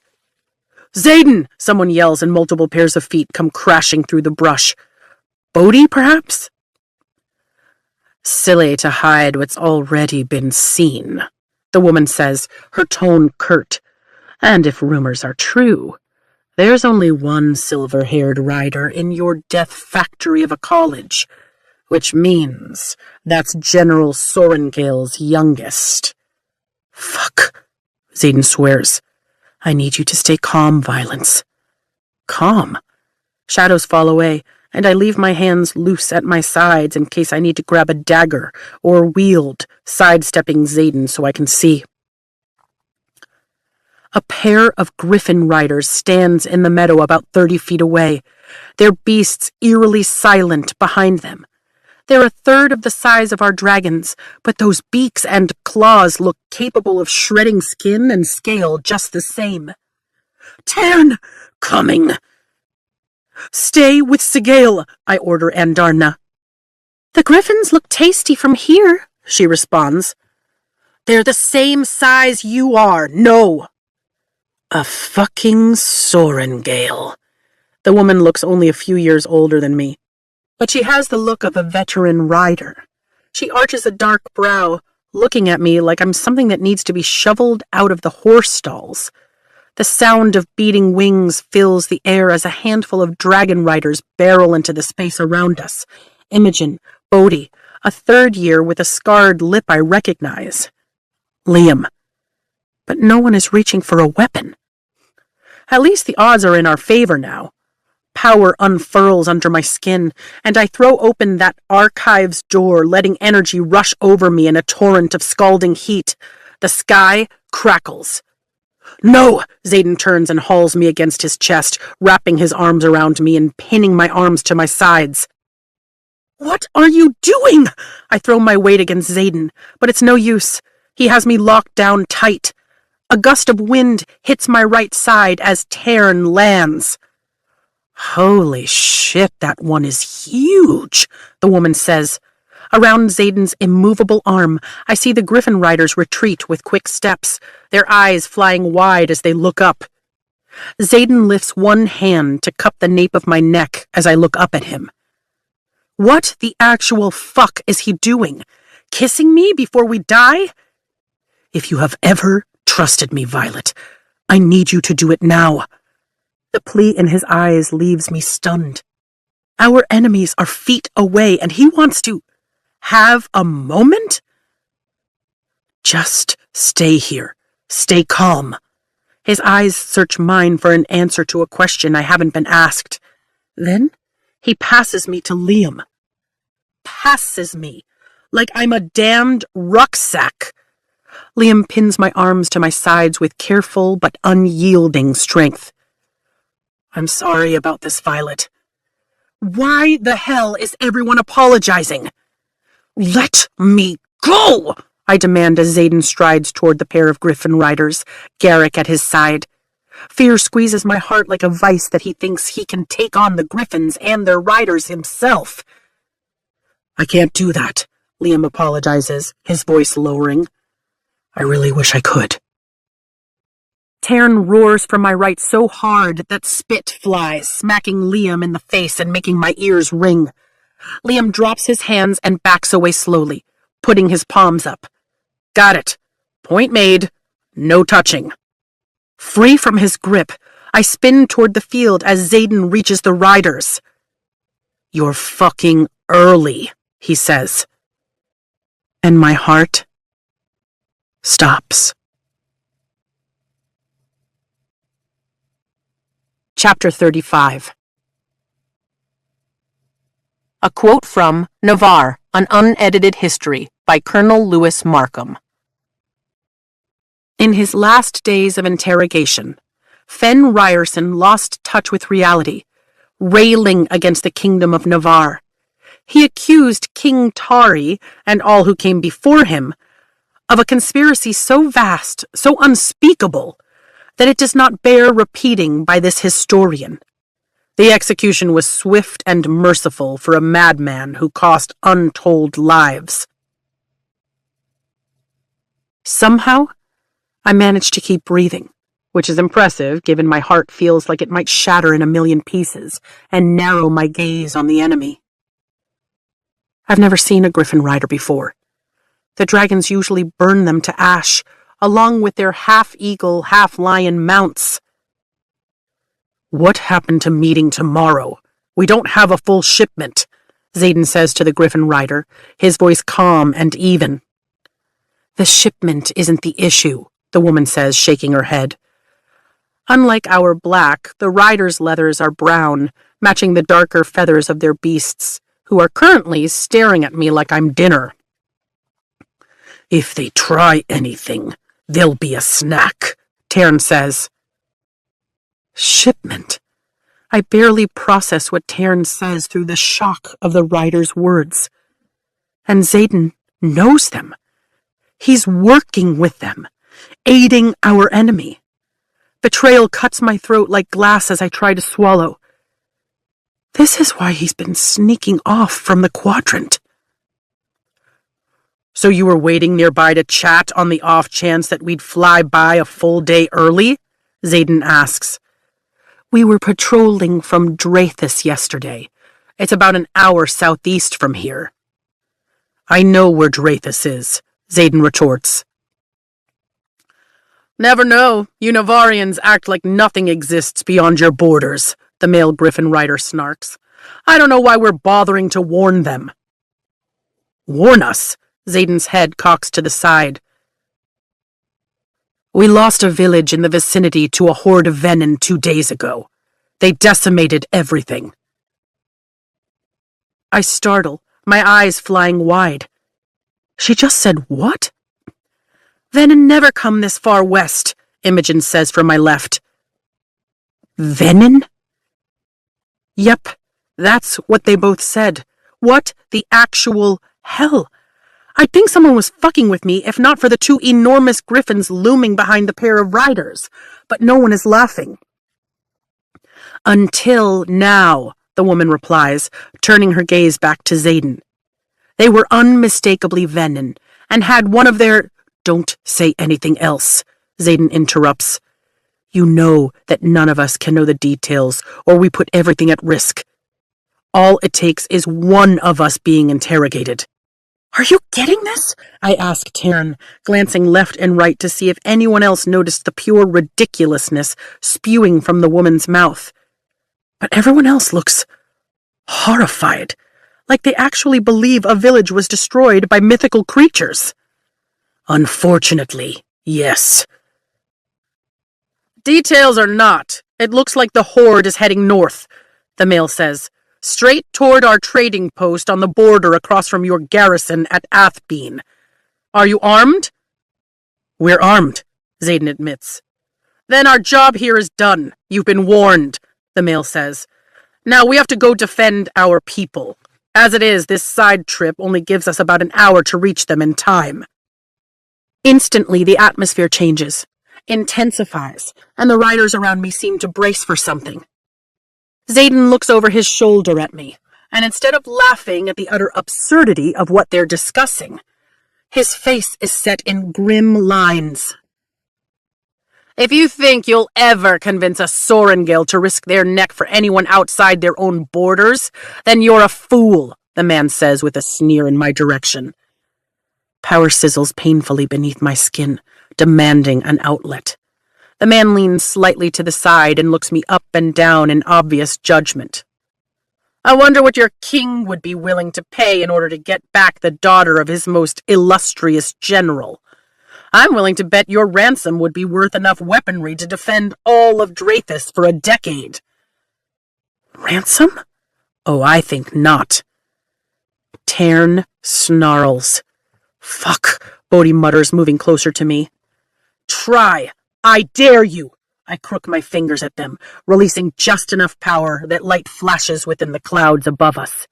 Xaden! Someone yells and multiple pairs of feet come crashing through the brush. Bodhi, perhaps? Silly to hide what's already been seen, the woman says, her tone curt. And if rumors are true, there's only one silver-haired rider in your death factory of a college, which means that's General Sorengale's youngest. Fuck, Xaden swears. I need you to stay calm, Violence. Calm? Shadows fall away, and I leave my hands loose at my sides in case I need to grab a dagger or wield, sidestepping Xaden so I can see. A pair of griffin riders stands in the meadow about 30 feet away, their beasts eerily silent behind them. They're a third of the size of our dragons, but those beaks and claws look capable of shredding skin and scale just the same. Tern! Coming! Stay with Sigale, I order Andarna. The griffins look tasty from here, she responds. They're the same size you are, no! A fucking Sorengale. The woman looks only a few years older than me, but she has the look of a veteran rider. She arches a dark brow, looking at me like I'm something that needs to be shoveled out of the horse stalls. The sound of beating wings fills the air as a handful of dragon riders barrel into the space around us. Imogen, Bodhi, a third year with a scarred lip I recognize. Liam. But no one is reaching for a weapon. At least the odds are in our favor now. Power unfurls under my skin, and I throw open that archive's door, letting energy rush over me in a torrent of scalding heat. The sky crackles. No! Xaden turns and hauls me against his chest, wrapping his arms around me and pinning my arms to my sides. What are you doing? I throw my weight against Xaden, but it's no use. He has me locked down tight. A gust of wind hits my right side as Tern lands. Holy shit, that one is huge, the woman says. Around Xaden's immovable arm, I see the griffin riders retreat with quick steps, their eyes flying wide as they look up. Xaden lifts one hand to cup the nape of my neck as I look up at him. What the actual fuck is he doing? Kissing me before we die? If you have ever trusted me, Violet, I need you to do it now. The plea in his eyes leaves me stunned. Our enemies are feet away, and he wants to have a moment? Just stay here. Stay calm. His eyes search mine for an answer to a question I haven't been asked. Then he passes me to Liam. Passes me, like I'm a damned rucksack. Liam pins my arms to my sides with careful but unyielding strength. I'm sorry about this, Violet. Why the hell is everyone apologizing? Let me go, I demand as Xaden strides toward the pair of griffin riders, Garrick at his side. Fear squeezes my heart like a vice that he thinks he can take on the griffins and their riders himself. I can't do that, Liam apologizes, his voice lowering. I really wish I could. Tern roars from my right so hard that spit flies, smacking Liam in the face and making my ears ring. Liam drops his hands and backs away slowly, putting his palms up. Got it. Point made. No touching. Free from his grip, I spin toward the field as Xaden reaches the riders. You're fucking early, he says. And my heart stops. Chapter 35. A quote from Navarre, An Unedited History by Colonel Lewis Markham. In his last days of interrogation, Fen Ryerson lost touch with reality, railing against the kingdom of Navarre. He accused King Tari and all who came before him of a conspiracy so vast, so unspeakable, that it does not bear repeating by this historian. The execution was swift and merciful for a madman who cost untold lives. Somehow, I managed to keep breathing, which is impressive given my heart feels like it might shatter in a million pieces and narrow my gaze on the enemy. I've never seen a griffin rider before. The dragons usually burn them to ash, along with their half-eagle, half-lion mounts. What happened to meeting tomorrow? We don't have a full shipment, Xaden says to the griffin rider, his voice calm and even. The shipment isn't the issue, the woman says, shaking her head. Unlike our black, the riders' leathers are brown, matching the darker feathers of their beasts, who are currently staring at me like I'm dinner. If they try anything, they'll be a snack, Tern says. Shipment. I barely process what Tern says through the shock of the rider's words. And Xaden knows them. He's working with them, aiding our enemy. Betrayal cuts my throat like glass as I try to swallow. This is why he's been sneaking off from the quadrant. So you were waiting nearby to chat on the off chance that we'd fly by a full day early? Xaden asks. We were patrolling from Drathis yesterday. It's about an hour southeast from here. I know where Drathis is, Xaden retorts. Never know. You Navarians act like nothing exists beyond your borders, the male griffin rider snarks. I don't know why we're bothering to warn them. Warn us? Xaden's head cocks to the side. We lost a village in the vicinity to a horde of venin 2 days ago. They decimated everything. I startle, my eyes flying wide. She just said what? Venin never come this far west, Imogen says from my left. Venin? Yep, that's what they both said. What the actual hell? I'd think someone was fucking with me if not for the 2 enormous griffins looming behind the pair of riders, but no one is laughing. Until now, the woman replies, turning her gaze back to Xaden. They were unmistakably venin, and had one of their... Don't say anything else, Xaden interrupts. You know that none of us can know the details, or we put everything at risk. All it takes is one of us being interrogated. Are you getting this? I ask Tern, glancing left and right to see if anyone else noticed the pure ridiculousness spewing from the woman's mouth. But everyone else looks horrified, like they actually believe a village was destroyed by mythical creatures. Unfortunately, yes. Details or not, it looks like the horde is heading north, the male says, straight toward our trading post on the border across from your garrison at Athbeen. Are you armed? We're armed, Xaden admits. Then our job here is done. You've been warned, the male says. Now we have to go defend our people. As it is, this side trip only gives us about an hour to reach them in time. Instantly, the atmosphere changes, intensifies, and the riders around me seem to brace for something. Xaden looks over his shoulder at me, and instead of laughing at the utter absurdity of what they're discussing, his face is set in grim lines. If you think you'll ever convince a Sorengale to risk their neck for anyone outside their own borders, then you're a fool, the man says with a sneer in my direction. Power sizzles painfully beneath my skin, demanding an outlet. The man leans slightly to the side and looks me up and down in obvious judgment. I wonder what your king would be willing to pay in order to get back the daughter of his most illustrious general. I'm willing to bet your ransom would be worth enough weaponry to defend all of Drathis for a decade. Ransom? Oh, I think not. Tern snarls. Fuck, Bodhi mutters, moving closer to me. Try. I dare you. I crook my fingers at them, releasing just enough power that light flashes within the clouds above us.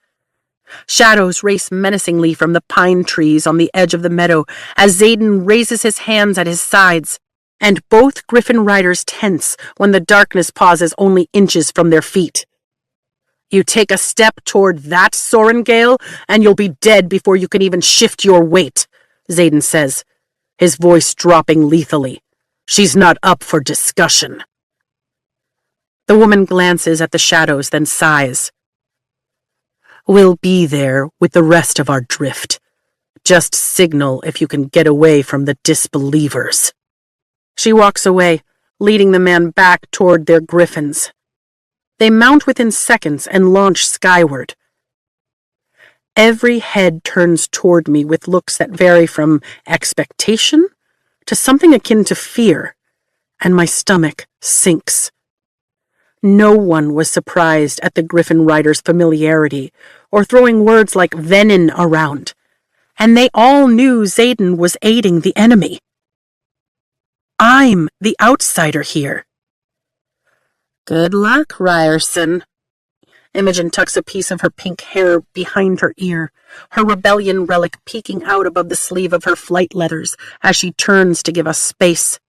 Shadows race menacingly from the pine trees on the edge of the meadow as Xaden raises his hands at his sides, and both griffin riders tense when the darkness pauses only inches from their feet. You take a step toward that, Sorengale, and you'll be dead before you can even shift your weight, Xaden says, his voice dropping lethally. She's not up for discussion. The woman glances at the shadows, then sighs. We'll be there with the rest of our drift. Just signal if you can get away from the disbelievers. She walks away, leading the man back toward their griffins. They mount within seconds and launch skyward. Every head turns toward me with looks that vary from expectation to something akin to fear, and my stomach sinks. No one was surprised at the Griffin Rider's familiarity or throwing words like venom around, and they all knew Xaden was aiding the enemy. I'm the outsider here. Good luck, Ryerson. Imogen tucks a piece of her pink hair behind her ear, her rebellion relic peeking out above the sleeve of her flight leathers as she turns to give us space.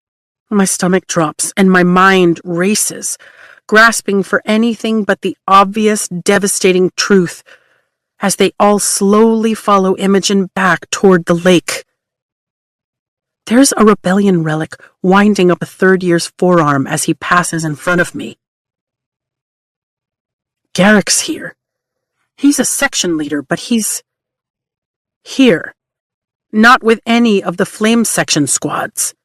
My stomach drops and my mind races, grasping for anything but the obvious, devastating truth as they all slowly follow Imogen back toward the lake. There's a rebellion relic winding up a third year's forearm as he passes in front of me. Garrick's here. He's a section leader, but he's here, not with any of the Flame Section squads.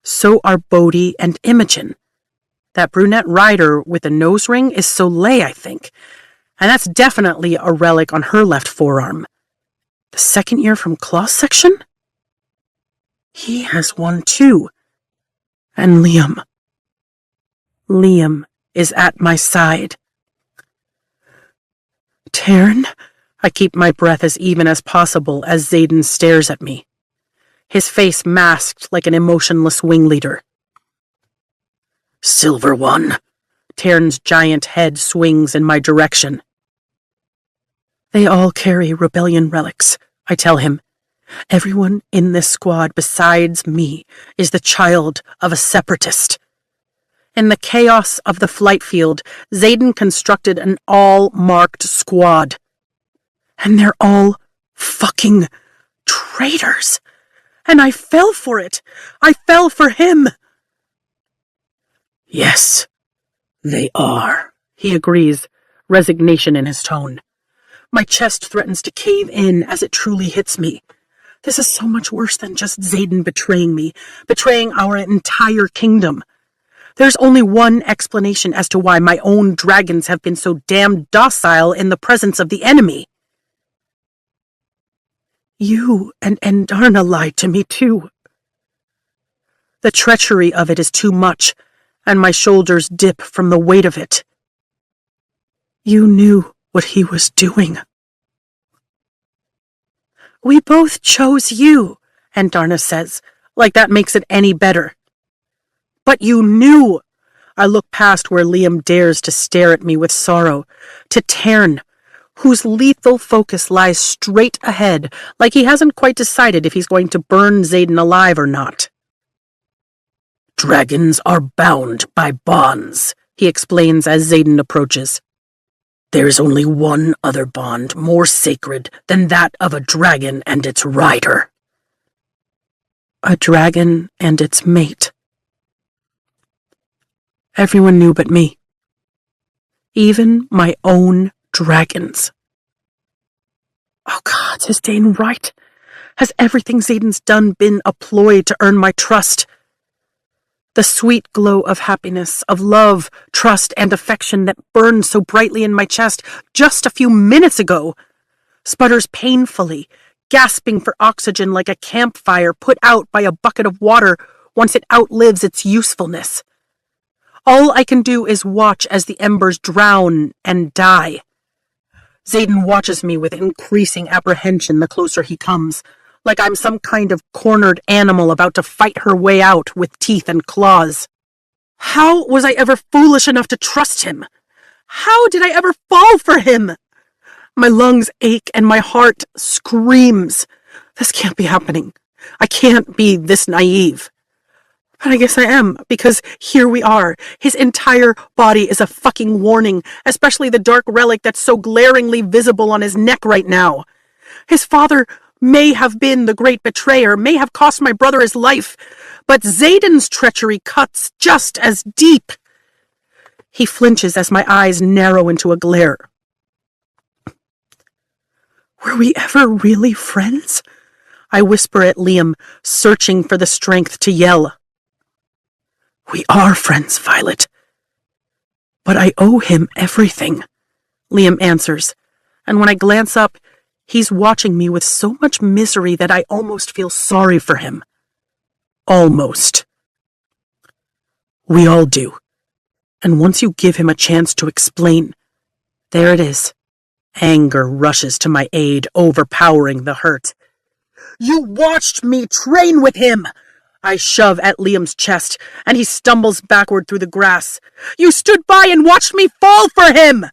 So are Bodhi and Imogen. That brunette rider with the nose ring is Soleil, I think, and that's definitely a relic on her left forearm. The second year from Claw Section? He has one too. And Liam. Liam is at my side. Tern? I keep my breath as even as possible as Xaden stares at me, his face masked like an emotionless wingleader. Silver One. Tern's giant head swings in my direction. They all carry rebellion relics, I tell him. Everyone in this squad besides me is the child of a separatist. In the chaos of the flight field, Xaden constructed an all-marked squad. And they're all fucking traitors. And I fell for it. I fell for him. Yes, they are, he agrees, resignation in his tone. My chest threatens to cave in as it truly hits me. This is so much worse than just Xaden betraying me, betraying our entire kingdom. There's only one explanation as to why my own dragons have been so damn docile in the presence of the enemy. You and Endarna lied to me too. The treachery of it is too much, and my shoulders dip from the weight of it. You knew what he was doing. We both chose you, Endarna says, like that makes it any better. But you knew. I look past where Liam dares to stare at me with sorrow, to Tern, whose lethal focus lies straight ahead, like he hasn't quite decided if he's going to burn Xaden alive or not. Dragons are bound by bonds, he explains as Xaden approaches. There's only one other bond more sacred than that of a dragon and its rider. A dragon and its mate. Everyone knew but me. Even my own dragons. Oh God, is Dane right? Has everything Zayden's done been a ploy to earn my trust? The sweet glow of happiness, of love, trust, and affection that burned so brightly in my chest just a few minutes ago sputters painfully, gasping for oxygen like a campfire put out by a bucket of water once it outlives its usefulness. All I can do is watch as the embers drown and die. Zayden watches me with increasing apprehension the closer he comes, like I'm some kind of cornered animal about to fight her way out with teeth and claws. How was I ever foolish enough to trust him? How did I ever fall for him? My lungs ache and my heart screams. This can't be happening. I can't be this naive. But I guess I am, because here we are. His entire body is a fucking warning, especially the dark relic that's so glaringly visible on his neck right now. His father may have been the great betrayer, may have cost my brother his life, but Zayden's treachery cuts just as deep. He flinches as my eyes narrow into a glare. Were we ever really friends? I whisper at Liam, searching for the strength to yell. We are friends, Violet. But I owe him everything, Liam answers, and when I glance up, he's watching me with so much misery that I almost feel sorry for him. Almost. We all do. And once you give him a chance to explain, there it is. Anger rushes to my aid, overpowering the hurt. You watched me train with him! I shove at Liam's chest, and he stumbles backward through the grass. You stood by and watched me fall for him!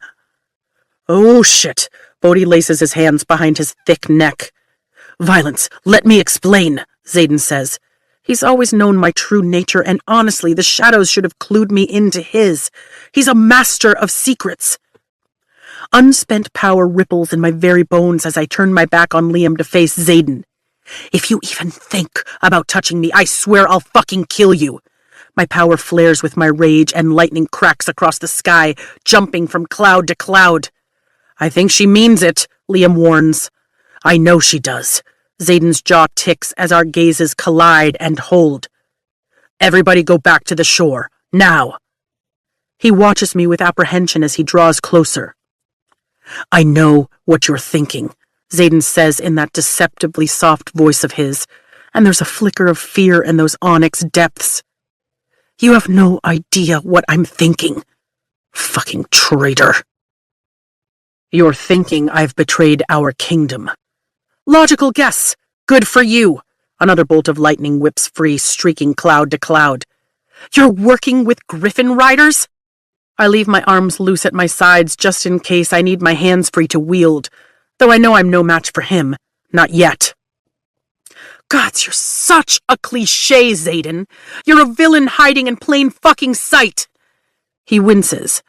Oh, shit. Bodhi laces his hands behind his thick neck. Violence, let me explain, Zayden says. He's always known my true nature, and honestly, the shadows should have clued me into his. He's a master of secrets. Unspent power ripples in my very bones as I turn my back on Liam to face Zayden. If you even think about touching me, I swear I'll fucking kill you. My power flares with my rage and lightning cracks across the sky, jumping from cloud to cloud. I think she means it, Liam warns. I know she does. Zayden's jaw ticks as our gazes collide and hold. Everybody go back to the shore, now. He watches me with apprehension as he draws closer. I know what you're thinking, Zayden says in that deceptively soft voice of his, and there's a flicker of fear in those onyx depths. You have no idea what I'm thinking. Fucking traitor. You're thinking I've betrayed our kingdom. Logical guess. Good for you. Another bolt of lightning whips free, streaking cloud to cloud. You're working with griffin riders? I leave my arms loose at my sides just in case I need my hands free to wield, though I know I'm no match for him. Not yet. Gods, you're such a cliché, Zayden. You're a villain hiding in plain fucking sight. He winces.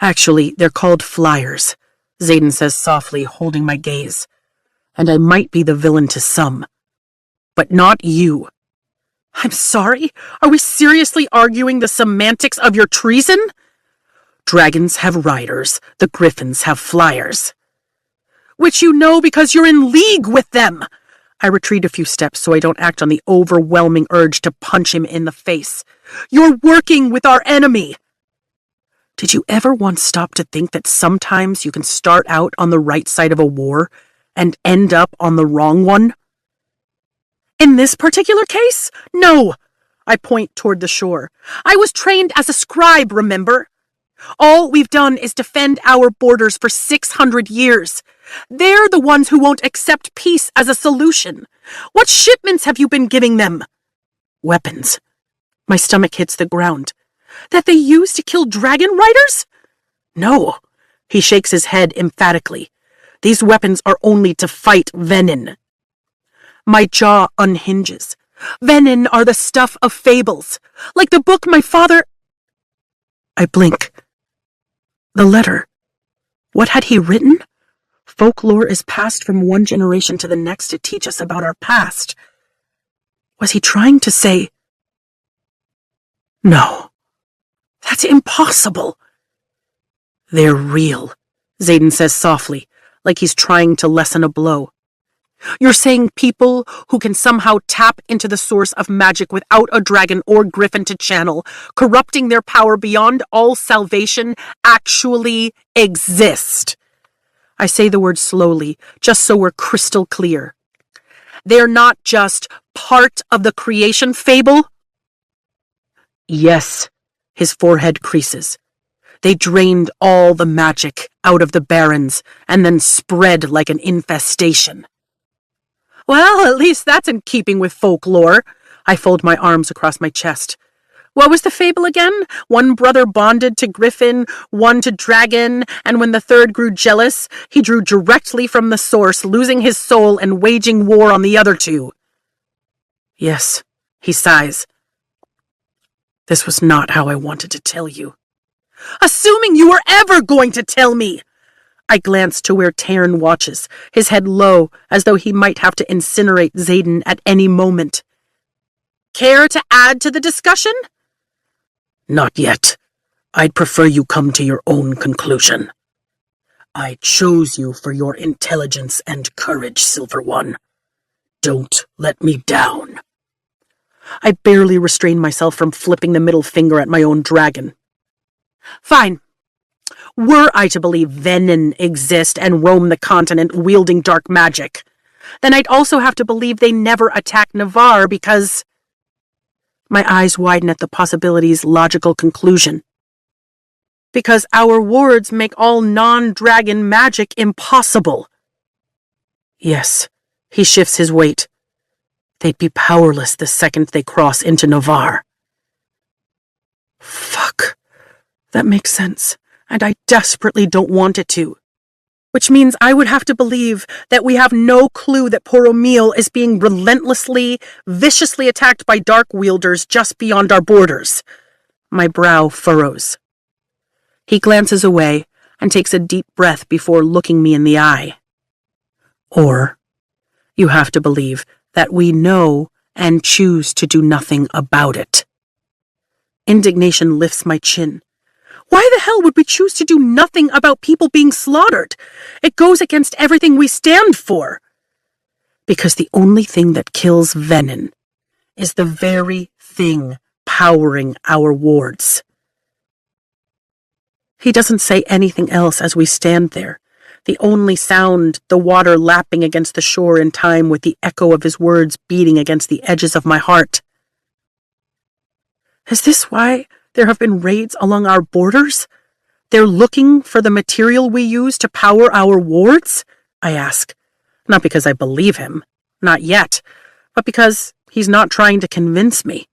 Actually, they're called flyers, Zayden says softly, holding my gaze. And I might be the villain to some, but not you. I'm sorry? Are we seriously arguing the semantics of your treason? Dragons have riders, the griffins have flyers. Which you know because you're in league with them. I retreat a few steps so I don't act on the overwhelming urge to punch him in the face. You're working with our enemy. Did you ever once stop to think that sometimes you can start out on the right side of a war and end up on the wrong one? In this particular case, no. I point toward the shore. I was trained as a scribe, remember? All we've done is defend our borders for 600 years. They're the ones who won't accept peace as a solution. What shipments have you been giving them? Weapons. My stomach hits the ground. That they use to kill dragon riders? No. He shakes his head emphatically. These weapons are only to fight venin. My jaw unhinges. Venin are the stuff of fables, like the book my father... I blink. The letter. What had he written? Folklore is passed from one generation to the next to teach us about our past. Was he trying to say... No. That's impossible. They're real, Zayden says softly, like he's trying to lessen a blow. You're saying people who can somehow tap into the source of magic without a dragon or griffin to channel, corrupting their power beyond all salvation, actually exist. I say the word slowly, just so we're crystal clear. They're not just part of the creation fable? Yes, his forehead creases. They drained all the magic out of the barrens and then spread like an infestation. Well, at least that's in keeping with folklore. I fold my arms across my chest. What was the fable again? One brother bonded to griffin, one to dragon, and when the third grew jealous, he drew directly from the source, losing his soul and waging war on the other two. Yes, he sighs. This was not how I wanted to tell you. Assuming you were ever going to tell me! I glanced to where Taryn watches, his head low, as though he might have to incinerate Xaden at any moment. Care to add to the discussion? Not yet. I'd prefer you come to your own conclusion. I chose you for your intelligence and courage, Silver One. Don't let me down. I barely restrained myself from flipping the middle finger at my own dragon. Fine. Were I to believe Venin exist and roam the continent wielding dark magic, then I'd also have to believe they never attacked Navarre because... My eyes widen at the possibility's logical conclusion. Because our wards make all non-dragon magic impossible. Yes, he shifts his weight. They'd be powerless the second they cross into Navarre. Fuck. That makes sense. And I desperately don't want it to. Which means I would have to believe that we have no clue that poor Emil is being relentlessly, viciously attacked by dark wielders just beyond our borders. My brow furrows. He glances away and takes a deep breath before looking me in the eye. Or you have to believe that we know and choose to do nothing about it. Indignation lifts my chin. Why the hell would we choose to do nothing about people being slaughtered? It goes against everything we stand for. Because the only thing that kills Venin is the very thing powering our wards. He doesn't say anything else as we stand there, the only sound the water lapping against the shore in time with the echo of his words beating against the edges of my heart. Is this why there have been raids along our borders? They're looking for the material we use to power our wards? I ask. Not because I believe him, not yet, but because he's not trying to convince me.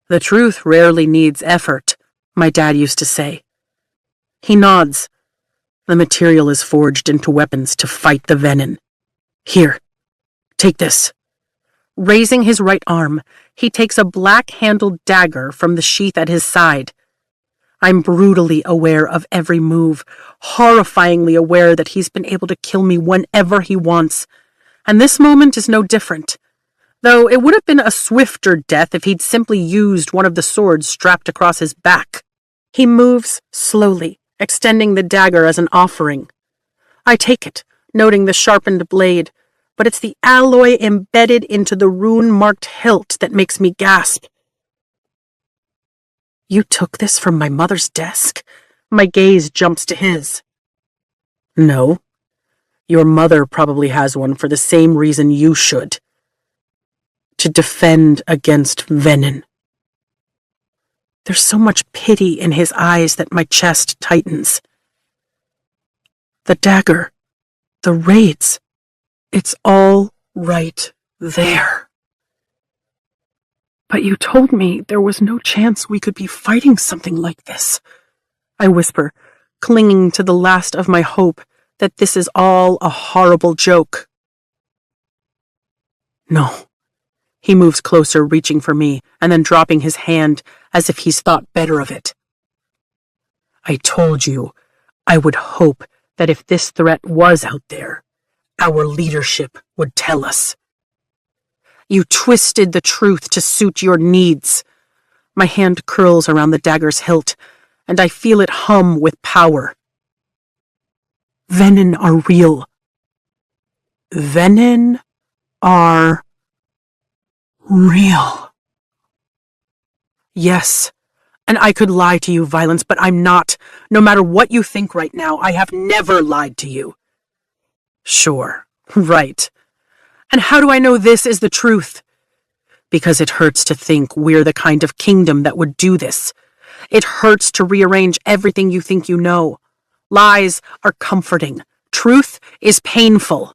The truth rarely needs effort, my dad used to say. He nods. The material is forged into weapons to fight the Venin. Here, take this. Raising his right arm, he takes a black-handled dagger from the sheath at his side. I'm brutally aware of every move, horrifyingly aware that he's been able to kill me whenever he wants, and this moment is no different, though it would have been a swifter death if he'd simply used one of the swords strapped across his back. He moves slowly, extending the dagger as an offering. I take it, noting the sharpened blade, but it's the alloy embedded into the rune-marked hilt that makes me gasp. You took this from my mother's desk? My gaze jumps to his. No. Your mother probably has one for the same reason you should. To defend against Venin. There's so much pity in his eyes that my chest tightens. The dagger, the raids, it's all right there. But you told me there was no chance we could be fighting something like this, I whisper, clinging to the last of my hope that this is all a horrible joke. No. He moves closer, reaching for me, and then dropping his hand as if he's thought better of it. I told you I would hope that if this threat was out there, our leadership would tell us. You twisted the truth to suit your needs. My hand curls around the dagger's hilt, and I feel it hum with power. Venin are real. Venin are real. Yes, and I could lie to you, Violence, but I'm not. No matter what you think right now, I have never lied to you. Sure, right. And how do I know this is the truth? Because it hurts to think we're the kind of kingdom that would do this. It hurts to rearrange everything you think you know. Lies are comforting. Truth is painful.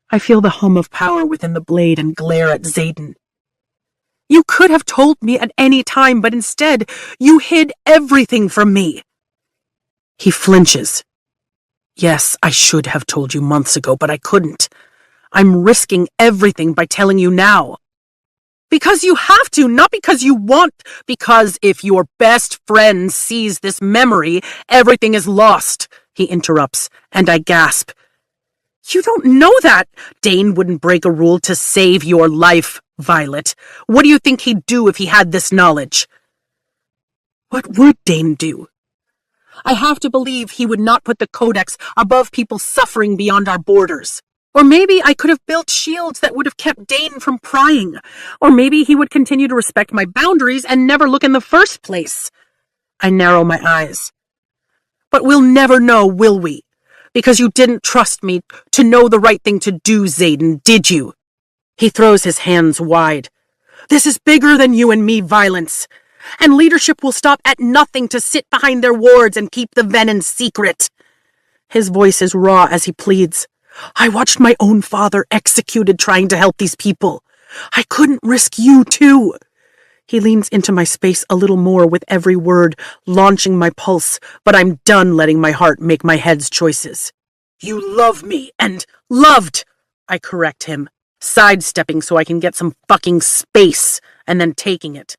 I feel the hum of power within the blade and glare at Xaden. You could have told me at any time, but instead, you hid everything from me. He flinches. Yes, I should have told you months ago, but I couldn't. I'm risking everything by telling you now. Because you have to, not because you want. Because if your best friend sees this memory, everything is lost, he interrupts, and I gasp. You don't know that. Dane wouldn't break a rule to save your life, Violet. What do you think he'd do if he had this knowledge? What would Dane do? I have to believe he would not put the Codex above people suffering beyond our borders. Or maybe I could have built shields that would have kept Dane from prying. Or maybe he would continue to respect my boundaries and never look in the first place. I narrow my eyes. But we'll never know, will we? Because you didn't trust me to know the right thing to do, Xaden, did you? He throws his hands wide. This is bigger than you and me, Violence. And leadership will stop at nothing to sit behind their wards and keep the Venin secret. His voice is raw as he pleads. I watched my own father executed trying to help these people. I couldn't risk you, too. He leans into my space a little more with every word, launching my pulse, but I'm done letting my heart make my head's choices. You love me, and loved, I correct him, sidestepping so I can get some fucking space, and then taking it.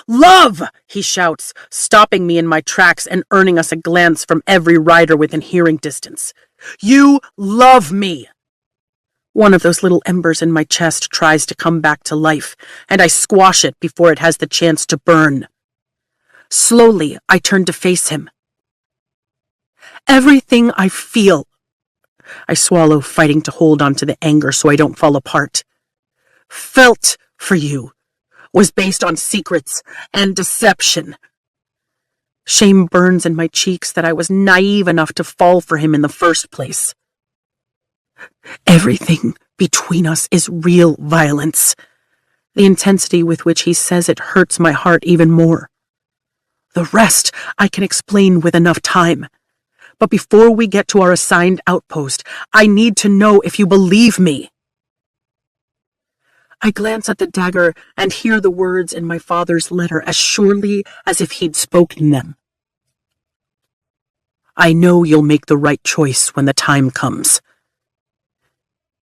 Love, he shouts, stopping me in my tracks and earning us a glance from every rider within hearing distance. You love me. One of those little embers in my chest tries to come back to life, and I squash it before it has the chance to burn. Slowly, I turn to face him. Everything I feel, I swallow, fighting to hold on to the anger so I don't fall apart, felt for you, was based on secrets and deception. Shame burns in my cheeks that I was naive enough to fall for him in the first place. Everything between us is real, Violence. The intensity with which he says it hurts my heart even more. The rest I can explain with enough time. But before we get to our assigned outpost, I need to know if you believe me. I glance at the dagger and hear the words in my father's letter as surely as if he'd spoken them. I know you'll make the right choice when the time comes.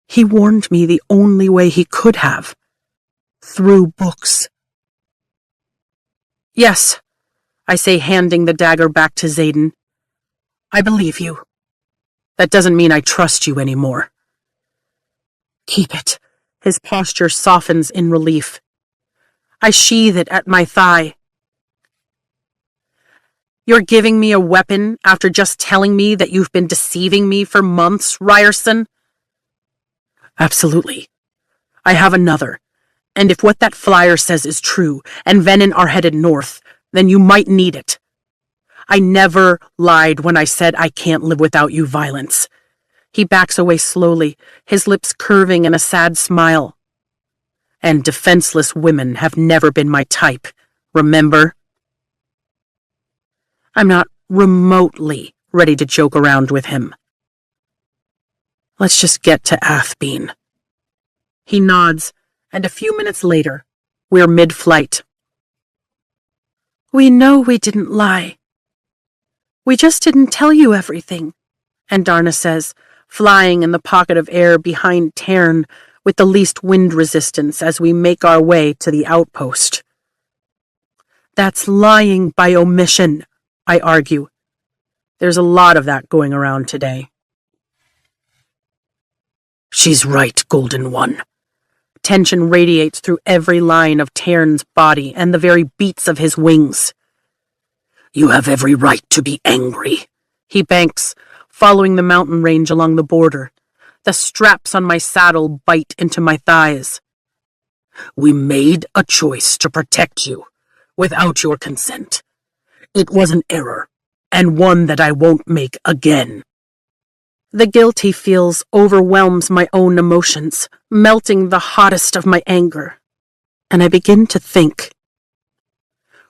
He warned me the only way he could have. Through books. Yes, I say, handing the dagger back to Xaden. I believe you. That doesn't mean I trust you anymore. Keep it. His posture softens in relief. I sheathe it at my thigh. You're giving me a weapon after just telling me that you've been deceiving me for months, Ryerson? Absolutely. I have another. And if what that flyer says is true, and Venin are headed north, then you might need it. I never lied when I said I can't live without you, Violence. He backs away slowly, his lips curving in a sad smile. And defenseless women have never been my type, remember? I'm not remotely ready to joke around with him. Let's just get to Athbean. He nods, and a few minutes later, we're mid-flight. We know we didn't lie. We just didn't tell you everything, Andarna says, flying in the pocket of air behind Tern with the least wind resistance as we make our way to the outpost. That's lying by omission, I argue. There's a lot of that going around today. She's right, Golden One. Tension radiates through every line of Tern's body and the very beats of his wings. You have every right to be angry, he banks, following the mountain range along the border. The straps on my saddle bite into my thighs. We made a choice to protect you, without your consent. It was an error, and one that I won't make again. The guilt he feels overwhelms my own emotions, melting the hottest of my anger. And I begin to think.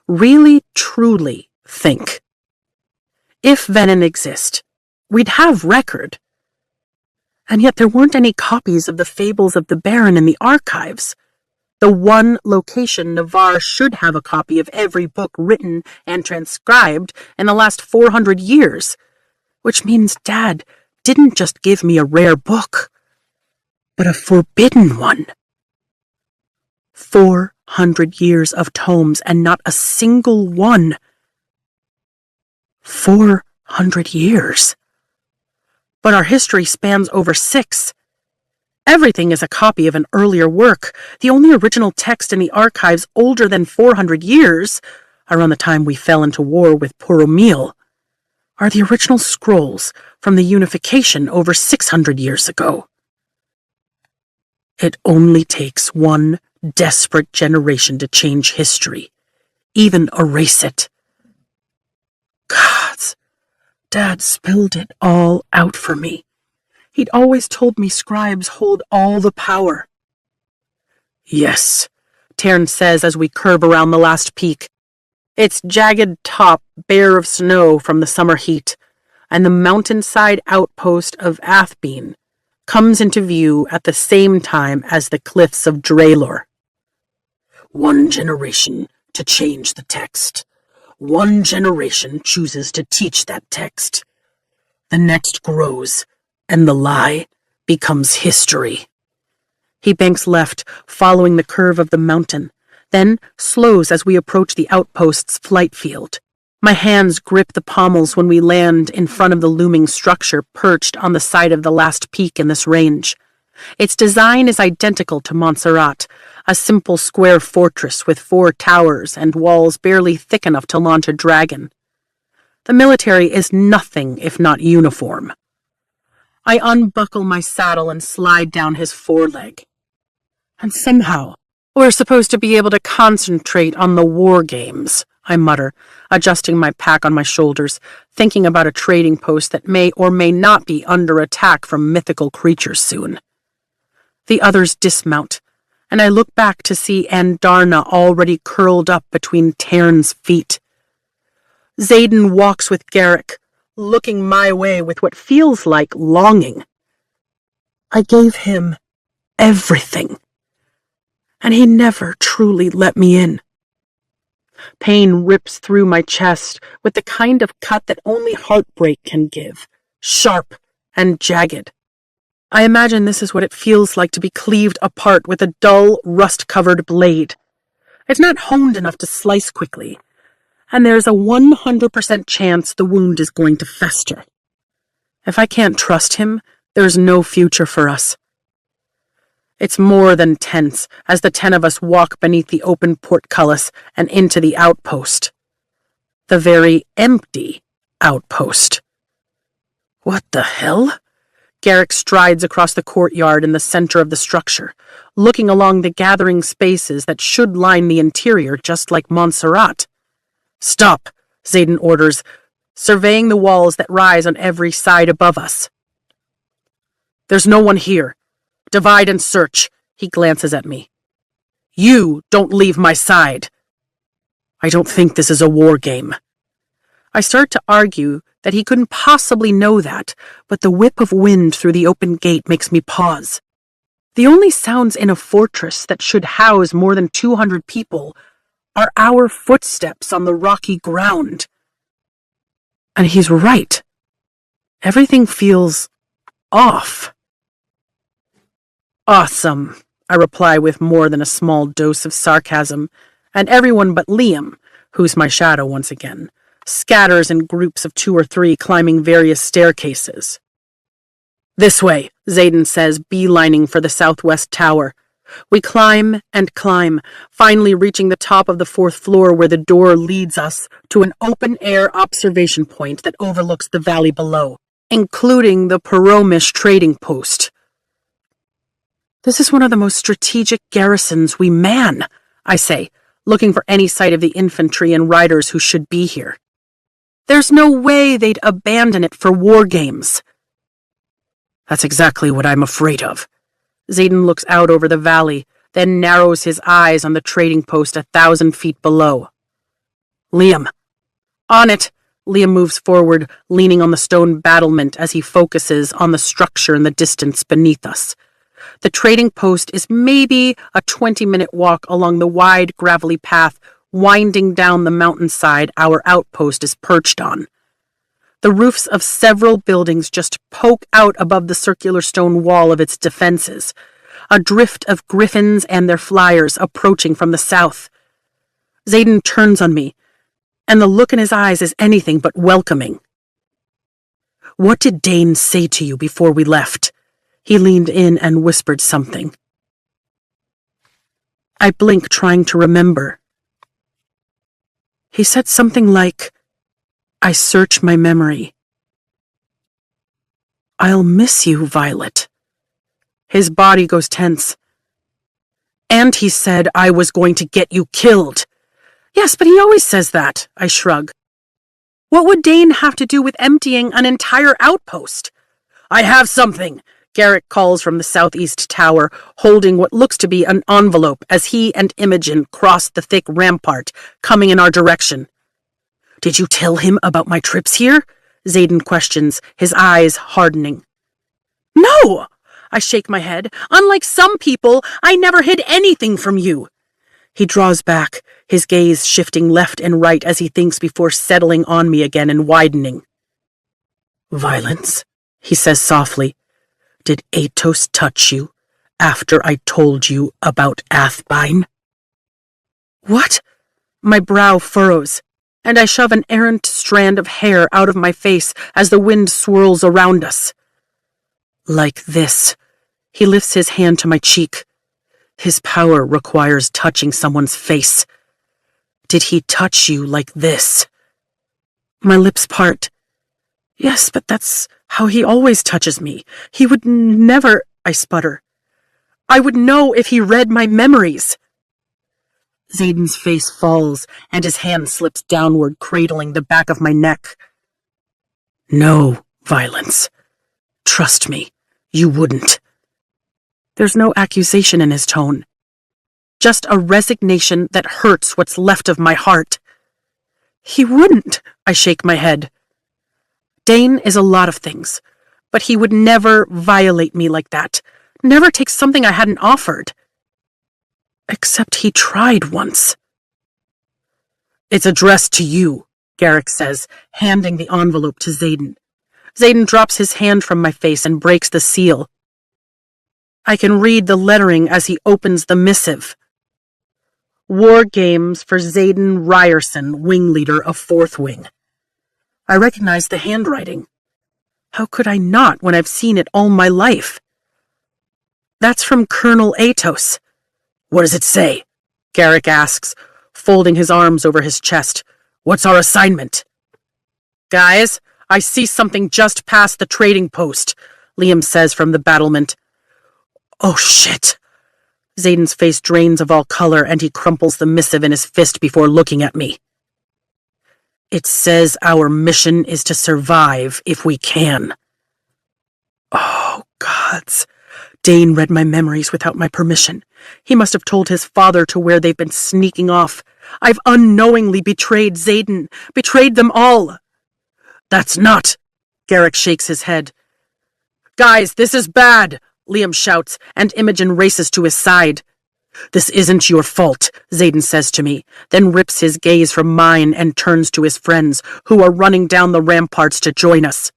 Really, truly think. If Venom exists, we'd have record. And yet there weren't any copies of the Fables of the Baron in the archives. The one location Navarre should have a copy of every book written and transcribed in the last 400 years, which means Dad didn't just give me a rare book, but a forbidden one. 400 years of tomes and not a single one. 400 years. But our history spans over 6. Everything is a copy of an earlier work. The only original text in the archives older than 400 years, around the time we fell into war with Poromil, are the original scrolls from the unification over 600 years ago. It only takes one desperate generation to change history, even erase it. Gods, Dad spilled it all out for me. He'd always told me scribes hold all the power. Yes, Tern says as we curve around the last peak. Its jagged top bare of snow from the summer heat, and the mountainside outpost of Athbean comes into view at the same time as the cliffs of Draelor. One generation to change the text. One generation chooses to teach that text. The next grows, and the lie becomes history. He banks left, following the curve of the mountain, then slows as we approach the outpost's flight field. My hands grip the pommels when we land in front of the looming structure perched on the side of the last peak in this range. Its design is identical to Montserrat, a simple square fortress with 4 towers and walls barely thick enough to launch a dragon. The military is nothing if not uniform. I unbuckle my saddle and slide down his foreleg. And somehow, we're supposed to be able to concentrate on the war games, I mutter, adjusting my pack on my shoulders, thinking about a trading post that may or may not be under attack from mythical creatures soon. The others dismount, and I look back to see Andarna already curled up between Tern's feet. Xaden walks with Garrick, looking my way with what feels like longing. I gave him everything, and he never truly let me in. Pain rips through my chest with the kind of cut that only heartbreak can give, sharp and jagged. I imagine this is what it feels like to be cleaved apart with a dull, rust-covered blade. It's not honed enough to slice quickly, and there's a 100% chance the wound is going to fester. If I can't trust him, there's no future for us. It's more than tense as the 10 of us walk beneath the open portcullis and into the outpost. The very empty outpost. What the hell? Garrick strides across the courtyard in the center of the structure, looking along the gathering spaces that should line the interior just like Montserrat. Stop, Xaden orders, surveying the walls that rise on every side above us. There's no one here. Divide and search, he glances at me. You don't leave my side. I don't think this is a war game. I start to argue that he couldn't possibly know that, but the whip of wind through the open gate makes me pause. The only sounds in a fortress that should house more than 200 people are our footsteps on the rocky ground. And he's right. Everything feels off. Awesome, I reply with more than a small dose of sarcasm, and everyone but Liam, who's my shadow once again, scatters in groups of 2 or 3 climbing various staircases. This way, Xaden says, beelining for the southwest tower. We climb and climb, finally reaching the top of the 4th floor where the door leads us to an open-air observation point that overlooks the valley below. including the Paromish trading post. This is one of the most strategic garrisons we man, I say, looking for any sight of the infantry and riders who should be here. There's no way they'd abandon it for war games. That's exactly what I'm afraid of. Xaden looks out over the valley, then narrows his eyes on the trading post 1,000 feet below. Liam. On it. Liam moves forward, leaning on the stone battlement as he focuses on the structure in the distance beneath us. The trading post is maybe a 20-minute walk along the wide, gravelly path winding down the mountainside our outpost is perched on. The roofs of several buildings just poke out above the circular stone wall of its defenses, a drift of griffins and their flyers approaching from the south. Xaden turns on me, and the look in his eyes is anything but welcoming. What did Dane say to you before we left? He leaned in and whispered something. I blink, trying to remember. He said something like, I search my memory. I'll miss you, Violet. His body goes tense. And he said I was going to get you killed. Yes, but he always says that, I shrug. What would Dane have to do with emptying an entire outpost? I have something, Garrick calls from the southeast tower, holding what looks to be an envelope as he and Imogen cross the thick rampart, coming in our direction. Did you tell him about my trips here? Xaden questions, his eyes hardening. No! I shake my head. Unlike some people, I never hid anything from you. He draws back, his gaze shifting left and right as he thinks before settling on me again and widening. Violence, he says softly. Did Atos touch you after I told you about Athbine? What? My brow furrows, and I shove an errant strand of hair out of my face as the wind swirls around us. Like this. He lifts his hand to my cheek. His power requires touching someone's face. Did he touch you like this? My lips part. Yes, but that's how he always touches me. He would never, I sputter. I would know if he read my memories. Xaden's face falls, and his hand slips downward, cradling the back of my neck. No, Violence. Trust me, you wouldn't. There's no accusation in his tone. Just a resignation that hurts what's left of my heart. He wouldn't, I shake my head. Dane is a lot of things, but he would never violate me like that, never take something I hadn't offered. Except he tried once. It's addressed to you, Garrick says, handing the envelope to Xaden. Xaden drops his hand from my face and breaks the seal. I can read the lettering as he opens the missive. War Games for Xaden Ryerson, Wing Leader of 4th Wing. I recognize the handwriting. How could I not when I've seen it all my life? That's from Colonel Atos. What does it say? Garrick asks, folding his arms over his chest. What's our assignment? Guys, I see something just past the trading post, Liam says from the battlement. Oh shit. Xaden's face drains of all color and he crumples the missive in his fist before looking at me. It says our mission is to survive if we can. Oh, gods. Dane read my memories without my permission. He must have told his father to where they've been sneaking off. I've unknowingly betrayed Xaden, betrayed them all. That's not. Garrick shakes his head. Guys, this is bad, Liam shouts, and Imogen races to his side. This isn't your fault, Xaden says to me, then rips his gaze from mine and turns to his friends, who are running down the ramparts to join us.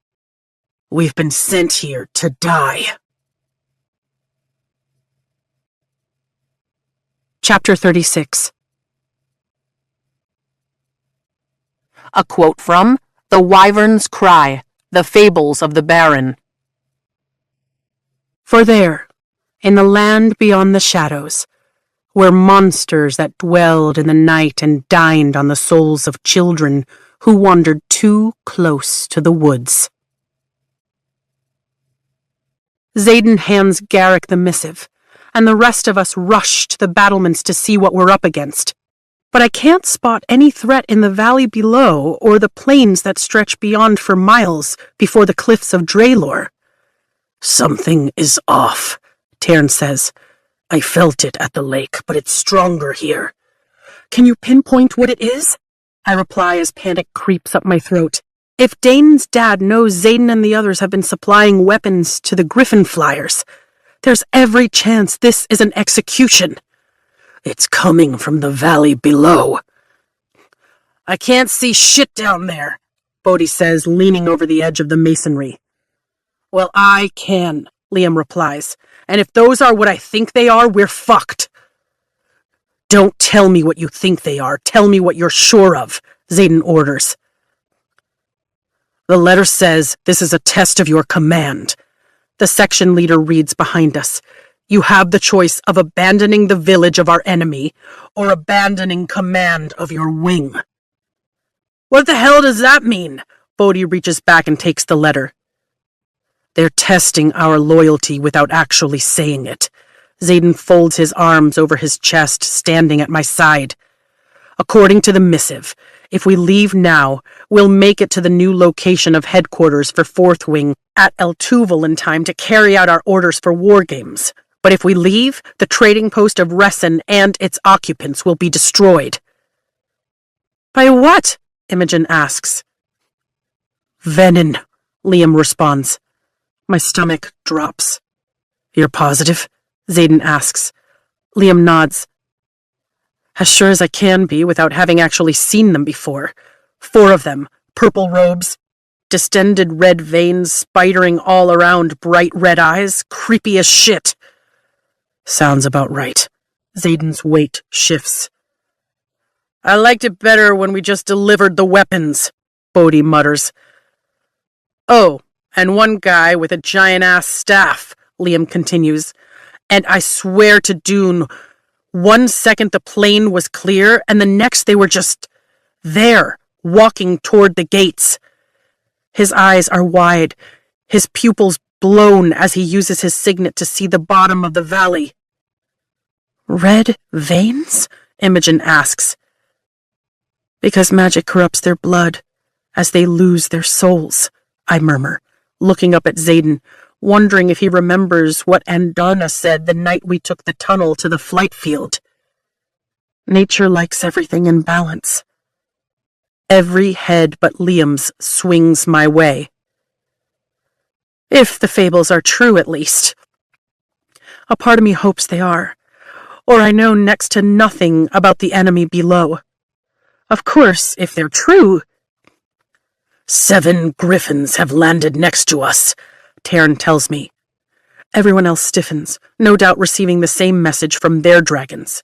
We've been sent here to die. Chapter 36. A quote from The Wyvern's Cry, The Fables of the Baron. For there, in the land beyond the shadows, were monsters that dwelled in the night and dined on the souls of children who wandered too close to the woods. Xaden hands Garrick the missive, and the rest of us rush to the battlements to see what we're up against. But I can't spot any threat in the valley below or the plains that stretch beyond for miles before the cliffs of Draylor. Something is off, Tairn says. I felt it at the lake, but it's stronger here. Can you pinpoint what it is? I reply as panic creeps up my throat. If Dane's dad knows Xaden and the others have been supplying weapons to the Griffin Flyers, there's every chance this is an execution. It's coming from the valley below. I can't see shit down there, Bodhi says, leaning over the edge of the masonry. Well, I can, Liam replies, and if those are what I think they are, we're fucked. Don't tell me what you think they are. Tell me what you're sure of, Xaden orders. The letter says this is a test of your command. The section leader reads behind us. You have the choice of abandoning the village of our enemy or abandoning command of your wing. What the hell does that mean? Bodhi reaches back and takes the letter. They're testing our loyalty without actually saying it. Xaden folds his arms over his chest, standing at my side. According to the missive, if we leave now, we'll make it to the new location of headquarters for Fourth Wing at El Tuval in time to carry out our orders for war games. But if we leave, the trading post of Resson and its occupants will be destroyed. By what? Imogen asks. Venin, Liam responds. My stomach drops. You're positive? Xaden asks. Liam nods. As sure as I can be without having actually seen them before. 4 of them, purple robes, distended red veins spidering all around, bright red eyes, creepy as shit. Sounds about right. Xaden's weight shifts. I liked it better when we just delivered the weapons, Bodhi mutters. Oh, and one guy with a giant-ass staff, Liam continues. And I swear to Dune, 1 second the plane was clear, and the next they were just there, walking toward the gates. His eyes are wide, his pupils blown as he uses his signet to see the bottom of the valley. Red veins? Imogen asks. Because magic corrupts their blood as they lose their souls, I murmur, looking up at Xaden, wondering if he remembers what Andarna said the night we took the tunnel to the flight field. Nature likes everything in balance. Every head but Liam's swings my way. If the fables are true, at least. A part of me hopes they are, or I know next to nothing about the enemy below. Of course, if they're true... 7 griffins have landed next to us, Tairn tells me. Everyone else stiffens, no doubt receiving the same message from their dragons.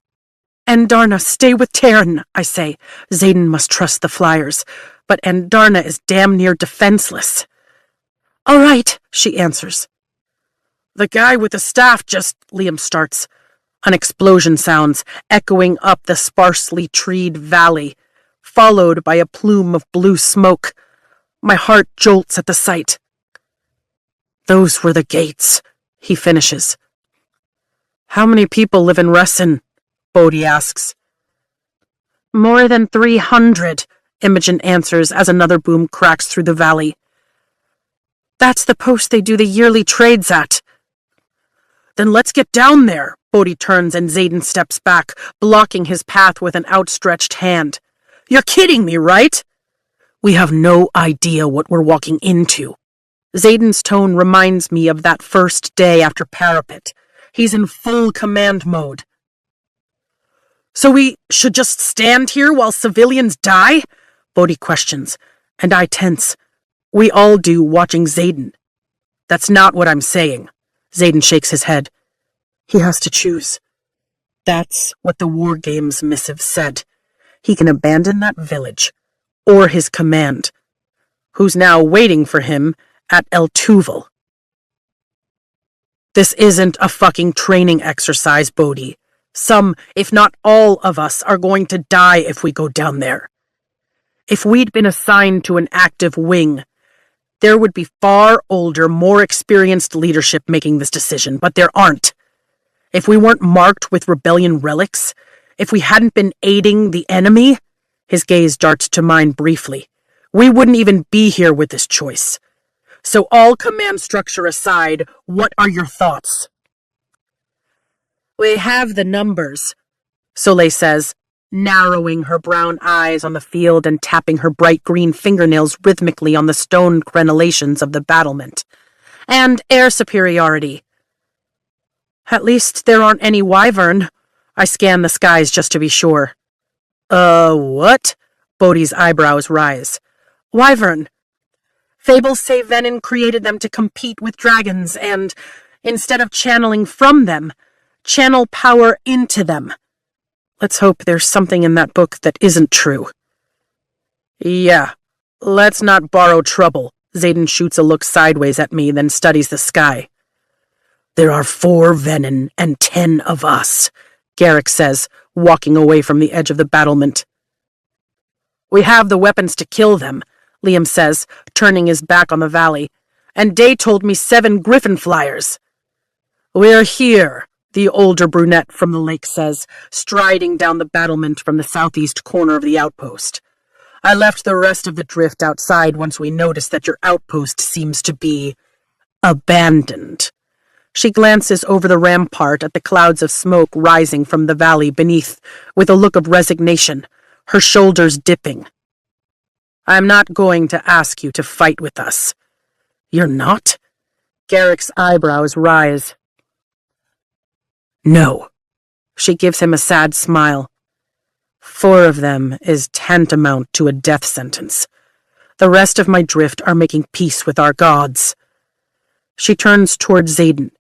Andarna, stay with Tairn, I say. Xaden must trust the flyers, but Andarna is damn near defenseless. All right, she answers. The guy with the staff just... Liam starts. An explosion sounds, echoing up the sparsely treed valley, followed by a plume of blue smoke. My heart jolts at the sight. Those were the gates, he finishes. How many people live in Resson? Bodhi asks. More than 300, Imogen answers as another boom cracks through the valley. That's the post they do the yearly trades at. Then let's get down there. Bodhi turns and Xaden steps back, blocking his path with an outstretched hand. You're kidding me, right? We have no idea what we're walking into. Xaden's tone reminds me of that first day after Parapet. He's in full command mode. So we should just stand here while civilians die? Bodhi questions, and I tense. We all do, watching Xaden. That's not what I'm saying. Xaden shakes his head. He has to choose. That's what the War Games missive said. He can abandon that village, or his command, who's now waiting for him at El Tuval. This isn't a fucking training exercise, Bodhi. Some, if not all of us, are going to die if we go down there. If we'd been assigned to an active wing, There would be far older, more experienced leadership making this decision, but there aren't. If we weren't marked with rebellion relics, if we hadn't been aiding the enemy, his gaze darts to mine briefly, we wouldn't even be here with this choice. So all command structure aside, what are your thoughts? We have the numbers, Soleil says, narrowing her brown eyes on the field and tapping her bright green fingernails rhythmically on the stone crenellations of the battlement. And air superiority. At least there aren't any wyvern. I scan the skies just to be sure. What? Bodhi's eyebrows rise. Wyvern. Fables say Venin created them to compete with dragons and, instead of channeling from them, channel power into them. Let's hope there's something in that book that isn't true. Yeah, let's not borrow trouble. Xaden shoots a look sideways at me, then studies the sky. There are 4 Venin and 10 of us, Garrick says, walking away from the edge of the battlement. We have the weapons to kill them, Liam says, turning his back on the valley. And Day told me 7 griffin flyers. We're here, the older brunette from the lake says, striding down the battlement from the southeast corner of the outpost. I left the rest of the drift outside once we noticed that your outpost seems to be abandoned. She glances over the rampart at the clouds of smoke rising from the valley beneath, with a look of resignation, her shoulders dipping. I'm not going to ask you to fight with us. You're not? Garrick's eyebrows rise. No. She gives him a sad smile. 4 of them is tantamount to a death sentence. The rest of my drift are making peace with our gods. She turns toward Xaden.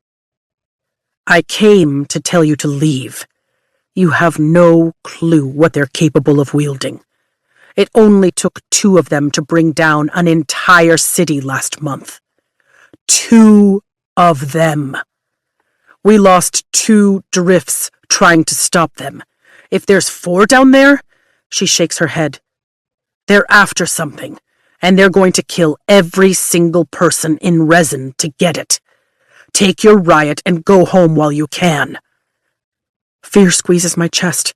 I came to tell you to leave. You have no clue what they're capable of wielding. It only took 2 of them to bring down an entire city last month. 2 of them. We lost 2 drifts trying to stop them. If there's 4 down there, she shakes her head. They're after something, and they're going to kill every single person in Resin to get it. Take your riot and go home while you can. Fear squeezes my chest,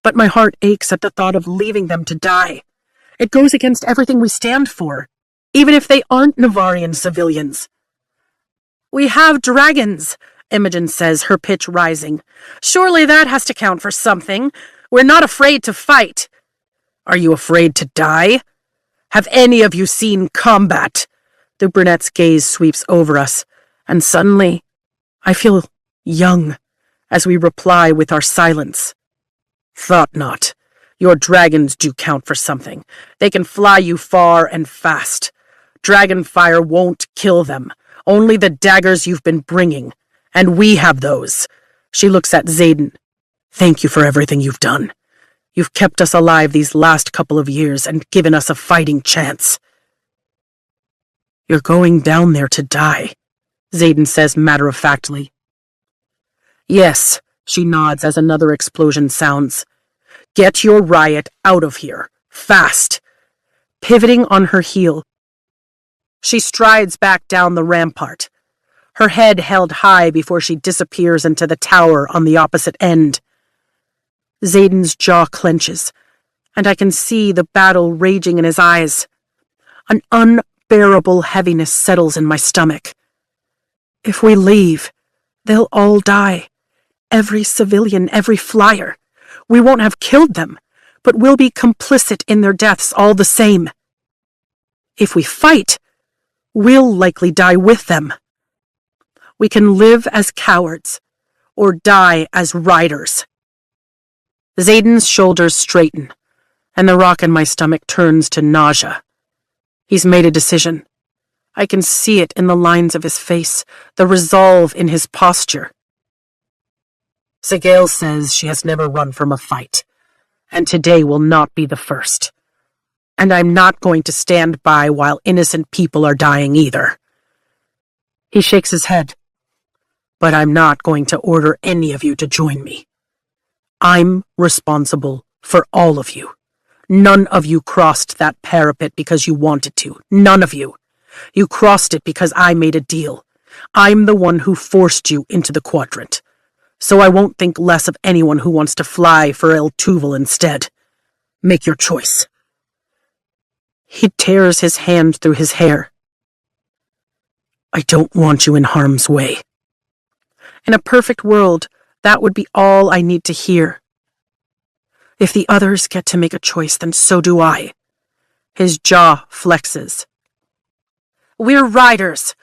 but my heart aches at the thought of leaving them to die. It goes against everything we stand for, even if they aren't Navarian civilians. We have dragons, Imogen says, her pitch rising. Surely that has to count for something. We're not afraid to fight. Are you afraid to die? Have any of you seen combat? The brunette's gaze sweeps over us, and suddenly I feel young as we reply with our silence. Thought not. Your dragons do count for something. They can fly you far and fast. Dragonfire won't kill them, only the daggers you've been bringing. And we have those. She looks at Xaden. Thank you for everything you've done. You've kept us alive these last couple of years and given us a fighting chance. You're going down there to die, Xaden says matter-of-factly. Yes, she nods as another explosion sounds. Get your riot out of here, fast. Pivoting on her heel, she strides back down the rampart, her head held high before she disappears into the tower on the opposite end. Xaden's jaw clenches, and I can see the battle raging in his eyes. An unbearable heaviness settles in my stomach. If we leave, they'll all die. Every civilian, every flyer. We won't have killed them, but we'll be complicit in their deaths all the same. If we fight, we'll likely die with them. We can live as cowards, or die as riders. Xaden's shoulders straighten, and the rock in my stomach turns to nausea. He's made a decision. I can see it in the lines of his face, the resolve in his posture. Sigale says she has never run from a fight, and today will not be the first. And I'm not going to stand by while innocent people are dying either. He shakes his head. But I'm not going to order any of you to join me. I'm responsible for all of you. None of you crossed that parapet because you wanted to. None of you. You crossed it because I made a deal. I'm the one who forced you into the quadrant. So I won't think less of anyone who wants to fly for El Tuval instead. Make your choice. He tears his hand through his hair. I don't want you in harm's way. In a perfect world, that would be all I need to hear. If the others get to make a choice, then so do I. His jaw flexes. We're riders,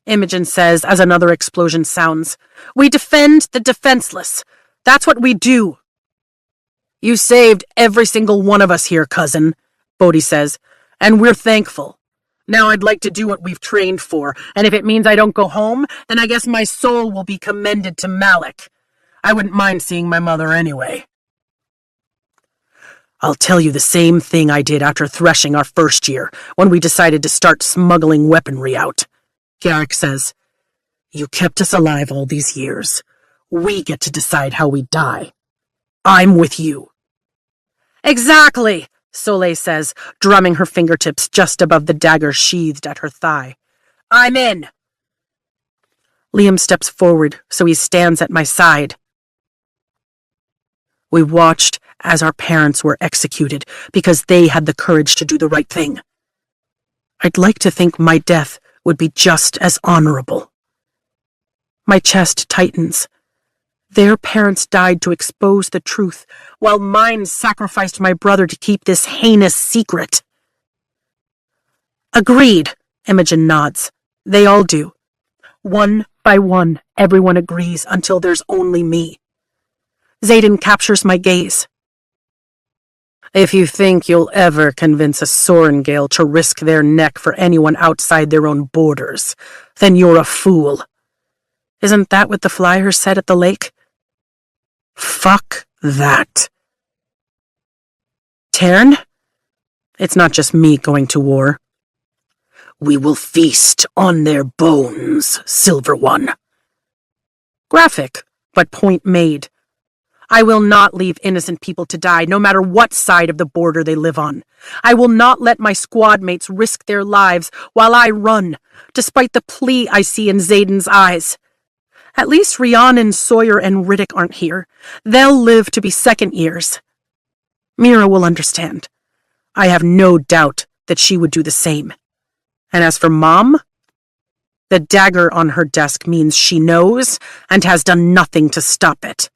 Imogen says as another explosion sounds. We defend the defenseless. That's what we do. You saved every single one of us here, cousin, Bodhi says, and we're thankful. Now I'd like to do what we've trained for, and if it means I don't go home, then I guess my soul will be commended to Malik. I wouldn't mind seeing my mother anyway. I'll tell you the same thing I did after threshing our first year, when we decided to start smuggling weaponry out, Garrick says. You kept us alive all these years. We get to decide how we die. I'm with you. Exactly, Soleil says, drumming her fingertips just above the dagger sheathed at her thigh. I'm in. Liam steps forward, so he stands at my side. We watched as our parents were executed because they had the courage to do the right thing. I'd like to think my death would be just as honorable. My chest tightens. Their parents died to expose the truth, while mine sacrificed my brother to keep this heinous secret. Agreed, Imogen nods. They all do. One by one, everyone agrees until there's only me. Xaden captures my gaze. If you think you'll ever convince a Sorengale to risk their neck for anyone outside their own borders, then you're a fool. Isn't that what the flyers said at the lake? Fuck that. Tern? It's not just me going to war. We will feast on their bones, Silver One. Graphic, but point made. I will not leave innocent people to die, no matter what side of the border they live on. I will not let my squad mates risk their lives while I run, despite the plea I see in Xaden's eyes. At least Rhiannon, Sawyer, and Riddick aren't here. They'll live to be second years. Mira will understand. I have no doubt that she would do the same. And as for Mom, the dagger on her desk means she knows and has done nothing to stop it.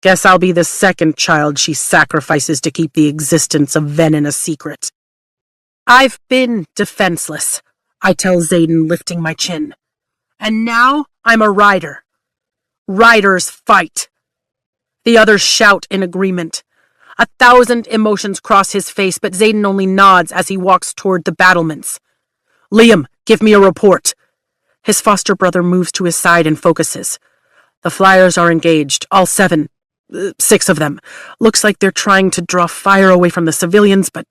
Guess I'll be the second child she sacrifices to keep the existence of Venin a secret. I've been defenseless, I tell Xaden, lifting my chin. And now I'm a rider. Riders fight. The others shout in agreement. 1,000 emotions cross his face, but Xaden only nods as he walks toward the battlements. Liam, give me a report. His foster brother moves to his side and focuses. The flyers are engaged, all 7. 6 of them. Looks like they're trying to draw fire away from the civilians, but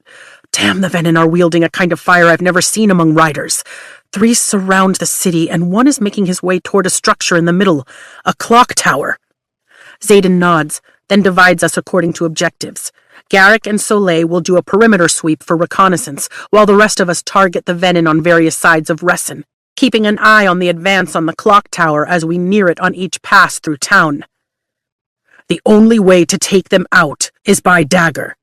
damn, the Venin are wielding a kind of fire I've never seen among riders. 3 surround the city, and 1 is making his way toward a structure in the middle, a clock tower. Xaden nods, then divides us according to objectives. Garrick and Soleil will do a perimeter sweep for reconnaissance, while the rest of us target the Venin on various sides of Ressin, keeping an eye on the advance on the clock tower as we near it on each pass through town. The only way to take them out is by dagger.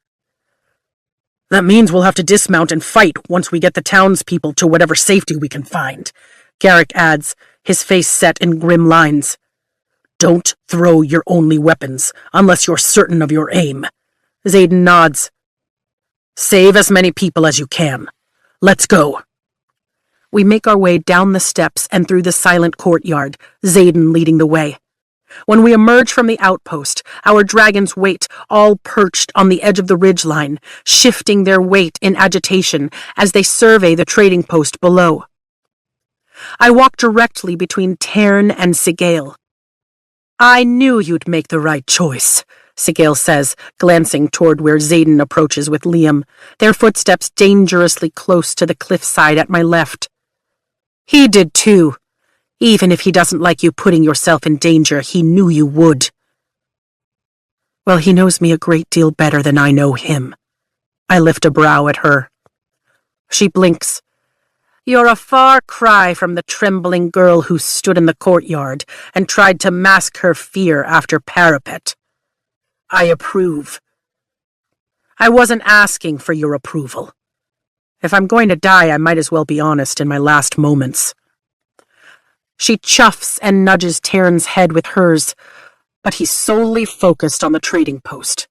That means we'll have to dismount and fight once we get the townspeople to whatever safety we can find, Garrick adds, his face set in grim lines. Don't throw your only weapons unless you're certain of your aim. Xaden nods. Save as many people as you can. Let's go. We make our way down the steps and through the silent courtyard, Xaden leading the way. When we emerge from the outpost, our dragons wait, all perched on the edge of the ridgeline, shifting their weight in agitation as they survey the trading post below. I walk directly between Tern and Sigale. I knew you'd make the right choice, Sigale says, glancing toward where Xaden approaches with Liam, their footsteps dangerously close to the cliffside at my left. He did too. Even if he doesn't like you putting yourself in danger, he knew you would. Well, he knows me a great deal better than I know him. I lift a brow at her. She blinks. You're a far cry from the trembling girl who stood in the courtyard and tried to mask her fear after parapet. I approve. I wasn't asking for your approval. If I'm going to die, I might as well be honest in my last moments. She chuffs and nudges Taryn's head with hers, but he's solely focused on the trading post.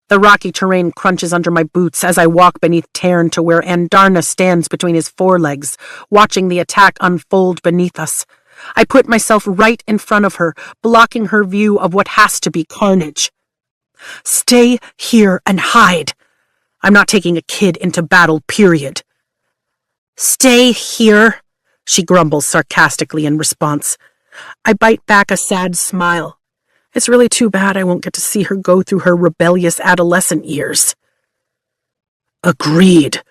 The rocky terrain crunches under my boots as I walk beneath Taryn to where Andarna stands between his forelegs, watching the attack unfold beneath us. I put myself right in front of her, blocking her view of what has to be carnage. Stay here and hide. I'm not taking a kid into battle, period. Stay here, she grumbles sarcastically in response. I bite back a sad smile. It's really too bad I won't get to see her go through her rebellious adolescent years. Agreed.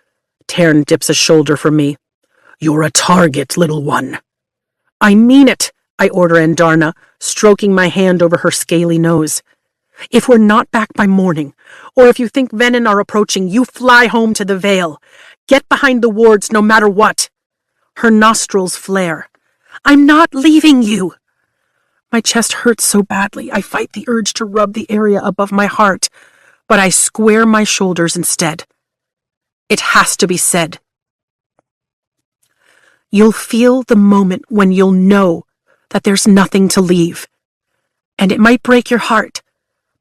Taryn dips a shoulder for me. You're a target, little one. I mean it, I order Andarna, stroking my hand over her scaly nose. If we're not back by morning, or if you think Venin are approaching, you fly home to the Vale. Get behind the wards no matter what. Her nostrils flare. I'm not leaving you. My chest hurts so badly, I fight the urge to rub the area above my heart, but I square my shoulders instead. It has to be said. You'll feel the moment when you'll know that there's nothing to leave. And it might break your heart,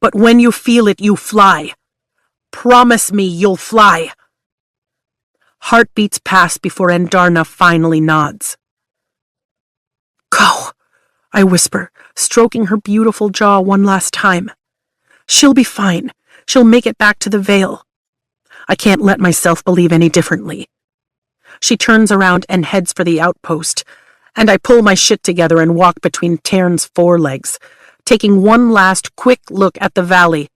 but when you feel it, you fly. Promise me you'll fly. Heartbeats pass before Andarna finally nods. Go, I whisper, stroking her beautiful jaw one last time. She'll be fine. She'll make it back to the Vale. I can't let myself believe any differently. She turns around and heads for the outpost, and I pull my shit together and walk between Taryn's forelegs, taking one last quick look at the valley.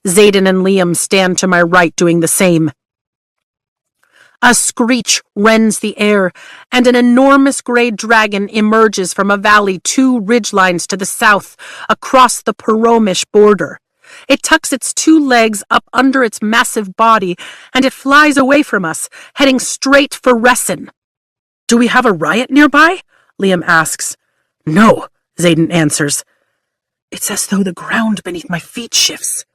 Xaden and Liam stand to my right doing the same. A screech rends the air, and an enormous gray dragon emerges from a valley 2 ridgelines to the south, across the Peromish border. It tucks its 2 legs up under its massive body, and it flies away from us, heading straight for Ressin. Do we have a riot nearby? Liam asks. No, Xaden answers. It's as though the ground beneath my feet shifts.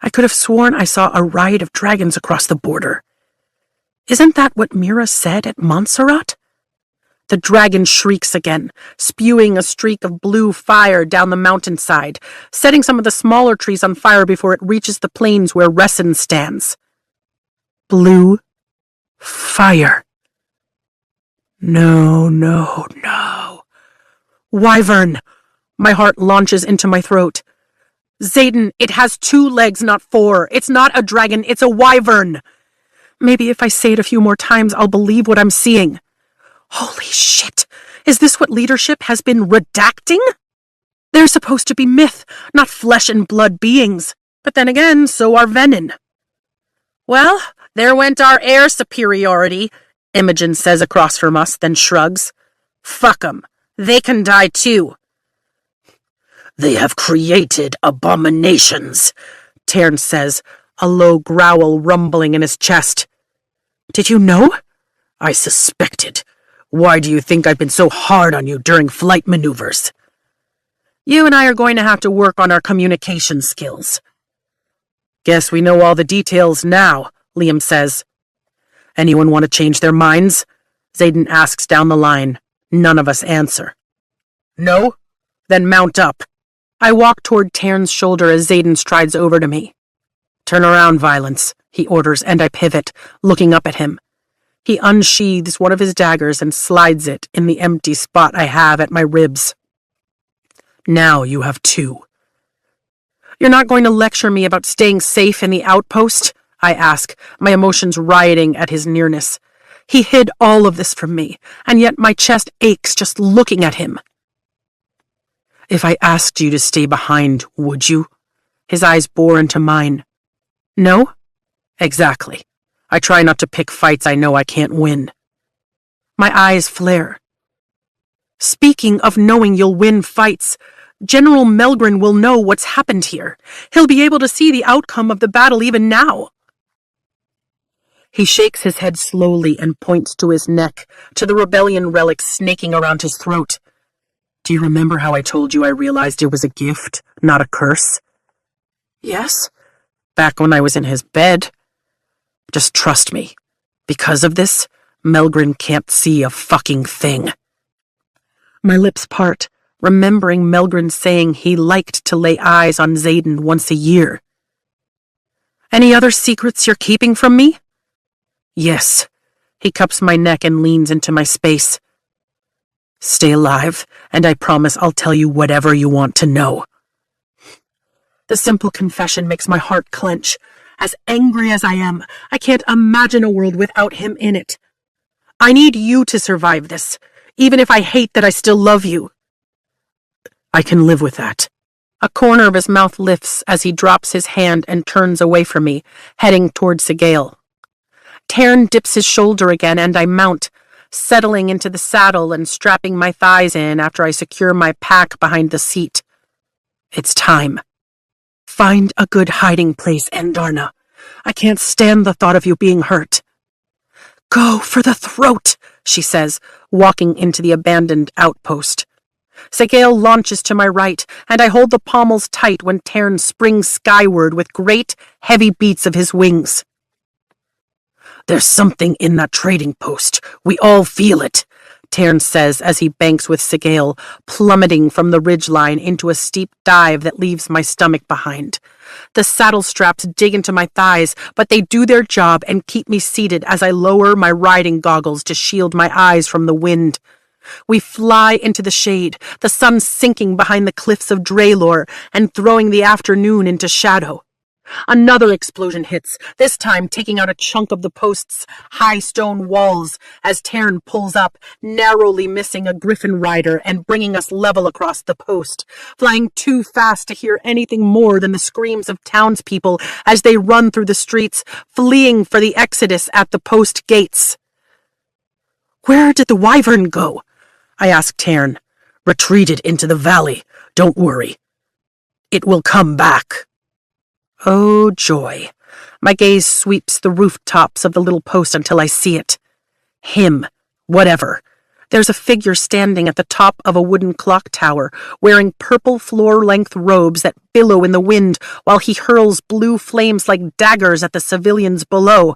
I could have sworn I saw a riot of dragons across the border. Isn't that what Mira said at Montserrat? The dragon shrieks again, spewing a streak of blue fire down the mountainside, setting some of the smaller trees on fire before it reaches the plains where Ressin stands. Blue fire. No, no, no. Wyvern! My heart launches into my throat. Xaden, it has 2 legs, not 4. It's not a dragon, it's a wyvern. Maybe if I say it a few more times, I'll believe what I'm seeing. Holy shit! Is this what leadership has been redacting? They're supposed to be myth, not flesh and blood beings. But then again, so are Venin. Well, there went our air superiority, Imogen says across from us, then shrugs. Fuck 'em. They can die too. They have created abominations, Taryn says, a low growl rumbling in his chest. Did you know? I suspected. Why do you think I've been so hard on you during flight maneuvers? You and I are going to have to work on our communication skills. Guess we know all the details now, Liam says. Anyone want to change their minds? Xaden asks down the line. None of us answer. No? Then mount up. I walk toward Taryn's shoulder as Xaden strides over to me. Turn around, Violence, he orders, and I pivot, looking up at him. He unsheathes one of his daggers and slides it in the empty spot I have at my ribs. Now you have 2. You're not going to lecture me about staying safe in the outpost? I ask, my emotions rioting at his nearness. He hid all of this from me, and yet my chest aches just looking at him. If I asked you to stay behind, would you? His eyes bore into mine. No? Exactly. I try not to pick fights I know I can't win. My eyes flare. Speaking of knowing you'll win fights, General Melgren will know what's happened here. He'll be able to see the outcome of the battle even now. He shakes his head slowly and points to his neck, to the rebellion relic snaking around his throat. Do you remember how I told you I realized it was a gift, not a curse? Yes, back when I was in his bed. Just trust me. Because of this, Melgren can't see a fucking thing. My lips part, remembering Melgren saying he liked to lay eyes on Xaden once a year. Any other secrets you're keeping from me? Yes. He cups my neck and leans into my space. Stay alive, and I promise I'll tell you whatever you want to know. The simple confession makes my heart clench. As angry as I am, I can't imagine a world without him in it. I need you to survive this, even if I hate that I still love you. I can live with that. A corner of his mouth lifts as he drops his hand and turns away from me, heading toward Sigale. Taryn dips his shoulder again, and I mount, settling into the saddle and strapping my thighs in after I secure my pack behind the seat. It's time. Find a good hiding place, Endarna. I can't stand the thought of you being hurt. Go for the throat, she says, walking into the abandoned outpost. Sigale launches to my right, and I hold the pommels tight when Tarn springs skyward with great, heavy beats of his wings. There's something in that trading post. We all feel it, Tarn says as he banks with Sigale, plummeting from the ridgeline into a steep dive that leaves my stomach behind. The saddle straps dig into my thighs, but they do their job and keep me seated as I lower my riding goggles to shield my eyes from the wind. We fly into the shade, the sun sinking behind the cliffs of Draylor and throwing the afternoon into shadow. Another explosion hits, this time taking out a chunk of the post's high stone walls as Tarn pulls up, narrowly missing a griffin rider and bringing us level across the post, flying too fast to hear anything more than the screams of townspeople as they run through the streets, fleeing for the exodus at the post gates. Where did the wyvern go? I asked Tarn. Retreated into the valley. Don't worry. It will come back. Oh, joy. My gaze sweeps the rooftops of the little post until I see it. Him. Whatever. There's a figure standing at the top of a wooden clock tower, wearing purple floor-length robes that billow in the wind while he hurls blue flames like daggers at the civilians below.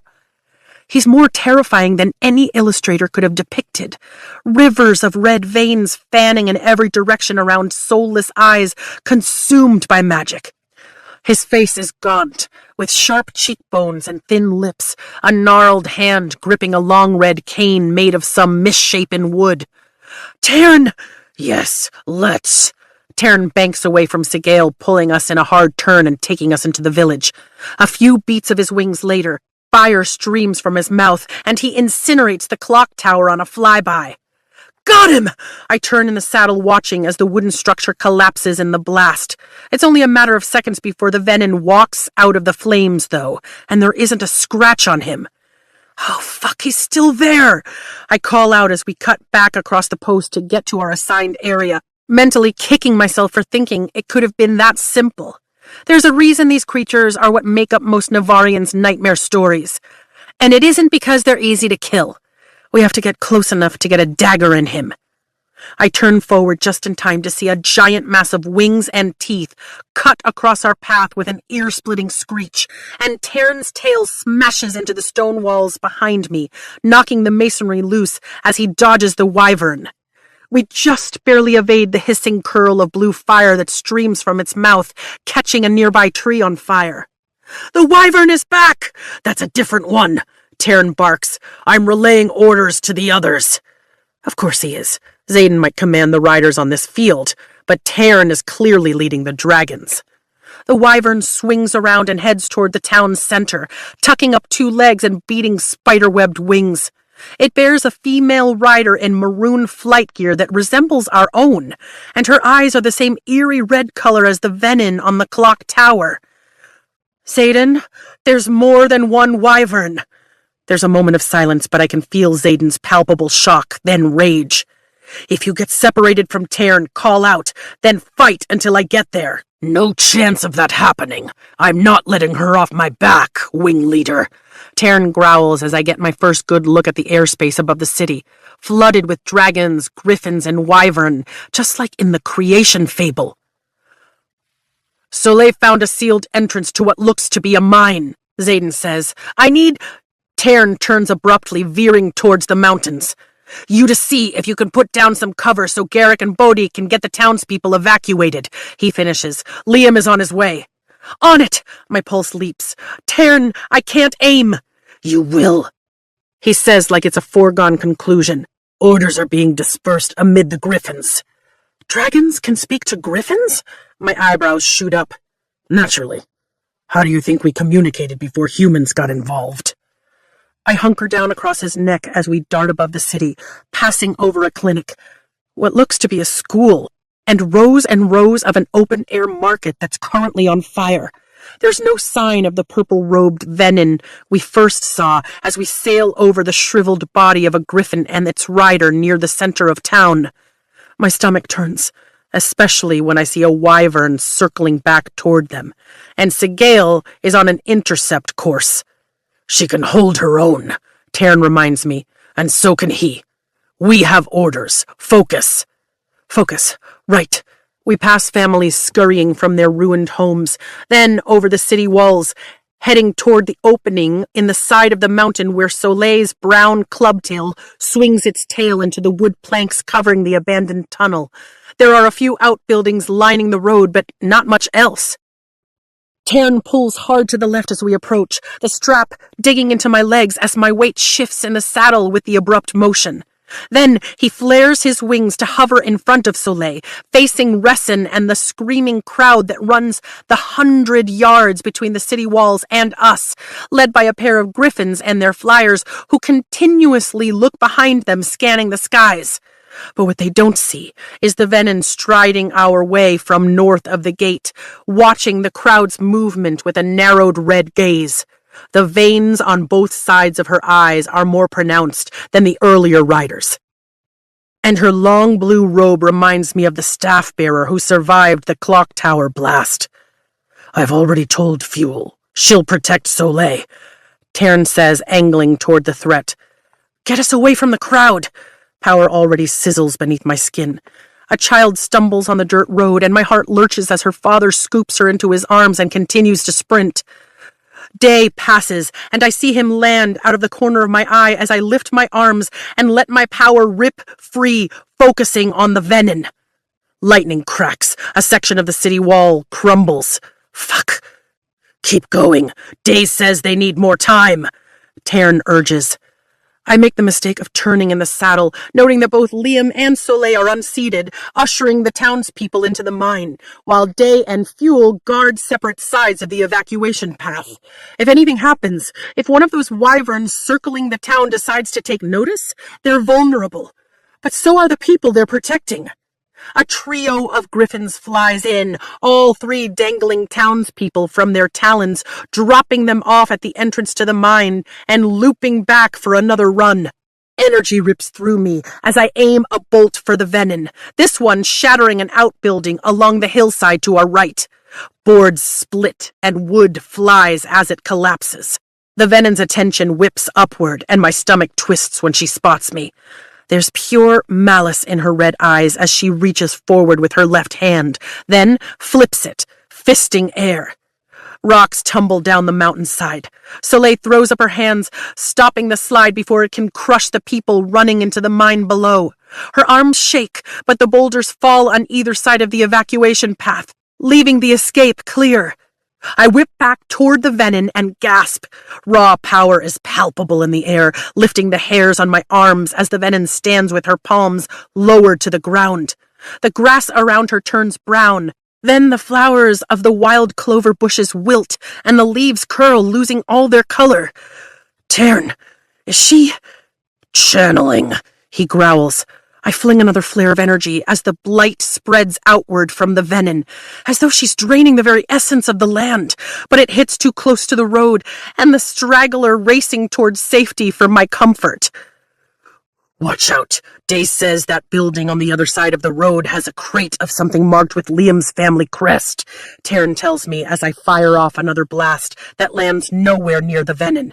He's more terrifying than any illustrator could have depicted. Rivers of red veins fanning in every direction around soulless eyes consumed by magic. His face is gaunt, with sharp cheekbones and thin lips, a gnarled hand gripping a long red cane made of some misshapen wood. Tarn! Yes, let's. Tarn banks away from Sigale, pulling us in a hard turn and taking us into the village. A few beats of his wings later, fire streams from his mouth, and he incinerates the clock tower on a flyby. Got him! I turn in the saddle watching as the wooden structure collapses in the blast. It's only a matter of seconds before the venom walks out of the flames, though, and there isn't a scratch on him. Oh, fuck, he's still there! I call out as we cut back across the post to get to our assigned area, mentally kicking myself for thinking it could have been that simple. There's a reason these creatures are what make up most Navarians' nightmare stories. And it isn't because they're easy to kill. We have to get close enough to get a dagger in him. I turn forward just in time to see a giant mass of wings and teeth cut across our path with an ear-splitting screech, and Tarn's tail smashes into the stone walls behind me, knocking the masonry loose as he dodges the wyvern. We just barely evade the hissing curl of blue fire that streams from its mouth, catching a nearby tree on fire. The wyvern is back! That's a different one! Tarn barks. I'm relaying orders to the others. Of course he is. Xaden might command the riders on this field, but Tarn is clearly leading the dragons. The wyvern swings around and heads toward the town's center, tucking up two legs and beating spider-webbed wings. It bears a female rider in maroon flight gear that resembles our own, and her eyes are the same eerie red color as the venin on the clock tower. Xaden, there's more than one wyvern. There's a moment of silence, but I can feel Xaden's palpable shock, then rage. If you get separated from Tarn, call out, then fight until I get there. No chance of that happening. I'm not letting her off my back, wing leader. Taryn growls as I get my first good look at the airspace above the city, flooded with dragons, griffins, and wyvern, just like in the creation fable. Soleil found a sealed entrance to what looks to be a mine, Xaden says. I need... Taryn turns abruptly, veering towards the mountains. You to see if you can put down some cover so Garrick and Bodhi can get the townspeople evacuated, he finishes. Liam is on his way. On it! My pulse leaps. Taryn, I can't aim. You will, he says like it's a foregone conclusion. Orders are being dispersed amid the griffins. Dragons can speak to griffins? My eyebrows shoot up. Naturally. How do you think we communicated before humans got involved? I hunker down across his neck as we dart above the city, passing over a clinic, what looks to be a school, and rows of an open-air market that's currently on fire. There's no sign of the purple-robed venin we first saw as we sail over the shriveled body of a griffin and its rider near the center of town. My stomach turns, especially when I see a wyvern circling back toward them, and Sigale is on an intercept course. She can hold her own, Taryn reminds me, and so can he. We have orders. Focus. Focus. Right. We pass families scurrying from their ruined homes, then over the city walls, heading toward the opening in the side of the mountain where Soleil's brown clubtail swings its tail into the wood planks covering the abandoned tunnel. There are a few outbuildings lining the road, but not much else. Taryn pulls hard to the left as we approach, the strap digging into my legs as my weight shifts in the saddle with the abrupt motion. Then he flares his wings to hover in front of Soleil, facing Resson and the screaming crowd that runs the 100 yards between the city walls and us, led by a pair of griffins and their flyers who continuously look behind them, scanning the skies. But what they don't see is the venin striding our way from north of the gate, watching the crowd's movement with a narrowed red gaze. The veins on both sides of her eyes are more pronounced than the earlier riders. And her long blue robe reminds me of the staff-bearer who survived the clock tower blast. I've already told Fuel. She'll protect Soleil, Taryn says, angling toward the threat. Get us away from the crowd. Power already sizzles beneath my skin. A child stumbles on the dirt road, and my heart lurches as her father scoops her into his arms and continues to sprint. Day passes, and I see him land out of the corner of my eye as I lift my arms and let my power rip free, focusing on the venin. Lightning cracks. A section of the city wall crumbles. Fuck. Keep going. Day says they need more time, Taryn urges. I make the mistake of turning in the saddle, noting that both Liam and Soleil are unseated, ushering the townspeople into the mine, while Day and Fuel guard separate sides of the evacuation path. If anything happens, if one of those wyverns circling the town decides to take notice, they're vulnerable. But so are the people they're protecting. A trio of griffins flies in, all three dangling townspeople from their talons, dropping them off at the entrance to the mine and looping back for another run. Energy rips through me as I aim a bolt for the venin, this one shattering an outbuilding along the hillside to our right. Boards split and wood flies as it collapses. The venin's attention whips upward and my stomach twists when she spots me. There's pure malice in her red eyes as she reaches forward with her left hand, then flips it, fisting air. Rocks tumble down the mountainside. Soleil throws up her hands, stopping the slide before it can crush the people running into the mine below. Her arms shake, but the boulders fall on either side of the evacuation path, leaving the escape clear. I whip back toward the venin and gasp. Raw power is palpable in the air, lifting the hairs on my arms as the venin stands with her palms lowered to the ground. The grass around her turns brown. Then the flowers of the wild clover bushes wilt, and the leaves curl, losing all their color. Taryn, is she... Channeling, he growls. I fling another flare of energy as the blight spreads outward from the venin, as though she's draining the very essence of the land, but it hits too close to the road, and the straggler racing towards safety for my comfort. Watch out. Day says that building on the other side of the road has a crate of something marked with Liam's family crest, Taryn tells me as I fire off another blast that lands nowhere near the venin.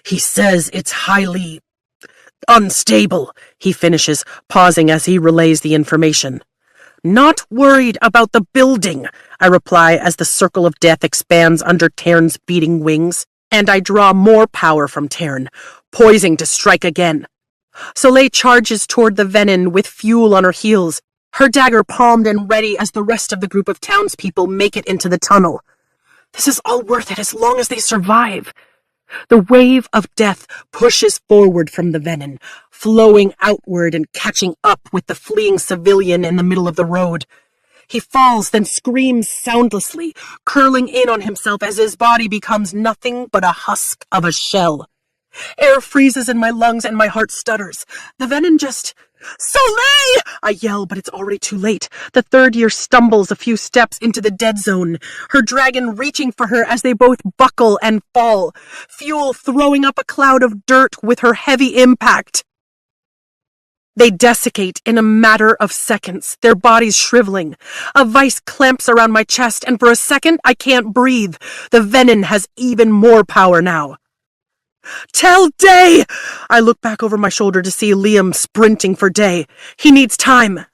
He says it's highly unstable, he finishes, pausing as he relays the information. Not worried about the building, I reply as the circle of death expands under Taryn's beating wings, and I draw more power from Taryn, poising to strike again. Soleil charges toward the venin with fuel on her heels, her dagger palmed and ready as the rest of the group of townspeople make it into the tunnel. This is all worth it as long as they survive. The wave of death pushes forward from the venin, flowing outward and catching up with the fleeing civilian in the middle of the road. He falls, then screams soundlessly, curling in on himself as his body becomes nothing but a husk of a shell. Air freezes in my lungs and my heart stutters. The venin just... Soleil! I yell, but it's already too late. The third year stumbles a few steps into the dead zone, her dragon reaching for her as they both buckle and fall, fuel throwing up a cloud of dirt with her heavy impact. They desiccate in a matter of seconds, their bodies shriveling. A vice clamps around my chest, and for a second I can't breathe. The venin has even more power now. Tell Day! I look back over my shoulder to see Liam sprinting for Day. He needs time.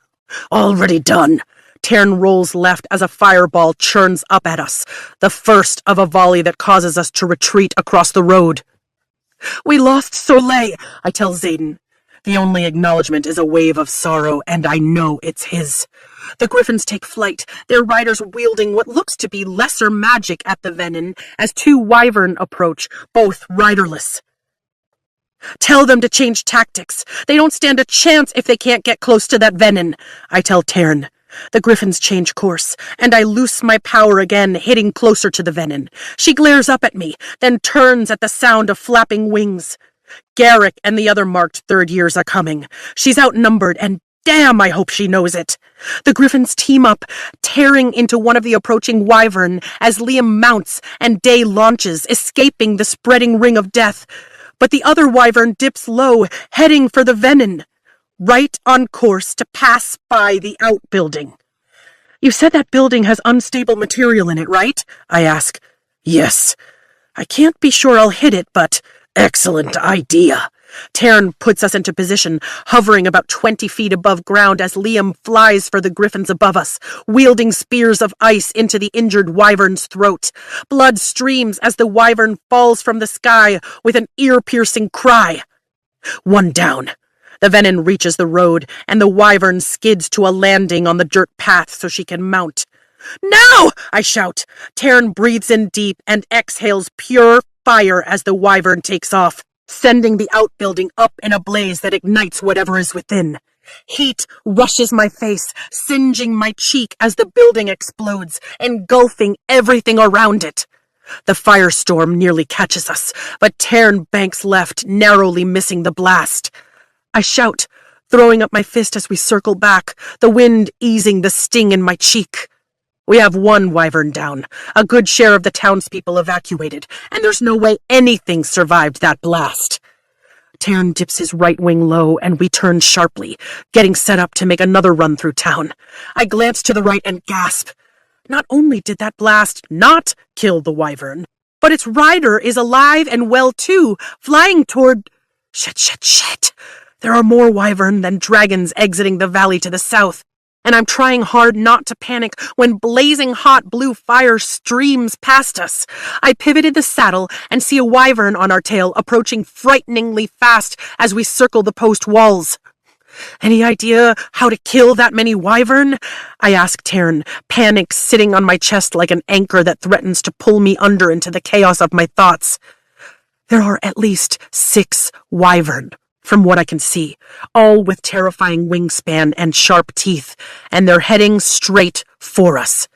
Already done. Taryn rolls left as a fireball churns up at us, the first of a volley that causes us to retreat across the road. We lost Soleil, I tell Xaden. The only acknowledgement is a wave of sorrow, and I know it's his. The griffins take flight, their riders wielding what looks to be lesser magic at the venin as two wyvern approach, both riderless. Tell them to change tactics. They don't stand a chance if they can't get close to that venin, I tell Taryn. The griffins change course, and I loose my power again, hitting closer to the venin. She glares up at me, then turns at the sound of flapping wings. Garrick and the other marked third years are coming. She's outnumbered, and damn, I hope she knows it. The griffins team up, tearing into one of the approaching wyvern as Liam mounts and Day launches, escaping the spreading ring of death. But the other wyvern dips low, heading for the venin, right on course to pass by the outbuilding. You said that building has unstable material in it, right? I ask. Yes. I can't be sure I'll hit it, but... Excellent idea. Taryn puts us into position, hovering about 20 feet above ground as Liam flies for the griffins above us, wielding spears of ice into the injured wyvern's throat. Blood streams as the wyvern falls from the sky with an ear-piercing cry. One down. The venin reaches the road, and the wyvern skids to a landing on the dirt path so she can mount. Now! I shout. Taryn breathes in deep and exhales pure fire as the wyvern takes off, sending the outbuilding up in a blaze that ignites whatever is within. Heat rushes my face, singeing my cheek as the building explodes, engulfing everything around it. The firestorm nearly catches us, but Taryn banks left, narrowly missing the blast. I shout, throwing up my fist as we circle back, the wind easing the sting in my cheek. We have one wyvern down, a good share of the townspeople evacuated, and there's no way anything survived that blast. Taryn dips his right wing low, and we turn sharply, getting set up to make another run through town. I glance to the right and gasp. Not only did that blast not kill the wyvern, but its rider is alive and well too, flying toward... Shit. There are more wyvern than dragons exiting the valley to the south, and I'm trying hard not to panic when blazing hot blue fire streams past us. I pivoted the saddle and see a wyvern on our tail approaching frighteningly fast as we circle the post walls. Any idea how to kill that many wyvern? I ask Taryn, panic sitting on my chest like an anchor that threatens to pull me under into the chaos of my thoughts. There are at least 6 wyvern, from what I can see, all with terrifying wingspan and sharp teeth, and they're heading straight for us.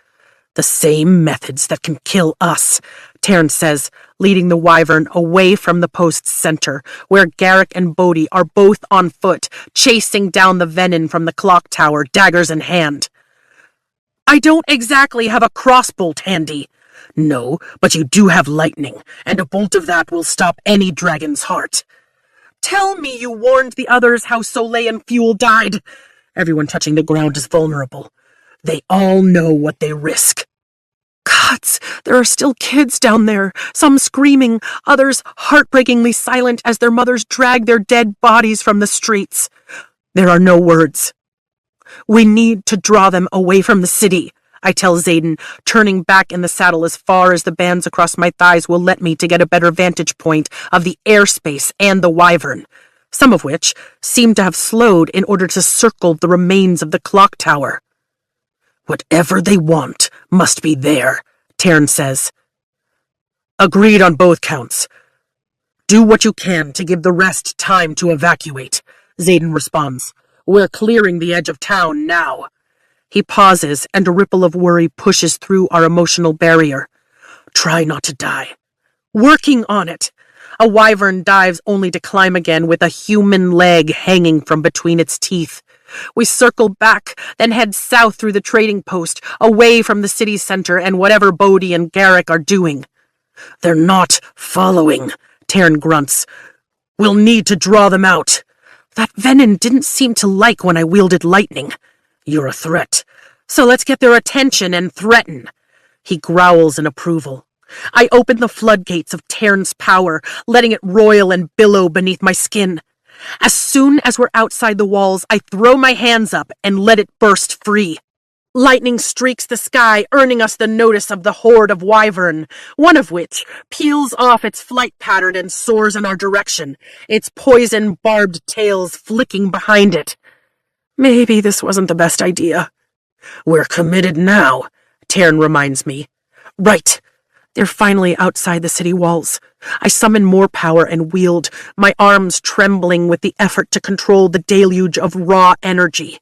The same methods that can kill us, Taryn says, leading the wyvern away from the post's center, where Garrick and Bodhi are both on foot, chasing down the venin from the clock tower, daggers in hand. I don't exactly have a crossbolt handy. No, but you do have lightning, and a bolt of that will stop any dragon's heart. Tell me you warned the others how Soleil and Fuel died. Everyone touching the ground is vulnerable. They all know what they risk. Gods, there are still kids down there, some screaming, others heartbreakingly silent as their mothers drag their dead bodies from the streets. There are no words. We need to draw them away from the city, I tell Xaden, turning back in the saddle as far as the bands across my thighs will let me to get a better vantage point of the airspace and the wyvern, some of which seem to have slowed in order to circle the remains of the clock tower. Whatever they want must be there, Taryn says. Agreed on both counts. Do what you can to give the rest time to evacuate, Xaden responds. We're clearing the edge of town now. He pauses, and a ripple of worry pushes through our emotional barrier. Try not to die. Working on it. A wyvern dives only to climb again with a human leg hanging from between its teeth. We circle back, then head south through the trading post, away from the city center and whatever Bodhi and Garrick are doing. They're not following, Taryn grunts. We'll need to draw them out. That venom didn't seem to like when I wielded lightning. You're a threat. So let's get their attention and threaten. He growls in approval. I open the floodgates of Taryn's power, letting it roil and billow beneath my skin. As soon as we're outside the walls, I throw my hands up and let it burst free. Lightning streaks the sky, earning us the notice of the horde of wyvern, one of which peels off its flight pattern and soars in our direction, its poison-barbed tails flicking behind it. Maybe this wasn't the best idea. We're committed now, Taryn reminds me. Right. They're finally outside the city walls. I summon more power and wield, my arms trembling with the effort to control the deluge of raw energy.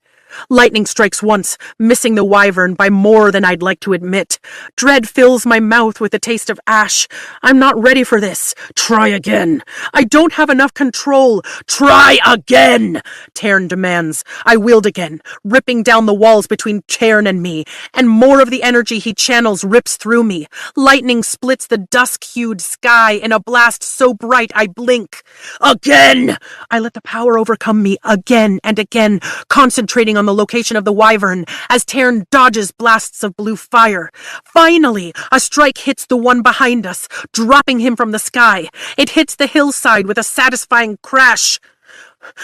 Lightning strikes once, missing the wyvern by more than I'd like to admit. Dread fills my mouth with the taste of ash. I'm not ready for this. Try again. I don't have enough control. Try again, Taryn demands. I wield again, ripping down the walls between Taryn and me, and more of the energy he channels rips through me. Lightning splits the dusk-hued sky in a blast so bright I blink. Again! I let the power overcome me again and again, concentrating on the location of the wyvern as Taryn dodges blasts of blue fire. Finally, a strike hits the one behind us, dropping him from the sky. It hits the hillside with a satisfying crash.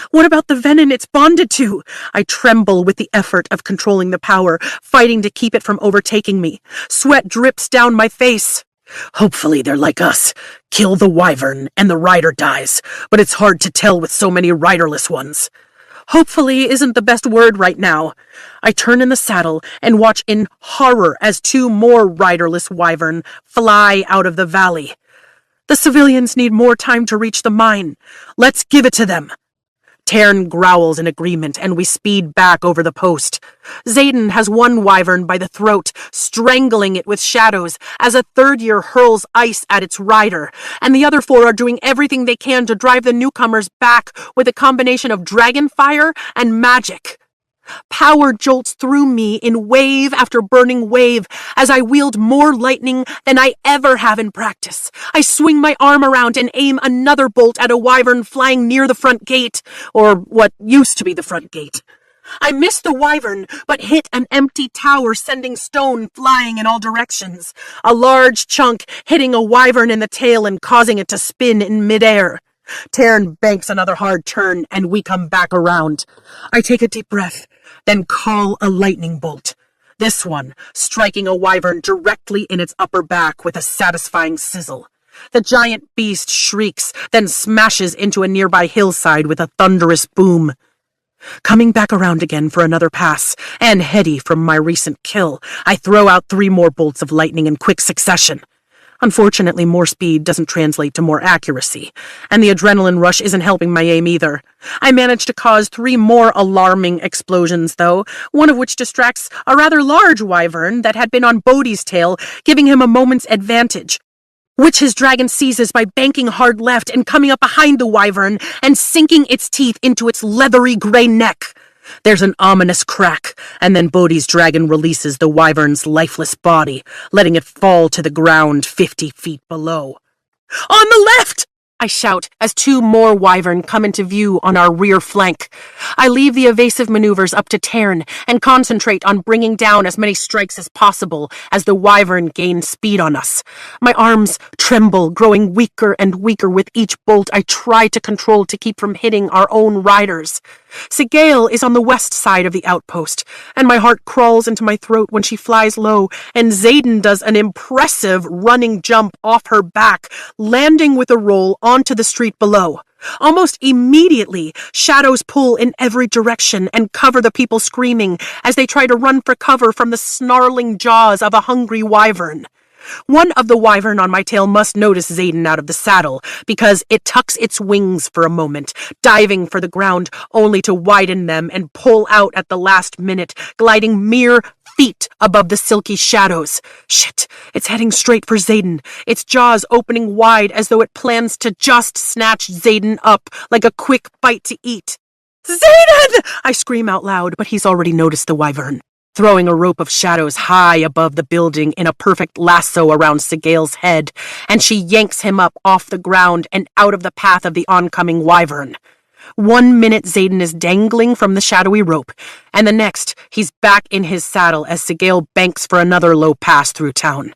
What about the venom it's bonded to? I tremble with the effort of controlling the power, fighting to keep it from overtaking me. Sweat drips down my face. Hopefully they're like us. Kill the wyvern and the rider dies, but it's hard to tell with so many riderless ones. Hopefully isn't the best word right now. I turn in the saddle and watch in horror as 2 more riderless wyvern fly out of the valley. The civilians need more time to reach the mine. Let's give it to them. Taryn growls in agreement, and we speed back over the post. Xaden has one wyvern by the throat, strangling it with shadows as a third year hurls ice at its rider, and the other 4 are doing everything they can to drive the newcomers back with a combination of dragon fire and magic. Power jolts through me in wave after burning wave as I wield more lightning than I ever have in practice. I swing my arm around and aim another bolt at a wyvern flying near the front gate, or what used to be the front gate. I miss the wyvern, but hit an empty tower, sending stone flying in all directions. A large chunk hitting a wyvern in the tail and causing it to spin in midair. Taryn banks another hard turn, and we come back around. I take a deep breath, then call a lightning bolt. This one striking a wyvern directly in its upper back with a satisfying sizzle. The giant beast shrieks, then smashes into a nearby hillside with a thunderous boom. Coming back around again for another pass, and heady from my recent kill, I throw out 3 more bolts of lightning in quick succession. Unfortunately, more speed doesn't translate to more accuracy, and the adrenaline rush isn't helping my aim either. I manage to cause 3 more alarming explosions, though, one of which distracts a rather large wyvern that had been on Bodhi's tail, giving him a moment's advantage, which his dragon seizes by banking hard left and coming up behind the wyvern and sinking its teeth into its leathery gray neck. There's an ominous crack, and then Bodhi's dragon releases the wyvern's lifeless body, letting it fall to the ground 50 feet below. On the left! I shout as two more wyvern come into view on our rear flank. I leave the evasive maneuvers up to Tern and concentrate on bringing down as many strikes as possible as the wyvern gain speed on us. My arms tremble, growing weaker and weaker with each bolt I try to control to keep from hitting our own riders. Sigale is on the west side of the outpost, and my heart crawls into my throat when she flies low, and Xaden does an impressive running jump off her back, landing with a roll onto the street below. Almost immediately, shadows pull in every direction and cover the people screaming as they try to run for cover from the snarling jaws of a hungry wyvern. One of the wyvern on my tail must notice Xaden out of the saddle, because it tucks its wings for a moment, diving for the ground, only to widen them and pull out at the last minute, gliding mere feet above the silky shadows. Shit, it's heading straight for Xaden, its jaws opening wide as though it plans to just snatch Xaden up like a quick bite to eat. Xaden! I scream out loud, but he's already noticed the wyvern, throwing a rope of shadows high above the building in a perfect lasso around Sigale's head, and she yanks him up off the ground and out of the path of the oncoming wyvern. 1 minute Xaden is dangling from the shadowy rope, and the next he's back in his saddle as Sigale banks for another low pass through town.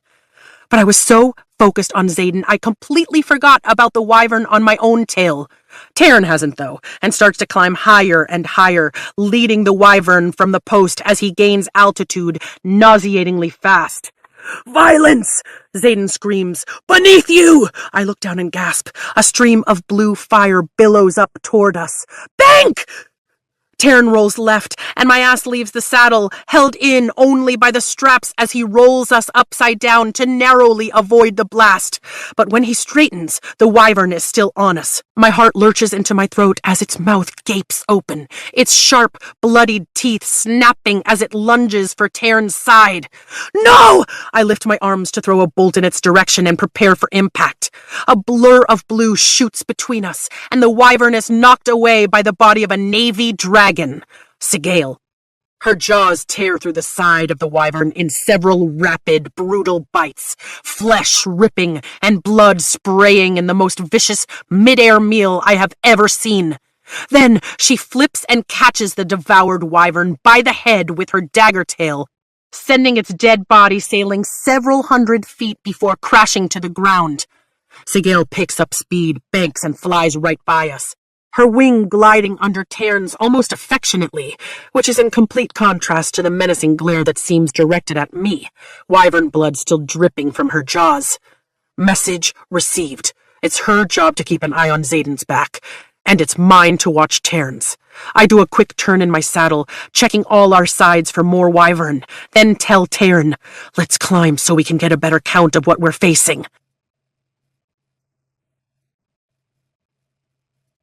But I was so focused on Xaden, I completely forgot about the wyvern on my own tail. Tern hasn't, though, and starts to climb higher and higher, leading the wyvern from the post as he gains altitude nauseatingly fast. Violence! Xaden screams. Beneath you! I look down and gasp. A stream of blue fire billows up toward us. Bank! Tern rolls left, and my ass leaves the saddle, held in only by the straps as he rolls us upside down to narrowly avoid the blast. But when he straightens, the wyvern is still on us. My heart lurches into my throat as its mouth gapes open, its sharp, bloodied teeth snapping as it lunges for Tern's side. No! I lift my arms to throw a bolt in its direction and prepare for impact. A blur of blue shoots between us, and the wyvern is knocked away by the body of a navy dragon. Sigale. Her jaws tear through the side of the wyvern in several rapid, brutal bites, flesh ripping and blood spraying in the most vicious mid-air meal I have ever seen. Then she flips and catches the devoured wyvern by the head with her dagger tail, sending its dead body sailing several hundred feet before crashing to the ground. Sigale picks up speed, banks, and flies right by us, her wing gliding under Tern's almost affectionately, which is in complete contrast to the menacing glare that seems directed at me, wyvern blood still dripping from her jaws. Message received. It's her job to keep an eye on Xaden's back, and it's mine to watch Tern's. I do a quick turn in my saddle, checking all our sides for more wyvern, then tell Tern, let's climb so we can get a better count of what we're facing.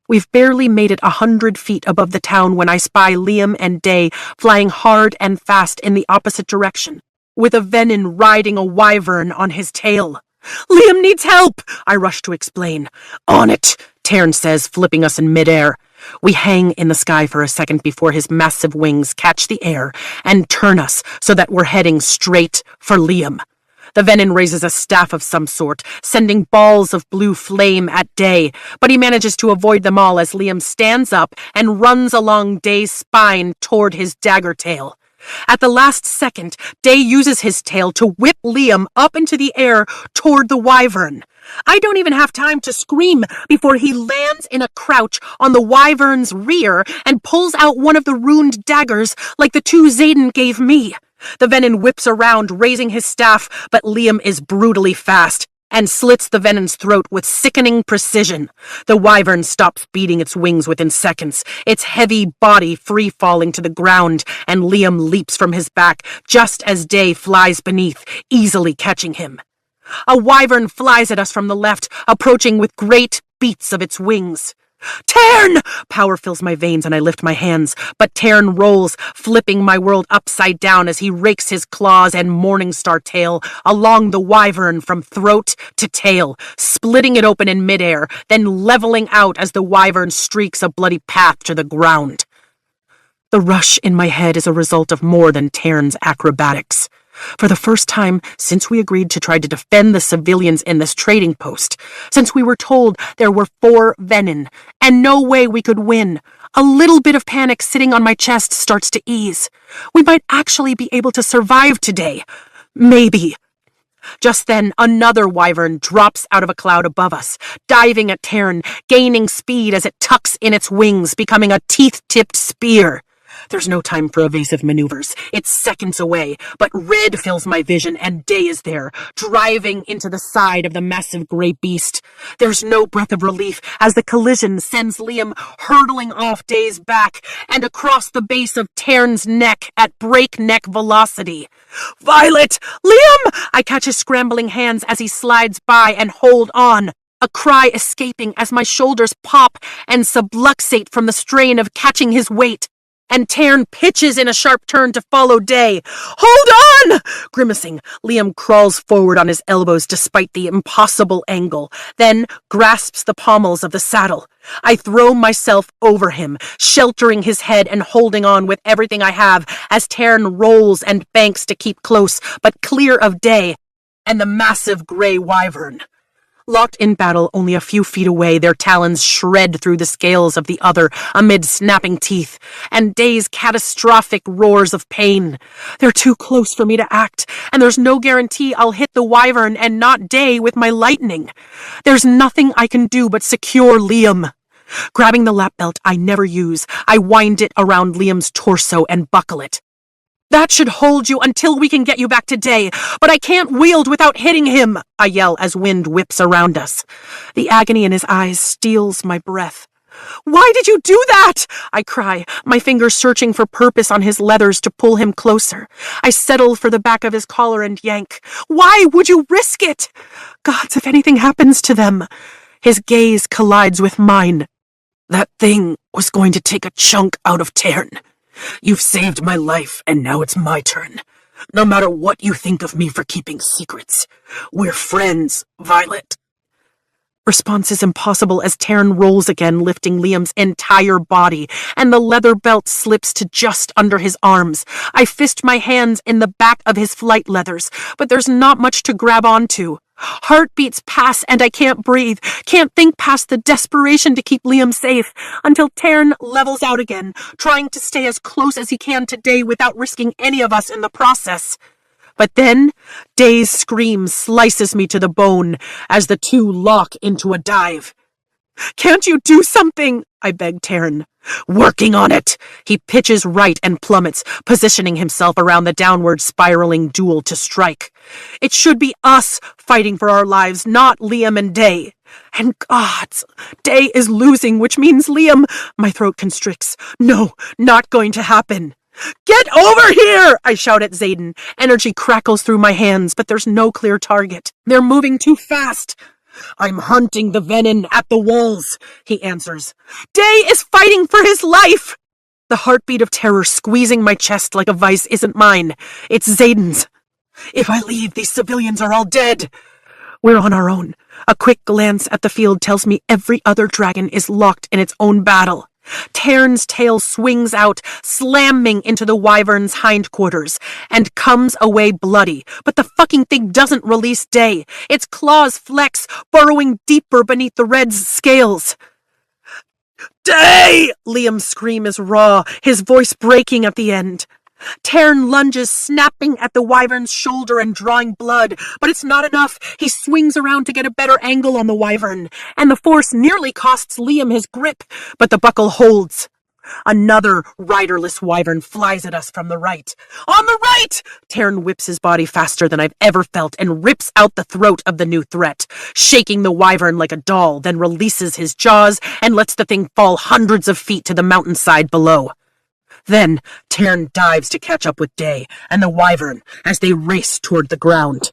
We've barely made it 100 feet above the town when I spy Liam and Day flying hard and fast in the opposite direction, with a venin riding a wyvern on his tail. Liam needs help! I rush to explain. On it, Tern says, flipping us in midair. We hang in the sky for a second before his massive wings catch the air and turn us so that we're heading straight for Liam. The venin raises a staff of some sort, sending balls of blue flame at Day, but he manages to avoid them all as Liam stands up and runs along Day's spine toward his dagger tail. At the last second, Day uses his tail to whip Liam up into the air toward the wyvern. I don't even have time to scream before he lands in a crouch on the wyvern's rear and pulls out one of the runed daggers like the two Xaden gave me. The venin whips around, raising his staff, but Liam is brutally fast and slits the venin's throat with sickening precision. The wyvern stops beating its wings within seconds, its heavy body free-falling to the ground, and Liam leaps from his back just as Day flies beneath, easily catching him. A wyvern flies at us from the left, approaching with great beats of its wings. Tern! Power fills my veins and I lift my hands, but Tern rolls, flipping my world upside down as he rakes his claws and morningstar tail along the wyvern from throat to tail, splitting it open in midair, then leveling out as the wyvern streaks a bloody path to the ground. The rush in my head is a result of more than Tarn's acrobatics. For the first time since we agreed to try to defend the civilians in this trading post, since we were told there were 4 Venin, and no way we could win, a little bit of panic sitting on my chest starts to ease. We might actually be able to survive today. Maybe. Just then, another wyvern drops out of a cloud above us, diving at Tarn, gaining speed as it tucks in its wings, becoming a teeth-tipped spear. There's no time for evasive maneuvers. It's seconds away, but red fills my vision and Day is there, driving into the side of the massive gray beast. There's no breath of relief as the collision sends Liam hurtling off Day's back and across the base of Tarn's neck at breakneck velocity. "Violet! Liam!" I catch his scrambling hands as he slides by and hold on. A cry escaping as my shoulders pop and subluxate from the strain of catching his weight. And Tarn pitches in a sharp turn to follow Day. "Hold on!" Grimacing, Liam crawls forward on his elbows despite the impossible angle, then grasps the pommels of the saddle. I throw myself over him, sheltering his head and holding on with everything I have as Tarn rolls and banks to keep close, but clear of Day and the massive gray wyvern. Locked in battle only a few feet away, their talons shred through the scales of the other amid snapping teeth, and Day's catastrophic roars of pain. They're too close for me to act, and there's no guarantee I'll hit the wyvern and not Day with my lightning. There's nothing I can do but secure Liam. Grabbing the lap belt I never use, I wind it around Liam's torso and buckle it. "That should hold you until we can get you back to Day, but I can't wield without hitting him," I yell as wind whips around us. The agony in his eyes steals my breath. "Why did you do that?" I cry, my fingers searching for purpose on his leathers to pull him closer. I settle for the back of his collar and yank. "Why would you risk it? Gods, if anything happens to them." His gaze collides with mine. "That thing was going to take a chunk out of Tarn. You've saved my life, and now it's my turn. No matter what you think of me for keeping secrets, we're friends, Violet." Response is impossible as Tarn rolls again, lifting Liam's entire body, and the leather belt slips to just under his arms. I fist my hands in the back of his flight leathers, but there's not much to grab onto. Heartbeats pass and I can't breathe, can't think past the desperation to keep Liam safe, until Tarn levels out again, trying to stay as close as he can to Day without risking any of us in the process. But then, Day's scream slices me to the bone as the two lock into a dive. "Can't you do something?" I beg Tarn. "Working on it." He pitches right and plummets, positioning himself around the downward spiraling duel to strike. It should be us fighting for our lives, not Liam and Day. And gods, Day is losing, which means Liam. My throat constricts. No, not going to happen. "Get over here!" I shout at Xaden. Energy crackles through my hands, but there's no clear target. They're moving too fast. "I'm hunting the venin at the walls," he answers. "Day is fighting for his life!" The heartbeat of terror squeezing my chest like a vice isn't mine. It's Xaden's. "If I leave, these civilians are all dead." We're on our own. A quick glance at the field tells me every other dragon is locked in its own battle. Tarn's tail swings out, slamming into the wyvern's hindquarters, and comes away bloody, but the fucking thing doesn't release Day. Its claws flex, burrowing deeper beneath the red's scales. "Day!" Liam's scream is raw, his voice breaking at the end. Tarn lunges, snapping at the wyvern's shoulder and drawing blood, but it's not enough. He swings around to get a better angle on the wyvern, and the force nearly costs Liam his grip, but the buckle holds. Another riderless wyvern flies at us from the right. "On the right!" Tarn whips his body faster than I've ever felt and rips out the throat of the new threat, shaking the wyvern like a doll, then releases his jaws and lets the thing fall hundreds of feet to the mountainside below. Then Tarn dives to catch up with Day and the wyvern as they race toward the ground.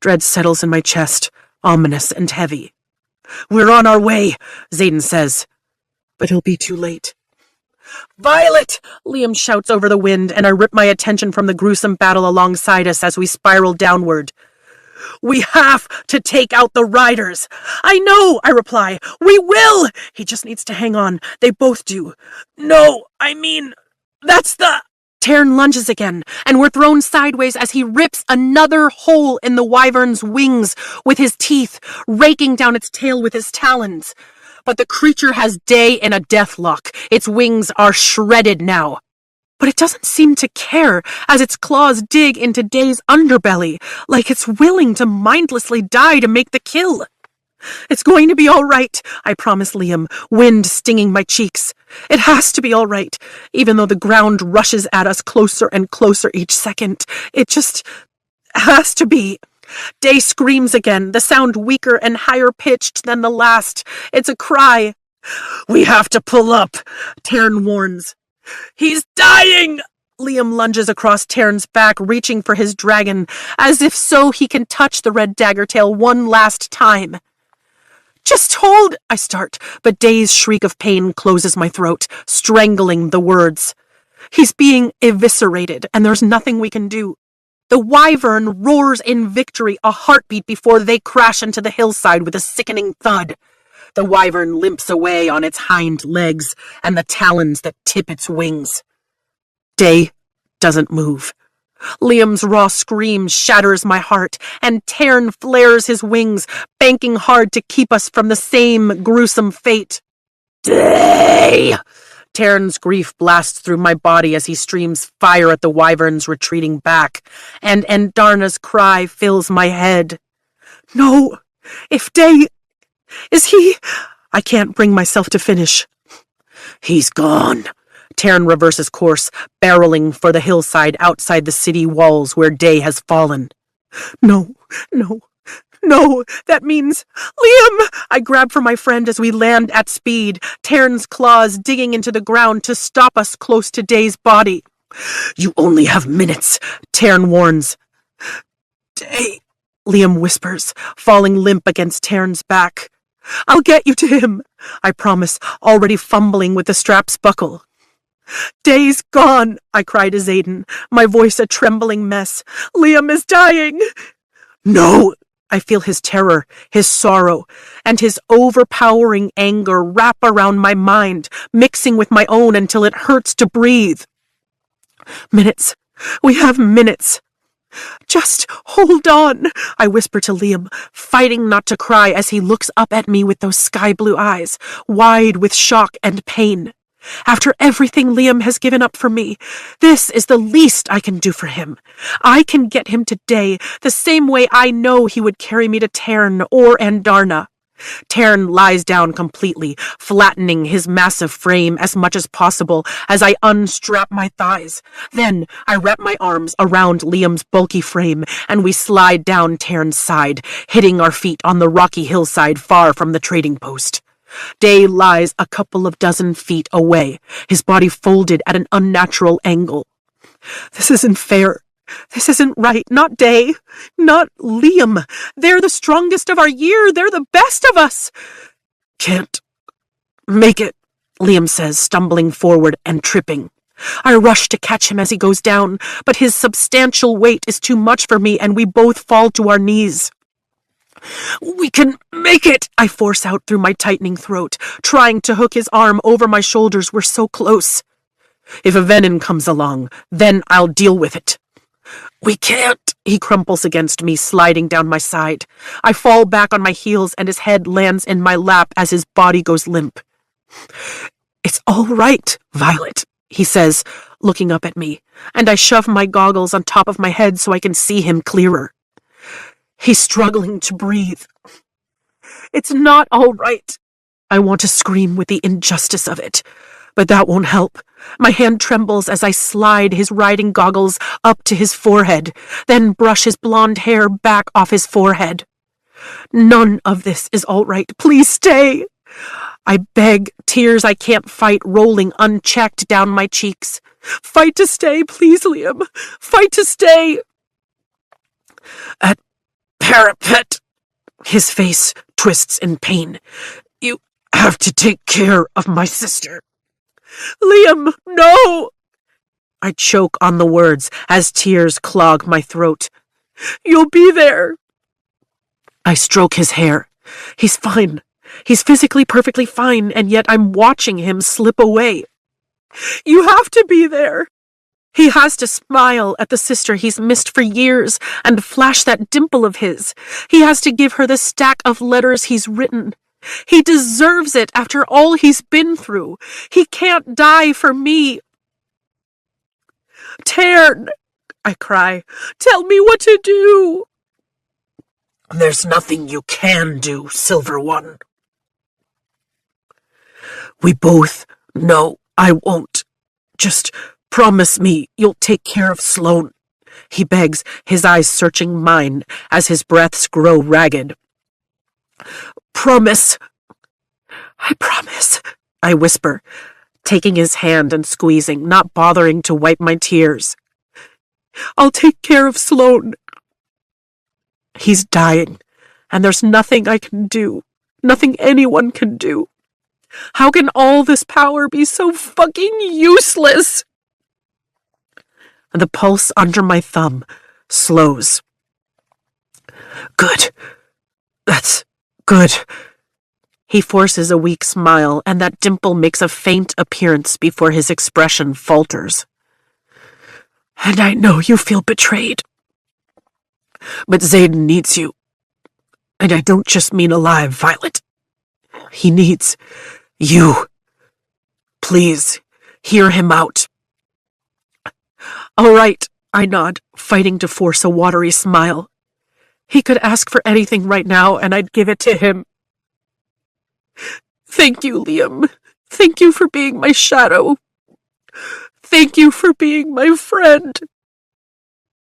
Dread settles in my chest, ominous and heavy. "We're on our way," Xaden says, but it'll be too late. "Violet!" Liam shouts over the wind, and I rip my attention from the gruesome battle alongside us as we spiral downward. "We have to take out the riders." "I know," I reply. "We will!" He just needs to hang on. They both do. "No, I mean..." That's the... Tern lunges again, and we're thrown sideways as he rips another hole in the wyvern's wings with his teeth, raking down its tail with his talons. But the creature has Day in a deathlock. Its wings are shredded now. But it doesn't seem to care as its claws dig into Day's underbelly, like it's willing to mindlessly die to make the kill. It's going to be all right, I promise Liam, wind stinging my cheeks. It has to be all right, even though the ground rushes at us closer and closer each second. It just has to be. Day screams again, the sound weaker and higher pitched than the last. It's a cry. We have to pull up, Tern warns. He's dying! Liam lunges across Tern's back, reaching for his dragon, as if so he can touch the red daggertail one last time. Just hold, I start, but Day's shriek of pain closes my throat, strangling the words. He's being eviscerated, and there's nothing we can do. The wyvern roars in victory, a heartbeat before they crash into the hillside with a sickening thud. The wyvern limps away on its hind legs and the talons that tip its wings. Day doesn't move. Liam's raw scream shatters my heart, and Tern flares his wings, banking hard to keep us from the same gruesome fate. Day! Tern's grief blasts through my body as he streams fire at the wyvern's retreating back, and Endarna's cry fills my head. No! If Day... Is he... I can't bring myself to finish. He's gone. Tern reverses course, barreling for the hillside outside the city walls where Day has fallen. No, that means... Liam! I grab for my friend as we land at speed, Tern's claws digging into the ground to stop us close to Day's body. You only have minutes, Tern warns. Day, Liam whispers, falling limp against Tern's back. I'll get you to him, I promise, already fumbling with the strap's buckle. Day's gone, I cry to Xaden, my voice a trembling mess. Liam is dying. No, I feel his terror, his sorrow, and his overpowering anger wrap around my mind, mixing with my own until it hurts to breathe. Minutes. We have minutes. Just hold on, I whisper to Liam, fighting not to cry as he looks up at me with those sky-blue eyes, wide with shock and pain. After everything Liam has given up for me, this is the least I can do for him. I can get him to Day the same way I know he would carry me to Tern or Andarna. Tern lies down completely, flattening his massive frame as much as possible as I unstrap my thighs. Then I wrap my arms around Liam's bulky frame, and we slide down Tern's side, hitting our feet on the rocky hillside far from the trading post. Day lies a couple of dozen feet away, his body folded at an unnatural angle. This isn't fair. This isn't right. Not Day. Not Liam. They're the strongest of our year. They're the best of us. Can't make it, Liam says, stumbling forward and tripping. I rush to catch him as he goes down, but his substantial weight is too much for me, and we both fall to our knees. We can make it, I force out through my tightening throat, trying to hook his arm over my shoulders. We're so close. If a venom comes along, then I'll deal with it. We can't, he crumples against me, sliding down my side. I fall back on my heels and his head lands in my lap as his body goes limp. It's all right, Violet, he says, looking up at me, and I shove my goggles on top of my head so I can see him clearer. He's struggling to breathe. It's not all right. I want to scream with the injustice of it, but that won't help. My hand trembles as I slide his riding goggles up to his forehead, then brush his blonde hair back off his forehead. None of this is all right. Please stay. I beg, tears I can't fight rolling unchecked down my cheeks. Fight to stay, please, Liam. Fight to stay. At Parapet, his face twists in pain. You have to take care of my sister. Liam, no! I choke on the words as tears clog my throat. You'll be there. I stroke his hair. He's fine. He's physically perfectly fine, and yet I'm watching him slip away. You have to be there. He has to smile at the sister he's missed for years and flash that dimple of his. He has to give her the stack of letters he's written. He deserves it after all he's been through. He can't die for me. Tern, I cry, tell me what to do. There's nothing you can do, Silver One. We both know I won't. Just promise me you'll take care of Sloane, he begs, his eyes searching mine as his breaths grow ragged. Promise. I promise, I whisper, taking his hand and squeezing, not bothering to wipe my tears. I'll take care of Sloane. He's dying, and there's nothing I can do, nothing anyone can do. How can all this power be so fucking useless? The pulse under my thumb slows. Good. That's good. He forces a weak smile, and that dimple makes a faint appearance before his expression falters. And I know you feel betrayed. But Xaden needs you. And I don't just mean alive, Violet. He needs you. Please, hear him out. All right, I nod, fighting to force a watery smile. He could ask for anything right now, and I'd give it to him. Thank you, Liam. Thank you for being my shadow. Thank you for being my friend.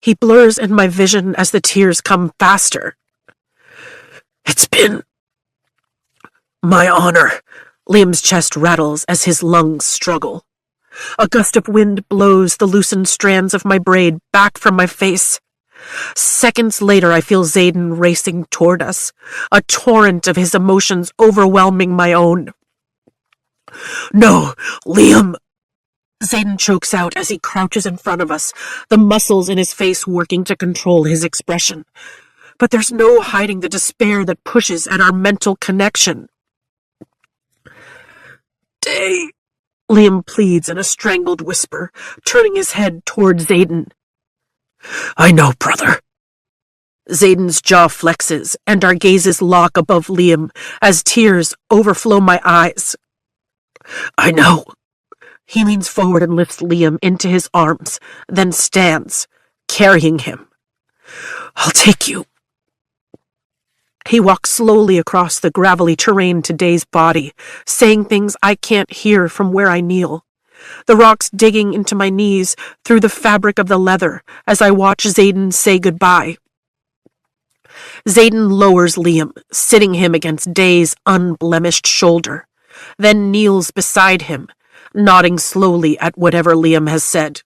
He blurs in my vision as the tears come faster. It's been my honor. Liam's chest rattles as his lungs struggle. A gust of wind blows the loosened strands of my braid back from my face. Seconds later, I feel Xaden racing toward us, a torrent of his emotions overwhelming my own. No, Liam! Xaden chokes out as he crouches in front of us, the muscles in his face working to control his expression. But there's no hiding the despair that pushes at our mental connection. Day, Liam pleads in a strangled whisper, turning his head toward Xaden. I know, brother. Xaden's jaw flexes, and our gazes lock above Liam as tears overflow my eyes. I know. He leans forward and lifts Liam into his arms, then stands, carrying him. I'll take you. He walks slowly across the gravelly terrain to Day's body, saying things I can't hear from where I kneel. The rocks digging into my knees through the fabric of the leather as I watch Xaden say goodbye. Xaden lowers Liam, sitting him against Day's unblemished shoulder, then kneels beside him, nodding slowly at whatever Liam has said.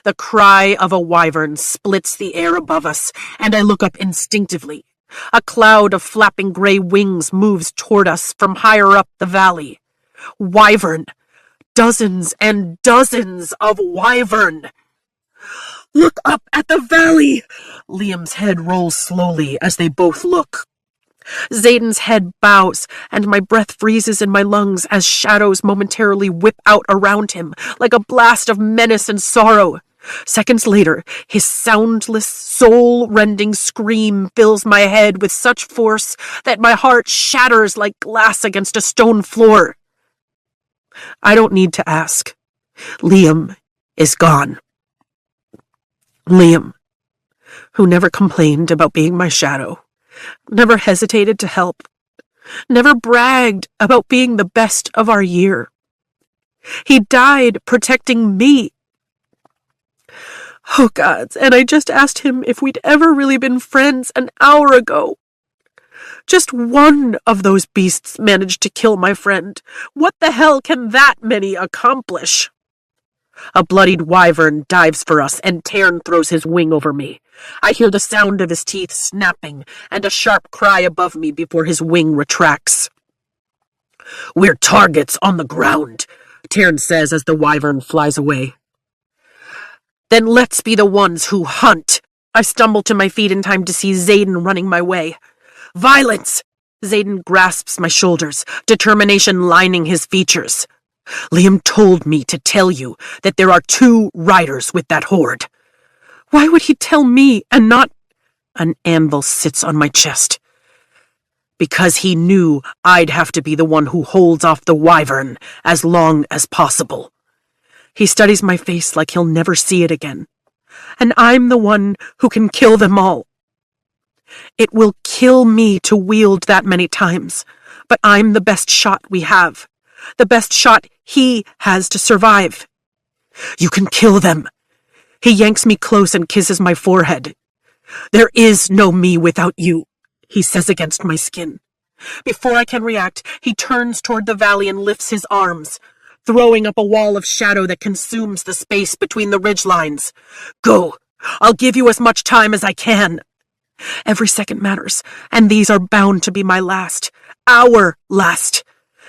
The cry of a wyvern splits the air above us, and I look up instinctively. A cloud of flapping gray wings moves toward us from higher up the valley. Wyvern! Dozens and dozens of wyvern! Look up at the valley! Liam's head rolls slowly as they both look. Xaden's head bows, and my breath freezes in my lungs as shadows momentarily whip out around him, like a blast of menace and sorrow. Seconds later, his soundless, soul-rending scream fills my head with such force that my heart shatters like glass against a stone floor. I don't need to ask. Liam is gone. Liam, who never complained about being my shadow, never hesitated to help, never bragged about being the best of our year. He died protecting me. Oh, gods, and I just asked him if we'd ever really been friends an hour ago. Just one of those beasts managed to kill my friend. What the hell can that many accomplish? A bloodied wyvern dives for us, and Tern throws his wing over me. I hear the sound of his teeth snapping, and a sharp cry above me before his wing retracts. We're targets on the ground, Tern says as the wyvern flies away. Then let's be the ones who hunt. I stumble to my feet in time to see Xaden running my way. Violence! Xaden grasps my shoulders, determination lining his features. Liam told me to tell you that there are 2 riders with that horde. Why would he tell me and not... An anvil sits on my chest. Because he knew I'd have to be the one who holds off the wyvern as long as possible. He studies my face like he'll never see it again. And I'm the one who can kill them all. It will kill me to wield that many times, but I'm the best shot we have. The best shot he has to survive. You can kill them. He yanks me close and kisses my forehead. There is no me without you, he says against my skin. Before I can react, he turns toward the valley and lifts his arms, throwing up a wall of shadow that consumes the space between the ridgelines. Go. I'll give you as much time as I can. Every second matters, and these are bound to be my last. Our last.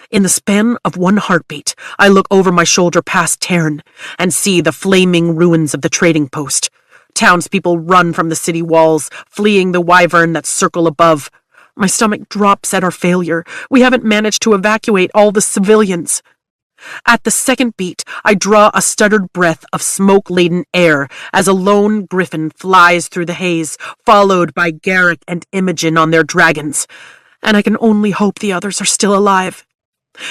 In the span of one heartbeat, I look over my shoulder past Tarn and see the flaming ruins of the trading post. Townspeople run from the city walls, fleeing the wyvern that circle above. My stomach drops at our failure. We haven't managed to evacuate all the civilians. At the second beat, I draw a stuttered breath of smoke-laden air as a lone griffin flies through the haze, followed by Garrick and Imogen on their dragons. And I can only hope the others are still alive.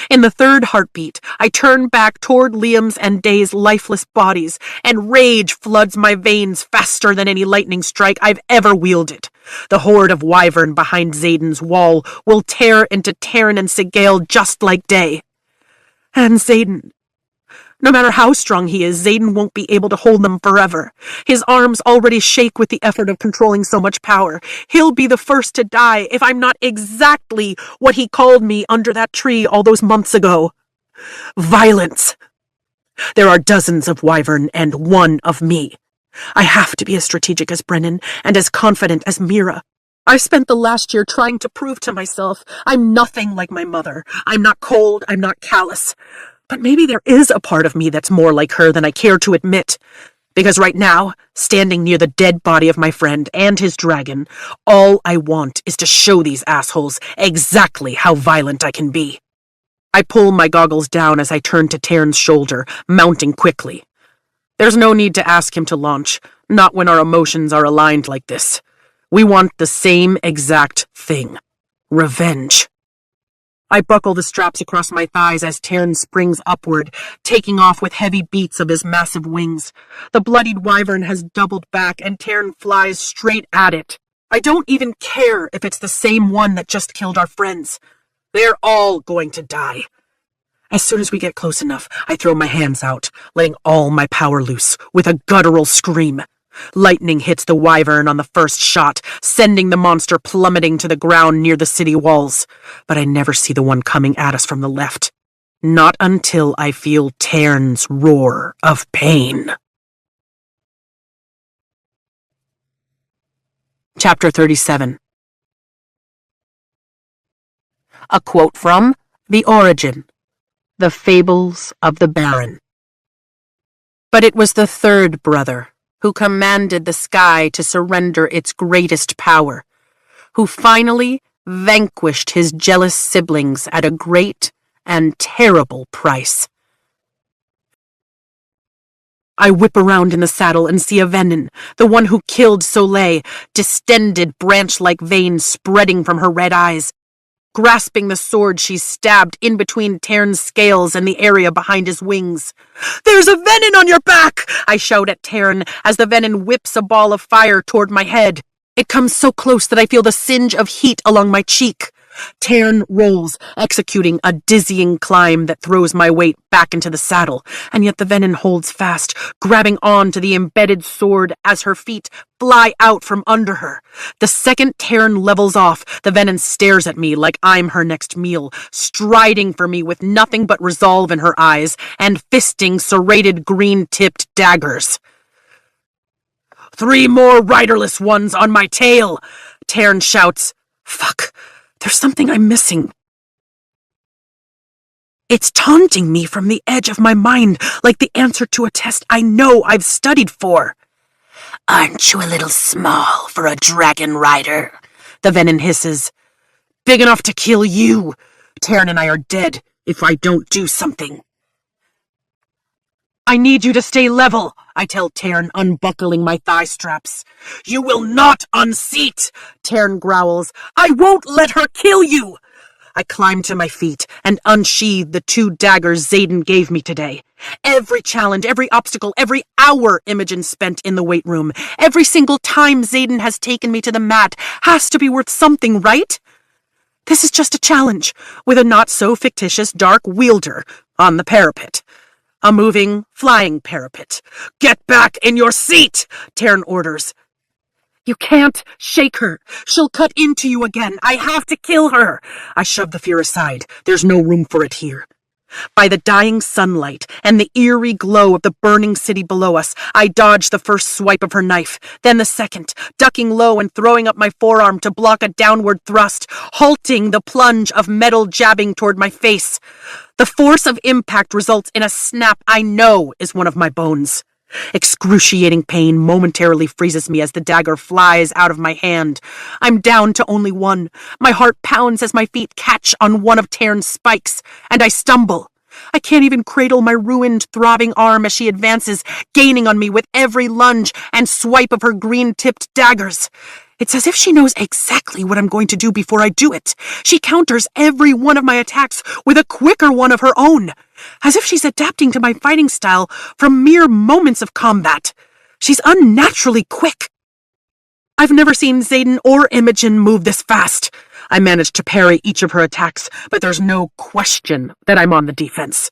In the third heartbeat, I turn back toward Liam's and Day's lifeless bodies, and rage floods my veins faster than any lightning strike I've ever wielded. The horde of wyvern behind Xaden's wall will tear into Tarn and Sigale just like Day. And Xaden. No matter how strong he is, Xaden won't be able to hold them forever. His arms already shake with the effort of controlling so much power. He'll be the first to die if I'm not exactly what he called me under that tree all those months ago. Violence. There are dozens of wyvern and 1 of me. I have to be as strategic as Brennan and as confident as Mira. I've spent the last year trying to prove to myself I'm nothing like my mother. I'm not cold, I'm not callous. But maybe there is a part of me that's more like her than I care to admit. Because right now, standing near the dead body of my friend and his dragon, all I want is to show these assholes exactly how violent I can be. I pull my goggles down as I turn to Tarn's shoulder, mounting quickly. There's no need to ask him to launch, not when our emotions are aligned like this. We want the same exact thing. Revenge. I buckle the straps across my thighs as Tarn springs upward, taking off with heavy beats of his massive wings. The bloodied wyvern has doubled back, and Tarn flies straight at it. I don't even care if it's the same one that just killed our friends. They're all going to die. As soon as we get close enough, I throw my hands out, letting all my power loose, with a guttural scream. Lightning hits the wyvern on the first shot, sending the monster plummeting to the ground near the city walls. But I never see the one coming at us from the left. Not until I feel Tarn's roar of pain. Chapter 37. A quote from The Origin, The Fables of the Baron. But it was the third brother who commanded the sky to surrender its greatest power, who finally vanquished his jealous siblings at a great and terrible price. I whip around in the saddle and see Avenin, the one who killed Soleil, distended branch-like veins spreading from her red eyes. Grasping the sword, she stabbed in between Tarn's scales and the area behind his wings. "There's a venin on your back!" I shout at Tarn as the venin whips a ball of fire toward my head. It comes so close that I feel the singe of heat along my cheek. Tarn rolls, executing a dizzying climb that throws my weight back into the saddle, and yet the venin holds fast, grabbing on to the embedded sword as her feet fly out from under her. The second Tarn levels off, the venin stares at me like I'm her next meal, striding for me with nothing but resolve in her eyes and fisting serrated green-tipped daggers. "3 more riderless ones on my tail!" Tarn shouts. Fuck. There's something I'm missing. It's taunting me from the edge of my mind, like the answer to a test I know I've studied for. "Aren't you a little small for a dragon rider?" the venin hisses. "Big enough to kill you. Tarn and I are dead if I don't do something." I need you to stay level, I tell Tern, unbuckling my thigh straps. You will not unseat, Tern growls. I won't let her kill you. I climb to my feet and unsheathe the 2 daggers Xaden gave me today. Every challenge, every obstacle, every hour Imogen spent in the weight room, every single time Xaden has taken me to the mat has to be worth something, right? This is just a challenge, with a not-so-fictitious dark wielder on the parapet. A moving, flying parapet. Get back in your seat, Tern orders. You can't shake her. She'll cut into you again. I have to kill her. I shove the fear aside. There's no room for it here. By the dying sunlight and the eerie glow of the burning city below us, I dodge the first swipe of her knife, then the second, ducking low and throwing up my forearm to block a downward thrust, halting the plunge of metal jabbing toward my face. The force of impact results in a snap I know is one of my bones. Excruciating pain momentarily freezes me as the dagger flies out of my hand. I'm down to only one. My heart pounds as my feet catch on one of Tern's spikes, and I stumble. I can't even cradle my ruined, throbbing arm as she advances, gaining on me with every lunge and swipe of her green-tipped daggers. It's as if she knows exactly what I'm going to do before I do it. She counters every one of my attacks with a quicker one of her own, as if she's adapting to my fighting style from mere moments of combat. She's unnaturally quick. I've never seen Xaden or Imogen move this fast. I manage to parry each of her attacks, but there's no question that I'm on the defense.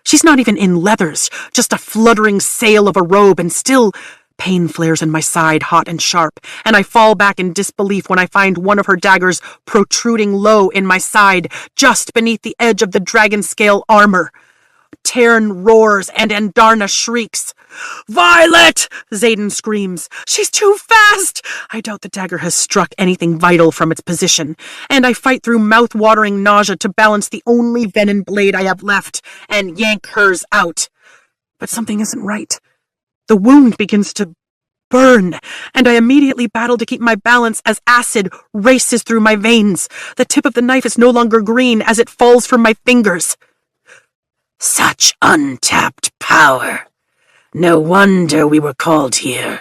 She's not even in leathers, just a fluttering sail of a robe, and still pain flares in my side, hot and sharp, and I fall back in disbelief when I find one of her daggers protruding low in my side, just beneath the edge of the dragon scale armor. Tern roars and Andarna shrieks. Violet! Xaden screams. She's too fast! I doubt the dagger has struck anything vital from its position, and I fight through mouth-watering nausea to balance the only venom blade I have left and yank hers out. But something isn't right. The wound begins to burn, and I immediately battle to keep my balance as acid races through my veins. The tip of the knife is no longer green as it falls from my fingers. Such untapped power. No wonder we were called here.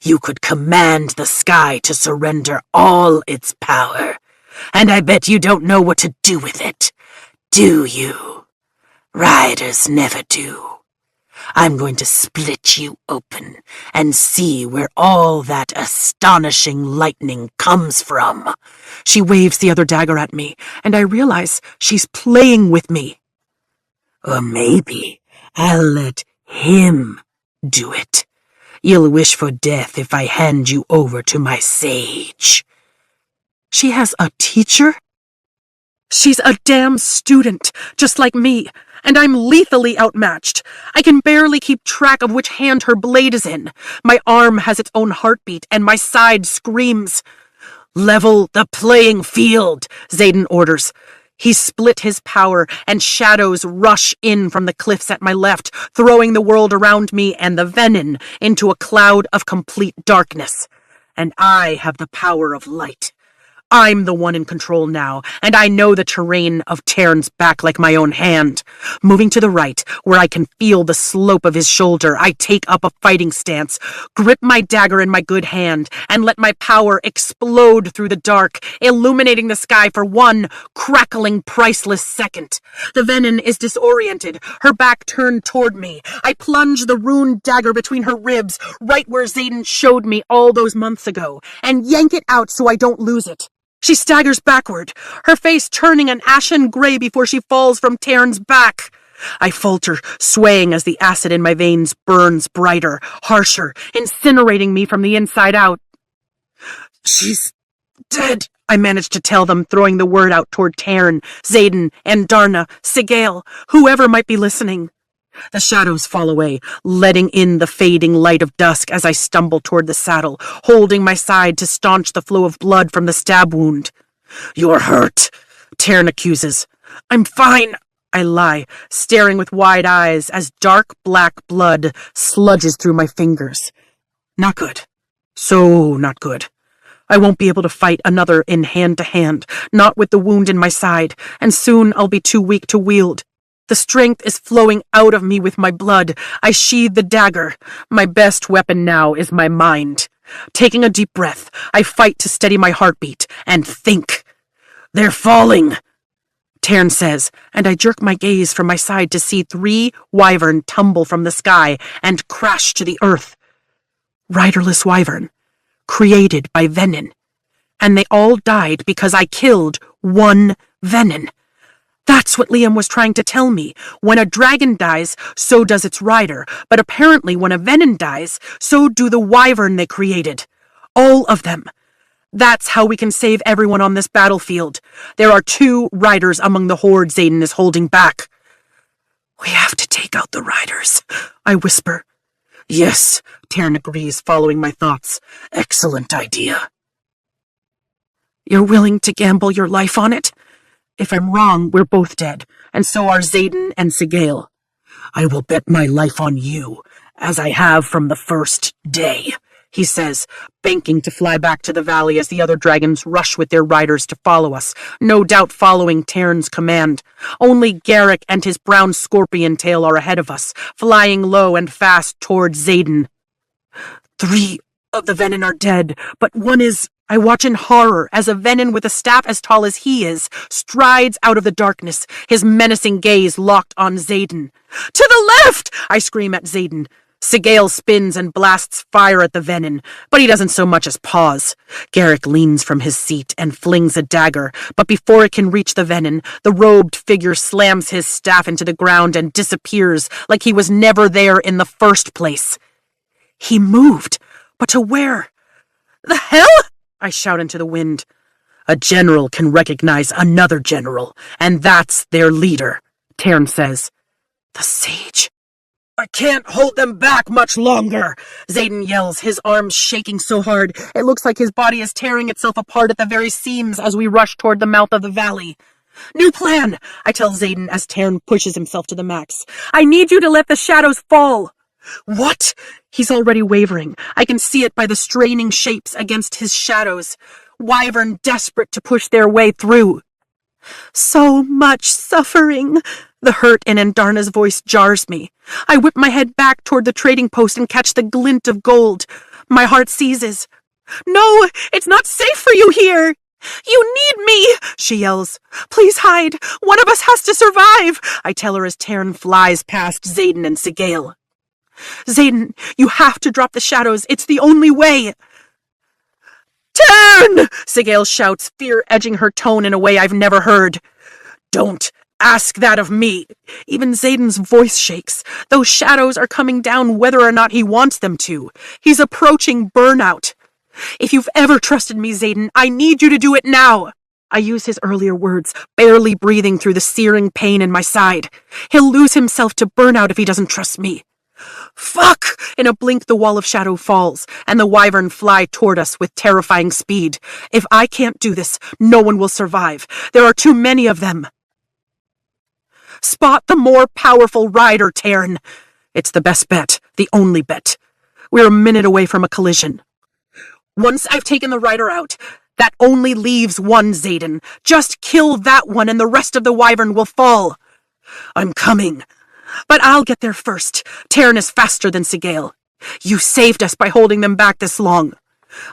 You could command the sky to surrender all its power, and I bet you don't know what to do with it, do you? Riders never do. I'm going to split you open and see where all that astonishing lightning comes from. She waves the other dagger at me, and I realize she's playing with me. Or maybe I'll let him do it. You'll wish for death if I hand you over to my sage. She has a teacher? She's a damn student, just like me, and I'm lethally outmatched. I can barely keep track of which hand her blade is in. My arm has its own heartbeat, and my side screams. Level the playing field, Xaden orders. He's split his power, and shadows rush in from the cliffs at my left, throwing the world around me and the venom into a cloud of complete darkness. And I have the power of light. I'm the one in control now, and I know the terrain of Tern's back like my own hand. Moving to the right, where I can feel the slope of his shoulder, I take up a fighting stance, grip my dagger in my good hand, and let my power explode through the dark, illuminating the sky for one crackling, priceless second. The venom is disoriented, her back turned toward me. I plunge the runed dagger between her ribs, right where Xaden showed me all those months ago, and yank it out so I don't lose it. She staggers backward, her face turning an ashen gray before she falls from Tern's back. I falter, swaying as the acid in my veins burns brighter, harsher, incinerating me from the inside out. She's dead, I managed to tell them, throwing the word out toward Tern, Xaden, Andarna, Sigale, whoever might be listening. The shadows fall away, letting in the fading light of dusk as I stumble toward the saddle, holding my side to staunch the flow of blood from the stab wound. You're hurt, Tern accuses. I'm fine, I lie, staring with wide eyes as dark black blood sludges through my fingers. Not good. So not good. I won't be able to fight another in hand-to-hand, not with the wound in my side, and soon I'll be too weak to wield. The strength is flowing out of me with my blood. I sheathe the dagger. My best weapon now is my mind. Taking a deep breath, I fight to steady my heartbeat and think. They're falling, Tern says, and I jerk my gaze from my side to see 3 wyvern tumble from the sky and crash to the earth. Riderless wyvern, created by venin. And they all died because I killed one venin. That's what Liam was trying to tell me. When a dragon dies, so does its rider. But apparently when a venin dies, so do the wyvern they created. All of them. That's how we can save everyone on this battlefield. There are 2 riders among the horde Xaden is holding back. We have to take out the riders, I whisper. Yes, Tern agrees, following my thoughts. Excellent idea. You're willing to gamble your life on it? If I'm wrong, we're both dead, and so are Xaden and Sigale. I will bet my life on you, as I have from the first day, he says, banking to fly back to the valley as the other dragons rush with their riders to follow us, no doubt following Tern's command. Only Garrick and his brown scorpion tail are ahead of us, flying low and fast toward Xaden. 3 of the venin are dead, but one is... I watch in horror as a venin with a staff as tall as he is strides out of the darkness, his menacing gaze locked on Xaden. To the left! I scream at Xaden. Sigale spins and blasts fire at the venin, but he doesn't so much as pause. Garrick leans from his seat and flings a dagger, but before it can reach the venin, the robed figure slams his staff into the ground and disappears like he was never there in the first place. He moved, but to where? The hell? I shout into the wind. A general can recognize another general, and that's their leader, Tern says. The sage. I can't hold them back much longer, Xaden yells, his arms shaking so hard it looks like his body is tearing itself apart at the very seams as we rush toward the mouth of the valley. New plan, I tell Xaden as Tern pushes himself to the max. I need you to let the shadows fall. What? He's already wavering. I can see it by the straining shapes against his shadows. Wyvern desperate to push their way through. So much suffering. The hurt in Andarna's voice jars me. I whip my head back toward the trading post and catch the glint of gold. My heart seizes. No, it's not safe for you here. You need me, she yells. Please hide. One of us has to survive, I tell her as Tern flies past Xaden and Sigale. Xaden, you have to drop the shadows. It's the only way. Tern! Sigale shouts, fear edging her tone in a way I've never heard. Don't ask that of me. Even Xaden's voice shakes. Those shadows are coming down whether or not he wants them to. He's approaching burnout. If you've ever trusted me, Xaden, I need you to do it now. I use his earlier words, barely breathing through the searing pain in my side. He'll lose himself to burnout if he doesn't trust me. Fuck! In a blink, the wall of shadow falls, and the wyvern fly toward us with terrifying speed. If I can't do this, no one will survive. There are too many of them. Spot the more powerful rider, Tern. It's the best bet, the only bet. We're a minute away from a collision. Once I've taken the rider out, that only leaves one Xaden. Just kill that one and the rest of the wyvern will fall. I'm coming. But I'll get there first. Tern is faster than Sigale. You saved us by holding them back this long.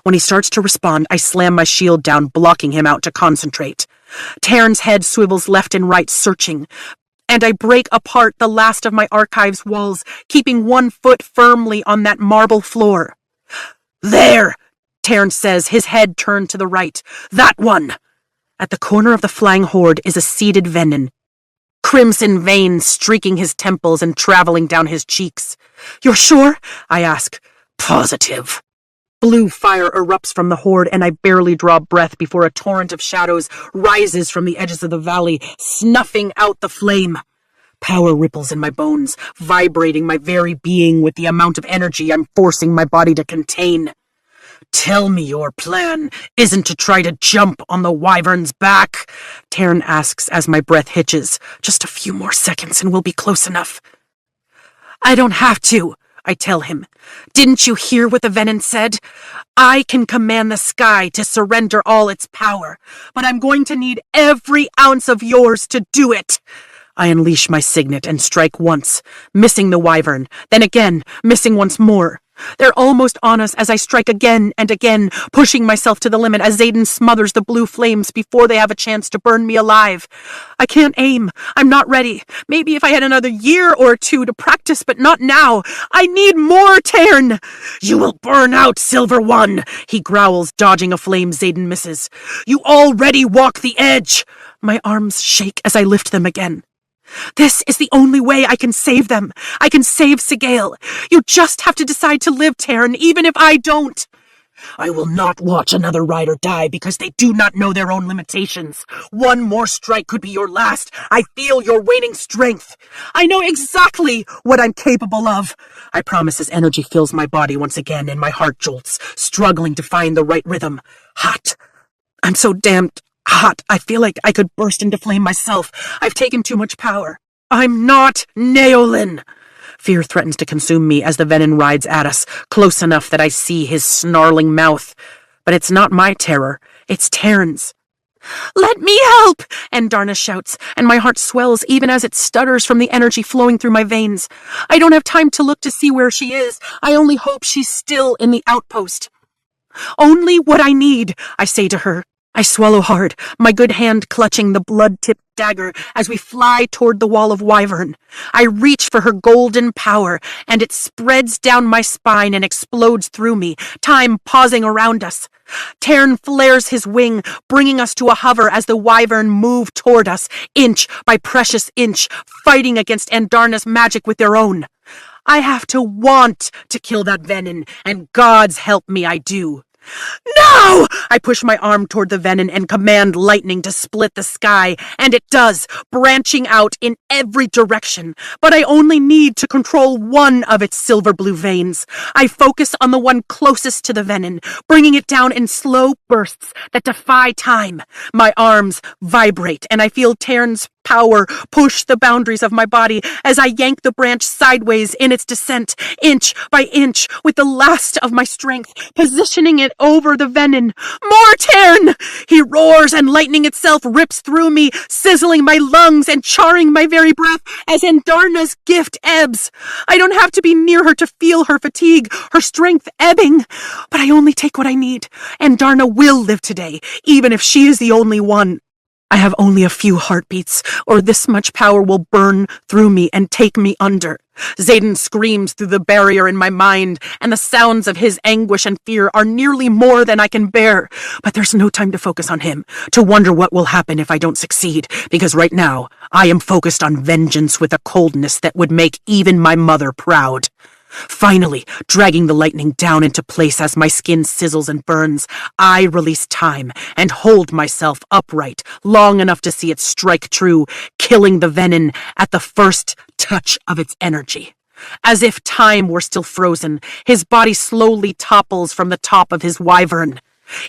When he starts to respond, I slam my shield down, blocking him out to concentrate. Tern's head swivels left and right, searching. And I break apart the last of my archive's walls, keeping one foot firmly on that marble floor. There! Tern says, his head turned to the right. That one! At the corner of the flying horde is a seated venin. Crimson veins streaking his temples and traveling down his cheeks. You're sure? I ask. Positive. Blue fire erupts from the horde, and I barely draw breath before a torrent of shadows rises from the edges of the valley, snuffing out the flame. Power ripples in my bones, vibrating my very being with the amount of energy I'm forcing my body to contain. Tell me your plan isn't to try to jump on the wyvern's back, Tern asks as my breath hitches. Just a few more seconds and we'll be close enough. I don't have to, I tell him. Didn't you hear what the venin said? I can command the sky to surrender all its power, but I'm going to need every ounce of yours to do it. I unleash my signet and strike once, missing the wyvern, then again, missing once more. They're almost on us as I strike again and again, pushing myself to the limit as Xaden smothers the blue flames before they have a chance to burn me alive. I can't aim. I'm not ready. Maybe if I had another year or two to practice, but not now. I need more, Tern. You will burn out, Silver One, he growls, dodging a flame Xaden misses. You already walk the edge. My arms shake as I lift them again. This is the only way I can save them. I can save Sigale. You just have to decide to live, Tern, even if I don't. I will not watch another rider die because they do not know their own limitations. One more strike could be your last. I feel your waning strength. I know exactly what I'm capable of. I promise as energy fills my body once again and my heart jolts, struggling to find the right rhythm. Hot. I'm so damned hot. I feel like I could burst into flame myself. I've taken too much power. I'm not Neolin. Fear threatens to consume me as the venom rides at us, close enough that I see his snarling mouth. But it's not my terror. It's Tern's. Let me help! Andarna shouts, and my heart swells even as it stutters from the energy flowing through my veins. I don't have time to look to see where she is. I only hope she's still in the outpost. Only what I need, I say to her. I swallow hard, my good hand clutching the blood-tipped dagger as we fly toward the wall of wyvern. I reach for her golden power, and it spreads down my spine and explodes through me, time pausing around us. Tern flares his wing, bringing us to a hover as the wyvern move toward us, inch by precious inch, fighting against Andarna's magic with their own. I have to want to kill that venom, and gods help me I do. No! I push my arm toward the venom and command lightning to split the sky, and it does, branching out in every direction. But I only need to control one of its silver-blue veins. I focus on the one closest to the venom, bringing it down in slow bursts that defy time. My arms vibrate, and I feel Tern's power push the boundaries of my body as I yank the branch sideways in its descent, inch by inch, with the last of my strength, positioning it over the venom. More Tern! He roars, and lightning itself rips through me, sizzling my lungs and charring my very breath as Andarna's gift ebbs. I don't have to be near her to feel her fatigue, her strength ebbing. But I only take what I need. Andarna will live today, even if she is the only one. I have only a few heartbeats, or this much power will burn through me and take me under. Xaden screams through the barrier in my mind, and the sounds of his anguish and fear are nearly more than I can bear. But there's no time to focus on him, to wonder what will happen if I don't succeed, because right now I am focused on vengeance with a coldness that would make even my mother proud. Finally, dragging the lightning down into place as my skin sizzles and burns, I release time and hold myself upright long enough to see it strike true, killing the venom at the first touch of its energy. As if time were still frozen, his body slowly topples from the top of his wyvern.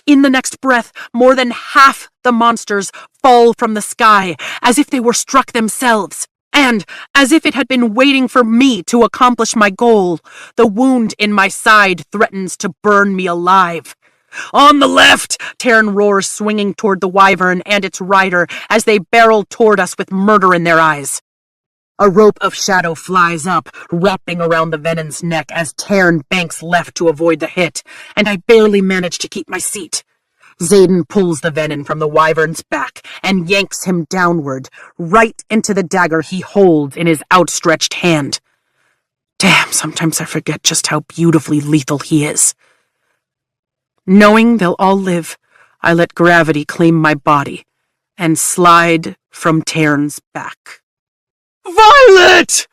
In the next breath, more than half the monsters fall from the sky, as if they were struck themselves. And, as if it had been waiting for me to accomplish my goal, the wound in my side threatens to burn me alive. On the left! Tern roars, swinging toward the wyvern and its rider as they barrel toward us with murder in their eyes. A rope of shadow flies up, wrapping around the venom's neck as Tern banks left to avoid the hit, and I barely manage to keep my seat. Xaden pulls the venom from the wyvern's back and yanks him downward, right into the dagger he holds in his outstretched hand. Damn, sometimes I forget just how beautifully lethal he is. Knowing they'll all live, I let gravity claim my body and slide from Tern's back. Violet!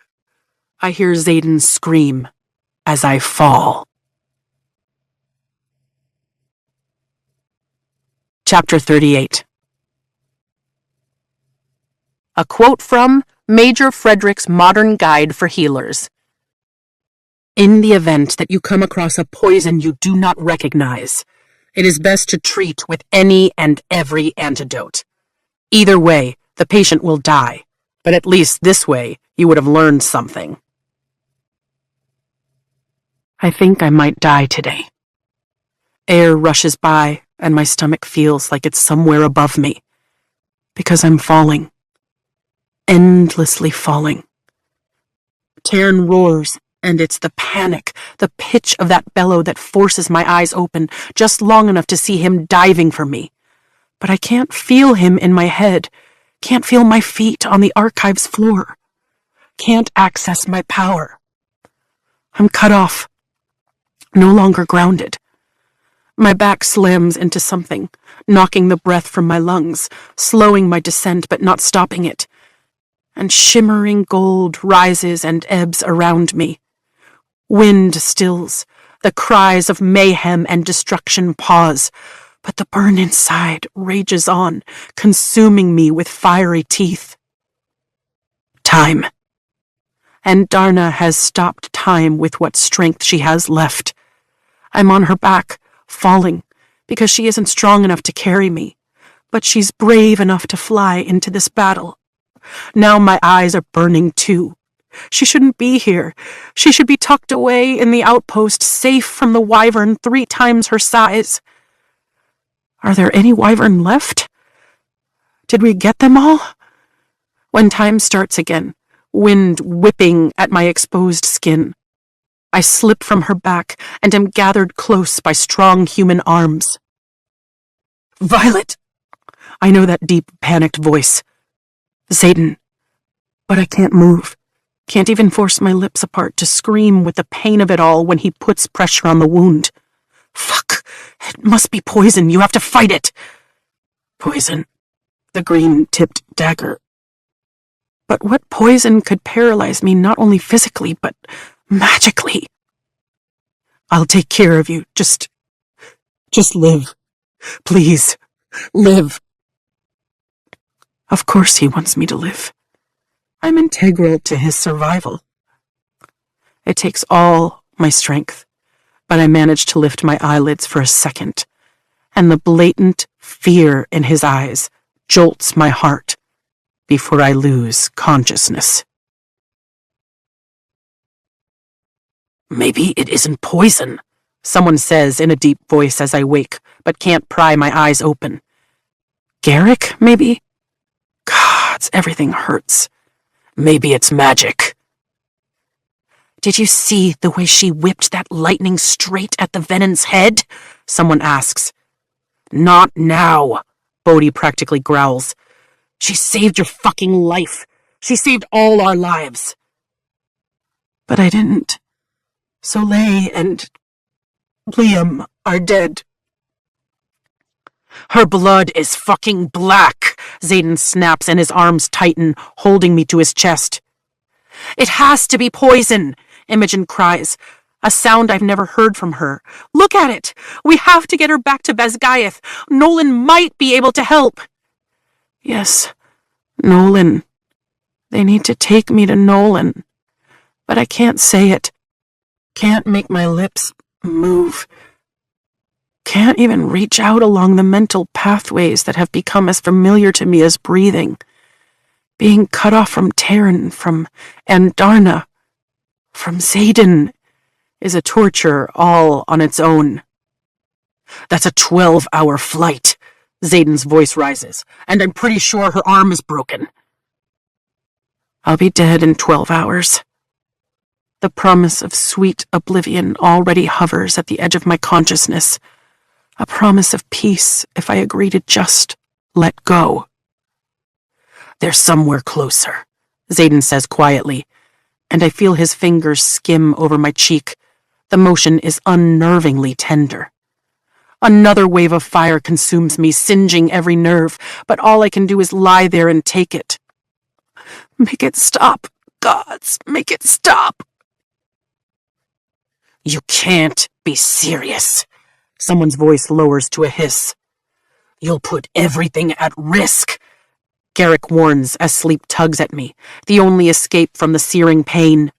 I hear Xaden scream as I fall. Chapter 38. A quote from Major Frederick's Modern Guide for Healers. In the event that you come across a poison you do not recognize, it is best to treat with any and every antidote. Either way, the patient will die, but at least this way you would have learned something. I think I might die today. Air rushes by, and my stomach feels like it's somewhere above me, because I'm falling. endlessly falling. Taryn roars, and it's the panic, the pitch of that bellow that forces my eyes open just long enough to see him diving for me. But I can't feel him in my head, can't feel my feet on the archive's floor, can't access my power. I'm cut off, no longer grounded. My back slams into something, knocking the breath from my lungs, slowing my descent but not stopping it. And shimmering gold rises and ebbs around me. Wind stills, the cries of mayhem and destruction pause, but the burn inside rages on, consuming me with fiery teeth. Time. And Darna has stopped time with what strength she has left. I'm on her back, falling, because she isn't strong enough to carry me, but she's brave enough to fly into this battle. Now my eyes are burning too. She shouldn't be here. She should be tucked away in the outpost, safe from the wyvern 3 times her size. Are there any wyvern left? Did we get them all? When time starts again, wind whipping at my exposed skin, I slip from her back and am gathered close by strong human arms. Violet! I know that deep, panicked voice. Xaden. But I can't move. Can't even force my lips apart to scream with the pain of it all when he puts pressure on the wound. Fuck! It must be poison. You have to fight it. Poison. The green-tipped dagger. But what poison could paralyze me not only physically, but magically? I'll take care of you. Just live. Please, live. Of course he wants me to live. I'm integral to his survival. It takes all my strength, but I manage to lift my eyelids for a second, and the blatant fear in his eyes jolts my heart before I lose consciousness. Maybe it isn't poison, someone says in a deep voice as I wake, but can't pry my eyes open. Garrick, maybe? God, everything hurts. Maybe it's magic. Did you see the way she whipped that lightning straight at the Venon's head? Someone asks. Not now, Bodhi practically growls. She saved your fucking life. She saved all our lives. But I didn't. Soleil and Liam are dead. Her blood is fucking black, Xaden snaps and his arms tighten, holding me to his chest. It has to be poison, Imogen cries, a sound I've never heard from her. Look at it! We have to get her back to Basgaeth. Nolan might be able to help. Yes, Nolan. They need to take me to Nolan. But I can't say it. Can't make my lips move. Can't even reach out along the mental pathways that have become as familiar to me as breathing. Being cut off from Taryn, from Andarna, from Xaden, is a torture all on its own. That's a 12-hour flight, Xaden's voice rises, and I'm pretty sure her arm is broken. I'll be dead in 12 hours. The promise of sweet oblivion already hovers at the edge of my consciousness. A promise of peace if I agree to just let go. They're somewhere closer, Xaden says quietly, and I feel his fingers skim over my cheek. The motion is unnervingly tender. Another wave of fire consumes me, singeing every nerve, but all I can do is lie there and take it. Make it stop, gods, make it stop. You can't be serious. Someone's voice lowers to a hiss. You'll put everything at risk. Garrick warns as sleep tugs at me, the only escape from the searing pain.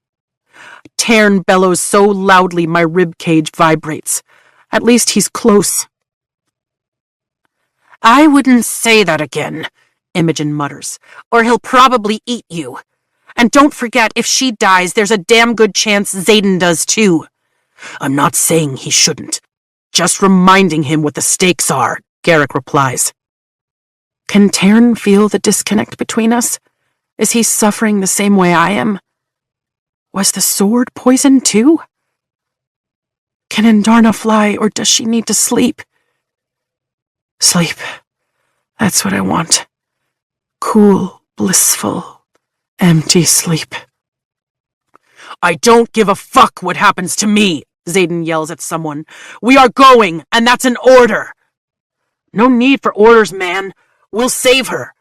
Tarn bellows so loudly my rib cage vibrates. At least he's close. I wouldn't say that again, Imogen mutters, or he'll probably eat you. And don't forget, if she dies, there's a damn good chance Xaden does too. I'm not saying he shouldn't. Just reminding him what the stakes are, Garrick replies. Can Tarn feel the disconnect between us? Is he suffering the same way I am? Was the sword poisoned too? Can Indarna fly, or does she need to sleep? Sleep. That's what I want. Cool, blissful, empty sleep. I don't give a fuck what happens to me, Xaden yells at someone. We are going, and that's an order. No need for orders, man. We'll save her.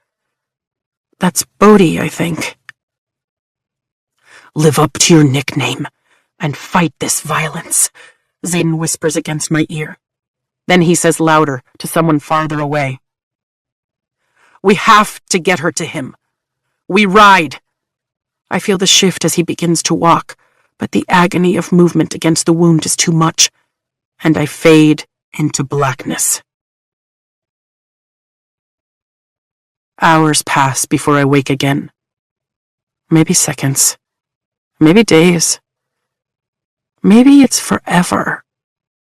That's Bodhi, I think. Live up to your nickname and fight this violence, Xaden whispers against my ear. Then he says louder to someone farther away. We have to get her to him. We ride. I feel the shift as he begins to walk, but the agony of movement against the wound is too much, and I fade into blackness. Hours pass before I wake again. Maybe seconds. Maybe days. Maybe it's forever,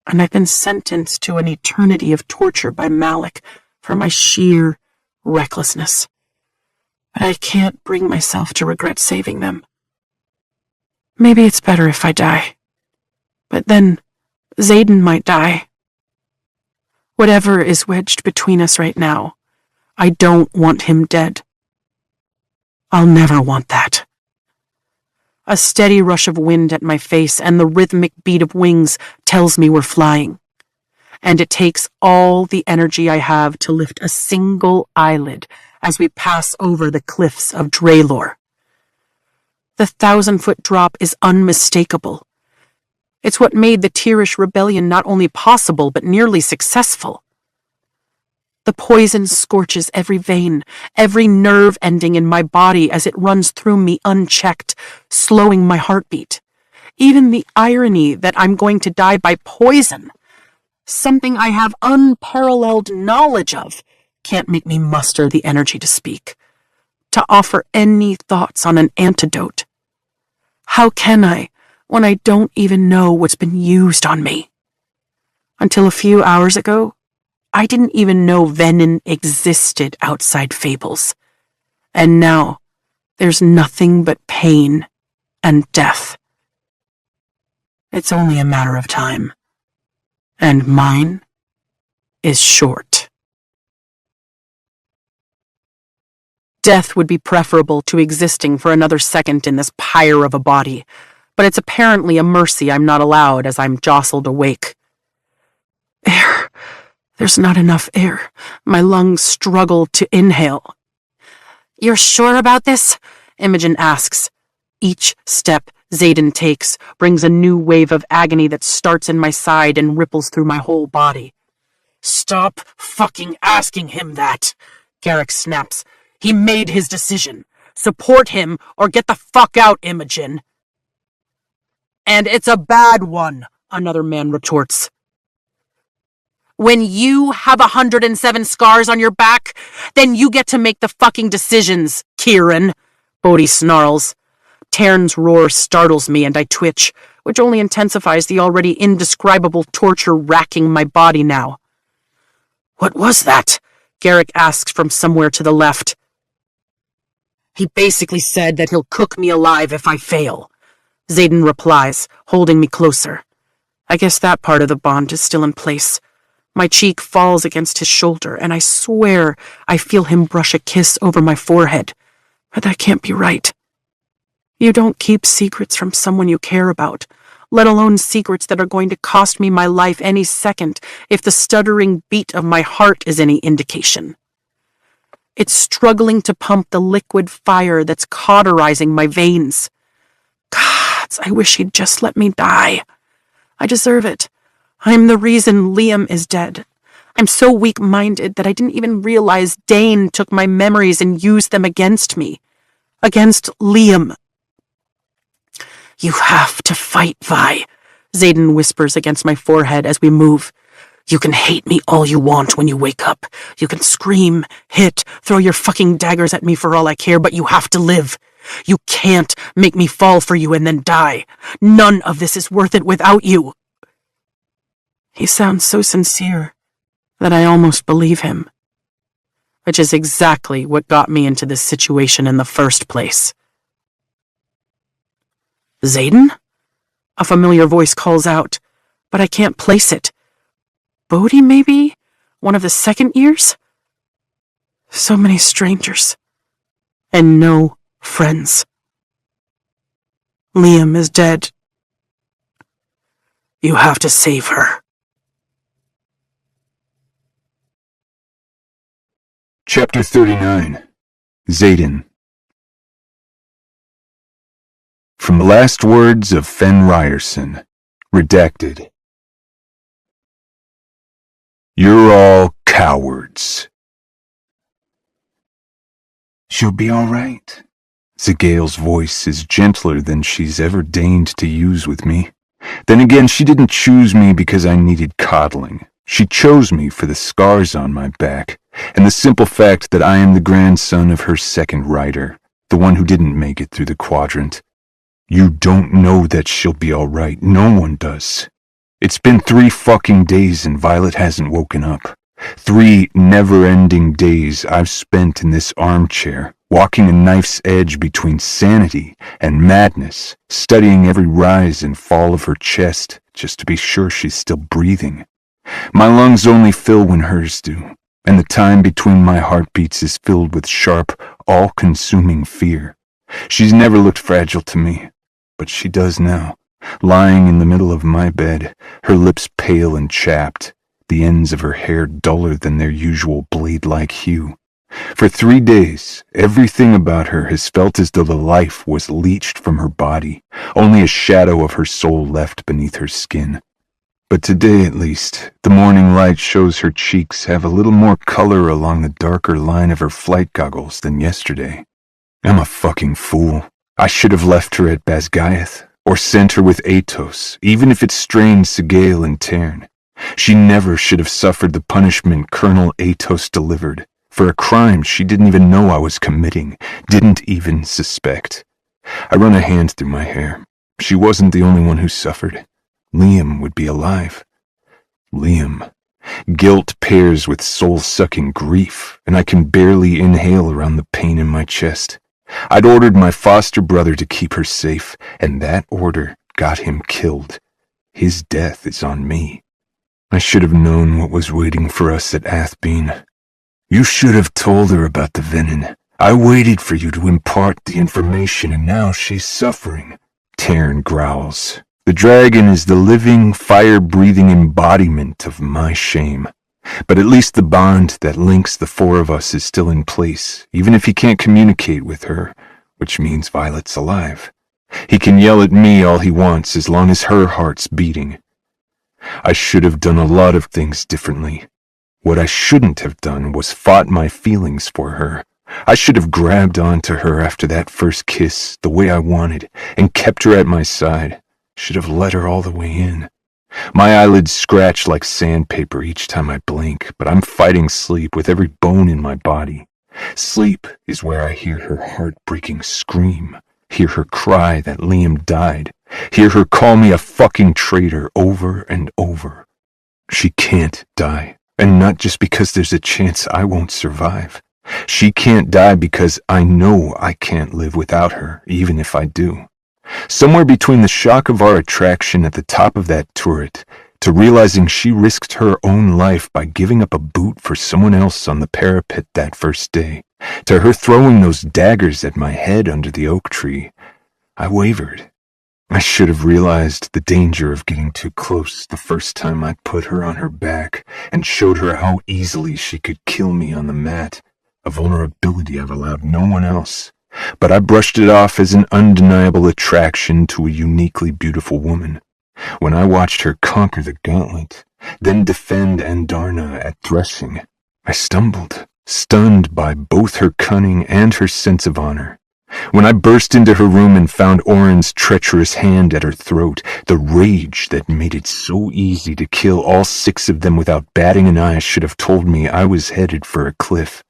and I've been sentenced to an eternity of torture by Malik for my sheer recklessness. But I can't bring myself to regret saving them. Maybe it's better if I die. But then Xaden might die. Whatever is wedged between us right now, I don't want him dead. I'll never want that. A steady rush of wind at my face and the rhythmic beat of wings tells me we're flying. And it takes all the energy I have to lift a single eyelid as we pass over the cliffs of Draylor. The 1,000-foot drop is unmistakable. It's what made the Tirish rebellion not only possible but nearly successful. The poison scorches every vein, every nerve ending in my body as it runs through me unchecked, slowing my heartbeat. Even the irony that I'm going to die by poison, something I have unparalleled knowledge of, can't make me muster the energy to speak, to offer any thoughts on an antidote. How can I, when I don't even know what's been used on me? Until a few hours ago, I didn't even know venom existed outside Fables. And now, there's nothing but pain and death. It's only a matter of time. And mine is short. Death would be preferable to existing for another second in this pyre of a body, but it's apparently a mercy I'm not allowed as I'm jostled awake. Air. There's not enough air. My lungs struggle to inhale. You're sure about this? Imogen asks. Each step Xaden takes brings a new wave of agony that starts in my side and ripples through my whole body. Stop fucking asking him that, Garrick snaps. He made his decision. Support him or get the fuck out, Imogen. And it's a bad one, another man retorts. When you have 107 scars on your back, then you get to make the fucking decisions, Kieran, Bodhi snarls. Tarn's roar startles me and I twitch, which only intensifies the already indescribable torture racking my body now. What was that? Garrick asks from somewhere to the left. He basically said that he'll cook me alive if I fail. Xaden replies, holding me closer. I guess that part of the bond is still in place. My cheek falls against his shoulder, and I swear I feel him brush a kiss over my forehead. But that can't be right. You don't keep secrets from someone you care about, let alone secrets that are going to cost me my life any second if the stuttering beat of my heart is any indication. It's struggling to pump the liquid fire that's cauterizing my veins. Gods, I wish he'd just let me die. I deserve it. I'm the reason Liam is dead. I'm so weak-minded that I didn't even realize Dane took my memories and used them against me. Against Liam. You have to fight, Vi, Xaden whispers against my forehead as we move. You can hate me all you want when you wake up. You can scream, hit, throw your fucking daggers at me for all I care, but you have to live. You can't make me fall for you and then die. None of this is worth it without you. He sounds so sincere that I almost believe him. which is exactly what got me into this situation in the first place. Xaden? A familiar voice calls out, but I can't place it. Bodhi, maybe? One of the second years? So many strangers. And no friends. Liam is dead. You have to save her. Chapter 39. Xaden. From the last words of Fen Ryerson, redacted. You're all cowards. She'll be all right. Zagale's voice is gentler than she's ever deigned to use with me. Then again, she didn't choose me because I needed coddling. She chose me for the scars on my back, and the simple fact that I am the grandson of her second rider, the one who didn't make it through the quadrant. You don't know that she'll be all right. No one does. It's been 3 fucking days and Violet hasn't woken up. 3 never-ending days I've spent in this armchair, walking a knife's edge between sanity and madness, studying every rise and fall of her chest just to be sure she's still breathing. My lungs only fill when hers do, and the time between my heartbeats is filled with sharp, all-consuming fear. She's never looked fragile to me, but she does now, lying in the middle of my bed, her lips pale and chapped, the ends of her hair duller than their usual blade-like hue. For 3 days, everything about her has felt as though the life was leached from her body, only a shadow of her soul left beneath her skin. But today, at least, the morning light shows her cheeks have a little more color along the darker line of her flight goggles than yesterday. I'm a fucking fool. I should have left her at Basgiath, or sent her with Atos, even if it strained Sigale and Tern. She never should have suffered the punishment Colonel Atos delivered, for a crime she didn't even know I was committing, didn't even suspect. I run a hand through my hair. She wasn't the only one who suffered. Liam would be alive. Liam. Guilt pairs with soul-sucking grief, and I can barely inhale around the pain in my chest. I'd ordered my foster brother to keep her safe, and that order got him killed. His death is on me. I should have known what was waiting for us at Athbeen. You should have told her about the venom. I waited for you to impart the information, and now she's suffering. Tern growls. The dragon is the living, fire-breathing embodiment of my shame. But at least the bond that links the 4 of us is still in place, even if he can't communicate with her, which means Violet's alive. He can yell at me all he wants as long as her heart's beating. I should have done a lot of things differently. What I shouldn't have done was fought my feelings for her. I should have grabbed onto her after that first kiss, the way I wanted, and kept her at my side. Should have let her all the way in. My eyelids scratch like sandpaper each time I blink, but I'm fighting sleep with every bone in my body. Sleep is where I hear her heart-breaking scream, hear her cry that Liam died, hear her call me a fucking traitor over and over. She can't die, and not just because there's a chance I won't survive. She can't die because I know I can't live without her, even if I do. Somewhere between the shock of our attraction at the top of that turret to realizing she risked her own life by giving up a boot for someone else on the parapet that first day, to her throwing those daggers at my head under the oak tree, I wavered. I should have realized the danger of getting too close the first time I put her on her back and showed her how easily she could kill me on the mat, a vulnerability I've allowed no one else. But I brushed it off as an undeniable attraction to a uniquely beautiful woman. When I watched her conquer the gauntlet, then defend Andarna at threshing, I stumbled, stunned by both her cunning and her sense of honor. When I burst into her room and found Oren's treacherous hand at her throat, the rage that made it so easy to kill all 6 of them without batting an eye should have told me I was headed for a cliff.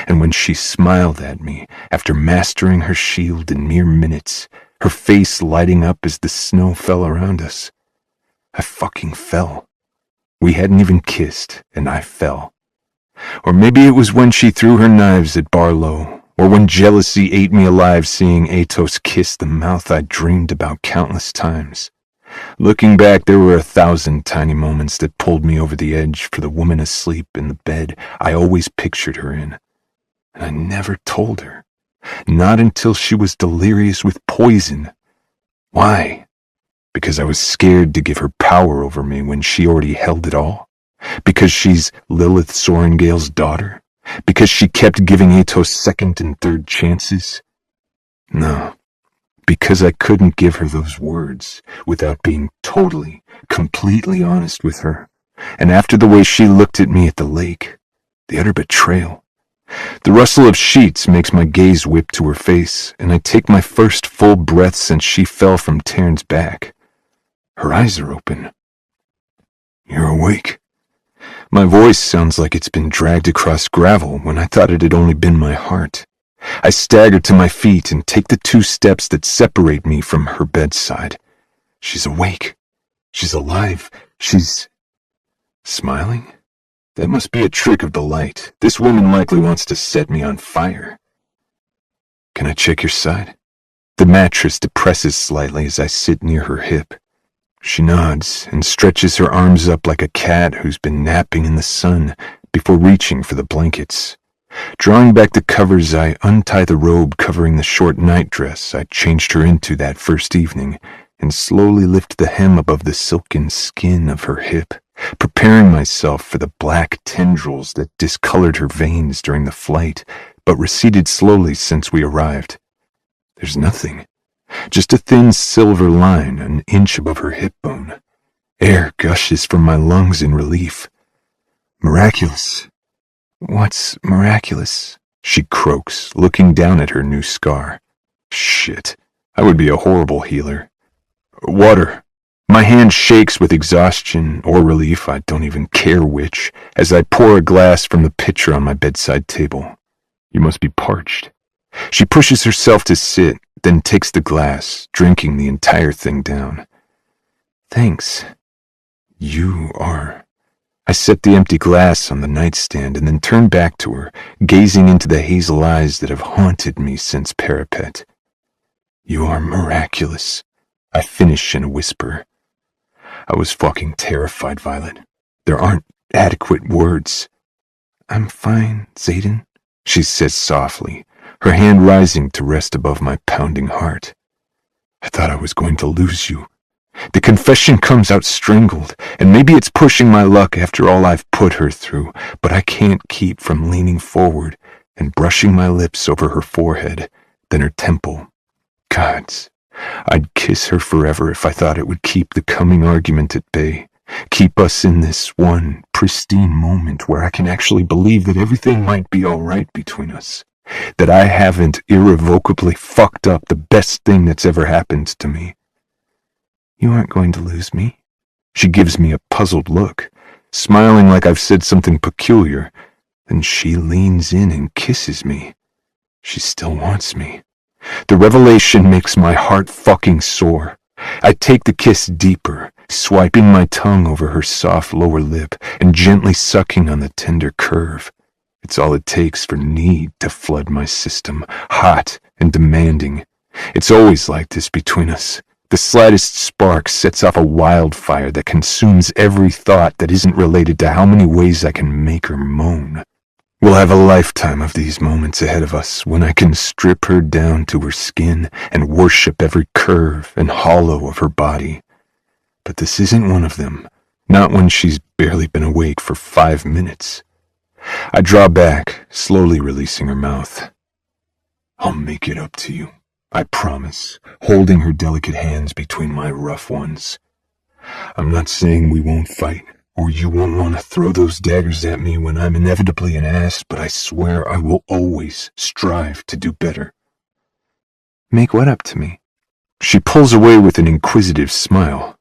And when she smiled at me, after mastering her shield in mere minutes, her face lighting up as the snow fell around us, I fucking fell. We hadn't even kissed, and I fell. Or maybe it was when she threw her knives at Barlow, or when jealousy ate me alive seeing Athos kiss the mouth I'd dreamed about countless times. Looking back, there were 1,000 tiny moments that pulled me over the edge for the woman asleep in the bed I always pictured her in. And I never told her. Not until she was delirious with poison. Why? Because I was scared to give her power over me when she already held it all? Because she's Lilith Sorengale's daughter? Because she kept giving Athos second and third chances? No. Because I couldn't give her those words without being totally, completely honest with her. And after the way she looked at me at the lake, the utter betrayal. The rustle of sheets makes my gaze whip to her face, and I take my first full breath since she fell from Taryn's back. Her eyes are open. You're awake. My voice sounds like it's been dragged across gravel when I thought it had only been my heart. I stagger to my feet and take the 2 steps that separate me from her bedside. She's awake. She's alive. She's smiling? That must be a trick of the light. This woman likely wants to set me on fire. Can I check your side? The mattress depresses slightly as I sit near her hip. She nods and stretches her arms up like a cat who's been napping in the sun before reaching for the blankets. Drawing back the covers, I untie the robe covering the short nightdress I changed her into that first evening and slowly lift the hem above the silken skin of her hip, preparing myself for the black tendrils that discolored her veins during the flight, but receded slowly since we arrived. There's nothing. Just a thin silver line an inch above her hip bone. Air gushes from my lungs in relief. Miraculous. What's miraculous? She croaks, looking down at her new scar. Shit. I would be a horrible healer. Water. My hand shakes with exhaustion or relief, I don't even care which, as I pour a glass from the pitcher on my bedside table. You must be parched. She pushes herself to sit, then takes the glass, drinking the entire thing down. Thanks. You are. I set the empty glass on the nightstand and then turn back to her, gazing into the hazel eyes that have haunted me since Parapet. You are miraculous. I finish in a whisper. I was fucking terrified, Violet. There aren't adequate words. I'm fine, Zayden, she says softly, her hand rising to rest above my pounding heart. I thought I was going to lose you. The confession comes out strangled, and maybe it's pushing my luck after all I've put her through, but I can't keep from leaning forward and brushing my lips over her forehead, then her temple. Gods, I'd kiss her forever if I thought it would keep the coming argument at bay, keep us in this one pristine moment where I can actually believe that everything might be all right between us, that I haven't irrevocably fucked up the best thing that's ever happened to me. You aren't going to lose me. She gives me a puzzled look, smiling like I've said something peculiar. Then she leans in and kisses me. She still wants me. The revelation makes my heart fucking sore. I take the kiss deeper, swiping my tongue over her soft lower lip and gently sucking on the tender curve. It's all it takes for need to flood my system, hot and demanding. It's always like this between us. The slightest spark sets off a wildfire that consumes every thought that isn't related to how many ways I can make her moan. We'll have a lifetime of these moments ahead of us when I can strip her down to her skin and worship every curve and hollow of her body. But this isn't one of them, not when she's barely been awake for 5 minutes. I draw back, slowly releasing her mouth. I'll make it up to you, I promise, holding her delicate hands between my rough ones. I'm not saying we won't fight, or you won't want to throw those daggers at me when I'm inevitably an ass, but I swear I will always strive to do better. Make what up to me? She pulls away with an inquisitive smile.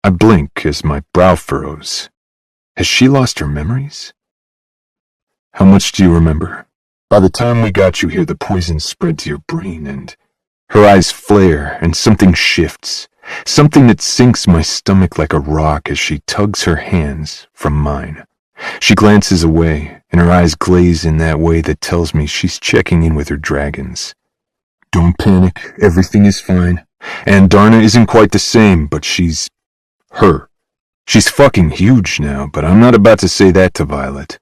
I blink as my brow furrows. Has she lost her memories? How much do you remember? By the time we got you here, the poison spread to your brain, and her eyes flare, and something shifts, something that sinks my stomach like a rock as she tugs her hands from mine. She glances away, and her eyes glaze in that way that tells me she's checking in with her dragons. Don't panic, everything is fine. And Darna isn't quite the same, but she's her. She's fucking huge now, but I'm not about to say that to Violet.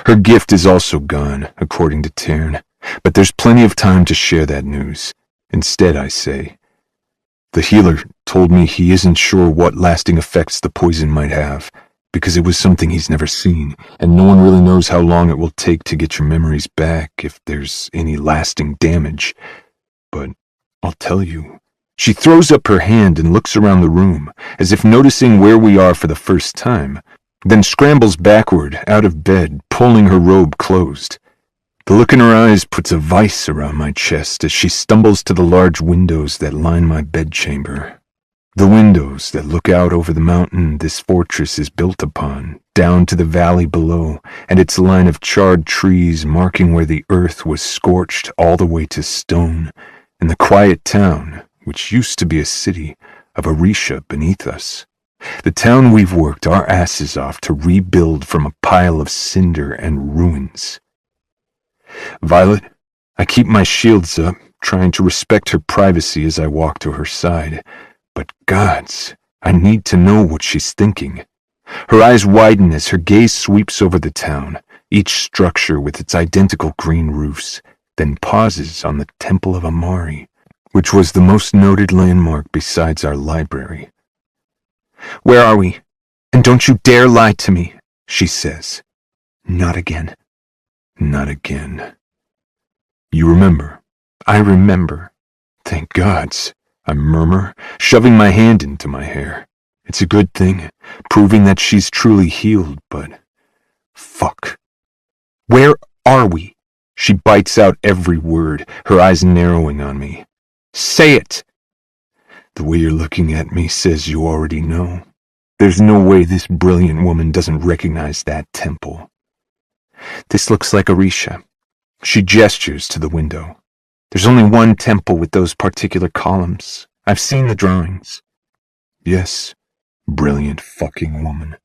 Her gift is also gone, according to Tern, but there's plenty of time to share that news. Instead, I say, the healer told me he isn't sure what lasting effects the poison might have, because it was something he's never seen, and no one really knows how long it will take to get your memories back if there's any lasting damage. But I'll tell you. She throws up her hand and looks around the room, as if noticing where we are for the first time, then scrambles backward, out of bed, pulling her robe closed. The look in her eyes puts a vice around my chest as she stumbles to the large windows that line my bedchamber. The windows that look out over the mountain this fortress is built upon, down to the valley below, and its line of charred trees marking where the earth was scorched all the way to stone, and the quiet town, which used to be a city, of Orisha beneath us. The town we've worked our asses off to rebuild from a pile of cinder and ruins. Violet, I keep my shields up, trying to respect her privacy as I walk to her side. But gods, I need to know what she's thinking. Her eyes widen as her gaze sweeps over the town, each structure with its identical green roofs, then pauses on the Temple of Amari, which was the most noted landmark besides our library. "Where are we? And don't you dare lie to me," she says. "Not again." Not again. You remember? I remember. Thank gods, I murmur, shoving my hand into my hair. It's a good thing, proving that she's truly healed, but fuck. "Where are we?" She bites out every word, her eyes narrowing on me. "Say it!" The way you're looking at me says you already know. There's no way this brilliant woman doesn't recognize that temple. "This looks like Orisha." She gestures to the window. "There's only one temple with those particular columns. I've seen the drawings." Yes, brilliant fucking woman.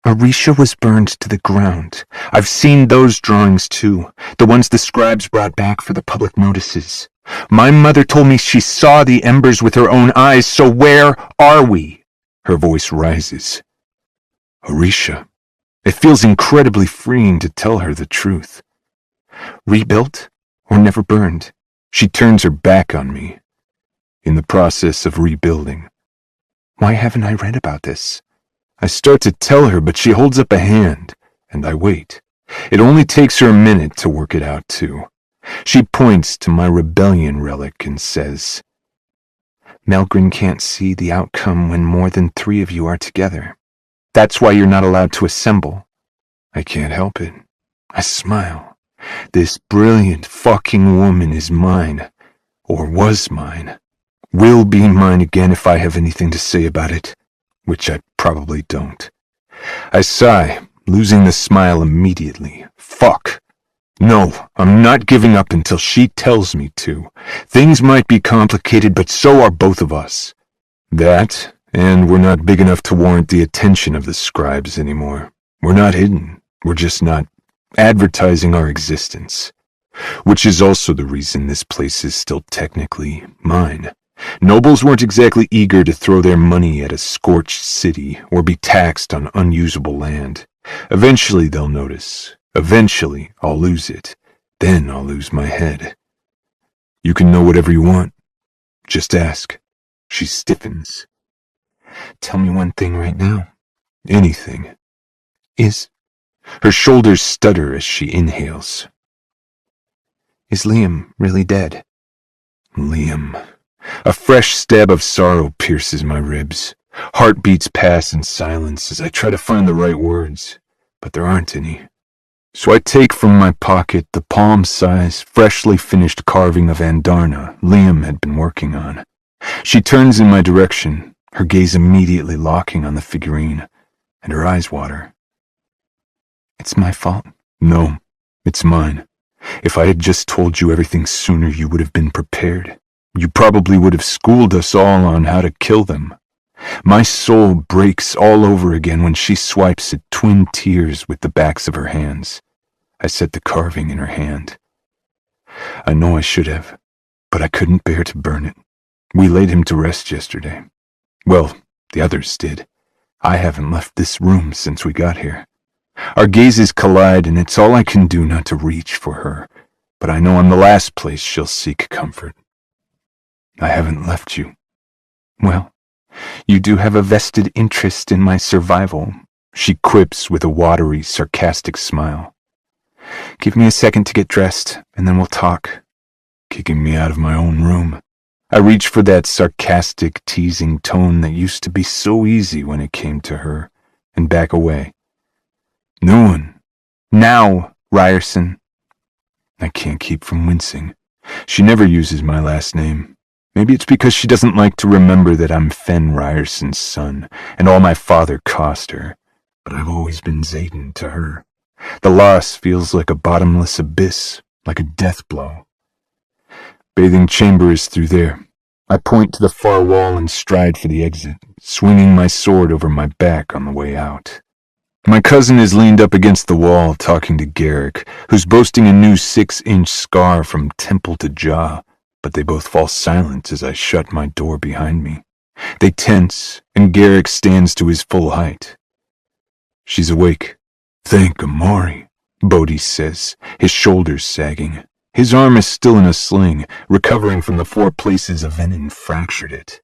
"Orisha was burned to the ground. I've seen those drawings too, the ones the scribes brought back for the public notices. My mother told me she saw the embers with her own eyes, so where are we?" Her voice rises. "Orisha." It feels incredibly freeing to tell her the truth. "Rebuilt or never burned?" She turns her back on me. "In the process of rebuilding." Why haven't I read about this? I start to tell her, but she holds up a hand, and I wait. It only takes her a minute to work it out, too. She points to my rebellion relic and says, "Melgren can't see the outcome when more than 3 of you are together. That's why you're not allowed to assemble." I can't help it. I smile. This brilliant fucking woman is mine, or was mine. Will be mine again if I have anything to say about it, which I probably don't. I sigh, losing the smile immediately. Fuck. No, I'm not giving up until she tells me to. Things might be complicated, but so are both of us. That, and we're not big enough to warrant the attention of the scribes anymore. We're not hidden. We're just not advertising our existence. Which is also the reason this place is still technically mine. Nobles weren't exactly eager to throw their money at a scorched city or be taxed on unusable land. Eventually they'll notice. Eventually I'll lose it. Then I'll lose my head. You can know whatever you want. Just ask. She stiffens. Tell me one thing right now. Anything. Her shoulders stutter as she inhales. Is Liam really dead? Liam. A fresh stab of sorrow pierces my ribs. Heartbeats pass in silence as I try to find the right words, but there aren't any. So I take from my pocket the palm-sized, freshly finished carving of Andarna Liam had been working on. She turns in my direction, her gaze immediately locking on the figurine, and her eyes water. It's my fault? No, it's mine. If I had just told you everything sooner, you would have been prepared. You probably would have schooled us all on how to kill them. My soul breaks all over again when she swipes at twin tears with the backs of her hands. I set the carving in her hand. I know I should have, but I couldn't bear to burn it. We laid him to rest yesterday. Well, the others did. I haven't left this room since we got here. Our gazes collide, and it's all I can do not to reach for her, but I know I'm the last place she'll seek comfort. I haven't left you. Well, you do have a vested interest in my survival, she quips with a watery, sarcastic smile. Give me a second to get dressed, and then we'll talk. Kicking me out of my own room. I reach for that sarcastic, teasing tone that used to be so easy when it came to her, and back away. No one. Now, Ryerson. I can't keep from wincing. She never uses my last name. Maybe it's because she doesn't like to remember that I'm Fen Ryerson's son, and all my father cost her. But I've always been Zayden to her. The loss feels like a bottomless abyss, like a death blow. Bathing chamber is through there. I point to the far wall and stride for the exit, swinging my sword over my back on the way out. My cousin is leaned up against the wall talking to Garrick, who's boasting a new 6-inch scar from temple to jaw, but they both fall silent as I shut my door behind me. They tense, and Garrick stands to his full height. She's awake. Thank Amari, Bodhi says, his shoulders sagging. His arm is still in a sling, recovering from the 4 places a venin fractured it.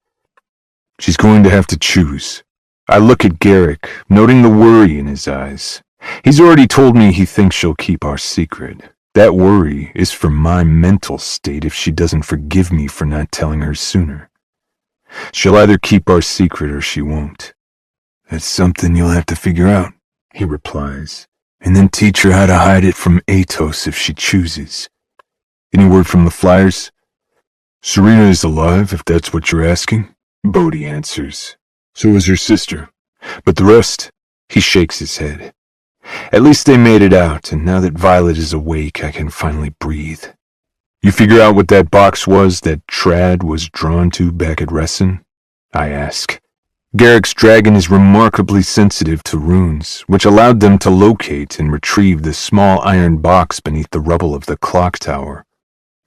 She's going to have to choose. I look at Garrick, noting the worry in his eyes. He's already told me he thinks she'll keep our secret. That worry is for my mental state if she doesn't forgive me for not telling her sooner. She'll either keep our secret or she won't. That's something you'll have to figure out, he replies, and then teach her how to hide it from Atos if she chooses. Any word from the Flyers? Serena is alive, if that's what you're asking, Bodhi answers. So is her sister. But the rest? He shakes his head. At least they made it out, and now that Violet is awake, I can finally breathe. You figure out what that box was that Trad was drawn to back at Resson? I ask. Garrick's dragon is remarkably sensitive to runes, which allowed them to locate and retrieve the small iron box beneath the rubble of the clock tower.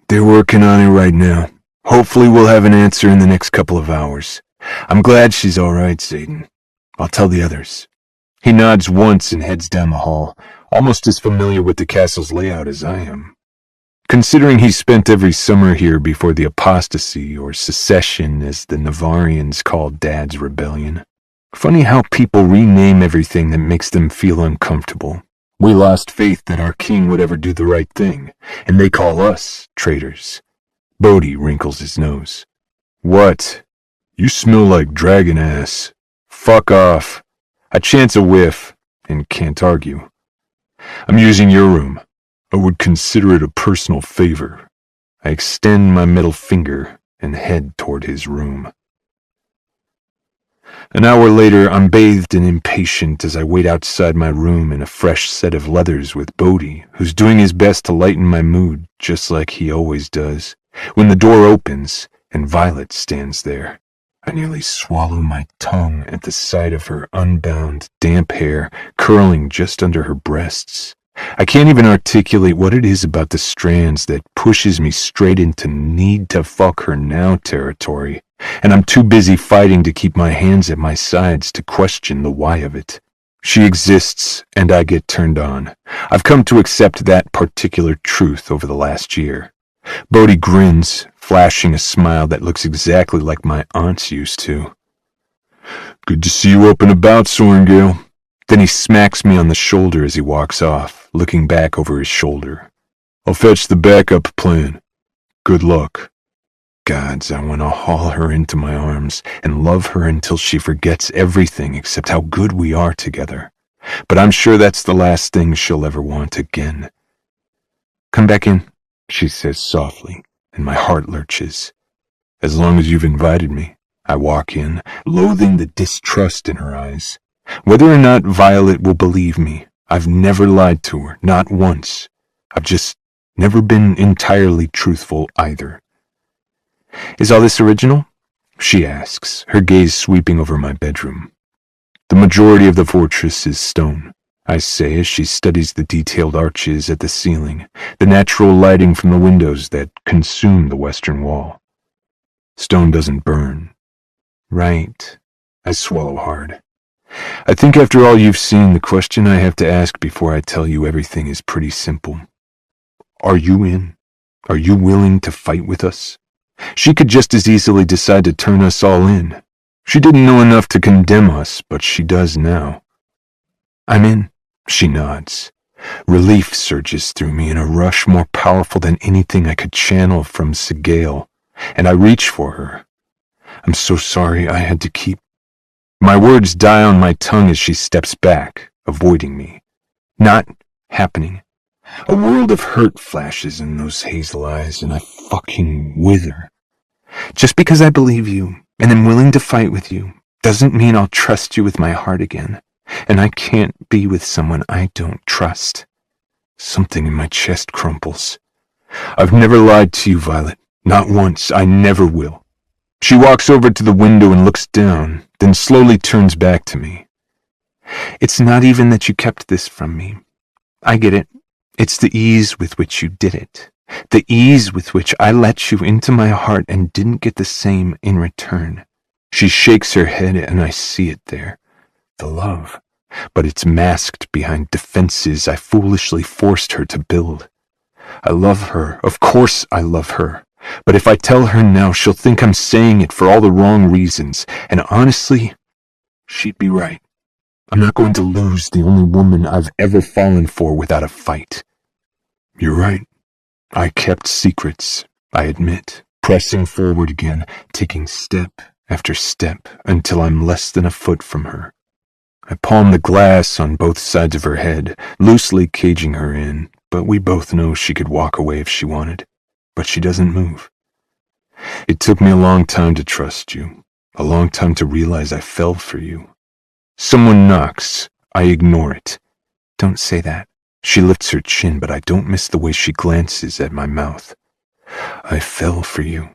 They're working on it right now. Hopefully we'll have an answer in the next couple of hours. I'm glad she's all right, Zayden. I'll tell the others. He nods once and heads down the hall, almost as familiar with the castle's layout as I am. Considering he spent every summer here before the apostasy, or secession as the Navarians called Dad's rebellion. Funny how people rename everything that makes them feel uncomfortable. We lost faith that our king would ever do the right thing, and they call us traitors. Bodhi wrinkles his nose. What? You smell like dragon ass. Fuck off. I chance a whiff, and can't argue. I'm using your room. I would consider it a personal favor. I extend my middle finger and head toward his room. An hour later, I'm bathed and impatient as I wait outside my room in a fresh set of leathers with Bodhi, who's doing his best to lighten my mood, just like he always does, when the door opens and Violet stands there. I nearly swallow my tongue at the sight of her unbound, damp hair curling just under her breasts. I can't even articulate what it is about the strands that pushes me straight into need to fuck her now territory, and I'm too busy fighting to keep my hands at my sides to question the why of it. She exists, and I get turned on. I've come to accept that particular truth over the last year. Bodhi grins, flashing a smile that looks exactly like my aunt's used to. Good to see you up and about, Sorengale. Then he smacks me on the shoulder as he walks off, looking back over his shoulder. I'll fetch the backup plan. Good luck. Gods, I want to haul her into my arms and love her until she forgets everything except how good we are together. But I'm sure that's the last thing she'll ever want again. Come back in, she says softly, and my heart lurches. As long as you've invited me. I walk in, loathing the distrust in her eyes. Whether or not Violet will believe me, I've never lied to her, not once. I've just never been entirely truthful either. Is all this original? She asks, her gaze sweeping over my bedroom. The majority of the fortress is stone. I say as she studies the detailed arches at the ceiling, the natural lighting from the windows that consume the western wall. Stone doesn't burn. Right. I swallow hard. I think after all you've seen, the question I have to ask before I tell you everything is pretty simple. Are you in? Are you willing to fight with us? She could just as easily decide to turn us all in. She didn't know enough to condemn us, but she does now. I'm in, she nods. Relief surges through me in a rush more powerful than anything I could channel from Sigale, and I reach for her. I'm so sorry I had to keep... My words die on my tongue as she steps back, avoiding me. Not happening. A world of hurt flashes in those hazel eyes, and I fucking wither. Just because I believe you, and am willing to fight with you, doesn't mean I'll trust you with my heart again. And I can't be with someone I don't trust. Something in my chest crumples. I've never lied to you, Violet. Not once. I never will. She walks over to the window and looks down, then slowly turns back to me. It's not even that you kept this from me. I get it. It's the ease with which you did it. The ease with which I let you into my heart and didn't get the same in return. She shakes her head and I see it there. The love. But it's masked behind defenses I foolishly forced her to build. I love her. Of course I love her. But if I tell her now, she'll think I'm saying it for all the wrong reasons. And honestly, she'd be right. I'm not going to lose the only woman I've ever fallen for without a fight. You're right. I kept secrets, I admit, pressing forward again, taking step after step until I'm less than a foot from her. I palm the glass on both sides of her head, loosely caging her in, but we both know she could walk away if she wanted. But she doesn't move. It took me a long time to trust you, a long time to realize I fell for you. Someone knocks. I ignore it. Don't say that. She lifts her chin, but I don't miss the way she glances at my mouth. I fell for you.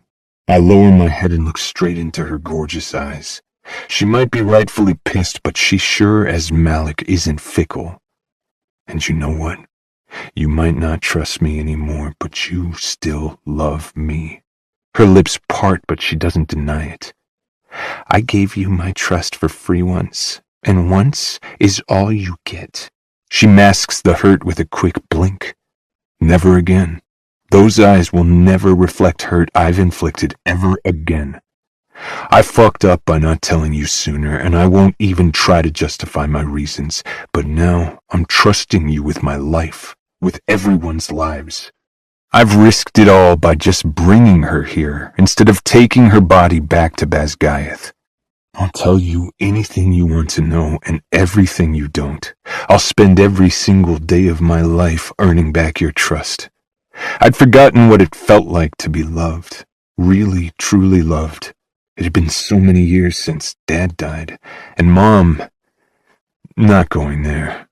I lower my head and look straight into her gorgeous eyes. She might be rightfully pissed, but she sure as Malik isn't fickle. And you know what? You might not trust me anymore, but you still love me. Her lips part, but she doesn't deny it. I gave you my trust for free once, and once is all you get. She masks the hurt with a quick blink. Never again. Those eyes will never reflect hurt I've inflicted ever again. I fucked up by not telling you sooner, and I won't even try to justify my reasons, but now I'm trusting you with my life, with everyone's lives. I've risked it all by just bringing her here, instead of taking her body back to Basgiath. I'll tell you anything you want to know and everything you don't. I'll spend every single day of my life earning back your trust. I'd forgotten what it felt like to be loved, really, truly loved. It had been so many years since Dad died, and Mom... Not going there.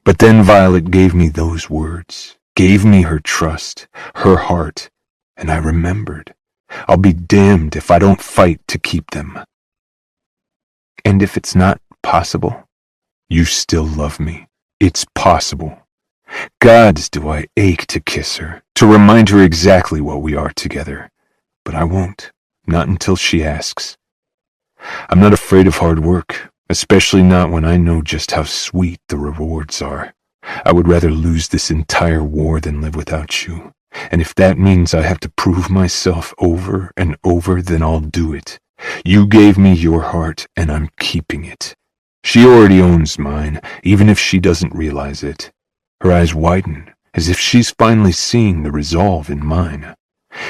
But then Violet gave me those words, gave me her trust, her heart, and I remembered. I'll be damned if I don't fight to keep them. And if it's not possible, you still love me. It's possible. Gods, do I ache to kiss her, to remind her exactly what we are together. But I won't. Not until she asks. I'm not afraid of hard work, especially not when I know just how sweet the rewards are. I would rather lose this entire war than live without you. And if that means I have to prove myself over and over, then I'll do it. You gave me your heart, and I'm keeping it. She already owns mine, even if she doesn't realize it. Her eyes widen, as if she's finally seeing the resolve in mine.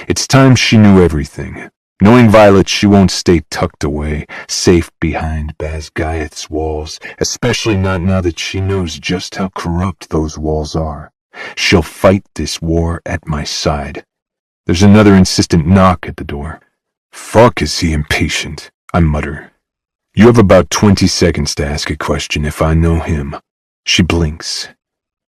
It's time she knew everything. Knowing Violet, she won't stay tucked away, safe behind Basgiath's walls, especially not now that she knows just how corrupt those walls are. She'll fight this war at my side. There's another insistent knock at the door. Fuck, is he impatient, I mutter. You have about 20 seconds to ask a question if I know him. She blinks.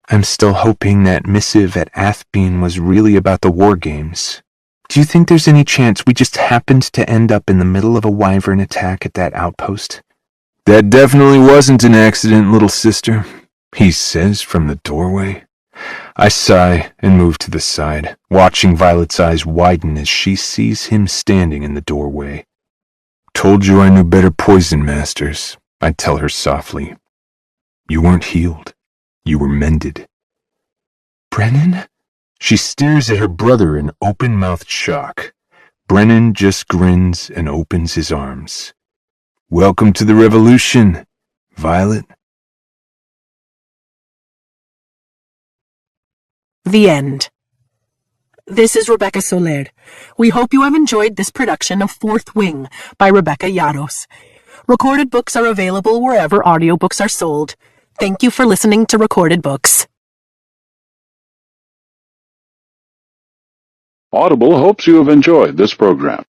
I'm still hoping that missive at Athbeen was really about the war games. Do you think there's any chance we just happened to end up in the middle of a wyvern attack at that outpost? That definitely wasn't an accident, little sister. he says from the doorway. I sigh and move to the side, watching Violet's eyes widen as she sees him standing in the doorway. Told you I knew better poison masters, I tell her softly. You weren't healed. You were mended. Brennan? She stares at her brother in open-mouthed shock. Brennan just grins and opens his arms. Welcome to the revolution, Violet. The end. This is Rebecca Soler. We hope you have enjoyed this production of Fourth Wing by Rebecca Yarros. Recorded books are available wherever audiobooks are sold. Thank you for listening to Recorded Books. Audible hopes you have enjoyed this program.